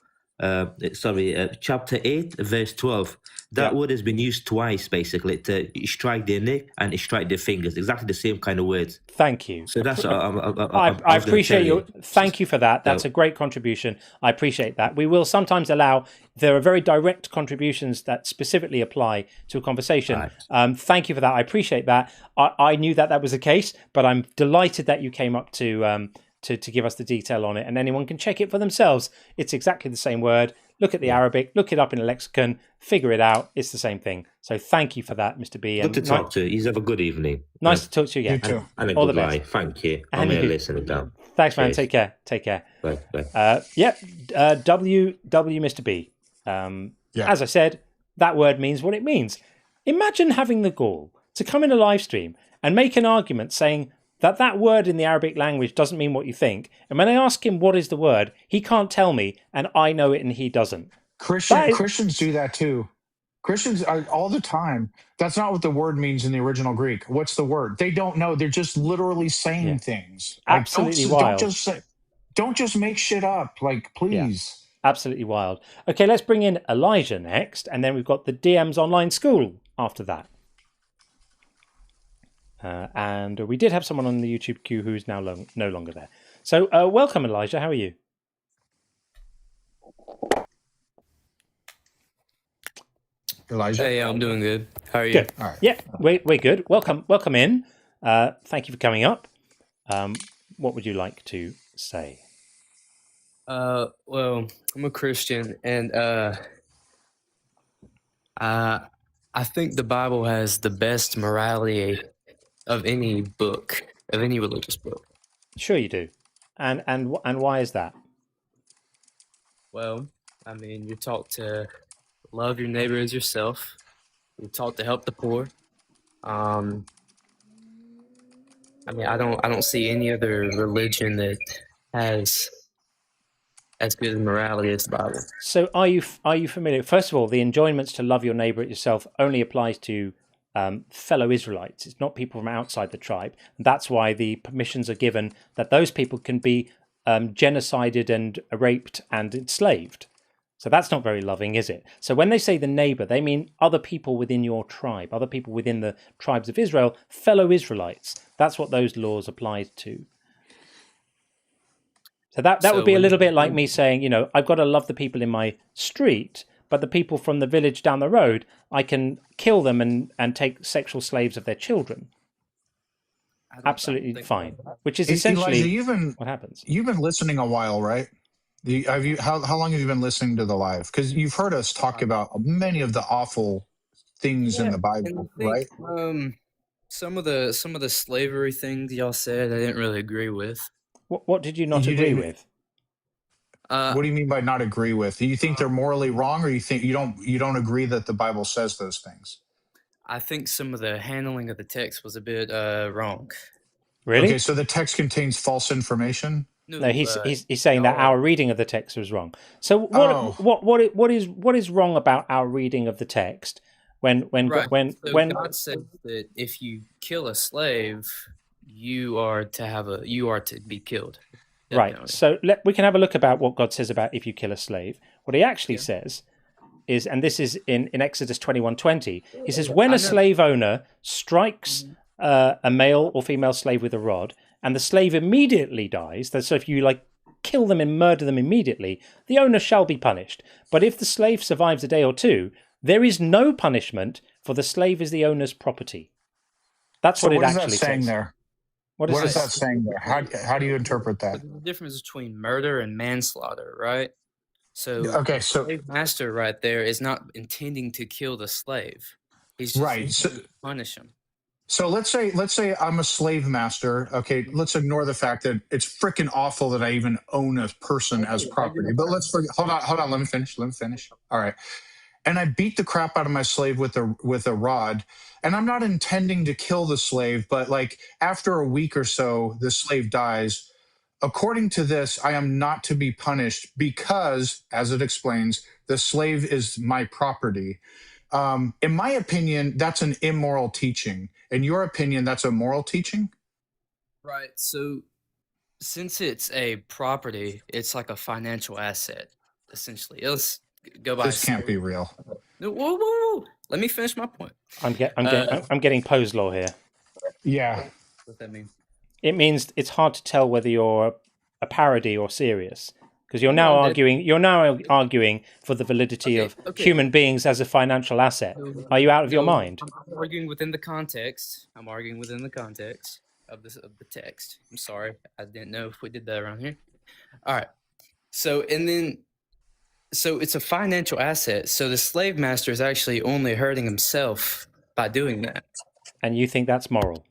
S11: chapter 8, verse 12, that word has been used twice, basically, to strike their neck and strike their fingers. Exactly the same kind of words.
S1: Thank you.
S11: So that's
S1: I appreciate you. Thank you for that. That's a great contribution. I appreciate that. We will sometimes allow. There are very direct contributions that specifically apply to a conversation. Right. Thank you for that. I appreciate that. I knew that was the case, but I'm delighted that you came up to give us the detail on it, and anyone can check it for themselves. It's exactly the same word. Look at the Arabic, look it up in a lexicon, figure it out. It's the same thing. So thank you for that, Mr. B.
S11: Good to talk to you. You have a good evening.
S1: Nice to talk to you again.
S11: You too. And a good life. Thank you. I'm here listening down.
S1: Thanks, man. Take care.
S11: Bye.
S1: W Mr. B. As I said, that word means what it means. Imagine having the gall to come in a live stream and make an argument saying that word in the Arabic language doesn't mean what you think. And when I ask him what is the word, he can't tell me, and I know it and he doesn't.
S21: Christians do that too. Christians all the time. That's not what the word means in the original Greek. What's the word? They don't know. They're just literally saying things.
S1: Absolutely wild.
S21: Don't just make shit up. Like, please.
S1: Yeah. Absolutely wild. Okay, let's bring in Elijah next, and then we've got the DM's online school after that. And we did have someone on the YouTube queue who's now no longer there. So welcome, Elijah. How are you?
S2: Elijah?
S13: Hey, I'm doing good. How are you?
S1: Good. Yeah, we're good. Welcome in. Thank you for coming up. What would you like to say?
S13: Well, I'm a Christian, and I think the Bible has the best morality of any book, of any religious book.
S1: Sure, you do. And why is that?
S13: Well, I mean, you're taught to love your neighbor as yourself. You're taught to help the poor. I mean, I don't see any other religion that has as good as morality as the Bible.
S1: So, are you familiar? First of all, the enjoinments to love your neighbor as yourself only applies to fellow Israelites. It's not people from outside the tribe. That's why the permissions are given that those people can be genocided and raped and enslaved. So that's not very loving, is it? So when they say the neighbor, they mean other people within your tribe, other people within the tribes of Israel, fellow Israelites. That's what those laws apply to. So that would be a little bit like me saying, you know, I've got to love the people in my street, but the people from the village down the road, I can kill them and take sexual slaves of their children. Absolutely fine. Which is essentially
S20: Elijah,
S1: what happens.
S20: You've been listening a while, right? How long have you been listening to the live? Because you've heard us talk about many of the awful things in the Bible, right?
S13: Some of the slavery things y'all said, I didn't really agree with.
S1: What did you not agree with?
S20: What do you mean by not agree with? Do you think they're morally wrong, or you think you don't agree that the Bible says those things?
S13: I think some of the handling of the text was a bit wrong.
S1: Really?
S20: Okay, so the text contains false information.
S1: No, he's saying that our reading of the text was wrong. So what is wrong about our reading of the text when
S13: God says that if you kill a slave, you are to be killed. Definitely.
S1: Right. So we can have a look about what God says about if you kill a slave. What he actually says is, and this is in Exodus 21:20, he says, when a slave owner strikes a male or female slave with a rod, and the slave immediately dies, so if you kill them and murder them immediately, the owner shall be punished. But if the slave survives a day or two, there is no punishment, for the slave is the owner's property. That's what it actually says.
S20: Saying there? What is that saying there? How do you interpret that?
S13: The difference between murder and manslaughter, right? So
S20: okay,
S13: the slave master right there is not intending to kill the slave. He's just intending to punish him.
S20: So let's say I'm a slave master. Okay, let's ignore the fact that it's freaking awful that I even own a person as property. But let's forget. Hold on. Let me finish. All right. And I beat the crap out of my slave with a rod, and I'm not intending to kill the slave, but after a week or so, the slave dies. According to this, I am not to be punished because, as it explains, the slave is my property. In my opinion, that's an immoral teaching. In your opinion, that's a moral teaching?
S13: Right. So since it's a property, it's like a financial asset, essentially. Let's go by.
S20: This can't be real.
S13: No, whoa. Let me finish my point.
S1: I'm getting Poe's law here.
S20: Yeah.
S13: What that mean?
S1: It means it's hard to tell whether you're a parody or serious, because you're now arguing for the validity of human beings as a financial asset. Are you out of your mind?
S13: I'm arguing within the context. I'm arguing within the context of the text. I'm sorry, I didn't know if we did that around here. All right. So it's a financial asset. So the slave master is actually only hurting himself by doing that.
S1: And you think that's moral?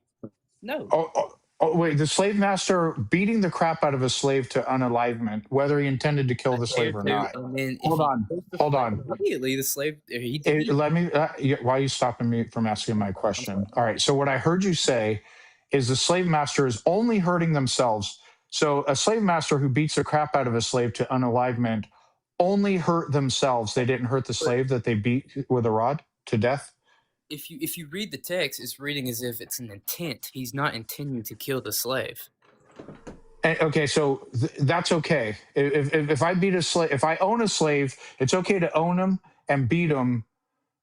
S13: No.
S20: Oh, wait, the slave master beating the crap out of a slave to unalivement, whether he intended to kill the slave or not. Hold on.
S13: Immediately, the slave.
S20: Let me. Why are you stopping me from asking my question? All right. So what I heard you say is the slave master is only hurting themselves. So a slave master who beats the crap out of a slave to unalivement only hurt themselves. They didn't hurt the slave that they beat with a rod to death.
S13: If you read the text, it's reading as if it's an intent. He's not intending to kill the slave.
S20: Okay, so that's okay. If I beat a slave, if I own a slave, it's okay to own him and beat him,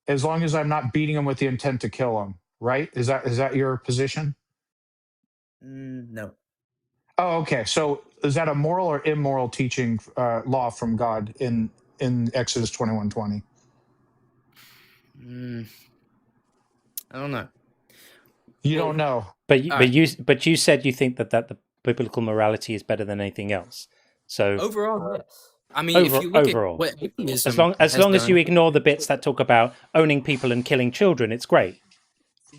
S20: as long as I'm not beating him with the intent to kill him. Right? Is that your position?
S13: No.
S20: Oh, okay. So is that a moral or immoral teaching law from God in Exodus 21:20?
S13: I don't know.
S20: You don't know.
S1: But
S13: All right.
S1: but you said you think that the biblical morality is better than anything else. So
S13: Overall, yes. I mean, if you look
S1: overall,
S13: at what atheism
S1: as
S13: has
S1: long as you
S13: done,
S1: ignore the bits that talk about owning people and killing children, it's great.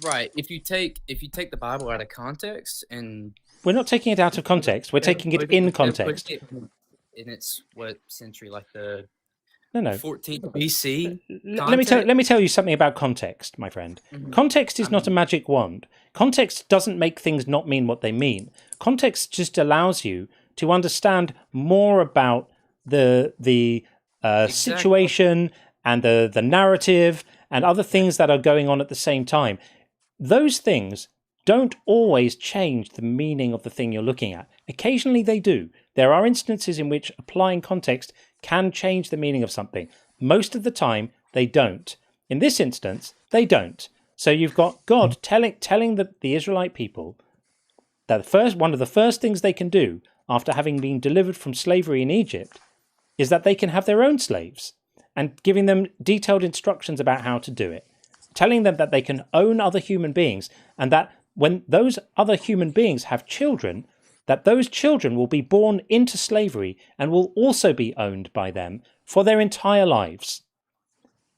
S13: right? If you take the Bible out of context and
S1: We're not taking it out of context. We're taking it in context.
S13: in its what century, like the
S1: No.
S13: 14th BC.
S1: Let me tell you something about context, my friend. Context is not a magic wand. Context doesn't make things not mean what they mean. Context just allows you to understand more about the situation and the narrative and other things that are going on at the same time. Those things don't always change the meaning of the thing you're looking at. Occasionally they do. There are instances in which applying context can change the meaning of something. Most of the time, they don't. In this instance, they don't. So you've got God telling the Israelite people that one of the first things they can do after having been delivered from slavery in Egypt is that they can have their own slaves, and giving them detailed instructions about how to do it. Telling them that they can own other human beings, and that when those other human beings have children, that those children will be born into slavery and will also be owned by them for their entire lives.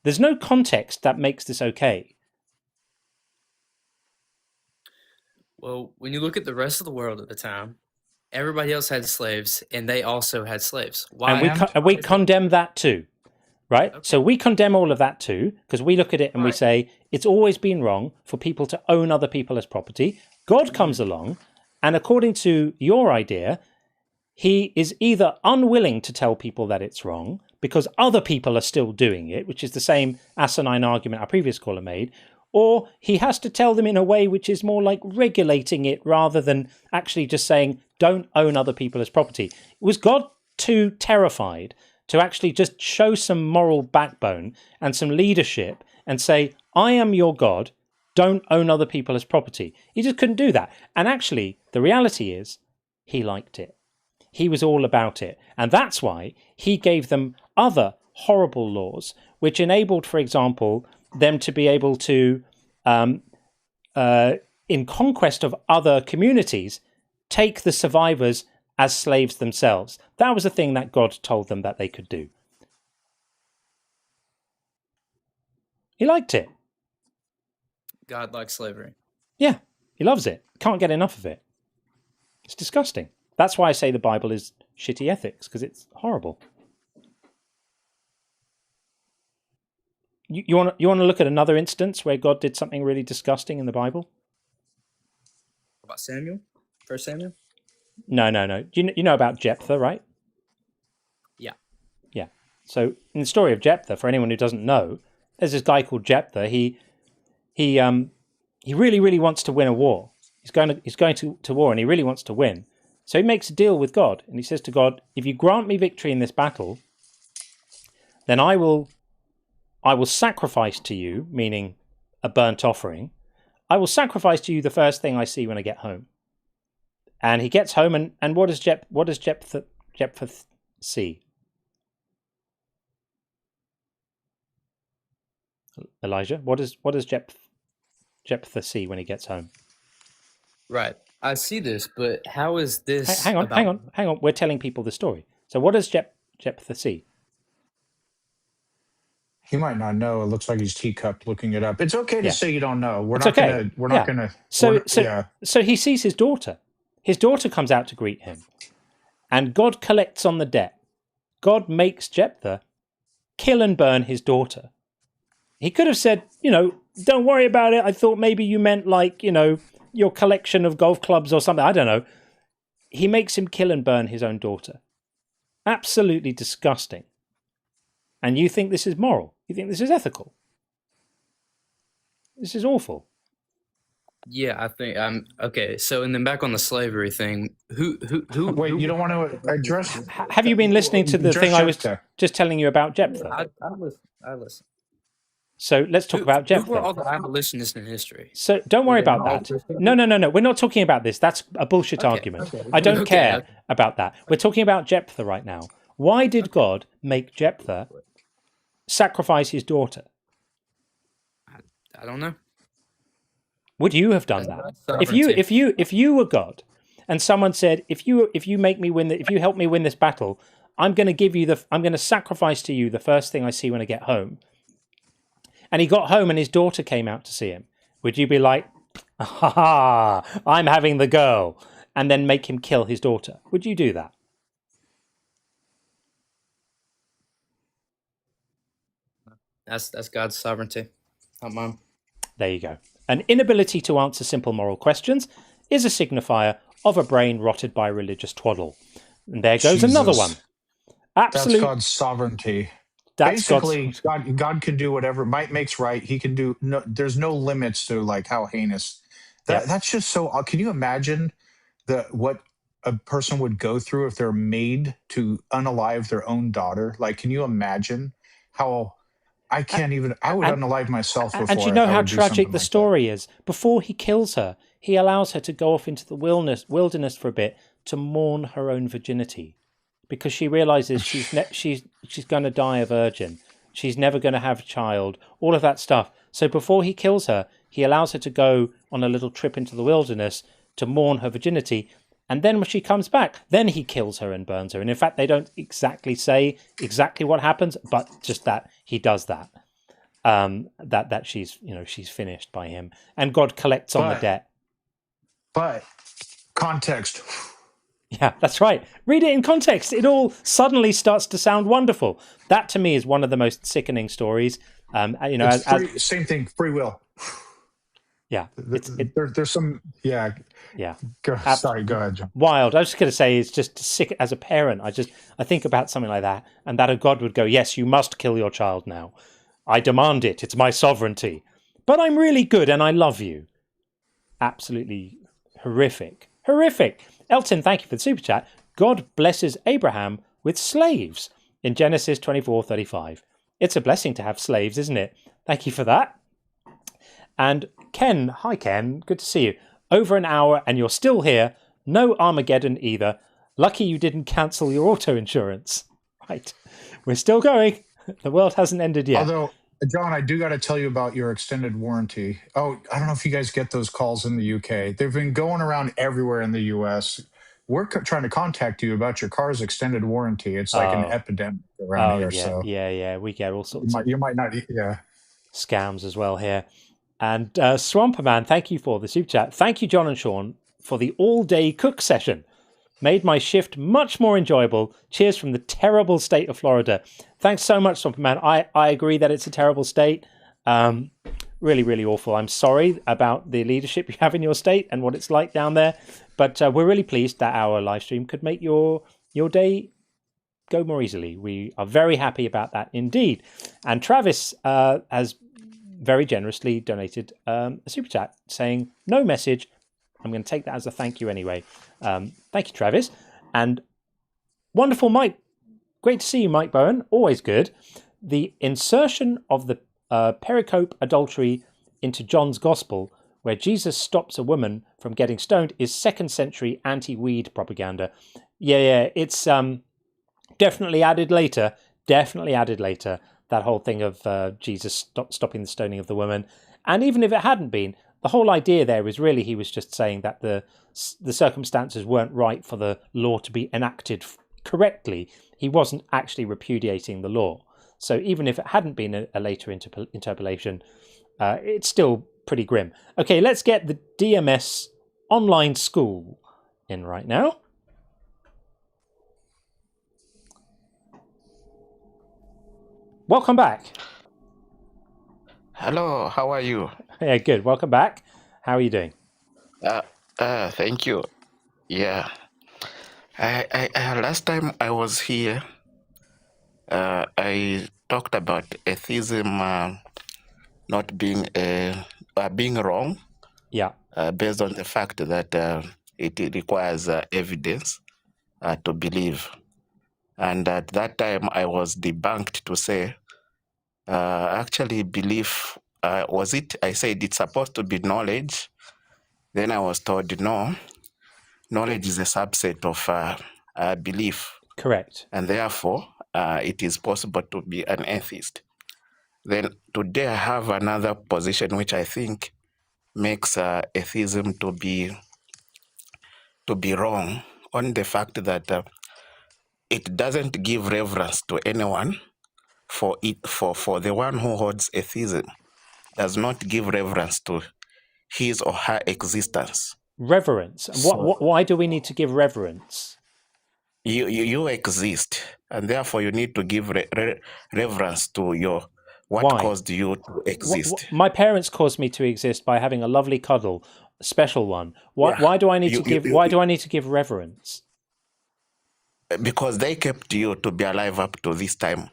S1: There's no context that makes this okay.
S13: Well, when you look at the rest of the world at the time, everybody else had slaves, and they also had slaves. Why?
S1: And we condemn that too, right? Okay. So we condemn all of that too, because we look at it and we say, it's always been wrong for people to own other people as property. God comes along, and according to your idea, he is either unwilling to tell people that it's wrong because other people are still doing it, which is the same asinine argument our previous caller made, or he has to tell them in a way which is more like regulating it rather than actually just saying, don't own other people as property. Was God too terrified to actually just show some moral backbone and some leadership and say, I am your God, don't own other people as property? He just couldn't do that. And actually, the reality is, he liked it. He was all about it. And that's why he gave them other horrible laws, which enabled, for example, them to be able to, in conquest of other communities, take the survivors as slaves themselves. That was a thing that God told them that they could do. He liked it.
S13: God likes slavery.
S1: Yeah, he loves it. Can't get enough of it. It's disgusting. That's why I say the Bible is shitty ethics, because it's horrible. You want to look at another instance where God did something really disgusting in the Bible?
S13: About Samuel? First Samuel?
S1: No. You know about Jephthah, right?
S13: Yeah.
S1: Yeah. So in the story of Jephthah, for anyone who doesn't know, there's this guy called Jephthah. He really, really wants to win a war. He's going to war, and he really wants to win. So he makes a deal with God, and he says to God, if you grant me victory in this battle, then I will sacrifice to you, meaning a burnt offering. I will sacrifice to you the first thing I see when I get home. And he gets home, and what does Jephthah see? Elijah, what does Jephthah see when he gets home?
S13: Right. I see this, but how is this?
S1: Hang on. We're telling people the story. So what does Jephthah see?
S20: He might not know. It looks like he's teacup looking it up. It's okay to say you don't know. We're
S1: it's
S20: not
S1: okay.
S20: gonna.
S1: So he sees his daughter. His daughter comes out to greet him, and God collects on the debt. God makes Jephthah kill and burn his daughter. He could have said, don't worry about it. I thought maybe you meant like, your collection of golf clubs or something. I don't know. He makes him kill and burn his own daughter. Absolutely disgusting. And you think this is moral? You think this is ethical? This is awful.
S13: Yeah, I think okay. So, and then back on the slavery thing, who?
S20: Wait, you don't want to address?
S1: Have you been listening to the thing I was just telling you about Jephthah?
S13: I listen.
S1: So let's talk about Jephthah.
S13: Who were all the abolitionists in history?
S1: So don't worry about that. No. We're not talking about this. That's a bullshit argument. Okay. I don't care about that. We're talking about Jephthah right now. Why did God make Jephthah sacrifice his daughter?
S13: I don't know.
S1: Would you have done that? If you were God, and someone said, if you make me win, if you help me win this battle, I'm going to sacrifice to you the first thing I see when I get home. And he got home and his daughter came out to see him. Would you be like, ha, I'm having the girl, and then make him kill his daughter? Would you do that?
S13: That's God's sovereignty, not mine.
S1: There you go. An inability to answer simple moral questions is a signifier of a brain rotted by religious twaddle. And there goes another one. Absolute.
S20: That's God's sovereignty. Basically, God can do whatever. Might makes right. He can do. No, there's no limits to like how heinous. That's just so. Can you imagine what a person would go through if they're made to unalive their own daughter? Like, can you imagine how? I can't even. I would unalive myself before.
S1: And you know how tragic the story is. Before he kills her, he allows her to go off into the wilderness for a bit to mourn her own virginity, because she realizes she's going to die a virgin. She's never going to have a child. All of that stuff. So before he kills her, he allows her to go on a little trip into the wilderness to mourn her virginity. And then when she comes back, then he kills her and burns her. And in fact, they don't exactly say exactly what happens, but just that he does that. That she's finished by him, and God collects on the debt.
S20: But context.
S1: Yeah, that's right. Read it in context. It all suddenly starts to sound wonderful. That to me is one of the most sickening stories.
S20: Same thing. Free will.
S1: Yeah,
S20: there's some. Yeah. Sorry, go ahead, John.
S1: Wild. I was just going to say, it's just sick. As a parent, I think about something like that, and that a God would go, yes, you must kill your child now. I demand it. It's my sovereignty. But I'm really good and I love you. Absolutely horrific. Horrific. Elton, thank you for the super chat. God blesses Abraham with slaves in Genesis 24:35. It's a blessing to have slaves, isn't it? Thank you for that. And Ken, hi Ken, good to see you. Over an hour and you're still here. No Armageddon either. Lucky you didn't cancel your auto insurance. Right. We're still going. The world hasn't ended yet.
S20: Although, John, I do got to tell you about your extended warranty. Oh, I don't know if you guys get those calls in the UK. They've been going around everywhere in the US. We're trying to contact you about your car's extended warranty. It's like an epidemic around here.
S1: Yeah,
S20: so
S1: yeah. We get all sorts of
S20: you might not,
S1: scams as well here. And Swamperman, thank you for the super chat. Thank you, John and Sean, for the all-day cook session. Made my shift much more enjoyable. Cheers from the terrible state of Florida. Thanks so much, Swamperman. I agree that it's a terrible state. Really, really awful. I'm sorry about the leadership you have in your state and what it's like down there. But we're really pleased that our live stream could make your day go more easily. We are very happy about that indeed. And Travis has very generously donated a super chat saying, no message. I'm going to take that as a thank you anyway. Thank you, Travis. And wonderful Mike. Great to see you, Mike Bowen. Always good. The insertion of the pericope adultery into John's Gospel, where Jesus stops a woman from getting stoned, is 2nd century anti-weed propaganda. Yeah, it's definitely added later. That whole thing of Jesus stopping the stoning of the woman. And even if it hadn't been, the whole idea there was really he was just saying that the circumstances weren't right for the law to be enacted correctly. He wasn't actually repudiating the law. So even if it hadn't been a later interpolation, it's still pretty grim. Okay, let's get the DMS online school in right now. Welcome back.
S14: Hello, how are you?
S1: Yeah, good. Welcome back. How are you doing?
S14: Thank you. Yeah. I last time I was here, I talked about atheism not being being wrong.
S1: Yeah.
S14: Based on the fact that it requires evidence to believe. And at that time, I was debunked to say, actually, belief, was it? I said it's supposed to be knowledge. Then I was told, no, knowledge is a subset of belief.
S1: Correct.
S14: And therefore, it is possible to be an atheist. Then today I have another position which I think makes atheism to be wrong, on the fact that it doesn't give reverence to anyone. For the one who holds atheism does not give reverence to his or her existence.
S1: Reverence.
S14: So
S1: Why do we need to give reverence?
S14: you exist, and therefore you need to give reverence to what
S1: Why?
S14: caused you to exist.
S1: My parents caused me to exist by having a lovely cuddle, a special one. Why do I need to give? Why do I need to give reverence?
S14: Because they kept you to be alive up to this time.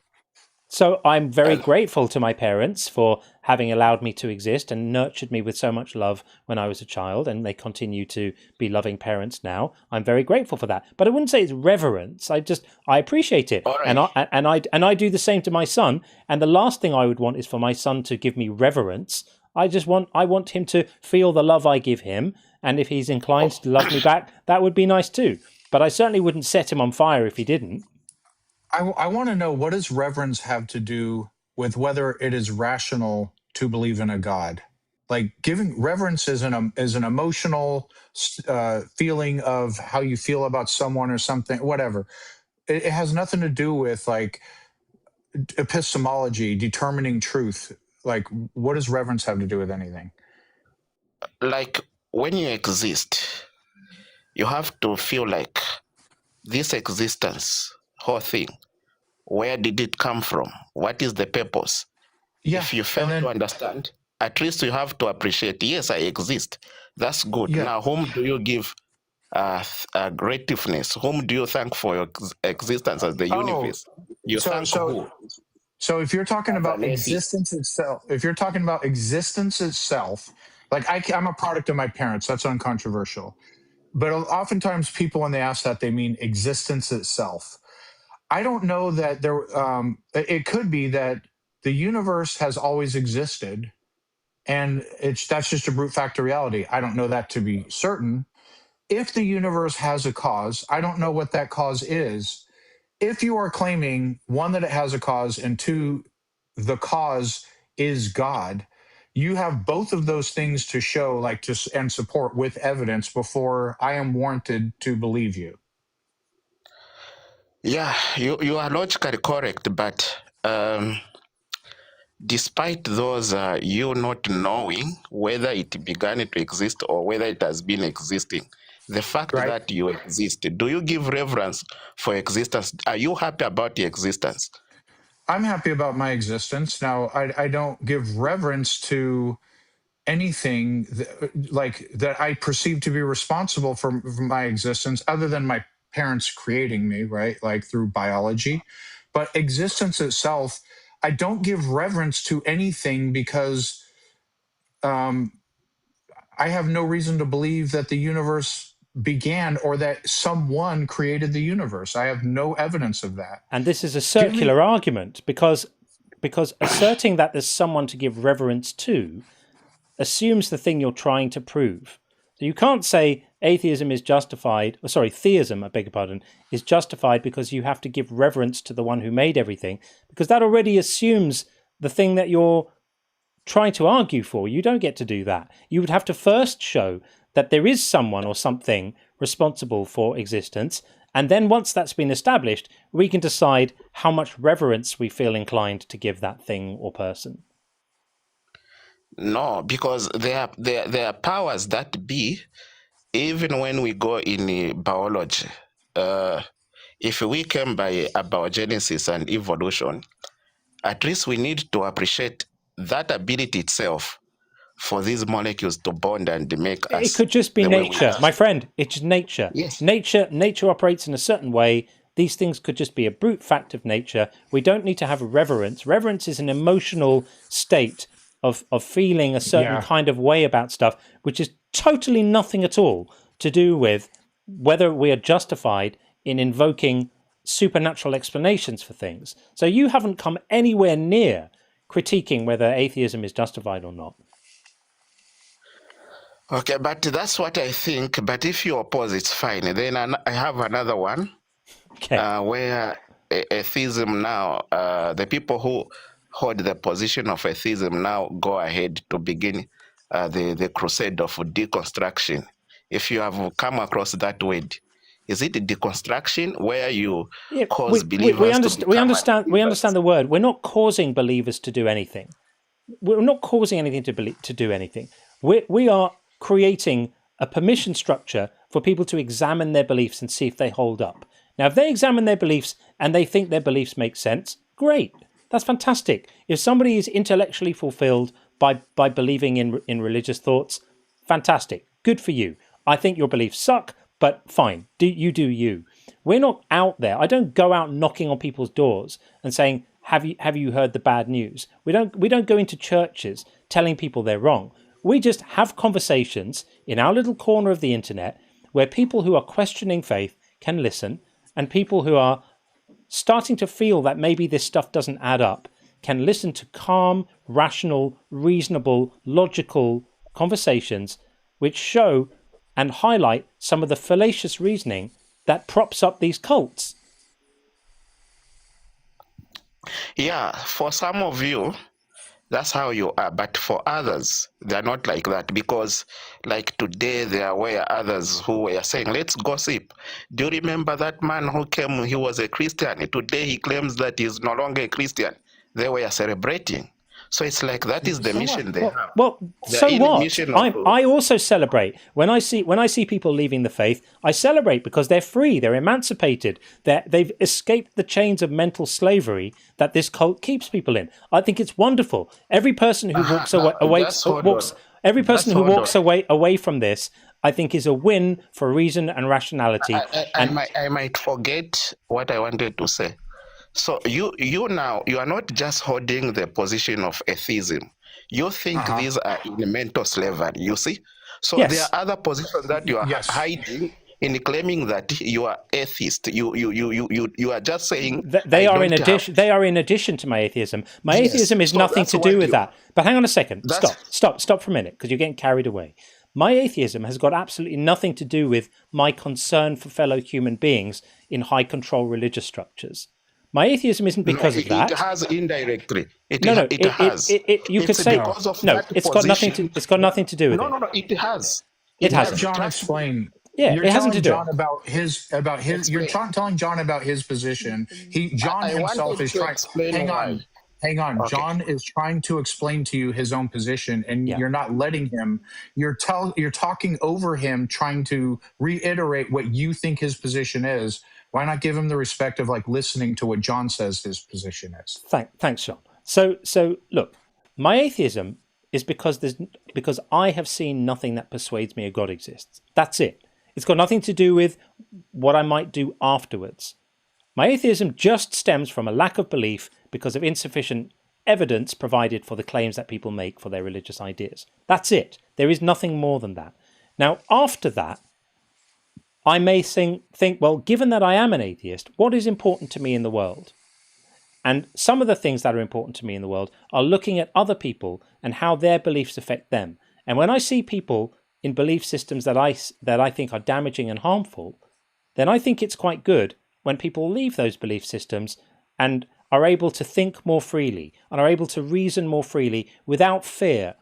S1: So I'm very grateful to my parents for having allowed me to exist and nurtured me with so much love when I was a child, and they continue to be loving parents now. I'm very grateful for that. But I wouldn't say it's reverence. I appreciate it. Right. And I do the same to my son. And the last thing I would want is for my son to give me reverence. I want him to feel the love I give him, and if he's inclined to love me back, that would be nice too. But I certainly wouldn't set him on fire if he didn't.
S20: I want to know, what does reverence have to do with whether it is rational to believe in a God? Like, giving reverence is an emotional feeling of how you feel about someone or something, whatever. It has nothing to do with like epistemology, determining truth. Like, what does reverence have to do with anything?
S14: Like, when you exist, you have to feel like this existence, whole thing, where did it come from? What is the purpose?
S20: Yeah,
S14: if you fail to understand, at least you have to appreciate, yes, I exist. That's good.
S20: Yeah.
S14: Now, whom do you give gratefulness? Whom do you thank for your existence as the universe? You thank who?
S20: So if you're talking about existence itself, like I'm a product of my parents, that's uncontroversial. But oftentimes people, when they ask that, they mean existence itself. I don't know that it could be that the universe has always existed, and that's just a brute fact of reality. I don't know that to be certain. If the universe has a cause, I don't know what that cause is. If you are claiming, one, that it has a cause, and two, the cause is God, you have both of those things to show, and support with evidence before I am warranted to believe you.
S14: Yeah, you are logically correct, but despite those, you not knowing whether it began to exist or whether it has been existing, the fact that you exist, do you give reverence for existence? Are you happy about your existence?
S20: I'm happy about my existence. Now, I don't give reverence to anything that I perceive to be responsible for my existence, other than my parents creating me, right? Like through biology. But existence itself, I don't give reverence to anything, because I have no reason to believe that the universe began or that someone created the universe. I have no evidence of that.
S1: And this is a circular argument, because asserting that there's someone to give reverence to assumes the thing you're trying to prove. So you can't say atheism is justified, theism, I beg your pardon, is justified because you have to give reverence to the one who made everything, because that already assumes the thing that you're trying to argue for. You don't get to do that. You would have to first show that there is someone or something responsible for existence, and then once that's been established, we can decide how much reverence we feel inclined to give that thing or person.
S14: No, because there are powers that be, even when we go in biology. If we came by abiogenesis and evolution, at least we need to appreciate that ability itself for these molecules to bond and make us.
S1: It could just be nature, my friend. It's just nature.
S14: Yes.
S1: Nature operates in a certain way. These things could just be a brute fact of nature. We don't need to have reverence. Reverence is an emotional state of feeling a certain kind of way about stuff, which is totally nothing at all to do with whether we are justified in invoking supernatural explanations for things. So you haven't come anywhere near critiquing whether atheism is justified or not.
S14: Okay, but that's what I think. But if you oppose, it's fine. Then I have another one, where atheism now, the people hold the position of atheism now go ahead to begin the crusade of deconstruction. If you have come across that word, is it deconstruction where you cause believers to become
S1: we understand
S14: unbelievers?
S1: the word. We're not causing believers to do anything. We're not causing anything to do anything. We are creating a permission structure for people to examine their beliefs and see if they hold up. Now, if they examine their beliefs and they think their beliefs make sense, great. That's fantastic. If somebody is intellectually fulfilled by believing in religious thoughts, fantastic. Good for you. I think your beliefs suck, but fine. Do you. We're not out there. I don't go out knocking on people's doors and saying, have you heard the bad news? We don't go into churches telling people they're wrong. We just have conversations in our little corner of the internet where people who are questioning faith can listen, and people who are starting to feel that maybe this stuff doesn't add up can listen to calm, rational, reasonable, logical conversations which show and highlight some of the fallacious reasoning that props up these cults.
S14: Yeah, for some of you, that's how you are. But for others, they're not like that, because like today there were others who were saying, let's gossip. Do you remember that man who came, he was a Christian. Today he claims that he's no longer a Christian. They were celebrating. So it's like that is the mission they have.
S1: Well,
S14: They're
S1: so
S14: in the
S1: what?
S14: mission of
S1: I also celebrate when I see people leaving the faith. I celebrate because they're free, they're emancipated, they've escaped the chains of mental slavery that this cult keeps people in. I think it's wonderful. Every person who walks away from this, I think, is a win for reason and rationality.
S14: I might forget what I wanted to say. So you now, you are not just holding the position of atheism. You think these are in mental slavery, you see? So there are other positions that you are hiding in claiming that you are atheist. You are just saying
S1: they are in addition to my atheism. My atheism is nothing to do with that. But hang on a second. Stop for a minute, because you're getting carried away. My atheism has got absolutely nothing to do with my concern for fellow human beings in high control religious structures. My atheism isn't because of that.
S14: It has indirectly. It has.
S1: You could say no. It's got nothing to do with it.
S14: No. It has.
S1: It hasn't.
S20: John, explain.
S1: Yeah,
S20: you're
S1: it hasn't to do
S20: John about his. You're telling John about his position. John himself is trying. Hang on. Okay. John is trying to explain to you his own position, and you're not letting him. You're talking over him, trying to reiterate what you think his position is. Why not give him the respect of listening to what John says his position is?
S1: Thanks, John. So look, my atheism is because I have seen nothing that persuades me a God exists. That's it. It's got nothing to do with what I might do afterwards. My atheism just stems from a lack of belief because of insufficient evidence provided for the claims that people make for their religious ideas. That's it. There is nothing more than that. Now, after that, I may think, well, given that I am an atheist, what is important to me in the world? And some of the things that are important to me in the world are looking at other people and how their beliefs affect them. And when I see people in belief systems that I think are damaging and harmful, then I think it's quite good when people leave those belief systems and are able to think more freely and are able to reason more freely without fear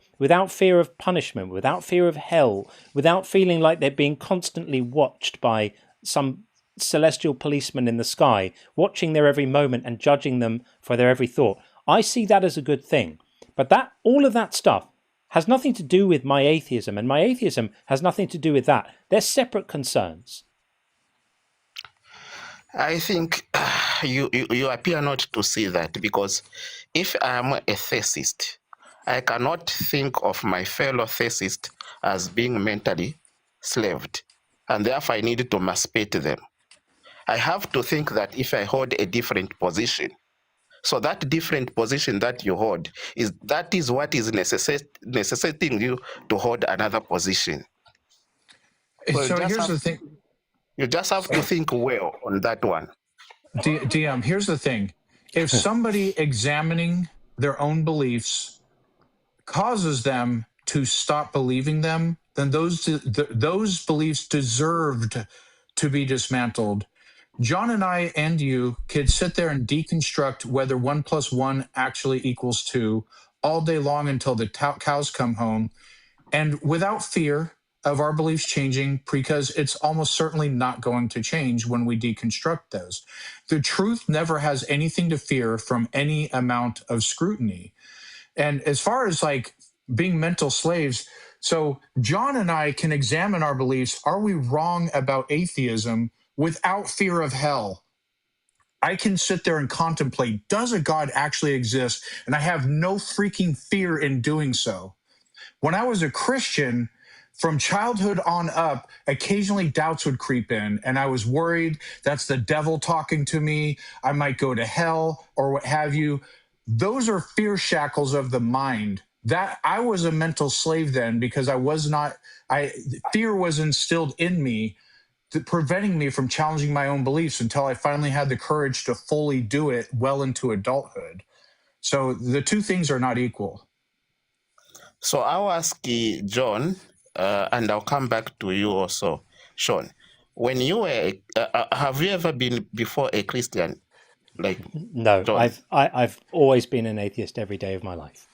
S1: of punishment, without fear of hell, without feeling like they're being constantly watched by some celestial policeman in the sky, watching their every moment and judging them for their every thought. I see that as a good thing. But all of that stuff has nothing to do with my atheism, and my atheism has nothing to do with that. They're separate concerns.
S14: I think you appear not to see that, because if I am a theist, I cannot think of my fellow theist as being mentally slaved, and therefore I need to emancipate them. I have to think that if I hold a different position, so that different position that you hold is what is necessitating you to hold another position.
S20: So here's the thing.
S14: You just have to think well on that one.
S20: DM, here's the thing. If somebody examining their own beliefs causes them to stop believing them, then those beliefs deserved to be dismantled. John and I and you could sit there and deconstruct whether 1+1 actually equals 2 all day long until the cows come home, and without fear of our beliefs changing, because it's almost certainly not going to change when we deconstruct those. The truth never has anything to fear from any amount of scrutiny. And as far as like being mental slaves, so John and I can examine our beliefs. Are we wrong about atheism without fear of hell? I can sit there and contemplate, does a God actually exist? And I have no freaking fear in doing so. When I was a Christian, from childhood on up, occasionally doubts would creep in, and I was worried that's the devil talking to me. I might go to hell or what have you. Those are fear shackles of the mind. That I was a mental slave then, because fear was instilled in me, preventing me from challenging my own beliefs until I finally had the courage to fully do it well into adulthood. So the two things are not equal.
S14: So I'll ask John, and I'll come back to you also, Sean. When you were, have you ever been before a Christian? Like
S1: No,
S14: John?
S1: I've always been an atheist every day of my life.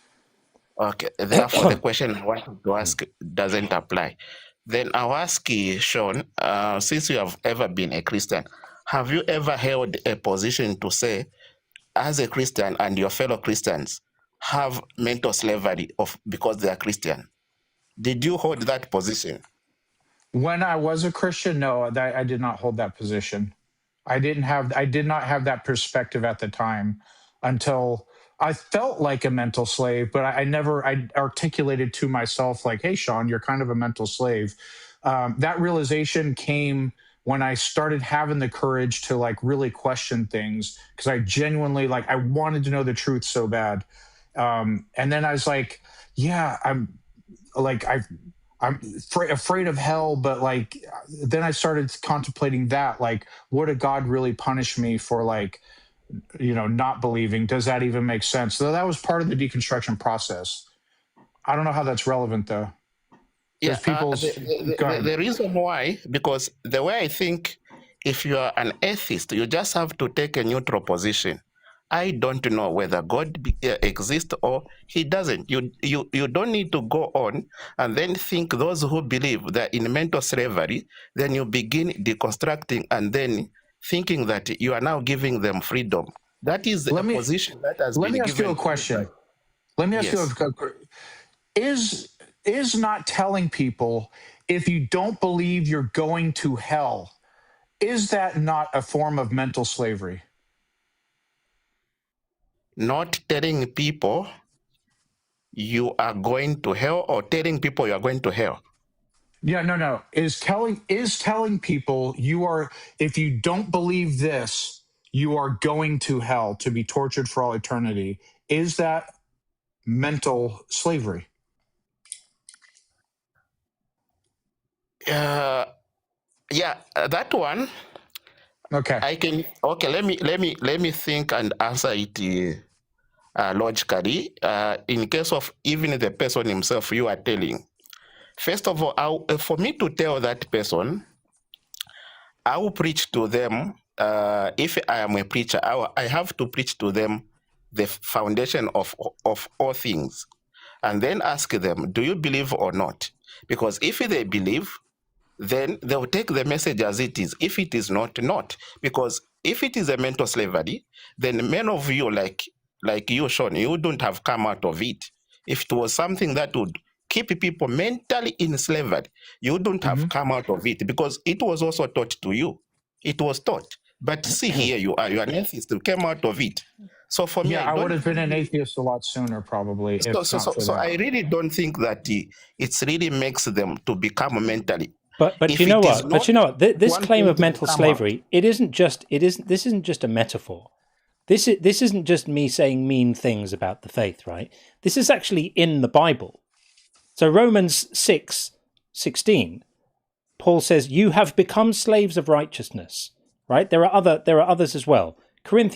S14: Okay, therefore the question I wanted to ask doesn't apply. Then I'll ask you, Sean, since you have ever been a Christian, have you ever held a position to say, as a Christian and your fellow Christians have mental slavery because they are Christian? Did you hold that position?
S20: When I was a Christian, no, I did not hold that position. I did not have that perspective at the time until I felt like a mental slave, but I articulated to myself like, hey, Sean, you're kind of a mental slave. That realization came when I started having the courage to like really question things, because I genuinely I wanted to know the truth so bad. And then I was like, yeah, I'm afraid of hell, but then I started contemplating that, would God really punish me for not believing? Does that even make sense? So that was part of the deconstruction process. I don't know how that's relevant though.
S14: Yeah, the reason why, because the way I think, if you are an atheist, you just have to take a neutral position. I don't know whether God exists or he doesn't. You don't need to go on and then think those who believe they're in mental slavery, then you begin deconstructing and then thinking that you are now giving them freedom. That is a position that has been given.
S20: Let me ask you a question. Let me ask you a question. Is not telling people, if you don't believe you're going to hell, is that not a form of mental slavery?
S14: Not telling people you are going to hell, or telling people you are going to hell?
S20: Yeah, no. Is telling people if you don't believe this, you are going to hell to be tortured for all eternity. Is that mental slavery?
S14: Yeah, that one.
S20: Okay.
S14: Let me think and answer it logically. In case of even the person himself you are telling, first of all, for me to tell that person, I will preach to them. If I am a preacher, I have to preach to them the foundation of all things, and then ask them, do you believe or not? Because if they believe, then they will take the message as it is. If it is not, not. Because if it is a mental slavery, then many of you, like you, Sean, you wouldn't have come out of it. If it was something that would keep people mentally in slavery, you wouldn't have come out of it, because it was also taught to you. It was taught. But see, here you are, you're an atheist, you came out of it. So for me,
S20: I would have been an atheist a lot sooner, probably.
S14: So I really don't think that it really makes them to become mentally.
S1: But you know what? This claim of mental slavery, this isn't just a metaphor. This isn't just me saying mean things about the faith, right? This is actually in the Bible. So Romans 6:16, Paul says, "You have become slaves of righteousness." Right? There are others as well. 2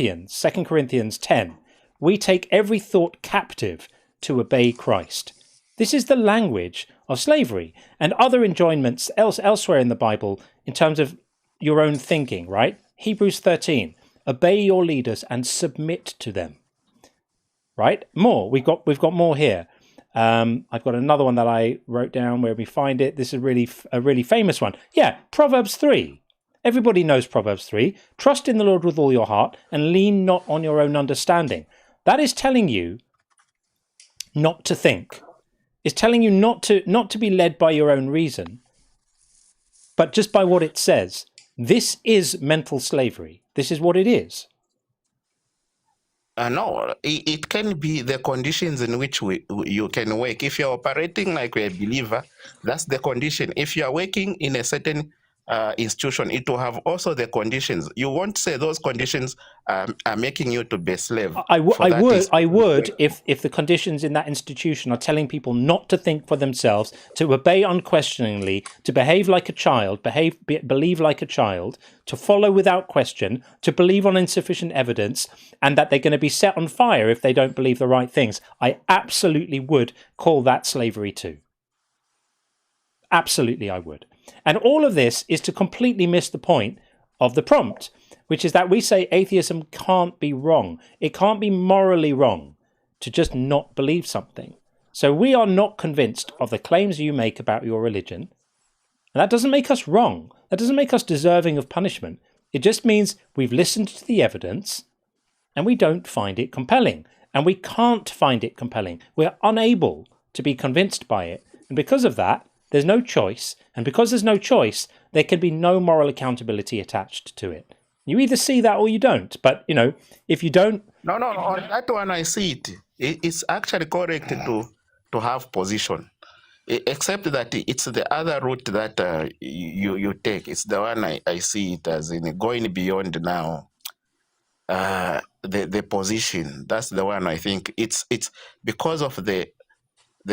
S1: Corinthians 10. We take every thought captive to obey Christ. This is the language of slavery, and other enjoyments elsewhere in the Bible in terms of your own thinking, right? Hebrews 13, obey your leaders and submit to them. Right? More. We've got more here. I've got another one that I wrote down where we find it. This is a really famous one. Yeah, Proverbs 3. Everybody knows Proverbs 3. Trust in the Lord with all your heart and lean not on your own understanding. That is telling you not to think. It's telling you not to be led by your own reason, but just by what it says. This is mental slavery. This is what it is.
S14: No, it can be the conditions in which you can work. If you're operating like a believer, that's the condition. If you are working in a certain institution, it will have also the conditions. You won't say those conditions are making you to be a slave.
S1: I would if the conditions in that institution are telling people not to think for themselves, to obey unquestioningly, to behave like a child, believe like a child, to follow without question, to believe on insufficient evidence, and that they're going to be set on fire if they don't believe the right things. I absolutely would call that slavery too. Absolutely, I would. And all of this is to completely miss the point of the prompt, which is that we say atheism can't be wrong. It can't be morally wrong to just not believe something. So we are not convinced of the claims you make about your religion. And that doesn't make us wrong. That doesn't make us deserving of punishment. It just means we've listened to the evidence and we don't find it compelling. And we can't find it compelling. We're unable to be convinced by it. And because of that, there's no choice. And because there's no choice, there can be no moral accountability attached to it. You either see that or you don't. But, if you don't...
S14: No, on that one I see it. It's actually correct to have position. Except that it's the other route that you take. It's the one I see it as in going beyond now the position. That's the one I think. It's because of the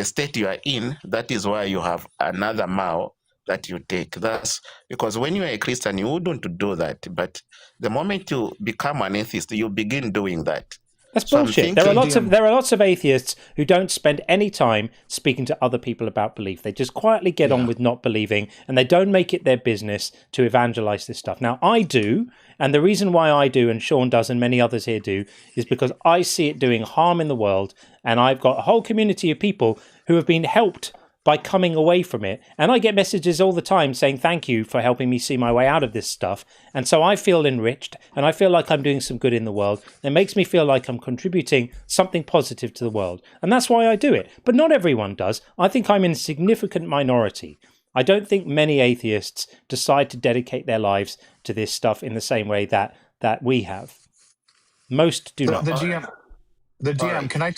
S14: state you are in, that is why you have another mile that you take. That's because when you are a Christian, you wouldn't do that. But the moment you become an atheist, you begin doing that.
S1: That's bullshit. There are lots of atheists who don't spend any time speaking to other people about belief. They just quietly get on with not believing, and they don't make it their business to evangelize this stuff. Now, I do, and the reason why I do, and Sean does, and many others here do, is because I see it doing harm in the world, and I've got a whole community of people who have been helped by coming away from it. And I get messages all the time saying, thank you for helping me see my way out of this stuff. And so I feel enriched and I feel like I'm doing some good in the world. It makes me feel like I'm contributing something positive to the world. And that's why I do it. But not everyone does. I think I'm in a significant minority. I don't think many atheists decide to dedicate their lives to this stuff in the same way that we have. Most do not.
S20: The DM, can I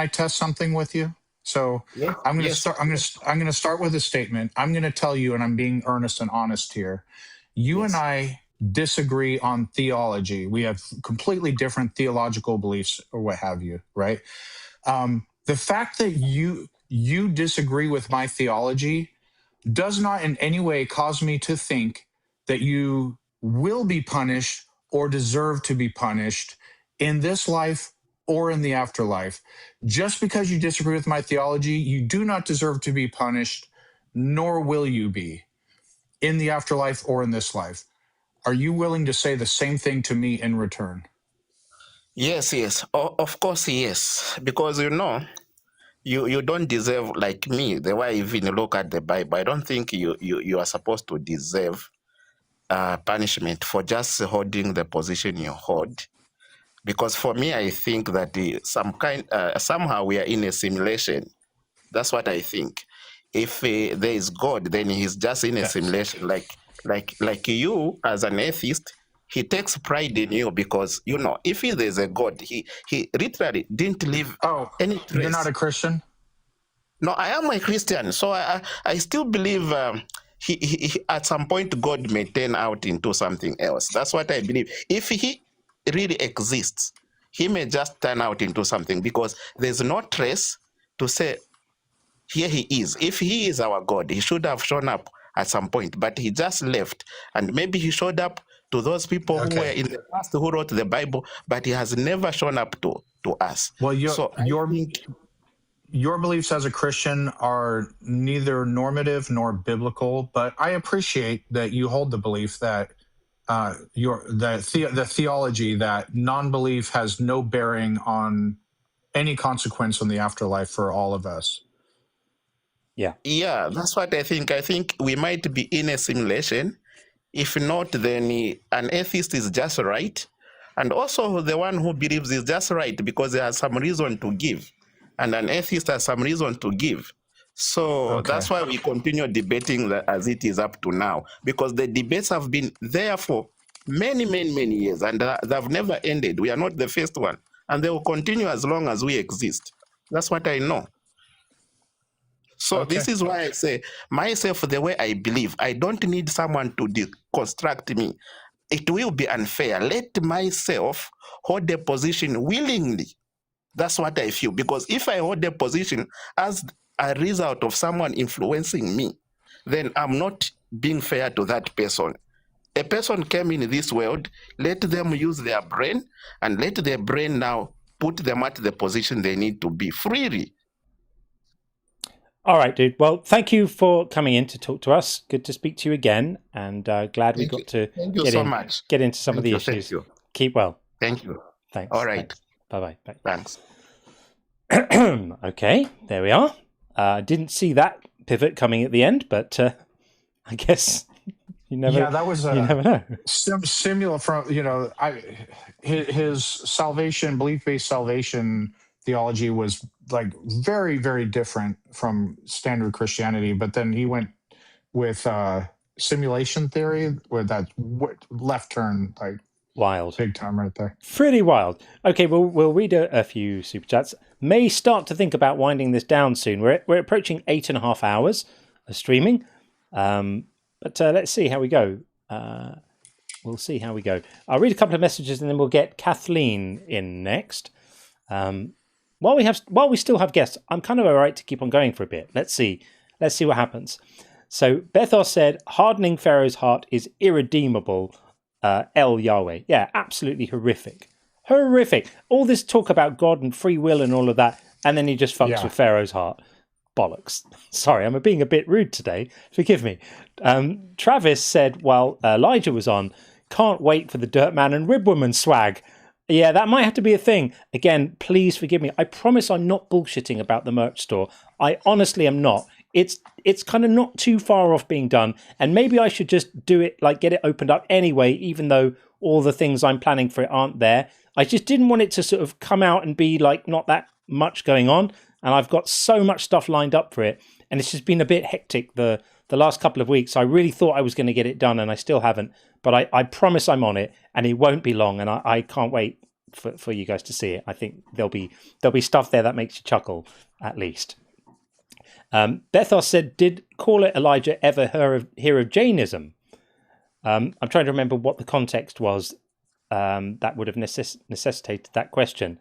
S20: test something with you? So I'm going to start. I'm going to start with a statement. I'm going to tell you, and I'm being earnest and honest here. You and I disagree on theology. We have completely different theological beliefs, or what have you. Right? The fact that you disagree with my theology does not in any way cause me to think that you will be punished or deserve to be punished in this life or in the afterlife. Just because you disagree with my theology, you do not deserve to be punished, nor will you be in the afterlife or in this life. Are you willing to say the same thing to me in return?
S14: Yes. Of course, yes. Because you don't deserve, like me, the way I even look at the Bible, I don't think you are supposed to deserve punishment for just holding the position you hold. Because for me, I think that somehow we are in a simulation. That's what I think. If there is God, then he's just in a simulation. Like you, as an atheist, he takes pride in you because, if there's a God, he literally didn't leave any trace.
S20: You're not a Christian?
S14: No, I am a Christian. So I still believe he at some point God may turn out into something else. That's what I believe. If he really exists, he may just turn out into something because there's no trace to say, here he is. If he is our God, he should have shown up at some point, but he just left. And maybe he showed up to those people who were in the past who wrote the Bible, but he has never shown up to us.
S20: Well, your beliefs as a Christian are neither normative nor biblical, but I appreciate that you hold the belief that the theology that non-belief has no bearing on any consequence on the afterlife for all of us.
S14: Yeah, that's what I think. I think we might be in a simulation. If not, then an atheist is just right. And also the one who believes is just right because he has some reason to give. And an atheist has some reason to give. So that's why we continue debating that as it is up to now. Because the debates have been there for many, many, many years. And they've never ended. We are not the first one. And they will continue as long as we exist. That's what I know. So this is why I say, myself, the way I believe, I don't need someone to deconstruct me. It will be unfair. Let myself hold a position willingly. That's what I feel. Because if I hold a position as a result of someone influencing me, then I'm not being fair to that person. A person came in this world, let them use their brain, and let their brain now put them at the position they need to be freely.
S1: All right, dude. Well, thank you for coming in to talk to us. Good to speak to you again, and glad we got to get into some of the issues. Keep well.
S14: Thank you.
S1: Thanks.
S14: All right.
S1: Bye-bye. Bye.
S14: Thanks.
S1: Okay, there we are. Didn't see that pivot coming at the end, but I guess you never.
S20: Yeah, that was
S1: you never know.
S20: Similar from his salvation, belief-based salvation theology was like very, very different from standard Christianity. But then he went with simulation theory, where that left turn, like
S1: wild,
S20: big time right there.
S1: Pretty wild. Okay, we'll read a few super chats. May start to think about winding this down soon. We're approaching 8.5 hours of streaming, but let's see how we go. We'll see how we go. I'll read a couple of messages and then we'll get Kathleen in next. While we still have guests, I'm kind of all right to keep on going for a bit. Let's see what happens. So Bethos said, hardening Pharaoh's heart is irredeemable. El Yahweh. Yeah, absolutely horrific. Horrific. All this talk about God and free will and all of that, and then he just fucks with Pharaoh's heart. Bollocks. Sorry, I'm being a bit rude today. Forgive me. Travis said, while Elijah was on, can't wait for the Dirtman and Ribwoman swag. Yeah, that might have to be a thing. Again, please forgive me. I promise I'm not bullshitting about the merch store. I honestly am not. It's kind of not too far off being done, and maybe I should just do it, like get it opened up anyway, even though all the things I'm planning for it aren't there. I just didn't want it to sort of come out and be like not that much going on, and I've got so much stuff lined up for it, and it's just been a bit hectic the last couple of weeks. I really thought I was going to get it done, and I still haven't, but I promise I'm on it, and it won't be long, and I can't wait for you guys to see it. I think there'll be stuff there that makes you chuckle, at least. Bethos said, did caller Elijah ever hear of Jainism? I'm trying to remember what the context was that would have necessitated that question.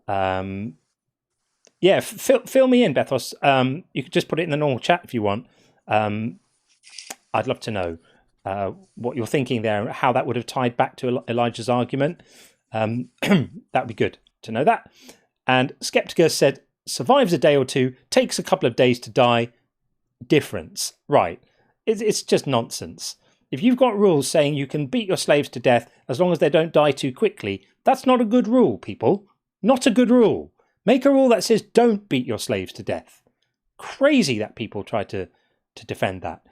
S1: Yeah, fill me in, Bethos. You could just put it in the normal chat if you want. I'd love to know what you're thinking there and how that would have tied back to Elijah's argument. That'd be good to know that. And Skepticus said, survives a day or two, takes a couple of days to die. Difference. Right. It's just nonsense. If you've got rules saying you can beat your slaves to death as long as they don't die too quickly, that's not a good rule, people. Not a good rule. Make a rule that says don't beat your slaves to death. Crazy that people try to defend that.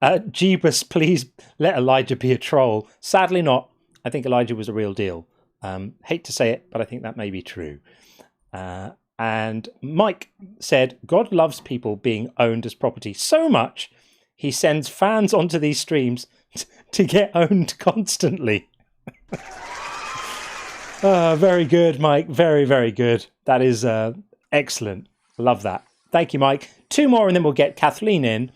S1: Jeebus, please let Elijah be a troll. Sadly not. I think Elijah was a real deal. Hate to say it, but I think that may be true. And Mike said, God loves people being owned as property so much, he sends fans onto these streams to get owned constantly. Very good, Mike. Very, very good. That is excellent. Love that. Thank you, Mike. Two more and then we'll get Kathleen in.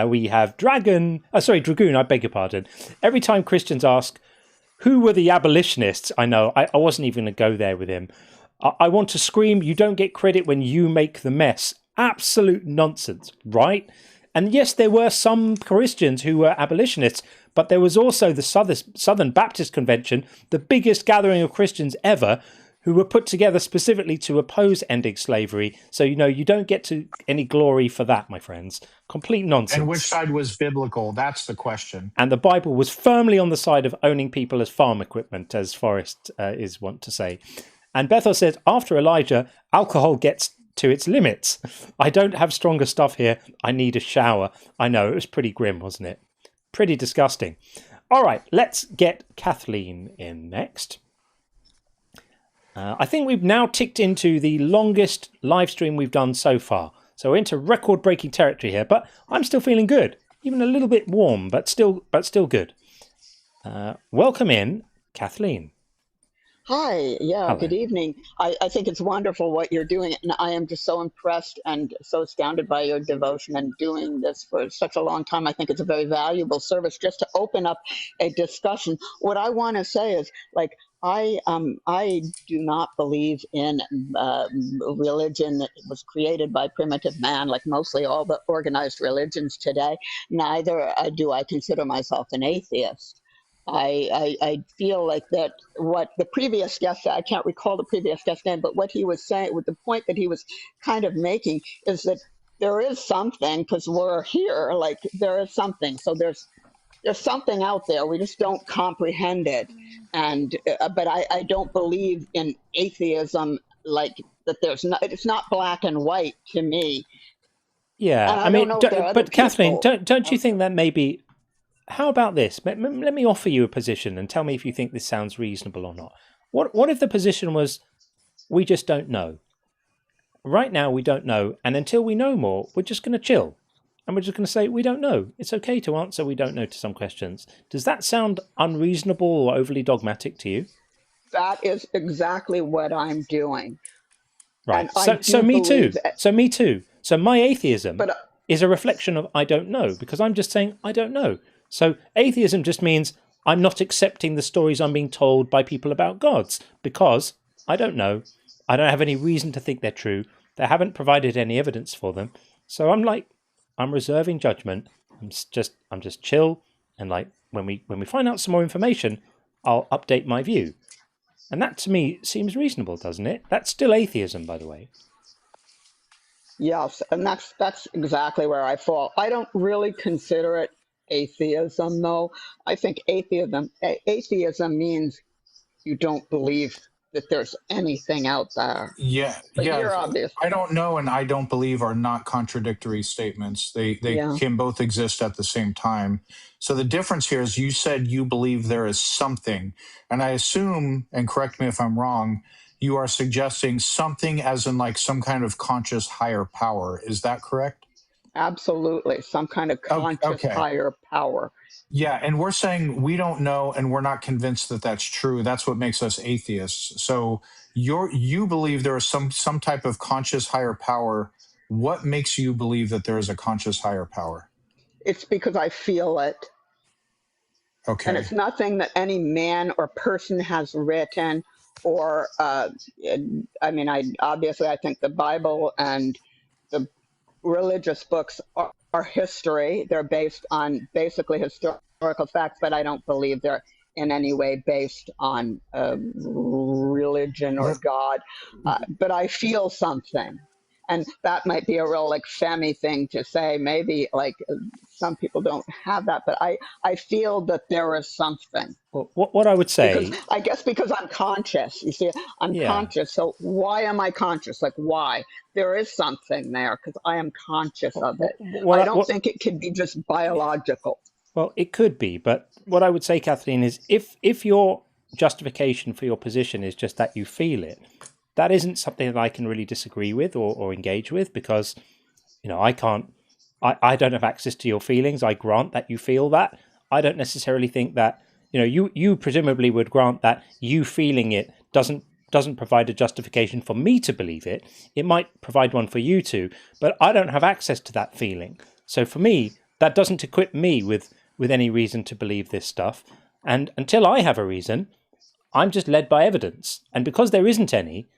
S1: We have Dragoon, I beg your pardon. Every time Christians ask, who were the abolitionists? I know, I wasn't even going to go there with him. I want to scream, you don't get credit when you make the mess. Absolute nonsense, right? And yes, there were some Christians who were abolitionists, but there was also the Southern Baptist Convention, the biggest gathering of Christians ever, who were put together specifically to oppose ending slavery. So, you don't get to any glory for that, my friends. Complete nonsense.
S20: And which side was biblical? That's the question.
S1: And the Bible was firmly on the side of owning people as farm equipment, as Forrest is wont to say. And Bethel says, after Elijah, alcohol gets to its limits. I don't have stronger stuff here. I need a shower. I know, it was pretty grim, wasn't it? Pretty disgusting. All right, let's get Kathleen in next. I think we've now ticked into the longest live stream we've done so far. So we're into record-breaking territory here, but I'm still feeling good. Even a little bit warm, but still good. Welcome in, Kathleen.
S15: Hi, yeah,
S1: Hello.
S15: good evening. I think it's wonderful what you're doing, and I am just so impressed and so astounded by your devotion and doing this for such a long time. I think it's a very valuable service just to open up a discussion. What I want to say is, like, I do not believe in religion that was created by primitive man, like mostly all the organized religions today. Neither do I consider myself an atheist. I feel like that what the previous guest, I can't recall the previous guest name, but what he was saying, with the point that he was kind of making is that there is something, because we're here, like there is something. So there's something out there. We just don't comprehend it. And but I don't believe in atheism, like that it's not black and white to me.
S1: Yeah,
S15: And
S1: I mean,
S15: don't know if there are other
S1: but Kathleen,
S15: people.
S1: don't you think that maybe... How about this? Let me offer you a position and tell me if you think this sounds reasonable or not. What if the position was, we just don't know? Right now, we don't know. And until we know more, we're just going to chill. And we're just going to say, we don't know. It's okay to answer we don't know to some questions. Does that sound unreasonable or overly dogmatic to you?
S15: That is exactly what I'm doing.
S1: Right.
S15: And
S1: So me too.
S15: that-
S1: Me too. So my atheism
S15: But
S1: is a reflection of I don't know, because I'm just saying I don't know. So atheism just means I'm not accepting the stories I'm being told by people about gods because I don't know. I don't have any reason to think they're true. They haven't provided any evidence for them. So I'm reserving judgment. I'm just chill, and like when we find out some more information, I'll update my view. And that to me seems reasonable, doesn't it? That's still atheism, by the way.
S15: Yes, and that's exactly where I fall. I don't really consider it atheism, though. I think atheism means you don't believe that there's anything out there.
S20: Yeah,
S15: But
S20: yeah.
S15: you're obvious.
S20: I don't know and I don't believe are not contradictory statements. They
S15: Yeah.
S20: can both exist at the same time. So the difference here is you said you believe there is something, and I assume, and correct me if I'm wrong, you are suggesting something as in like some kind of conscious higher power. Is that correct?
S15: Absolutely, some kind of conscious
S20: Okay.
S15: higher power.
S20: Yeah, and we're saying we don't know and we're not convinced that that's true. That's what makes us atheists. So you believe there is some type of conscious higher power. What makes you believe that there is a conscious higher power?
S15: It's because I feel it.
S20: Okay.
S15: And it's nothing that any man or person has written or I mean, I think the Bible and the religious books are history. They're based on basically historical facts, but I don't believe they're in any way based on religion or God. But I feel something. And that might be a real like femmy thing to say. Maybe like some people don't have that, but I feel that there is something.
S1: Well, what I would say,
S15: Because I guess because I'm conscious, you see, I'm
S1: Yeah.
S15: conscious. So why am I conscious? Like why? There is something there because I am conscious of it. I don't think it could be just biological.
S1: Well, it could be, but what I would say, Kathleen, is if your justification for your position is just that you feel it, that isn't something that I can really disagree with or engage with, because I don't have access to your feelings. I grant that you feel that. I don't necessarily think that you presumably would grant that you feeling it doesn't provide a justification for me to believe it. It might provide one for you to, but I don't have access to that feeling. So for me, that doesn't equip me with any reason to believe this stuff. And until I have a reason, I'm just led by evidence. And because there isn't any,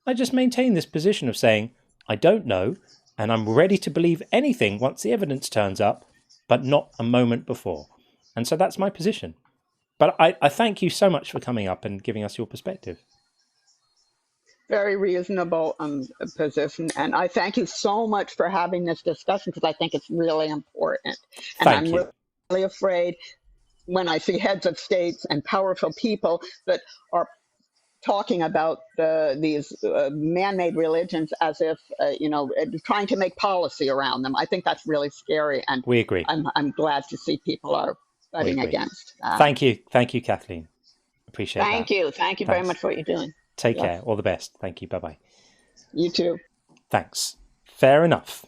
S1: I just maintain this position of saying, I don't know, and I'm ready to believe anything once the evidence turns up, but not a moment before. And so that's my position. But I thank you so much for coming up and giving us your perspective.
S15: Very reasonable position. And I thank you so much for having this discussion because I think it's really important. And
S1: Thank
S15: I'm
S1: you.
S15: really afraid when I see heads of states and powerful people that are talking about these man-made religions as if, trying to make policy around them. I think that's really scary. And
S1: We agree.
S15: I'm glad to see people are
S1: We
S15: fighting
S1: agree.
S15: against that.
S1: Thank you, Kathleen. Appreciate that.
S15: Thank you very
S1: Thanks.
S15: much for what you're doing.
S1: Take
S15: Yes.
S1: care. All the best. Thank you. Bye-bye.
S15: You too.
S1: Thanks. Fair enough.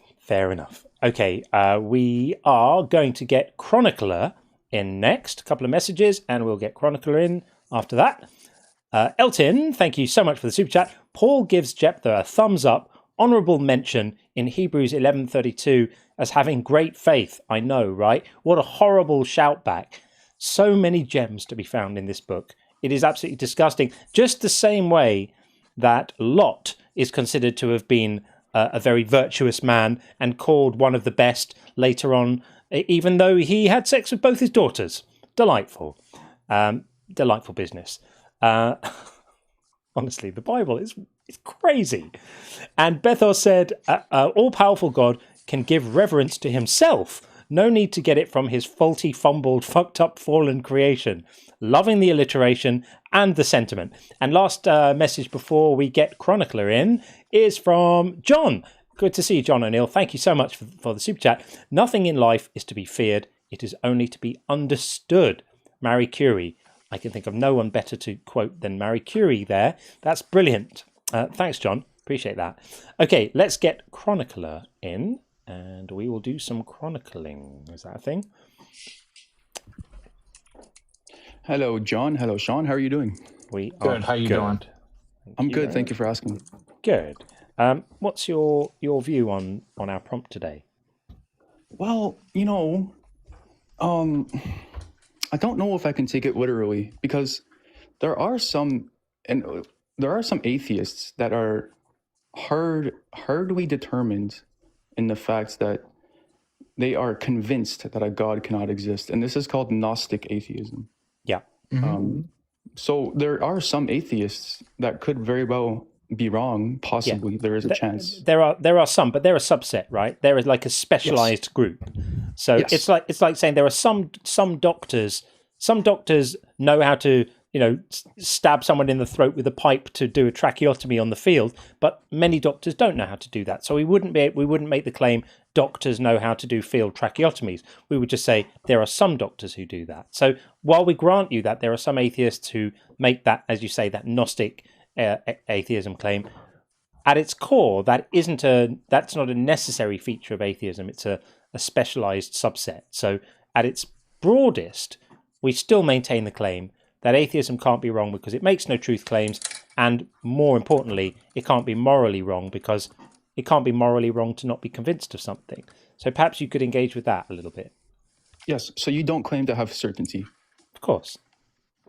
S1: Okay, we are going to get Chronicler in next. A couple of messages, and we'll get Chronicler in after that. Elton, thank you so much for the super chat. Paul gives Jephthah a thumbs up, honourable mention in Hebrews 11:32 as having great faith. I know, right? What a horrible shout back. So many gems to be found in this book. It is absolutely disgusting. Just the same way that Lot is considered to have been a very virtuous man and called one of the best later on, even though he had sex with both his daughters. Delightful. Delightful business. Honestly, the Bible is crazy. And Bethor said, all-powerful God can give reverence to himself. No need to get it from his faulty, fumbled, fucked up, fallen creation. Loving the alliteration and the sentiment. And last message before we get Chronicler in is from John. Good to see you, John O'Neill. Thank you so much for the super chat. Nothing in life is to be feared. It is only to be understood. Marie Curie. I can think of no one better to quote than Marie Curie there. That's brilliant. Thanks, John. Appreciate that. Okay, let's get Chronicler in. And we will do some chronicling. Is that a thing?
S16: Hello, John. Hello, Sean. How are you doing?
S1: We
S16: good.
S1: are
S16: How you
S1: good.
S16: doing? I'm good. Thank you for asking.
S1: Good. What's your view on our prompt today?
S16: Well, I don't know if I can take it literally because there are some atheists that are hardly determined in the fact that they are convinced that a God cannot exist. And this is called Gnostic atheism.
S1: Yeah.
S16: So there are some atheists that could very well be wrong. Possibly there is a chance.
S1: There are some, but they're a subset, right? There is like a specialized group. So it's like saying there are some doctors. Some doctors know how to stab someone in the throat with a pipe to do a tracheotomy on the field, but many doctors don't know how to do that. So we wouldn't make the claim doctors know how to do field tracheotomies. We would just say there are some doctors who do that. So while we grant you that there are some atheists who make that, as you say, that Gnostic atheism claim, at its core, that's not a necessary feature of atheism. It's a specialized subset. So at its broadest, we still maintain the claim that atheism can't be wrong because it makes no truth claims, and more importantly, it can't be morally wrong because it can't be morally wrong to not be convinced of something. So perhaps you could engage with that a little bit.
S16: Yes. So you don't claim to have certainty.
S1: Of course.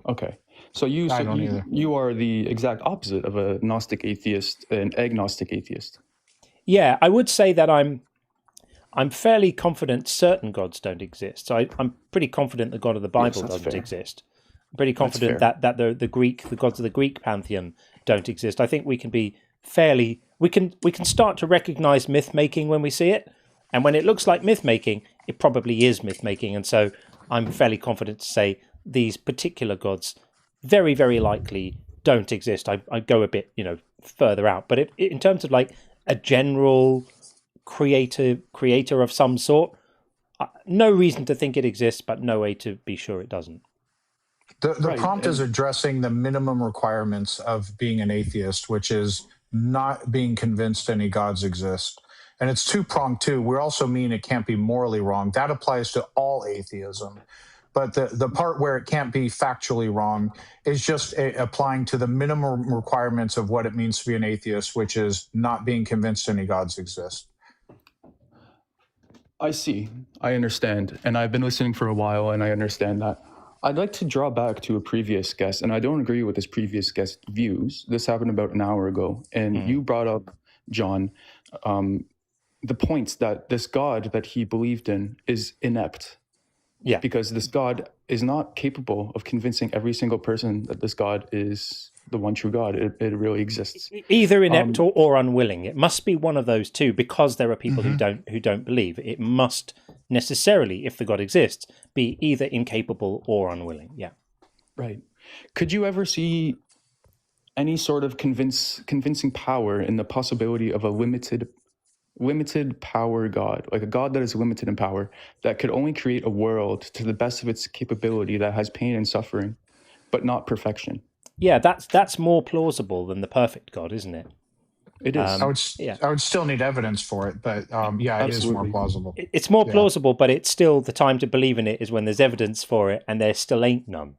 S16: Okay. So you are the exact opposite of a Gnostic atheist, an agnostic atheist.
S1: Yeah, I would say that I'm fairly confident certain gods don't exist. So I'm pretty confident the God of the Bible doesn't exist. I'm pretty confident that the gods of the Greek pantheon don't exist. I think we can be we can start to recognize myth making when we see it, and when it looks like myth making, it probably is myth making. And so I'm fairly confident to say these particular gods very, very likely don't exist. I go a bit further out, but in terms of like a general creator of some sort, no reason to think it exists, but no way to be sure it doesn't.
S20: The prompt is addressing the minimum requirements of being an atheist, which is not being convinced any gods exist. And it's two-pronged too. We also mean it can't be morally wrong. That applies to all atheism. But the part where it can't be factually wrong is just applying to the minimum requirements of what it means to be an atheist, which is not being convinced any gods exist.
S16: I see. I understand. And I've been listening for a while, and I understand that. I'd like to draw back to a previous guest, and I don't agree with this previous guest's views. This happened about an hour ago, and you brought up, John, the points that this God that he believed in is inept.
S1: Yeah.
S16: Because this God is not capable of convincing every single person that this God is the one true God. It really exists.
S1: Either inept or unwilling. It must be one of those two, because there are people who don't believe. It must necessarily, if the God exists, be either incapable or unwilling. Yeah.
S16: Right. Could you ever see any sort of convincing power in the possibility of a limited power God, like a God that is limited in power, that could only create a world to the best of its capability, that has pain and suffering, but not perfection?
S1: Yeah, that's more plausible than the perfect God, isn't it?
S16: It is.
S17: I would still need evidence for it, but yeah, it is more plausible.
S1: It's more plausible, but it's still, the time to believe in it is when there's evidence for it, and there still ain't none.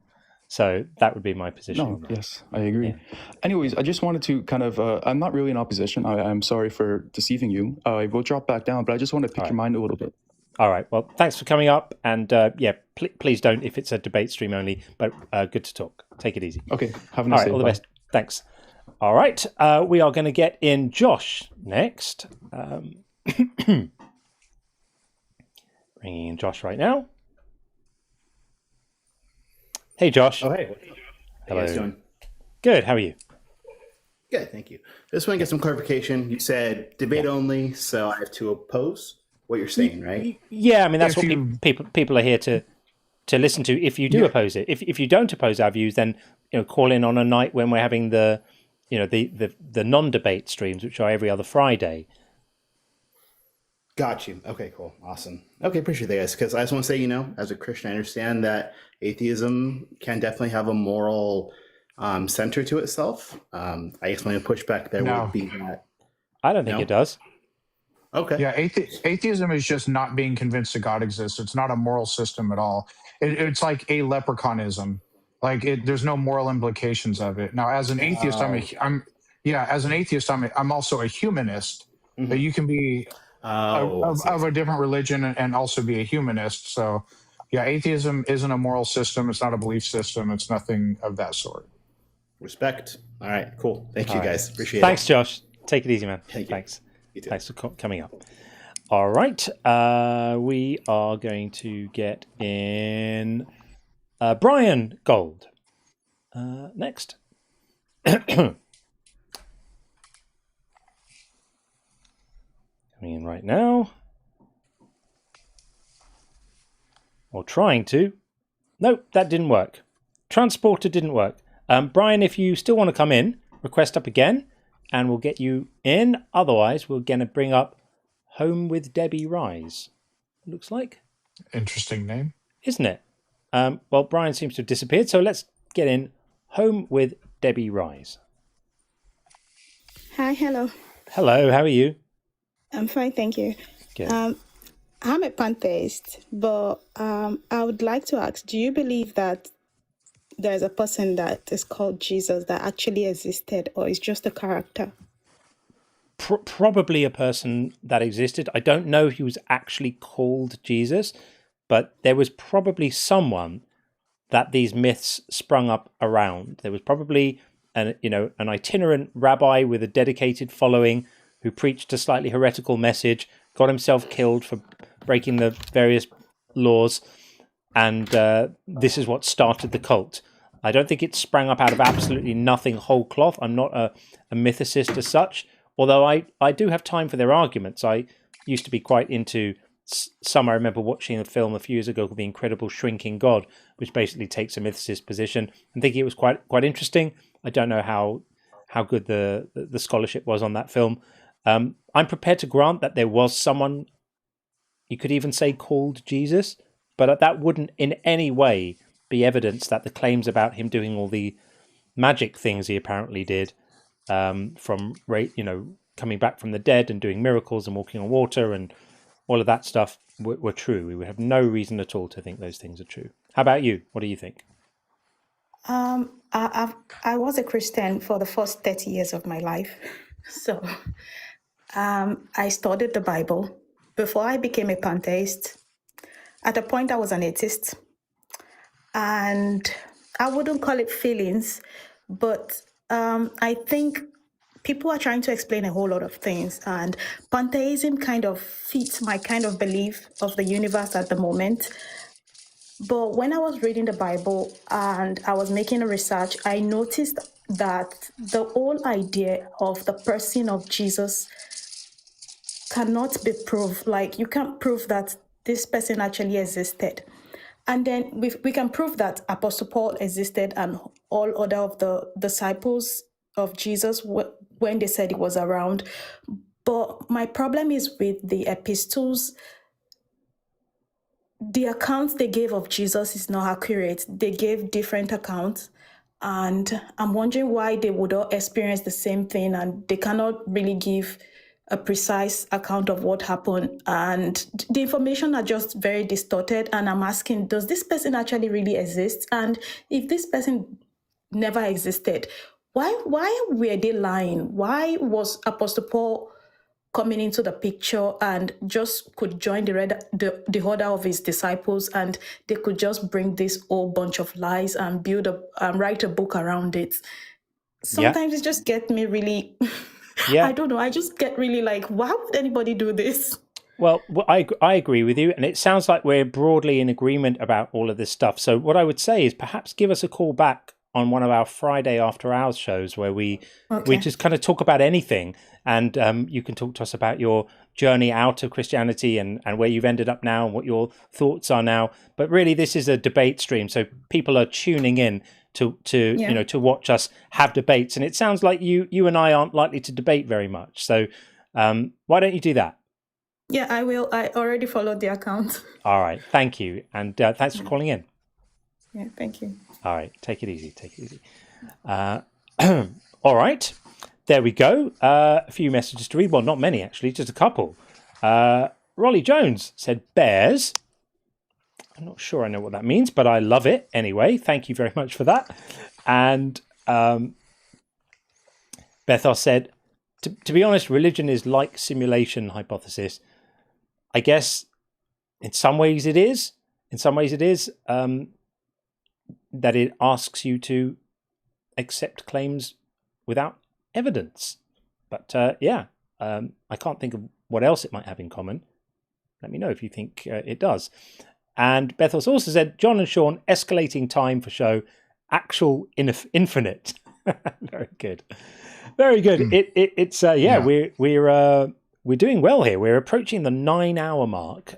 S1: So that would be my position.
S16: No, yes, I agree. Yeah. Anyways, I just wanted to kind of, I'm not really in opposition. I'm sorry for deceiving you. I will drop back down, but I just want to pick your mind a little bit.
S1: All right. Well, thanks for coming up. And please don't if it's a debate stream only, but good to talk. Take it easy.
S16: Okay. Have a nice day.
S1: All the best. Thanks. All right. We are going to get in Josh next. Bringing in Josh right now. Hey, Josh.
S18: Oh, hey. How you guys doing?
S1: Good. How are you?
S18: Good, thank you. Just want to get some clarification. You said debate only, so I have to oppose what you're saying, right?
S1: Yeah, I mean, that's what people are here to listen to. If you do oppose it, if you don't oppose our views, then call in on a night when we're having the non-debate streams, which are every other Friday.
S18: Got you. Okay, cool. Awesome. Okay, appreciate that, guys. Because I just want to say, as a Christian, I understand that atheism can definitely have a moral center to itself. I guess my pushback there would be that.
S1: I don't think it does.
S18: Okay.
S17: Yeah, atheism is just not being convinced that God exists. It's not a moral system at all. It's like a leprechaunism. Like there's no moral implications of it. Now, as an atheist, I'm also a humanist. Mm-hmm. But you can be of a different religion and also be a humanist. So, yeah, atheism isn't a moral system. It's not a belief system. It's nothing of that sort.
S18: Respect. All right, cool. Thank you, guys. Appreciate it.
S1: Thanks, Josh. Take it easy, man. Thanks. Thanks for coming up. All right. We are going to get in Brian Gold next. Coming in right now. Or trying to. Nope, that didn't work. Transporter didn't work. Brian, if you still want to come in, request up again, and we'll get you in. Otherwise, we're going to bring up Home with Debbie Rise. Looks like.
S17: Interesting name.
S1: Isn't it? Well, Brian seems to have disappeared, so let's get in Home with Debbie Rise.
S22: Hi, hello.
S1: Hello, how are you?
S22: I'm fine, thank you.
S1: Good.
S22: I'm a pantheist, but I would like to ask, do you believe that there's a person that is called Jesus that actually existed, or is just a character?
S1: Probably a person that existed. I don't know if he was actually called Jesus, but there was probably someone that these myths sprung up around. There was probably an itinerant rabbi with a dedicated following who preached a slightly heretical message, got himself killed for breaking the various laws, and this is what started the cult. I don't think it sprang up out of absolutely nothing whole cloth. I'm not a mythicist as such, although I do have time for their arguments. I used to be quite into some. I remember watching a film a few years ago called The Incredible Shrinking God, which basically takes a mythicist position, and thinking it was quite interesting. I don't know how good the scholarship was on that film. I'm prepared to grant that there was someone, you could even say, called Jesus, but that wouldn't in any way be evidence that the claims about him doing all the magic things he apparently did, from coming back from the dead and doing miracles and walking on water and all of that stuff were true. We would have no reason at all to think those things are true. How about you? What do you think?
S22: I was a Christian for the first 30 years of my life. So I studied the Bible before I became a pantheist. At a point, I was an atheist. And I wouldn't call it feelings, but I think people are trying to explain a whole lot of things. And pantheism kind of fits my kind of belief of the universe at the moment. But when I was reading the Bible and I was making a research, I noticed that the whole idea of the person of Jesus cannot be proved. Like, you can't prove that this person actually existed. And then we can prove that Apostle Paul existed and all other of the disciples of Jesus when they said he was around. But my problem is with the epistles. The accounts they gave of Jesus is not accurate. They gave different accounts. And I'm wondering why they would all experience the same thing and they cannot really give a precise account of what happened. And the information are just very distorted. And I'm asking, does this person actually really exist? And if this person never existed, why were they lying? Why was Apostle Paul coming into the picture and just could join the order of his disciples, and they could just bring this whole bunch of lies and write a book around it? Sometimes it just gets me really, I don't know, I just get really like, why would anybody do this?
S1: Well, I agree with you, and it sounds like we're broadly in agreement about all of this stuff. So what I would say is perhaps give us a call back on one of our Friday after hours shows where we just kind of talk about anything, and you can talk to us about your journey out of Christianity and where you've ended up now and what your thoughts are now. But really, this is a debate stream, so people are tuning in to to watch us have debates, and it sounds like you and I aren't likely to debate very much. So why don't you do that?
S22: Yeah, I will. I already followed the account.
S1: All right, thank you, and thanks for calling in.
S22: Yeah, thank you.
S1: All right, take it easy. Take it easy. All right, there we go. A few messages to read. Well, not many actually, just a couple. Rolly Jones said bears. I'm not sure I know what that means, but I love it anyway. Thank you very much for that. And Bethos said, to be honest, religion is like simulation hypothesis. I guess in some ways it is. In some ways it is. That it asks you to accept claims without evidence. But I can't think of what else it might have in common. Let me know if you think it does. And Bethos also said, John and Sean, escalating time for show, actual infinite. Very good. Very good. We're doing well here. We're approaching the 9-hour mark.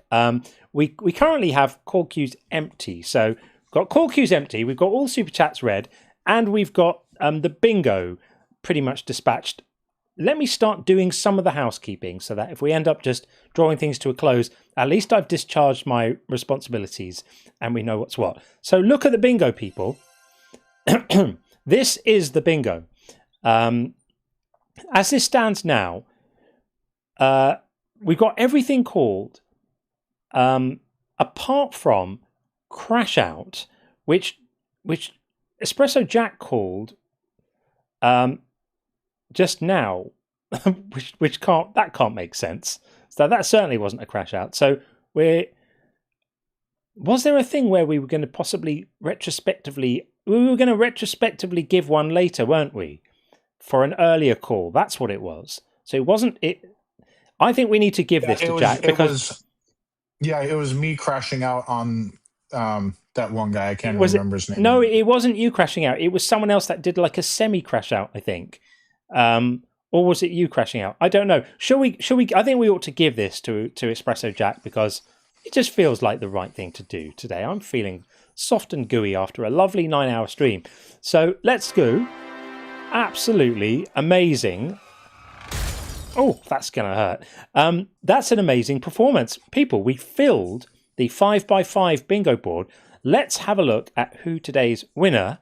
S1: We currently have call queues empty. So we've got call queues empty. We've got all super chats read, and we've got the bingo pretty much dispatched. Let me start doing some of the housekeeping so that if we end up just drawing things to a close, at least I've discharged my responsibilities and we know what's what. So look at the bingo, people. This is the bingo. As this stands now, we've got everything called apart from Crash Out, which Espresso Jack called just now, which can't make sense. So that certainly wasn't a Crash Out. So was there a thing where we were going to possibly retrospectively give one later, weren't we? For an earlier call. That's what it was. So it wasn't it. I think we need to give this to Jack because
S20: it was me crashing out on that one guy. I can't remember his name.
S1: No, it wasn't you crashing out. It was someone else that did like a semi crash out, I think. Or was it you crashing out? I don't know. Shall we? I think we ought to give this to Espresso Jack because it just feels like the right thing to do today. I'm feeling soft and gooey after a lovely 9-hour stream. So let's go. Absolutely amazing. Oh, that's going to hurt. That's an amazing performance. People, we filled the 5x5 bingo board. Let's have a look at who today's winner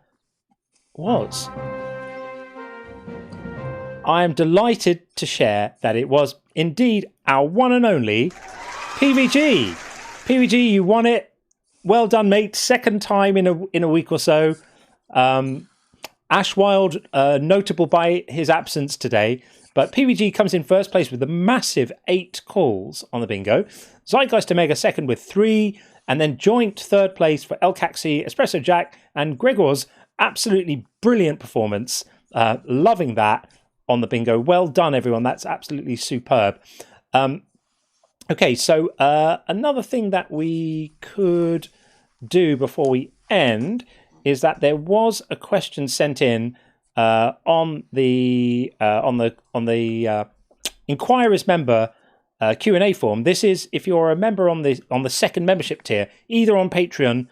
S1: was. I am delighted to share that it was indeed our one and only PVG. PVG, you won it. Well done, mate. Second time in a week or so. Ashwild, notable by his absence today. But PVG comes in first place with a massive 8 calls on the bingo. Zeitgeist Omega second with 3. And then joint third place for El Caxi, Espresso Jack, and Gregor's absolutely brilliant performance. Loving that on the bingo. Well done, everyone. That's absolutely superb. Okay, so another thing that we could do before we end is that there was a question sent in on the Inquirers member Q&A form. This is if you're a member on the second membership tier, either on Patreon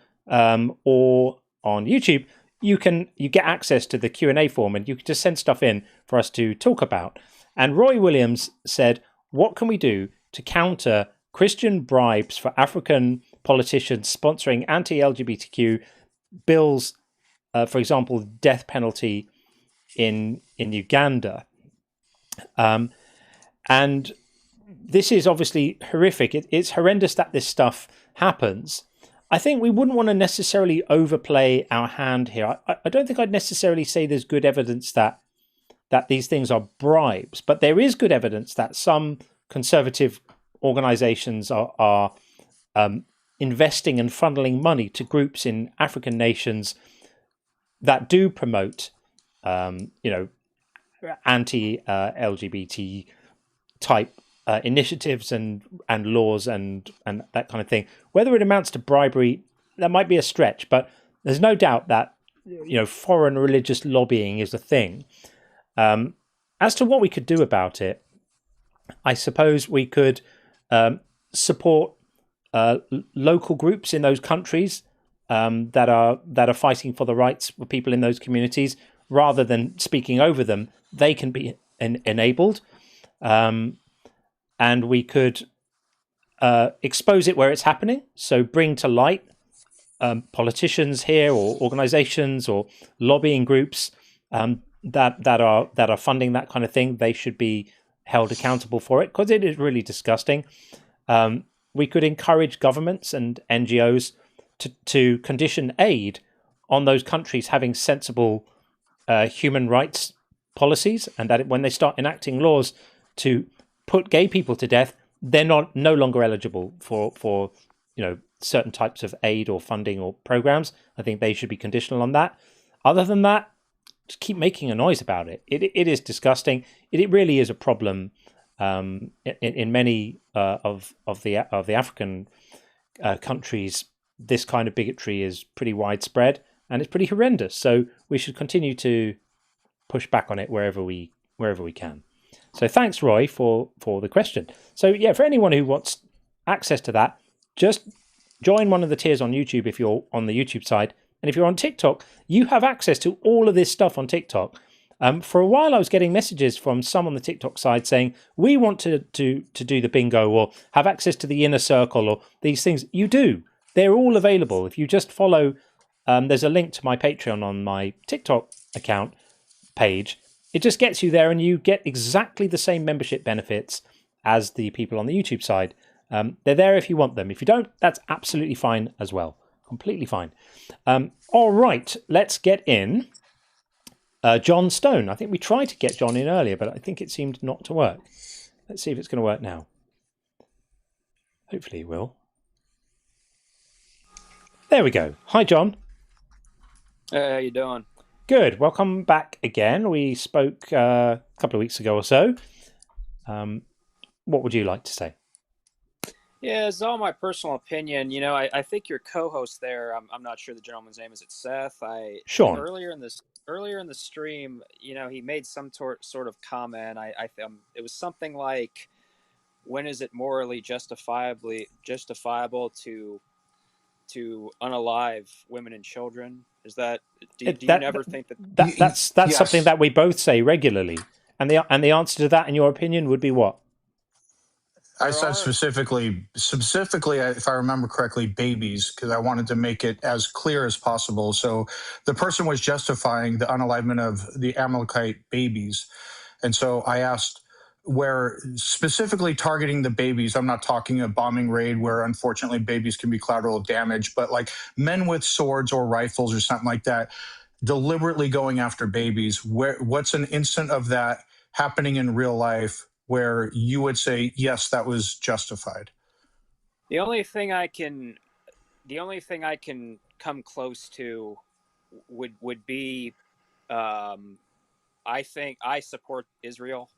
S1: or on YouTube. You get access to the Q&A form, and you can just send stuff in for us to talk about. And Roy Williams said, "What can we do to counter Christian bribes for African politicians sponsoring anti-LGBTQ bills? For example, death penalty in Uganda." And this is obviously horrific. It's horrendous that this stuff happens. I think we wouldn't want to necessarily overplay our hand here. I don't think I'd necessarily say there's good evidence that these things are bribes, but there is good evidence that some conservative organizations are investing and funneling money to groups in African nations that do promote, anti-LGBT type initiatives and laws and that kind of thing. Whether it amounts to bribery, that might be a stretch, but there's no doubt that foreign religious lobbying is a thing. As to what we could do about it, I suppose we could support local groups in those countries that are fighting for the rights for people in those communities, rather than speaking over them. They can be enabled. And we could expose it where it's happening. So bring to light politicians here, or organizations, or lobbying groups that are funding that kind of thing. They should be held accountable for it, because it is really disgusting. We could encourage governments and NGOs to condition aid on those countries having sensible human rights policies, and that when they start enacting laws to put gay people to death, they're no longer eligible for certain types of aid or funding or programs. I think they should be conditional on that. Other than that, just keep making a noise about it. It is disgusting. It really is a problem in many of the African countries. This kind of bigotry is pretty widespread, and it's pretty horrendous. So we should continue to push back on it wherever we can. So thanks, Roy, for the question. So yeah, for anyone who wants access to that, just join one of the tiers on YouTube if you're on the YouTube side. And if you're on TikTok, you have access to all of this stuff on TikTok. For a while, I was getting messages from some on the TikTok side saying, we want to do the bingo or have access to the inner circle or these things. You do. They're all available. If you just follow, there's a link to my Patreon on my TikTok account page. It just gets you there, and you get exactly the same membership benefits as the people on the YouTube side. They're there if you want them. If you don't, that's absolutely fine as well. Completely fine. All right, let's get in John Stone. I think we tried to get John in earlier, but I think it seemed not to work. Let's see if it's going to work now. Hopefully it will. There we go. Hi, John.
S3: Hey, how you doing?
S1: Good. Welcome back again. We spoke a couple of weeks ago or so. What would you like to say?
S3: Yeah, it's all my personal opinion. I think your co-host there, I'm not sure the gentleman's name. Is it Seth?
S1: Sean.
S3: Earlier in the stream, he made some sort of comment. It was something like, when is it morally justifiable to unalive women and children? Is that do you never think
S1: that's
S3: yes.
S1: something that we both say regularly? And the answer to that, in your opinion, would be what?
S20: I said specifically, if I remember correctly, babies, because I wanted to make it as clear as possible. So the person was justifying the unalivement of the Amalekite babies. And so I asked, where specifically targeting the babies, I'm not talking a bombing raid where unfortunately babies can be collateral damage, but like men with swords or rifles or something like that, deliberately going after babies. What's an instant of that happening in real life where you would say, yes, that was justified?
S3: The only thing I can come close to would be, I think I support Israel,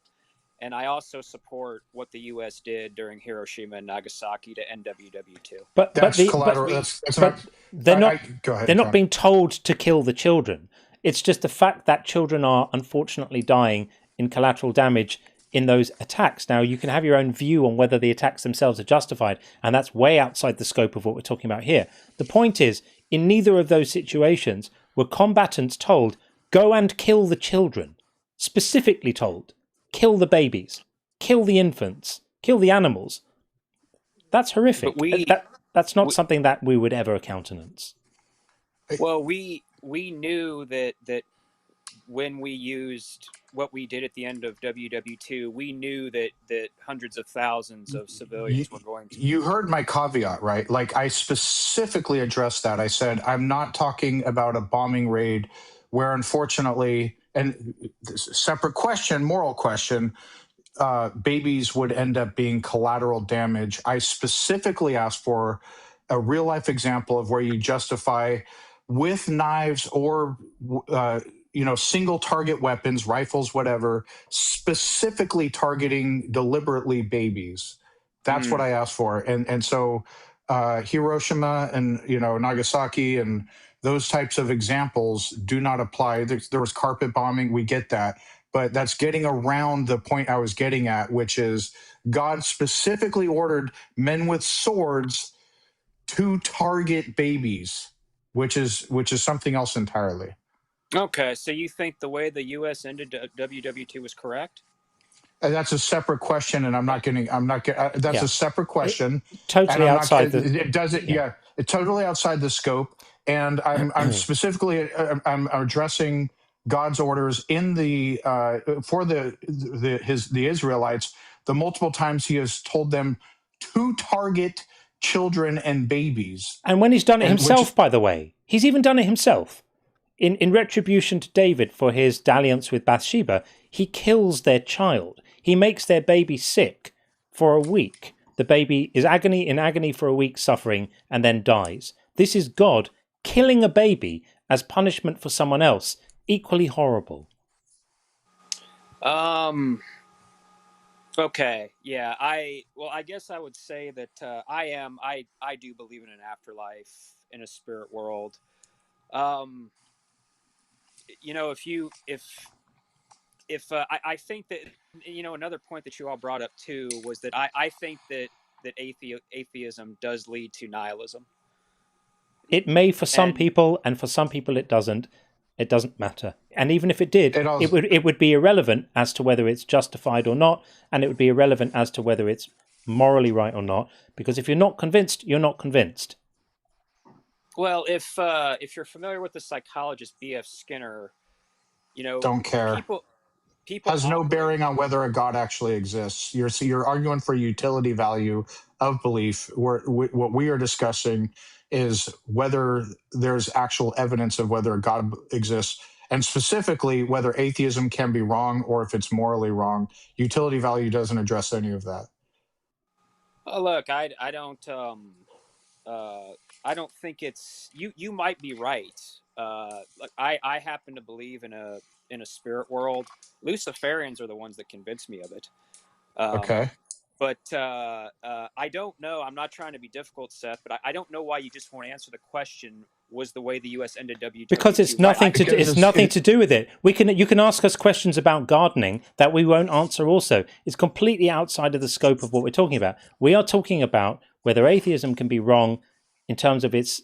S3: and I also support what the U.S. did during Hiroshima and Nagasaki to end WW2.
S1: But
S20: That's
S1: the
S20: collateral.
S1: but
S20: That's
S1: but
S20: not.
S1: they're not
S20: Go ahead,
S1: they're not
S20: John.
S1: being told to kill the children. It's just the fact that children are unfortunately dying in collateral damage in those attacks. Now, you can have your own view on whether the attacks themselves are justified, and that's way outside the scope of what we're talking about here. The point is, in neither of those situations were combatants told, go and kill the children. Specifically told, kill the babies, kill the infants, kill the animals. That's horrific. That's not something that we would ever countenance.
S3: Well, we knew that when we used what we did at the end of WW2, we knew that hundreds of thousands of civilians were going to.
S20: You heard my caveat, right? Like, I specifically addressed that. I said, I'm not talking about a bombing raid where, unfortunately, and separate question, moral question, babies would end up being collateral damage. I specifically asked for a real life example of where you justify with knives or single target weapons, rifles, whatever, specifically targeting deliberately babies. That's what I asked for. And so Hiroshima and Nagasaki and those types of examples do not apply. There was carpet bombing, we get that, but that's getting around the point I was getting at, which is God specifically ordered men with swords to target babies, which is something else entirely.
S3: Okay, so you think the way the U.S. ended WW2 was correct?
S20: That's a separate question, and that's a separate question.
S1: Totally outside
S20: it's totally outside the scope. And I'm specifically I'm addressing God's orders in the for the Israelites, the multiple times He has told them to target children and babies.
S1: And when He's done it Himself, by the way, He's even done it Himself. In retribution to David for his dalliance with Bathsheba, he kills their child. He makes their baby sick for a week. The baby is in agony for a week, suffering, and then dies. This is God killing a baby as punishment for someone else. Equally horrible.
S3: Okay, yeah. I guess I would say that I do believe in an afterlife, in a spirit world. I think that another point that you all brought up too was that I think that atheism does lead to nihilism.
S1: It may for some people, and for some people it doesn't. It doesn't matter. And even if it did, it would be irrelevant as to whether it's justified or not, and it would be irrelevant as to whether it's morally right or not. Because if you're not convinced, you're not convinced.
S3: Well, if you're familiar with the psychologist B.F. Skinner,
S20: don't care.
S3: People
S20: has no bearing on whether a God actually exists. You're arguing for utility value of belief. What we are discussing is whether there's actual evidence of whether a God exists, and specifically whether atheism can be wrong or if it's morally wrong. Utility value doesn't address any of that.
S3: Look, I don't think it's you might be right. Look, I happen to believe in a spirit world. Luciferians are the ones that convince me of it.
S20: Okay.
S3: But I don't know. I'm not trying to be difficult, Seth, but I don't know why you just won't answer the question. Was the way the U.S. ended WW2
S1: because it's nothing to do with it. You can ask us questions about gardening that we won't answer. Also, it's completely outside of the scope of what we're talking about. We are talking about whether atheism can be wrong in terms of its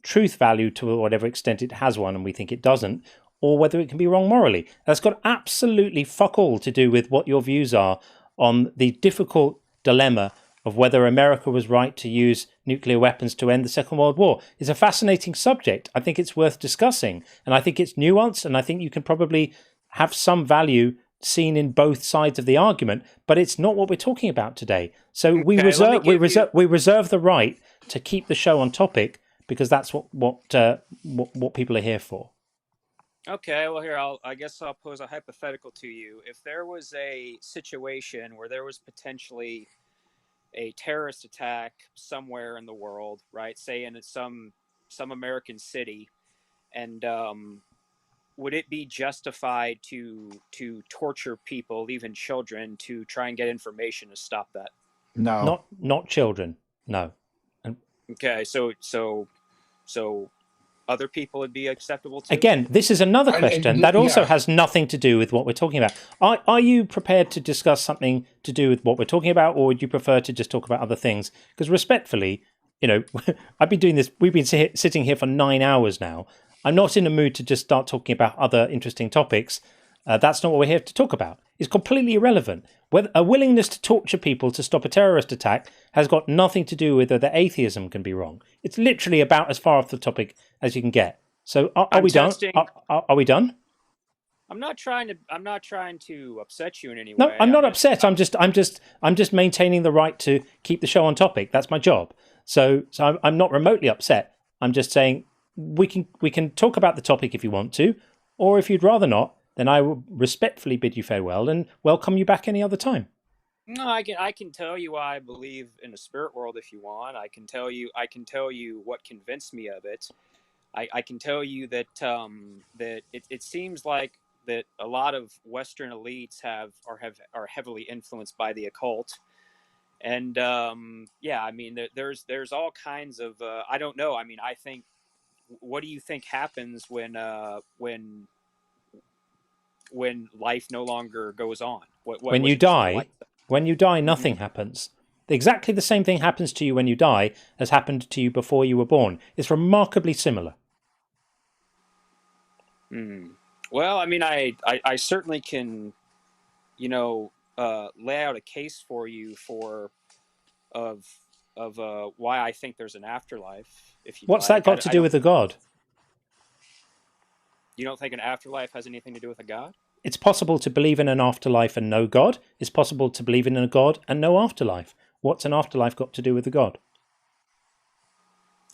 S1: truth value to whatever extent it has one, and we think it doesn't, or whether it can be wrong morally. That's got absolutely fuck all to do with what your views are on the difficult dilemma of whether America was right to use nuclear weapons to end the Second World War. It's a fascinating subject. I think it's worth discussing, and I think it's nuanced, and I think you can probably have some value seen in both sides of the argument, but it's not what we're talking about today. So we reserve the right to keep the show on topic, because that's what people are here for.
S3: Okay, well, here, I guess I'll pose a hypothetical to you. If there was a situation where there was potentially a terrorist attack somewhere in the world, right? Say in some American city, and would it be justified to torture people, even children, to try and get information to stop that?
S5: No.
S1: Not children. No.
S3: Okay, so other people would be acceptable too?
S1: Again, this is another question that also has nothing to do with what we're talking about. Are you prepared to discuss something to do with what we're talking about, or would you prefer to just talk about other things? Because respectfully, I've been doing this. We've been sitting here for 9 hours now. I'm not in the mood to just start talking about other interesting topics. That's not what we're here to talk about. It's completely irrelevant. Whether a willingness to torture people to stop a terrorist attack has got nothing to do with whether atheism can be wrong. It's literally about as far off the topic as you can get. So are we done? Are we done?
S3: I'm not trying to upset you in any way.
S1: No, I'm not upset. I'm just maintaining the right to keep the show on topic. That's my job. So I'm not remotely upset. I'm just saying we can talk about the topic if you want to, or if you'd rather not, then I will respectfully bid you farewell and welcome you back any other time.
S3: No, I can tell you why I believe in the spirit world if you want. I can tell you what convinced me of it. I can tell you that that it seems like that a lot of Western elites are heavily influenced by the occult, and yeah, I mean there's all kinds of I don't know. I mean, I think, what do you think happens when life no longer goes on?
S1: When you die, nothing happens. Exactly the same thing happens to you when you die as happened to you before you were born. It's remarkably similar.
S3: Well, I mean, I certainly can, lay out a case for you of why I think there's an afterlife. If you
S1: What's that got to do with a god?
S3: You don't think an afterlife has anything to do with a god?
S1: It's possible to believe in an afterlife and no god. It's possible to believe in a god and no afterlife. What's an afterlife got to do with a god?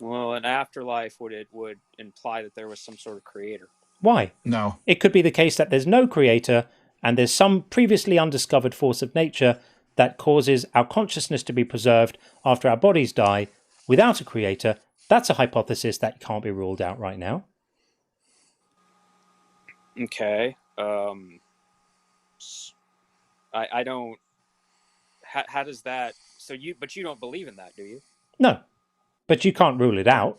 S3: Well, an afterlife would imply that there was some sort of creator.
S1: Why?
S5: No.
S1: It could be the case that there's no creator and there's some previously undiscovered force of nature that causes our consciousness to be preserved after our bodies die without a creator. That's a hypothesis that can't be ruled out right now.
S3: Okay. I don't. How does that? But you don't believe in that, do you?
S1: No, but you can't rule it out.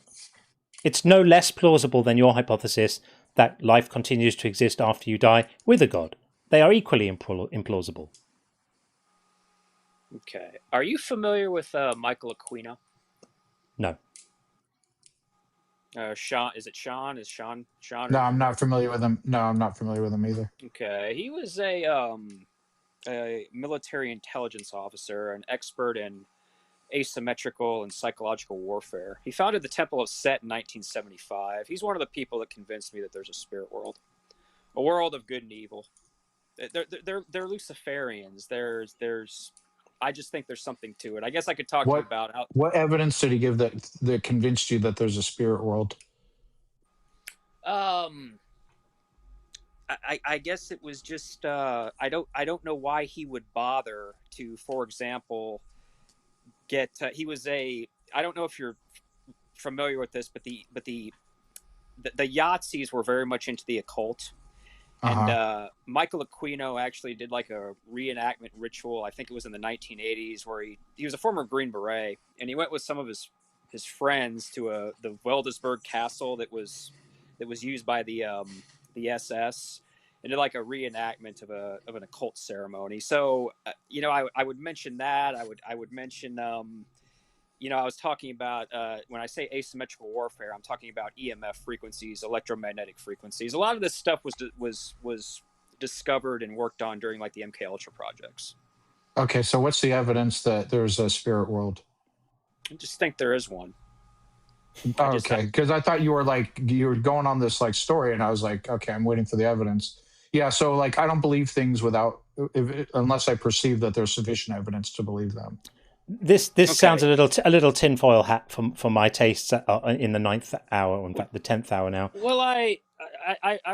S1: It's no less plausible than your hypothesis that life continues to exist after you die with a god. They are equally implausible.
S3: Okay. Are you familiar with Michael Aquino?
S1: No.
S3: Sean? Is it Sean? Is Sean?
S20: No, I'm not familiar with him. No, I'm not familiar with him either.
S3: Okay. He was a military intelligence officer, an expert in asymmetrical and psychological warfare. He founded the Temple of Set in 1975. He's one of the people that convinced me that there's a spirit world, a world of good and evil. They're Luciferians. I just think there's something to it. I guess I could talk to you about how.
S20: What evidence did he give that convinced you that there's a spirit world?
S3: I guess it was just I don't know why he would bother to, for example, get he was I don't know if you're familiar with this, but the Yahtzees were very much into the occult. And Michael Aquino actually did like a reenactment ritual. I think it was in the 1980s, where he was a former Green Beret, and he went with some of his friends to the Wildesberg Castle that was used by the SS, and did like a reenactment of an occult ceremony. So I would mention that. I would mention I was talking about when I say asymmetrical warfare, I'm talking about EMF frequencies, electromagnetic frequencies. A lot of this stuff was discovered and worked on during like the MK Ultra projects.
S20: Okay, so what's the evidence that there's a spirit world?
S3: I just think there is one.
S20: Okay, because I thought you were going on this like story, and I was like, okay, I'm waiting for the evidence. Yeah, so like I don't believe things unless I perceive that there's sufficient evidence to believe them.
S1: This sounds a little tinfoil hat for my tastes in the 9th hour, or in fact the 10th hour now.
S3: Well, I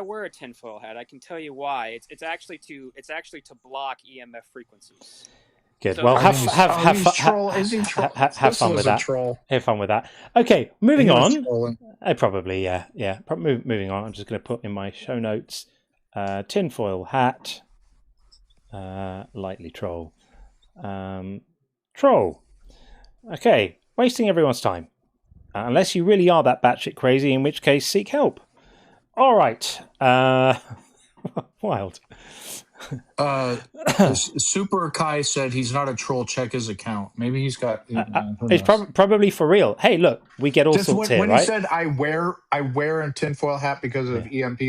S3: wear a tinfoil hat. I can tell you why. It's actually to block EMF frequencies.
S1: Good.
S13: So
S1: Well,
S13: for
S1: have
S13: me-
S1: have
S20: Oh,
S1: have
S20: he's
S1: fu-
S20: troll. Is he troll?
S1: have
S20: This
S1: fun
S20: was
S1: with
S20: a
S1: that.
S20: troll.
S1: Have fun with that. Okay, moving
S20: He was
S1: on.
S20: trolling.
S1: Probably, yeah. Moving on. I'm just going to put in my show notes. Tinfoil hat. Lightly troll. Troll. Okay, wasting everyone's time. Unless you really are that batshit crazy, in which case seek help. All right. Wild.
S20: Super Kai said he's not a troll. Check his account. Maybe he's got. Who
S1: It's
S20: knows?
S1: probably for real. Hey, look, we get all
S20: Just
S1: sorts here,
S20: when
S1: right?
S20: he said I wear a tinfoil hat because of EMP.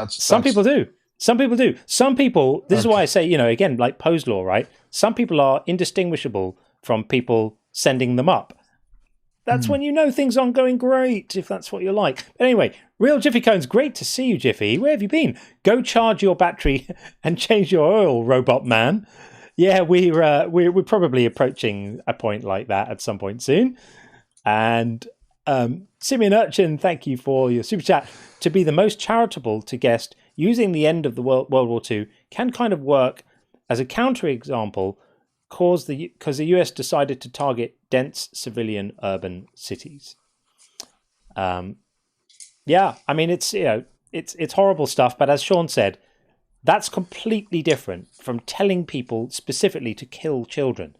S1: Some people do. Some people do. Some people, this is why I say, again, like Poe's law, right? Some people are indistinguishable from people sending them up. That's when you know things aren't going great, if that's what you're like. But anyway, Real Jiffy Cones, great to see you, Jiffy. Where have you been? Go charge your battery and change your oil, robot man. Yeah, we're probably approaching a point like that at some point soon. And Simeon Urchin, thank you for your super chat. To be the most charitable to guest, using the end of the World War II can kind of work as a counterexample because the US decided to target dense civilian urban cities. Yeah, I mean it's horrible stuff, but as Sean said, that's completely different from telling people specifically to kill children.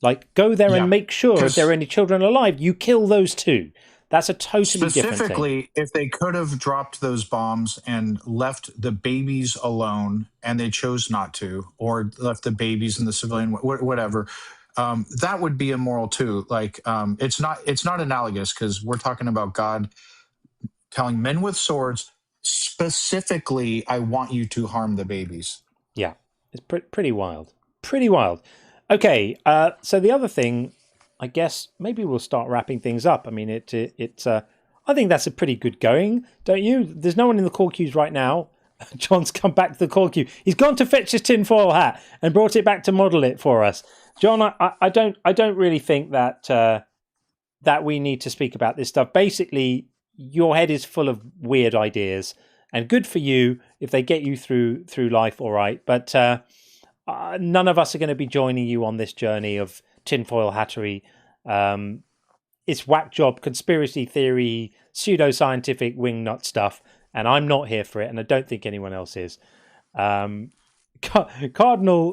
S1: Like, go there and make sure if there are any children alive, you kill those too. That's a totally different thing.
S20: Specifically, if they could have dropped those bombs and left the babies alone, and they chose not to, or left the babies in the civilian, whatever, that would be immoral too. Like, it's not analogous because we're talking about God telling men with swords specifically, "I want you to harm the babies."
S1: Yeah, it's pretty wild. Pretty wild. Okay, so the other thing, I guess maybe we'll start wrapping things up. I mean, I think that's a pretty good going, don't you? There's no one in the call queues right now. John's come back to the call queue. He's gone to fetch his tinfoil hat and brought it back to model it for us. John, I don't really think that we need to speak about this stuff. Basically, your head is full of weird ideas, and good for you if they get you through life, all right. But none of us are going to be joining you on this journey of tinfoil hattery. It's whack job, conspiracy theory, pseudoscientific wingnut stuff, and I'm not here for it, and I don't think anyone else is. Cardinal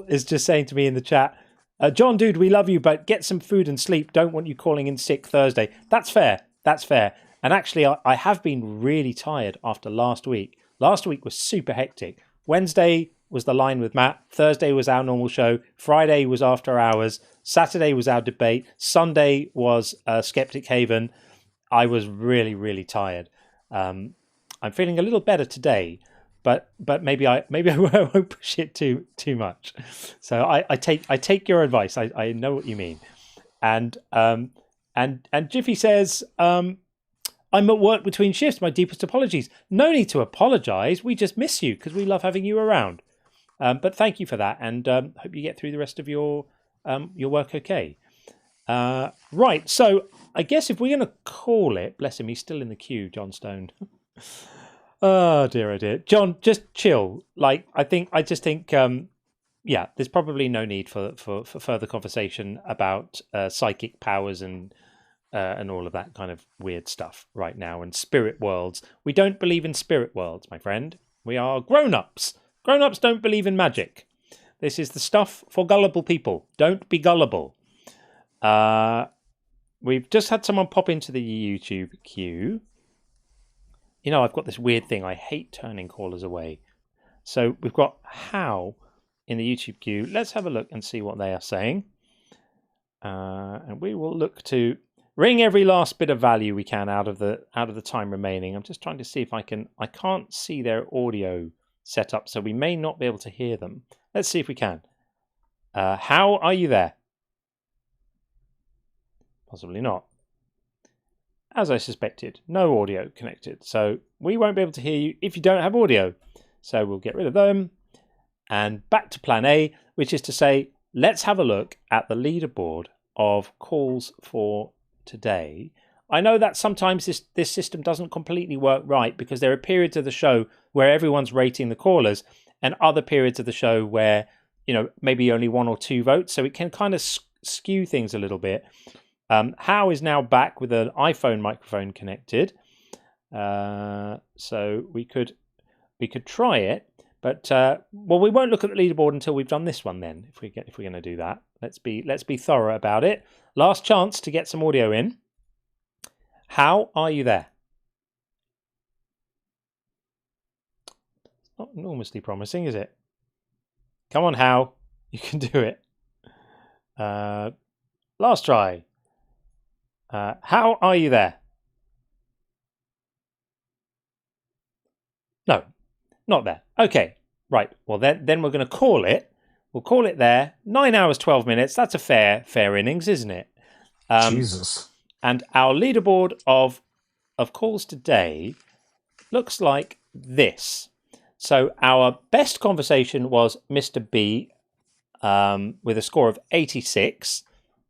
S1: is just saying to me in the chat, John, dude, we love you, but get some food and sleep. Don't want you calling in sick Thursday. That's fair. And actually, I have been really tired after last week. Last week was super hectic. Wednesday was the line with Matt. Thursday was our normal show. Friday was After Hours. Saturday was our debate. Sunday was Skeptic Haven. I was really, really tired. I'm feeling a little better today, but maybe I won't push it too much. So I take your advice. I know what you mean. And Jiffy says, I'm at work between shifts. My deepest apologies. No need to apologize. We just miss you because we love having you around. But thank you for that, and hope you get through the rest of your work okay. Right, so I guess if we're going to call it, bless him, he's still in the queue, John Stone. Oh dear. John, just chill. Like, I just think, yeah, there's probably no need for further conversation about psychic powers and all of that kind of weird stuff right now, and spirit worlds. We don't believe in spirit worlds, my friend. We are grown-ups. Grown-ups don't believe in magic. This is the stuff for gullible people. Don't be gullible. We've just had someone pop into the YouTube queue. You know, I've got this weird thing. I hate turning callers away. So we've got How in the YouTube queue. Let's have a look and see what they are saying. And we will look to wring every last bit of value we can out of the time remaining. I'm just trying to see if I can't see their audio set up, so we may not be able to hear them. Let's see if we can. How are you there? Possibly not. As I suspected, no audio connected, so we won't be able to hear you if you don't have audio. So we'll get rid of them and back to plan A, which is to say, let's have a look at the leaderboard of calls for today. I know that sometimes this system doesn't completely work right, because there are periods of the show where everyone's rating the callers and other periods of the show where maybe only 1 or 2 votes, so it can kind of skew things a little bit. How is now back with an iPhone microphone connected, so we could try it, but we won't look at the leaderboard until we've done this one. Then, if we're going to do that, let's be thorough about it. Last chance to get some audio in. How are you there? Not enormously promising, is it? Come on, How. You can do it. Last try. How are you there? No, not there. Okay, right. Well, then we're going to call it. We'll call it there. 9 hours, 12 minutes. That's a fair innings, isn't it?
S21: Jesus.
S1: And our leaderboard of calls today looks like this. So our best conversation was Mr. B with a score of 86,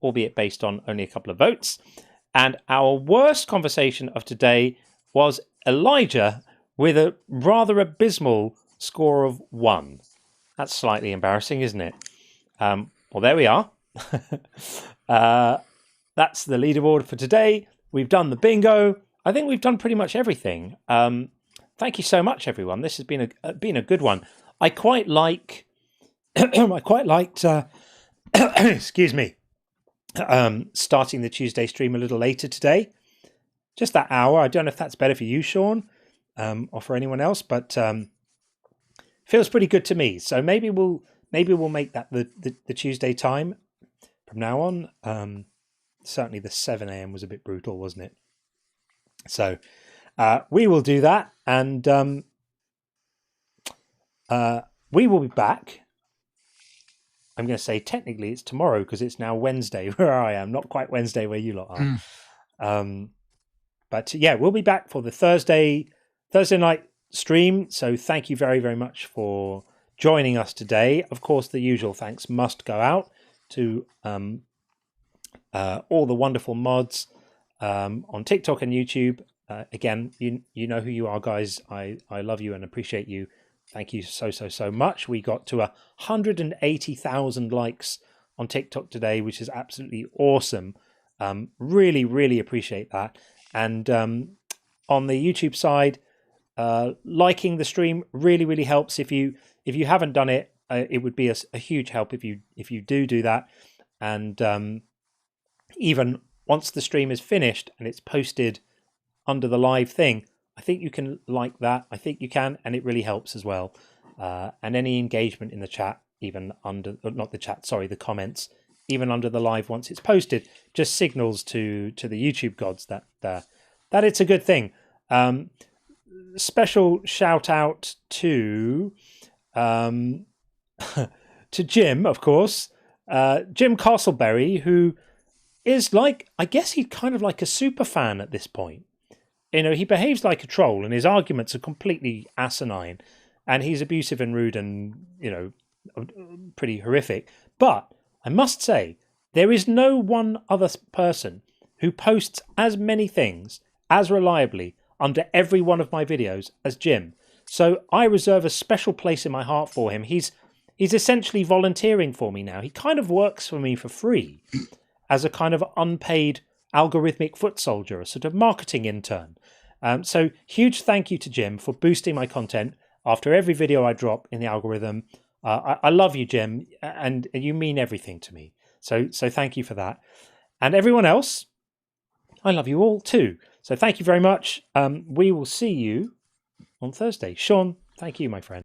S1: albeit based on only a couple of votes. And our worst conversation of today was Elijah with a rather abysmal score of 1. That's slightly embarrassing, isn't it? Well, there we are. That's the leaderboard for today. We've done the bingo. I think we've done pretty much everything. Thank you so much, everyone. This has been a good one. I quite liked. Excuse me. Starting the Tuesday stream a little later today, just that hour. I don't know if that's better for you, Sean, or for anyone else, but feels pretty good to me. So maybe we'll make that the Tuesday time from now on. Certainly the 7 a.m. was a bit brutal, wasn't it? So we will do that, and we will be back. I'm going to say technically it's tomorrow because it's now Wednesday where I am, not quite Wednesday where you lot are. But yeah, we'll be back for the Thursday night stream. So thank you very, very much for joining us today. Of course, the usual thanks must go out to all the wonderful mods on TikTok and YouTube. Again, you know who you are, guys. I love you and appreciate you. Thank you so much. We got to 180,000 likes on TikTok today, which is absolutely awesome. Really, really appreciate that. And on the YouTube side, liking the stream really, really helps. If you haven't done it, it would be a huge help if you do that. And even once the stream is finished and it's posted under the live thing, I think you can like that. I think you can, and it really helps as well. And any engagement in the chat, even under, not the chat, sorry, the comments, even under the live once it's posted, just signals to the YouTube gods that it's a good thing. Special shout out to Jim, of course, Jim Castleberry, who is like, I guess he's kind of like a super fan at this point. He behaves like a troll and his arguments are completely asinine and he's abusive and rude and, pretty horrific. But I must say, there is no one other person who posts as many things as reliably under every one of my videos as Jim. So I reserve a special place in my heart for him. He's essentially volunteering for me now. He kind of works for me for free as a kind of unpaid algorithmic foot soldier, a sort of marketing intern. So huge thank you to Jim for boosting my content after every video I drop in the algorithm. I love you, Jim, and you mean everything to me. So thank you for that. And everyone else, I love you all too. So thank you very much. We will see you on Thursday. Sean, thank you, my friend.